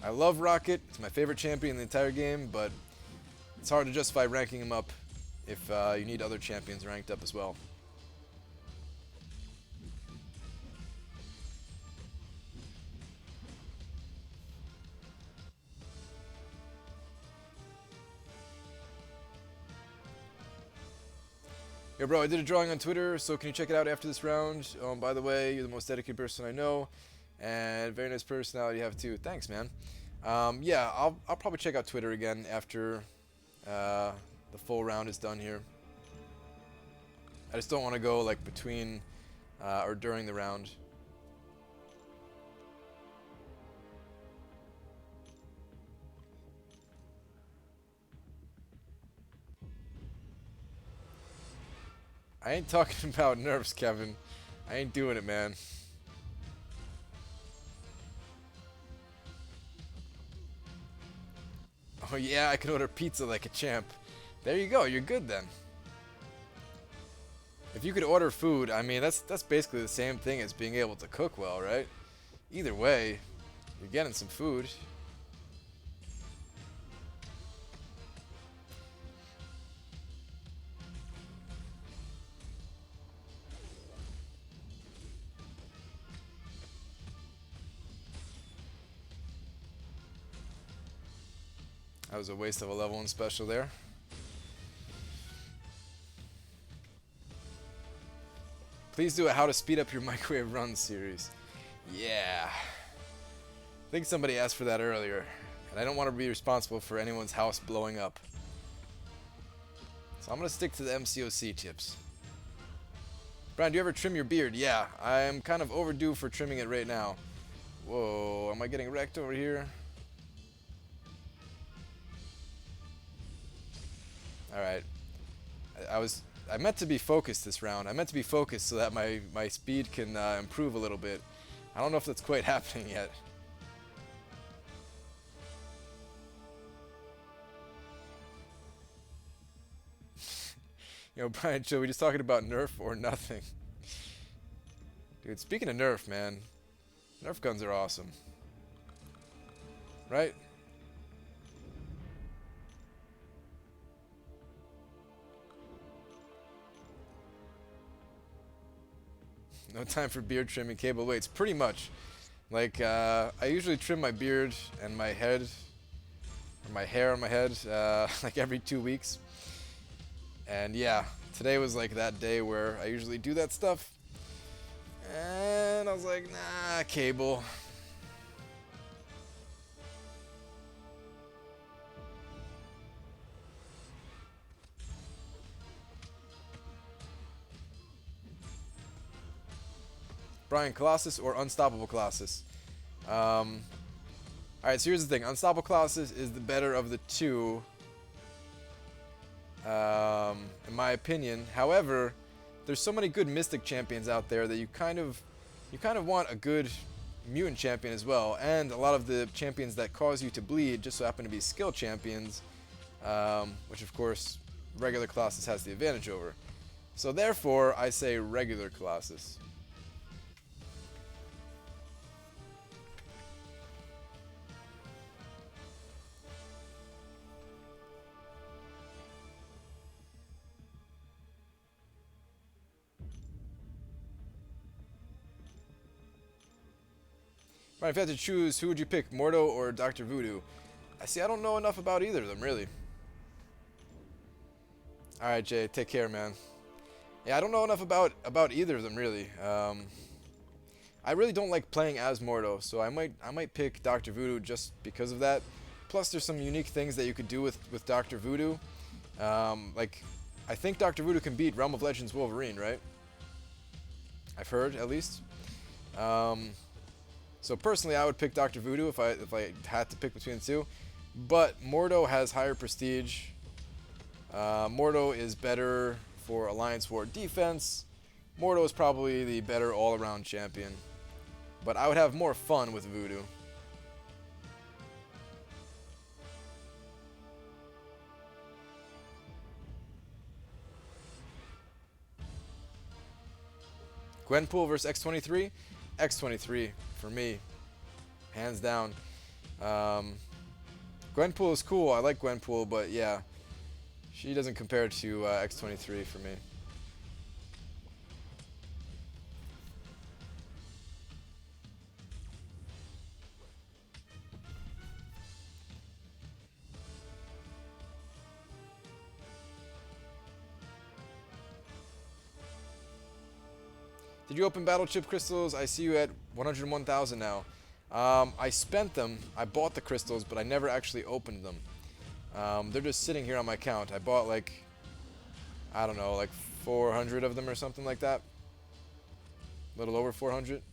I love Rocket. It's my favorite champion in the entire game, but it's hard to justify ranking him up if you need other champions ranked up as well. Yo, bro, I did a drawing on Twitter, so can you check it out after this round? By the way, you're the most dedicated person I know, and very nice personality you have too. Thanks, man. Yeah, I'll probably check out Twitter again after the full round is done here. I just don't want to go like between or during the round. I ain't talking about nerfs, Kevin. I ain't doing it, man. Oh yeah, I can order pizza like a champ. There you go, you're good then. If you could order food, I mean, that's basically the same thing as being able to cook well, right? Either way, you're getting some food. That was a waste of a level 1 special there. Please do a how to speed up your microwave run series. Yeah. I think somebody asked for that earlier, and I don't want to be responsible for anyone's house blowing up. So I'm going to stick to the MCOC tips. Brian, do you ever trim your beard? Yeah, I'm kind of overdue for trimming it right now. Whoa, am I getting wrecked over here? Alright. I meant to be focused this round. I meant to be focused so that my speed can improve a little bit. I don't know if that's quite happening yet. You know, Brian, chill, we just talking about Nerf or nothing. Dude, speaking of Nerf, man, Nerf guns are awesome. Right? No time for beard trimming, cable weights. Pretty much. Like, I usually trim my beard and my head, or my hair on my head, like every 2 weeks. And yeah, today was like that day where I usually do that stuff. And I was like, nah, cable. Brian, Colossus or Unstoppable Colossus? Alright, so here's the thing. Unstoppable Colossus is the better of the two. In my opinion. However, there's so many good Mystic champions out there that you kind of want a good Mutant champion as well, and a lot of the champions that cause you to bleed just so happen to be skill champions, which of course regular Colossus has the advantage over. So therefore, I say regular Colossus. Right, if you had to choose, who would you pick, Mordo or Dr. Voodoo? I see, I don't know enough about either of them, really. Alright, Jay, take care, man. Yeah, I don't know enough about either of them, really. I really don't like playing as Mordo, so I might pick Dr. Voodoo just because of that. Plus, there's some unique things that you could do with Dr. Voodoo. Like, I think Dr. Voodoo can beat Realm of Legends Wolverine, right? I've heard, at least. So personally, I would pick Dr. Voodoo if I had to pick between the two. But Mordo has higher prestige. Mordo is better for Alliance War defense. Mordo is probably the better all-around champion. But I would have more fun with Voodoo. Gwenpool versus X23? X23 for me, hands down. Gwenpool is cool. I like Gwenpool, but yeah, she doesn't compare to X23 for me. Did you open Battle Chip crystals? I see you at 101,000 now. I spent them. I bought the crystals, but I never actually opened them. They're just sitting here on my account. I bought like, I don't know, like 400 of them or something like that. A little over 400.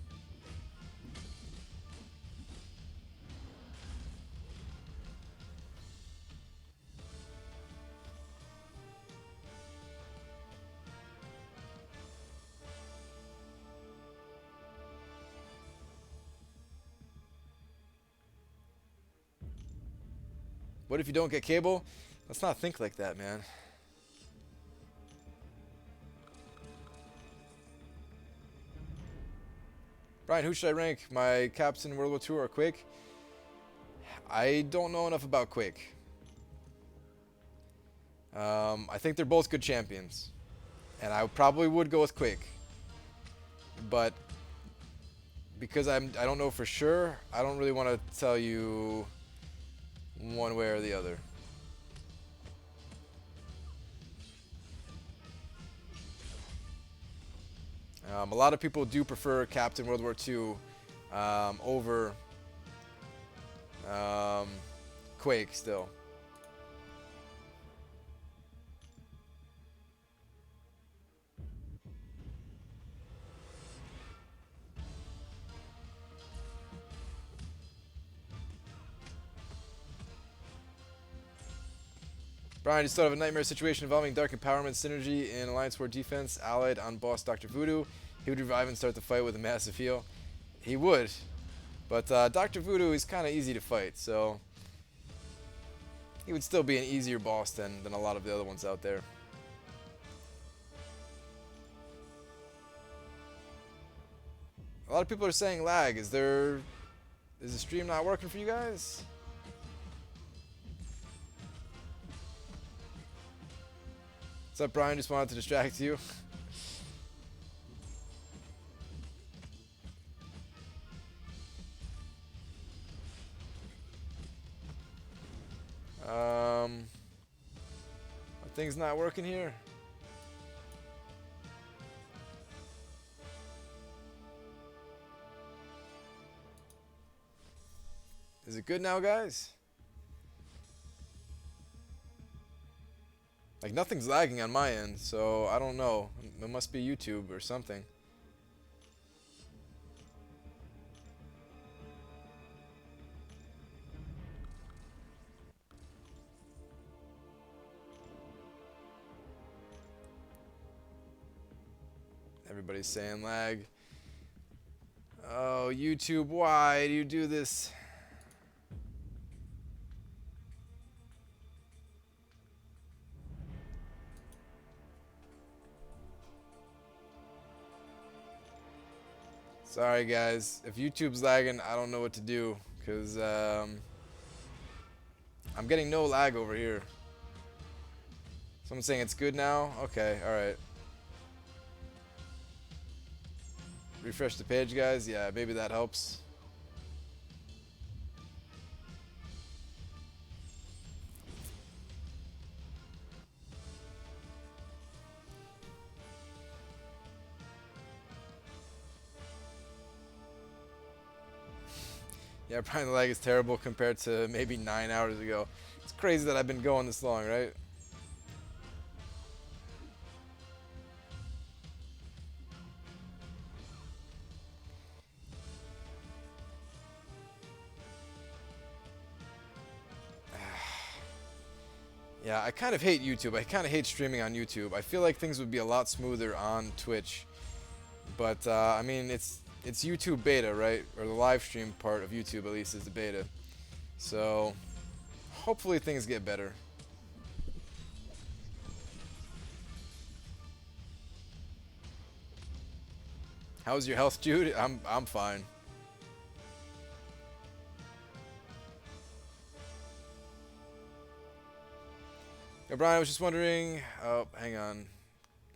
What if you don't get cable? Let's not think like that, man. Brian, who should I rank? My captain World War II or Quake? I don't know enough about Quake. I think they're both good champions. And I probably would go with Quake. But because I don't know for sure, I don't really want to tell you one way or the other. A lot of people do prefer Captain World War II over Quake still. Brian, you still have a nightmare situation involving Dark Empowerment synergy in Alliance War Defense, allied on boss Dr. Voodoo. He would revive and start the fight with a massive heal. He would, but Dr. Voodoo is kind of easy to fight, so he would still be an easier boss than a lot of the other ones out there. A lot of people are saying lag. Is the stream not working for you guys? What's up, Brian? Just wanted to distract you. Are things not working here? Is it good now, guys? Like, nothing's lagging on my end, so I don't know. It must be YouTube or something. Everybody's saying lag. Oh, YouTube, why do you do this? Sorry, guys. If YouTube's lagging, I don't know what to do, because I'm getting no lag over here. Someone's saying it's good now? Okay, alright. Refresh the page, guys. Yeah, maybe that helps. Yeah, probably the lag is terrible compared to maybe 9 hours ago. It's crazy that I've been going this long, right? Yeah, I kind of hate YouTube. I kind of hate streaming on YouTube. I feel like things would be a lot smoother on Twitch. But, I mean, it's YouTube beta, right? Or the live stream part of YouTube, at least, is the beta. So, hopefully things get better. How's your health, Jude? I'm fine. Hey, Brian, I was just wondering. Oh, hang on.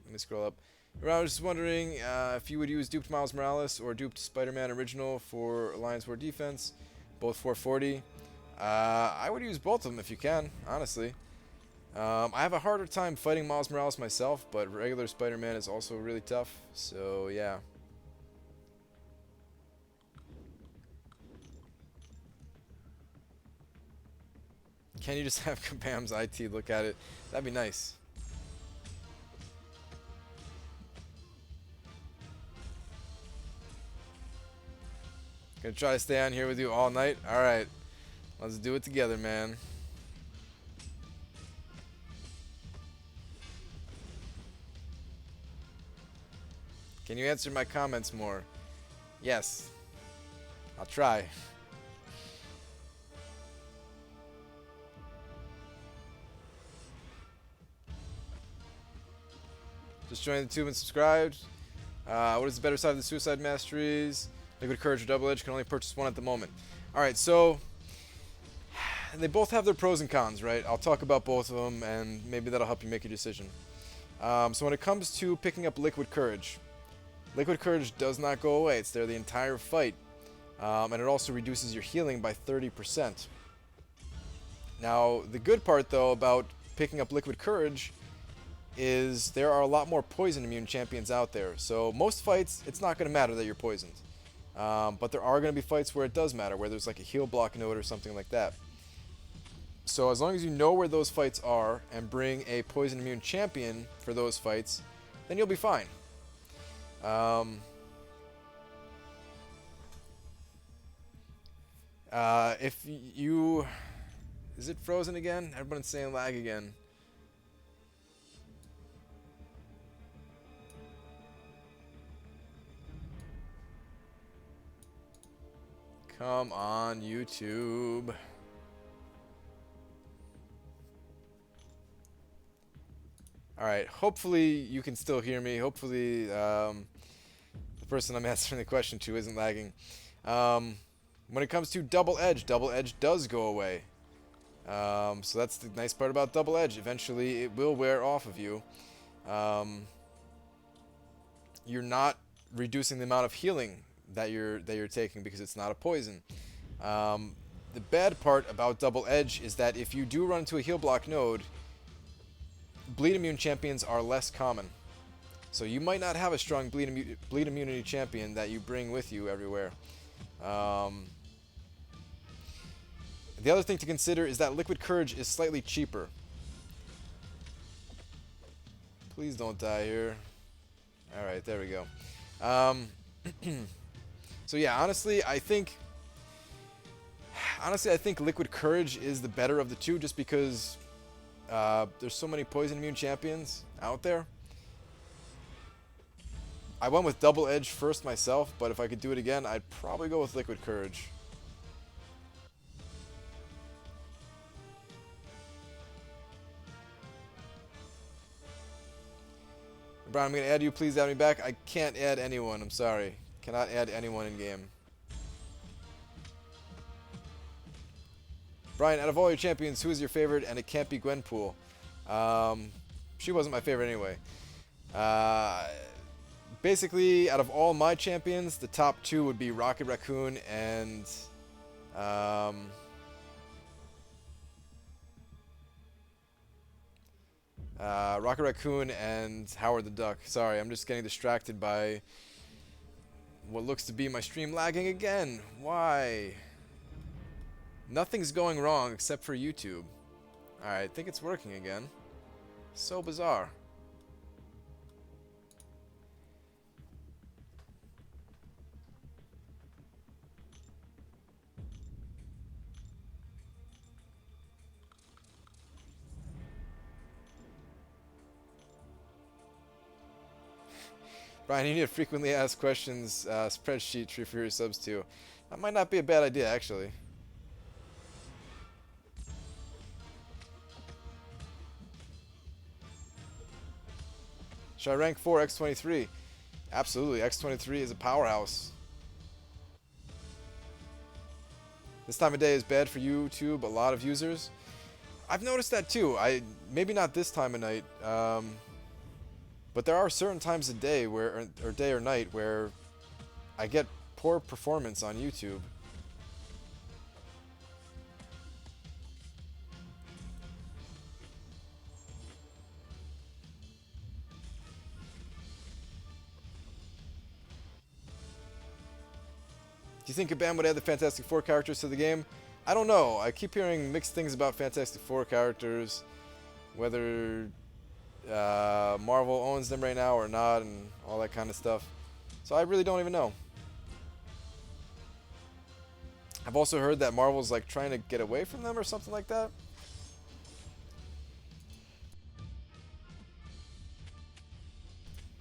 Let me scroll up. Brian, I was just wondering if you would use duped Miles Morales or duped Spider-Man Original for Alliance War Defense, both 440. I would use both of them if you can, honestly. I have a harder time fighting Miles Morales myself, but regular Spider-Man is also really tough. So yeah. Can you just have Kabam's IT look at it? That'd be nice. Gonna try to stay on here with you all night? Alright. Let's do it together, man. Can you answer my comments more? Yes. I'll try. Just joined the tube and subscribed. What is the better side of the Suicide Masteries? Liquid Courage or Double Edge, can only purchase one at the moment. Alright, so they both have their pros and cons, right? I'll talk about both of them, and maybe that'll help you make a decision. So when it comes to picking up Liquid Courage does not go away. It's there the entire fight. And it also reduces your healing by 30%. Now, the good part, though, about picking up Liquid Courage is there are a lot more poison immune champions out there. So most fights, it's not going to matter that you're poisoned. But there are going to be fights where it does matter, where there's like a heal block node or something like that. So as long as you know where those fights are and bring a poison immune champion for those fights, then you'll be fine. If you... Is it frozen again? Everyone's saying lag again. Come on, YouTube. Alright, hopefully you can still hear me. Hopefully the person I'm answering the question to isn't lagging. When it comes to Double Edge does go away. So that's the nice part about Double Edge. Eventually it will wear off of you. You're not reducing the amount of healing that you're taking because it's not a poison. The bad part about Double Edge is that if you do run into a heal block node, bleed immune champions are less common. So you might not have a strong bleed immunity champion that you bring with you everywhere. The other thing to consider is that Liquid Courage is slightly cheaper. Please don't die here. Alright, there we go. So yeah, honestly, I think Liquid Courage is the better of the two, just because there's so many poison immune champions out there. I went with Double Edge first myself, but if I could do it again, I'd probably go with Liquid Courage. Brian, I'm going to add you. Please add me back. I can't add anyone. I'm sorry. Cannot add anyone in game. Brian, out of all your champions, who is your favorite? And it can't be Gwenpool. She wasn't my favorite anyway. Basically, out of all my champions, the top two would be Rocket Raccoon and... Rocket Raccoon and Howard the Duck. Sorry, I'm just getting distracted by what looks to be my stream lagging again. Why? Nothing's going wrong except for YouTube. Alright, I think it's working again. So bizarre. Brian, you need to frequently ask questions spreadsheet tree for your subs too. That might not be a bad idea, actually. Should I rank 4 X23? Absolutely, X23 is a powerhouse. This time of day is bad for YouTube, a lot of users. I've noticed that too. Maybe not this time of night. But there are certain times of day where, or day or night, where I get poor performance on YouTube. Do you think Kabam would add the Fantastic Four characters to the game? I don't know. I keep hearing mixed things about Fantastic Four characters, whether Marvel owns them right now or not, and all that kind of stuff. So I really don't even know. I've also heard that Marvel's like trying to get away from them or something like that.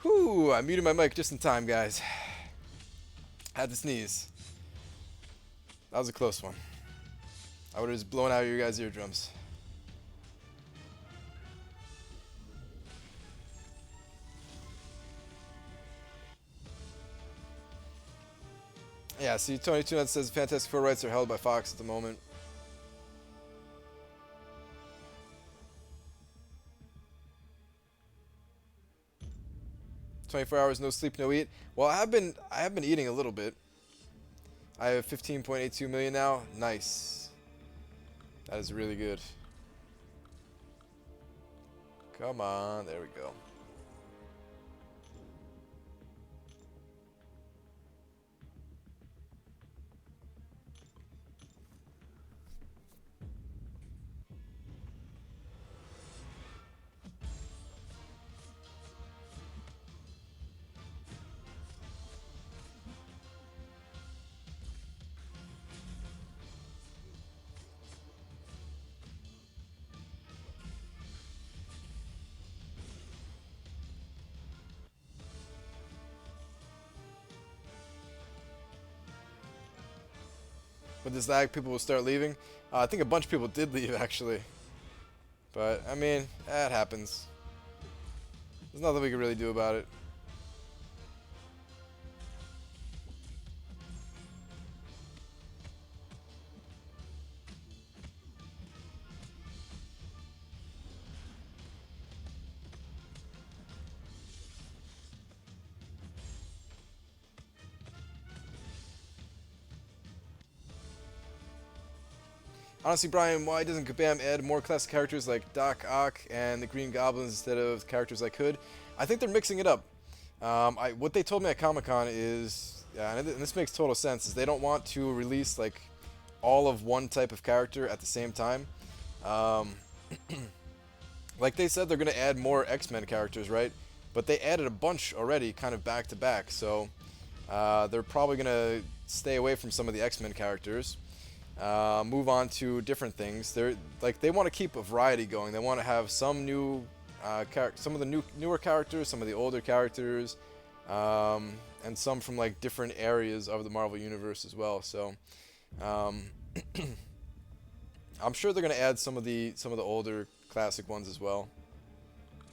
Whew, I muted my mic just in time, guys. Had to sneeze. That was a close one. I would have just blown out your guys' eardrums. Yeah, see, Tony Tunat says Fantastic Four rights are held by Fox at the moment. 24 hours, no sleep, no eat. Well, I have been eating a little bit. I have 15.82 million now. Nice. That is really good. Come on, there we go. With this lag, people will start leaving. I think a bunch of people did leave, actually. But, I mean, that happens. There's nothing we can really do about it. Honestly, Brian, why doesn't Kabam add more classic characters like Doc Ock and the Green Goblins instead of characters like Hood? I think they're mixing it up. What they told me at Comic-Con is, yeah, and this makes total sense, is they don't want to release like all of one type of character at the same time. Um, like they said, they're going to add more X-Men characters, right? But they added a bunch already, kind of back to back. So they're probably going to stay away from some of the X-Men characters. Move on to different things. They want to keep a variety going. They want to have some new, some of the newer characters, some of the older characters, and some from like different areas of the Marvel universe as well. So, um, I'm sure they're gonna add some of the older classic ones as well.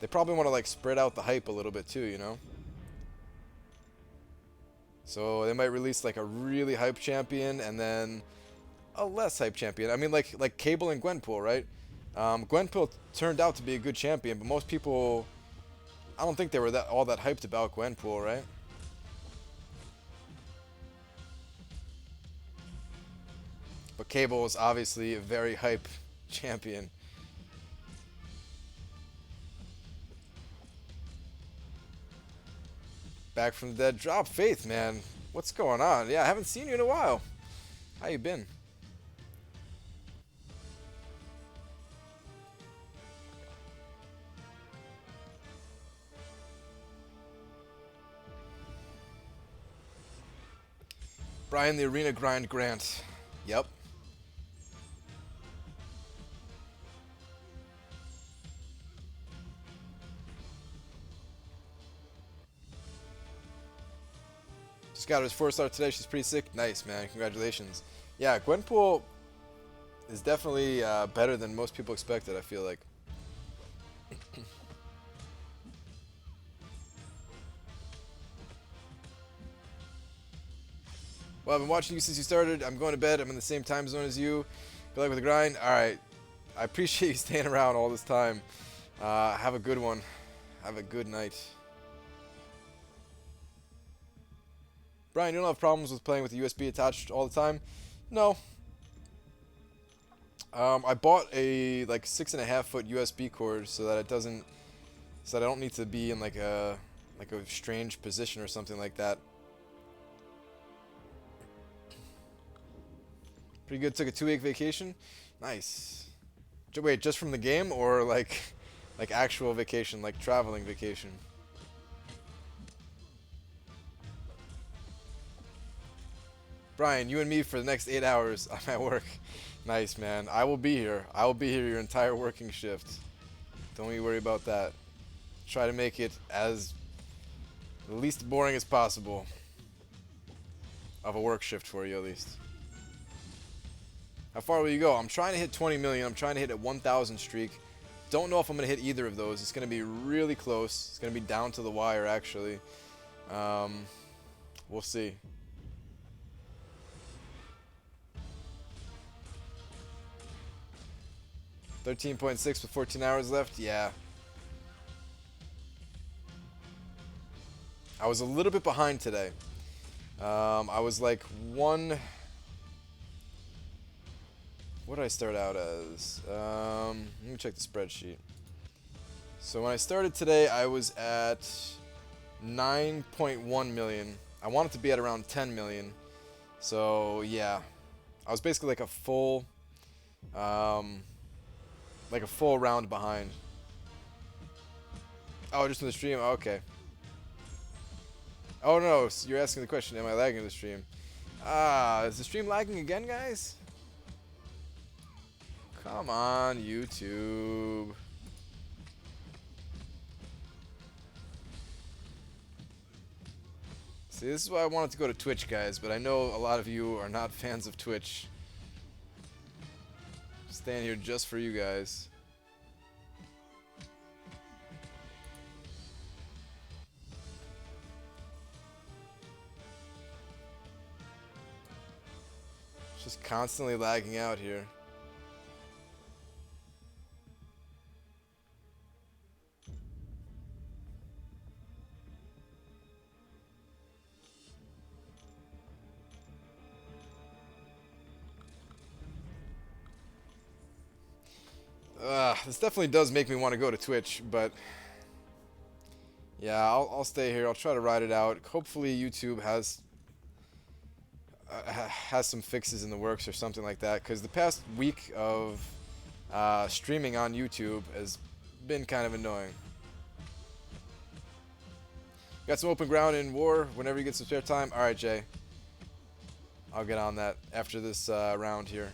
They probably want to like spread out the hype a little bit too, you know. So they might release like a really hype champion and then a less hype champion. I mean, like Cable and Gwenpool, right? Gwenpool turned out to be a good champion, but most people, I don't think they were all that hyped about Gwenpool, right? But Cable is obviously a very hype champion. Back from the dead. Drop Faith, man. What's going on? Yeah, I haven't seen you in a while. How you been? Brian the Arena Grind Grant. Yep. Just got his 4-star today. She's pretty sick. Nice, man. Congratulations. Yeah, Gwenpool is definitely better than most people expected, I feel like. Well, I've been watching you since you started. I'm going to bed. I'm in the same time zone as you. Good luck with the grind. All right. I appreciate you staying around all this time. Have a good one. Have a good night. Brian, you don't have problems with playing with the USB attached all the time? No. I bought a like 6.5-foot USB cord so that it doesn't, so that I don't need to be in like a strange position or something like that. Pretty good. Took a 2-week vacation. Nice. Wait, just from the game or like like actual vacation, like traveling vacation? Brian, you and me for the next 8 hours. I'm at work. Nice, man. I will be here. I will be here your entire working shift. Don't you worry about that. Try to make it as least boring as possible of a work shift for you, at least. How far will you go? I'm trying to hit 20 million. I'm trying to hit a 1,000 streak. Don't know if I'm going to hit either of those. It's going to be really close. It's going to be down to the wire, actually. We'll see. 13.6 with 14 hours left. Yeah. I was a little bit behind today. I was like one. What did I start out as? Let me check the spreadsheet. So when I started today, I was at 9.1 million. I wanted to be at around 10 million. So yeah, I was basically like a full round behind. Oh, just in the stream. Okay. Oh no, so you're asking the question, am I lagging the stream? Is the stream lagging again, guys? Come on, YouTube. See, this is why I wanted to go to Twitch, guys, but I know a lot of you are not fans of Twitch. Staying here just for you guys. It's just constantly lagging out here. This definitely does make me want to go to Twitch, but yeah, I'll stay here. I'll try to ride it out. Hopefully YouTube has some fixes in the works or something like that, because the past week of streaming on YouTube has been kind of annoying. Got some open ground in War whenever you get some spare time. Alright, Jay. I'll get on that after this round here.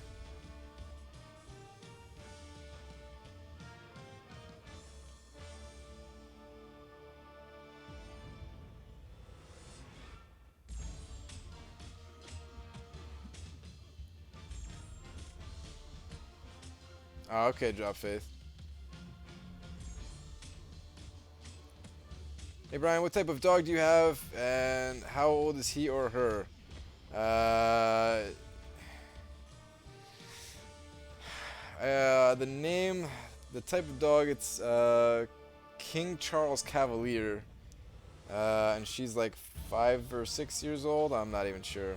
Oh, okay, Drop Faith. Hey Brian, what type of dog do you have, and how old is he or her? The name, the type of dog, it's King Charles Cavalier, and she's like 5 or 6 years old. I'm not even sure.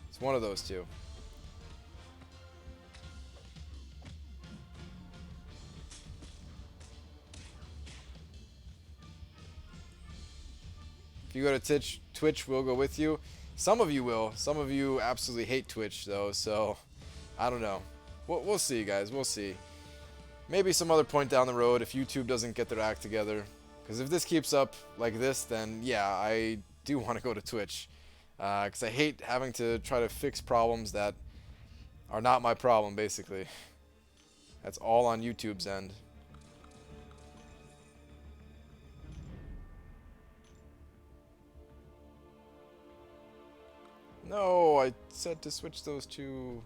It's one of those two. If you go to Twitch, we'll go with you. Some of you will. Some of you absolutely hate Twitch, though, so I don't know. We'll see, guys. We'll see. Maybe some other point down the road if YouTube doesn't get their act together. Because if this keeps up like this, then yeah, I do want to go to Twitch. Because I hate having to try to fix problems that are not my problem, basically. That's all on YouTube's end. No, I said to switch those two.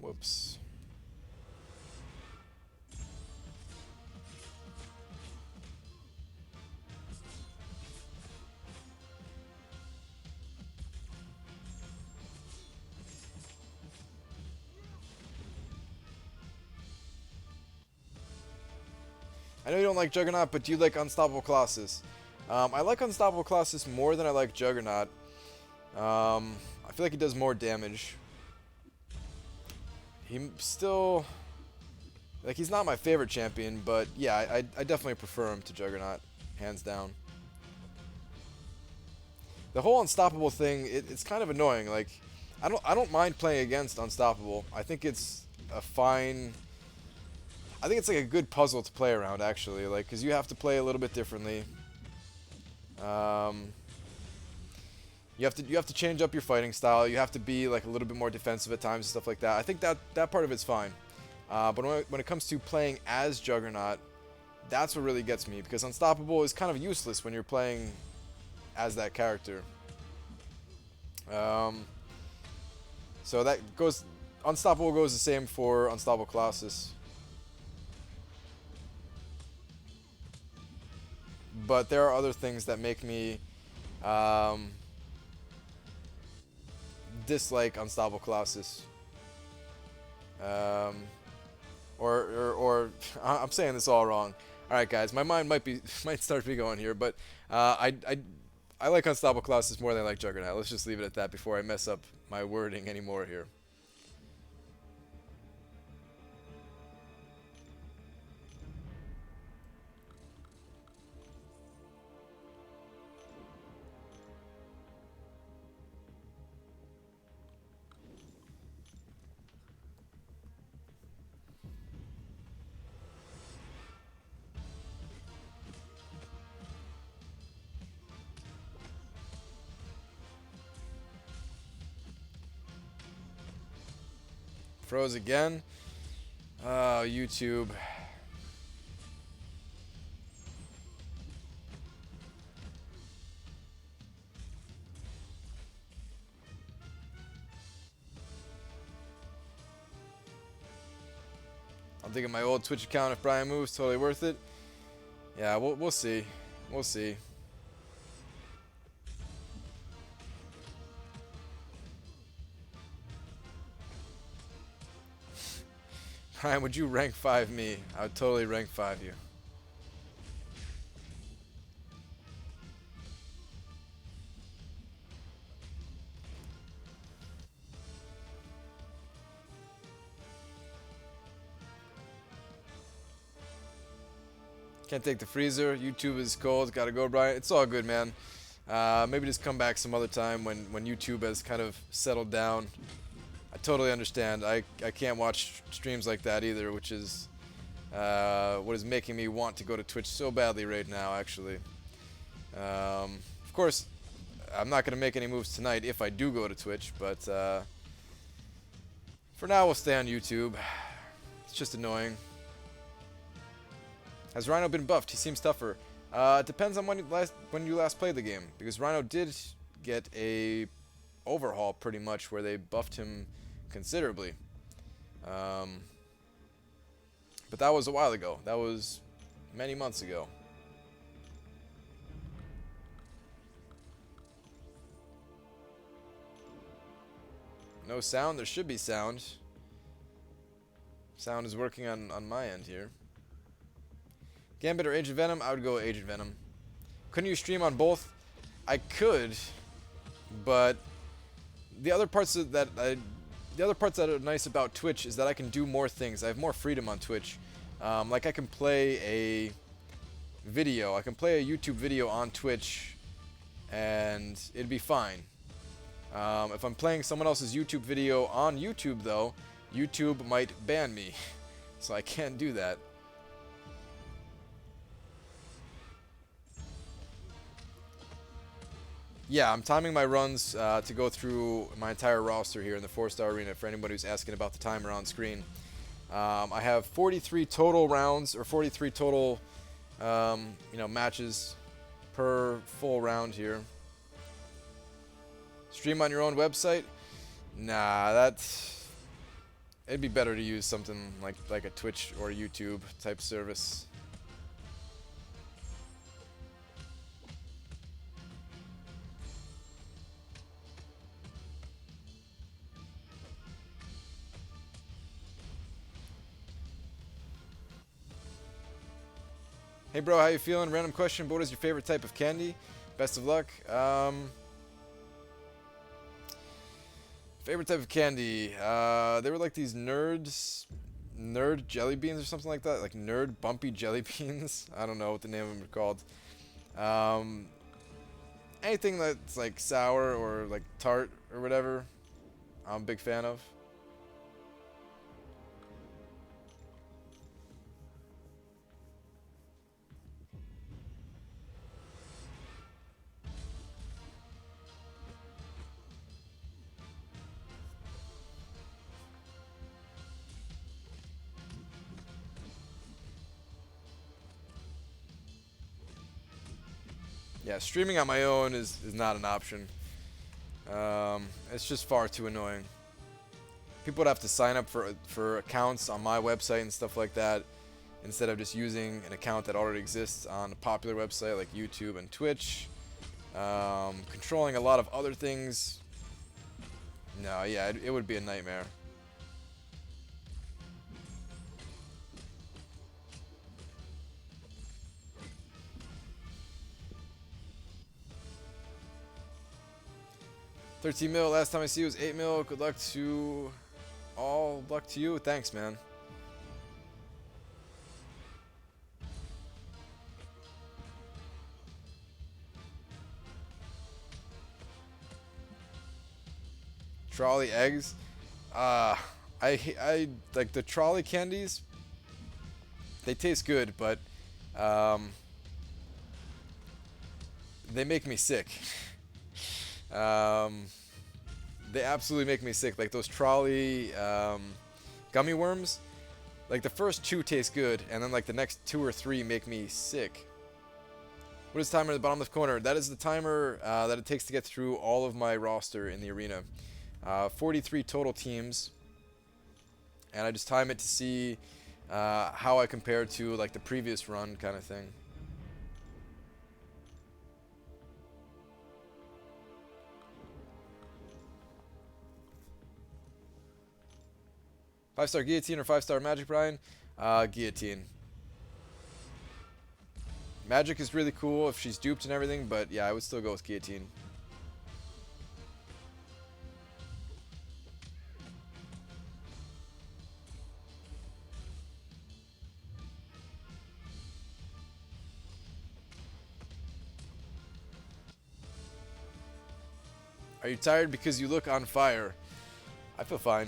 Whoops. I know you don't like Juggernaut, but do you like Unstoppable Colossus? I like Unstoppable Colossus more than I like Juggernaut. I feel like he does more damage. He still... Like, he's not my favorite champion, but yeah, I definitely prefer him to Juggernaut. Hands down. The whole Unstoppable thing, it's kind of annoying. Like, I don't mind playing against Unstoppable. I think it's a fine... I think it's like a good puzzle to play around, actually. Like, because you have to play a little bit differently. You have to change up your fighting style. You have to be like a little bit more defensive at times and stuff like that. I think that part of it's fine. But when it comes to playing as Juggernaut, that's what really gets me, because Unstoppable is kind of useless when you're playing as that character. So that goes... Unstoppable goes the same for Unstoppable Colossus. But there are other things that make me dislike Unstoppable Colossus. or I'm saying this all wrong. All right, guys, my mind might start me going here, but I like Unstoppable Colossus more than I like Juggernaut. Let's just leave it at that before I mess up my wording anymore here. Froze again. Oh, YouTube. I'm thinking my old Twitch account, if Brian moves, totally worth it. Yeah, we'll see. We'll see. Brian, would you rank 5 me? I would totally rank 5 you. Can't take the freezer. YouTube is cold. Gotta go, Brian. It's all good, man. Maybe just come back some other time when YouTube has kind of settled down. I totally understand. I can't watch streams like that either, which is what is making me want to go to Twitch so badly right now, actually. Of course, I'm not going to make any moves tonight if I do go to Twitch, but for now we'll stay on YouTube. It's just annoying. Has Rhino been buffed? He seems tougher. It depends on when you last played the game, because Rhino did get a overhaul pretty much where they buffed him considerably. But that was a while ago. That was many months ago. No sound? There should be sound. Sound is working on my end here. Gambit or Agent Venom? I would go Agent Venom. Couldn't you stream on both? I could, but the other parts that are nice about Twitch is that I can do more things. I have more freedom on Twitch. Like I can play a video. I can play a YouTube video on Twitch, and it'd be fine. If I'm playing someone else's YouTube video on YouTube, though, YouTube might ban me, so I can't do that. Yeah, I'm timing my runs to go through my entire roster here in the 4-star arena for anybody who's asking about the timer on screen. I have 43 total rounds, or 43 total matches per full round here. Stream on your own website? Nah, it'd be better to use something like a Twitch or YouTube type service. Hey bro, how you feeling? Random question, but what is your favorite type of candy? Best of luck. Favorite type of candy? They were like these nerd jelly beans or something like that. Like nerd bumpy jelly beans. I don't know what the name of them are called. Anything that's like sour or like tart or whatever, I'm a big fan of. Yeah, streaming on my own is not an option. It's just far too annoying. People would have to sign up for accounts on my website and stuff like that, instead of just using an account that already exists on a popular website like YouTube and Twitch. Controlling a lot of other things. No, yeah, it would be a nightmare. 13 mil. Last time I see you was 8 mil. Good luck to all. Luck to you. Thanks, man. Trolley eggs. I like the trolley candies. They taste good, but um, they make me sick. um, they absolutely make me sick. Like those trolley gummy worms. Like the first two taste good, and then like the next two or three make me sick. What is the timer at the bottom left corner? That is the timer that it takes to get through all of my roster in the arena. 43 total teams, and I just time it to see how I compare to like the previous run kind of thing. Five-star guillotine or five-star magic, Brian? Guillotine. Magic is really cool if she's duped and everything, but yeah, I would still go with guillotine. Are you tired because you look on fire? I feel fine.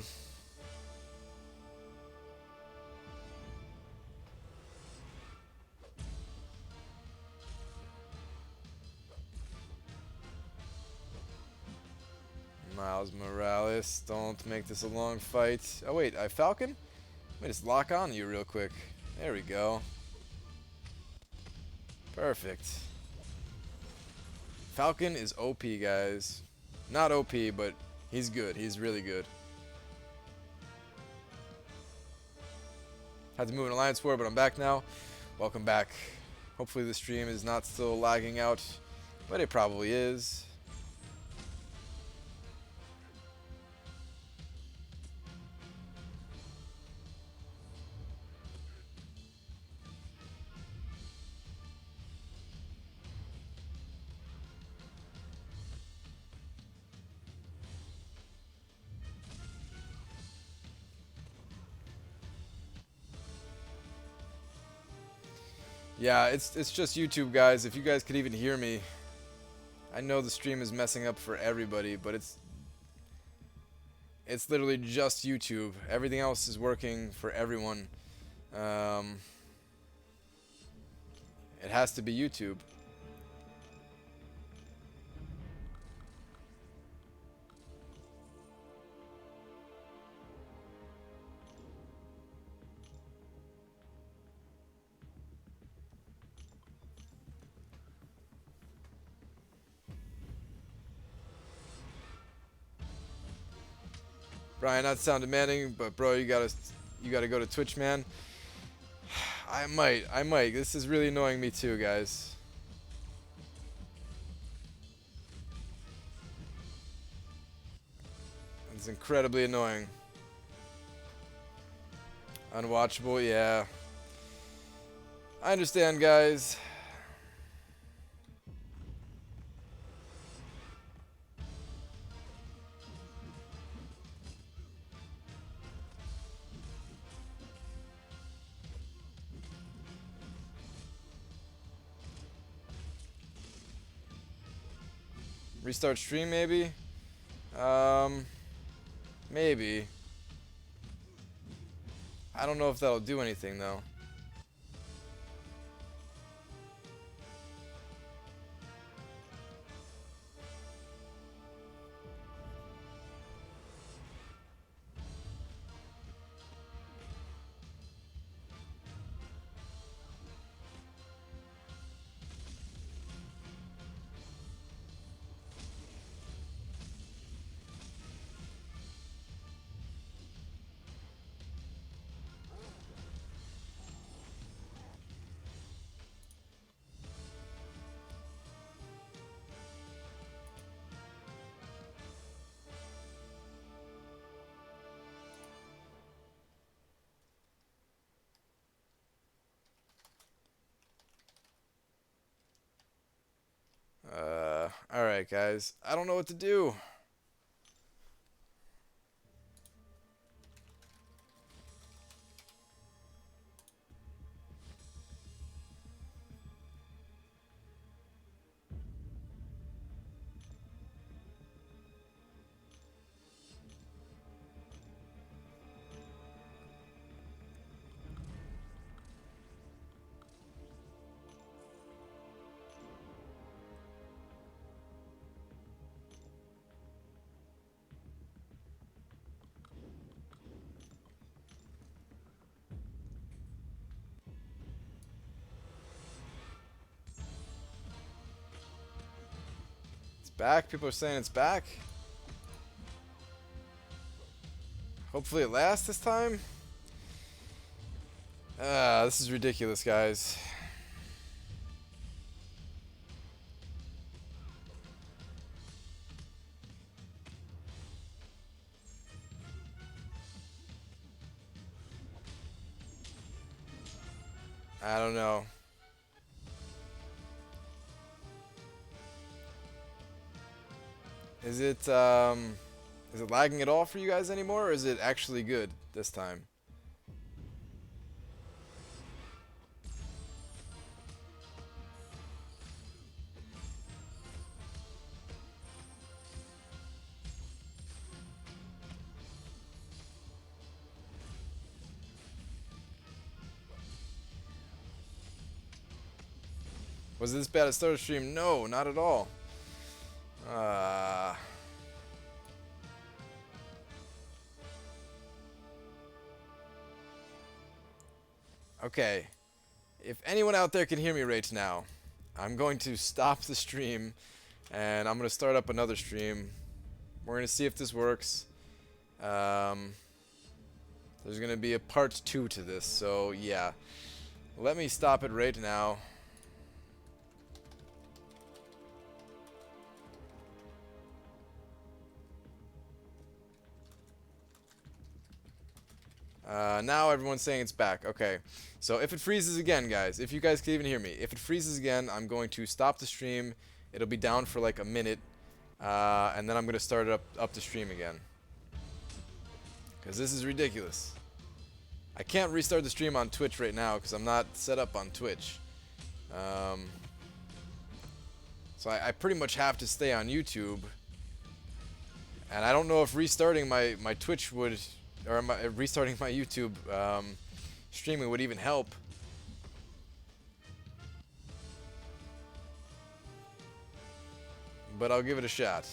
Miles Morales, don't make this a long fight. Oh wait, Falcon? Let me just lock on you real quick. There we go. Perfect. Falcon is OP, guys. Not OP, but he's good. He's really good. Had to move an alliance war, but I'm back now. Welcome back. Hopefully the stream is not still lagging out, but it probably is. Yeah, it's just YouTube, guys. If you guys could even hear me. I know the stream is messing up for everybody, but it's literally just YouTube. Everything else is working for everyone. It has to be YouTube. Brian, not to sound demanding, but bro, you gotta go to Twitch, man. I might. This is really annoying me too, guys. It's incredibly annoying. Unwatchable, yeah. I understand, guys. Restart stream, maybe? Maybe. I don't know if that'll do anything, though. Alright, guys. I don't know what to do. back. People are saying it's back. Hopefully it lasts this time. This is ridiculous, guys. I don't know. Is it lagging at all for you guys anymore, or is it actually good this time? Was it this bad at start of stream? No, not at all. Okay. If anyone out there can hear me right now, I'm going to stop the stream and I'm going to start up another stream. We're going to see if this works. There's going to be a part 2 to this, so yeah. Let me stop it right now. Now everyone's saying it's back. Okay. So if it freezes again, guys, if you guys can even hear me, if it freezes again, I'm going to stop the stream. It'll be down for like a minute. And then I'm going to start it up the stream again. Because this is ridiculous. I can't restart the stream on Twitch right now because I'm not set up on Twitch. So I pretty much have to stay on YouTube. And I don't know if restarting my Twitch would... or restarting my YouTube streaming would even help. But I'll give it a shot.